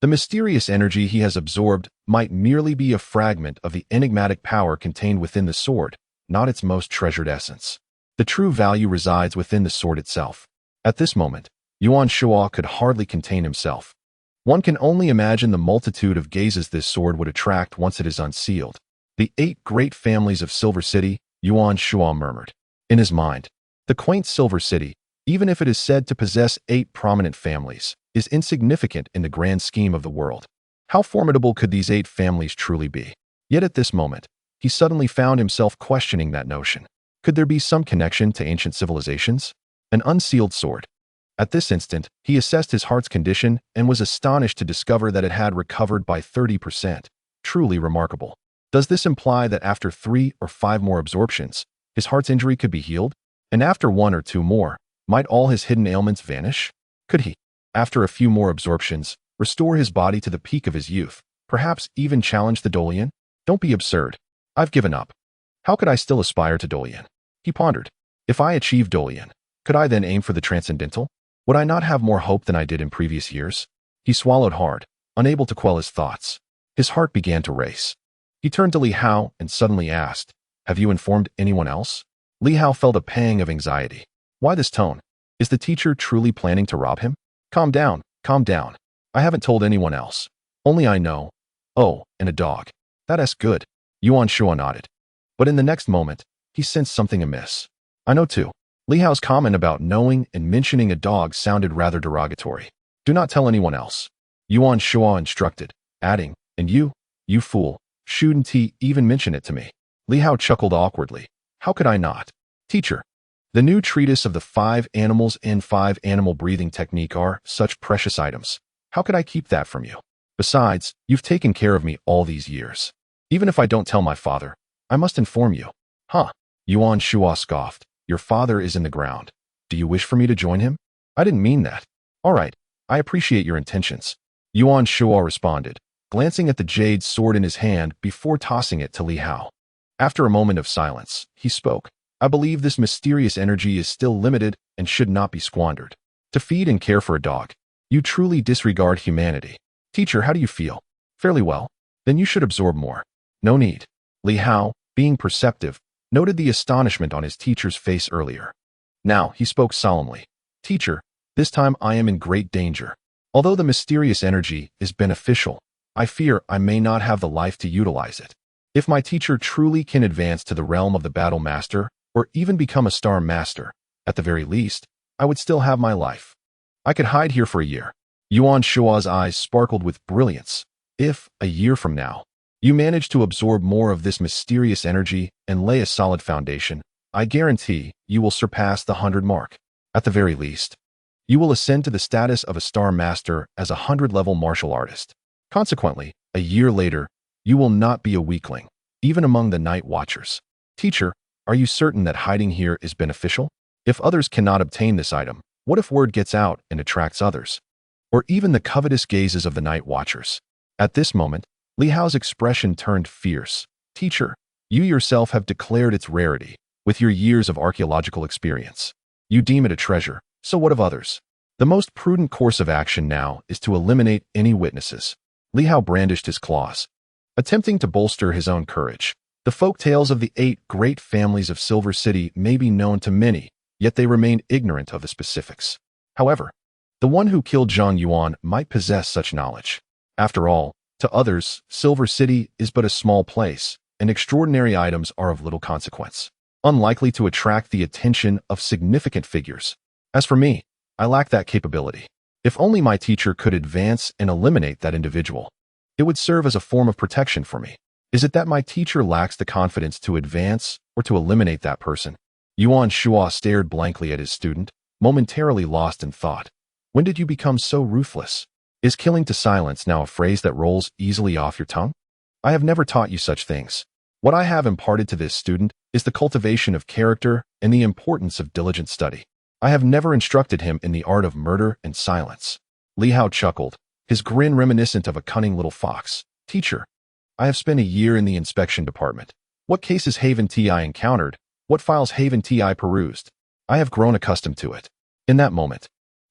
The mysterious energy he has absorbed might merely be a fragment of the enigmatic power contained within the sword, not its most treasured essence. The true value resides within the sword itself. At this moment, Yuan Shuo could hardly contain himself. One can only imagine the multitude of gazes this sword would attract once it is unsealed. The 8 great families of Silver City, Yuan Shuo murmured. In his mind, the quaint Silver City, even if it is said to possess 8 prominent families, is insignificant in the grand scheme of the world. How formidable could these 8 families truly be? Yet at this moment, he suddenly found himself questioning that notion. Could there be some connection to ancient civilizations? An unsealed sword. At this instant, he assessed his heart's condition and was astonished to discover that it had recovered by 30%. Truly remarkable. Does this imply that after 3 or 5 more absorptions, his heart's injury could be healed? And after 1 or 2 more, might all his hidden ailments vanish? Could he, after a few more absorptions, restore his body to the peak of his youth, perhaps even challenge the Dolian? Don't be absurd. I've given up. How could I still aspire to Dolian? He pondered. If I achieve Dolian, could I then aim for the transcendental? Would I not have more hope than I did in previous years? He swallowed hard, unable to quell his thoughts. His heart began to race. He turned to Li Hao and suddenly asked, "Have you informed anyone else?" Li Hao felt a pang of anxiety. Why this tone? Is the teacher truly planning to rob him? Calm down, calm down. I haven't told anyone else. Only I know. Oh, and a dog. That's good. Yuan Shua nodded. But in the next moment, he sensed something amiss. I know too. Li Hao's comment about knowing and mentioning a dog sounded rather derogatory. Do not tell anyone else. Yuan Shua instructed, adding, and you fool, shouldn't he even mention it to me? Li Hao chuckled awkwardly. How could I not? Teacher, the new treatise of the 5 animals and 5 animal breathing technique are such precious items. How could I keep that from you? Besides, you've taken care of me all these years. Even if I don't tell my father, I must inform you. Huh? Yuan Shua scoffed. Your father is in the ground. Do you wish for me to join him? I didn't mean that. All right, I appreciate your intentions. Yuan Shua responded, glancing at the jade sword in his hand before tossing it to Li Hao. After a moment of silence, he spoke. I believe this mysterious energy is still limited and should not be squandered. To feed and care for a dog. You truly disregard humanity. Teacher, how do you feel? Fairly well. Then you should absorb more. No need. Li Hao, being perceptive, noted the astonishment on his teacher's face earlier. Now, he spoke solemnly. Teacher, this time I am in great danger. Although the mysterious energy is beneficial, I fear I may not have the life to utilize it. If my teacher truly can advance to the realm of the battle master, or even become a star master, at the very least, I would still have my life. I could hide here for a year. Yuan Shua's eyes sparkled with brilliance. If, a year from now, you manage to absorb more of this mysterious energy and lay a solid foundation, I guarantee you will surpass the 100 mark. At the very least, you will ascend to the status of a star master as a 100-level martial artist. Consequently, a year later, you will not be a weakling, even among the night watchers. Teacher, are you certain that hiding here is beneficial? If others cannot obtain this item, what if word gets out and attracts others? Or even the covetous gazes of the night watchers? At this moment, Li Hao's expression turned fierce. Teacher, you yourself have declared its rarity, with your years of archaeological experience. You deem it a treasure, so what of others? The most prudent course of action now is to eliminate any witnesses. Li Hao brandished his claws, attempting to bolster his own courage. The folk tales of the 8 great families of Silver City may be known to many, yet they remain ignorant of the specifics. However, the one who killed Zhang Yuan might possess such knowledge. After all, to others, Silver City is but a small place, and extraordinary items are of little consequence, unlikely to attract the attention of significant figures. As for me, I lack that capability. If only my teacher could advance and eliminate that individual, it would serve as a form of protection for me. Is it that my teacher lacks the confidence to advance or to eliminate that person? Yuan Shua stared blankly at his student, momentarily lost in thought. When did you become so ruthless? Is killing to silence now a phrase that rolls easily off your tongue? I have never taught you such things. What I have imparted to this student is the cultivation of character and the importance of diligent study. I have never instructed him in the art of murder and silence. Li Hao chuckled, his grin reminiscent of a cunning little fox. Teacher, I have spent a year in the inspection department. What cases haven't I encountered? What files haven't I perused? I have grown accustomed to it. In that moment,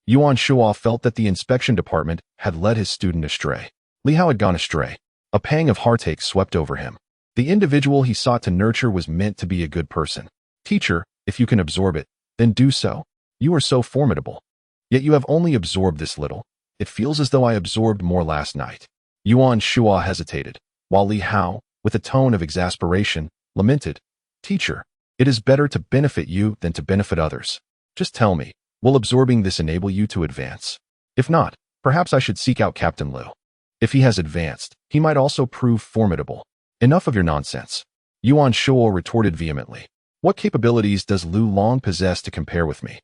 Yuan Shua felt that the inspection department had led his student astray. Li Hao had gone astray. A pang of heartache swept over him. The individual he sought to nurture was meant to be a good person. Teacher, if you can absorb it, then do so. You are so formidable. Yet you have only absorbed this little. It feels as though I absorbed more last night. Yuan Shua hesitated, while Li Hao, with a tone of exasperation, lamented, Teacher, it is better to benefit you than to benefit others. Just tell me, will absorbing this enable you to advance? If not, perhaps I should seek out Captain Liu. If he has advanced, he might also prove formidable. Enough of your nonsense. Yuan Shua retorted vehemently. What capabilities does Lu Long possess to compare with me?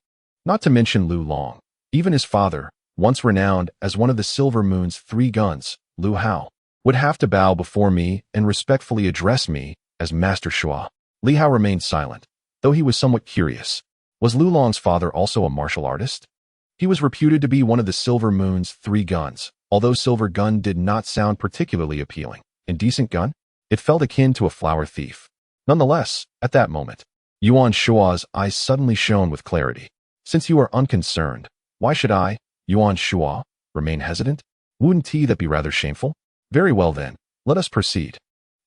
Not to mention Lu Long, even his father, once renowned as one of the Silver Moon's 3 guns, Lu Hao, would have to bow before me and respectfully address me as Master Shua. Li Hao remained silent, though he was somewhat curious. Was Lu Long's father also a martial artist? He was reputed to be one of the Silver Moon's 3 guns, although Silver Gun did not sound particularly appealing. Indecent gun? It felt akin to a flower thief. Nonetheless, at that moment, Yuan Shua's eyes suddenly shone with clarity. Since you are unconcerned, why should I, Yuan Shua, remain hesitant? Wouldn't that be rather shameful? Very well then, let us proceed.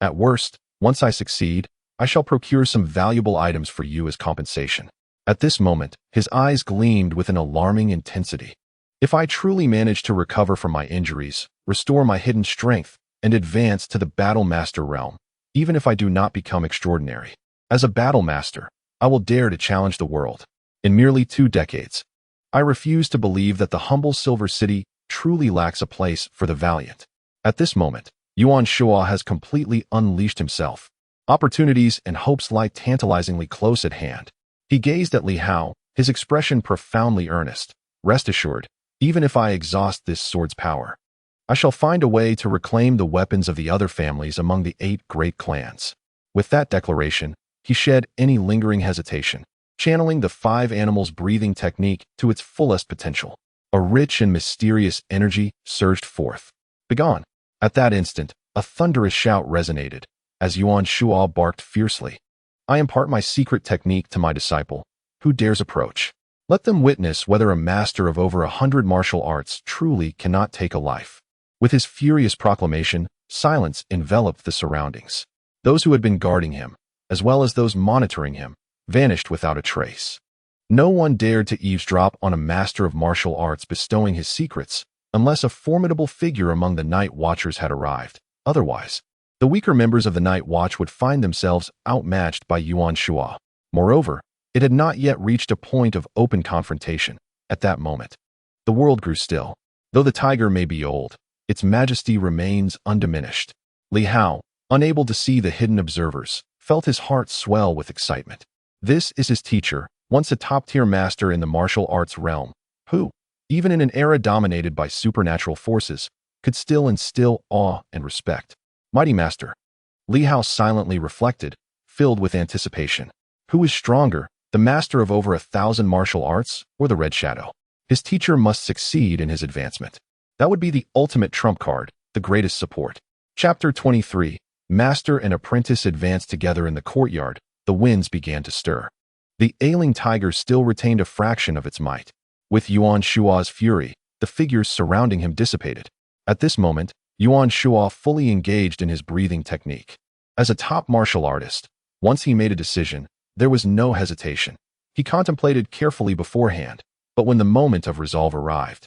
At worst, once I succeed, I shall procure some valuable items for you as compensation. At this moment, his eyes gleamed with an alarming intensity. If I truly manage to recover from my injuries, restore my hidden strength, and advance to the Battle Master realm, even if I do not become extraordinary, as a Battle Master, I will dare to challenge the world. In merely 2 decades, I refuse to believe that the humble Silver City truly lacks a place for the valiant. At this moment, Yuan Shuo has completely unleashed himself. Opportunities and hopes lie tantalizingly close at hand. He gazed at Li Hao, his expression profoundly earnest. Rest assured, even if I exhaust this sword's power, I shall find a way to reclaim the weapons of the other families among the 8 great clans. With that declaration, he shed any lingering hesitation, channeling the 5 animals breathing technique to its fullest potential. A rich and mysterious energy surged forth. Begone! At that instant, a thunderous shout resonated, as Yuan Shuo barked fiercely. I impart my secret technique to my disciple. Who dares approach? Let them witness whether a master of over 100 martial arts truly cannot take a life. With his furious proclamation, silence enveloped the surroundings. Those who had been guarding him, as well as those monitoring him, vanished without a trace. No one dared to eavesdrop on a master of martial arts bestowing his secrets, unless a formidable figure among the Night Watchers had arrived. Otherwise, the weaker members of the Night Watch would find themselves outmatched by Yuan Shuo. Moreover, it had not yet reached a point of open confrontation. At that moment, the world grew still. Though the tiger may be old, its majesty remains undiminished. Li Hao, unable to see the hidden observers, felt his heart swell with excitement. This is his teacher, once a top-tier master in the martial arts realm, who, even in an era dominated by supernatural forces, could still instill awe and respect. Mighty Master. Li Hao silently reflected, filled with anticipation. Who is stronger, the master of over 1,000 martial arts or the Red Shadow? His teacher must succeed in his advancement. That would be the ultimate trump card, the greatest support. Chapter 23. Master and apprentice advanced together in the courtyard. The winds began to stir. The ailing tiger still retained a fraction of its might. With Yuan Shuo's fury, the figures surrounding him dissipated. At this moment, Yuan Shuo fully engaged in his breathing technique. As a top martial artist, once he made a decision, there was no hesitation. He contemplated carefully beforehand, but when the moment of resolve arrived,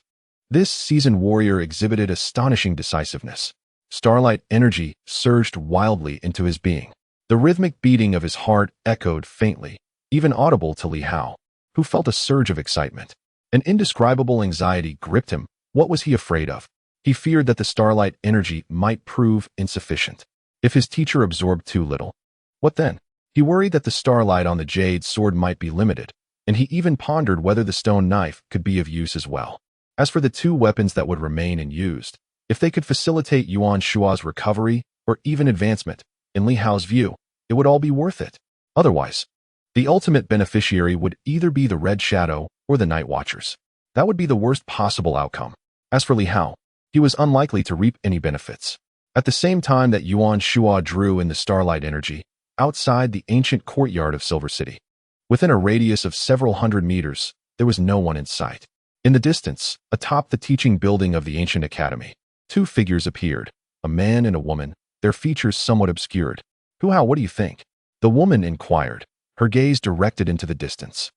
this seasoned warrior exhibited astonishing decisiveness. Starlight energy surged wildly into his being. The rhythmic beating of his heart echoed faintly, even audible to Li Hao, who felt a surge of excitement. An indescribable anxiety gripped him. What was he afraid of? He feared that the starlight energy might prove insufficient. If his teacher absorbed too little, what then? He worried that the starlight on the jade sword might be limited, and he even pondered whether the stone knife could be of use as well. As for the 2 weapons that would remain unused, if they could facilitate Yuan Shuo's recovery or even advancement, in Li Hao's view, it would all be worth it. Otherwise, the ultimate beneficiary would either be the Red Shadow or the Night Watchers. That would be the worst possible outcome. As for Li Hao, he was unlikely to reap any benefits. At the same time that Yuan Shuo drew in the starlight energy, outside the ancient courtyard of Silver City, within a radius of several hundred meters, there was no one in sight. In the distance, atop the teaching building of the ancient academy, 2 figures appeared, a man and a woman, their features somewhat obscured. Hu Hao, what do you think? The woman inquired, her gaze directed into the distance.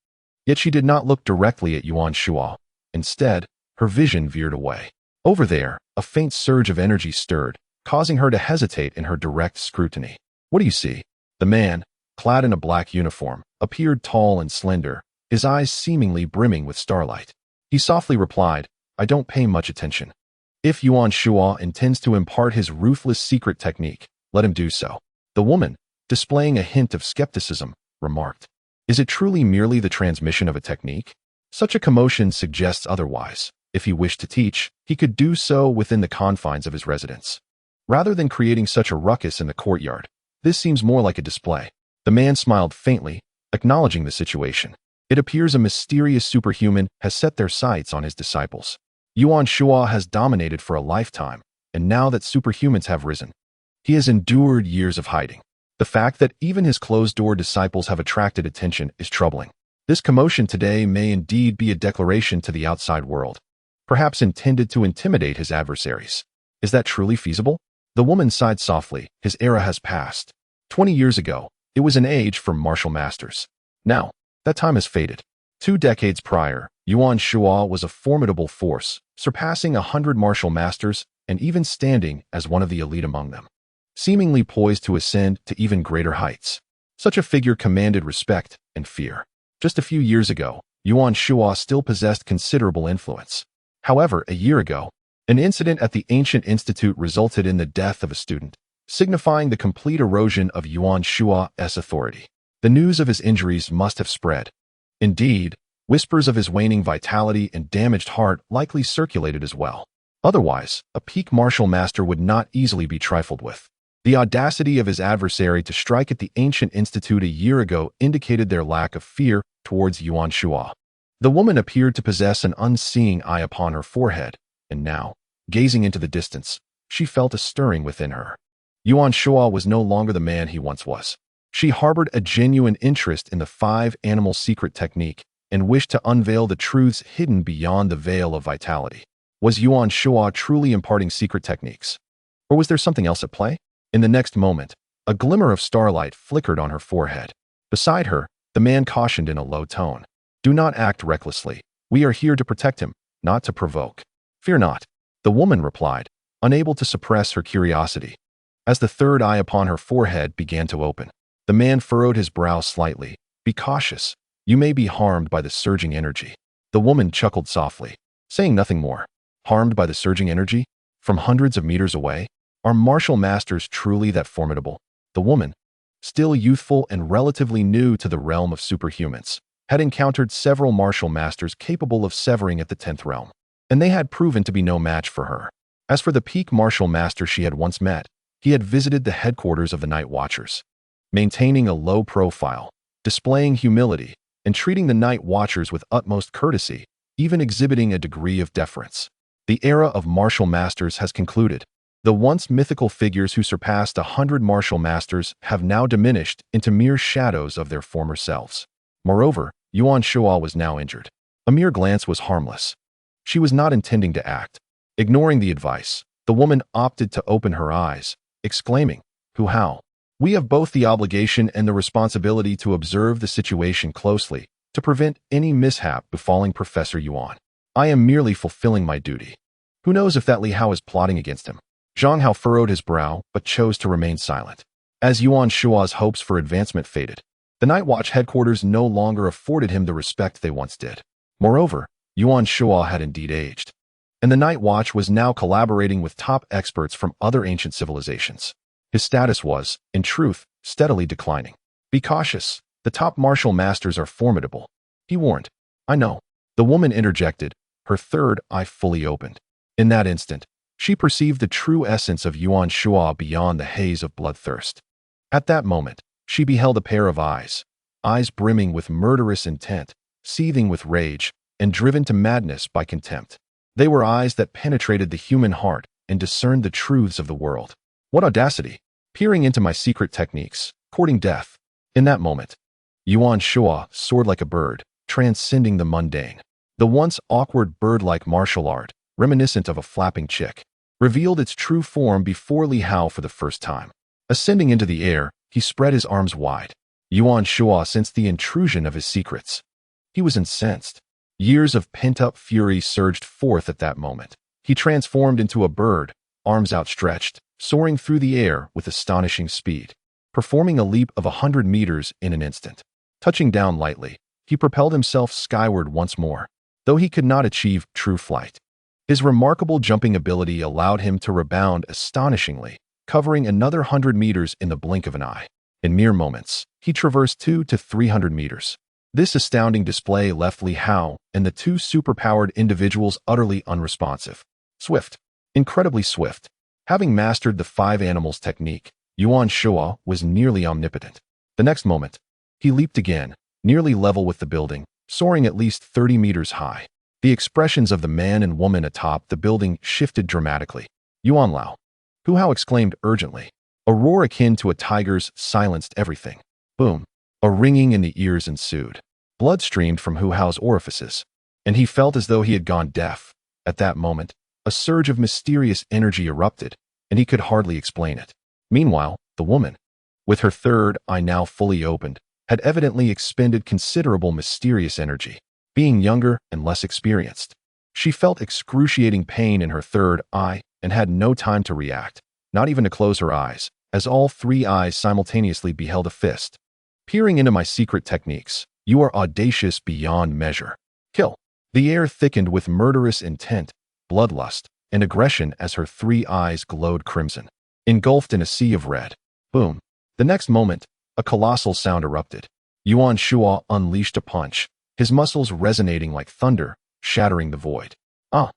Yet she did not look directly at Yuan Shuo. Instead, her vision veered away. Over there, a faint surge of energy stirred, causing her to hesitate in her direct scrutiny. What do you see? The man, clad in a black uniform, appeared tall and slender, his eyes seemingly brimming with starlight. He softly replied, I don't pay much attention. If Yuan Shuo intends to impart his ruthless secret technique, let him do so. The woman, displaying a hint of skepticism, remarked, is it truly merely the transmission of a technique? Such a commotion suggests otherwise. If he wished to teach, he could do so within the confines of his residence. Rather than creating such a ruckus in the courtyard, this seems more like a display. The man smiled faintly, acknowledging the situation. It appears a mysterious superhuman has set their sights on his disciples. Yuan Shuo has dominated for a lifetime, and now that superhumans have risen, he has endured years of hiding. The fact that even his closed-door disciples have attracted attention is troubling. This commotion today may indeed be a declaration to the outside world, perhaps intended to intimidate his adversaries. Is that truly feasible? The woman sighed softly. His era has passed. 20 years ago, It was an age for martial masters. Now, that time has faded. 2 decades prior, Yuan Shuo was a formidable force, surpassing 100 martial masters and even standing as one of the elite among them, seemingly poised to ascend to even greater heights. Such a figure commanded respect and fear. Just a few years ago, Yuan Shuo still possessed considerable influence. However, a year ago, an incident at the Ancient Institute resulted in the death of a student, signifying the complete erosion of Yuan Shuo's authority. The news of his injuries must have spread. Indeed, whispers of his waning vitality and damaged heart likely circulated as well. Otherwise, a peak martial master would not easily be trifled with. The audacity of his adversary to strike at the Ancient Institute a year ago indicated their lack of fear towards Yuan Shuo. The woman appeared to possess an unseeing eye upon her forehead, and now, gazing into the distance, she felt a stirring within her. Yuan Shuo was no longer the man he once was. She harbored a genuine interest in the 5-animal secret technique and wished to unveil the truths hidden beyond the veil of vitality. Was Yuan Shuo truly imparting secret techniques? Or was there something else at play? In the next moment, a glimmer of starlight flickered on her forehead. Beside her, the man cautioned in a low tone. Do not act recklessly. We are here to protect him, not to provoke. Fear not, the woman replied, unable to suppress her curiosity. As the third eye upon her forehead began to open, the man furrowed his brow slightly. Be cautious. You may be harmed by the surging energy. The woman chuckled softly, saying nothing more. Harmed by the surging energy? From hundreds of meters away? Are martial masters truly that formidable? The woman, still youthful and relatively new to the realm of superhumans, had encountered several martial masters capable of severing at the 10th realm, and they had proven to be no match for her. As for the peak martial master she had once met, he had visited the headquarters of the Night Watchers, maintaining a low profile, displaying humility, and treating the Night Watchers with utmost courtesy, even exhibiting a degree of deference. The era of martial masters has concluded. The once mythical figures who surpassed 100 martial masters have now diminished into mere shadows of their former selves. Moreover, Yuan Shuo was now injured. A mere glance was harmless. She was not intending to act. Ignoring the advice, the woman opted to open her eyes, exclaiming, Hu Hao, we have both the obligation and the responsibility to observe the situation closely, to prevent any mishap befalling Professor Yuan. I am merely fulfilling my duty. Who knows if that Li Hao is plotting against him? Zhang Hao furrowed his brow, but chose to remain silent. As Yuan Shuo's hopes for advancement faded, the Night Watch headquarters no longer afforded him the respect they once did. Moreover, Yuan Shuo had indeed aged, and the Night Watch was now collaborating with top experts from other ancient civilizations. His status was, in truth, steadily declining. Be cautious. The top martial masters are formidable, he warned. I know. The woman interjected, her third eye fully opened. In that instant, she perceived the true essence of Yuan Shuo beyond the haze of bloodthirst. At that moment, she beheld a pair of eyes brimming with murderous intent, seething with rage, and driven to madness by contempt. They were eyes that penetrated the human heart and discerned the truths of the world. What audacity! Peering into my secret techniques, courting death. In that moment, Yuan Shuo soared like a bird, transcending the mundane. The once awkward bird-like martial art, reminiscent of a flapping chick, revealed its true form before Li Hao for the first time. Ascending into the air, he spread his arms wide. Yuan Shuo sensed the intrusion of his secrets. He was incensed. Years of pent-up fury surged forth at that moment. He transformed into a bird, arms outstretched, soaring through the air with astonishing speed, performing a leap of 100 meters in an instant. Touching down lightly, he propelled himself skyward once more, though he could not achieve true flight. His remarkable jumping ability allowed him to rebound astonishingly, covering another 100 meters in the blink of an eye. In mere moments, he traversed 200 to 300 meters. This astounding display left Li Hao and the two superpowered individuals utterly unresponsive. Swift. Incredibly swift. Having mastered the 5 animals technique, Yuan Shuo was nearly omnipotent. The next moment, he leaped again, nearly level with the building, soaring at least 30 meters high. The expressions of the man and woman atop the building shifted dramatically. Yuan Lao. Hu Hao exclaimed urgently. A roar akin to a tiger's silenced everything. Boom. A ringing in the ears ensued. Blood streamed from Hu Hao's orifices, and he felt as though he had gone deaf. At that moment, a surge of mysterious energy erupted, and he could hardly explain it. Meanwhile, the woman, with her third eye now fully opened, had evidently expended considerable mysterious energy. Being younger and less experienced, she felt excruciating pain in her third eye and had no time to react, not even to close her eyes, as all three eyes simultaneously beheld a fist. Peering into my secret techniques, you are audacious beyond measure. Kill. The air thickened with murderous intent, bloodlust, and aggression as her three eyes glowed crimson, engulfed in a sea of red. Boom. The next moment, a colossal sound erupted. Yuan Shuo unleashed a punch, his muscles resonating like thunder, shattering the void. Ah!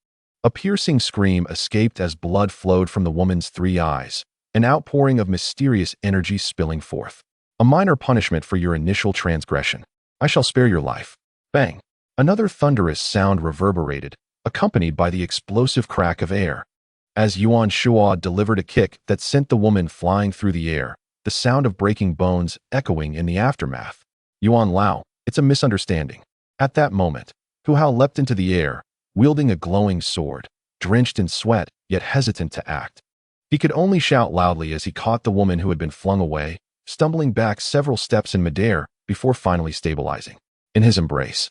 A piercing scream escaped as blood flowed from the woman's three eyes, an outpouring of mysterious energy spilling forth. A minor punishment for your initial transgression. I shall spare your life. Bang! Another thunderous sound reverberated, accompanied by the explosive crack of air. As Yuan Shuo delivered a kick that sent the woman flying through the air, the sound of breaking bones echoing in the aftermath. Yuan Lao, it's a misunderstanding. At that moment, Hu Hao leapt into the air, wielding a glowing sword, drenched in sweat, yet hesitant to act. He could only shout loudly as he caught the woman who had been flung away, stumbling back several steps in midair before finally stabilizing. In his embrace,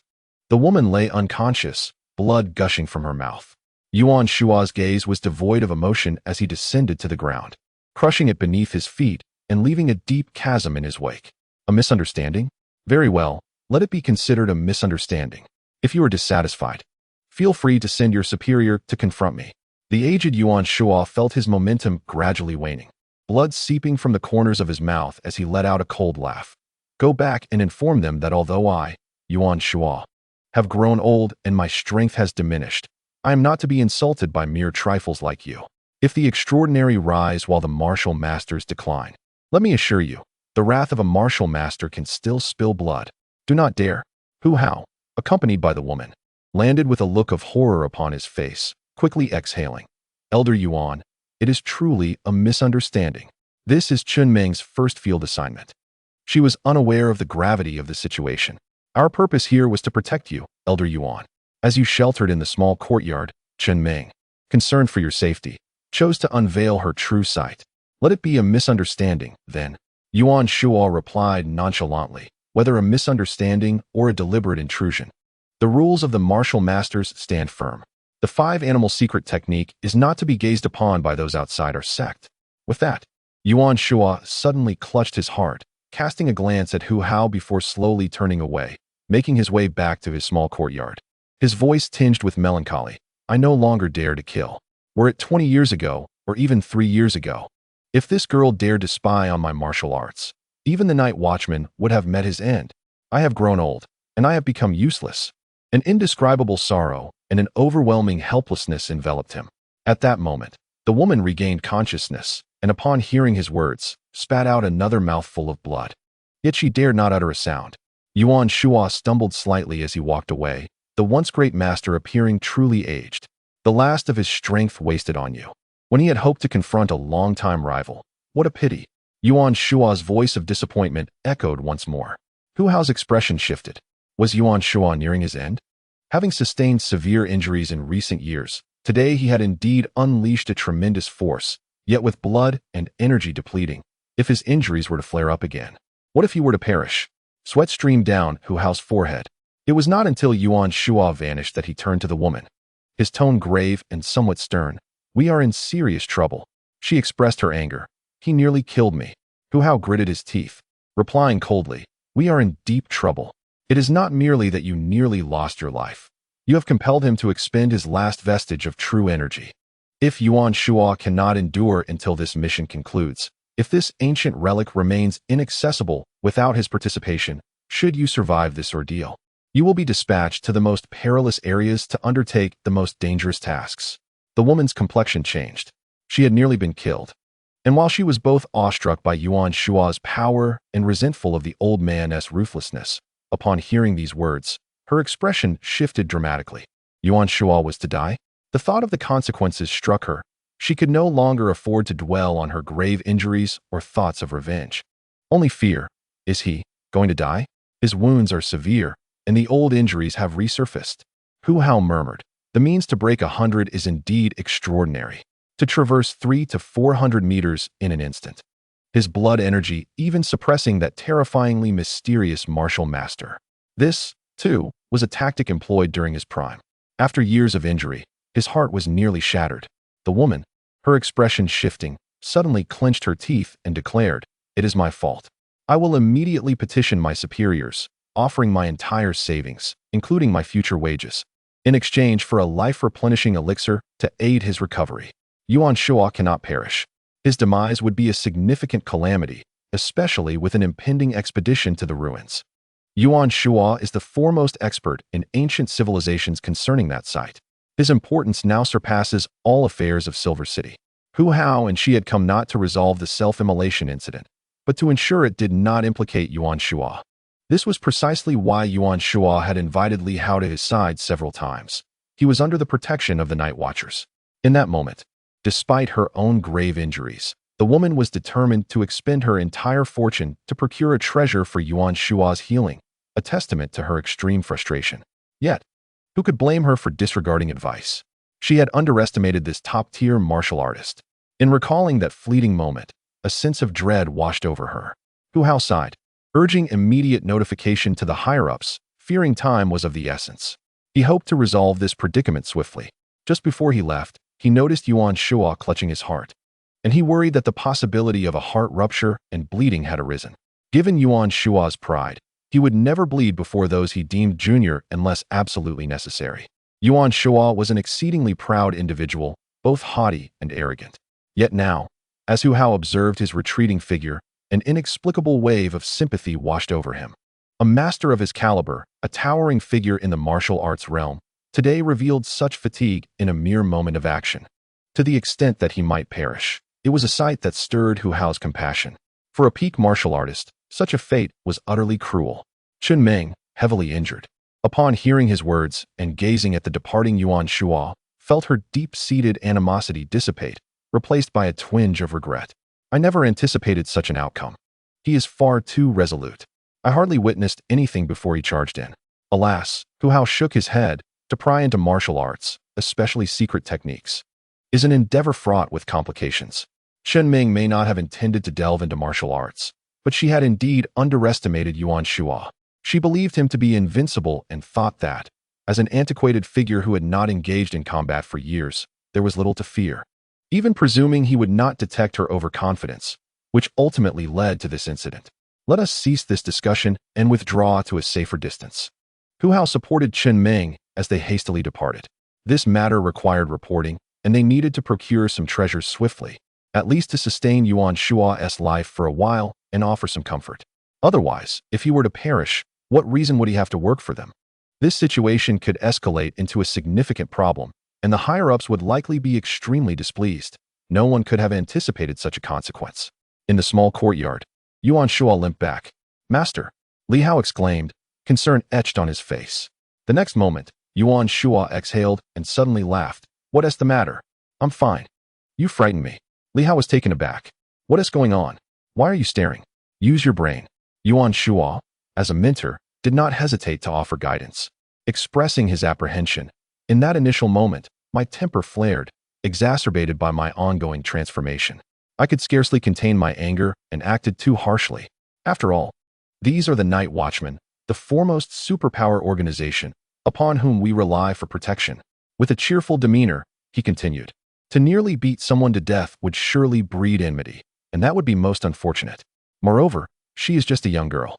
the woman lay unconscious, blood gushing from her mouth. Yuan Shuo's gaze was devoid of emotion as he descended to the ground, crushing it beneath his feet and leaving a deep chasm in his wake. A misunderstanding? Very well, let it be considered a misunderstanding. If you are dissatisfied, feel free to send your superior to confront me. The aged Yuan Shuo felt his momentum gradually waning, blood seeping from the corners of his mouth as he let out a cold laugh. Go back and inform them that although I, Yuan Shuo, have grown old and my strength has diminished, I am not to be insulted by mere trifles like you. If the extraordinary rise while the martial masters decline, let me assure you, the wrath of a martial master can still spill blood. Do not dare. Hu Hao, accompanied by the woman, landed with a look of horror upon his face, quickly exhaling. Elder Yuan, it is truly a misunderstanding. This is Chun Meng's first field assignment. She was unaware of the gravity of the situation. Our purpose here was to protect you, Elder Yuan. As you sheltered in the small courtyard, Chun Meng, concerned for your safety, chose to unveil her true sight. Let it be a misunderstanding, then. Yuan Shuo replied nonchalantly, whether a misunderstanding or a deliberate intrusion. The rules of the martial masters stand firm. The five-animal secret technique is not to be gazed upon by those outside our sect. With that, Yuan Shuo suddenly clutched his heart, casting a glance at Hu Hao before slowly turning away, making his way back to his small courtyard. His voice tinged with melancholy. I no longer dare to kill. Were it 20 years ago, or even 3 years ago, if this girl dared to spy on my martial arts, even the night watchman would have met his end. I have grown old, and I have become useless. An indescribable sorrow and an overwhelming helplessness enveloped him. At that moment, the woman regained consciousness, and upon hearing his words, spat out another mouthful of blood. Yet she dared not utter a sound. Yuan Shuo stumbled slightly as he walked away, the once great master appearing truly aged. The last of his strength wasted on you. When he had hoped to confront a longtime rival. What a pity. Yuan Shuo's voice of disappointment echoed once more. Hu Hao's expression shifted. Was Yuan Shuo nearing his end? Having sustained severe injuries in recent years, today he had indeed unleashed a tremendous force, yet with blood and energy depleting. If his injuries were to flare up again, what if he were to perish? Sweat streamed down Hu Hao's forehead. It was not until Yuan Shuo vanished that he turned to the woman. His tone grave and somewhat stern. We are in serious trouble. She expressed her anger. He nearly killed me. Hu Hao gritted his teeth, replying coldly, we are in deep trouble. It is not merely that you nearly lost your life. You have compelled him to expend his last vestige of true energy. If Yuan Shuo cannot endure until this mission concludes, if this ancient relic remains inaccessible without his participation, should you survive this ordeal, you will be dispatched to the most perilous areas to undertake the most dangerous tasks. The woman's complexion changed. She had nearly been killed. And while she was both awestruck by Yuan Shuo's power and resentful of the old man's ruthlessness, upon hearing these words, her expression shifted dramatically. Yuan Shuo was to die? The thought of the consequences struck her. She could no longer afford to dwell on her grave injuries or thoughts of revenge. Only fear. Is he going to die? His wounds are severe, and the old injuries have resurfaced. Hu Hao murmured, the means to break 100 is indeed extraordinary. To traverse 300 to 400 meters in an instant. his blood energy even suppressing that terrifyingly mysterious martial master. This, too, was a tactic employed during his prime. After years of injury, his heart was nearly shattered. The woman, her expression shifting, suddenly clenched her teeth and declared, "It is my fault. I will immediately petition my superiors, offering my entire savings, including my future wages, in exchange for a life-replenishing elixir to aid his recovery. Yuan Shuo cannot perish. His demise would be a significant calamity, especially with an impending expedition to the ruins." Yuan Shuo is the foremost expert in ancient civilizations concerning that site. His importance now surpasses all affairs of Silver City. Hu Hao and she had come not to resolve the self-immolation incident, but to ensure it did not implicate Yuan Shuo. This was precisely why Yuan Shuo had invited Li Hao to his side several times. He was under the protection of the Night Watchers. In that moment, despite her own grave injuries, the woman was determined to expend her entire fortune to procure a treasure for Yuan Shuo's healing, a testament to her extreme frustration. Yet, who could blame her for disregarding advice? She had underestimated this top-tier martial artist. In recalling that fleeting moment, a sense of dread washed over her. Hu Hao sighed, urging immediate notification to the higher-ups, fearing time was of the essence. He hoped to resolve this predicament swiftly. Just before he left, he noticed Yuan Shuo clutching his heart, and he worried that the possibility of a heart rupture and bleeding had arisen. Given Yuan Shuo's pride, he would never bleed before those he deemed junior unless absolutely necessary. Yuan Shuo was an exceedingly proud individual, both haughty and arrogant. Yet now, as Hu Hao observed his retreating figure, an inexplicable wave of sympathy washed over him. A master of his caliber, a towering figure in the martial arts realm, today revealed such fatigue in a mere moment of action. To the extent that he might perish, it was a sight that stirred Hu Hao's compassion. For a peak martial artist, such a fate was utterly cruel. Chen Ming, heavily injured, upon hearing his words and gazing at the departing Yuan Shuo, felt her deep-seated animosity dissipate, replaced by a twinge of regret. "I never anticipated such an outcome. He is far too resolute. I hardly witnessed anything before he charged in." Alas, Hu Hao shook his head. To pry into martial arts, especially secret techniques, is an endeavor fraught with complications. Chen Ming may not have intended to delve into martial arts, but she had indeed underestimated Yuan Shuo. She believed him to be invincible and thought that, as an antiquated figure who had not engaged in combat for years, there was little to fear. Even presuming he would not detect her overconfidence, which ultimately led to this incident. Let us cease this discussion and withdraw to a safer distance. Hu Hao supported Chen Ming as they hastily departed. This matter required reporting, and they needed to procure some treasures swiftly, at least to sustain Yuan Shuo's life for a while and offer some comfort. Otherwise, if he were to perish, what reason would he have to work for them? This situation could escalate into a significant problem, and the higher-ups would likely be extremely displeased. No one could have anticipated such a consequence. In the small courtyard, Yuan Shuo limped back. "Master," Li Hao exclaimed, concern etched on his face. The next moment, Yuan Shuo exhaled and suddenly laughed. "What is the matter?" "I'm fine. You frightened me." Li Hao was taken aback. "What is going on? Why are you staring? Use your brain." Yuan Shuo, as a mentor, did not hesitate to offer guidance. Expressing his apprehension, "In that initial moment, my temper flared, exacerbated by my ongoing transformation. I could scarcely contain my anger and acted too harshly. After all, these are the Night Watchmen, the foremost superpower organization, upon whom we rely for protection." With a cheerful demeanor, he continued, "To nearly beat someone to death would surely breed enmity, and that would be most unfortunate. Moreover, she is just a young girl.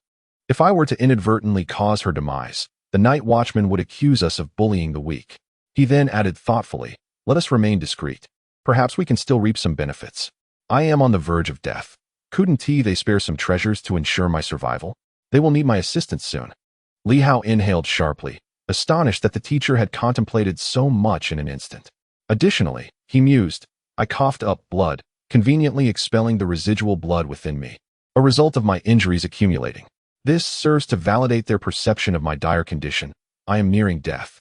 If I were to inadvertently cause her demise, the Night Watchman would accuse us of bullying the weak." He then added thoughtfully, "Let us remain discreet. Perhaps we can still reap some benefits. I am on the verge of death. Couldn't they spare some treasures to ensure my survival? They will need my assistance soon." Li Hao inhaled sharply, astonished that the teacher had contemplated so much in an instant. Additionally, he mused, "I coughed up blood, conveniently expelling the residual blood within me, a result of my injuries accumulating. This serves to validate their perception of my dire condition. I am nearing death,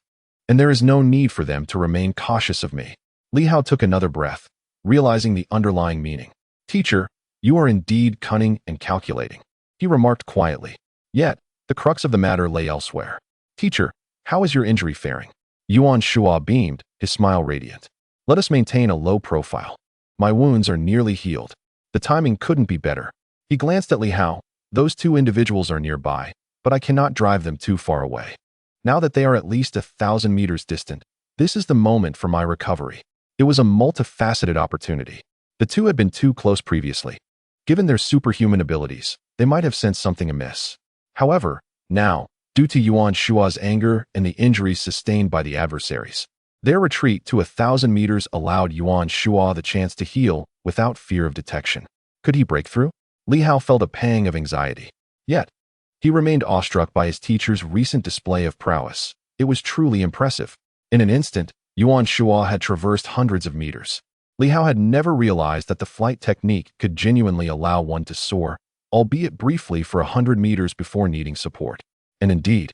and there is no need for them to remain cautious of me." Li Hao took another breath, realizing the underlying meaning. "Teacher, you are indeed cunning and calculating," he remarked quietly. Yet, the crux of the matter lay elsewhere. "Teacher, how is your injury faring?" Yuan Shuo beamed, his smile radiant. "Let us maintain a low profile. My wounds are nearly healed. The timing couldn't be better. He glanced at Li Hao. Those two individuals are nearby, but I cannot drive them too far away. Now that they are at least 1,000 meters distant, this is the moment for my recovery. It was a multifaceted opportunity. The two had been too close previously. Given their superhuman abilities, they might have sensed something amiss. However, now, due to Yuan Shua's anger and the injuries sustained by the adversaries, their retreat to 1,000 meters allowed Yuan Shua the chance to heal without fear of detection. Could he break through? Li Hao felt a pang of anxiety. Yet, he remained awestruck by his teacher's recent display of prowess. It was truly impressive. In an instant, Yuan Shua had traversed hundreds of meters. Li Hao had never realized that the flight technique could genuinely allow one to soar, albeit briefly for 100 meters before needing support. And indeed,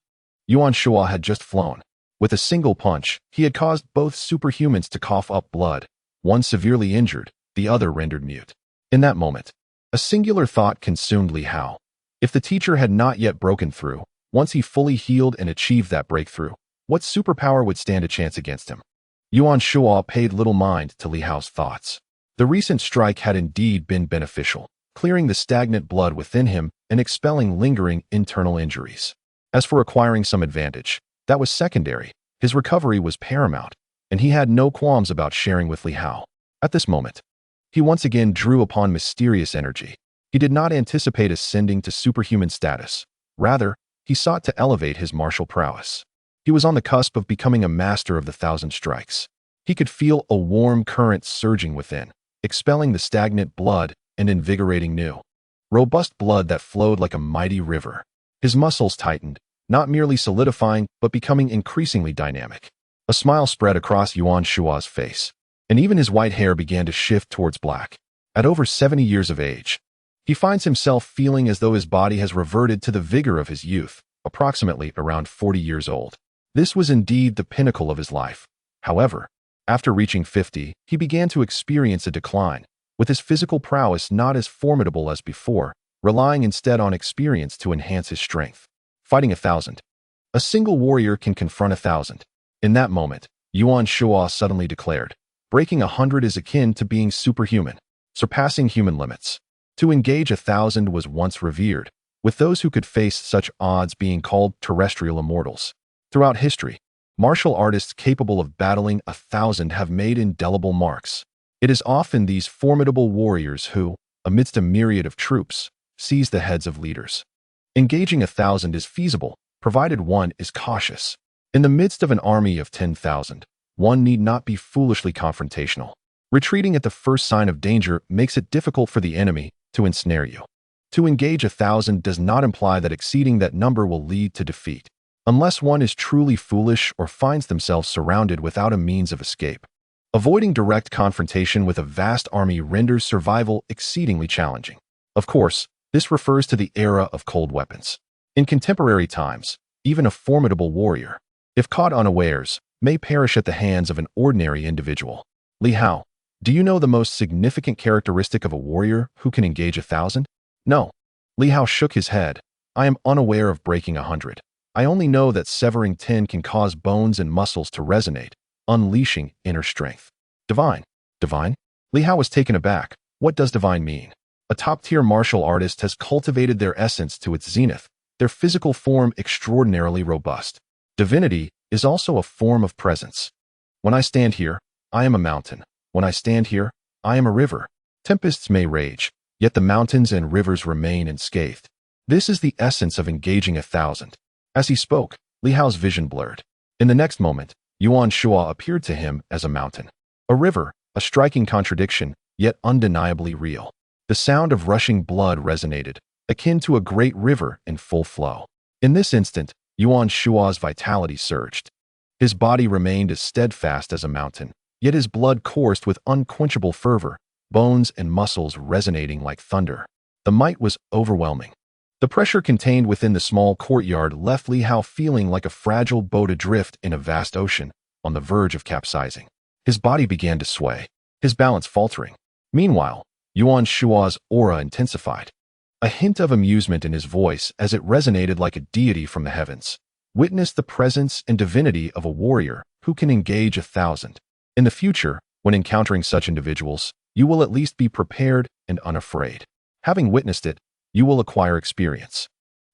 Yuan Shua had just flown. With a single punch, he had caused both superhumans to cough up blood, one severely injured, the other rendered mute. In that moment, a singular thought consumed Li Hao. If the teacher had not yet broken through, once he fully healed and achieved that breakthrough, what superpower would stand a chance against him? Yuan Shua paid little mind to Li Hao's thoughts. The recent strike had indeed been beneficial, clearing the stagnant blood within him and expelling lingering internal injuries. As for acquiring some advantage, that was secondary. His recovery was paramount, and he had no qualms about sharing with Li Hao. At this moment, he once again drew upon mysterious energy. He did not anticipate ascending to superhuman status. Rather, he sought to elevate his martial prowess. He was on the cusp of becoming a master of the 1,000 strikes. He could feel a warm current surging within, expelling the stagnant blood and invigorating new, robust blood that flowed like a mighty river. His muscles tightened, not merely solidifying, but becoming increasingly dynamic. A smile spread across Yuan Shua's face, and even his white hair began to shift towards black. At over 70 years of age, he finds himself feeling as though his body has reverted to the vigor of his youth, approximately around 40 years old. This was indeed the pinnacle of his life. However, after reaching 50, he began to experience a decline, with his physical prowess not as formidable as before, relying instead on experience to enhance his strength. Fighting 1,000. A single warrior can confront 1,000. In that moment, Yuan Shua suddenly declared, breaking 100 is akin to being superhuman, surpassing human limits. To engage 1,000 was once revered, with those who could face such odds being called terrestrial immortals. Throughout history, martial artists capable of battling 1,000 have made indelible marks. It is often these formidable warriors who, amidst a myriad of troops, seize the heads of leaders. Engaging 1,000 is feasible, provided one is cautious. In the midst of an army of 10,000, one need not be foolishly confrontational. Retreating at the first sign of danger makes it difficult for the enemy to ensnare you. To engage 1,000 does not imply that exceeding that number will lead to defeat, unless one is truly foolish or finds themselves surrounded without a means of escape. Avoiding direct confrontation with a vast army renders survival exceedingly challenging. Of course, this refers to the era of cold weapons. In contemporary times, even a formidable warrior, if caught unawares, may perish at the hands of an ordinary individual. Li Hao, do you know the most significant characteristic of a warrior who can engage 1,000? No. Li Hao shook his head. I am unaware of breaking 100. I only know that severing 10 can cause bones and muscles to resonate, unleashing inner strength. Divine. Divine? Li Hao was taken aback. What does divine mean? A top-tier martial artist has cultivated their essence to its zenith, their physical form extraordinarily robust. Divinity is also a form of presence. When I stand here, I am a mountain. When I stand here, I am a river. Tempests may rage, yet the mountains and rivers remain unscathed. This is the essence of engaging 1,000. As he spoke, Li Hao's vision blurred. In the next moment, Yuan Shua appeared to him as a mountain. A river, a striking contradiction, yet undeniably real. The sound of rushing blood resonated, akin to a great river in full flow. In this instant, Yuan Shua's vitality surged. His body remained as steadfast as a mountain, yet his blood coursed with unquenchable fervor, bones and muscles resonating like thunder. The might was overwhelming. The pressure contained within the small courtyard left Li Hao feeling like a fragile boat adrift in a vast ocean, on the verge of capsizing. His body began to sway, his balance faltering. Meanwhile, Yuan Shua's aura intensified. A hint of amusement in his voice as it resonated like a deity from the heavens. Witness the presence and divinity of a warrior who can engage 1,000. In the future, When encountering such individuals, you will at least be prepared and unafraid. Having witnessed it, you will acquire experience.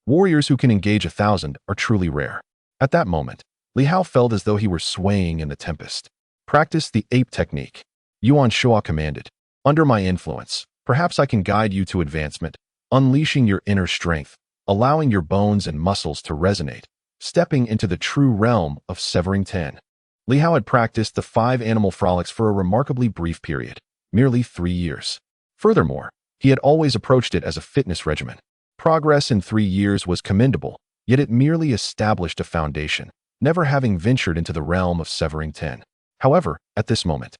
Warriors who can engage 1,000 are truly rare. At that moment, Li Hao felt as though he were swaying in the tempest. Practice the ape technique. Yuan Shuo commanded. Under my influence, perhaps I can guide you to advancement, unleashing your inner strength, allowing your bones and muscles to resonate, stepping into the true realm of severing 10. Li Hao had practiced the 5 animal frolics for a remarkably brief period, merely 3 years. Furthermore, he had always approached it as a fitness regimen. Progress in 3 years was commendable, yet it merely established a foundation, never having ventured into the realm of severing 10. However, at this moment,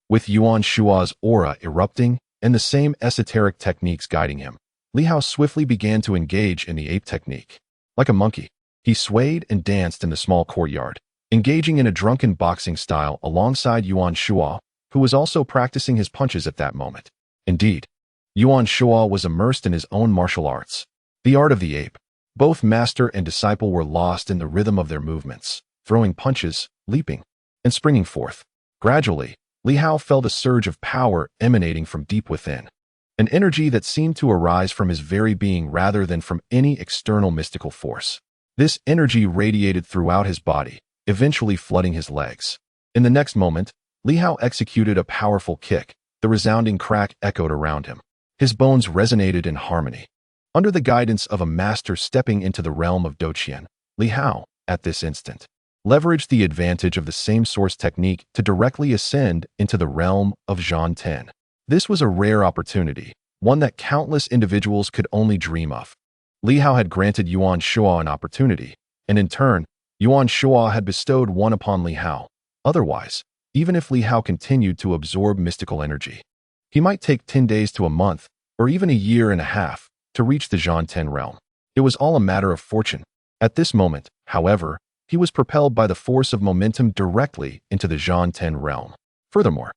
with Yuan Shuo's aura erupting and the same esoteric techniques guiding him, Li Hao swiftly began to engage in the ape technique. Like a monkey, he swayed and danced in the small courtyard, engaging in a drunken boxing style alongside Yuan Shuo, who was also practicing his punches at that moment. Indeed, Yuan Shuo was immersed in his own martial arts, the art of the ape. Both master and disciple were lost in the rhythm of their movements, throwing punches, leaping, and springing forth. Gradually, Li Hao felt a surge of power emanating from deep within, an energy that seemed to arise from his very being rather than from any external mystical force. This energy radiated throughout his body, eventually flooding his legs. In the next moment, Li Hao executed a powerful kick. The resounding crack echoed around him. His bones resonated in harmony. Under the guidance of a master stepping into the realm of Doqian, Li Hao, at this instant, leveraged the advantage of the same source technique to directly ascend into the realm of Zhan 10. This was a rare opportunity, one that countless individuals could only dream of. Li Hao had granted Yuan Shuo an opportunity, and in turn, Yuan Shuo had bestowed one upon Li Hao. Otherwise, even if Li Hao continued to absorb mystical energy, he might take 10 days to a month, or even a year and a half, to reach the Zhan 10 realm. It was all a matter of fortune. At this moment, however, he was propelled by the force of momentum directly into the Zhan 10 realm. Furthermore,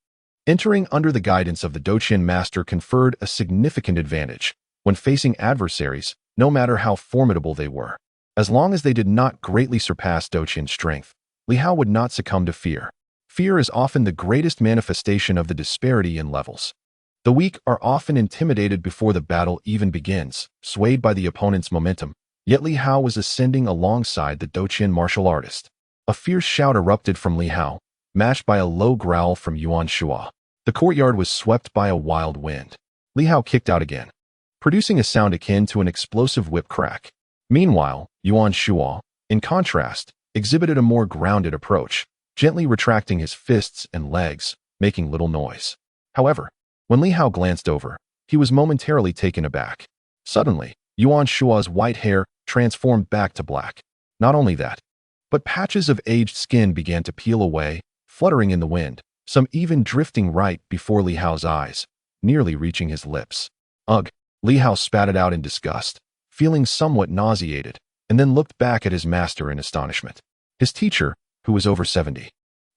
entering under the guidance of the Doqian master conferred a significant advantage when facing adversaries, no matter how formidable they were. As long as they did not greatly surpass Doqian's strength, Li Hao would not succumb to fear. Fear is often the greatest manifestation of the disparity in levels. The weak are often intimidated before the battle even begins, swayed by the opponent's momentum. Yet Li Hao was ascending alongside the Doqian martial artist. A fierce shout erupted from Li Hao, matched by a low growl from Yuan Shuo. The courtyard was swept by a wild wind. Li Hao kicked out again, producing a sound akin to an explosive whip crack. Meanwhile, Yuan Shuo, in contrast, exhibited a more grounded approach, gently retracting his fists and legs, making little noise. However, when Li Hao glanced over, he was momentarily taken aback. Suddenly, Yuan Shuo's white hair transformed back to black. Not only that, but patches of aged skin began to peel away, fluttering in the wind, some even drifting right before Li Hao's eyes, nearly reaching his lips. Ugh! Li Hao spat it out in disgust, feeling somewhat nauseated, and then looked back at his master in astonishment. His teacher, who was over 70,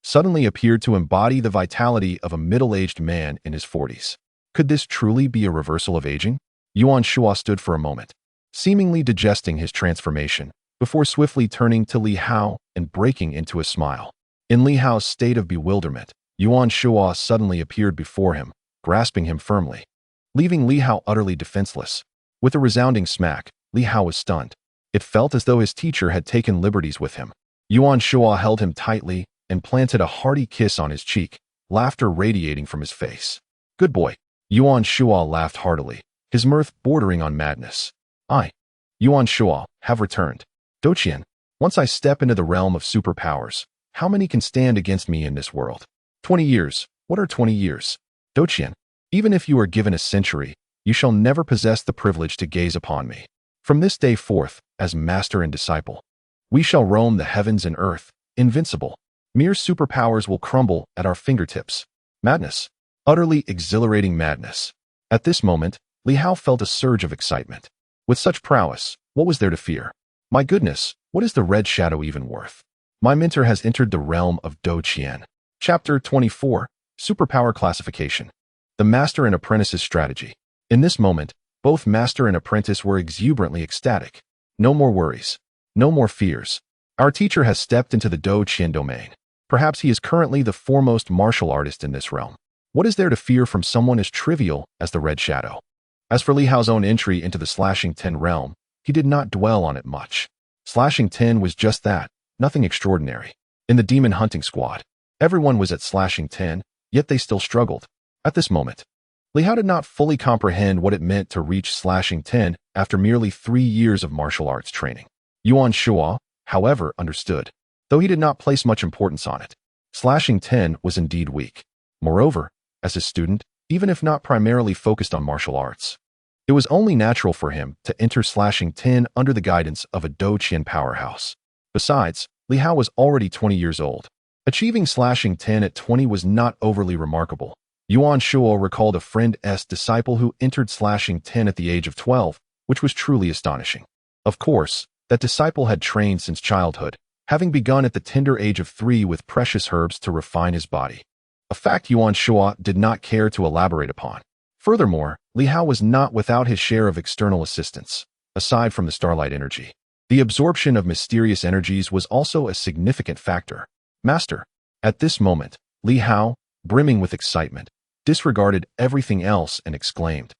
suddenly appeared to embody the vitality of a middle-aged man in his 40s. Could this truly be a reversal of aging? Yuan Shuo stood for a moment, seemingly digesting his transformation, before swiftly turning to Li Hao and breaking into a smile. In Li Hao's state of bewilderment, Yuan Shuo suddenly appeared before him, grasping him firmly, leaving Li Hao utterly defenseless. With a resounding smack, Li Hao was stunned. It felt as though his teacher had taken liberties with him. Yuan Shuo held him tightly and planted a hearty kiss on his cheek, laughter radiating from his face. Good boy. Yuan Shuo laughed heartily, his mirth bordering on madness. I, Yuan Shuo, have returned. Doqian, once I step into the realm of superpowers, how many can stand against me in this world? 20 years. What are 20 years? Doqian, even if you are given a century, you shall never possess the privilege to gaze upon me. From this day forth, as master and disciple, we shall roam the heavens and earth, invincible. Mere superpowers will crumble at our fingertips. Madness. Utterly exhilarating madness. At this moment, Li Hao felt a surge of excitement. With such prowess, what was there to fear? My goodness, what is the red shadow even worth? My mentor has entered the realm of Doqian. Chapter 24. Superpower Classification. The Master and Apprentice's Strategy. In this moment, both master and apprentice were exuberantly ecstatic. No more worries. No more fears. Our teacher has stepped into the Doqian domain. Perhaps he is currently the foremost martial artist in this realm. What is there to fear from someone as trivial as the Red Shadow? As for Li Hao's own entry into the Slashing 10 realm, he did not dwell on it much. Slashing 10 was just that, nothing extraordinary. In the demon hunting squad, everyone was at Slashing 10, yet they still struggled. At this moment, Li Hao did not fully comprehend what it meant to reach Slashing 10 after merely 3 years of martial arts training. Yuan Shuo, however, understood, though he did not place much importance on it. Slashing 10 was indeed weak. Moreover, as a student, even if not primarily focused on martial arts, it was only natural for him to enter Slashing 10 under the guidance of a Douqian powerhouse. Besides, Li Hao was already 20 years old. Achieving Slashing 10 at 20 was not overly remarkable. Yuan Shuo recalled a friend's disciple who entered Slashing 10 at the age of 12, which was truly astonishing. Of course, that disciple had trained since childhood, having begun at the tender age of 3 with precious herbs to refine his body. A fact Yuan Shuo did not care to elaborate upon. Furthermore, Li Hao was not without his share of external assistance, aside from the starlight energy. The absorption of mysterious energies was also a significant factor. Master. At this moment, Li Hao, brimming with excitement, disregarded everything else and exclaimed,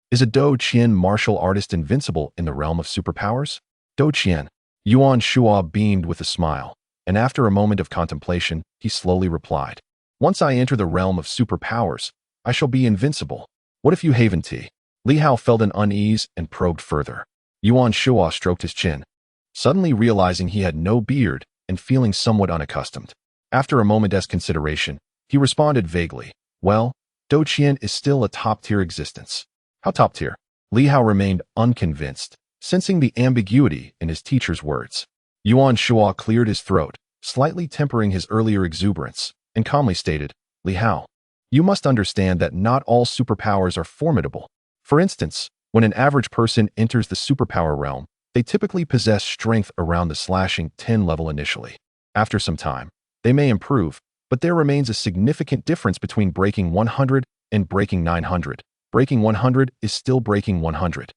"Is a Douqian martial artist invincible in the realm of superpowers?" Douqian. Yuan Shuo beamed with a smile, and after a moment of contemplation, he slowly replied, "Once I enter the realm of superpowers, I shall be invincible. What if you haven tea?" Li Hao felt an unease and probed further. Yuan Shuo stroked his chin, suddenly realizing he had no beard and feeling somewhat unaccustomed. After a moment's consideration, he responded vaguely, "Well, Douqian is still a top-tier existence." "How top-tier?" Li Hao remained unconvinced, sensing the ambiguity in his teacher's words. Yuan Shuo cleared his throat, slightly tempering his earlier exuberance, and calmly stated, "Li Hao, you must understand that not all superpowers are formidable. For instance, when an average person enters the superpower realm, they typically possess strength around the Slashing 10 level initially. After some time, they may improve, but there remains a significant difference between breaking 100 and breaking 900. Breaking 100 is still breaking 100.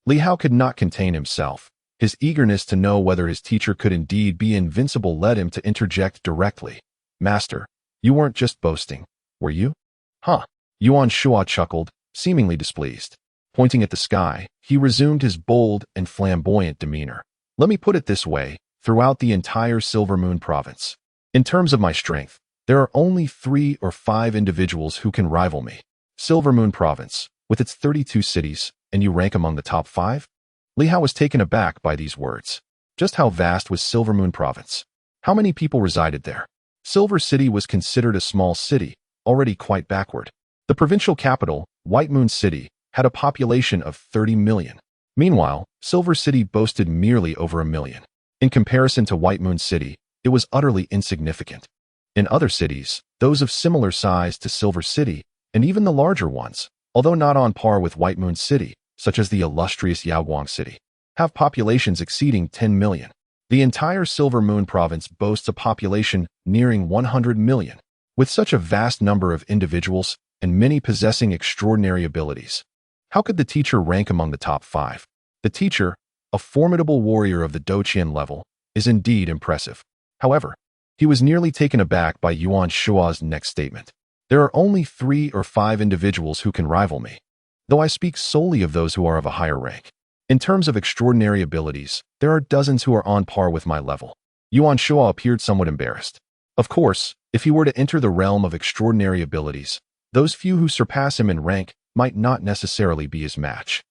Li Hao could not contain himself. His eagerness to know whether his teacher could indeed be invincible led him to interject directly. "Master, you weren't just boasting, were you?" "Huh." Yuan Shuo chuckled, seemingly displeased. Pointing at the sky, he resumed his bold and flamboyant demeanor. "Let me put it this way, throughout the entire Silver Moon province, in terms of my strength, there are only 3 or 5 individuals who can rival me. Silver Moon province, with its 32 cities, and you rank among the top 5? Li Hao was taken aback by these words. Just how vast was Silver Moon province? How many people resided there? Silver City was considered a small city, already quite backward. The provincial capital, White Moon City, had a population of 30 million. Meanwhile, Silver City boasted merely over 1 million. In comparison to White Moon City, it was utterly insignificant. In other cities, those of similar size to Silver City, and even the larger ones, although not on par with White Moon City, such as the illustrious Yaoguang City, have populations exceeding 10 million. The entire Silver Moon province boasts a population nearing 100 million. With such a vast number of individuals and many possessing extraordinary abilities, how could the teacher rank among the top 5? The teacher, a formidable warrior of the Douqian level, is indeed impressive. However, he was nearly taken aback by Yuan Shuo's next statement. There are only 3 or 5 individuals who can rival me, though I speak solely of those who are of a higher rank. In terms of extraordinary abilities, there are dozens who are on par with my level. Yuan Shuo appeared somewhat embarrassed. Of course, if he were to enter the realm of extraordinary abilities, those few who surpass him in rank might not necessarily be his match.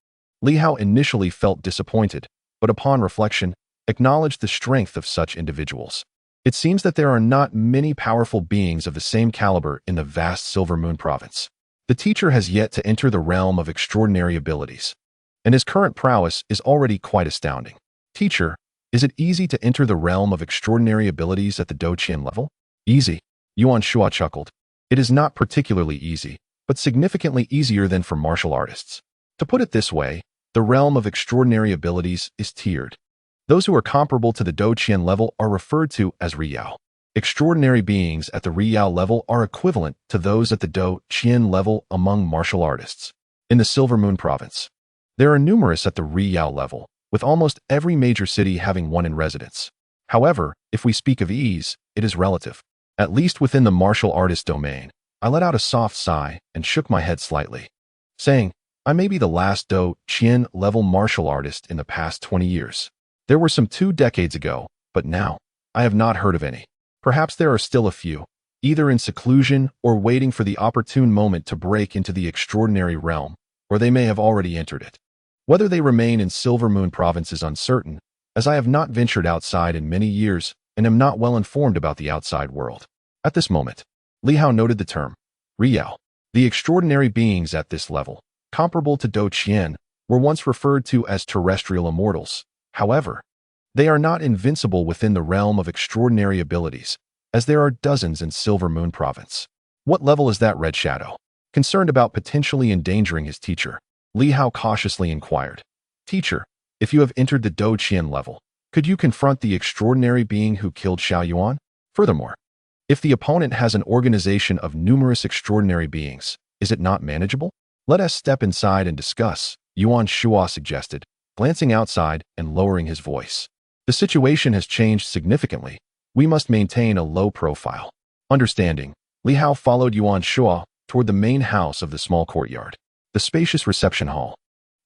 Li Hao initially felt disappointed, but upon reflection, acknowledged the strength of such individuals. It seems that there are not many powerful beings of the same caliber in the vast Silver Moon province. The teacher has yet to enter the realm of extraordinary abilities, and his current prowess is already quite astounding. Teacher, is it easy to enter the realm of extraordinary abilities at the Douqian level? Easy. Yuan Shuo chuckled. It is not particularly easy, but significantly easier than for martial artists. To put it this way, the realm of extraordinary abilities is tiered. Those who are comparable to the Douqian level are referred to as Riyao. Extraordinary beings at the Riyao level are equivalent to those at the Douqian level among martial artists. In the Silver Moon province, there are numerous at the Riyao level, with almost every major city having one in residence. However, if we speak of ease, it is relative. At least within the martial artist domain, I let out a soft sigh and shook my head slightly, saying, I may be the last Do Qian level martial artist in the past 20 years. There were some 2 decades ago, but now, I have not heard of any. Perhaps there are still a few, either in seclusion or waiting for the opportune moment to break into the extraordinary realm, or they may have already entered it. Whether they remain in Silver Moon Province is uncertain, as I have not ventured outside in many years and am not well informed about the outside world. At this moment, Li Hao noted the term, Riao. The extraordinary beings at this level, comparable to Do Qian, were once referred to as terrestrial immortals. However, they are not invincible within the realm of extraordinary abilities, as there are dozens in Silver Moon Province. What level is that Red Shadow? Concerned about potentially endangering his teacher, Li Hao cautiously inquired. Teacher, if you have entered the Do Qian level, could you confront the extraordinary being who killed Xiao Yuan? Furthermore, if the opponent has an organization of numerous extraordinary beings, is it not manageable? Let us step inside and discuss, Yuan Shuo suggested, glancing outside and lowering his voice. The situation has changed significantly. We must maintain a low profile. Understanding, Li Hao followed Yuan Shuo toward the main house of the small courtyard. The spacious reception hall,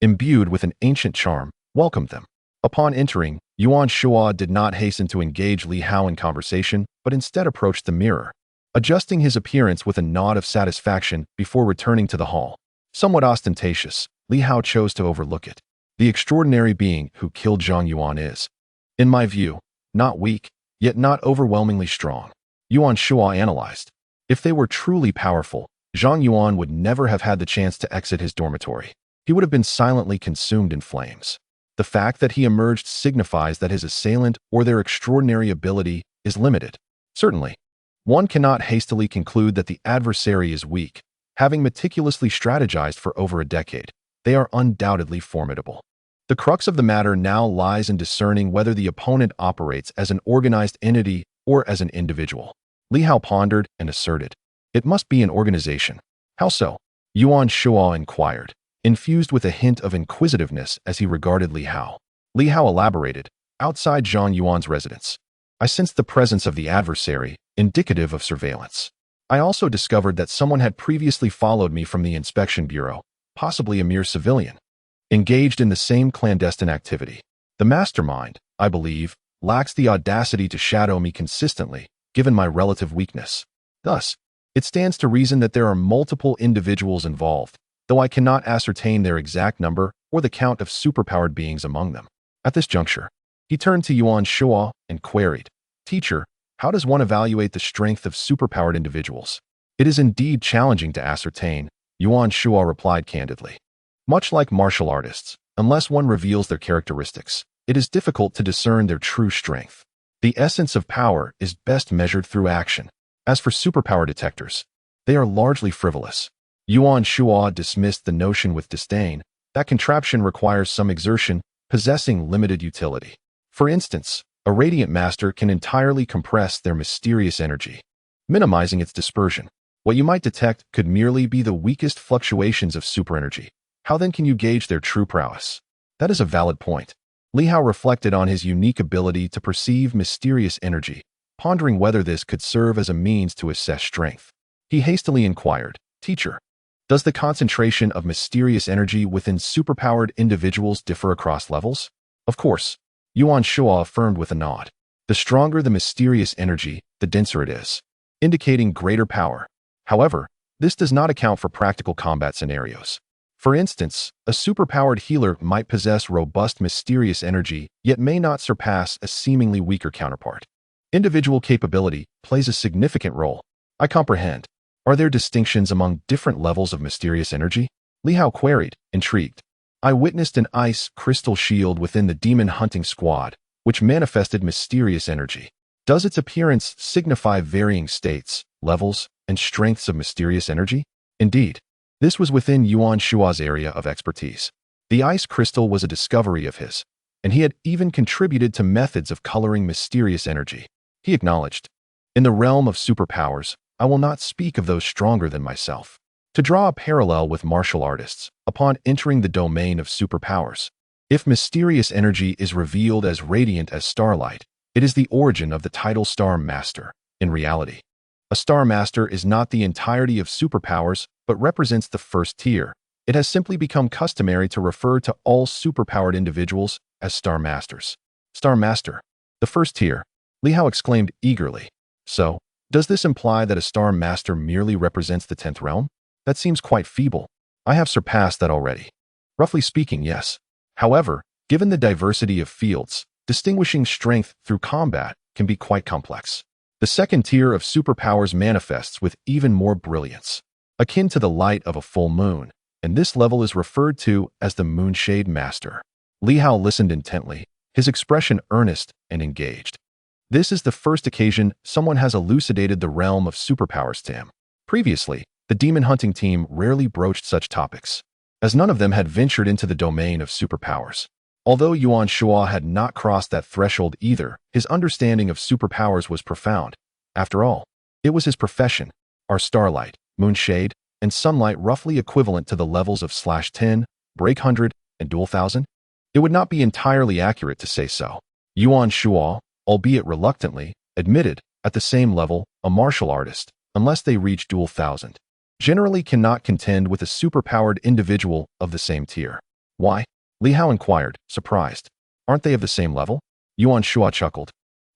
imbued with an ancient charm, welcomed them. Upon entering, Yuan Shuo did not hasten to engage Li Hao in conversation, but instead approached the mirror, adjusting his appearance with a nod of satisfaction before returning to the hall. Somewhat ostentatious, Li Hao chose to overlook it. The extraordinary being who killed Zhang Yuan is, in my view, not weak, yet not overwhelmingly strong. Yuan Shuo analyzed. If they were truly powerful, Zhang Yuan would never have had the chance to exit his dormitory. He would have been silently consumed in flames. The fact that he emerged signifies that his assailant or their extraordinary ability is limited. Certainly, one cannot hastily conclude that the adversary is weak. Having meticulously strategized for over a decade, they are undoubtedly formidable. The crux of the matter now lies in discerning whether the opponent operates as an organized entity or as an individual. Li Hao pondered and asserted, it must be an organization. How so? Yuan Shuo inquired, infused with a hint of inquisitiveness as he regarded Li Hao. Li Hao elaborated, outside Zhang Yuan's residence, I sensed the presence of the adversary, indicative of surveillance. I also discovered that someone had previously followed me from the inspection bureau, possibly a mere civilian, engaged in the same clandestine activity. The mastermind, I believe, lacks the audacity to shadow me consistently, given my relative weakness. Thus, it stands to reason that there are multiple individuals involved, though I cannot ascertain their exact number or the count of superpowered beings among them. At this juncture, he turned to Yuan Shuo and queried, Teacher, how does one evaluate the strength of superpowered individuals? It is indeed challenging to ascertain, Yuan Shuo replied candidly. Much like martial artists, unless one reveals their characteristics, it is difficult to discern their true strength. The essence of power is best measured through action. As for superpower detectors, they are largely frivolous. Yuan Shuo dismissed the notion with disdain. That contraption requires some exertion, possessing limited utility. For instance, a radiant master can entirely compress their mysterious energy, minimizing its dispersion. What you might detect could merely be the weakest fluctuations of superenergy. How then can you gauge their true prowess? That is a valid point. Li Hao reflected on his unique ability to perceive mysterious energy, pondering whether this could serve as a means to assess strength. He hastily inquired, Teacher, does the concentration of mysterious energy within superpowered individuals differ across levels? Of course, Yuan Shuo affirmed with a nod. The stronger the mysterious energy, the denser it is, indicating greater power. However, this does not account for practical combat scenarios. For instance, a superpowered healer might possess robust mysterious energy, yet may not surpass a seemingly weaker counterpart. Individual capability plays a significant role. I comprehend. Are there distinctions among different levels of mysterious energy? Li Hao queried, intrigued. I witnessed an ice crystal shield within the demon hunting squad, which manifested mysterious energy. Does its appearance signify varying states, levels, and strengths of mysterious energy? Indeed, this was within Yuan Shuo's area of expertise. The ice crystal was a discovery of his, and he had even contributed to methods of coloring mysterious energy. He acknowledged, in the realm of superpowers, I will not speak of those stronger than myself. To draw a parallel with martial artists, upon entering the domain of superpowers, if mysterious energy is revealed as radiant as starlight, it is the origin of the title Star Master. In reality, A Star Master is not the entirety of superpowers, but represents the first tier. It has simply become customary to refer to all superpowered individuals as Star Masters. Star Master, the first tier, Li Hao exclaimed eagerly. So, does this imply that a Star Master merely represents the 10th realm? That seems quite feeble. I have surpassed that already. Roughly speaking, yes. However, given the diversity of fields, distinguishing strength through combat can be quite complex. The second tier of superpowers manifests with even more brilliance, akin to the light of a full moon, and this level is referred to as the Moonshade Master. Li Hao listened intently, his expression earnest and engaged. This is the first occasion someone has elucidated the realm of superpowers to him. Previously, the demon hunting team rarely broached such topics, as none of them had ventured into the domain of superpowers. Although Yuan Shuo had not crossed that threshold either, his understanding of superpowers was profound. After all, it was his profession. Are starlight, moonshade, and sunlight roughly equivalent to the levels of /10, break 100, and dual 1000? It would not be entirely accurate to say so. Yuan Shuo, albeit reluctantly, admitted, at the same level, a martial artist, unless they reach dual 1000, generally cannot contend with a superpowered individual of the same tier. Why? Li Hao inquired, surprised. Aren't they of the same level? Yuan Shuo chuckled,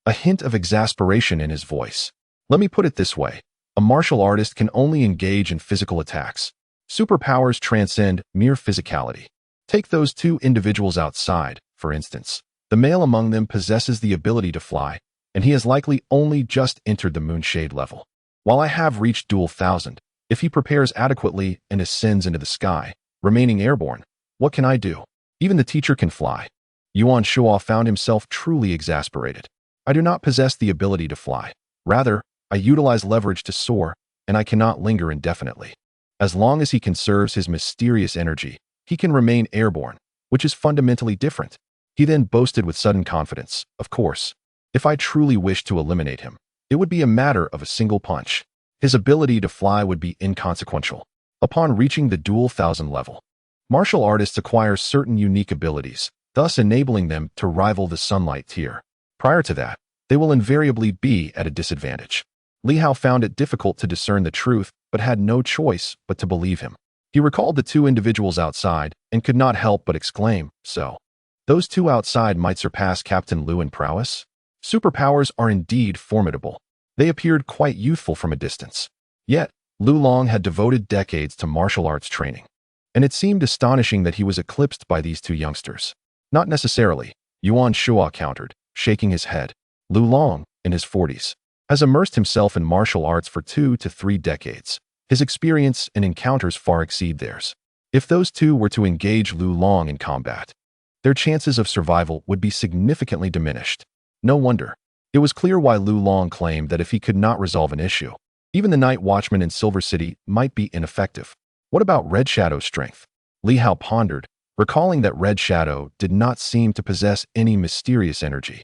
a hint of exasperation in his voice. Let me put it this way. A martial artist can only engage in physical attacks. Superpowers transcend mere physicality. Take those two individuals outside, for instance. The male among them possesses the ability to fly, and he has likely only just entered the moonshade level. While I have reached dual 1000, if he prepares adequately and ascends into the sky, remaining airborne, what can I do? Even the teacher can fly. Yuan Shuo found himself truly exasperated. I do not possess the ability to fly. Rather, I utilize leverage to soar, and I cannot linger indefinitely. As long as he conserves his mysterious energy, he can remain airborne, which is fundamentally different. He then boasted with sudden confidence, of course, if I truly wished to eliminate him, it would be a matter of a single punch. His ability to fly would be inconsequential. Upon reaching the dual 1000 level, martial artists acquire certain unique abilities, thus enabling them to rival the sunlight tier. Prior to that, they will invariably be at a disadvantage. Li Hao found it difficult to discern the truth, but had no choice but to believe him. He recalled the two individuals outside and could not help but exclaim, so, those two outside might surpass Captain Lu in prowess? Superpowers are indeed formidable. They appeared quite youthful from a distance. Yet, Lu Long had devoted decades to martial arts training, and it seemed astonishing that he was eclipsed by these two youngsters. Not necessarily, Yuan Shuo countered, shaking his head. Lu Long, in his 40s, has immersed himself in martial arts for 2 to 3 decades. His experience and encounters far exceed theirs. If those two were to engage Lu Long in combat, their chances of survival would be significantly diminished. No wonder. It was clear why Lu Long claimed that if he could not resolve an issue, even the Night Watchman in Silver City might be ineffective. What about Red Shadow's strength? Li Hao pondered, recalling that Red Shadow did not seem to possess any mysterious energy.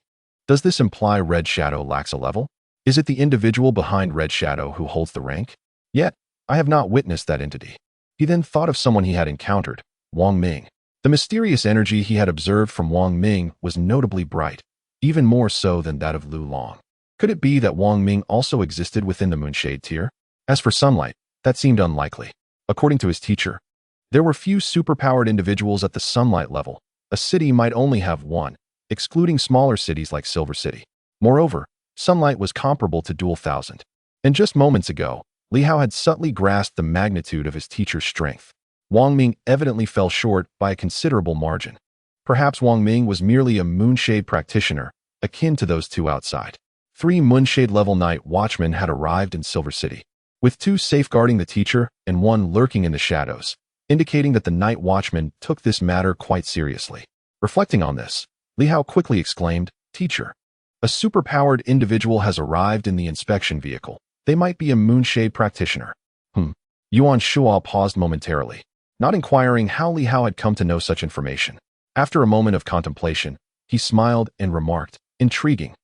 Does this imply Red Shadow lacks a level? Is it the individual behind Red Shadow who holds the rank? Yet, I have not witnessed that entity. He then thought of someone he had encountered, Wang Ming. The mysterious energy he had observed from Wang Ming was notably bright, even more so than that of Lu Long. Could it be that Wang Ming also existed within the Moonshade tier? As for sunlight, that seemed unlikely. According to his teacher, there were few superpowered individuals at the sunlight level. A city might only have one, excluding smaller cities like Silver City. Moreover, sunlight was comparable to dual 1000. And just moments ago, Li Hao had subtly grasped the magnitude of his teacher's strength. Wang Ming evidently fell short by a considerable margin. Perhaps Wang Ming was merely a Moonshade practitioner, akin to those two outside. 3 Moonshade-level Night Watchmen had arrived in Silver City, with 2 safeguarding the teacher and 1 lurking in the shadows, indicating that the Night Watchmen took this matter quite seriously. Reflecting on this, Li Hao quickly exclaimed, "Teacher, a superpowered individual has arrived in the inspection vehicle. They might be a Moonshade practitioner." Yuan Shuo paused momentarily, not inquiring how Li Hao had come to know such information. After a moment of contemplation, he smiled and remarked, "Intriguing.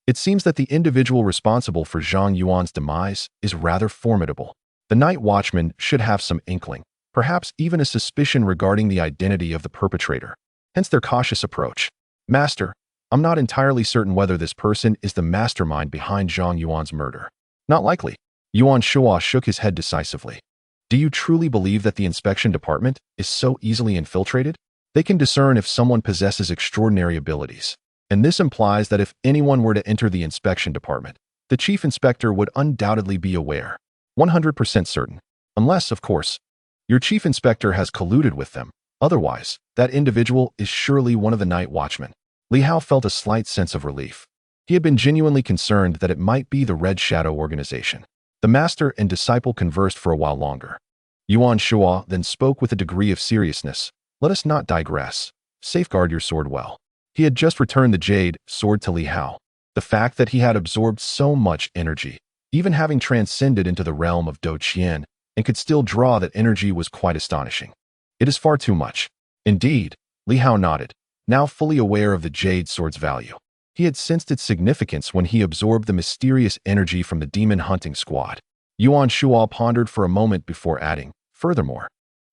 It seems that the individual responsible for Zhang Yuan's demise is rather formidable. The Night Watchman should have some inkling, perhaps even a suspicion regarding the identity of the perpetrator. Hence their cautious approach. Master, I'm not entirely certain whether this person is the mastermind behind Zhang Yuan's murder." "Not likely." Yuan Shuo shook his head decisively. Do you truly believe that the inspection department is so easily infiltrated? They can discern if someone possesses extraordinary abilities. And this implies that if anyone were to enter the inspection department, the chief inspector would undoubtedly be aware. 100% certain. Unless, of course, your chief inspector has colluded with them. Otherwise, that individual is surely one of the night watchmen. Li Hao felt a slight sense of relief. He had been genuinely concerned that it might be the Red Shadow organization. The master and disciple conversed for a while longer. Yuan Shuo then spoke with a degree of seriousness. Let us not digress. Safeguard your sword well. He had just returned the jade sword to Li Hao. The fact that he had absorbed so much energy, even having transcended into the realm of Do Qian, and could still draw that energy was quite astonishing. It is far too much. Indeed, Li Hao nodded, now fully aware of the jade sword's value. He had sensed its significance when he absorbed the mysterious energy from the demon hunting squad. Yuan Shuo pondered for a moment before adding, furthermore,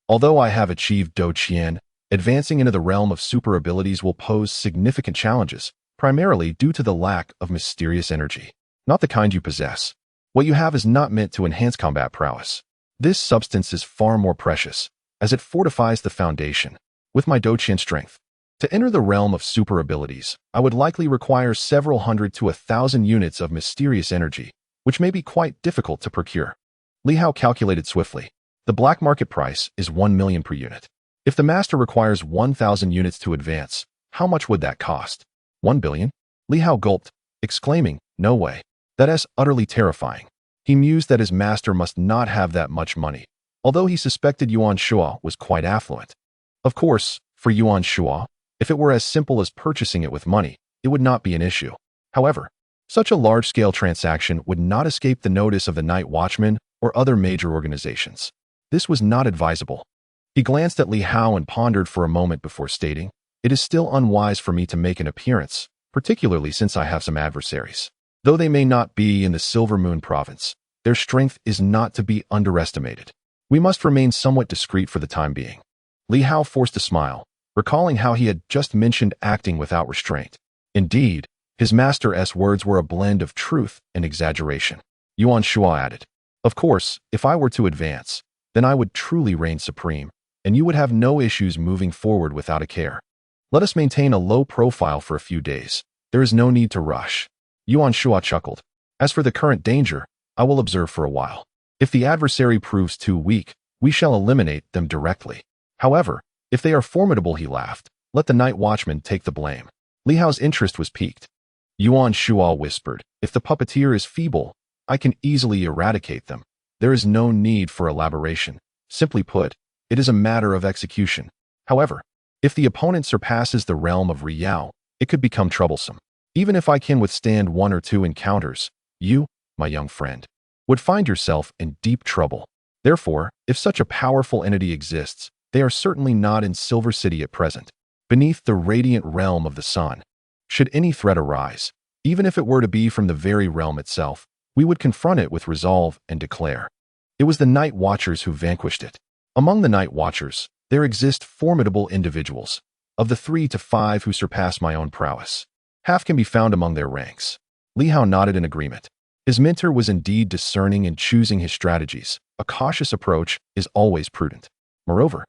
although I have achieved Do Qian, advancing into the realm of super abilities will pose significant challenges, primarily due to the lack of mysterious energy. Not the kind you possess. What you have is not meant to enhance combat prowess. This substance is far more precious, as it fortifies the foundation. With my Do Qian strength, to enter the realm of super abilities, I would likely require several hundred to 1,000 units of mysterious energy, which may be quite difficult to procure. Li Hao calculated swiftly. The black market price is 1 million per unit. If the master requires 1,000 units to advance, how much would that cost? 1 billion? Li Hao gulped, exclaiming, no way. That is utterly terrifying. He mused that his master must not have that much money, although he suspected Yuan Shuo was quite affluent. Of course, for Yuan Shuo, if it were as simple as purchasing it with money, it would not be an issue. However, such a large-scale transaction would not escape the notice of the Night Watchman or other major organizations. This was not advisable. He glanced at Li Hao and pondered for a moment before stating, it is still unwise for me to make an appearance, particularly since I have some adversaries. Though they may not be in the Silver Moon province, their strength is not to be underestimated. We must remain somewhat discreet for the time being. Li Hao forced a smile, recalling how he had just mentioned acting without restraint. Indeed, his master's words were a blend of truth and exaggeration. Yuan Shuo added, of course, if I were to advance, then I would truly reign supreme, and you would have no issues moving forward without a care. Let us maintain a low profile for a few days. There is no need to rush. Yuan Shuo chuckled. As for the current danger, I will observe for a while. If the adversary proves too weak, we shall eliminate them directly. However, if they are formidable, he laughed, let the night watchman take the blame. Li Hao's interest was piqued. Yuan Shuo whispered, if the puppeteer is feeble, I can easily eradicate them. There is no need for elaboration. Simply put, it is a matter of execution. However, if the opponent surpasses the realm of Riyao, it could become troublesome. Even if I can withstand 1 or 2 encounters, you, my young friend, would find yourself in deep trouble. Therefore, if such a powerful entity exists, they are certainly not in Silver City at present, beneath the radiant realm of the sun. Should any threat arise, even if it were to be from the very realm itself, we would confront it with resolve and declare. It was the Night Watchers who vanquished it. Among the Night Watchers, there exist formidable individuals. Of the 3 to 5 who surpass my own prowess, half can be found among their ranks. Li Hao nodded in agreement. His mentor was indeed discerning in choosing his strategies. A cautious approach is always prudent. Moreover,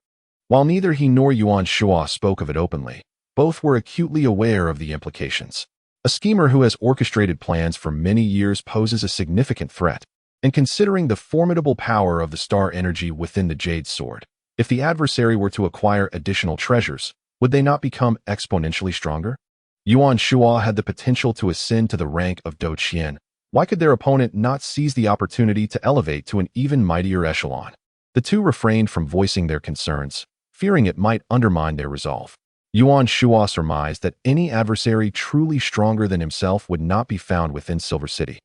while neither he nor Yuan Shuo spoke of it openly, both were acutely aware of the implications. A schemer who has orchestrated plans for many years poses a significant threat. And considering the formidable power of the star energy within the Jade Sword, if the adversary were to acquire additional treasures, would they not become exponentially stronger? Yuan Shuo had the potential to ascend to the rank of Do Qian. Why could their opponent not seize the opportunity to elevate to an even mightier echelon? The two refrained from voicing their concerns, fearing it might undermine their resolve. Yuan Shuo surmised that any adversary truly stronger than himself would not be found within Silver City,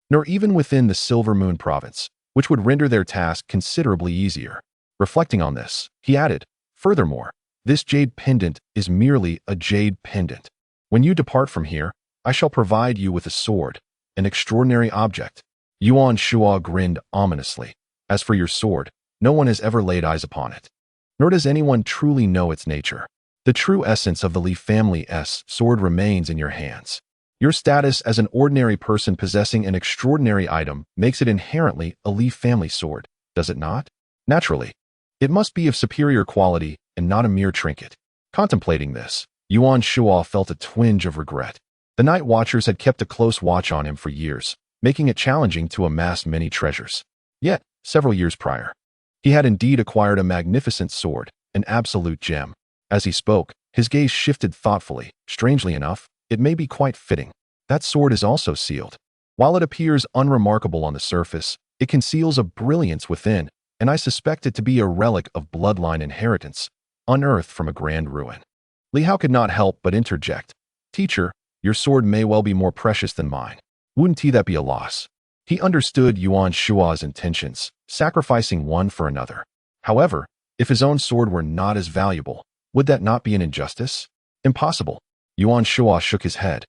nor even within the Silver Moon province, which would render their task considerably easier. Reflecting on this, he added, furthermore, this jade pendant is merely a jade pendant. When you depart from here, I shall provide you with a sword, an extraordinary object. Yuan Shuo grinned ominously. As for your sword, no one has ever laid eyes upon it, nor does anyone truly know its nature. The true essence of the Li family's sword remains in your hands. Your status as an ordinary person possessing an extraordinary item makes it inherently a Li family sword, does it not? Naturally, it must be of superior quality and not a mere trinket. Contemplating this, Yuan Shuo felt a twinge of regret. The Night Watchers had kept a close watch on him for years, making it challenging to amass many treasures. Yet, several years prior, he had indeed acquired a magnificent sword, an absolute gem. As he spoke, his gaze shifted thoughtfully. Strangely enough, it may be quite fitting. That sword is also sealed. While it appears unremarkable on the surface, it conceals a brilliance within, and I suspect it to be a relic of bloodline inheritance, unearthed from a grand ruin. Li Hao could not help but interject. Teacher, your sword may well be more precious than mine. Wouldn't that be a loss? He understood Yuan Shua's intentions, sacrificing one for another. However, if his own sword were not as valuable, would that not be an injustice? Impossible. Yuan Shua shook his head.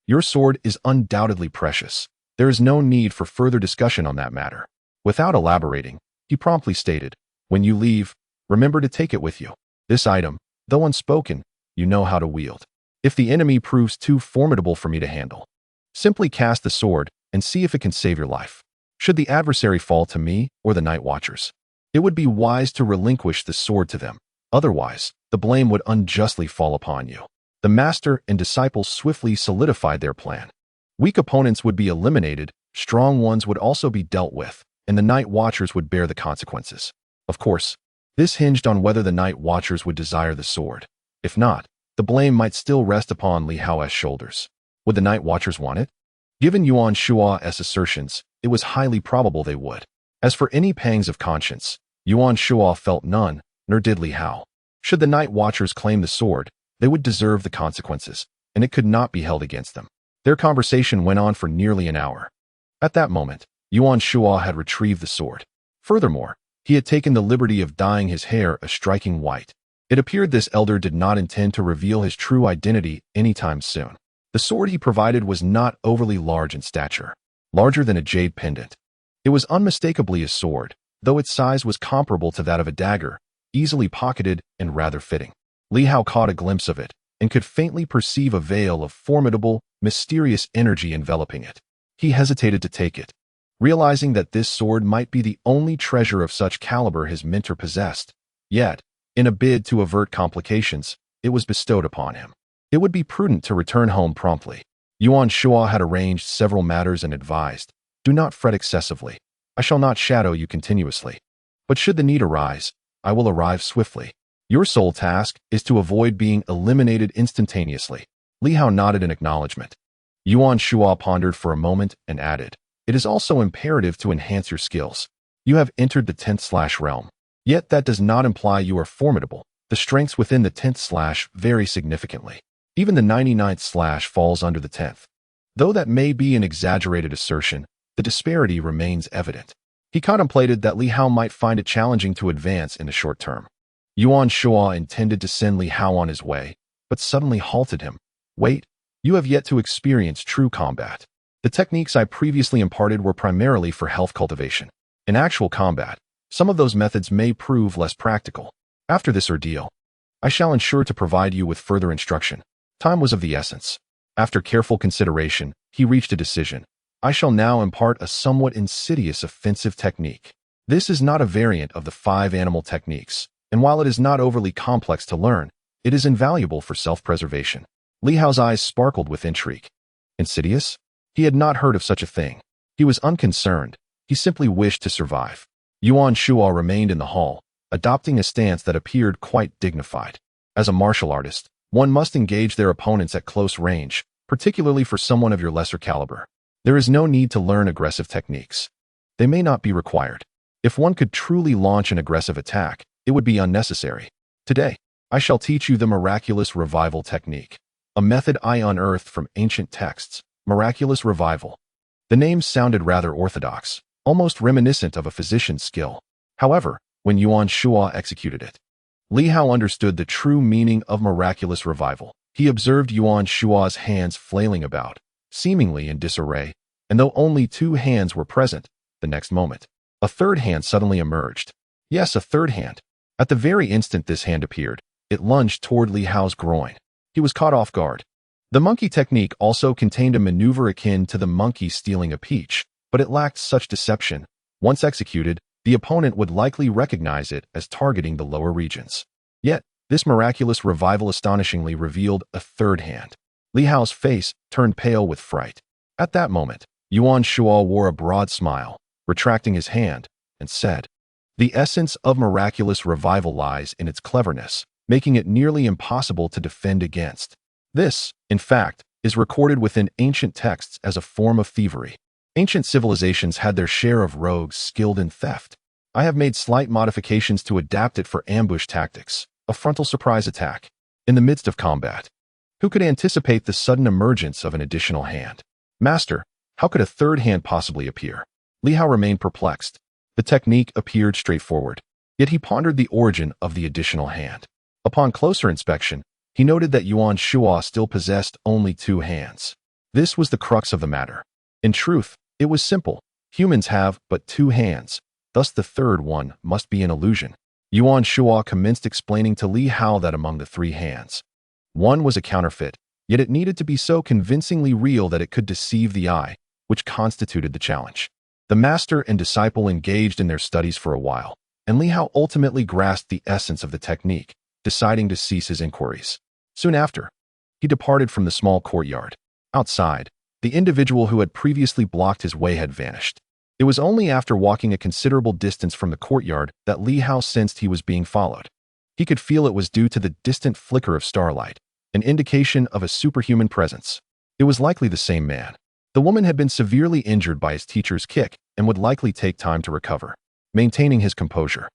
Your sword is undoubtedly precious. There is no need for further discussion on that matter. Without elaborating, he promptly stated, when you leave, remember to take it with you. This item, though unspoken, you know how to wield. If the enemy proves too formidable for me to handle, simply cast the sword and see if it can save your life. Should the adversary fall to me or the Night Watchers, it would be wise to relinquish the sword to them. Otherwise, the blame would unjustly fall upon you. The master and disciples swiftly solidified their plan. Weak opponents would be eliminated, strong ones would also be dealt with, and the Night Watchers would bear the consequences. Of course, this hinged on whether the Night Watchers would desire the sword. If not, the blame might still rest upon Li Hao's shoulders. Would the Night Watchers want it? Given Yuan Shua's assertions, it was highly probable they would. As for any pangs of conscience, Yuan Shua felt none, nor did Li Hao. Should the Night Watchers claim the sword, they would deserve the consequences, and it could not be held against them. Their conversation went on for nearly an hour. At that moment, Yuan Shua had retrieved the sword. Furthermore, he had taken the liberty of dyeing his hair a striking white. It appeared this elder did not intend to reveal his true identity anytime soon. The sword he provided was not overly large in stature, larger than a jade pendant. It was unmistakably a sword, though its size was comparable to that of a dagger, easily pocketed and rather fitting. Li Hao caught a glimpse of it, and could faintly perceive a veil of formidable, mysterious energy enveloping it. He hesitated to take it, realizing that this sword might be the only treasure of such caliber his mentor possessed. Yet, in a bid to avert complications, it was bestowed upon him. It would be prudent to return home promptly. Yuan Shua had arranged several matters and advised, do not fret excessively. I shall not shadow you continuously. But should the need arise, I will arrive swiftly. Your sole task is to avoid being eliminated instantaneously. Li Hao nodded in acknowledgement. Yuan Shua pondered for a moment and added, it is also imperative to enhance your skills. You have entered the 10th realm. Yet that does not imply you are formidable. The strengths within the 10th vary significantly. Even the 99th falls under the 10th. Though that may be an exaggerated assertion, the disparity remains evident. He contemplated that Li Hao might find it challenging to advance in the short term. Yuan Shua intended to send Li Hao on his way, but suddenly halted him. Wait, you have yet to experience true combat. The techniques I previously imparted were primarily for health cultivation. In actual combat, some of those methods may prove less practical. After this ordeal, I shall ensure to provide you with further instruction. Time was of the essence. After careful consideration, he reached a decision. I shall now impart a somewhat insidious offensive technique. This is not a variant of the 5 animal techniques, and while it is not overly complex to learn, it is invaluable for self-preservation. Li Hao's eyes sparkled with intrigue. Insidious? He had not heard of such a thing. He was unconcerned. He simply wished to survive. Yuan Shua remained in the hall, adopting a stance that appeared quite dignified. As a martial artist, one must engage their opponents at close range, particularly for someone of your lesser caliber. There is no need to learn aggressive techniques. They may not be required. If one could truly launch an aggressive attack, it would be unnecessary. Today, I shall teach you the miraculous revival technique, a method I unearthed from ancient texts. Miraculous revival. The name sounded rather orthodox, almost reminiscent of a physician's skill. However, when Yuan Shua executed it, Li Hao understood the true meaning of miraculous revival. He observed Yuan Shua's hands flailing about, seemingly in disarray, and though only 2 hands were present, the next moment, a third hand suddenly emerged. Yes, a third hand. At the very instant this hand appeared, it lunged toward Li Hao's groin. He was caught off guard. The monkey technique also contained a maneuver akin to the monkey stealing a peach, but it lacked such deception. Once executed, the opponent would likely recognize it as targeting the lower regions. Yet, this miraculous revival astonishingly revealed a third hand. Li Hao's face turned pale with fright. At that moment, Yuan Shuo wore a broad smile, retracting his hand, and said, "The essence of miraculous revival lies in its cleverness, making it nearly impossible to defend against. This, in fact, is recorded within ancient texts as a form of thievery. Ancient civilizations had their share of rogues skilled in theft. I have made slight modifications to adapt it for ambush tactics, a frontal surprise attack, in the midst of combat. Who could anticipate the sudden emergence of an additional hand? Master, how could a third hand possibly appear?" Li Hao remained perplexed. The technique appeared straightforward, yet he pondered the origin of the additional hand. Upon closer inspection, he noted that Yuan Shuo still possessed only 2 hands. This was the crux of the matter. In truth, it was simple. Humans have but 2 hands, thus the third one must be an illusion. Yuan Shuo commenced explaining to Li Hao that among the 3 hands, one was a counterfeit, yet it needed to be so convincingly real that it could deceive the eye, which constituted the challenge. The master and disciple engaged in their studies for a while, and Li Hao ultimately grasped the essence of the technique, deciding to cease his inquiries. Soon after, he departed from the small courtyard. Outside, the individual who had previously blocked his way had vanished. It was only after walking a considerable distance from the courtyard that Li Hao sensed he was being followed. He could feel it was due to the distant flicker of starlight, an indication of a superhuman presence. It was likely the same man. The woman had been severely injured by his teacher's kick and would likely take time to recover. Maintaining his composure,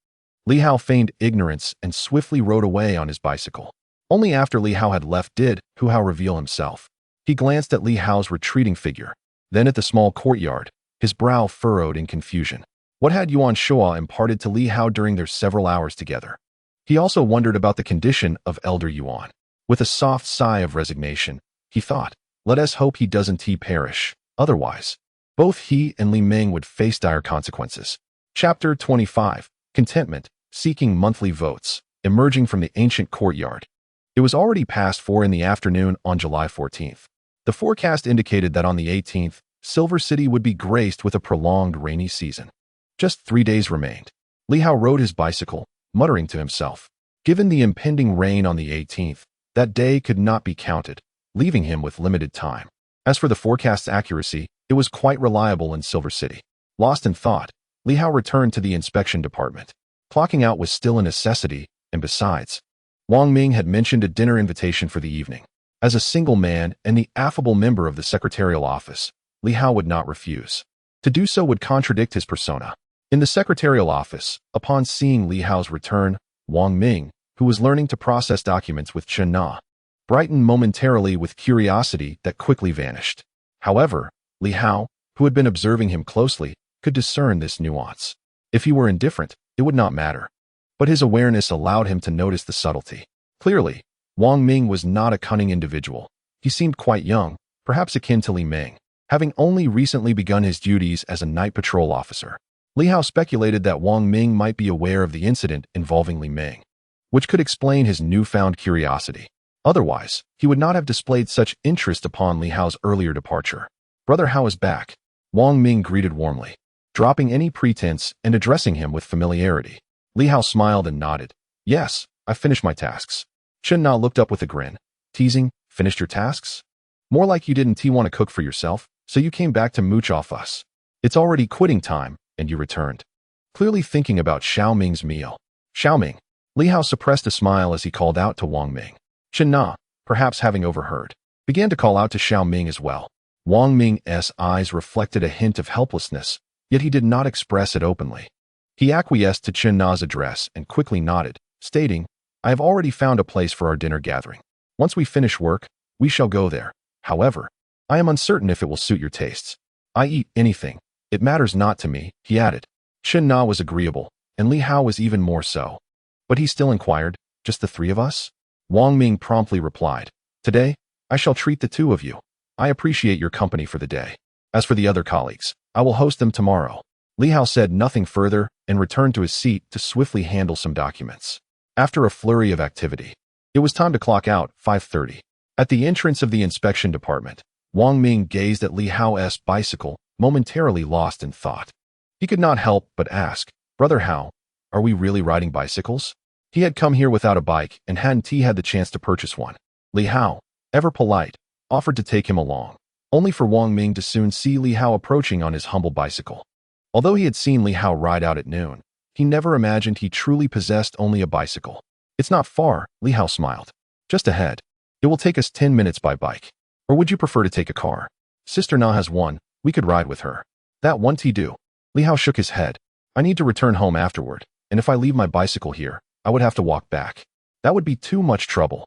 Li Hao feigned ignorance and swiftly rode away on his bicycle. Only after Li Hao had left did Hu Hao reveal himself. He glanced at Li Hao's retreating figure, then at the small courtyard, his brow furrowed in confusion. What had Yuan Shuo imparted to Li Hao during their several hours together? He also wondered about the condition of Elder Yuan. With a soft sigh of resignation, he thought, let us hope he doesn't perish. Otherwise, both he and Li Ming would face dire consequences. Chapter 25. Contentment, seeking monthly votes, emerging from the ancient courtyard. It was already past 4 in the afternoon on July 14th. The forecast indicated that on the 18th, Silver City would be graced with a prolonged rainy season. Just 3 days remained. Li Hao rode his bicycle, muttering to himself. Given the impending rain on the 18th, that day could not be counted, leaving him with limited time. As for the forecast's accuracy, it was quite reliable in Silver City. Lost in thought, Li Hao returned to the inspection department. Clocking out was still a necessity, and besides, Wang Ming had mentioned a dinner invitation for the evening. As a single man and the affable member of the secretarial office, Li Hao would not refuse. To do so would contradict his persona. In the secretarial office, upon seeing Li Hao's return, Wang Ming, who was learning to process documents with Chen Na, brightened momentarily with curiosity that quickly vanished. However, Li Hao, who had been observing him closely, could discern this nuance. If he were indifferent, it would not matter. But his awareness allowed him to notice the subtlety. Clearly, Wang Ming was not a cunning individual. He seemed quite young, perhaps akin to Li Ming, having only recently begun his duties as a night patrol officer. Li Hao speculated that Wang Ming might be aware of the incident involving Li Ming, which could explain his newfound curiosity. Otherwise, he would not have displayed such interest upon Li Hao's earlier departure. "Brother Hao is back," Wang Ming greeted warmly, dropping any pretense and addressing him with familiarity. Li Hao smiled and nodded. "Yes, I finished my tasks." Chen Na looked up with a grin, teasing, "Finished your tasks? More like you didn't want to cook for yourself, so you came back to mooch off us. It's already quitting time, and you returned." Clearly thinking about Xiao Ming's meal. "Xiao Ming." Li Hao suppressed a smile as he called out to Wang Ming. Chen Na, perhaps having overheard, began to call out to Xiao Ming as well. Wang Ming's eyes reflected a hint of helplessness, yet he did not express it openly. He acquiesced to Chen Na's address and quickly nodded, stating, "I have already found a place for our dinner gathering. Once we finish work, we shall go there. However, I am uncertain if it will suit your tastes. I eat anything. It matters not to me," he added. Chen Na was agreeable, and Li Hao was even more so. But he still inquired, "Just the 3 of us?" Wang Ming promptly replied, "Today, I shall treat the 2 of you. I appreciate your company for the day. As for the other colleagues, I will host them tomorrow." Li Hao said nothing further and returned to his seat to swiftly handle some documents. After a flurry of activity, it was time to clock out. 5:30. At the entrance of the inspection department, Wang Ming gazed at Li Hao's bicycle, momentarily lost in thought. He could not help but ask, "Brother Hao, are we really riding bicycles?" He had come here without a bike and hadn't he had the chance to purchase one. Li Hao, ever polite, offered to take him along, only for Wang Ming to soon see Li Hao approaching on his humble bicycle. Although he had seen Li Hao ride out at noon, he never imagined he truly possessed only a bicycle. "It's not far," Li Hao smiled. "Just ahead. It will take us 10 minutes by bike. Or would you prefer to take a car? Sister Na has one, we could ride with her." "That won't do." Li Hao shook his head. "I need to return home afterward, and if I leave my bicycle here, I would have to walk back. That would be too much trouble."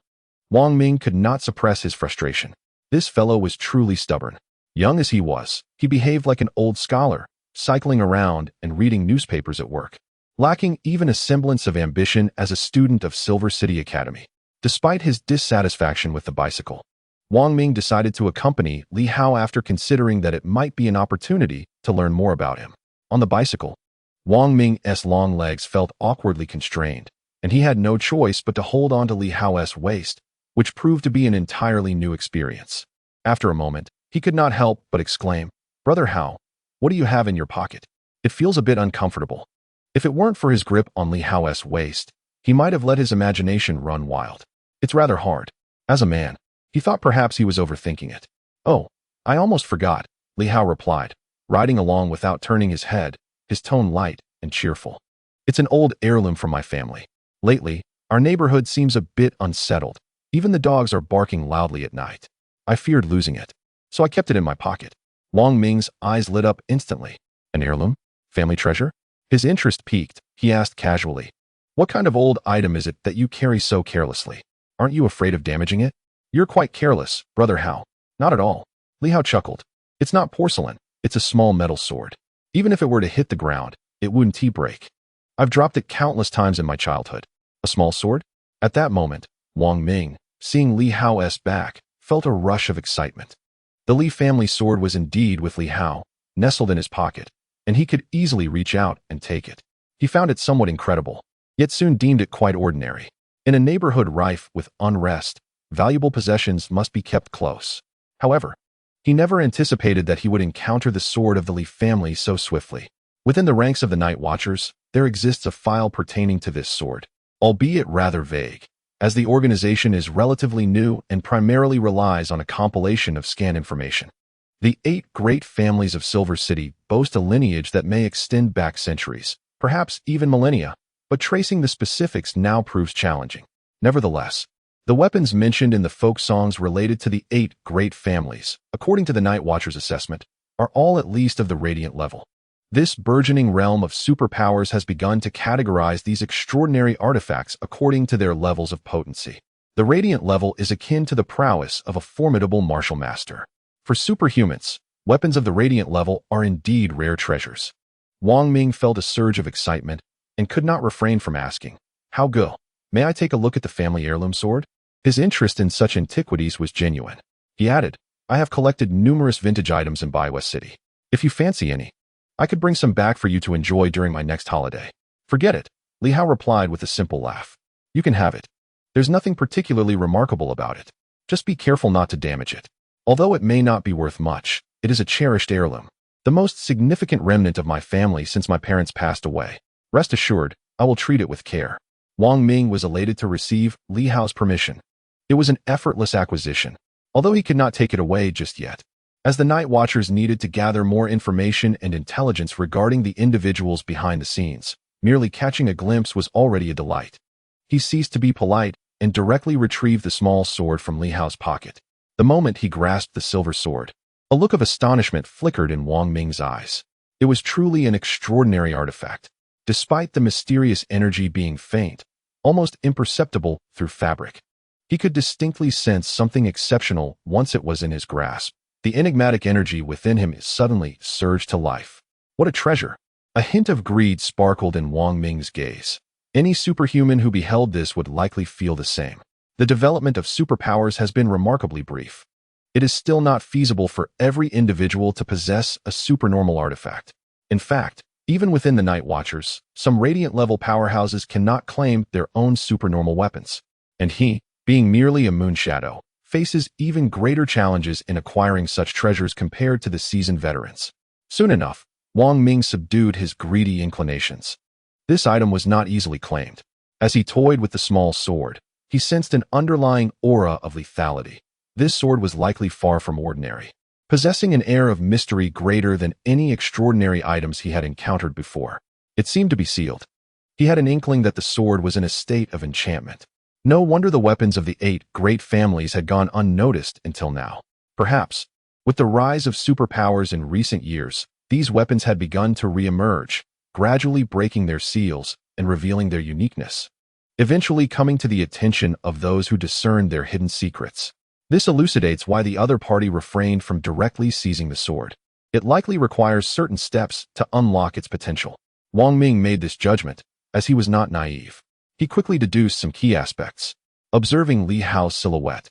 Wang Ming could not suppress his frustration. This fellow was truly stubborn. Young as he was, he behaved like an old scholar, cycling around and reading newspapers at work, lacking even a semblance of ambition as a student of Silver City Academy. Despite his dissatisfaction with the bicycle, Wang Ming decided to accompany Li Hao after considering that it might be an opportunity to learn more about him. On the bicycle, Wang Ming's long legs felt awkwardly constrained, and he had no choice but to hold on to Li Hao's waist, which proved to be an entirely new experience. After a moment, he could not help but exclaim, "Brother Hao, what do you have in your pocket? It feels a bit uncomfortable." If it weren't for his grip on Li Hao's waist, he might have let his imagination run wild. "It's rather hard." As a man, he thought perhaps he was overthinking it. "Oh, I almost forgot," Li Hao replied, riding along without turning his head, his tone light and cheerful. "It's an old heirloom from my family. Lately, our neighborhood seems a bit unsettled. Even the dogs are barking loudly at night. I feared losing it, so I kept it in my pocket." Wang Ming's eyes lit up instantly. "An heirloom? Family treasure?" His interest piqued. He asked casually, "What kind of old item is it that you carry so carelessly? Aren't you afraid of damaging it?" "You're quite careless, Brother Hao." "Not at all." Li Hao chuckled. "It's not porcelain. It's a small metal sword. Even if it were to hit the ground, it wouldn't break. I've dropped it countless times in my childhood." "A small sword?" At that moment, Wang Ming, seeing Li Hao's back, felt a rush of excitement. The Li family sword was indeed with Li Hao, nestled in his pocket, and he could easily reach out and take it. He found it somewhat incredible, yet soon deemed it quite ordinary. In a neighborhood rife with unrest, valuable possessions must be kept close. However, he never anticipated that he would encounter the sword of the Li family so swiftly. Within the ranks of the Night Watchers, there exists a file pertaining to this sword, albeit rather vague, as the organization is relatively new and primarily relies on a compilation of scan information. The 8 great families of Silver City boast a lineage that may extend back centuries, perhaps even millennia, but tracing the specifics now proves challenging. Nevertheless, the weapons mentioned in the folk songs related to the 8 great families, according to the Night Watcher's assessment, are all at least of the radiant level. This burgeoning realm of superpowers has begun to categorize these extraordinary artifacts according to their levels of potency. The radiant level is akin to the prowess of a formidable martial master. For superhumans, weapons of the radiant level are indeed rare treasures. Wang Ming felt a surge of excitement and could not refrain from asking, "How go? May I take a look at the family heirloom sword?" His interest in such antiquities was genuine. He added, "I have collected numerous vintage items in West City. If you fancy any, I could bring some back for you to enjoy during my next holiday." "Forget it," Li Hao replied with a simple laugh. "You can have it. There's nothing particularly remarkable about it. Just be careful not to damage it. Although it may not be worth much, it is a cherished heirloom, the most significant remnant of my family since my parents passed away. Rest assured, I will treat it with care." Wang Ming was elated to receive Li Hao's permission. It was an effortless acquisition, although he could not take it away just yet, as the Night Watchers needed to gather more information and intelligence regarding the individuals behind the scenes. Merely catching a glimpse was already a delight. He ceased to be polite and directly retrieved the small sword from Li Hao's pocket. The moment he grasped the silver sword, a look of astonishment flickered in Wang Ming's eyes. It was truly an extraordinary artifact, despite the mysterious energy being faint, almost imperceptible through fabric. He could distinctly sense something exceptional once it was in his grasp. The enigmatic energy within him suddenly surged to life. What a treasure! A hint of greed sparkled in Wang Ming's gaze. Any superhuman who beheld this would likely feel the same. The development of superpowers has been remarkably brief. It is still not feasible for every individual to possess a supernormal artifact. In fact, even within the Night Watchers, some radiant-level powerhouses cannot claim their own supernormal weapons. And he, being merely a moon shadow, faces even greater challenges in acquiring such treasures compared to the seasoned veterans. Soon enough, Wang Ming subdued his greedy inclinations. This item was not easily claimed. As he toyed with the small sword, he sensed an underlying aura of lethality. This sword was likely far from ordinary, possessing an air of mystery greater than any extraordinary items he had encountered before. It seemed to be sealed. He had an inkling that the sword was in a state of enchantment. No wonder the weapons of the 8 great families had gone unnoticed until now. Perhaps, with the rise of superpowers in recent years, these weapons had begun to re-emerge, gradually breaking their seals and revealing their uniqueness, eventually coming to the attention of those who discerned their hidden secrets. This elucidates why the other party refrained from directly seizing the sword. It likely requires certain steps to unlock its potential. Wang Ming made this judgment, as he was not naive. He quickly deduced some key aspects. Observing Li Hao's silhouette,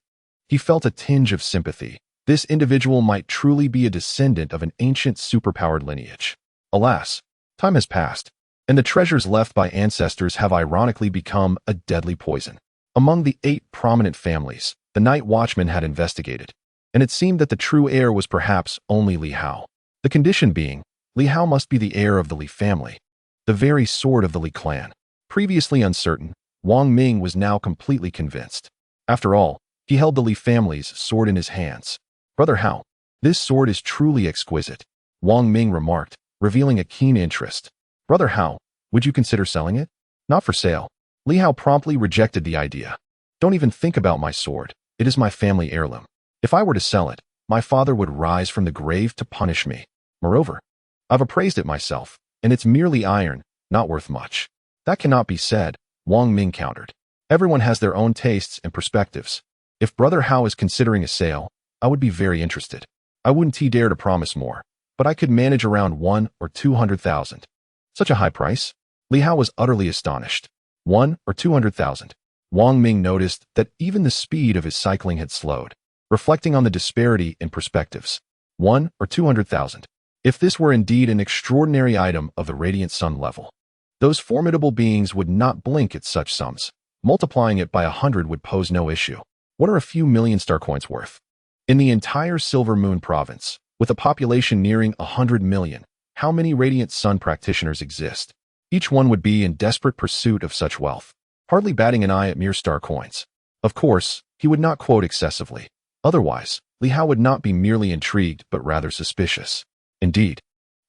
he felt a tinge of sympathy. This individual might truly be a descendant of an ancient superpowered lineage. Alas, time has passed, and the treasures left by ancestors have ironically become a deadly poison. Among the 8 prominent families, the night watchman had investigated, and it seemed that the true heir was perhaps only Li Hao. The condition being, Li Hao must be the heir of the Li family, the very sword of the Li clan. Previously uncertain, Wang Ming was now completely convinced. After all, he held the Li family's sword in his hands. "Brother Hao, this sword is truly exquisite," Wang Ming remarked, revealing a keen interest. "Brother Hao, would you consider selling it?" "Not for sale." Li Hao promptly rejected the idea. "Don't even think about my sword. It is my family heirloom. If I were to sell it, my father would rise from the grave to punish me. Moreover, I've appraised it myself, and it's merely iron, not worth much." "That cannot be said," Wang Ming countered. "Everyone has their own tastes and perspectives. If Brother Hao is considering a sale, I would be very interested. I wouldn't dare to promise more, but I could manage around 1 or 200,000. "Such a high price?" Li Hao was utterly astonished. 1 or 200,000. Wang Ming noticed that even the speed of his cycling had slowed, reflecting on the disparity in perspectives. 1 or 200,000. If this were indeed an extraordinary item of the radiant sun level, those formidable beings would not blink at such sums. Multiplying it by 100 would pose no issue. What are a few million star coins worth? In the entire Silver Moon province, with a population nearing 100 million, how many radiant sun practitioners exist? Each one would be in desperate pursuit of such wealth, hardly batting an eye at mere star coins. Of course, he would not quote excessively. Otherwise, Li Hao would not be merely intrigued but rather suspicious. Indeed,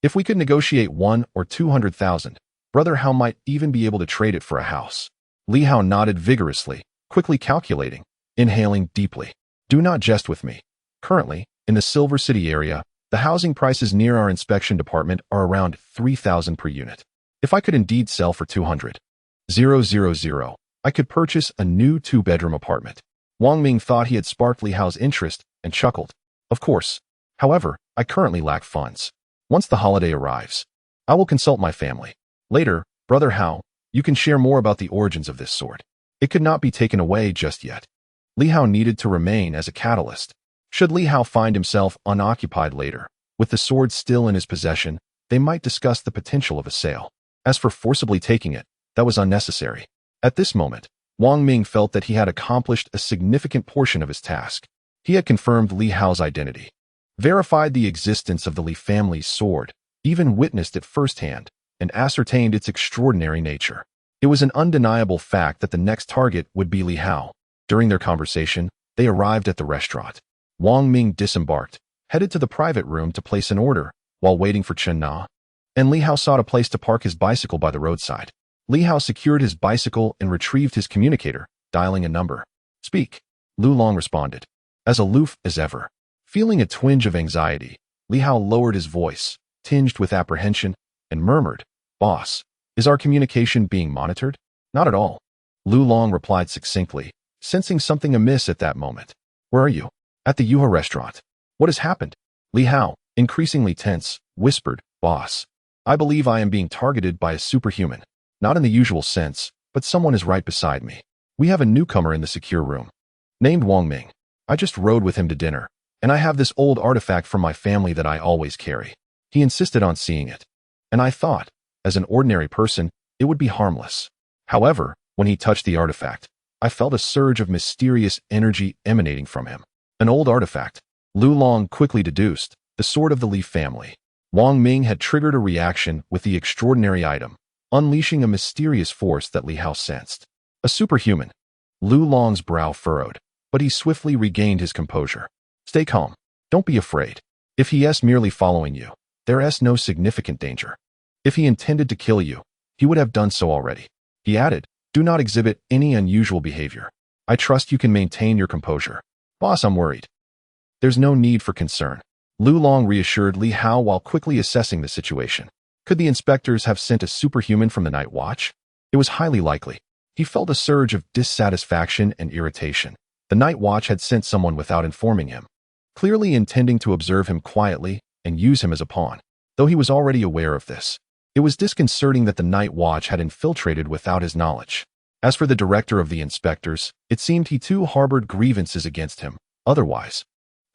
if we could negotiate 1 or 200,000, Brother Hao might even be able to trade it for a house. Li Hao nodded vigorously, quickly calculating, inhaling deeply. "Do not jest with me. Currently, in the Silver City area, the housing prices near our inspection department are around 3,000 per unit. If I could indeed sell for 200,000, I could purchase a new 2-bedroom apartment." Wang Ming thought he had sparked Li Hao's interest and chuckled. "Of course. However, I currently lack funds. Once the holiday arrives, I will consult my family. Later, Brother Hao, you can share more about the origins of this sword. It could not be taken away just yet." Li Hao needed to remain as a catalyst. Should Li Hao find himself unoccupied later, with the sword still in his possession, they might discuss the potential of a sale. As for forcibly taking it, that was unnecessary. At this moment, Wang Ming felt that he had accomplished a significant portion of his task. He had confirmed Li Hao's identity, verified the existence of the Li family's sword, even witnessed it firsthand, and ascertained its extraordinary nature. It was an undeniable fact that the next target would be Li Hao. During their conversation, they arrived at the restaurant. Wang Ming disembarked, headed to the private room to place an order, while waiting for Chen Na, and Li Hao sought a place to park his bicycle by the roadside. Li Hao secured his bicycle and retrieved his communicator, dialing a number. "Speak," Lu Long responded, as aloof as ever. Feeling a twinge of anxiety, Li Hao lowered his voice, tinged with apprehension, and murmured, "Boss, is our communication being monitored?" "Not at all," Lu Long replied succinctly, sensing something amiss at that moment. "Where are you?" "At the Yuha restaurant." "What has happened?" Li Hao, increasingly tense, whispered, "Boss, I believe I am being targeted by a superhuman. Not in the usual sense, but someone is right beside me. We have a newcomer in the secure room, named Wang Ming. I just rode with him to dinner, and I have this old artifact from my family that I always carry. He insisted on seeing it, and I thought, as an ordinary person, it would be harmless. However, when he touched the artifact, I felt a surge of mysterious energy emanating from him. An old artifact. Lu Long quickly deduced, the sword of the Li family. Wang Ming had triggered a reaction with the extraordinary item, unleashing a mysterious force that Li Hao sensed. A superhuman. Lu Long's brow furrowed, but he swiftly regained his composure. Stay calm. Don't be afraid. If he is merely following you, there is no significant danger. If he intended to kill you, he would have done so already. He added, do not exhibit any unusual behavior. I trust you can maintain your composure. Boss, I'm worried. There's no need for concern. Lu Long reassured Li Hao while quickly assessing the situation. Could the inspectors have sent a superhuman from the Night Watch? It was highly likely. He felt a surge of dissatisfaction and irritation. The Night Watch had sent someone without informing him, clearly intending to observe him quietly and use him as a pawn. Though he was already aware of this, it was disconcerting that the Night Watch had infiltrated without his knowledge. As for the director of the inspectors, it seemed he too harbored grievances against him. Otherwise,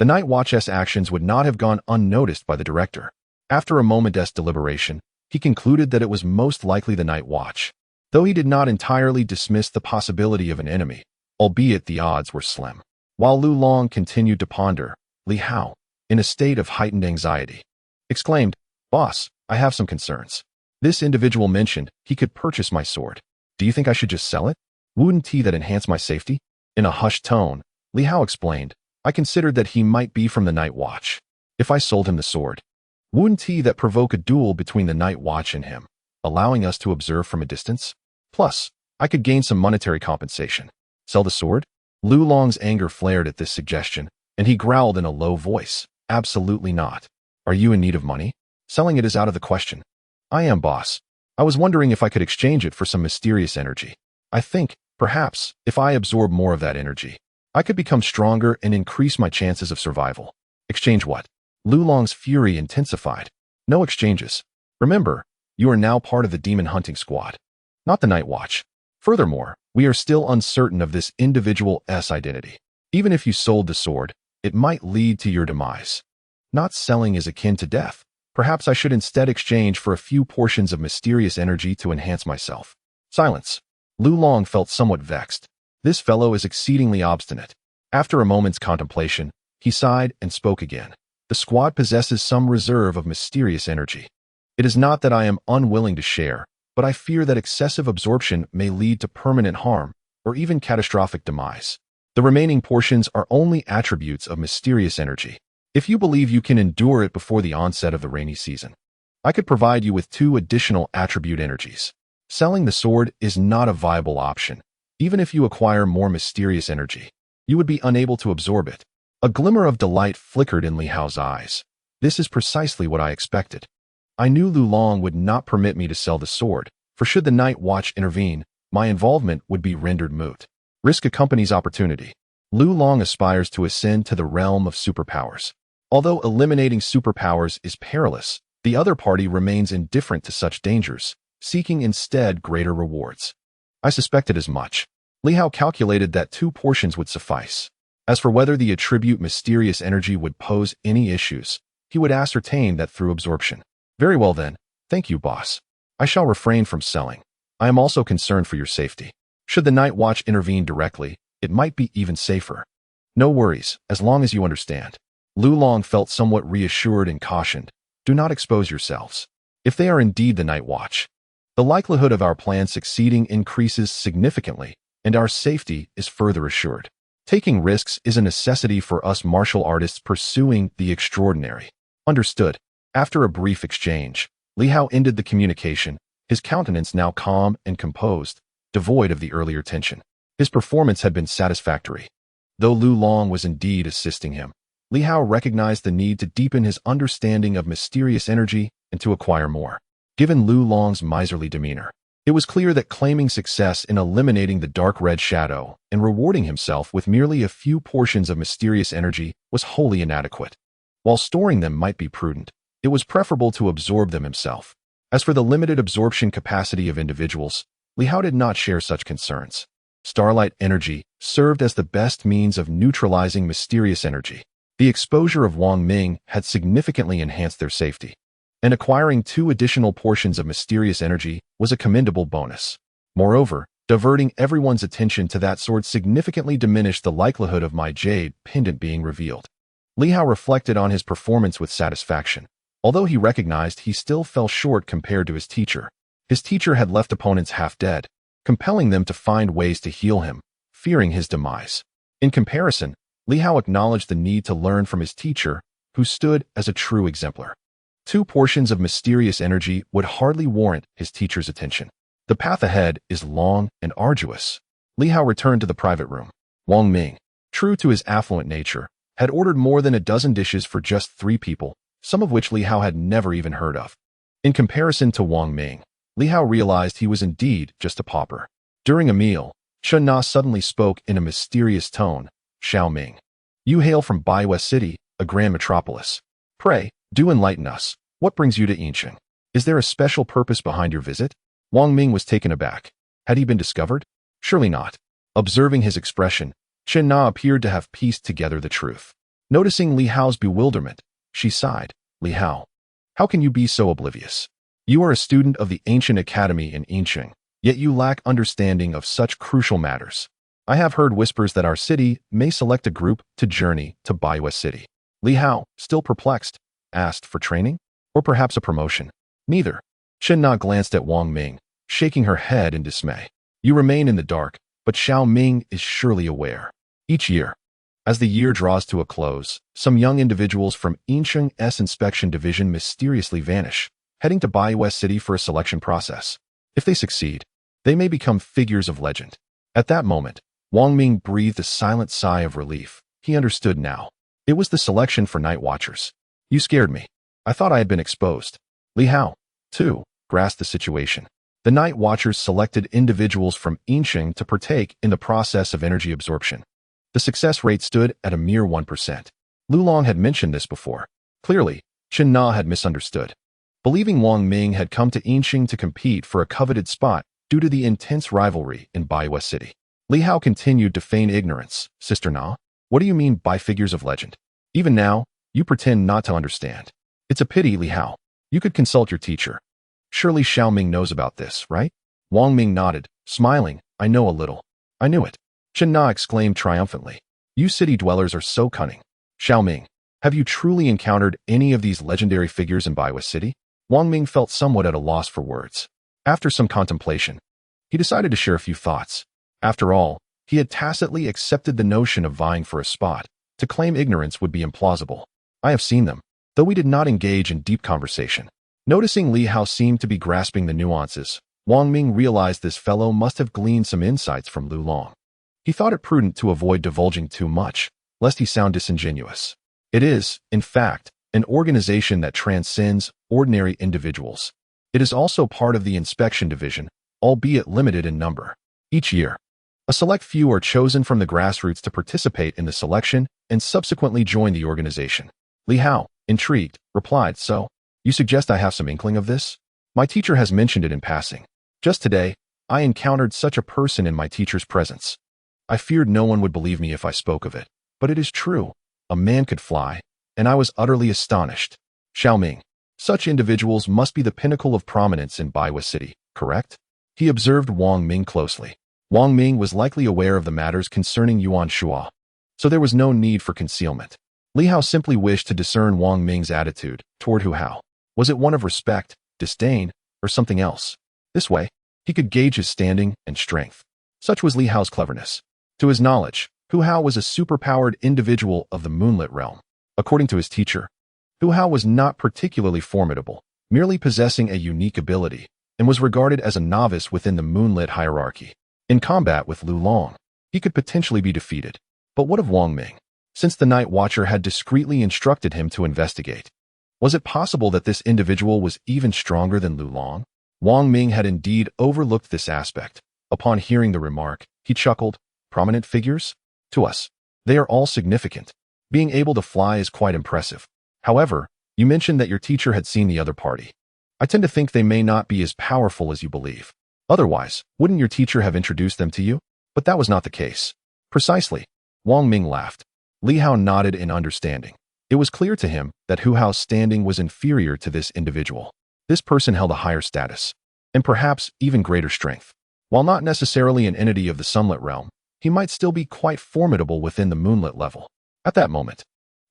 the Night Watch's actions would not have gone unnoticed by the director. After a moment's deliberation, he concluded that it was most likely the Night Watch, though he did not entirely dismiss the possibility of an enemy, albeit the odds were slim. While Lu Long continued to ponder, Li Hao, in a state of heightened anxiety, exclaimed, Boss, I have some concerns. This individual mentioned he could purchase my sword. Do you think I should just sell it? Wouldn't he that enhance my safety? In a hushed tone, Li Hao explained, I considered that he might be from the Night Watch. If I sold him the sword, wouldn't he that provoke a duel between the Night Watch and him, allowing us to observe from a distance? Plus, I could gain some monetary compensation. Sell the sword? Lu Long's anger flared at this suggestion, and he growled in a low voice, absolutely not. Are you in need of money? Selling it is out of the question. I am, boss. I was wondering if I could exchange it for some mysterious energy. I think, perhaps, if I absorb more of that energy, I could become stronger and increase my chances of survival. Exchange what? Lu Long's fury intensified. No exchanges. Remember, you are now part of the demon hunting squad, not the Night Watch. Furthermore, we are still uncertain of this individual's identity. Even if you sold the sword, it might lead to your demise. Not selling is akin to death. Perhaps I should instead exchange for a few portions of mysterious energy to enhance myself. Silence. Lu Long felt somewhat vexed. This fellow is exceedingly obstinate. After a moment's contemplation, he sighed and spoke again. The squad possesses some reserve of mysterious energy. It is not that I am unwilling to share, but I fear that excessive absorption may lead to permanent harm or even catastrophic demise. The remaining portions are only attributes of mysterious energy. If you believe you can endure it before the onset of the rainy season, I could provide you with 2 additional attribute energies. Selling the sword is not a viable option. Even if you acquire more mysterious energy, you would be unable to absorb it. A glimmer of delight flickered in Li Hao's eyes. This is precisely what I expected. I knew Lu Long would not permit me to sell the sword, for should the Night Watch intervene, my involvement would be rendered moot. Risk accompanies opportunity. Lu Long aspires to ascend to the realm of superpowers. Although eliminating superpowers is perilous, the other party remains indifferent to such dangers, seeking instead greater rewards. I suspected as much. Li Hao calculated that 2 portions would suffice. As for whether the attribute mysterious energy would pose any issues, he would ascertain that through absorption. Very well then, thank you, boss. I shall refrain from selling. I am also concerned for your safety. Should the Night Watch intervene directly, it might be even safer. No worries, as long as you understand. Lu Long felt somewhat reassured and cautioned. Do not expose yourselves. If they are indeed the Night Watch, the likelihood of our plan succeeding increases significantly, and our safety is further assured. Taking risks is a necessity for us martial artists pursuing the extraordinary. Understood. After a brief exchange, Li Hao ended the communication, his countenance now calm and composed, devoid of the earlier tension. His performance had been satisfactory. Though Lu Long was indeed assisting him, Li Hao recognized the need to deepen his understanding of mysterious energy and to acquire more. Given Lu Long's miserly demeanor, it was clear that claiming success in eliminating the dark red shadow and rewarding himself with merely a few portions of mysterious energy was wholly inadequate. While storing them might be prudent, it was preferable to absorb them himself. As for the limited absorption capacity of individuals, Li Hao did not share such concerns. Starlight energy served as the best means of neutralizing mysterious energy. The exposure of Wang Ming had significantly enhanced their safety, and acquiring 2 additional portions of mysterious energy was a commendable bonus. Moreover, Diverting everyone's attention to that sword significantly diminished the likelihood of my jade pendant being revealed. Li Hao reflected on his performance with satisfaction, although he recognized he still fell short compared to his teacher. His teacher had left opponents half dead, compelling them to find ways to heal him, fearing his demise. In comparison, Li Hao acknowledged the need to learn from his teacher, who stood as a true exemplar. 2 portions of mysterious energy would hardly warrant his teacher's attention. The path ahead is long and arduous. Li Hao returned to the private room. Wang Ming, true to his affluent nature, had ordered more than a dozen dishes for just 3 people, some of which Li Hao had never even heard of. In comparison to Wang Ming, Li Hao realized he was indeed just a pauper. During a meal, Chen Na suddenly spoke in a mysterious tone. Xiao Ming, you hail from Baiwei City, a grand metropolis. Pray, do enlighten us. What brings you to Yincheng? Is there a special purpose behind your visit? Wang Ming was taken aback. Had he been discovered? Surely not. Observing his expression, Chen Na appeared to have pieced together the truth. Noticing Li Hao's bewilderment, she sighed. Li Hao, how can you be so oblivious? You are a student of the ancient academy in Yincheng, yet you lack understanding of such crucial matters. I have heard whispers that our city may select a group to journey to Baiwei City. Li Hao, still perplexed, asked for training? Or perhaps a promotion? Neither. Chen Na glanced at Wang Ming, shaking her head in dismay. You remain in the dark, but Xiao Ming is surely aware. Each year, as the year draws to a close, some young individuals from Yincheng's inspection division mysteriously vanish, heading to Baiwei City for a selection process. If they succeed, they may become figures of legend. At that moment, Wang Ming breathed a silent sigh of relief. He understood now. It was the selection for night watchers. You scared me. I thought I had been exposed. Li Hao, too, grasped the situation. The night watchers selected individuals from Yincheng to partake in the process of energy absorption. The success rate stood at a mere 1%. Lu Long had mentioned this before. Clearly, Chen Na had misunderstood. Believing Wang Ming had come to Yincheng to compete for a coveted spot due to the intense rivalry in Baiwei City. Li Hao continued to feign ignorance. Sister Na, what do you mean by figures of legend? Even now, you pretend not to understand. It's a pity, Li Hao. You could consult your teacher. Surely Xiao Ming knows about this, right? Wang Ming nodded, smiling. I know a little. I knew it. Chen Na exclaimed triumphantly. You city dwellers are so cunning. Xiao Ming, have you truly encountered any of these legendary figures in Baiwei City? Wang Ming felt somewhat at a loss for words. After some contemplation, he decided to share a few thoughts. After all, he had tacitly accepted the notion of vying for a spot. To claim ignorance would be implausible. I have seen them, though we did not engage in deep conversation. Noticing Li Hao seemed to be grasping the nuances, Wang Ming realized this fellow must have gleaned some insights from Lu Long. He thought it prudent to avoid divulging too much, lest he sound disingenuous. It is, in fact, an organization that transcends ordinary individuals. It is also part of the inspection division, albeit limited in number. Each year, a select few are chosen from the grassroots to participate in the selection and subsequently join the organization. Li Hao, intrigued, replied, So, you suggest I have some inkling of this? My teacher has mentioned it in passing. Just today, I encountered such a person in my teacher's presence. I feared no one would believe me if I spoke of it, but it is true. A man could fly, and I was utterly astonished. Xiao Ming, such individuals must be the pinnacle of prominence in Baiwei City, correct? He observed Wang Ming closely. Wang Ming was likely aware of the matters concerning Yuan Shua, so there was no need for concealment. Li Hao simply wished to discern Wang Ming's attitude toward Hu Hao. Was it one of respect, disdain, or something else? This way, he could gauge his standing and strength. Such was Li Hao's cleverness. To his knowledge, Hu Hao was a superpowered individual of the moonlit realm. According to his teacher, Hu Hao was not particularly formidable, merely possessing a unique ability, and was regarded as a novice within the moonlit hierarchy. In combat with Lu Long, he could potentially be defeated. But what of Wang Ming? Since the Night Watcher had discreetly instructed him to investigate, was it possible that this individual was even stronger than Lu Long? Wang Ming had indeed overlooked this aspect. Upon hearing the remark, he chuckled. Prominent figures? To us, they are all significant. Being able to fly is quite impressive. However, you mentioned that your teacher had seen the other party. I tend to think they may not be as powerful as you believe. Otherwise, wouldn't your teacher have introduced them to you? But that was not the case. Precisely. Wang Ming laughed. Li Hao nodded in understanding. It was clear to him that Hu Hao's standing was inferior to this individual. This person held a higher status, and perhaps even greater strength. While not necessarily an entity of the sunlit realm, he might still be quite formidable within the moonlit level. At that moment,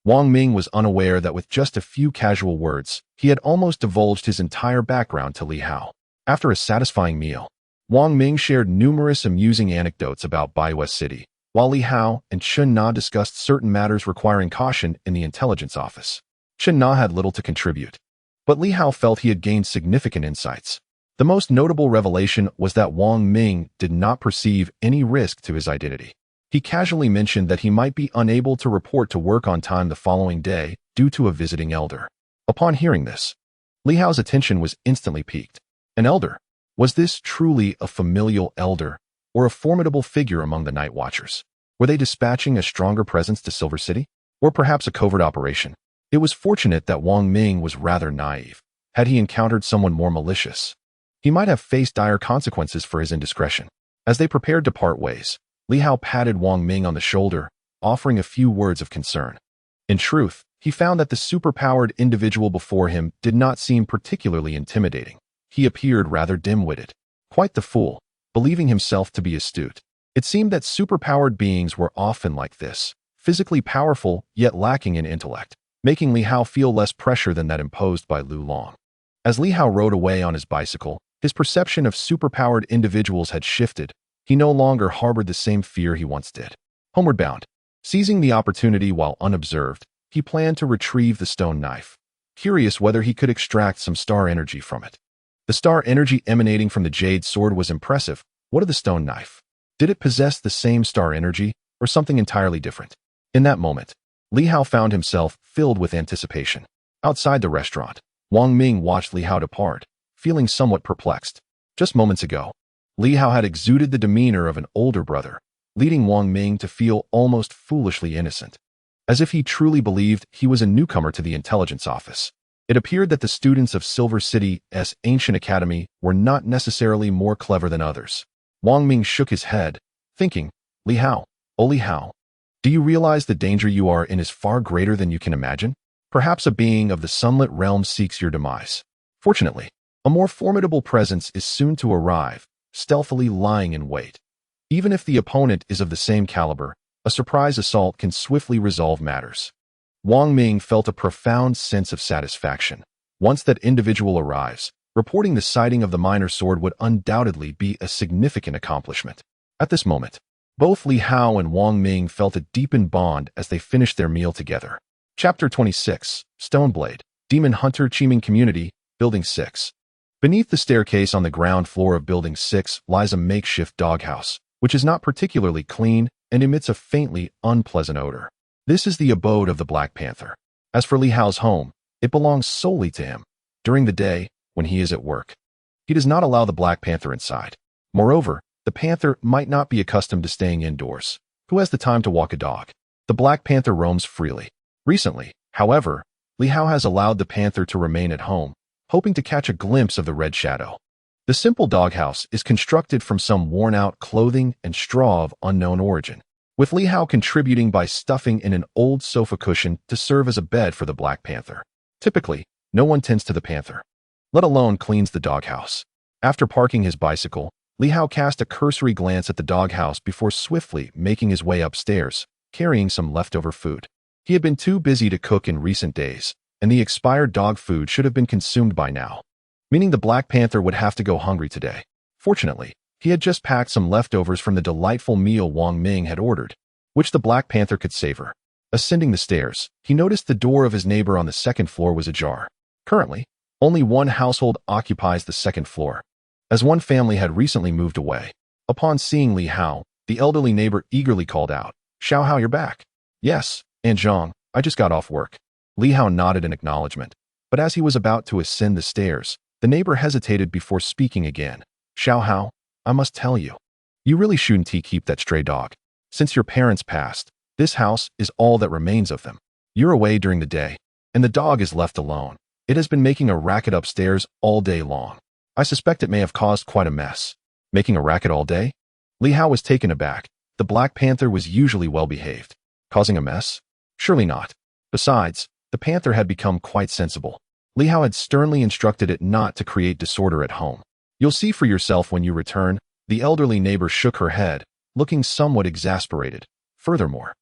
Wang Ming was unaware that with just a few casual words, he had almost divulged his entire background to Li Hao. After a satisfying meal, Wang Ming shared numerous amusing anecdotes about Baiwei City, while Li Hao and Chen Na discussed certain matters requiring caution in the intelligence office. Chen Na had little to contribute, but Li Hao felt he had gained significant insights. The most notable revelation was that Wang Ming did not perceive any risk to his identity. He casually mentioned that he might be unable to report to work on time the following day due to a visiting elder. Upon hearing this, Li Hao's attention was instantly piqued. An elder? Was this truly a familial elder, or a formidable figure among the Night Watchers? Were they dispatching a stronger presence to Silver City? Or perhaps a covert operation? It was fortunate that Wang Ming was rather naive. Had he encountered someone more malicious, he might have faced dire consequences for his indiscretion. As they prepared to part ways, Li Hao patted Wang Ming on the shoulder, offering a few words of concern. In truth, he found that the superpowered individual before him did not seem particularly intimidating. He appeared rather dim-witted. Quite the fool, believing himself to be astute. It seemed that superpowered beings were often like this, physically powerful yet lacking in intellect, making Li Hao feel less pressure than that imposed by Lu Long. As Li Hao rode away on his bicycle, his perception of superpowered individuals had shifted. He no longer harbored the same fear he once did. Homeward bound, seizing the opportunity while unobserved, he planned to retrieve the stone knife, curious whether he could extract some star energy from it. The star energy emanating from the jade sword was impressive. What of the stone knife? Did it possess the same star energy, or something entirely different? In that moment, Li Hao found himself filled with anticipation. Outside the restaurant, Wang Ming watched Li Hao depart, feeling somewhat perplexed. Just moments ago, Li Hao had exuded the demeanor of an older brother, leading Wang Ming to feel almost foolishly innocent, as if he truly believed he was a newcomer to the intelligence office. It appeared that the students of Silver City's ancient academy were not necessarily more clever than others. Wang Ming shook his head, thinking, Li Hao, oh Li Hao, do you realize the danger you are in is far greater than you can imagine? Perhaps a being of the sunlit realm seeks your demise. Fortunately, a more formidable presence is soon to arrive, stealthily lying in wait. Even if the opponent is of the same caliber, a surprise assault can swiftly resolve matters. Wang Ming felt a profound sense of satisfaction. Once that individual arrives, reporting the sighting of the minor sword would undoubtedly be a significant accomplishment. At this moment, both Li Hao and Wang Ming felt a deepened bond as they finished their meal together. Chapter 26, Stoneblade, Demon Hunter Chiming Community, Building 6. Beneath the staircase on the ground floor of Building 6 lies a makeshift doghouse, which is not particularly clean and emits a faintly unpleasant odor. This is the abode of the Black Panther. As for Li Hao's home, it belongs solely to him. During the day, when he is at work, he does not allow the Black Panther inside. Moreover, the Panther might not be accustomed to staying indoors. Who has the time to walk a dog? The Black Panther roams freely. Recently, however, Li Hao has allowed the Panther to remain at home, hoping to catch a glimpse of the Red Shadow. The simple doghouse is constructed from some worn-out clothing and straw of unknown origin, with Li Hao contributing by stuffing in an old sofa cushion to serve as a bed for the Black Panther. Typically, no one tends to the Panther, let alone cleans the doghouse. After parking his bicycle, Li Hao cast a cursory glance at the doghouse before swiftly making his way upstairs, carrying some leftover food. He had been too busy to cook in recent days, and the expired dog food should have been consumed by now, meaning the Black Panther would have to go hungry today. Fortunately, he had just packed some leftovers from the delightful meal Wang Ming had ordered, which the Black Panther could savor. Ascending the stairs, he noticed the door of his neighbor on the second floor was ajar. Currently, only one household occupies the second floor, as one family had recently moved away. Upon seeing Li Hao, the elderly neighbor eagerly called out, "Xiao Hao, you're back." "Yes, Aunt Zhang, I just got off work." Li Hao nodded in acknowledgement, but as he was about to ascend the stairs, the neighbor hesitated before speaking again. "Xiao Hao, I must tell you, you really shouldn't keep that stray dog. Since your parents passed, this house is all that remains of them. You're away during the day, and the dog is left alone. It has been making a racket upstairs all day long. I suspect it may have caused quite a mess." Making a racket all day? Li Hao was taken aback. The Black Panther was usually well behaved. Causing a mess? Surely not. Besides, the Panther had become quite sensible. Li Hao had sternly instructed it not to create disorder at home. "You'll see for yourself when you return," The elderly neighbor shook her head, looking somewhat exasperated. Furthermore,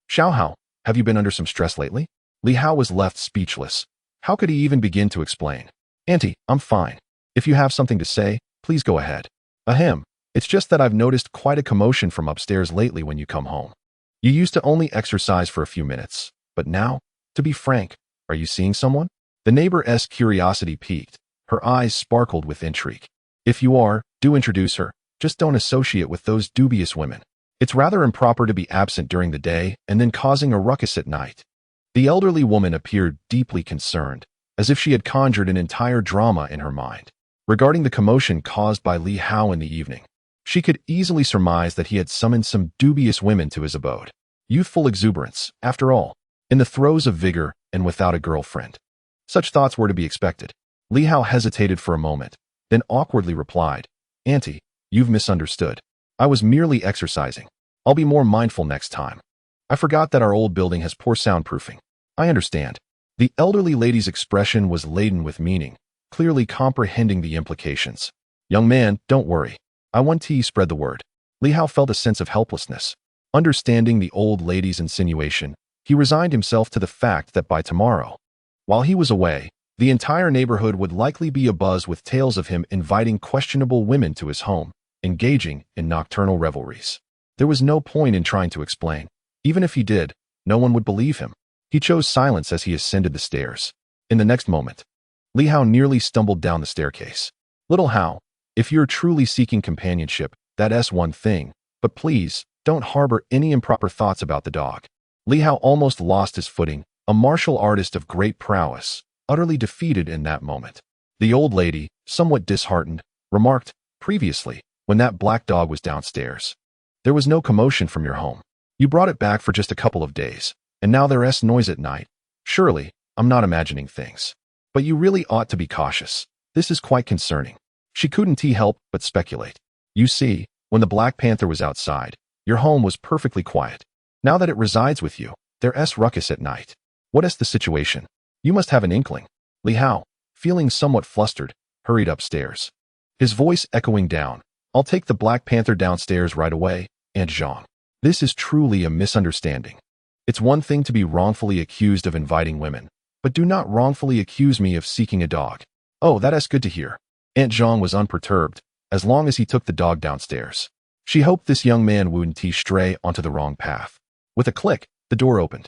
Xiao Hao, have you been under some stress lately? Li Hao was left speechless. How could he even begin to explain? Auntie, I'm fine. If you have something to say, please go ahead. Ahem, it's just that I've noticed quite a commotion from upstairs lately when you come home. You used to only exercise for a few minutes, but now, to be frank, are you seeing someone? The neighbor's curiosity piqued. Her eyes sparkled with intrigue. If you are, do introduce her. Just don't associate with those dubious women. It's rather improper to be absent during the day and then causing a ruckus at night. The elderly woman appeared deeply concerned, as if she had conjured an entire drama in her mind. Regarding the commotion caused by Li Hao in the evening, she could easily surmise that he had summoned some dubious women to his abode. Youthful exuberance, after all, in the throes of vigor and without a girlfriend. Such thoughts were to be expected. Li Hao hesitated for a moment, then awkwardly replied, Auntie, you've misunderstood. I was merely exercising. I'll be more mindful next time. I forgot that our old building has poor soundproofing. I understand. The elderly lady's expression was laden with meaning, clearly comprehending the implications. Young man, don't worry. I want to spread the word. Li Hao felt a sense of helplessness. Understanding the old lady's insinuation, he resigned himself to the fact that by tomorrow, while he was away, the entire neighborhood would likely be abuzz with tales of him inviting questionable women to his home, engaging in nocturnal revelries. There was no point in trying to explain. Even if he did, no one would believe him. He chose silence as he ascended the stairs. In the next moment, Li Hao nearly stumbled down the staircase. Little Hao, if you're truly seeking companionship, that's one thing, but please, don't harbor any improper thoughts about the dog. Li Hao almost lost his footing, a martial artist of great prowess, utterly defeated in that moment. The old lady, somewhat disheartened, remarked, previously, when that black dog was downstairs, there was no commotion from your home. You brought it back for just a couple of days, and now there's noise at night. Surely, I'm not imagining things. But you really ought to be cautious. This is quite concerning. She couldn't help but speculate. You see, when the Black Panther was outside, your home was perfectly quiet. Now that it resides with you, there's ruckus at night. What is the situation? You must have an inkling. Li Hao, feeling somewhat flustered, hurried upstairs. His voice echoing down. I'll take the Black Panther downstairs right away, Aunt Zhang. This is truly a misunderstanding. It's one thing to be wrongfully accused of inviting women, but do not wrongfully accuse me of seeking a dog. Oh, that's good to hear. Aunt Zhang was unperturbed, as long as he took the dog downstairs. She hoped this young man wouldn't stray onto the wrong path. With a click, the door opened.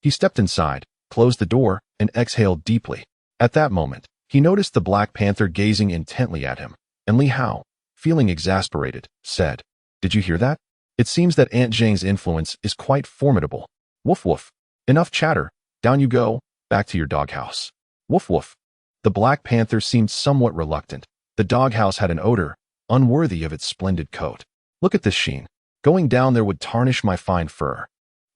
He stepped inside, closed the door, and exhaled deeply. At that moment, he noticed the Black Panther gazing intently at him, and Li Hao, feeling exasperated, said, Did you hear that? It seems that Aunt Zhang's influence is quite formidable. Woof woof. Enough chatter. Down you go, back to your doghouse. Woof woof. The Black Panther seemed somewhat reluctant. The doghouse had an odor, unworthy of its splendid coat. Look at this sheen. Going down there would tarnish my fine fur.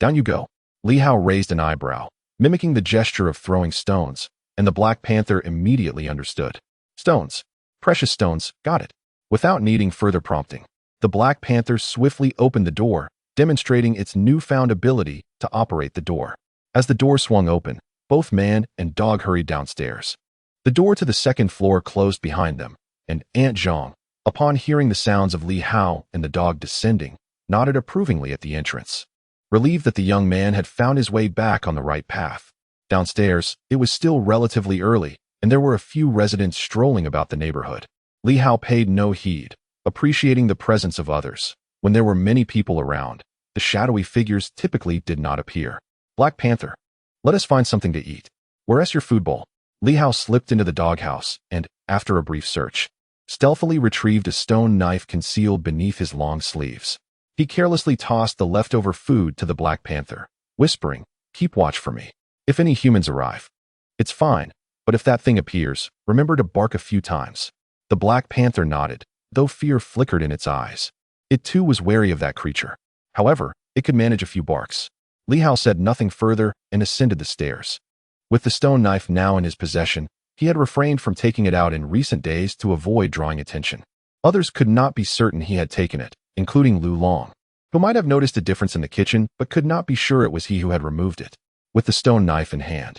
Down you go. Li Hao raised an eyebrow, mimicking the gesture of throwing stones, and the Black Panther immediately understood. Stones. Precious stones, got it. Without needing further prompting, the Black Panther swiftly opened the door, demonstrating its newfound ability to operate the door. As the door swung open, both man and dog hurried downstairs. The door to the second floor closed behind them, and Aunt Zhang, upon hearing the sounds of Li Hao and the dog descending, nodded approvingly at the entrance. Relieved that the young man had found his way back on the right path. Downstairs, it was still relatively early, and there were a few residents strolling about the neighborhood. Li Hao paid no heed, appreciating the presence of others. When there were many people around, the shadowy figures typically did not appear. Black Panther, let us find something to eat. Where's your food bowl? Li Hao slipped into the doghouse and, after a brief search, stealthily retrieved a stone knife concealed beneath his long sleeves. He carelessly tossed the leftover food to the Black Panther, whispering, Keep watch for me. If any humans arrive. It's fine, but if that thing appears, remember to bark a few times. The Black Panther nodded, though fear flickered in its eyes. It too was wary of that creature. However, it could manage a few barks. Li Hao said nothing further and ascended the stairs. With the stone knife now in his possession, he had refrained from taking it out in recent days to avoid drawing attention. Others could not be certain he had taken it, including Lu Long, who might have noticed a difference in the kitchen but could not be sure it was he who had removed it. With the stone knife in hand,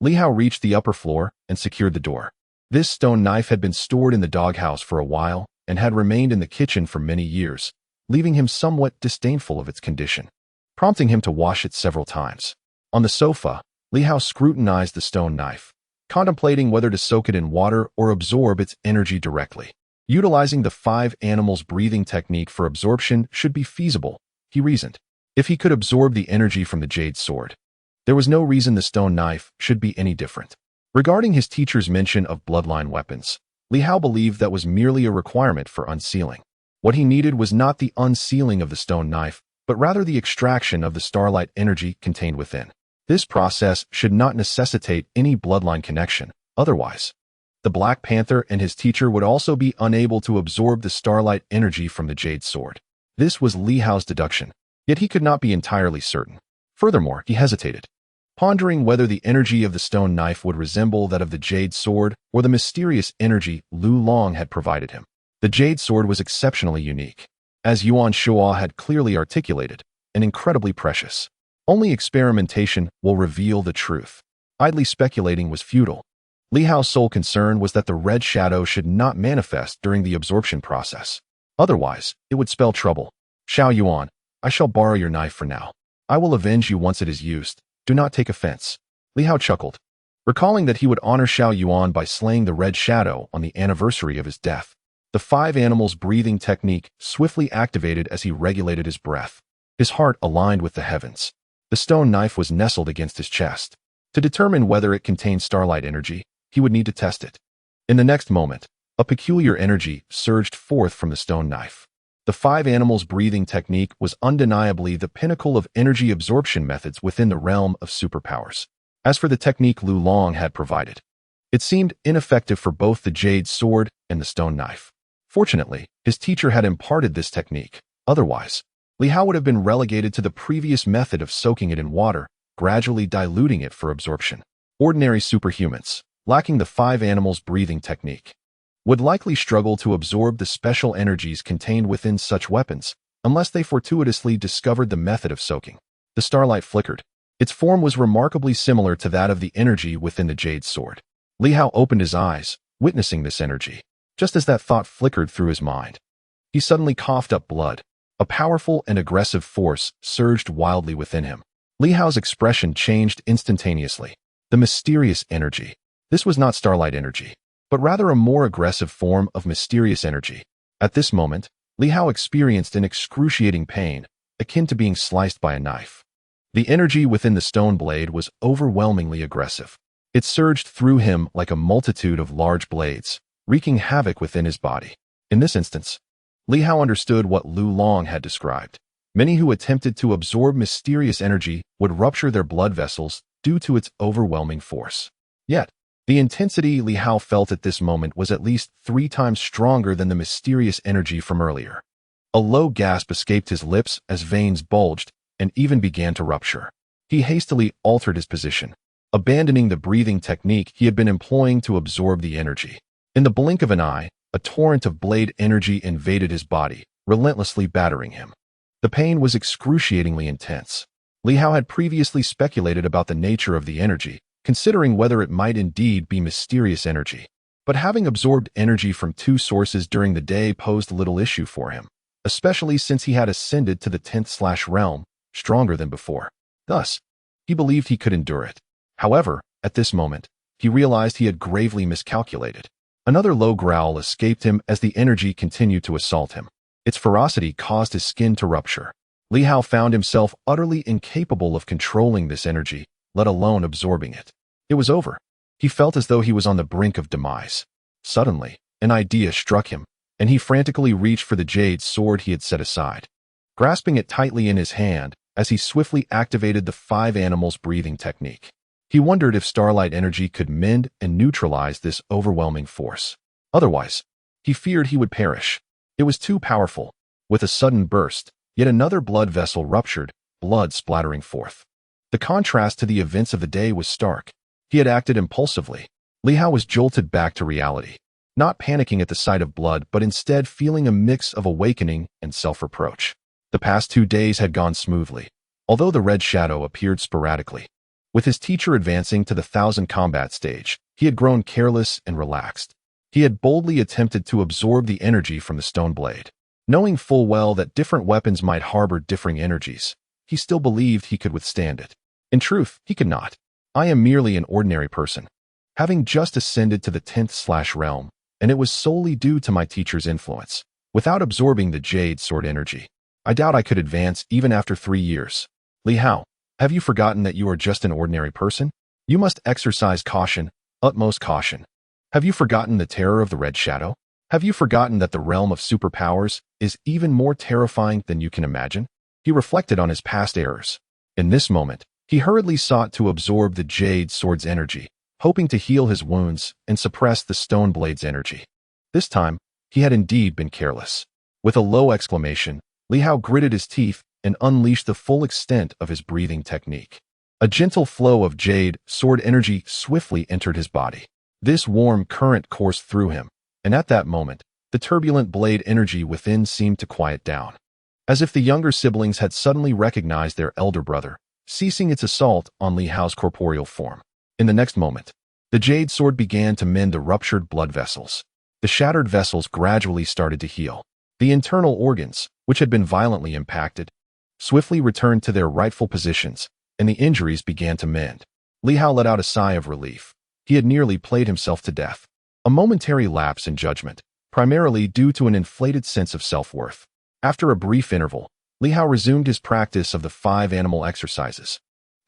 Li Hao reached the upper floor and secured the door. This stone knife had been stored in the doghouse for a while, and had remained in the kitchen for many years, leaving him somewhat disdainful of its condition, prompting him to wash it several times. On the sofa, Li Hao scrutinized the stone knife, contemplating whether to soak it in water or absorb its energy directly. Utilizing the 5 animals breathing technique for absorption should be feasible, he reasoned. If he could absorb the energy from the jade sword, there was no reason the stone knife should be any different. Regarding his teacher's mention of bloodline weapons, Li Hao believed that was merely a requirement for unsealing. What he needed was not the unsealing of the stone knife, but rather the extraction of the starlight energy contained within. This process should not necessitate any bloodline connection. Otherwise, the Black Panther and his teacher would also be unable to absorb the starlight energy from the jade sword. This was Li Hao's deduction, yet he could not be entirely certain. Furthermore, he hesitated, pondering whether the energy of the stone knife would resemble that of the jade sword or the mysterious energy Lu Long had provided him. The jade sword was exceptionally unique, as Yuan Shuo had clearly articulated, and incredibly precious. Only experimentation will reveal the truth. Idly speculating was futile. Li Hao's sole concern was that the red shadow should not manifest during the absorption process. Otherwise, it would spell trouble. Xiao Yuan, I shall borrow your knife for now. I will avenge you once it is used. Do not take offense. Li Hao chuckled, recalling that he would honor Xiao Yuan by slaying the red shadow on the anniversary of his death. The 5 animals breathing technique swiftly activated as he regulated his breath. His heart aligned with the heavens. The stone knife was nestled against his chest. To determine whether it contained starlight energy, he would need to test it. In the next moment, a peculiar energy surged forth from the stone knife. The 5 animals breathing technique was undeniably the pinnacle of energy absorption methods within the realm of superpowers. As for the technique Lu Long had provided, it seemed ineffective for both the jade sword and the stone knife. Fortunately, his teacher had imparted this technique. Otherwise, Li Hao would have been relegated to the previous method of soaking it in water, gradually diluting it for absorption. Ordinary superhumans, lacking the 5 animals breathing technique, would likely struggle to absorb the special energies contained within such weapons, unless they fortuitously discovered the method of soaking. The starlight flickered. Its form was remarkably similar to that of the energy within the jade sword. Li Hao opened his eyes, witnessing this energy. Just as that thought flickered through his mind, he suddenly coughed up blood. A powerful and aggressive force surged wildly within him. Li Hao's expression changed instantaneously. The mysterious energy. This was not starlight energy, but rather a more aggressive form of mysterious energy. At this moment, Li Hao experienced an excruciating pain, akin to being sliced by a knife. The energy within the stone blade was overwhelmingly aggressive. It surged through him like a multitude of large blades, wreaking havoc within his body. In this instance, Li Hao understood what Lu Long had described. Many who attempted to absorb mysterious energy would rupture their blood vessels due to its overwhelming force. Yet, the intensity Li Hao felt at this moment was at least 3 times stronger than the mysterious energy from earlier. A low gasp escaped his lips as veins bulged and even began to rupture. He hastily altered his position, abandoning the breathing technique he had been employing to absorb the energy. In the blink of an eye, a torrent of blade energy invaded his body, relentlessly battering him. The pain was excruciatingly intense. Li Hao had previously speculated about the nature of the energy, considering whether it might indeed be mysterious energy. But having absorbed energy from 2 sources during the day posed little issue for him, especially since he had ascended to the 10th realm, stronger than before. Thus, he believed he could endure it. However, at this moment, he realized he had gravely miscalculated. Another low growl escaped him as the energy continued to assault him. Its ferocity caused his skin to rupture. Li Hao found himself utterly incapable of controlling this energy, let alone absorbing it. It was over. He felt as though he was on the brink of demise. Suddenly, an idea struck him, and he frantically reached for the jade sword he had set aside, grasping it tightly in his hand as he swiftly activated the 5 animals breathing technique. He wondered if starlight energy could mend and neutralize this overwhelming force. Otherwise, he feared he would perish. It was too powerful. With a sudden burst, yet another blood vessel ruptured, blood splattering forth. The contrast to the events of the day was stark. He had acted impulsively. Li Hao was jolted back to reality, not panicking at the sight of blood, but instead feeling a mix of awakening and self-reproach. The past 2 days had gone smoothly, although the red shadow appeared sporadically. With his teacher advancing to the 1000 combat stage, he had grown careless and relaxed. He had boldly attempted to absorb the energy from the stone blade. Knowing full well that different weapons might harbor differing energies, he still believed he could withstand it. In truth, he could not. I am merely an ordinary person, having just ascended to the 10th realm, and it was solely due to my teacher's influence. Without absorbing the jade sword energy, I doubt I could advance even after 3 years. Li Hao, have you forgotten that you are just an ordinary person? You must exercise caution, utmost caution. Have you forgotten the terror of the Red Shadow? Have you forgotten that the realm of superpowers is even more terrifying than you can imagine? He reflected on his past errors. In this moment, he hurriedly sought to absorb the jade sword's energy, hoping to heal his wounds and suppress the stone blade's energy. This time, he had indeed been careless. With a low exclamation, Li Hao gritted his teeth and unleashed the full extent of his breathing technique. A gentle flow of jade sword energy swiftly entered his body. This warm current coursed through him, and at that moment, the turbulent blade energy within seemed to quiet down. As if the younger siblings had suddenly recognized their elder brother, ceasing its assault on Li Hao's corporeal form. In the next moment, the jade sword began to mend the ruptured blood vessels. The shattered vessels gradually started to heal. The internal organs, which had been violently impacted, swiftly returned to their rightful positions, and the injuries began to mend. Li Hao let out a sigh of relief. He had nearly played himself to death. A momentary lapse in judgment, primarily due to an inflated sense of self-worth. After a brief interval, Li Hao resumed his practice of the 5 animal exercises,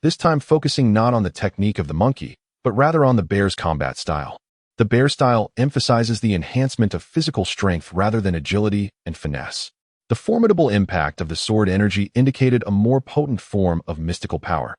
this time focusing not on the technique of the monkey, but rather on the bear's combat style. The bear style emphasizes the enhancement of physical strength rather than agility and finesse. The formidable impact of the sword energy indicated a more potent form of mystical power.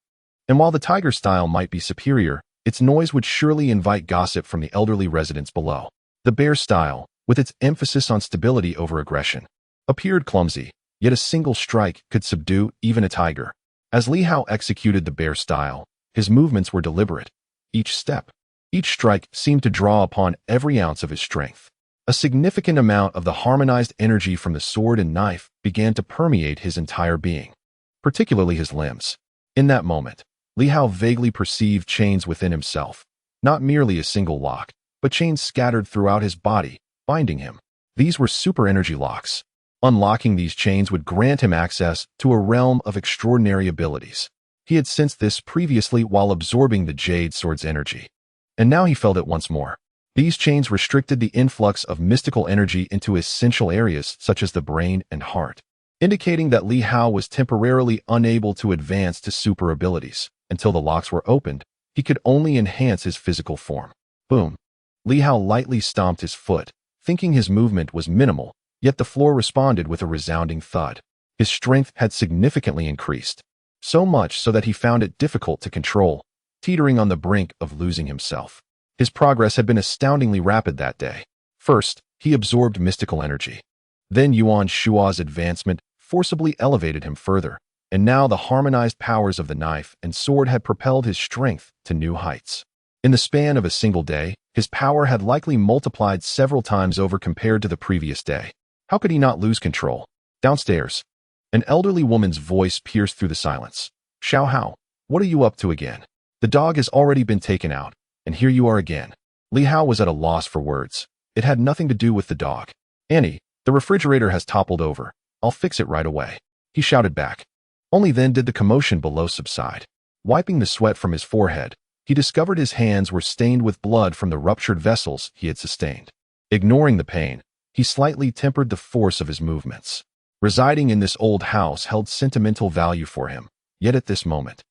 And while the tiger style might be superior, its noise would surely invite gossip from the elderly residents below. The bear style, with its emphasis on stability over aggression, appeared clumsy, yet a single strike could subdue even a tiger. As Li Hao executed the bear style, his movements were deliberate. Each step, each strike seemed to draw upon every ounce of his strength. A significant amount of the harmonized energy from the sword and knife began to permeate his entire being, particularly his limbs. In that moment, Li Hao vaguely perceived chains within himself, not merely a single lock, but chains scattered throughout his body, binding him. These were super energy locks. Unlocking these chains would grant him access to a realm of extraordinary abilities. He had sensed this previously while absorbing the jade sword's energy, and now he felt it once more. These chains restricted the influx of mystical energy into essential areas such as the brain and heart, indicating that Li Hao was temporarily unable to advance to super abilities. Until the locks were opened, he could only enhance his physical form. Boom! Li Hao lightly stomped his foot, thinking his movement was minimal, yet the floor responded with a resounding thud. His strength had significantly increased, so much so that he found it difficult to control, teetering on the brink of losing himself. His progress had been astoundingly rapid that day. First, he absorbed mystical energy. Then Yuan Shua's advancement forcibly elevated him further, and now the harmonized powers of the knife and sword had propelled his strength to new heights. In the span of a single day, his power had likely multiplied several times over compared to the previous day. How could he not lose control? Downstairs, an elderly woman's voice pierced through the silence. Xiao Hao, what are you up to again? The dog has already been taken out, and here you are again. Li Hao was at a loss for words. It had nothing to do with the dog. Annie, the refrigerator has toppled over. I'll fix it right away, he shouted back. Only then did the commotion below subside. Wiping the sweat from his forehead, he discovered his hands were stained with blood from the ruptured vessels he had sustained. Ignoring the pain, he slightly tempered the force of his movements. Residing in this old house held sentimental value for him, yet at this moment,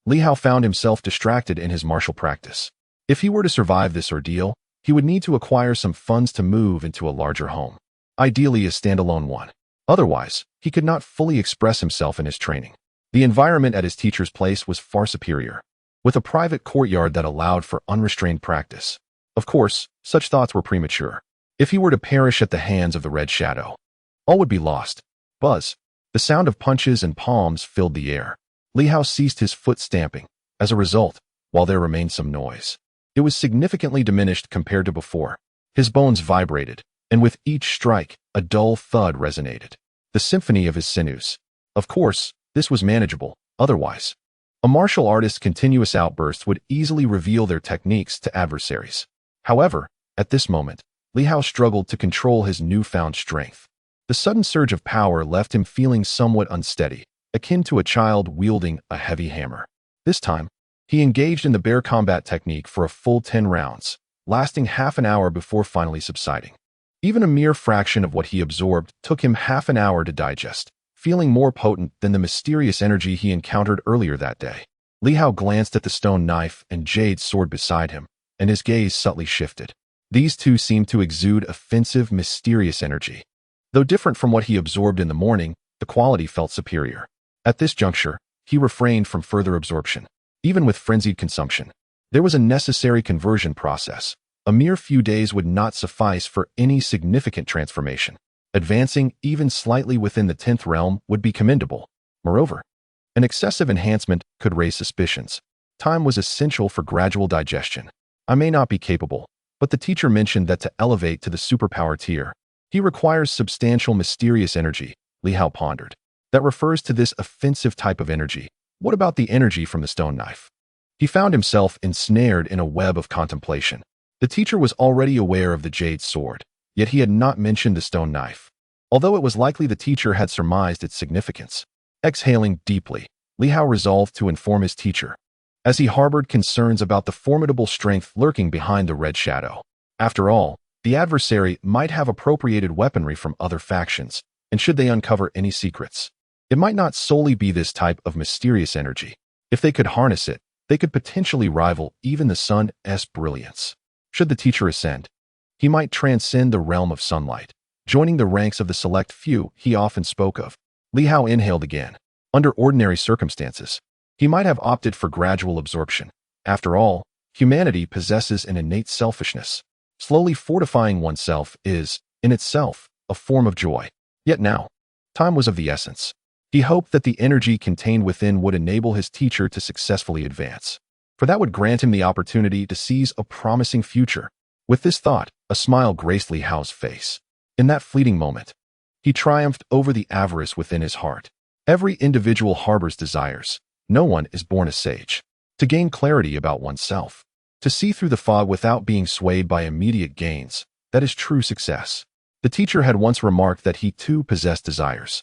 Li Hao found himself distracted in his martial practice. If he were to survive this ordeal, he would need to acquire some funds to move into a larger home, ideally a standalone one. Otherwise, he could not fully express himself in his training. The environment at his teacher's place was far superior, with a private courtyard that allowed for unrestrained practice. Of course, such thoughts were premature. If he were to perish at the hands of the Red Shadow, all would be lost. Buzz! The sound of punches and palms filled the air. Li Hao ceased his foot stamping. As a result, while there remained some noise, it was significantly diminished compared to before. His bones vibrated, and with each strike, a dull thud resonated. The symphony of his sinews. Of course, this was manageable. Otherwise, a martial artist's continuous outbursts would easily reveal their techniques to adversaries. However, at this moment, Li Hao struggled to control his newfound strength. The sudden surge of power left him feeling somewhat unsteady, akin to a child wielding a heavy hammer. This time, he engaged in the bear combat technique for a full 10 rounds, lasting half an hour before finally subsiding. Even a mere fraction of what he absorbed took him half an hour to digest, feeling more potent than the mysterious energy he encountered earlier that day. Li Hao glanced at the stone knife and jade sword beside him, and his gaze subtly shifted. These two seemed to exude offensive, mysterious energy. Though different from what he absorbed in the morning, the quality felt superior. At this juncture, he refrained from further absorption. Even with frenzied consumption, there was a necessary conversion process. A mere few days would not suffice for any significant transformation. Advancing even slightly within the 10th realm would be commendable. Moreover, an excessive enhancement could raise suspicions. Time was essential for gradual digestion. I may not be capable, but the teacher mentioned that to elevate to the superpower tier, he requires substantial mysterious energy, Li Hao pondered. That refers to this offensive type of energy. What about the energy from the stone knife? He found himself ensnared in a web of contemplation. The teacher was already aware of the jade sword, yet he had not mentioned the stone knife, although it was likely the teacher had surmised its significance. Exhaling deeply, Li Hao resolved to inform his teacher, as he harbored concerns about the formidable strength lurking behind the red shadow. After all, the adversary might have appropriated weaponry from other factions, and should they uncover any secrets, it might not solely be this type of mysterious energy. If they could harness it, they could potentially rival even the sun's brilliance. Should the teacher ascend, he might transcend the realm of sunlight, joining the ranks of the select few he often spoke of. Li Hao inhaled again. Under ordinary circumstances, he might have opted for gradual absorption. After all, humanity possesses an innate selfishness. Slowly fortifying oneself is, in itself, a form of joy. Yet now, time was of the essence. He hoped that the energy contained within would enable his teacher to successfully advance, for that would grant him the opportunity to seize a promising future. With this thought, a smile graced Li Hao's face. In that fleeting moment, he triumphed over the avarice within his heart. Every individual harbors desires. No one is born a sage. To gain clarity about oneself, to see through the fog without being swayed by immediate gains, that is true success. The teacher had once remarked that he too possessed desires.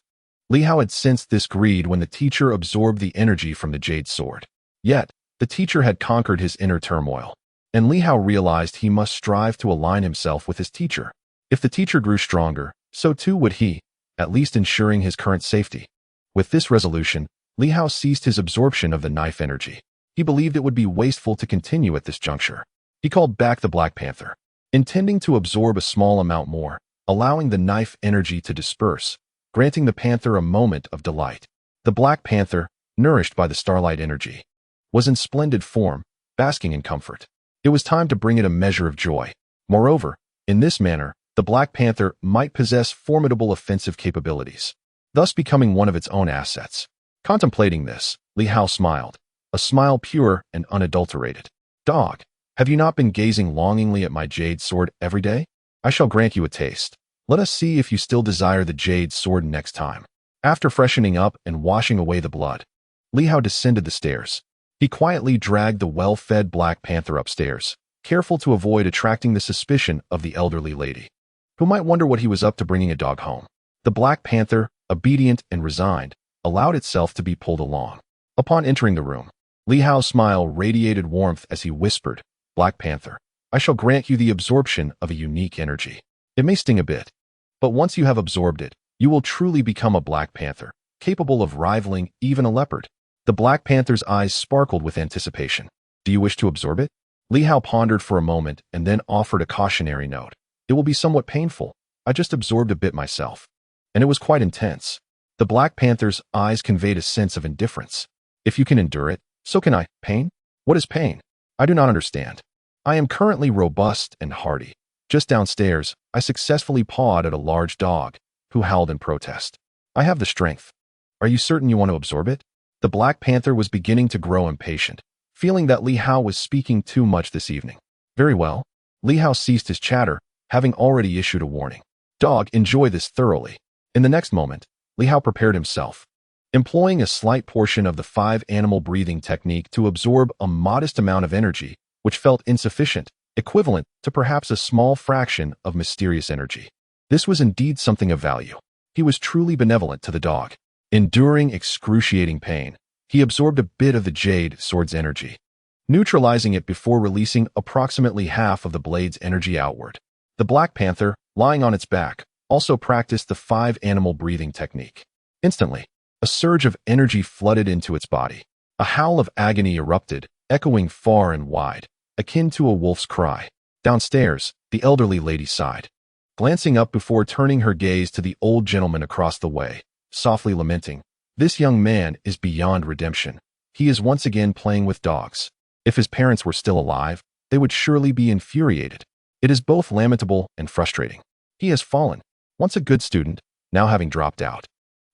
Li Hao had sensed this greed when the teacher absorbed the energy from the jade sword. Yet, the teacher had conquered his inner turmoil, and Li Hao realized he must strive to align himself with his teacher. If the teacher grew stronger, so too would he, at least ensuring his current safety. With this resolution, Li Hao ceased his absorption of the knife energy. He believed it would be wasteful to continue at this juncture. He called back the Black Panther, intending to absorb a small amount more, allowing the knife energy to disperse, granting the panther a moment of delight. The Black Panther, nourished by the starlight energy, was in splendid form, basking in comfort. It was time to bring it a measure of joy. Moreover, in this manner, the Black Panther might possess formidable offensive capabilities, thus becoming one of its own assets. Contemplating this, Li Hao smiled, a smile pure and unadulterated. Dog, have you not been gazing longingly at my jade sword every day? I shall grant you a taste. Let us see if you still desire the jade sword next time. After freshening up and washing away the blood, Li Hao descended the stairs. He quietly dragged the well-fed Black Panther upstairs, careful to avoid attracting the suspicion of the elderly lady, who might wonder what he was up to bringing a dog home. The Black Panther, obedient and resigned, allowed itself to be pulled along. Upon entering the room, Li Hao's smile radiated warmth as he whispered, Black Panther, I shall grant you the absorption of a unique energy. It may sting a bit, but once you have absorbed it, you will truly become a Black Panther, capable of rivaling even a leopard. The Black Panther's eyes sparkled with anticipation. Do you wish to absorb it? Li Hao pondered for a moment and then offered a cautionary note. It will be somewhat painful. I just absorbed a bit myself, and it was quite intense. The Black Panther's eyes conveyed a sense of indifference. If you can endure it, so can I. Pain? What is pain? I do not understand. I am currently robust and hardy. Just downstairs, I successfully pawed at a large dog, who howled in protest. I have the strength. Are you certain you want to absorb it? The Black Panther was beginning to grow impatient, feeling that Li Hao was speaking too much this evening. Very well. Li Hao ceased his chatter, having already issued a warning. Dog, enjoy this thoroughly. In the next moment, Li Hao prepared himself, employing a slight portion of the 5 animal breathing technique to absorb a modest amount of energy, which felt insufficient. equivalent to perhaps a small fraction of mysterious energy. This was indeed something of value. He was truly benevolent to the dog. Enduring excruciating pain, he absorbed a bit of the jade sword's energy, neutralizing it before releasing approximately half of the blade's energy outward. The Black Panther, lying on its back, also practiced the 5-animal breathing technique. Instantly, a surge of energy flooded into its body. A howl of agony erupted, echoing far and wide, akin to a wolf's cry. Downstairs, the elderly lady sighed, glancing up before turning her gaze to the old gentleman across the way, softly lamenting, "This young man is beyond redemption. He is once again playing with dogs. If his parents were still alive, they would surely be infuriated. It is both lamentable and frustrating. He has fallen, once a good student, now having dropped out.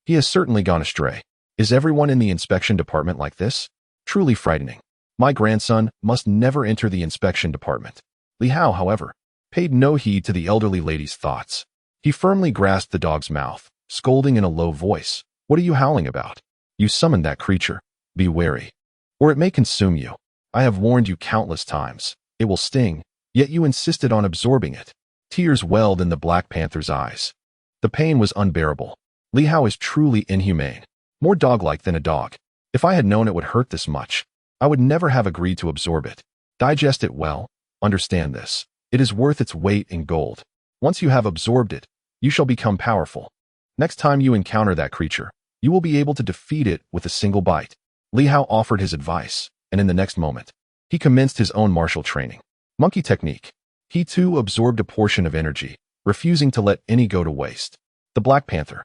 He has certainly gone astray. Is everyone in the inspection department like this? Truly frightening. My grandson must never enter the inspection department." Li Hao, however, paid no heed to the elderly lady's thoughts. He firmly grasped the dog's mouth, scolding in a low voice, "What are you howling about? You summoned that creature. Be wary, or it may consume you. I have warned you countless times. It will sting, yet you insisted on absorbing it." Tears welled in the Black Panther's eyes. The pain was unbearable. Li Hao is truly inhumane, more dog-like than a dog. If I had known it would hurt this much, I would never have agreed to absorb it. Digest it well. Understand this. It is worth its weight in gold. Once you have absorbed it, you shall become powerful. Next time you encounter that creature, you will be able to defeat it with a single bite. Li Hao offered his advice, and in the next moment, he commenced his own martial training. Monkey technique. He too absorbed a portion of energy, refusing to let any go to waste. The Black Panther,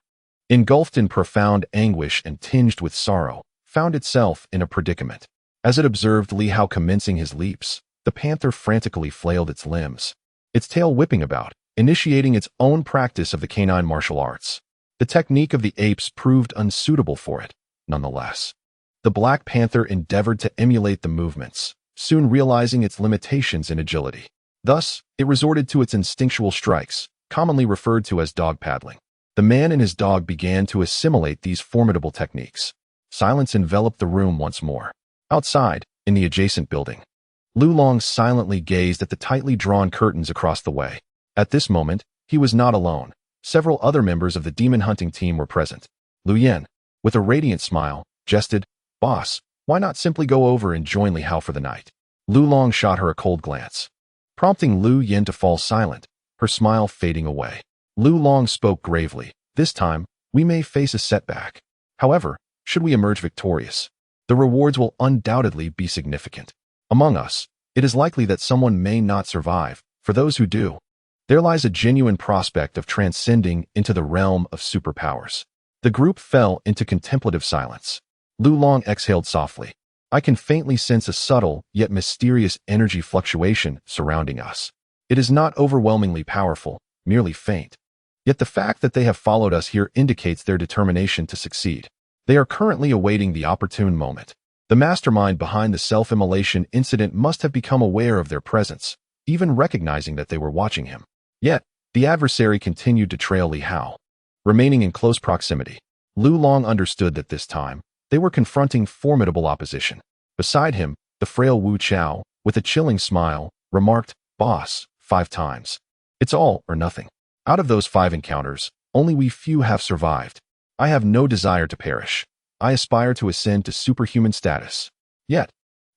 engulfed in profound anguish and tinged with sorrow, found itself in a predicament. As it observed Li Hao commencing his leaps, the panther frantically flailed its limbs, its tail whipping about, initiating its own practice of the canine martial arts. The technique of the apes proved unsuitable for it, nonetheless. The Black Panther endeavored to emulate the movements, soon realizing its limitations in agility. Thus, it resorted to its instinctual strikes, commonly referred to as dog paddling. The man and his dog began to assimilate these formidable techniques. Silence enveloped the room once more. Outside, in the adjacent building, Lu Long silently gazed at the tightly drawn curtains across the way. At this moment, he was not alone. Several other members of the demon hunting team were present. Lu Yan, with a radiant smile, jested, "Boss, why not simply go over and join Li Hao for the night?" Lu Long shot her a cold glance, prompting Lu Yan to fall silent, her smile fading away. Lu Long spoke gravely, "This time, we may face a setback. However, should we emerge victorious, the rewards will undoubtedly be significant. Among us, it is likely that someone may not survive. For those who do, there lies a genuine prospect of transcending into the realm of superpowers." The group fell into contemplative silence. Lu Long exhaled softly. "I can faintly sense a subtle yet mysterious energy fluctuation surrounding us. It is not overwhelmingly powerful, merely faint. Yet the fact that they have followed us here indicates their determination to succeed. They are currently awaiting the opportune moment." The mastermind behind the self-immolation incident must have become aware of their presence, even recognizing that they were watching him. Yet, the adversary continued to trail Li Hao. Remaining in close proximity, Lu Long understood that this time, they were confronting formidable opposition. Beside him, the frail Wu Chao, with a chilling smile, remarked, "Boss, 5 times. It's all or nothing. Out of those 5 encounters, only we few have survived. I have no desire to perish. I aspire to ascend to superhuman status. Yet,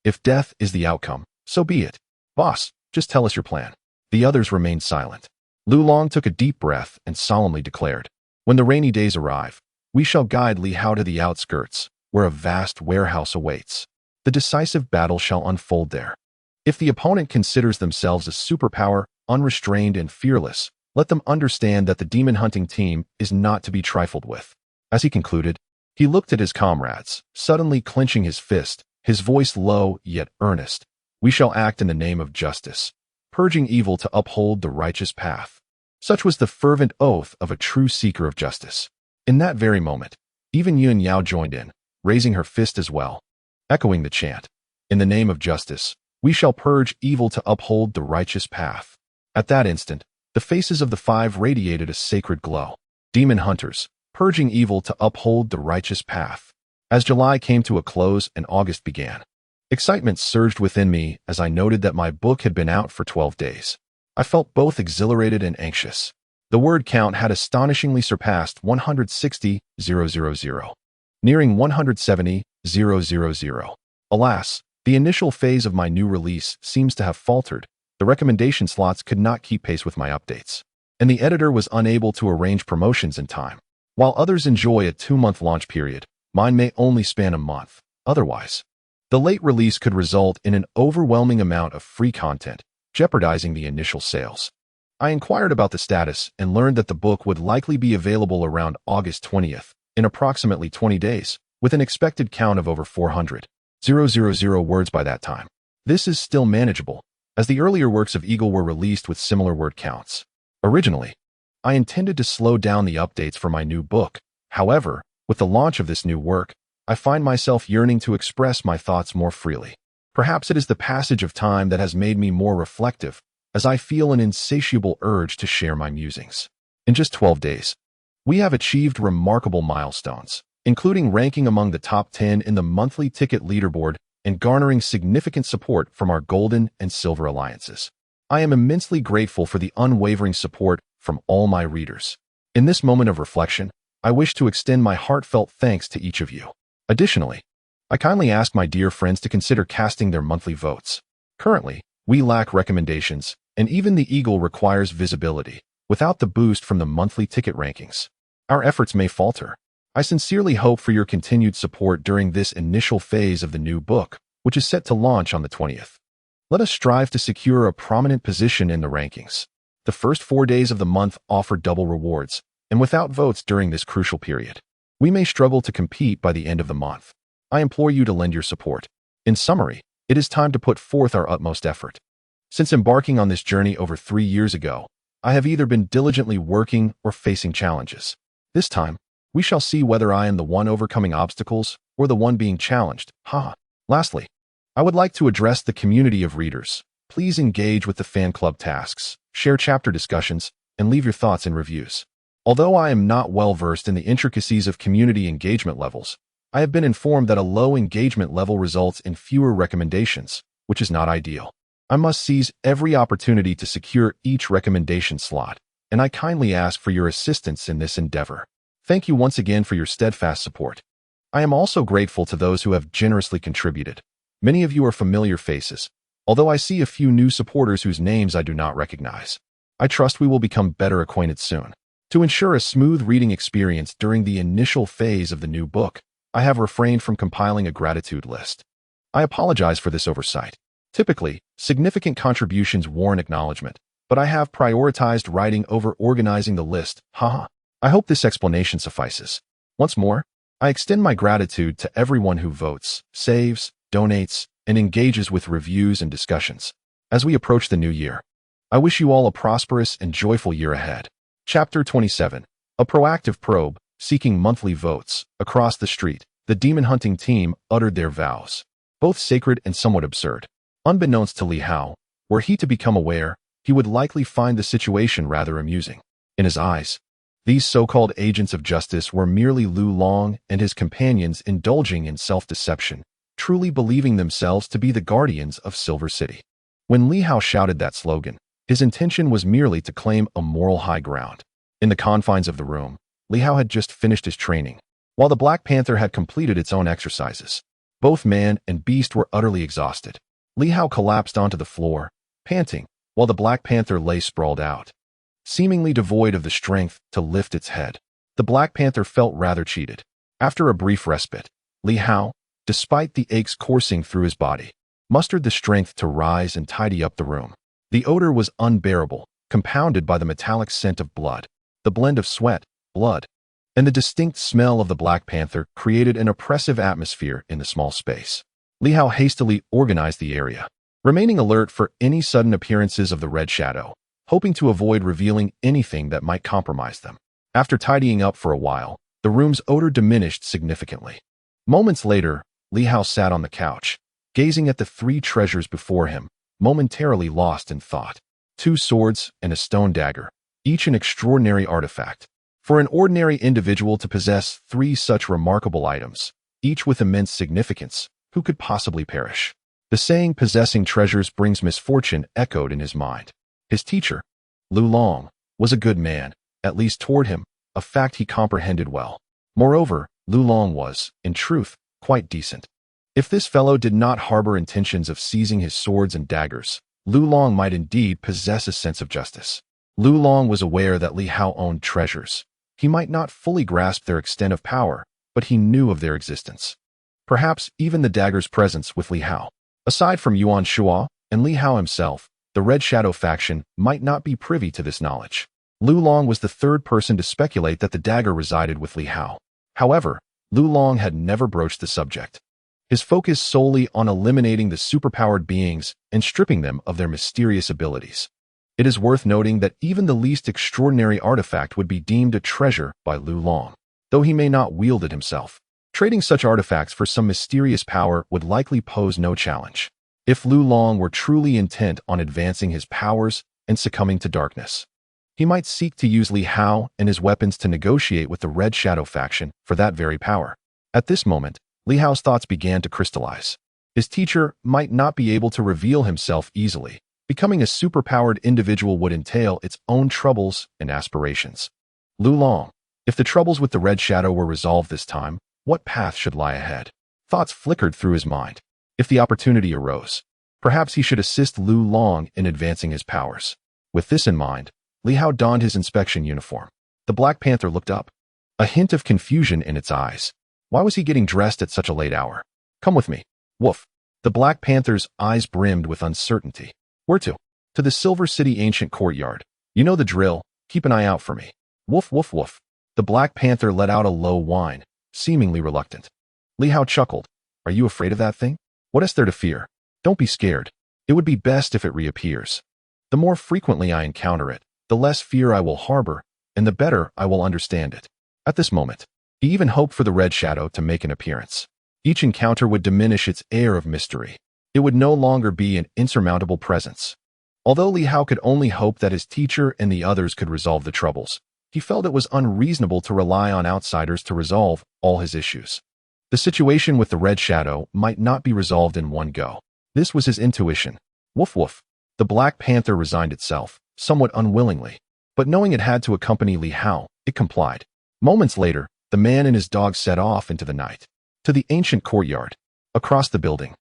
if death is the outcome, so be it. Boss, just tell us your plan." The others remained silent. Lu Long took a deep breath and solemnly declared, "When the rainy days arrive, we shall guide Li Hao to the outskirts, where a vast warehouse awaits. The decisive battle shall unfold there. If the opponent considers themselves a superpower, unrestrained and fearless, let them understand that the demon hunting team is not to be trifled with." As he concluded, he looked at his comrades, suddenly clenching his fist, his voice low yet earnest. "We shall act in the name of justice, purging evil to uphold the righteous path." Such was the fervent oath of a true seeker of justice. In that very moment, even Yun Yao joined in, raising her fist as well, echoing the chant, "In the name of justice, we shall purge evil to uphold the righteous path." At that instant, the faces of the 5 radiated a sacred glow. Demon hunters, purging evil to uphold the righteous path. As July came to a close and August began, Excitement surged within me as I noted that my book had been out for 12 days. I felt both exhilarated and anxious. The word count had astonishingly surpassed 160,000, nearing 170,000. Alas, the initial phase of my new release seems to have faltered. The recommendation slots could not keep pace with my updates, and the editor was unable to arrange promotions in time. While others enjoy a 2-month launch period, mine may only span a month. Otherwise, the late release could result in an overwhelming amount of free content, jeopardizing the initial sales. I inquired about the status and learned that the book would likely be available around August 20th, in approximately 20 days, with an expected count of over 400,000 words by that time. This is still manageable, as the earlier works of Eagle were released with similar word counts. Originally, I intended to slow down the updates for my new book. However, with the launch of this new work, I find myself yearning to express my thoughts more freely. Perhaps it is the passage of time that has made me more reflective, as I feel an insatiable urge to share my musings. In just 12 days, we have achieved remarkable milestones, including ranking among the top 10 in the monthly ticket leaderboard and garnering significant support from our Golden and Silver Alliances. I am immensely grateful for the unwavering support from all my readers. In this moment of reflection, I wish to extend my heartfelt thanks to each of you. Additionally, I kindly ask my dear friends to consider casting their monthly votes. Currently, we lack recommendations, and even the Eagle requires visibility. Without the boost from the monthly ticket rankings, our efforts may falter. I sincerely hope for your continued support during this initial phase of the new book, which is set to launch on the 20th. Let us strive to secure a prominent position in the rankings. The first 4 days of the month offer double rewards, and without votes during this crucial period, we may struggle to compete by the end of the month. I implore you to lend your support. In summary, it is time to put forth our utmost effort. Since embarking on this journey over 3 years ago, I have either been diligently working or facing challenges. This time, we shall see whether I am the one overcoming obstacles or the one being challenged. Lastly, I would like to address the community of readers. Please engage with the fan club tasks, share chapter discussions, and leave your thoughts in reviews. Although I am not well versed in the intricacies of community engagement levels, I have been informed that a low engagement level results in fewer recommendations, which is not ideal. I must seize every opportunity to secure each recommendation slot, and I kindly ask for your assistance in this endeavor. Thank you once again for your steadfast support. I am also grateful to those who have generously contributed. Many of you are familiar faces, although I see a few new supporters whose names I do not recognize. I trust we will become better acquainted soon. To ensure a smooth reading experience during the initial phase of the new book, I have refrained from compiling a gratitude list. I apologize for this oversight. Typically, significant contributions warrant acknowledgement, but I have prioritized writing over organizing the list. I hope this explanation suffices. Once more, I extend my gratitude to everyone who votes, saves, donates, and engages with reviews and discussions. As we approach the new year, I wish you all a prosperous and joyful year ahead. Chapter 27. A proactive probe, seeking monthly votes. Across the street, the demon hunting team uttered their vows, both sacred and somewhat absurd. Unbeknownst to Li Hao, were he to become aware, he would likely find the situation rather amusing. In his eyes, these so-called agents of justice were merely Lu Long and his companions indulging in self-deception, truly believing themselves to be the guardians of Silver City. When Li Hao shouted that slogan, his intention was merely to claim a moral high ground. In the confines of the room, Li Hao had just finished his training, while the Black Panther had completed its own exercises. Both man and beast were utterly exhausted. Li Hao collapsed onto the floor, panting, while the Black Panther lay sprawled out, seemingly devoid of the strength to lift its head. The Black Panther felt rather cheated. After a brief respite, Li Hao, despite the aches coursing through his body, mustered the strength to rise and tidy up the room. The odor was unbearable, compounded by the metallic scent of blood. The blend of sweat, blood, and the distinct smell of the Black Panther created an oppressive atmosphere in the small space. Li Hao hastily organized the area, remaining alert for any sudden appearances of the Red Shadow, hoping to avoid revealing anything that might compromise them. After tidying up for a while, the room's odor diminished significantly. Moments later, Li Hao sat on the couch, gazing at the 3 treasures before him, momentarily lost in thought. 2 swords and a stone dagger, each an extraordinary artifact. For an ordinary individual to possess 3 such remarkable items, each with immense significance, Who could possibly perish? The saying, possessing treasures brings misfortune, echoed in his mind. His teacher, Lu Long, was a good man, at least toward him, a fact he comprehended well. Moreover, Lu Long was, in truth, quite decent. If this fellow did not harbor intentions of seizing his swords and daggers, Lu Long might indeed possess a sense of justice. Lu Long was aware that Li Hao owned treasures. He might not fully grasp their extent of power, but he knew of their existence. Perhaps even the dagger's presence with Li Hao. Aside from Yuan Shua and Li Hao himself, the Red Shadow faction might not be privy to this knowledge. Lu Long was the third person to speculate that the dagger resided with Li Hao. However, Lu Long had never broached the subject. His focus solely on eliminating the superpowered beings and stripping them of their mysterious abilities. It is worth noting that even the least extraordinary artifact would be deemed a treasure by Lu Long, though he may not wield it himself. Trading such artifacts for some mysterious power would likely pose no challenge. If Lu Long were truly intent on advancing his powers and succumbing to darkness, he might seek to use Li Hao and his weapons to negotiate with the Red Shadow faction for that very power. At this moment, Li Hao's thoughts began to crystallize. His teacher might not be able to reveal himself easily. Becoming a superpowered individual would entail its own troubles and aspirations. Lu Long, if the troubles with the Red Shadow were resolved this time, what path should lie ahead? Thoughts flickered through his mind. If the opportunity arose, perhaps he should assist Lu Long in advancing his powers. With this in mind, Li Hao donned his inspection uniform. The Black Panther looked up, a hint of confusion in its eyes. Why was he getting dressed at such a late hour? Come with me. Woof. The Black Panther's eyes brimmed with uncertainty. Where to? To the Silver City ancient courtyard. You know the drill. Keep an eye out for me. Woof, woof, woof. The Black Panther let out a low whine, seemingly reluctant. Li Hao chuckled. Are you afraid of that thing? What is there to fear? Don't be scared. It would be best if it reappears. The more frequently I encounter it, the less fear I will harbor, and the better I will understand it. At this moment, he even hoped for the Red Shadow to make an appearance. Each encounter would diminish its air of mystery. It would no longer be an insurmountable presence. Although Li Hao could only hope that his teacher and the others could resolve the troubles, he felt it was unreasonable to rely on outsiders to resolve all his issues. The situation with the Red Shadow might not be resolved in one go. This was his intuition. Woof woof. The Black Panther resigned itself, somewhat unwillingly. But knowing it had to accompany Li Hao, it complied. Moments later, the man and his dog set off into the night. To the ancient courtyard. Across the building.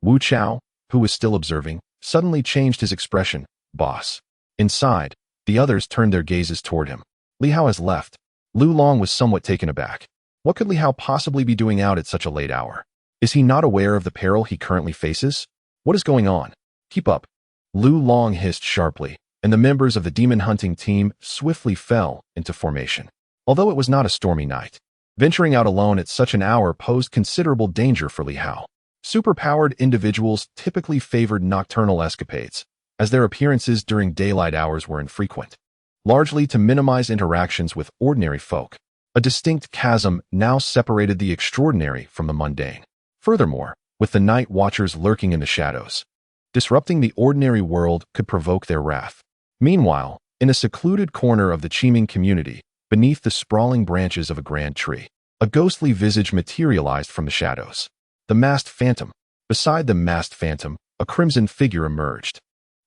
Wu Chao, who was still observing, suddenly changed his expression. Boss. Inside, the others turned their gazes toward him. Li Hao has left. Lu Long was somewhat taken aback. What could Li Hao possibly be doing out at such a late hour? Is he not aware of the peril he currently faces? What is going on? Keep up. Lu Long hissed sharply, and the members of the demon hunting team swiftly fell into formation. Although it was not a stormy night, venturing out alone at such an hour posed considerable danger for Li Hao. Superpowered individuals typically favored nocturnal escapades, as their appearances during daylight hours were infrequent, largely to minimize interactions with ordinary folk. A distinct chasm now separated the extraordinary from the mundane. Furthermore, with the night watchers lurking in the shadows, disrupting the ordinary world could provoke their wrath. Meanwhile, in a secluded corner of the Qiming community, beneath the sprawling branches of a grand tree, a ghostly visage materialized from the shadows. The masked phantom. Beside the masked phantom, a crimson figure emerged.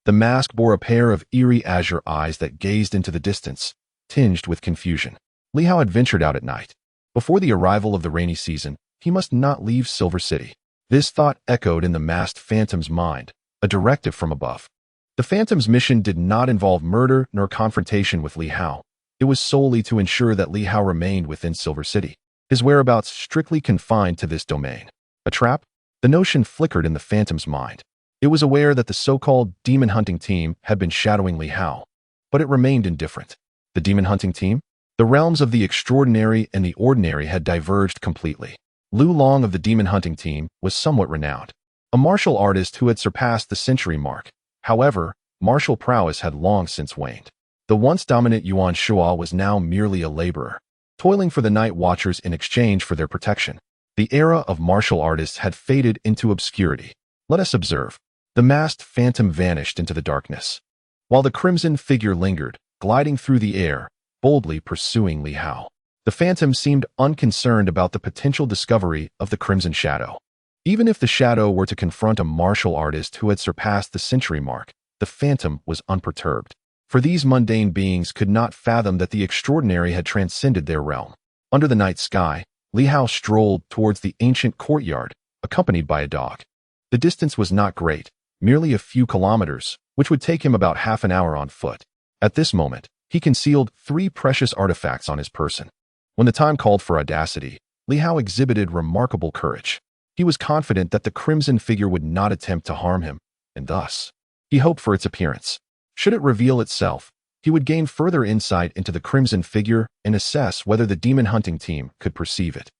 The mask bore a pair of eerie azure eyes that gazed into the distance, tinged with confusion. Li Hao had ventured out at night. Before the arrival of the rainy season, he must not leave Silver City. This thought echoed in the masked phantom's mind, a directive from above. The phantom's mission did not involve murder nor confrontation with Li Hao. It was solely to ensure that Li Hao remained within Silver City, his whereabouts strictly confined to this domain. A trap? The notion flickered in the phantom's mind. It was aware that the so-called demon hunting team had been shadowing Li Hao, but it remained indifferent. The demon hunting team? The realms of the extraordinary and the ordinary had diverged completely. Lu Long of the demon hunting team was somewhat renowned, a martial artist who had surpassed the century mark. However, martial prowess had long since waned. The once dominant Yuan Shua was now merely a laborer, toiling for the night watchers in exchange for their protection. The era of martial artists had faded into obscurity. Let us observe. The masked phantom vanished into the darkness, while the crimson figure lingered, gliding through the air, boldly pursuing Li Hao. The phantom seemed unconcerned about the potential discovery of the crimson shadow. Even if the shadow were to confront a martial artist who had surpassed the century mark, the phantom was unperturbed. For these mundane beings could not fathom that the extraordinary had transcended their realm. Under the night sky, Li Hao strolled towards the ancient courtyard, accompanied by a dog. The distance was not great, merely a few kilometers, which would take him about half an hour on foot. At this moment, he concealed 3 precious artifacts on his person. When the time called for audacity, Li Hao exhibited remarkable courage. He was confident that the crimson figure would not attempt to harm him, and thus, he hoped for its appearance. Should it reveal itself, he would gain further insight into the crimson figure and assess whether the demon hunting team could perceive it.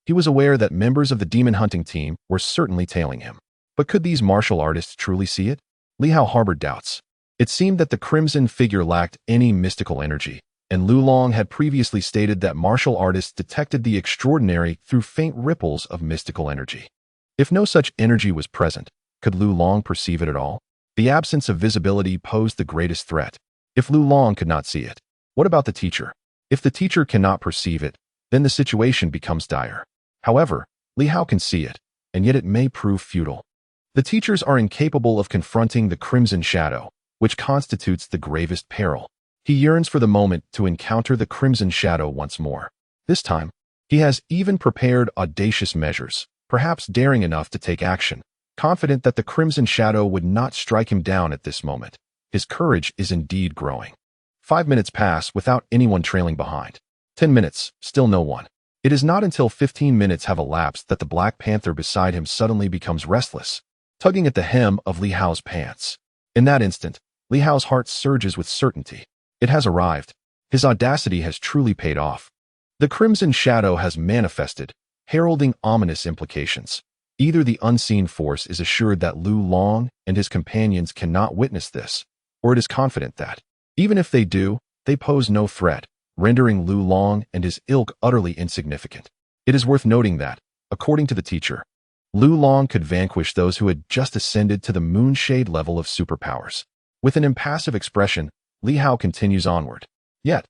He was aware that members of the demon hunting team were certainly tailing him. But could these martial artists truly see it? Li Hao harbored doubts. It seemed that the crimson figure lacked any mystical energy, and Lu Long had previously stated that martial artists detected the extraordinary through faint ripples of mystical energy. If no such energy was present, could Lu Long perceive it at all? The absence of visibility posed the greatest threat. If Lu Long could not see it, what about the teacher? If the teacher cannot perceive it, then the situation becomes dire. However, Li Hao can see it, and yet it may prove futile. The teachers are incapable of confronting the crimson shadow, which constitutes the gravest peril. He yearns for the moment to encounter the crimson shadow once more. This time, he has even prepared audacious measures, perhaps daring enough to take action, confident that the crimson shadow would not strike him down at this moment. His courage is indeed growing. 5 minutes pass without anyone trailing behind. 10 minutes, still no one. It is not until 15 minutes have elapsed that the Black Panther beside him suddenly becomes restless, tugging at the hem of Li Hao's pants. In that instant, Li Hao's heart surges with certainty. It has arrived. His audacity has truly paid off. The crimson shadow has manifested, heralding ominous implications. Either the unseen force is assured that Lu Long and his companions cannot witness this, or it is confident that, even if they do, they pose no threat, rendering Lu Long and his ilk utterly insignificant. It is worth noting that, according to the teacher, Lu Long could vanquish those who had just ascended to the moonshade level of superpowers. With an impassive expression, Li Hao continues onward. Yet,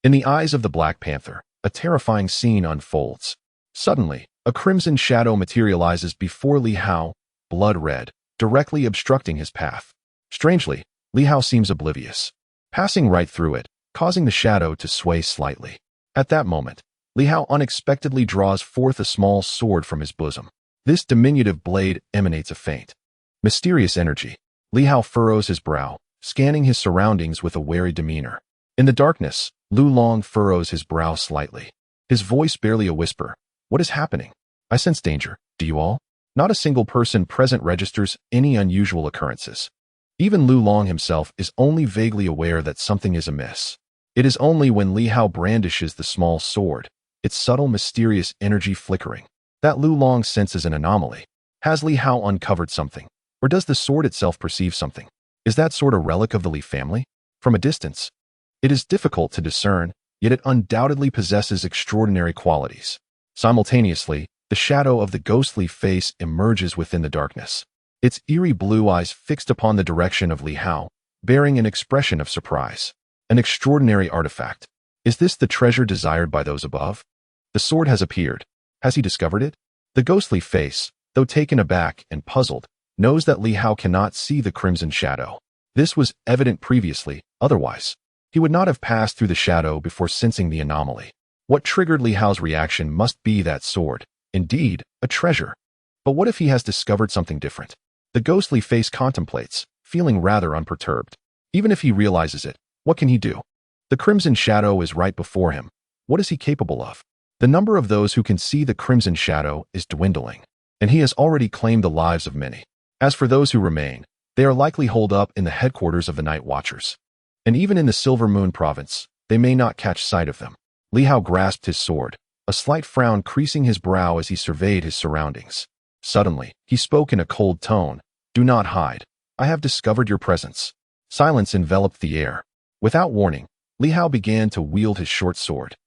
in the eyes of the Black Panther, a terrifying scene unfolds. Suddenly, a crimson shadow materializes before Li Hao, blood red, directly obstructing his path. Strangely, Li Hao seems oblivious, passing right through it, causing the shadow to sway slightly. At that moment, Li Hao unexpectedly draws forth a small sword from his bosom. This diminutive blade emanates a faint, mysterious energy. Li Hao furrows his brow, scanning his surroundings with a wary demeanor. In the darkness, Lu Long furrows his brow slightly. His voice barely a whisper. What is happening? I sense danger. Do you all? Not a single person present registers any unusual occurrences. Even Lu Long himself is only vaguely aware that something is amiss. It is only when Li Hao brandishes the small sword, its subtle mysterious energy flickering, that Lu Long senses an anomaly. Has Li Hao uncovered something? Or does the sword itself perceive something? Is that sword a relic of the Li family? From a distance, it is difficult to discern, yet it undoubtedly possesses extraordinary qualities. Simultaneously, the shadow of the ghostly face emerges within the darkness, its eerie blue eyes fixed upon the direction of Li Hao, bearing an expression of surprise. An extraordinary artifact. Is this the treasure desired by those above? The sword has appeared. Has he discovered it? The ghostly face, though taken aback and puzzled, knows that Li Hao cannot see the crimson shadow. This was evident previously, otherwise, he would not have passed through the shadow before sensing the anomaly. What triggered Li Hao's reaction must be that sword, indeed, a treasure. But what if he has discovered something different? The ghostly face contemplates, feeling rather unperturbed. Even if he realizes it, what can he do? The crimson shadow is right before him. What is he capable of? The number of those who can see the crimson shadow is dwindling, and he has already claimed the lives of many. As for those who remain, they are likely holed up in the headquarters of the Night Watchers. And even in the Silver Moon province, they may not catch sight of them. Li Hao grasped his sword, a slight frown creasing his brow as he surveyed his surroundings. Suddenly, he spoke in a cold tone. Do not hide. I have discovered your presence. Silence enveloped the air. Without warning, Li Hao began to wield his short sword,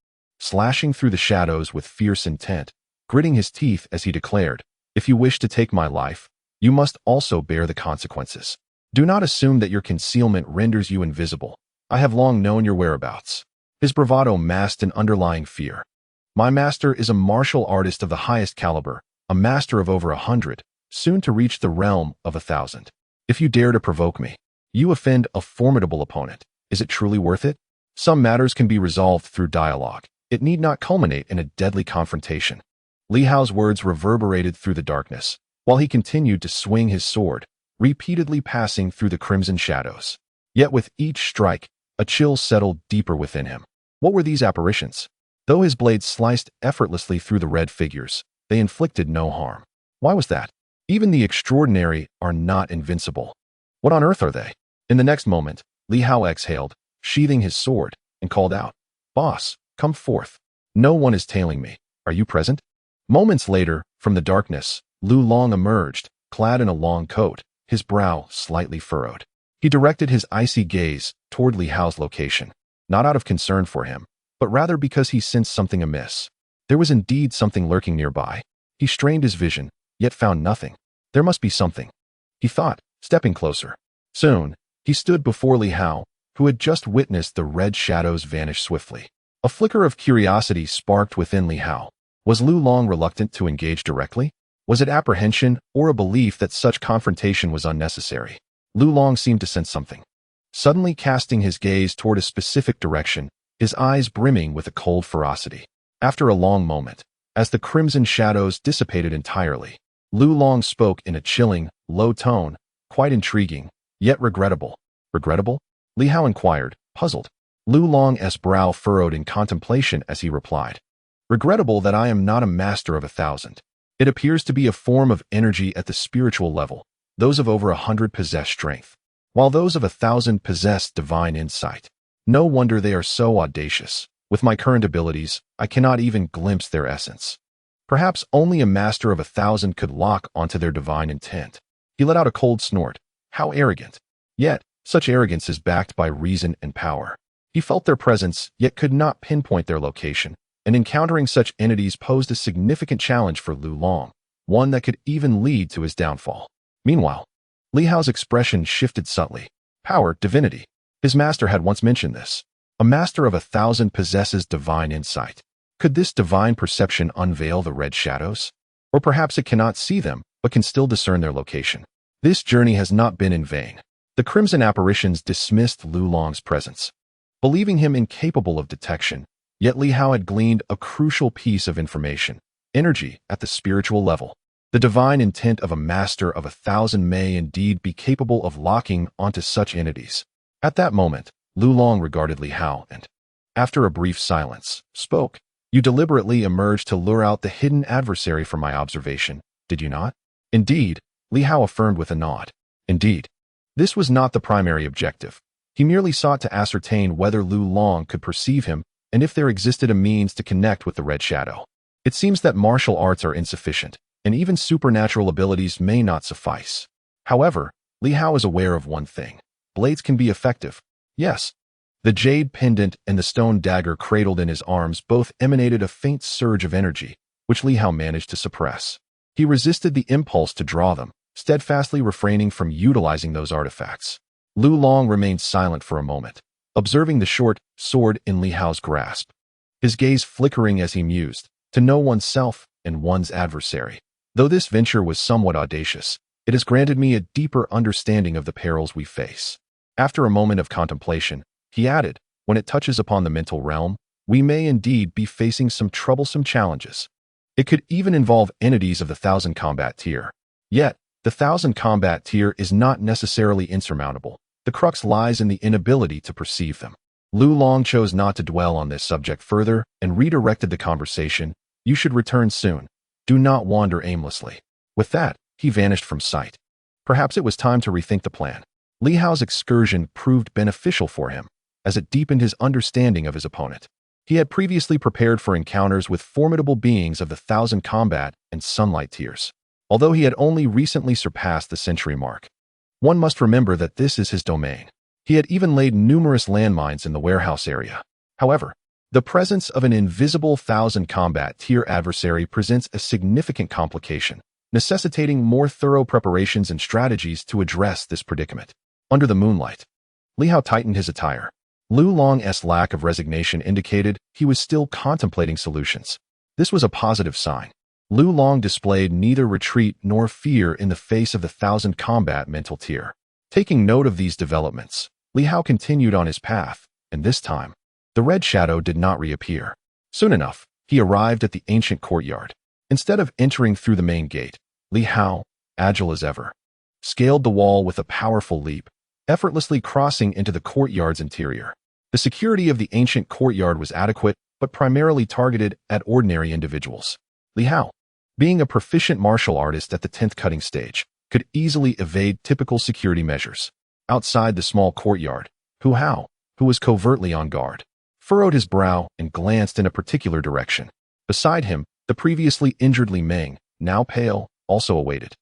slashing through the shadows with fierce intent, gritting his teeth as he declared, If you wish to take my life, you must also bear the consequences. Do not assume that your concealment renders you invisible. I have long known your whereabouts. His bravado masked an underlying fear. My master is a martial artist of the highest caliber, a master of over 100, soon to reach the realm of 1,000. If you dare to provoke me, you offend a formidable opponent. Is it truly worth it? Some matters can be resolved through dialogue. It need not culminate in a deadly confrontation. Li Hao's words reverberated through the darkness, while he continued to swing his sword, repeatedly passing through the crimson shadows. Yet with each strike, a chill settled deeper within him. What were these apparitions? Though his blade sliced effortlessly through the red figures, they inflicted no harm. Why was that? Even the extraordinary are not invincible. What on earth are they? In the next moment, Li Hao exhaled, sheathing his sword, and called out, "Boss, come forth. No one is tailing me. Are you present?" Moments later, from the darkness, Lu Long emerged, clad in a long coat, his brow slightly furrowed. He directed his icy gaze toward Li Hao's location, not out of concern for him, but rather because he sensed something amiss. There was indeed something lurking nearby. He strained his vision, yet found nothing. There must be something, he thought, stepping closer. Soon, he stood before Li Hao, who had just witnessed the red shadows vanish swiftly. A flicker of curiosity sparked within Li Hao. Was Lu Long reluctant to engage directly? Was it apprehension or a belief that such confrontation was unnecessary? Lu Long seemed to sense something. Suddenly casting his gaze toward a specific direction, his eyes brimming with a cold ferocity. After a long moment, as the crimson shadows dissipated entirely, Lu Long spoke in a chilling, low tone, quite intriguing, yet regrettable. Regrettable? Li Hao inquired, puzzled. Lu Long's brow furrowed in contemplation as he replied. Regrettable that I am not a master of 1,000. It appears to be a form of energy at the spiritual level. Those of over 100 possess strength, while those of 1,000 possess divine insight. No wonder they are so audacious. With my current abilities, I cannot even glimpse their essence. Perhaps only a master of 1,000 could lock onto their divine intent. He let out a cold snort. How arrogant. Yet, such arrogance is backed by reason and power. He felt their presence, yet could not pinpoint their location, and encountering such entities posed a significant challenge for Lu Long, one that could even lead to his downfall. Meanwhile, Li Hao's expression shifted subtly. Power, divinity. His master had once mentioned this. A master of 1,000 possesses divine insight. Could this divine perception unveil the red shadows? Or perhaps it cannot see them, but can still discern their location. This journey has not been in vain. The crimson apparitions dismissed Lu Long's presence, believing him incapable of detection. Yet Li Hao had gleaned a crucial piece of information, energy at the spiritual level. The divine intent of a master of 1,000 may indeed be capable of locking onto such entities. At that moment, Lu Long regarded Li Hao and, after a brief silence, spoke. You deliberately emerged to lure out the hidden adversary from my observation, did you not? Indeed, Li Hao affirmed with a nod. Indeed. This was not the primary objective. He merely sought to ascertain whether Lu Long could perceive him and if there existed a means to connect with the red shadow. It seems that martial arts are insufficient, and even supernatural abilities may not suffice. However, Li Hao is aware of one thing. Blades can be effective. Yes. The jade pendant and the stone dagger cradled in his arms both emanated a faint surge of energy, which Li Hao managed to suppress. He resisted the impulse to draw them, steadfastly refraining from utilizing those artifacts. Lu Long remained silent for a moment, observing the short sword in Li Hao's grasp, his gaze flickering as he mused, to know oneself and one's adversary. Though this venture was somewhat audacious, it has granted me a deeper understanding of the perils we face. After a moment of contemplation, he added, when it touches upon the mental realm, we may indeed be facing some troublesome challenges. It could even involve entities of the 1,000 combat tier. Yet, the 1,000 combat tier is not necessarily insurmountable. The crux lies in the inability to perceive them. Lu Long chose not to dwell on this subject further and redirected the conversation. You should return soon. Do not wander aimlessly. With that, he vanished from sight. Perhaps it was time to rethink the plan. Li Hao's excursion proved beneficial for him, as it deepened his understanding of his opponent. He had previously prepared for encounters with formidable beings of the 1,000 combat and sunlight tiers, although he had only recently surpassed the century mark. One must remember that this is his domain. He had even laid numerous landmines in the warehouse area. However, the presence of an invisible 1,000 combat tier adversary presents a significant complication, necessitating more thorough preparations and strategies to address this predicament. Under the moonlight, Li Hao tightened his attire. Lu Long's lack of resignation indicated he was still contemplating solutions. This was a positive sign. Lu Long displayed neither retreat nor fear in the face of the 1,000 combat mental tier. Taking note of these developments, Li Hao continued on his path, and this time, the red shadow did not reappear. Soon enough, he arrived at the ancient courtyard. Instead of entering through the main gate, Li Hao, agile as ever, scaled the wall with a powerful leap, effortlessly crossing into the courtyard's interior. The security of the ancient courtyard was adequate, but primarily targeted at ordinary individuals. Li Hao, being a proficient martial artist at the 10th cutting stage, could easily evade typical security measures. Outside the small courtyard, Hu Hao, who was covertly on guard, furrowed his brow and glanced in a particular direction. Beside him, the previously injured Li Meng, now pale, also awaited.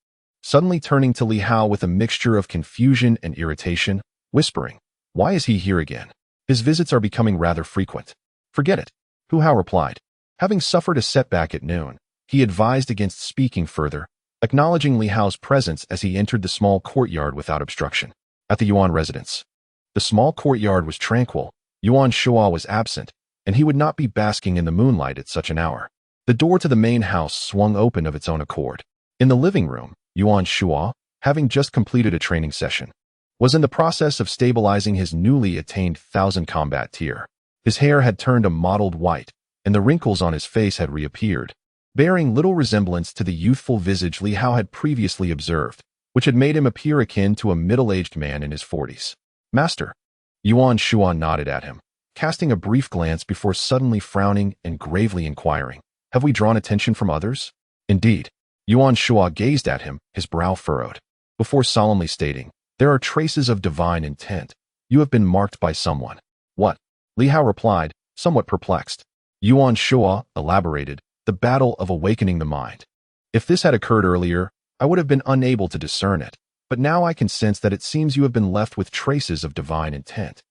Suddenly turning to Li Hao with a mixture of confusion and irritation, whispering, "Why is he here again? His visits are becoming rather frequent." "Forget it," Hu Hao replied. Having suffered a setback at noon, he advised against speaking further, acknowledging Li Hao's presence as he entered the small courtyard without obstruction. At the Yuan residence, the small courtyard was tranquil. Yuan Shua was absent, and he would not be basking in the moonlight at such an hour. The door to the main house swung open of its own accord. In the living room, Yuan Shua, having just completed a training session, was in the process of stabilizing his newly attained 1,000 combat tier. His hair had turned a mottled white, and the wrinkles on his face had reappeared, bearing little resemblance to the youthful visage Li Hao had previously observed, which had made him appear akin to a middle-aged man in his 40s. "Master." Yuan Shua nodded at him, casting a brief glance before suddenly frowning and gravely inquiring, "Have we drawn attention from others?" "Indeed." Yuan Shua gazed at him, his brow furrowed, before solemnly stating, "There are traces of divine intent. You have been marked by someone." "What?" Li Hao replied, somewhat perplexed. Yuan Shua elaborated, "The battle of awakening the mind. If this had occurred earlier, I would have been unable to discern it, but now I can sense that it seems you have been left with traces of divine intent.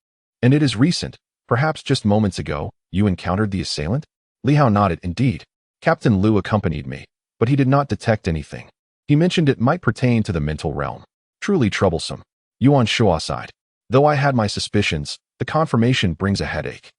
And it is recent, perhaps just moments ago, you encountered the assailant?" Li Hao nodded. "Indeed. Captain Lu accompanied me, but he did not detect anything. He mentioned it might pertain to the mental realm. Truly troublesome." Yuan Shua sighed. "Though I had my suspicions, the confirmation brings a headache."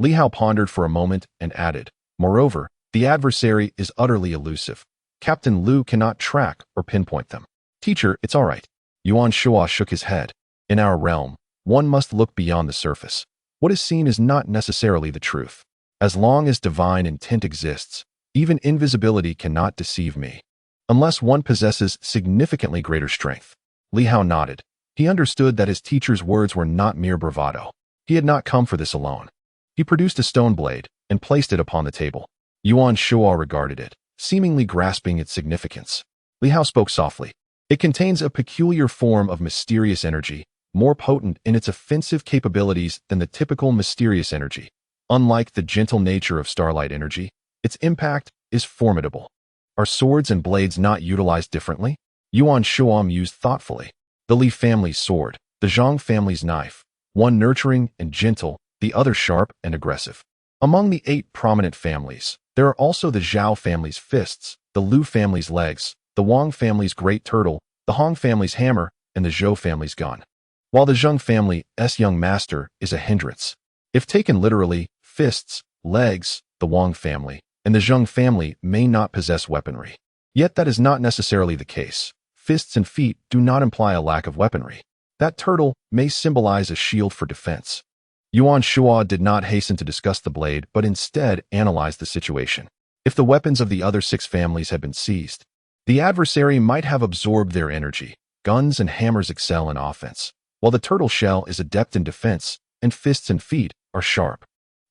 Li Hao pondered for a moment and added, "Moreover, the adversary is utterly elusive. Captain Lu cannot track or pinpoint them." "Teacher, it's all right." Yuan Shua shook his head. "In our realm, one must look beyond the surface. What is seen is not necessarily the truth. As long as divine intent exists, even invisibility cannot deceive me, unless one possesses significantly greater strength." Li Hao nodded. He understood that his teacher's words were not mere bravado. He had not come for this alone. He produced a stone blade and placed it upon the table. Yuan Shua regarded it, seemingly grasping its significance. Li Hao spoke softly. "It contains a peculiar form of mysterious energy, more potent in its offensive capabilities than the typical mysterious energy. Unlike the gentle nature of starlight energy, its impact is formidable." "Are swords and blades not utilized differently?" Yuan Shua mused thoughtfully. "The Li family's sword, the Zhang family's knife, one nurturing and gentle, the other sharp and aggressive. Among the 8 prominent families, there are also the Zhao family's fists, the Lu family's legs, the Wang family's great turtle, the Hong family's hammer, and the Zhou family's gun. While the Zheng family's young master is a hindrance. If taken literally, fists, legs, the Wang family, and the Zheng family may not possess weaponry. Yet that is not necessarily the case. Fists and feet do not imply a lack of weaponry. That turtle may symbolize a shield for defense." Yuan Shua did not hasten to discuss the blade, but instead analyzed the situation. If the weapons of the other 6 families had been seized, the adversary might have absorbed their energy. Guns and hammers excel in offense, while the turtle shell is adept in defense, and fists and feet are sharp.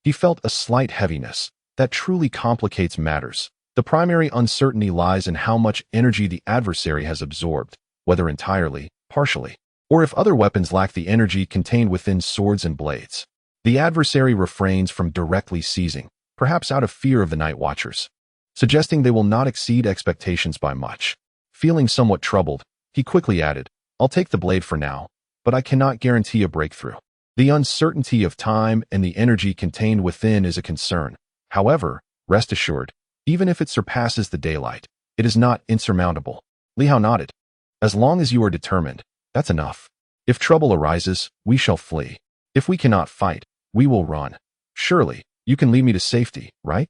He felt a slight heaviness. That truly complicates matters. The primary uncertainty lies in how much energy the adversary has absorbed, whether entirely, partially, or if other weapons lack the energy contained within swords and blades. The adversary refrains from directly seizing, perhaps out of fear of the night watchers, suggesting they will not exceed expectations by much. Feeling somewhat troubled, he quickly added, "I'll take the blade for now, but I cannot guarantee a breakthrough. The uncertainty of time and the energy contained within is a concern. However, rest assured, even if it surpasses the daylight, it is not insurmountable." Li Hao nodded. "As long as you are determined, that's enough. If trouble arises, we shall flee. If we cannot fight, we will run. Surely, you can lead me to safety, right?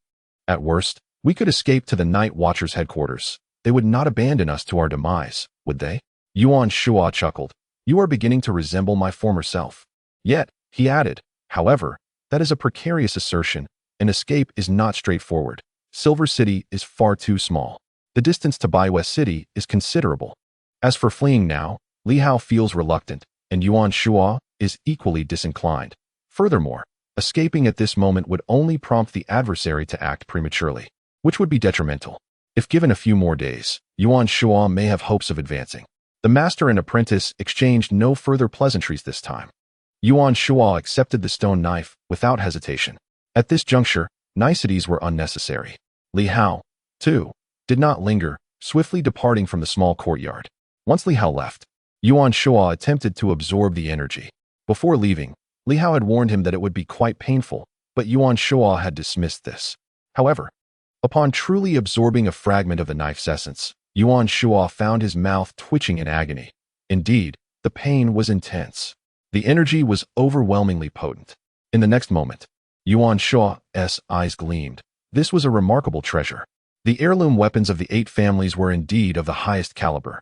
At worst, We could escape to the Night Watchers' headquarters. They would not abandon us to our demise, would they? Yuan Shuo chuckled. You are beginning to resemble my former self. Yet, he added, however, that is a precarious assertion. An escape is not straightforward. Silver City is far too small. The distance to Baiwei City is considerable. As for fleeing now, Li Hao feels reluctant, and Yuan Shuo is equally disinclined. Furthermore, escaping at this moment would only prompt the adversary to act prematurely, which would be detrimental. If given a few more days, Yuan Shuo may have hopes of advancing. The master and apprentice exchanged no further pleasantries this time. Yuan Shuo accepted the stone knife without hesitation. At this juncture, niceties were unnecessary. Li Hao, too, did not linger, swiftly departing from the small courtyard. Once Li Hao left, Yuan Shuo attempted to absorb the energy. Before leaving, Li Hao had warned him that it would be quite painful, but Yuan Shuo had dismissed this. However, upon truly absorbing a fragment of the knife's essence, Yuan Shuo found his mouth twitching in agony. Indeed, the pain was intense. The energy was overwhelmingly potent. In the next moment, Yuan Shuo's eyes gleamed. This was a remarkable treasure. The heirloom weapons of the 8 families were indeed of the highest caliber.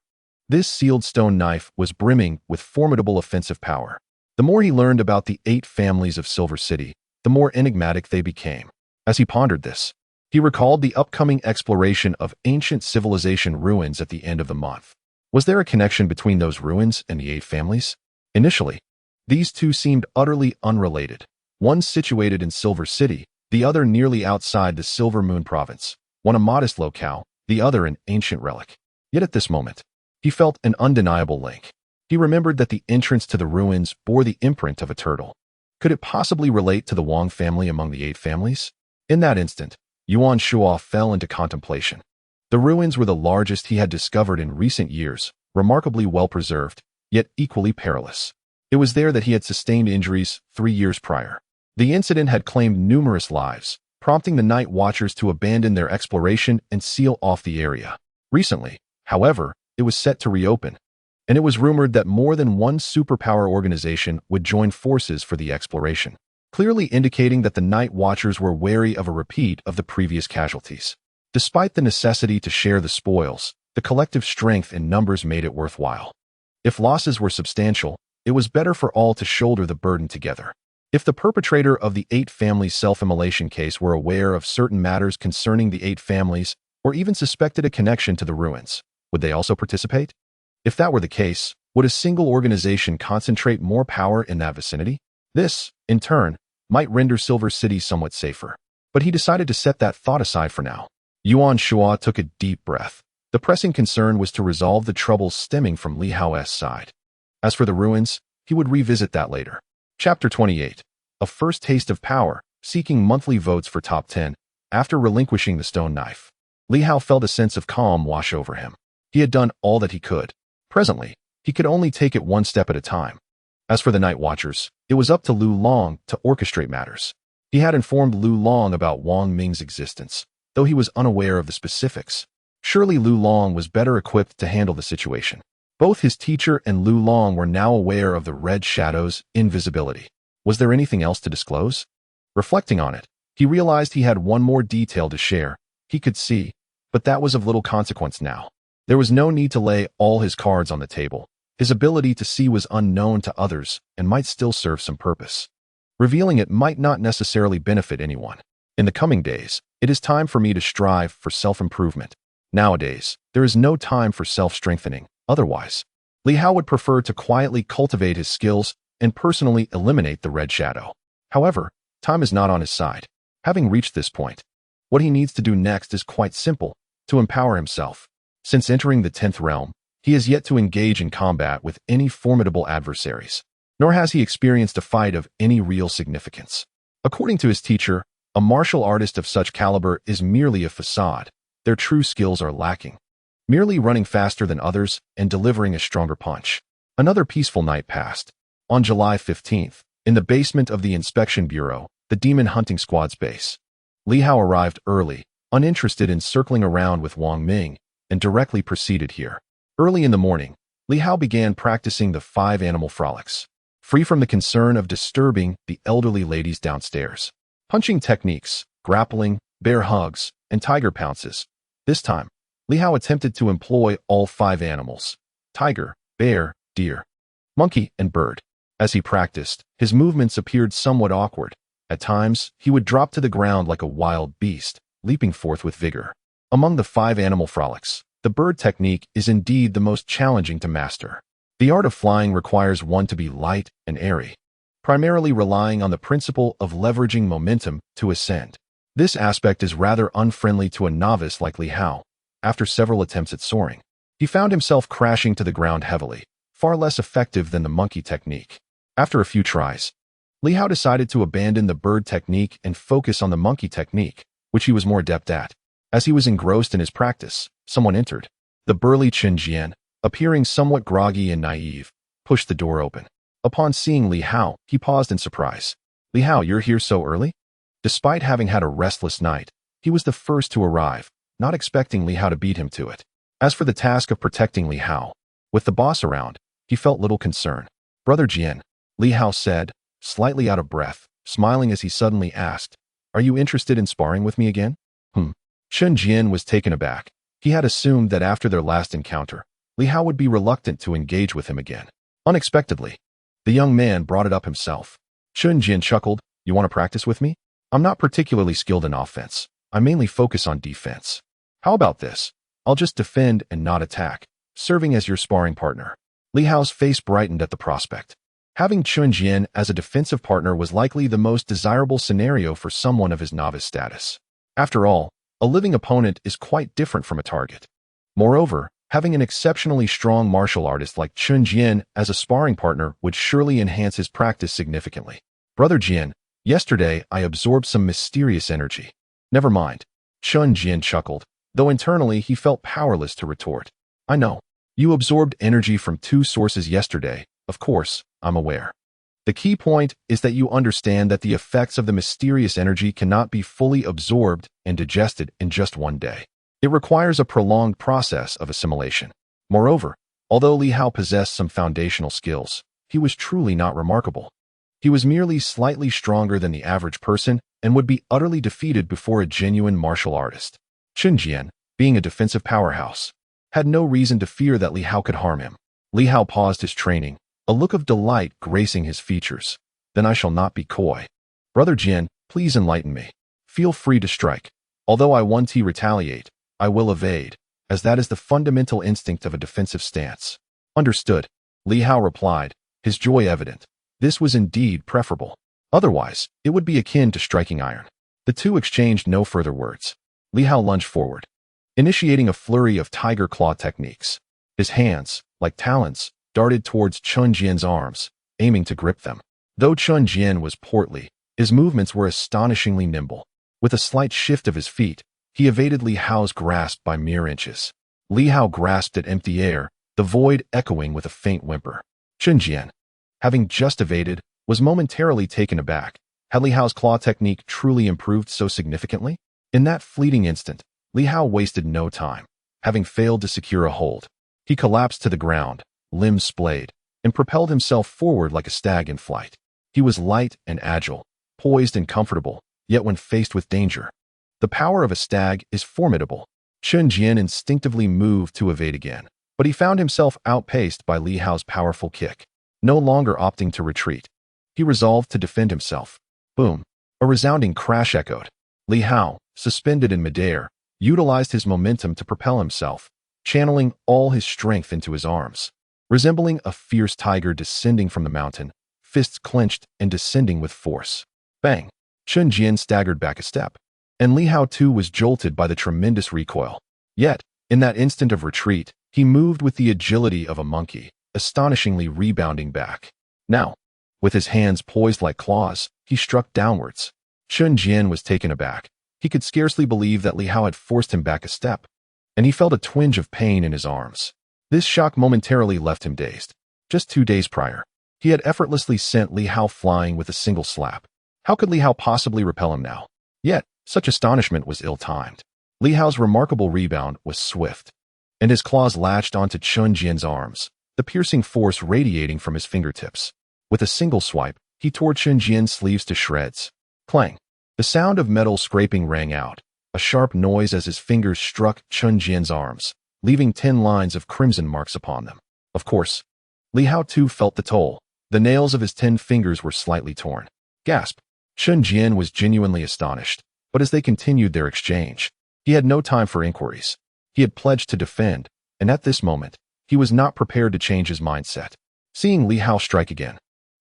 This sealed stone knife was brimming with formidable offensive power. The more he learned about the 8 families of Silver City, the more enigmatic they became. As he pondered this, he recalled the upcoming exploration of ancient civilization ruins at the end of the month. Was there a connection between those ruins and the 8 families? Initially, these two seemed utterly unrelated. One situated in Silver City, the other nearly outside the Silver Moon province, one a modest locale, the other an ancient relic. Yet at this moment, he felt an undeniable link. He remembered that the entrance to the ruins bore the imprint of a turtle. Could it possibly relate to the Wang family among the 8 families? In that instant, Yuan Shuo fell into contemplation. The ruins were the largest he had discovered in recent years, remarkably well preserved, yet equally perilous. It was there that he had sustained injuries 3 years prior. The incident had claimed numerous lives, prompting the Night Watchers to abandon their exploration and seal off the area. Recently, however, it was set to reopen, and it was rumored that more than one superpower organization would join forces for the exploration, clearly indicating that the Night Watchers were wary of a repeat of the previous casualties. Despite the necessity to share the spoils, the collective strength in numbers made it worthwhile. If losses were substantial, it was better for all to shoulder the burden together. If the perpetrator of the 8 families self-immolation case were aware of certain matters concerning the 8 families, or even suspected a connection to the ruins, would they also participate? If that were the case, would a single organization concentrate more power in that vicinity? This, in turn, might render Silver City somewhat safer. But he decided to set that thought aside for now. Yuan Shuo took a deep breath. The pressing concern was to resolve the troubles stemming from Li Hao's side. As for the ruins, he would revisit that later. Chapter 28. A first taste of power, seeking monthly votes for top 10. After relinquishing the stone knife, Li Hao felt a sense of calm wash over him. He had done all that he could. Presently, he could only take it one step at a time. As for the Night Watchers, it was up to Lu Long to orchestrate matters. He had informed Lu Long about Wang Ming's existence, though he was unaware of the specifics. Surely Lu Long was better equipped to handle the situation. Both his teacher and Lu Long were now aware of the Red Shadow's invisibility. Was there anything else to disclose? Reflecting on it, he realized he had one more detail to share. He could see, but that was of little consequence now. There was no need to lay all his cards on the table. His ability to see was unknown to others and might still serve some purpose. Revealing it might not necessarily benefit anyone. In the coming days, it is time for me to strive for self-improvement. Nowadays, there is no time for self-strengthening. Otherwise, Li Hao would prefer to quietly cultivate his skills and personally eliminate the Red Shadow. However, time is not on his side. Having reached this point, what he needs to do next is quite simple: to empower himself. Since entering the 10th realm, he has yet to engage in combat with any formidable adversaries, nor has he experienced a fight of any real significance. According to his teacher, a martial artist of such caliber is merely a facade. Their true skills are lacking, merely running faster than others and delivering a stronger punch. Another peaceful night passed. On July 15th, in the basement of the Inspection Bureau, the Demon Hunting Squad's base, Li Hao arrived early, uninterested in circling around with Wang Ming, and directly proceeded here. Early in the morning, Li Hao began practicing the 5 animal frolics, free from the concern of disturbing the elderly ladies downstairs. Punching techniques, grappling, bear hugs, and tiger pounces. This time, Li Hao attempted to employ all 5 animals: tiger, bear, deer, monkey, and bird. As he practiced, his movements appeared somewhat awkward. At times, he would drop to the ground like a wild beast, leaping forth with vigor. Among the 5 animal frolics, the bird technique is indeed the most challenging to master. The art of flying requires one to be light and airy, primarily relying on the principle of leveraging momentum to ascend. This aspect is rather unfriendly to a novice like Li Hao. After several attempts at soaring, he found himself crashing to the ground heavily, far less effective than the monkey technique. After a few tries, Li Hao decided to abandon the bird technique and focus on the monkey technique, which he was more adept at. As he was engrossed in his practice, someone entered. The burly Chen Jian, appearing somewhat groggy and naive, pushed the door open. Upon seeing Li Hao, he paused in surprise. "Li Hao, you're here so early?" Despite having had a restless night, he was the first to arrive, not expecting Li Hao to beat him to it. As for the task of protecting Li Hao, with the boss around, he felt little concern. "Brother Jian," Li Hao said, slightly out of breath, smiling as he suddenly asked, "Are you interested in sparring with me again?" Chen Jian was taken aback. He had assumed that after their last encounter, Li Hao would be reluctant to engage with him again. Unexpectedly, the young man brought it up himself. Chen Jian chuckled, "You want to practice with me? I'm not particularly skilled in offense. I mainly focus on defense. How about this? I'll just defend and not attack, serving as your sparring partner." Li Hao's face brightened at the prospect. Having Chen Jian as a defensive partner was likely the most desirable scenario for someone of his novice status. After all, a living opponent is quite different from a target. Moreover, having an exceptionally strong martial artist like Chen Jian as a sparring partner would surely enhance his practice significantly. "Brother Jian, yesterday I absorbed some mysterious energy." "Never mind," Chen Jian chuckled, though internally he felt powerless to retort. "I know. You absorbed energy from 2 sources yesterday. Of course, I'm aware. The key point is that you understand that the effects of the mysterious energy cannot be fully absorbed and digested in just one day. It requires a prolonged process of assimilation." Moreover, although Li Hao possessed some foundational skills, he was truly not remarkable. He was merely slightly stronger than the average person and would be utterly defeated before a genuine martial artist. Chen Jian, being a defensive powerhouse, had no reason to fear that Li Hao could harm him. Li Hao paused his training, a look of delight gracing his features. "Then I shall not be coy. Brother Jian, please enlighten me. Feel free to strike. Although I want to retaliate, I will evade, as that is the fundamental instinct of a defensive stance." "Understood," Li Hao replied, his joy evident. This was indeed preferable. Otherwise, it would be akin to striking iron. The two exchanged no further words. Li Hao lunged forward, initiating a flurry of tiger claw techniques. His hands, like talons, darted towards Chen Jian's arms, aiming to grip them. Though Chen Jian was portly, his movements were astonishingly nimble. With a slight shift of his feet, he evaded Li Hao's grasp by mere inches. Li Hao grasped at empty air, the void echoing with a faint whimper. Chen Jian, having just evaded, was momentarily taken aback. Had Li Hao's claw technique truly improved so significantly? In that fleeting instant, Li Hao wasted no time. Having failed to secure a hold, he collapsed to the ground, limbs splayed, and propelled himself forward like a stag in flight. He was light and agile, poised and comfortable, yet when faced with danger, the power of a stag is formidable. Chen Jian instinctively moved to evade again, but he found himself outpaced by Li Hao's powerful kick. No longer opting to retreat, he resolved to defend himself. Boom! A resounding crash echoed. Li Hao, suspended in midair, utilized his momentum to propel himself, channeling all his strength into his arms. Resembling a fierce tiger descending from the mountain, fists clenched and descending with force. Bang! Chen Jian staggered back a step, and Li Hao too was jolted by the tremendous recoil. Yet, in that instant of retreat, he moved with the agility of a monkey, astonishingly rebounding back. Now, with his hands poised like claws, he struck downwards. Chen Jian was taken aback. He could scarcely believe that Li Hao had forced him back a step, and he felt a twinge of pain in his arms. This shock momentarily left him dazed. Just 2 days prior, he had effortlessly sent Li Hao flying with a single slap. How could Li Hao possibly repel him now? Yet, such astonishment was ill-timed. Li Hao's remarkable rebound was swift, and his claws latched onto Chen Jian's arms, the piercing force radiating from his fingertips. With a single swipe, he tore Chen Jian's sleeves to shreds. Clang! The sound of metal scraping rang out, a sharp noise as his fingers struck Chun Jian's arms, leaving 10 lines of crimson marks upon them. Of course, Li Hao too felt the toll. The nails of his 10 fingers were slightly torn. Gasp! Chun Jian was genuinely astonished, but as they continued their exchange, he had no time for inquiries. He had pledged to defend, and at this moment, he was not prepared to change his mindset. Seeing Li Hao strike again,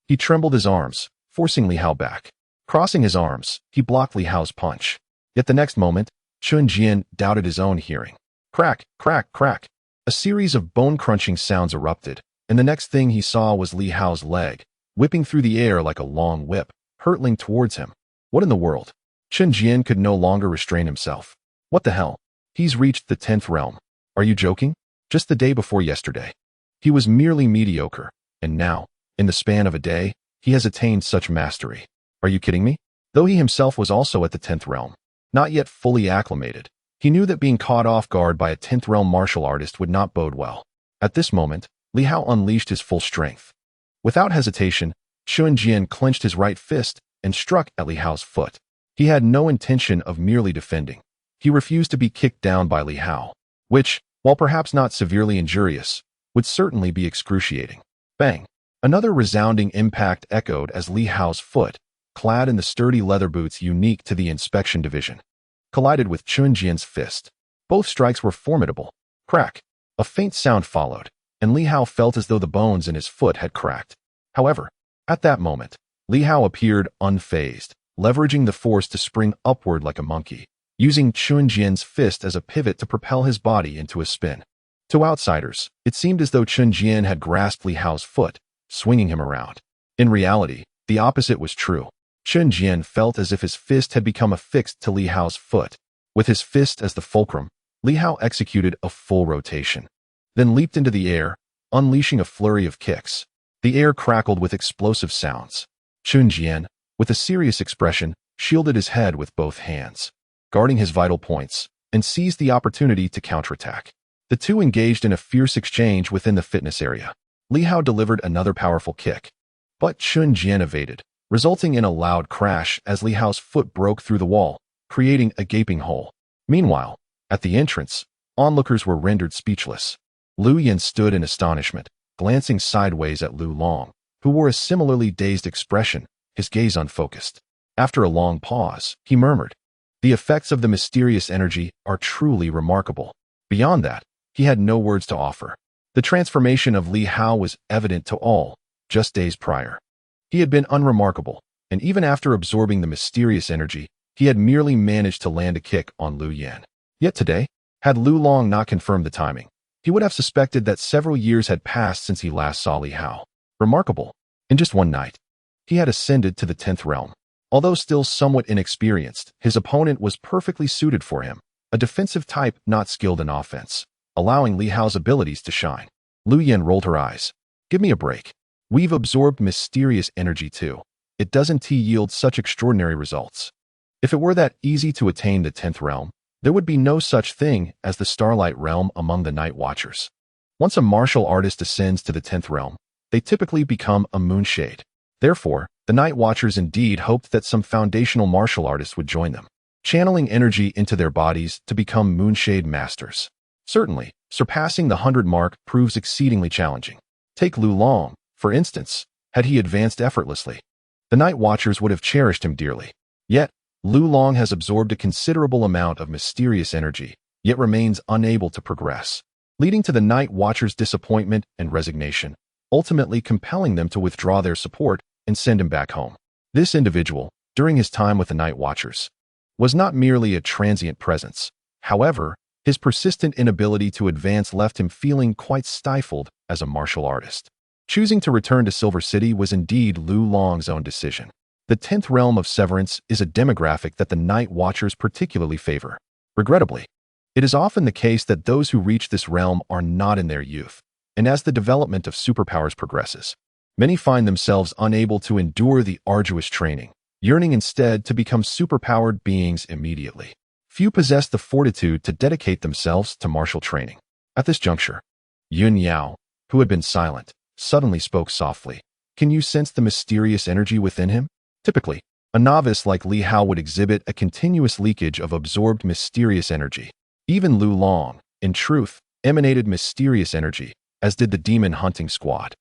he trembled his arms, forcing Li Hao back. Crossing his arms, he blocked Li Hao's punch. Yet the next moment, Chun Jian doubted his own hearing. Crack, crack, crack. A series of bone-crunching sounds erupted, and the next thing he saw was Li Hao's leg, whipping through the air like a long whip, hurtling towards him. What in the world? Chun Jian could no longer restrain himself. What the hell? He's reached the 10th realm. Are you joking? Just the day before yesterday. He was merely mediocre, and now, in the span of a day, he has attained such mastery. Are you kidding me? Though he himself was also at the 10th realm, not yet fully acclimated, he knew that being caught off guard by a 10th realm martial artist would not bode well. At this moment, Li Hao unleashed his full strength. Without hesitation, Chun Jian clenched his right fist and struck at Li Hao's foot. He had no intention of merely defending. He refused to be kicked down by Li Hao, which, while perhaps not severely injurious, would certainly be excruciating. Bang! Another resounding impact echoed as Li Hao's foot, clad in the sturdy leather boots unique to the inspection division, collided with Chun Jian's fist. Both strikes were formidable. Crack! A faint sound followed, and Li Hao felt as though the bones in his foot had cracked. However, at that moment, Li Hao appeared unfazed, leveraging the force to spring upward like a monkey, using Chun Jian's fist as a pivot to propel his body into a spin. To outsiders, it seemed as though Chun Jian had grasped Li Hao's foot, swinging him around. In reality, the opposite was true. Chun Jian felt as if his fist had become affixed to Li Hao's foot. With his fist as the fulcrum, Li Hao executed a full rotation, then leaped into the air, unleashing a flurry of kicks. The air crackled with explosive sounds. Chun Jian, with a serious expression, shielded his head with both hands, guarding his vital points, and seized the opportunity to counterattack. The two engaged in a fierce exchange within the fitness area. Li Hao delivered another powerful kick, but Chun Jian evaded, resulting in a loud crash as Li Hao's foot broke through the wall, creating a gaping hole. Meanwhile, at the entrance, onlookers were rendered speechless. Lu Yan stood in astonishment, glancing sideways at Lu Long, who wore a similarly dazed expression, his gaze unfocused. After a long pause, he murmured, "The effects of the mysterious energy are truly remarkable." Beyond that, he had no words to offer. The transformation of Li Hao was evident to all, just days prior. He had been unremarkable, and even after absorbing the mysterious energy, he had merely managed to land a kick on Lu Yan. Yet today, had Lu Long not confirmed the timing, he would have suspected that several years had passed since he last saw Li Hao. Remarkable. In just one night, he had ascended to the 10th realm. Although still somewhat inexperienced, his opponent was perfectly suited for him, a defensive type not skilled in offense, allowing Li Hao's abilities to shine. Lu Yan rolled her eyes. "Give me a break. We've absorbed mysterious energy too. It doesn't yield such extraordinary results. If it were that easy to attain the 10th realm, there would be no such thing as the Starlight realm among the Night Watchers. Once a martial artist ascends to the 10th realm, they typically become a moonshade. Therefore, the Night Watchers indeed hoped that some foundational martial artists would join them, channeling energy into their bodies to become moonshade masters. Certainly, surpassing the 100 mark proves exceedingly challenging. Take Lu Long, for instance. Had he advanced effortlessly, the Night Watchers would have cherished him dearly. Yet, Lu Long has absorbed a considerable amount of mysterious energy, yet remains unable to progress, leading to the Night Watchers' disappointment and resignation, ultimately compelling them to withdraw their support and send him back home. This individual, during his time with the Night Watchers, was not merely a transient presence. However, his persistent inability to advance left him feeling quite stifled as a martial artist. Choosing to return to Silver City was indeed Lu Long's own decision. The 10th realm of severance is a demographic that the Night Watchers particularly favor. Regrettably, it is often the case that those who reach this realm are not in their youth, and as the development of superpowers progresses, many find themselves unable to endure the arduous training, yearning instead to become superpowered beings immediately. Few possess the fortitude to dedicate themselves to martial training. At this juncture, Yun Yao, who had been silent, suddenly spoke softly. "Can you sense the mysterious energy within him?" Typically, A novice like Li Hao would exhibit a continuous leakage of absorbed mysterious energy. Even Lu Long, in truth, emanated mysterious energy, as did the demon hunting squad.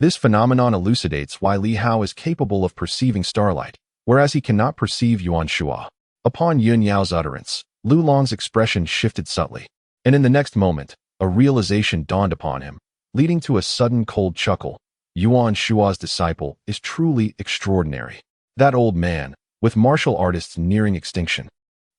This phenomenon elucidates why Li Hao is capable of perceiving starlight, whereas he cannot perceive Yuan Shua. Upon Yun Yao's utterance, Lu Long's expression shifted subtly, and in the next moment, a realization dawned upon him, leading to a sudden cold chuckle. Yuan Shua's disciple is truly extraordinary. That old man, with martial artists nearing extinction,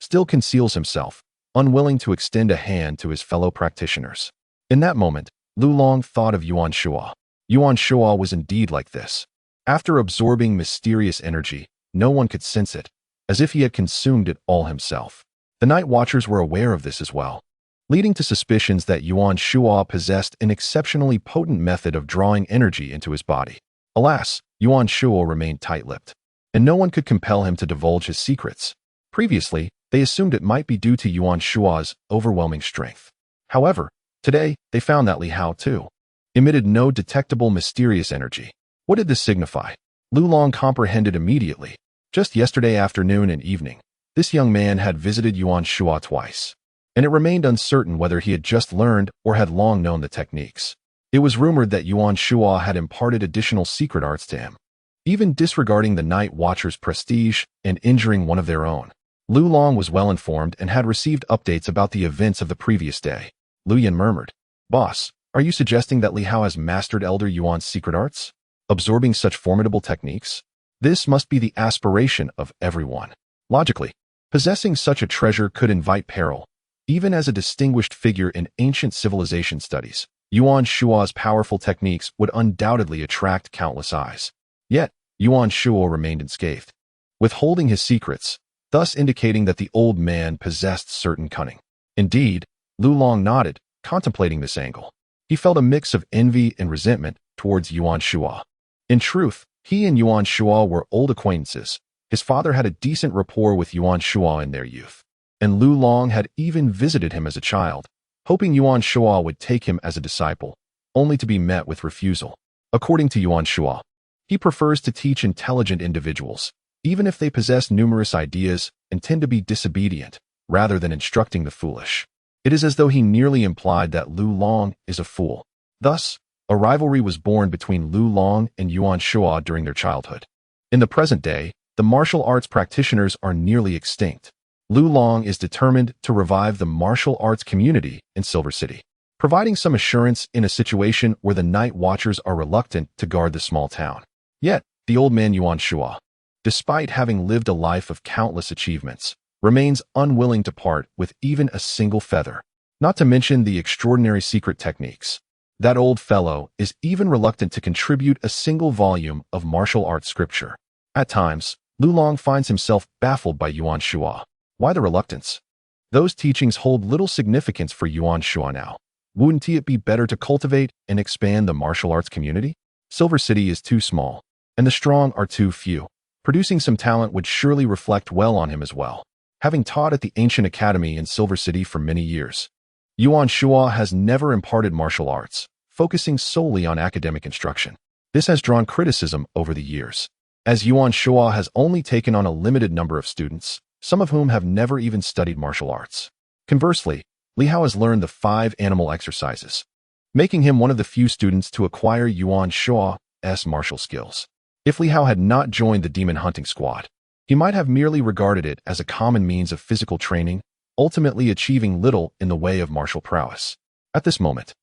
still conceals himself, unwilling to extend a hand to his fellow practitioners. In that moment, Lu Long thought of Yuan Shua. Yuan Shua was indeed like this. After absorbing mysterious energy, no one could sense it, as if he had consumed it all himself. The Night Watchers were aware of this as well, leading to suspicions that Yuan Shua possessed an exceptionally potent method of drawing energy into his body. Alas, Yuan Shua remained tight-lipped, and no one could compel him to divulge his secrets. Previously, they assumed it might be due to Yuan Shua's overwhelming strength. However, today, they found that Li Hao, too, emitted no detectable mysterious energy. What did this signify? Lu Long comprehended immediately. Just yesterday afternoon and evening, this young man had visited Yuan Shua twice, and it remained uncertain whether he had just learned or had long known the techniques. It was rumored that Yuan Shua had imparted additional secret arts to him, even disregarding the Night Watchers' prestige and injuring one of their own. Lu Long was well informed and had received updates about the events of the previous day. Lu Yan murmured, "Boss, are you suggesting that Li Hao has mastered Elder Yuan's secret arts, absorbing such formidable techniques? This must be the aspiration of everyone. Logically, possessing such a treasure could invite peril. Even as a distinguished figure in ancient civilization studies, Yuan Shua's powerful techniques would undoubtedly attract countless eyes. Yet, Yuan Shua remained unscathed, withholding his secrets, thus indicating that the old man possessed certain cunning. Indeed, Lu Long nodded, contemplating this angle. He felt a mix of envy and resentment towards Yuan Shua. In truth, he and Yuan Shua were old acquaintances. His father had a decent rapport with Yuan Shua in their youth, and Lu Long had even visited him as a child, hoping Yuan Shua would take him as a disciple, only to be met with refusal. According to Yuan Shua, he prefers to teach intelligent individuals, even if they possess numerous ideas and tend to be disobedient, rather than instructing the foolish. It is as though he nearly implied that Lu Long is a fool. Thus, a rivalry was born between Lu Long and Yuan Shua during their childhood. In the present day, the martial arts practitioners are nearly extinct. Lu Long is determined to revive the martial arts community in Silver City, providing some assurance in a situation where the Night Watchers are reluctant to guard the small town. Yet, the old man Yuan Shua, despite having lived a life of countless achievements, remains unwilling to part with even a single feather, not to mention the extraordinary secret techniques. That old fellow is even reluctant to contribute a single volume of martial arts scripture. At times, Lu Long finds himself baffled by Yuan Shua. Why the reluctance? Those teachings hold little significance for Yuan Shua now. Wouldn't it be better to cultivate and expand the martial arts community? Silver City is too small, and the strong are too few. Producing some talent would surely reflect well on him as well. Having taught at the ancient academy in Silver City for many years, Yuan Shua has never imparted martial arts, focusing solely on academic instruction. This has drawn criticism over the years, as Yuan Shua has only taken on a limited number of students, some of whom have never even studied martial arts. Conversely, Li Hao has learned the 5 animal exercises, making him one of the few students to acquire Yuan Shua's martial skills. If Li Hao had not joined the demon hunting squad, he might have merely regarded it as a common means of physical training, ultimately achieving little in the way of martial prowess. At this moment,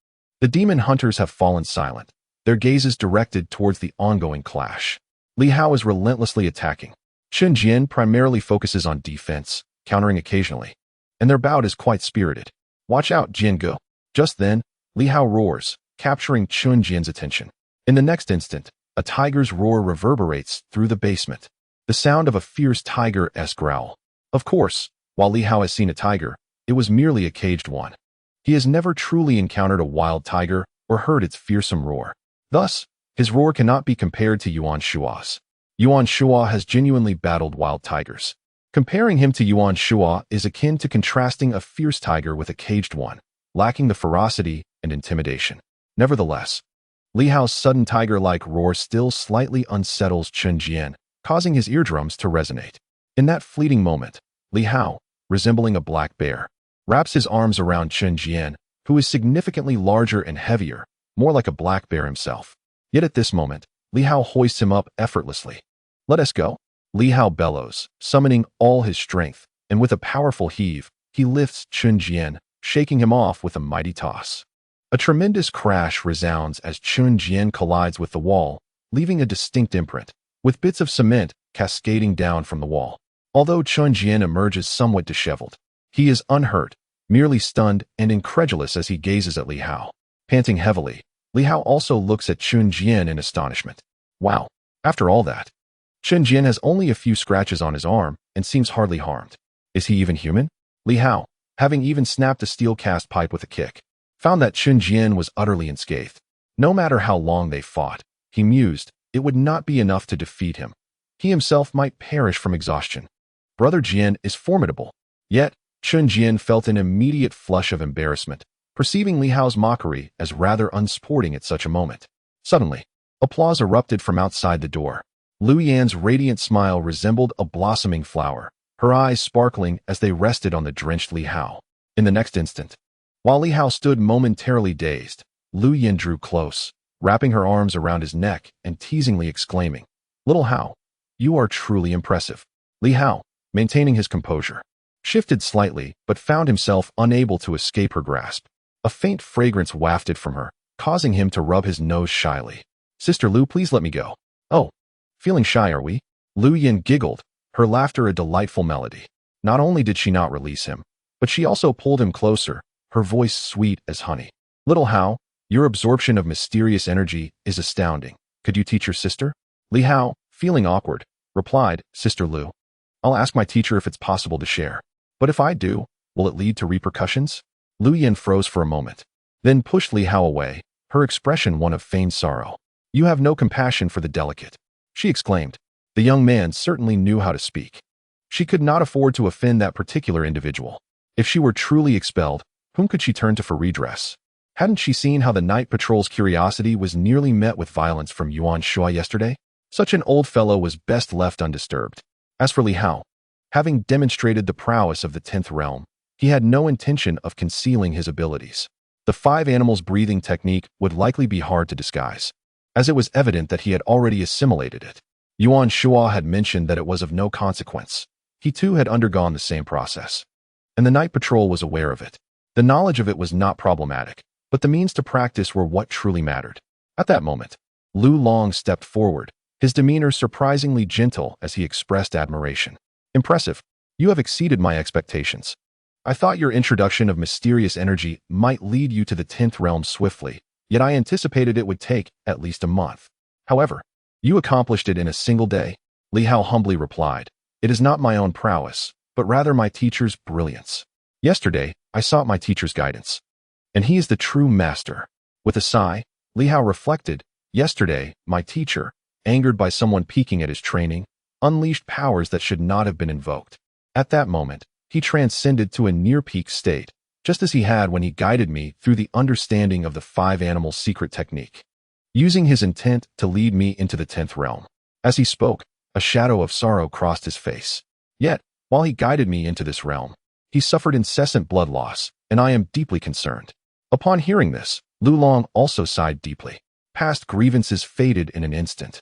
the demon hunters have fallen silent, their gazes directed towards the ongoing clash. Li Hao is relentlessly attacking. Chen Jian primarily focuses on defense, countering occasionally, and their bout is quite spirited. Watch out, Jian Go. Just then, Li Hao roars, capturing Chen Jian's attention. In the next instant, a tiger's roar reverberates through the basement, the sound of a fierce tiger-esque growl. Of course, while Li Hao has seen a tiger, it was merely a caged one. He has never truly encountered a wild tiger or heard its fearsome roar. Thus, his roar cannot be compared to Yuan Shua's. Yuan Shua has genuinely battled wild tigers. Comparing him to Yuan Shua is akin to contrasting a fierce tiger with a caged one, lacking the ferocity and intimidation. Nevertheless, Li Hao's sudden tiger-like roar still slightly unsettles Chen Jian, causing his eardrums to resonate. In that fleeting moment, Li Hao, resembling a black bear, wraps his arms around Chen Jian, who is significantly larger and heavier, more like a black bear himself. Yet at this moment, Li Hao hoists him up effortlessly. "Let us go." Li Hao bellows, summoning all his strength, and with a powerful heave, he lifts Chen Jian, shaking him off with a mighty toss. A tremendous crash resounds as Chen Jian collides with the wall, leaving a distinct imprint, with bits of cement cascading down from the wall. Although Chen Jian emerges somewhat disheveled, he is unhurt, merely stunned and incredulous as he gazes at Li Hao. Panting heavily, Li Hao also looks at Chen Jian in astonishment. Wow, after all that, Chen Jian has only a few scratches on his arm and seems hardly harmed. Is he even human? Li Hao, having even snapped a steel cast pipe with a kick, found that Chen Jian was utterly unscathed. No matter how long they fought, he mused, it would not be enough to defeat him. He himself might perish from exhaustion. Brother Jian is formidable. Yet, Chen Jian felt an immediate flush of embarrassment, perceiving Li Hao's mockery as rather unsporting at such a moment. Suddenly, applause erupted from outside the door. Lu Yan's radiant smile resembled a blossoming flower, her eyes sparkling as they rested on the drenched Li Hao. In the next instant, while Li Hao stood momentarily dazed, Lu Yan drew close, wrapping her arms around his neck and teasingly exclaiming, "Little Hao, you are truly impressive." Li Hao, maintaining his composure, shifted slightly but found himself unable to escape her grasp. A faint fragrance wafted from her, causing him to rub his nose shyly. "Sister Lu, please let me go." "Oh, feeling shy, are we?" Lu Yan giggled, her laughter a delightful melody. Not only did she not release him, but she also pulled him closer, her voice sweet as honey. "Little Hao, your absorption of mysterious energy is astounding. Could you teach your sister?" Li Hao, feeling awkward, replied, "Sister Lu, I'll ask my teacher if it's possible to share. But if I do, will it lead to repercussions?" Lu Yan froze for a moment, then pushed Li Hao away, her expression one of feigned sorrow. "You have no compassion for the delicate," she exclaimed. The young man certainly knew how to speak. She could not afford to offend that particular individual. If she were truly expelled, whom could she turn to for redress? Hadn't she seen how the night patrol's curiosity was nearly met with violence from Yuan Shuai yesterday? Such an old fellow was best left undisturbed. As for Li Hao, having demonstrated the prowess of the 10th realm, he had no intention of concealing his abilities. The 5 animals breathing technique would likely be hard to disguise, as it was evident that he had already assimilated it. Yuan Shuai had mentioned that it was of no consequence. He too had undergone the same process, and the night patrol was aware of it. The knowledge of it was not problematic, but the means to practice were what truly mattered. At that moment, Lu Long stepped forward, his demeanor surprisingly gentle as he expressed admiration. "Impressive. You have exceeded my expectations. I thought your introduction of mysterious energy might lead you to the 10th realm swiftly, yet I anticipated it would take at least a month. However, you accomplished it in a single day." Li Hao humbly replied, "It is not my own prowess, but rather my teacher's brilliance. Yesterday, I sought my teacher's guidance, and he is the true master." With a sigh, Li Hao reflected, "Yesterday, my teacher, angered by someone peeking at his training, unleashed powers that should not have been invoked. At that moment, he transcended to a near-peak state, just as he had when he guided me through the understanding of the 5 animals' secret technique, using his intent to lead me into the 10th realm." As he spoke, a shadow of sorrow crossed his face. "Yet, while he guided me into this realm, he suffered incessant blood loss, and I am deeply concerned." Upon hearing this, Lu Long also sighed deeply. Past grievances faded in an instant,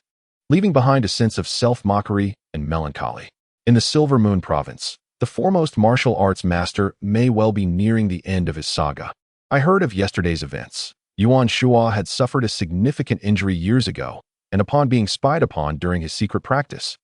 leaving behind a sense of self-mockery and melancholy. In the Silver Moon province, the foremost martial arts master may well be nearing the end of his saga. "I heard of yesterday's events. Yuan Shuai had suffered a significant injury years ago, and upon being spied upon during his secret practice,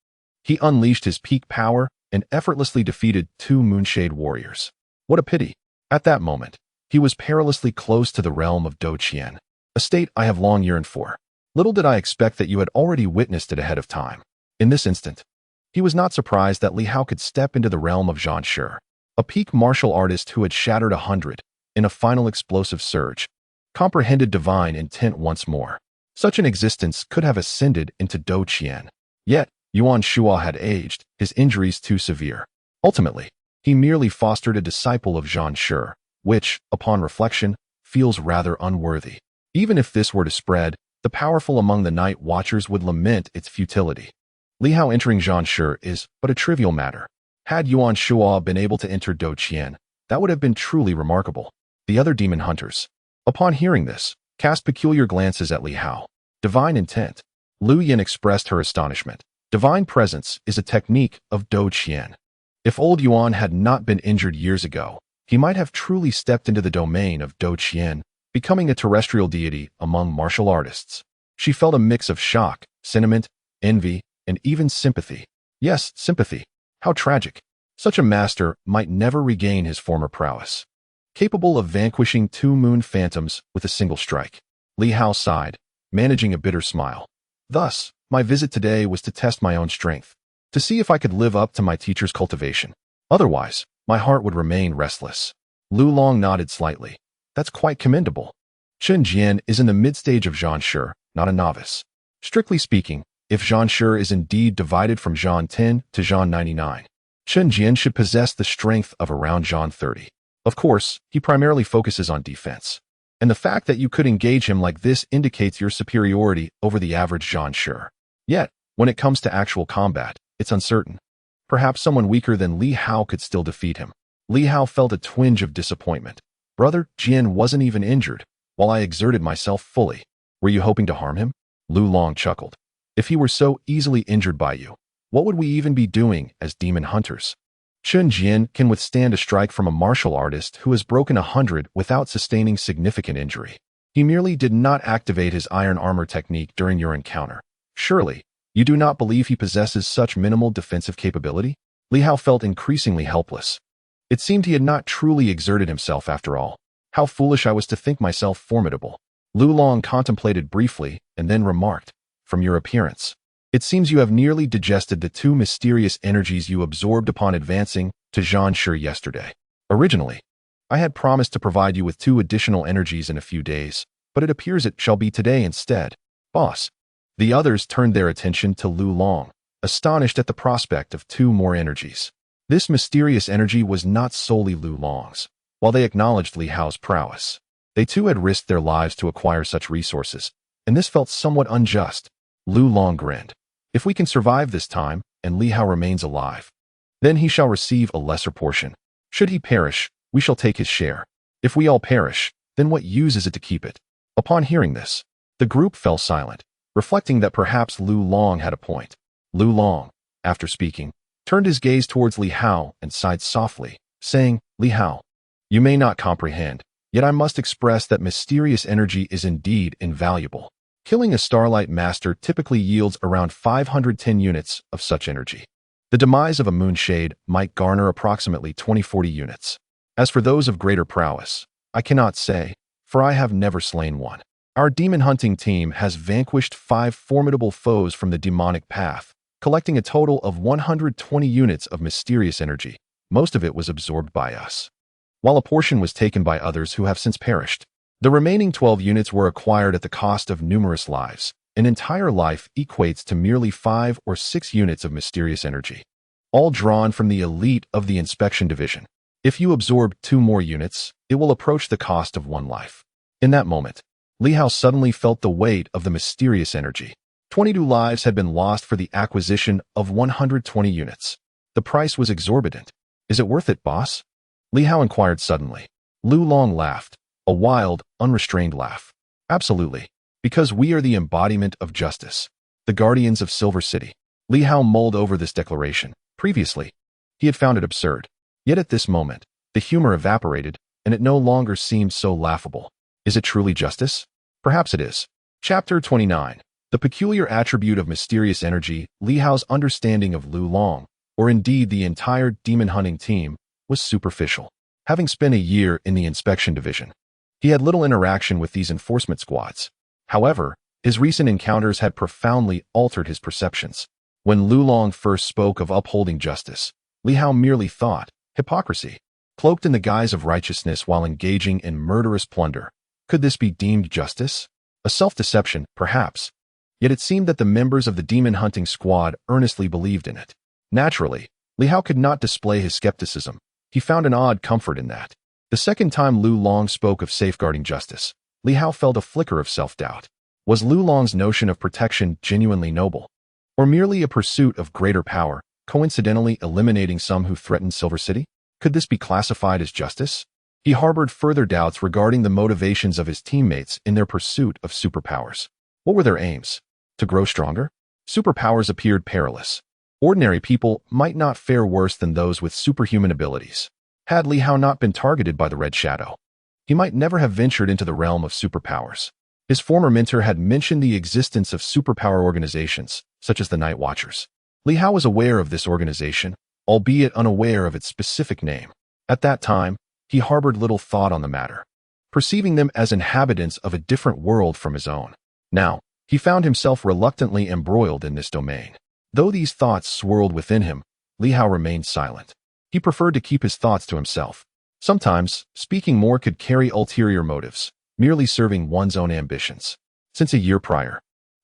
he unleashed his peak power and effortlessly defeated 2 Moonshade warriors. What a pity. At that moment, he was perilously close to the realm of Doqian, a state I have long yearned for. Little did I expect that you had already witnessed it ahead of time." In this instant, he was not surprised that Li Hao could step into the realm of Zhan Shi, a peak martial artist who had shattered 100 in a final explosive surge, comprehended divine intent once more. Such an existence could have ascended into Doqian. Yet, Yuan Shuai had aged, his injuries too severe. Ultimately, he merely fostered a disciple of Zhan Shi, which, upon reflection, feels rather unworthy. Even if this were to spread, the powerful among the Night Watchers would lament its futility. Li Hao entering Zhan Shi is but a trivial matter. Had Yuan Shuo been able to enter Do Qian, that would have been truly remarkable. The other demon hunters, upon hearing this, cast peculiar glances at Li Hao. Divine intent. Lu Yin expressed her astonishment. Divine presence is a technique of Do Qian. If old Yuan had not been injured years ago, he might have truly stepped into the domain of Do Qian, becoming a terrestrial deity among martial artists. She felt a mix of shock, sentiment, envy, and even sympathy. Yes, sympathy. How tragic. Such a master might never regain his former prowess. Capable of vanquishing 2 moon phantoms with a single strike. Li Hao sighed, managing a bitter smile. Thus, my visit today was to test my own strength, to see if I could live up to my teacher's cultivation. Otherwise, my heart would remain restless. Lu Long nodded slightly. That's quite commendable. Chen Jian is in the mid-stage of Zhan Shi, not a novice. Strictly speaking, if Zhan Shi is indeed divided from Zhan 10 to Zhan 99, Chen Jian should possess the strength of around Zhan 30. Of course, he primarily focuses on defense. And the fact that you could engage him like this indicates your superiority over the average Zhan Shi. Yet, when it comes to actual combat, it's uncertain. Perhaps someone weaker than Li Hao could still defeat him. Li Hao felt a twinge of disappointment. Brother Jian wasn't even injured, while I exerted myself fully. Were you hoping to harm him? Lu Long chuckled. If he were so easily injured by you, what would we even be doing as demon hunters? Chen Jian can withstand a strike from a martial artist who has broken 100 without sustaining significant injury. He merely did not activate his iron armor technique during your encounter. Surely, you do not believe he possesses such minimal defensive capability? Li Hao felt increasingly helpless. It seemed he had not truly exerted himself after all. How foolish I was to think myself formidable. Lu Long contemplated briefly and then remarked, from your appearance, it seems you have nearly digested the 2 mysterious energies you absorbed upon advancing to Zhan Shi yesterday. Originally, I had promised to provide you with 2 additional energies in a few days, but it appears it shall be today instead. Boss. The others turned their attention to Lu Long, astonished at the prospect of 2 more energies. This mysterious energy was not solely Lu Long's. While they acknowledged Li Hao's prowess, they too had risked their lives to acquire such resources, and this felt somewhat unjust. Lu Long grinned. If we can survive this time, and Li Hao remains alive, then he shall receive a lesser portion. Should he perish, we shall take his share. If we all perish, then what use is it to keep it? Upon hearing this, the group fell silent, reflecting that perhaps Lu Long had a point. Lu Long, after speaking, turned his gaze towards Li Hao and sighed softly, saying, Li Hao, you may not comprehend, yet I must express that mysterious energy is indeed invaluable. Killing a Starlight Master typically yields around 510 units of such energy. The demise of a Moonshade might garner approximately 20-40 units. As for those of greater prowess, I cannot say, for I have never slain one. Our demon hunting team has vanquished 5 formidable foes from the demonic path, collecting a total of 120 units of mysterious energy. Most of it was absorbed by us, while a portion was taken by others who have since perished. The remaining 12 units were acquired at the cost of numerous lives. An entire life equates to merely 5 or 6 units of mysterious energy, all drawn from the elite of the inspection division. If you absorb 2 more units, it will approach the cost of 1 life. In that moment, Li Hao suddenly felt the weight of the mysterious energy. 22 lives had been lost for the acquisition of 120 units. The price was exorbitant. Is it worth it, boss? Li Hao inquired suddenly. Lu Long laughed. A wild, unrestrained laugh. Absolutely. Because we are the embodiment of justice. The guardians of Silver City. Li Hao mulled over this declaration. Previously, he had found it absurd. Yet at this moment, the humor evaporated, and it no longer seemed so laughable. Is it truly justice? Perhaps it is. Chapter 29. The peculiar attribute of mysterious energy. Li Hao's understanding of Lu Long, or indeed the entire demon hunting team, was superficial. Having spent a year in the inspection division, he had little interaction with these enforcement squads. However, his recent encounters had profoundly altered his perceptions. When Lu Long first spoke of upholding justice, Li Hao merely thought, hypocrisy, cloaked in the guise of righteousness while engaging in murderous plunder. Could this be deemed justice? A self-deception, perhaps. Yet it seemed that the members of the demon hunting squad earnestly believed in it. Naturally, Li Hao could not display his skepticism. He found an odd comfort in that. The second time Lu Long spoke of safeguarding justice, Li Hao felt a flicker of self-doubt. Was Lu Long's notion of protection genuinely noble? Or merely a pursuit of greater power, coincidentally eliminating some who threatened Silver City? Could this be classified as justice? He harbored further doubts regarding the motivations of his teammates in their pursuit of superpowers. What were their aims? To grow stronger? Superpowers appeared perilous. Ordinary people might not fare worse than those with superhuman abilities. Had Li Hao not been targeted by the Red Shadow, he might never have ventured into the realm of superpowers. His former mentor had mentioned the existence of superpower organizations, such as the Night Watchers. Li Hao was aware of this organization, albeit unaware of its specific name. At that time, he harbored little thought on the matter, perceiving them as inhabitants of a different world from his own. Now, he found himself reluctantly embroiled in this domain. Though these thoughts swirled within him, Li Hao remained silent. He preferred to keep his thoughts to himself. Sometimes, speaking more could carry ulterior motives, merely serving one's own ambitions. Since a year prior,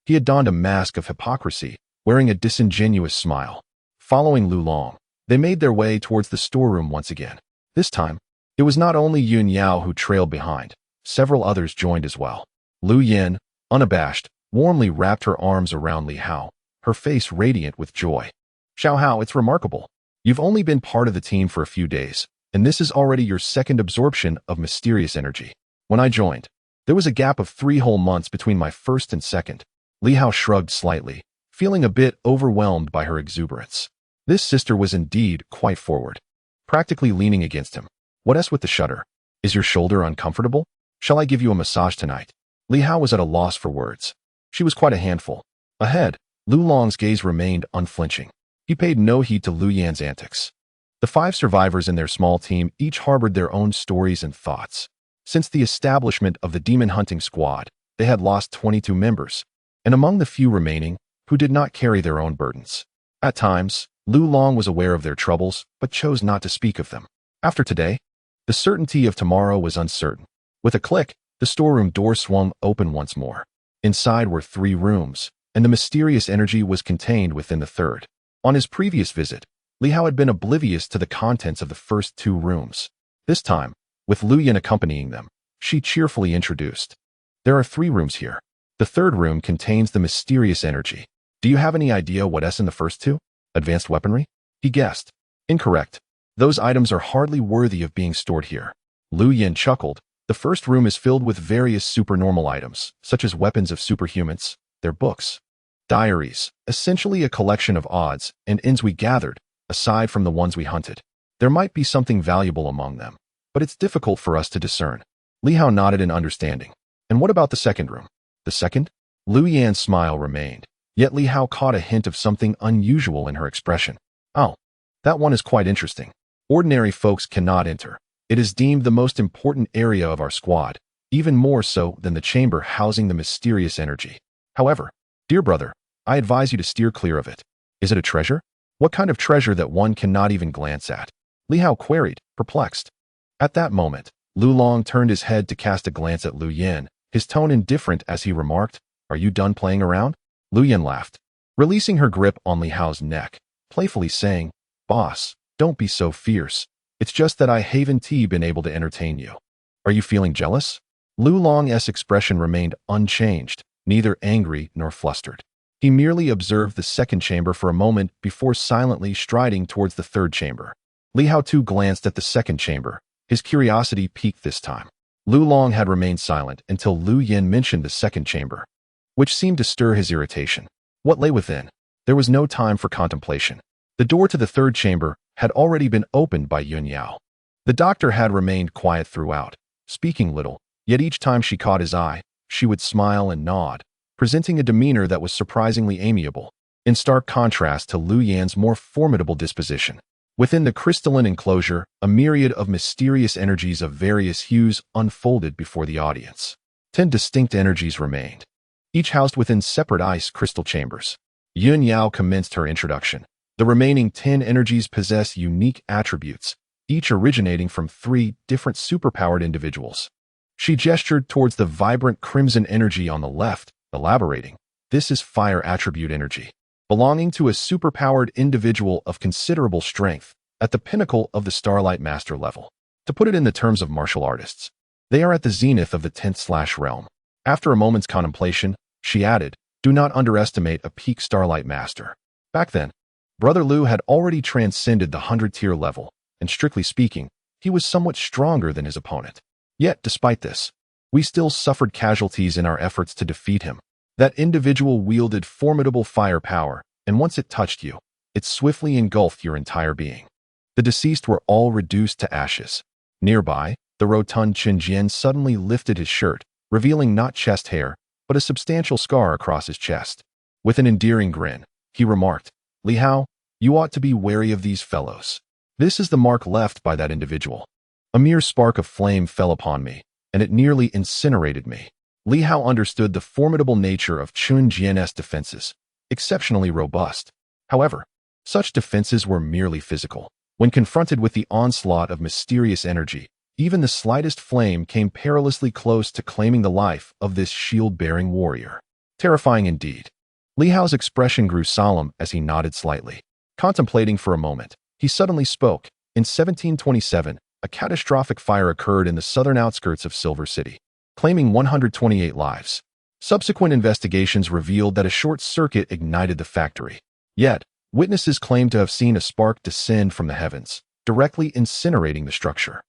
he had donned a mask of hypocrisy, wearing a disingenuous smile. Following Lu Long, they made their way towards the storeroom once again. This time, it was not only Yun Yao who trailed behind. Several others joined as well. Lu Yin, unabashed, warmly wrapped her arms around Li Hao, her face radiant with joy. "Xiao Hao, it's remarkable. You've only been part of the team for a few days, and this is already your second absorption of mysterious energy. When I joined, there was a gap of 3 whole months between my first and second." Li Hao shrugged slightly, feeling a bit overwhelmed by her exuberance. This sister was indeed quite forward, practically leaning against him. "What else with the shudder? Is your shoulder uncomfortable? Shall I give you a massage tonight?" Li Hao was at a loss for words. She was quite a handful. Ahead, Lu Long's gaze remained unflinching. He paid no heed to Lu Yan's antics. The 5 survivors in their small team each harbored their own stories and thoughts. Since the establishment of the demon hunting squad, they had lost 22 members, and among the few remaining, who did not carry their own burdens. At times, Lu Long was aware of their troubles, but chose not to speak of them. After today, the certainty of tomorrow was uncertain. With a click, the storeroom door swung open once more. Inside were 3 rooms, and the mysterious energy was contained within the third. On his previous visit, Li Hao had been oblivious to the contents of the first 2 rooms. This time, with Lu Yin accompanying them, she cheerfully introduced. "There are 3 rooms here. The third room contains the mysterious energy. Do you have any idea what's in the first 2? Advanced weaponry?" He guessed. "Incorrect. Those items are hardly worthy of being stored here." Lu Yin chuckled. "The first room is filled with various supernormal items, such as weapons of superhumans, their books, diaries, essentially a collection of odds and ends we gathered, aside from the ones we hunted. There might be something valuable among them, but it's difficult for us to discern." Li Hao nodded in understanding. "And what about the second room?" "The second?" Lu Yan's smile remained, yet Li Hao caught a hint of something unusual in her expression. "Oh, that one is quite interesting. Ordinary folks cannot enter. It is deemed the most important area of our squad, even more so than the chamber housing the mysterious energy. However, dear brother, I advise you to steer clear of it." "Is it a treasure? What kind of treasure that one cannot even glance at?" Li Hao queried, perplexed. At that moment, Lu Long turned his head to cast a glance at Lu Yin, his tone indifferent as he remarked, "Are you done playing around?" Lu Yin laughed, releasing her grip on Li Hao's neck, playfully saying, "Boss, don't be so fierce. It's just that I haven't been able to entertain you. Are you feeling jealous?" Lu Long's expression remained unchanged, neither angry nor flustered. He merely observed the second chamber for a moment before silently striding towards the third chamber. Li Hao too glanced at the second chamber. His curiosity piqued this time. Lu Long had remained silent until Lu Yin mentioned the second chamber, which seemed to stir his irritation. What lay within? There was no time for contemplation. The door to the third chamber had already been opened by Yun Yao. The doctor had remained quiet throughout, speaking little, yet each time she caught his eye, she would smile and nod, presenting a demeanor that was surprisingly amiable, in stark contrast to Lu Yan's more formidable disposition. Within the crystalline enclosure, a myriad of mysterious energies of various hues unfolded before the audience. 10 distinct energies remained, each housed within separate ice crystal chambers. Yun Yao commenced her introduction. The remaining 10 energies possess unique attributes, each originating from 3 different superpowered individuals. She gestured towards the vibrant crimson energy on the left, elaborating, "This is fire attribute energy, belonging to a superpowered individual of considerable strength, at the pinnacle of the Starlight Master level. To put it in the terms of martial artists, they are at the zenith of the 10th realm." After a moment's contemplation, she added, Do not underestimate a peak Starlight Master. Back then, Brother Lu had already transcended the 100-tier level, and strictly speaking, he was somewhat stronger than his opponent. Yet, despite this, we still suffered casualties in our efforts to defeat him. That individual wielded formidable firepower, and once it touched you, it swiftly engulfed your entire being. The deceased were all reduced to ashes. Nearby, the rotund Chen Jian suddenly lifted his shirt, revealing not chest hair, but a substantial scar across his chest. With an endearing grin, he remarked, "Li Hao, you ought to be wary of these fellows. This is the mark left by that individual." A mere spark of flame fell upon me, and it nearly incinerated me. Li Hao understood the formidable nature of Chen Jian's defenses, exceptionally robust. However, such defenses were merely physical. When confronted with the onslaught of mysterious energy, even the slightest flame came perilously close to claiming the life of this shield-bearing warrior. Terrifying indeed. Li Hao's expression grew solemn as he nodded slightly. Contemplating for a moment, he suddenly spoke. In 1727, a catastrophic fire occurred in the southern outskirts of Silver City, claiming 128 lives. Subsequent investigations revealed that a short circuit ignited the factory. Yet, witnesses claimed to have seen a spark descend from the heavens, directly incinerating the structure.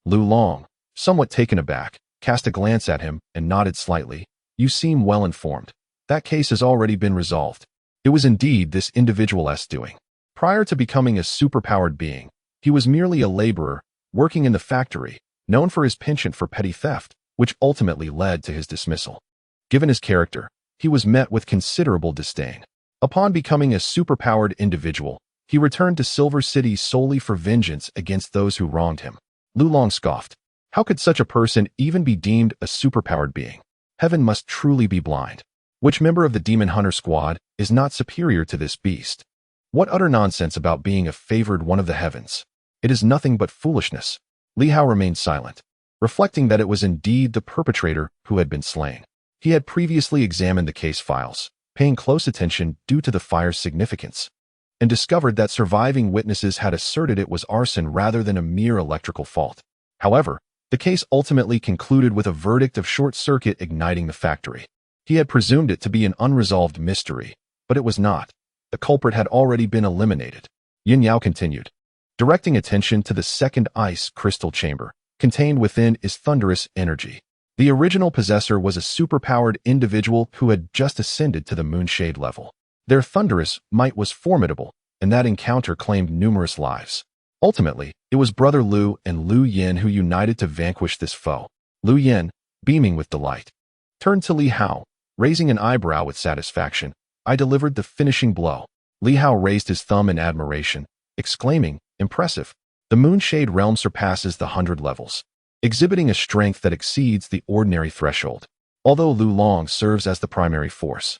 Lu Long, somewhat taken aback, cast a glance at him and nodded slightly. "You seem well informed. That case has already been resolved." It was indeed this individual's doing. Prior to becoming a superpowered being, he was merely a laborer, working in the factory, known for his penchant for petty theft, which ultimately led to his dismissal. Given his character, he was met with considerable disdain. Upon becoming a superpowered individual, he returned to Silver City solely for vengeance against those who wronged him. Lu Long scoffed. How could such a person even be deemed a superpowered being? Heaven must truly be blind. Which member of the Demon Hunter squad is not superior to this beast? What utter nonsense about being a favored one of the heavens. It is nothing but foolishness. Li Hao remained silent, reflecting that it was indeed the perpetrator who had been slain. He had previously examined the case files, paying close attention due to the fire's significance, and discovered that surviving witnesses had asserted it was arson rather than a mere electrical fault. However, the case ultimately concluded with a verdict of short circuit igniting the factory. He had presumed it to be an unresolved mystery, but it was not. The culprit had already been eliminated. Yin Yao continued, directing attention to the second ice crystal chamber. Contained within is thunderous energy. The original possessor was a superpowered individual who had just ascended to the moonshade level. Their thunderous might was formidable, and that encounter claimed numerous lives. Ultimately, it was Brother Lu and Lu Yin who united to vanquish this foe. Lu Yin, beaming with delight, turned to Li Hao, raising an eyebrow with satisfaction. "I delivered the finishing blow." Li Hao raised his thumb in admiration, exclaiming, "Impressive. The moonshade realm surpasses the 100 levels, exhibiting a strength that exceeds the ordinary threshold." Although Lu Long serves as the primary force,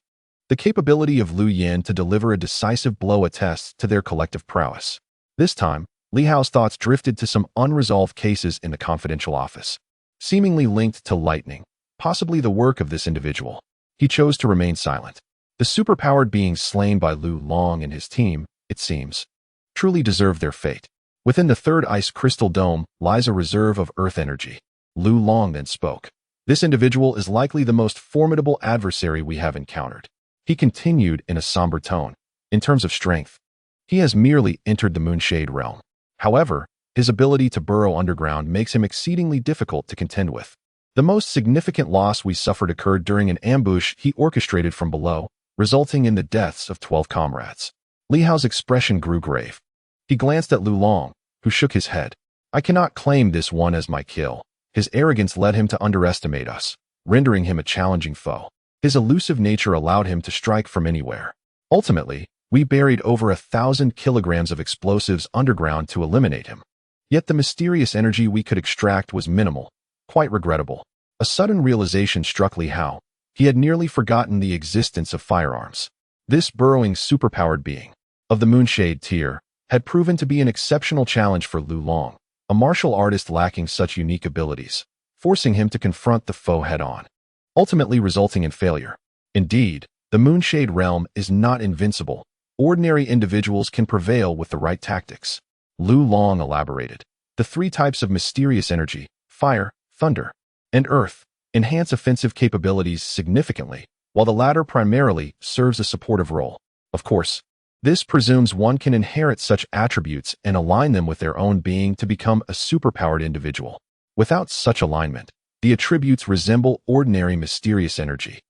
the capability of Lu Yin to deliver a decisive blow attests to their collective prowess. This time, Li Hao's thoughts drifted to some unresolved cases in the confidential office, seemingly linked to lightning, possibly the work of this individual. He chose to remain silent. The superpowered beings slain by Lu Long and his team, it seems, truly deserved their fate. Within the third ice crystal dome lies a reserve of earth energy. Lu Long then spoke. "This individual is likely the most formidable adversary we have encountered." He continued in a somber tone. "In terms of strength, he has merely entered the moonshade realm. However, his ability to burrow underground makes him exceedingly difficult to contend with. The most significant loss we suffered occurred during an ambush he orchestrated from below, resulting in the deaths of 12 comrades." Li Hao's expression grew grave. He glanced at Lu Long, who shook his head. "I cannot claim this one as my kill. His arrogance led him to underestimate us, rendering him a challenging foe. His elusive nature allowed him to strike from anywhere. Ultimately, we buried over 1,000 kilograms of explosives underground to eliminate him. Yet the mysterious energy we could extract was minimal, quite regrettable." A sudden realization struck Li Hao. He had nearly forgotten the existence of firearms. This burrowing superpowered being, of the moonshade tier, had proven to be an exceptional challenge for Lu Long, a martial artist lacking such unique abilities, forcing him to confront the foe head-on, ultimately resulting in failure. Indeed, the moonshade realm is not invincible. Ordinary individuals can prevail with the right tactics. Lu Long elaborated. "The three types of mysterious energy, fire, thunder, and earth, enhance offensive capabilities significantly, while the latter primarily serves a supportive role. Of course, this presumes one can inherit such attributes and align them with their own being to become a superpowered individual. Without such alignment, the attributes resemble ordinary mysterious energy,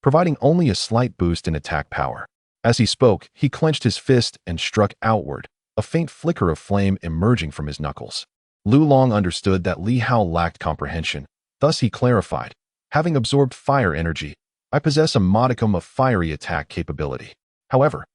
providing only a slight boost in attack power. As he spoke, he clenched his fist and struck outward, a faint flicker of flame emerging from his knuckles. Lu Long understood that Li Hao lacked comprehension, thus he clarified, having absorbed fire energy, I possess a modicum of fiery attack capability. However,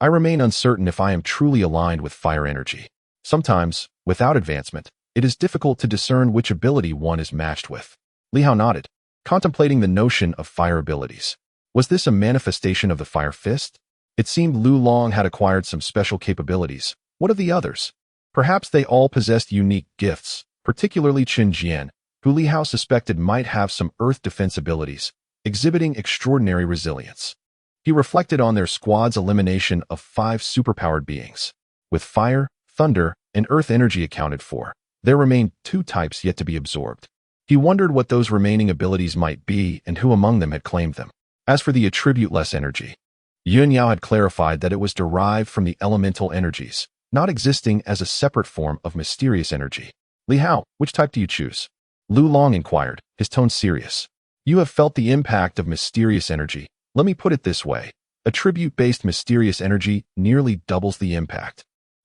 I remain uncertain if I am truly aligned with fire energy. Sometimes, without advancement, it is difficult to discern which ability one is matched with. Li Hao nodded, contemplating the notion of fire abilities. Was this a manifestation of the fire fist? It seemed Lu Long had acquired some special capabilities. What of the others? Perhaps they all possessed unique gifts, particularly Qin Jian, who Li Hao suspected might have some earth defense abilities, exhibiting extraordinary resilience. He reflected on their squad's elimination of 5 superpowered beings. With fire, thunder, and earth energy accounted for, there remained 2 types yet to be absorbed. He wondered what those remaining abilities might be and who among them had claimed them. As for the attribute-less energy, Yun Yao had clarified that it was derived from the elemental energies, not existing as a separate form of mysterious energy. Li Hao, which type do you choose? Lu Long inquired, his tone serious. You have felt the impact of mysterious energy. Let me put it this way. Attribute-based mysterious energy nearly doubles the impact.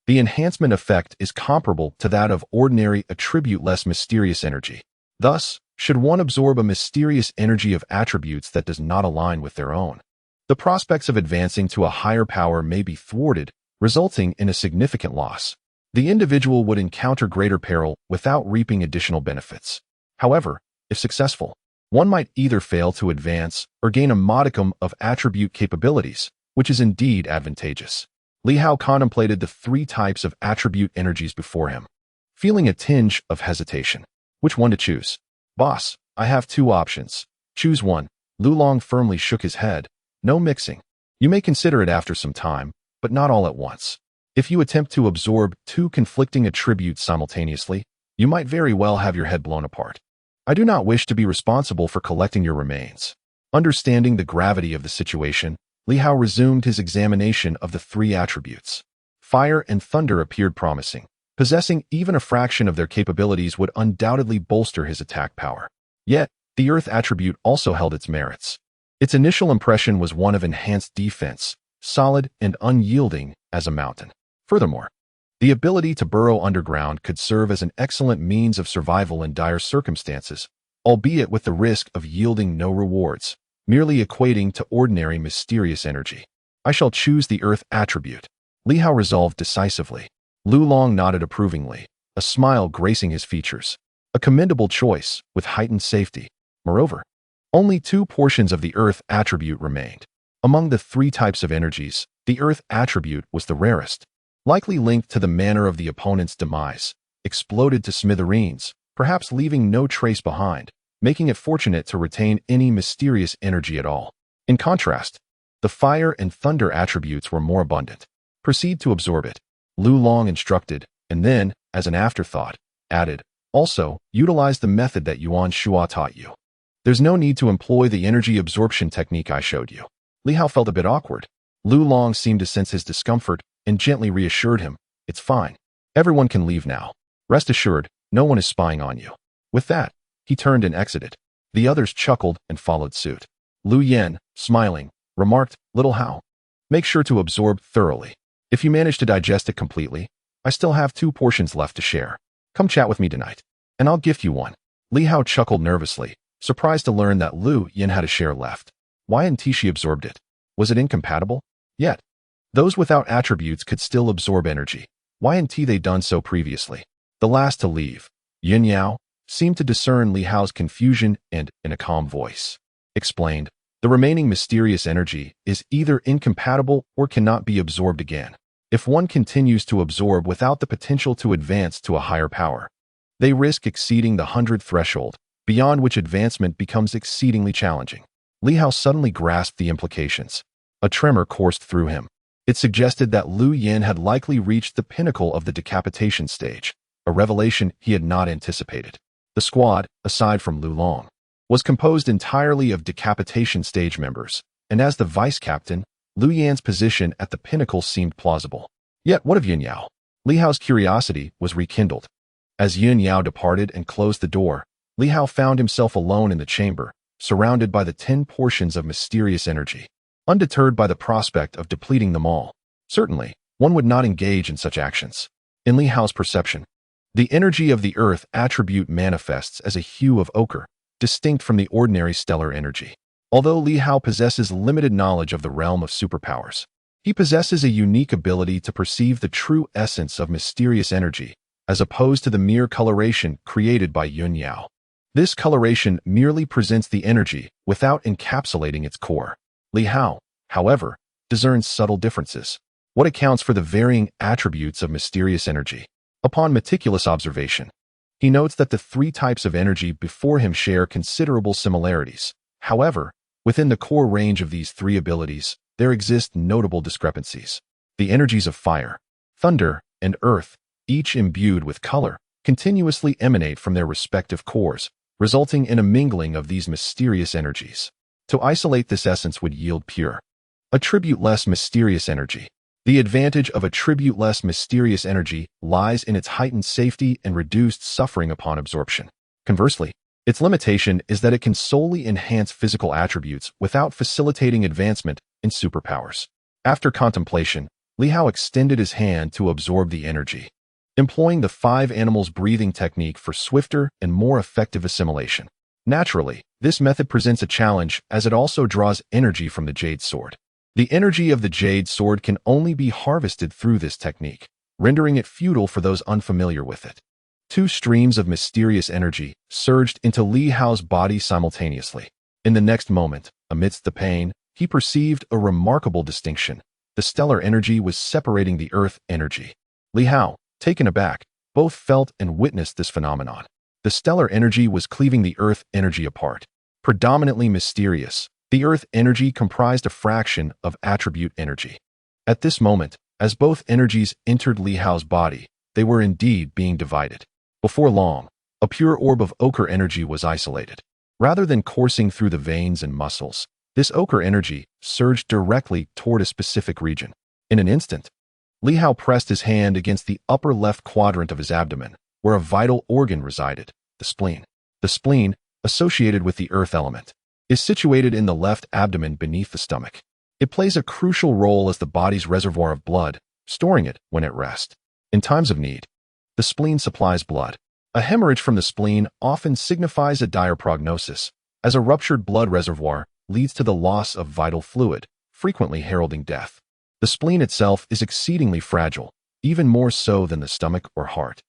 The enhancement effect is comparable to that of ordinary attribute-less mysterious energy. Thus, should one absorb a mysterious energy of attributes that does not align with their own, the prospects of advancing to a higher power may be thwarted, resulting in a significant loss. The individual would encounter greater peril without reaping additional benefits. However, if successful, one might either fail to advance or gain a modicum of attribute capabilities, which is indeed advantageous. Li Hao contemplated the 3 types of attribute energies before him, feeling a tinge of hesitation. Which one to choose? Boss, I have 2 options. Choose one. Lu Long firmly shook his head. No mixing. You may consider it after some time, but not all at once. If you attempt to absorb 2 conflicting attributes simultaneously, you might very well have your head blown apart. I do not wish to be responsible for collecting your remains. Understanding the gravity of the situation, Li Hao resumed his examination of the 3 attributes. Fire and thunder appeared promising. Possessing even a fraction of their capabilities would undoubtedly bolster his attack power. Yet, the earth attribute also held its merits. Its initial impression was one of enhanced defense, solid and unyielding as a mountain. Furthermore, the ability to burrow underground could serve as an excellent means of survival in dire circumstances, albeit with the risk of yielding no rewards, merely equating to ordinary mysterious energy. I shall choose the earth attribute. Li Hao resolved decisively. Lu Long nodded approvingly, a smile gracing his features. A commendable choice, with heightened safety. Moreover, only 2 portions of the earth attribute remained. Among the 3 types of energies, the earth attribute was the rarest, likely linked to the manner of the opponent's demise, exploded to smithereens, perhaps leaving no trace behind, making it fortunate to retain any mysterious energy at all. In contrast, the fire and thunder attributes were more abundant. Proceed to absorb it. Lu Long instructed, and then, as an afterthought, added, also, utilize the method that Yuan Shua taught you. There's no need to employ the energy absorption technique I showed you. Li Hao felt a bit awkward. Lu Long seemed to sense his discomfort and gently reassured him, it's fine. Everyone can leave now. Rest assured, no one is spying on you. With that, he turned and exited. The others chuckled and followed suit. Lu Yen, smiling, remarked, Little Hao, make sure to absorb thoroughly. If you manage to digest it completely, I still have 2 portions left to share. Come chat with me tonight, and I'll gift you one. Li Hao chuckled nervously, surprised to learn that Lu Yen had a share left. Why hadn't she absorbed it? Was it incompatible? Yet, those without attributes could still absorb energy. Why hadn't they done so previously? The last to leave, Yun Yao, seemed to discern Li Hao's confusion and, in a calm voice, explained, the remaining mysterious energy is either incompatible or cannot be absorbed again. If one continues to absorb without the potential to advance to a higher power, they risk exceeding the 100 threshold, beyond which advancement becomes exceedingly challenging. Li Hao suddenly grasped the implications. A tremor coursed through him. It suggested that Lu Yen had likely reached the pinnacle of the decapitation stage, a revelation he had not anticipated. The squad, aside from Lu Long, was composed entirely of decapitation stage members, and as the vice captain, Liu Yan's position at the pinnacle seemed plausible. Yet what of Yun Yao? Li Hao's curiosity was rekindled. As Yun Yao departed and closed the door, Li Hao found himself alone in the chamber, surrounded by the 10 portions of mysterious energy. Undeterred by the prospect of depleting them all, certainly, one would not engage in such actions. In Li Hao's perception, the energy of the earth attribute manifests as a hue of ochre, distinct from the ordinary stellar energy. Although Li Hao possesses limited knowledge of the realm of superpowers, he possesses a unique ability to perceive the true essence of mysterious energy, as opposed to the mere coloration created by Yun Yao. This coloration merely presents the energy without encapsulating its core. Li Hao, however, discerns subtle differences. What accounts for the varying attributes of mysterious energy? Upon meticulous observation, he notes that the 3 types of energy before him share considerable similarities. However, within the core range of these 3 abilities, there exist notable discrepancies. The energies of fire, thunder, and earth, each imbued with color, continuously emanate from their respective cores, resulting in a mingling of these mysterious energies. To isolate this essence would yield pure, attribute-less mysterious energy. The advantage of attribute-less mysterious energy lies in its heightened safety and reduced suffering upon absorption. Conversely, its limitation is that it can solely enhance physical attributes without facilitating advancement in superpowers. After contemplation, Li Hao extended his hand to absorb the energy, employing the 5 animals breathing technique for swifter and more effective assimilation. Naturally, this method presents a challenge as it also draws energy from the jade sword. The energy of the jade sword can only be harvested through this technique, rendering it futile for those unfamiliar with it. 2 streams of mysterious energy surged into Li Hao's body simultaneously. In the next moment, amidst the pain, he perceived a remarkable distinction. The stellar energy was separating the earth energy. Li Hao, taken aback, both felt and witnessed this phenomenon. The stellar energy was cleaving the earth energy apart. Predominantly mysterious, the earth energy comprised a fraction of attribute energy. At this moment, as both energies entered Li Hao's body, they were indeed being divided. Before long, a pure orb of ochre energy was isolated. Rather than coursing through the veins and muscles, this ochre energy surged directly toward a specific region. In an instant, Li Hao pressed his hand against the upper left quadrant of his abdomen, where a vital organ resided, the spleen. The spleen, associated with the earth element, is situated in the left abdomen beneath the stomach. It plays a crucial role as the body's reservoir of blood, storing it when at rest. In times of need, the spleen supplies blood. A hemorrhage from the spleen often signifies a dire prognosis, as a ruptured blood reservoir leads to the loss of vital fluid, frequently heralding death. The spleen itself is exceedingly fragile, even more so than the stomach or heart.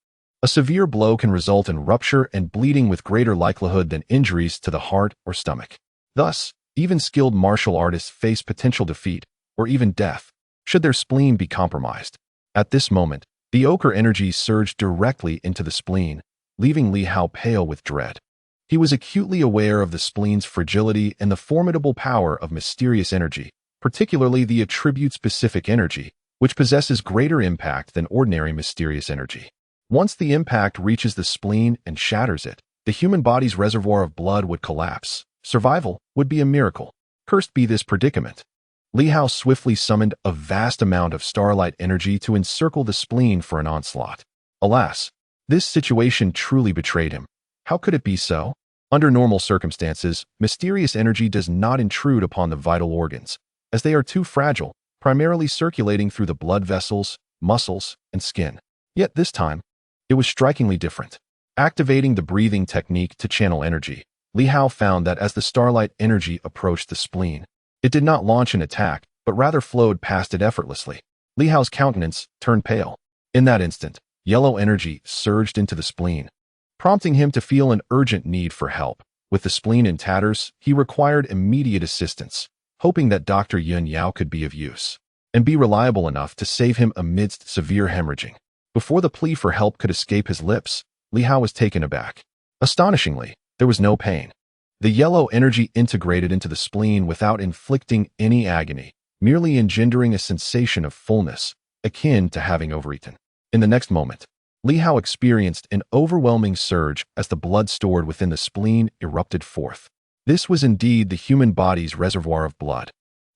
A severe blow can result in rupture and bleeding with greater likelihood than injuries to the heart or stomach. Thus, even skilled martial artists face potential defeat, or even death, should their spleen be compromised. At this moment, the ochre energy surged directly into the spleen, leaving Li Hao pale with dread. He was acutely aware of the spleen's fragility and the formidable power of mysterious energy, particularly the attribute-specific energy, which possesses greater impact than ordinary mysterious energy. Once the impact reaches the spleen and shatters it, the human body's reservoir of blood would collapse. Survival would be a miracle. Cursed be this predicament. Li Hao swiftly summoned a vast amount of starlight energy to encircle the spleen for an onslaught. Alas, this situation truly betrayed him. How could it be so? Under normal circumstances, mysterious energy does not intrude upon the vital organs, as they are too fragile, primarily circulating through the blood vessels, muscles, and skin. Yet this time, it was strikingly different. Activating the breathing technique to channel energy, Li Hao found that as the starlight energy approached the spleen, it did not launch an attack, but rather flowed past it effortlessly. Li Hao's countenance turned pale. In that instant, yellow energy surged into the spleen, prompting him to feel an urgent need for help. With the spleen in tatters, he required immediate assistance, hoping that Dr. Yun Yao could be of use and be reliable enough to save him amidst severe hemorrhaging. Before the plea for help could escape his lips, Li Hao was taken aback. Astonishingly, there was no pain. The yellow energy integrated into the spleen without inflicting any agony, merely engendering a sensation of fullness, akin to having overeaten. In the next moment, Li Hao experienced an overwhelming surge as the blood stored within the spleen erupted forth. This was indeed the human body's reservoir of blood.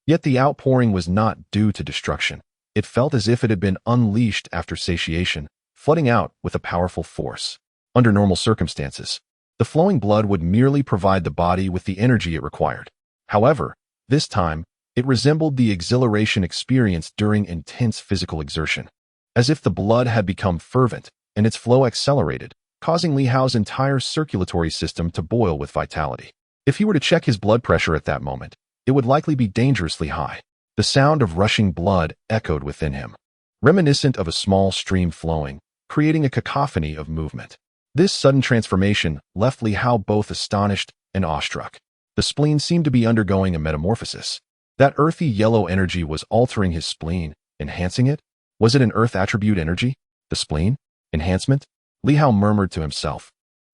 Yet the outpouring was not due to destruction. It felt as if it had been unleashed after satiation, flooding out with a powerful force. Under normal circumstances, the flowing blood would merely provide the body with the energy it required. However, this time, it resembled the exhilaration experienced during intense physical exertion, as if the blood had become fervent and its flow accelerated, causing Li Hao's entire circulatory system to boil with vitality. If he were to check his blood pressure at that moment, it would likely be dangerously high. The sound of rushing blood echoed within him, reminiscent of a small stream flowing, creating a cacophony of movement. This sudden transformation left Li Hao both astonished and awestruck. The spleen seemed to be undergoing a metamorphosis. That earthy yellow energy was altering his spleen, enhancing it. Was it an earth attribute energy? The spleen? Enhancement? Li Hao murmured to himself,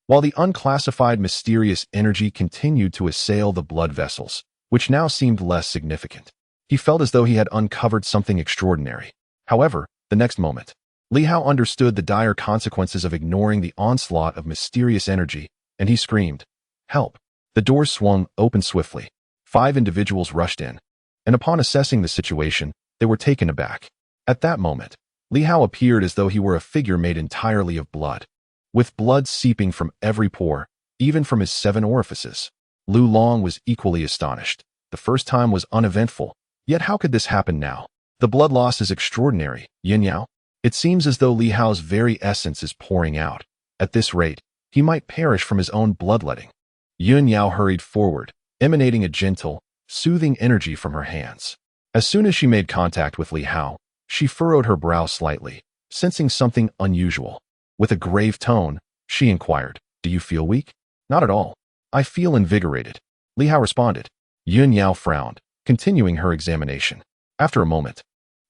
while the unclassified mysterious energy continued to assail the blood vessels, which now seemed less significant. He felt as though he had uncovered something extraordinary. However, the next moment, Li Hao understood the dire consequences of ignoring the onslaught of mysterious energy, and he screamed, "Help!" The doors swung open swiftly. 5 individuals rushed in, and upon assessing the situation, they were taken aback. At that moment, Li Hao appeared as though he were a figure made entirely of blood, with blood seeping from every pore, even from his 7 orifices. Lu Long was equally astonished. The first time was uneventful, yet how could this happen now? The blood loss is extraordinary, Yin Yao. It seems as though Li Hao's very essence is pouring out. At this rate, he might perish from his own bloodletting. Yun Yao hurried forward, emanating a gentle, soothing energy from her hands. As soon as she made contact with Li Hao, she furrowed her brow slightly, sensing something unusual. With a grave tone, she inquired, "Do you feel weak?" "Not at all. I feel invigorated," Li Hao responded. Yun Yao frowned, continuing her examination. After a moment,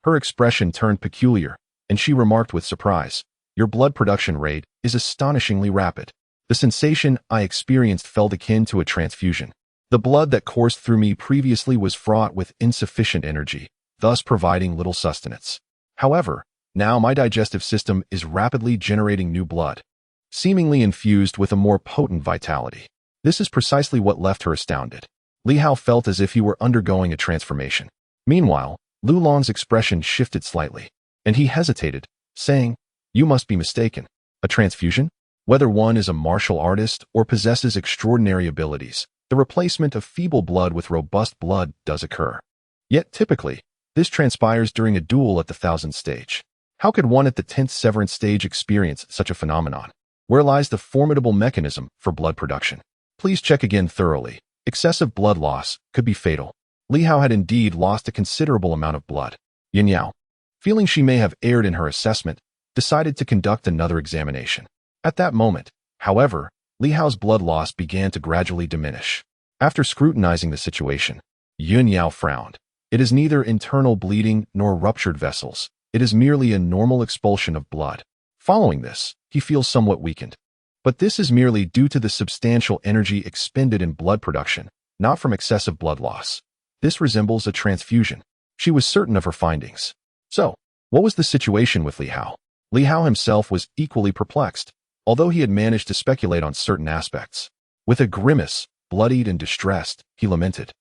her expression turned peculiar, and she remarked with surprise, "Your blood production rate is astonishingly rapid. The sensation I experienced felt akin to a transfusion. The blood that coursed through me previously was fraught with insufficient energy, thus providing little sustenance. However, now my digestive system is rapidly generating new blood, seemingly infused with a more potent vitality." This is precisely what left her astounded. Li Hao felt as if he were undergoing a transformation. Meanwhile, Lu Long's expression shifted slightly, and he hesitated, saying, "You must be mistaken. A transfusion? Whether one is a martial artist or possesses extraordinary abilities, the replacement of feeble blood with robust blood does occur. Yet typically, this transpires during a duel at the 1000th stage. How could one at the 10th severance stage experience such a phenomenon? Where lies the formidable mechanism for blood production? Please check again thoroughly. Excessive blood loss could be fatal." Li Hao had indeed lost a considerable amount of blood. Yin Yao, feeling she may have erred in her assessment, decided to conduct another examination. At that moment, however, Li Hao's blood loss began to gradually diminish. After scrutinizing the situation, Yun Yao frowned. "It is neither internal bleeding nor ruptured vessels. It is merely a normal expulsion of blood. Following this, he feels somewhat weakened. But this is merely due to the substantial energy expended in blood production, not from excessive blood loss. This resembles a transfusion." She was certain of her findings. So, what was the situation with Li Hao? Li Hao himself was equally perplexed, although he had managed to speculate on certain aspects. With a grimace, bloodied and distressed, he lamented,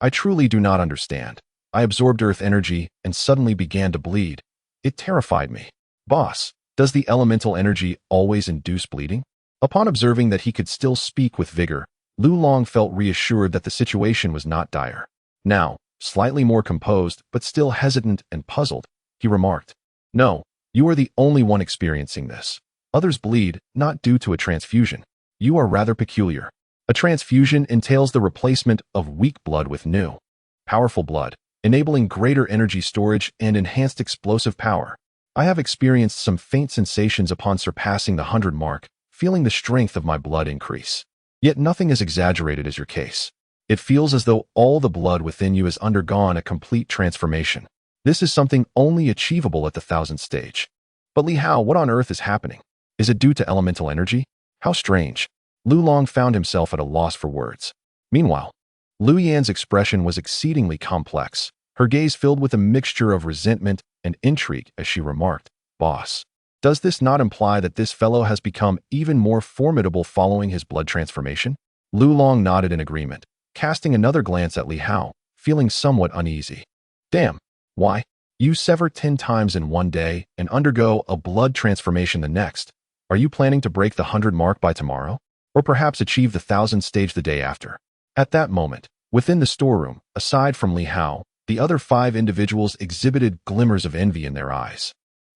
"I truly do not understand. I absorbed earth energy and suddenly began to bleed. It terrified me. Boss, does the elemental energy always induce bleeding?" Upon observing that he could still speak with vigor, Lu Long felt reassured that the situation was not dire. Now, slightly more composed, but still hesitant and puzzled, he remarked, "No, you are the only one experiencing this. Others bleed, not due to a transfusion. You are rather peculiar. A transfusion entails the replacement of weak blood with new, powerful blood, enabling greater energy storage and enhanced explosive power. I have experienced some faint sensations upon surpassing the 100 mark, feeling the strength of my blood increase. Yet nothing as exaggerated as your case. It feels as though all the blood within you has undergone a complete transformation. This is something only achievable at the 1000th stage. But Li Hao, what on earth is happening? Is it due to elemental energy? How strange." Lu Long found himself at a loss for words. Meanwhile, Lu Yan's expression was exceedingly complex, her gaze filled with a mixture of resentment and intrigue as she remarked, "Boss, does this not imply that this fellow has become even more formidable following his blood transformation?" Lu Long nodded in agreement, casting another glance at Li Hao, feeling somewhat uneasy. Damn. Why? You sever 10 times in one day and undergo a blood transformation the next. Are you planning to break the 100 mark by tomorrow? Or perhaps achieve the 1000 stage the day after? At that moment, within the storeroom, aside from Li Hao, the other 5 individuals exhibited glimmers of envy in their eyes,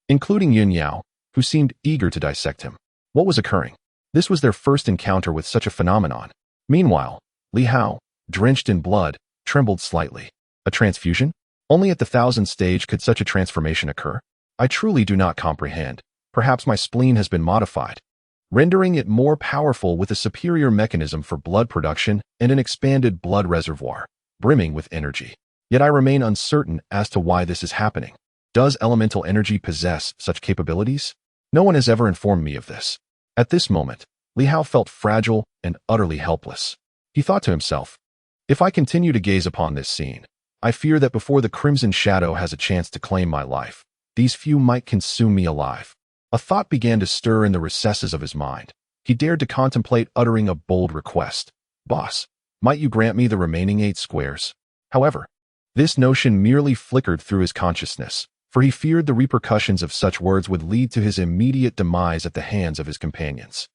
including Yun Yao, who seemed eager to dissect him. What was occurring? This was their first encounter with such a phenomenon. Meanwhile, Li Hao, drenched in blood, trembled slightly. A transfusion? Only at the 1000 stage could such a transformation occur. I truly do not comprehend. Perhaps my spleen has been modified, rendering it more powerful with a superior mechanism for blood production and an expanded blood reservoir, brimming with energy. Yet I remain uncertain as to why this is happening. Does elemental energy possess such capabilities? No one has ever informed me of this. At this moment, Li Hao felt fragile and utterly helpless. He thought to himself, if I continue to gaze upon this scene, I fear that before the Crimson Shadow has a chance to claim my life, these few might consume me alive. A thought began to stir in the recesses of his mind. He dared to contemplate uttering a bold request. Boss, might you grant me the remaining 8 squares? However, this notion merely flickered through his consciousness, for he feared the repercussions of such words would lead to his immediate demise at the hands of his companions.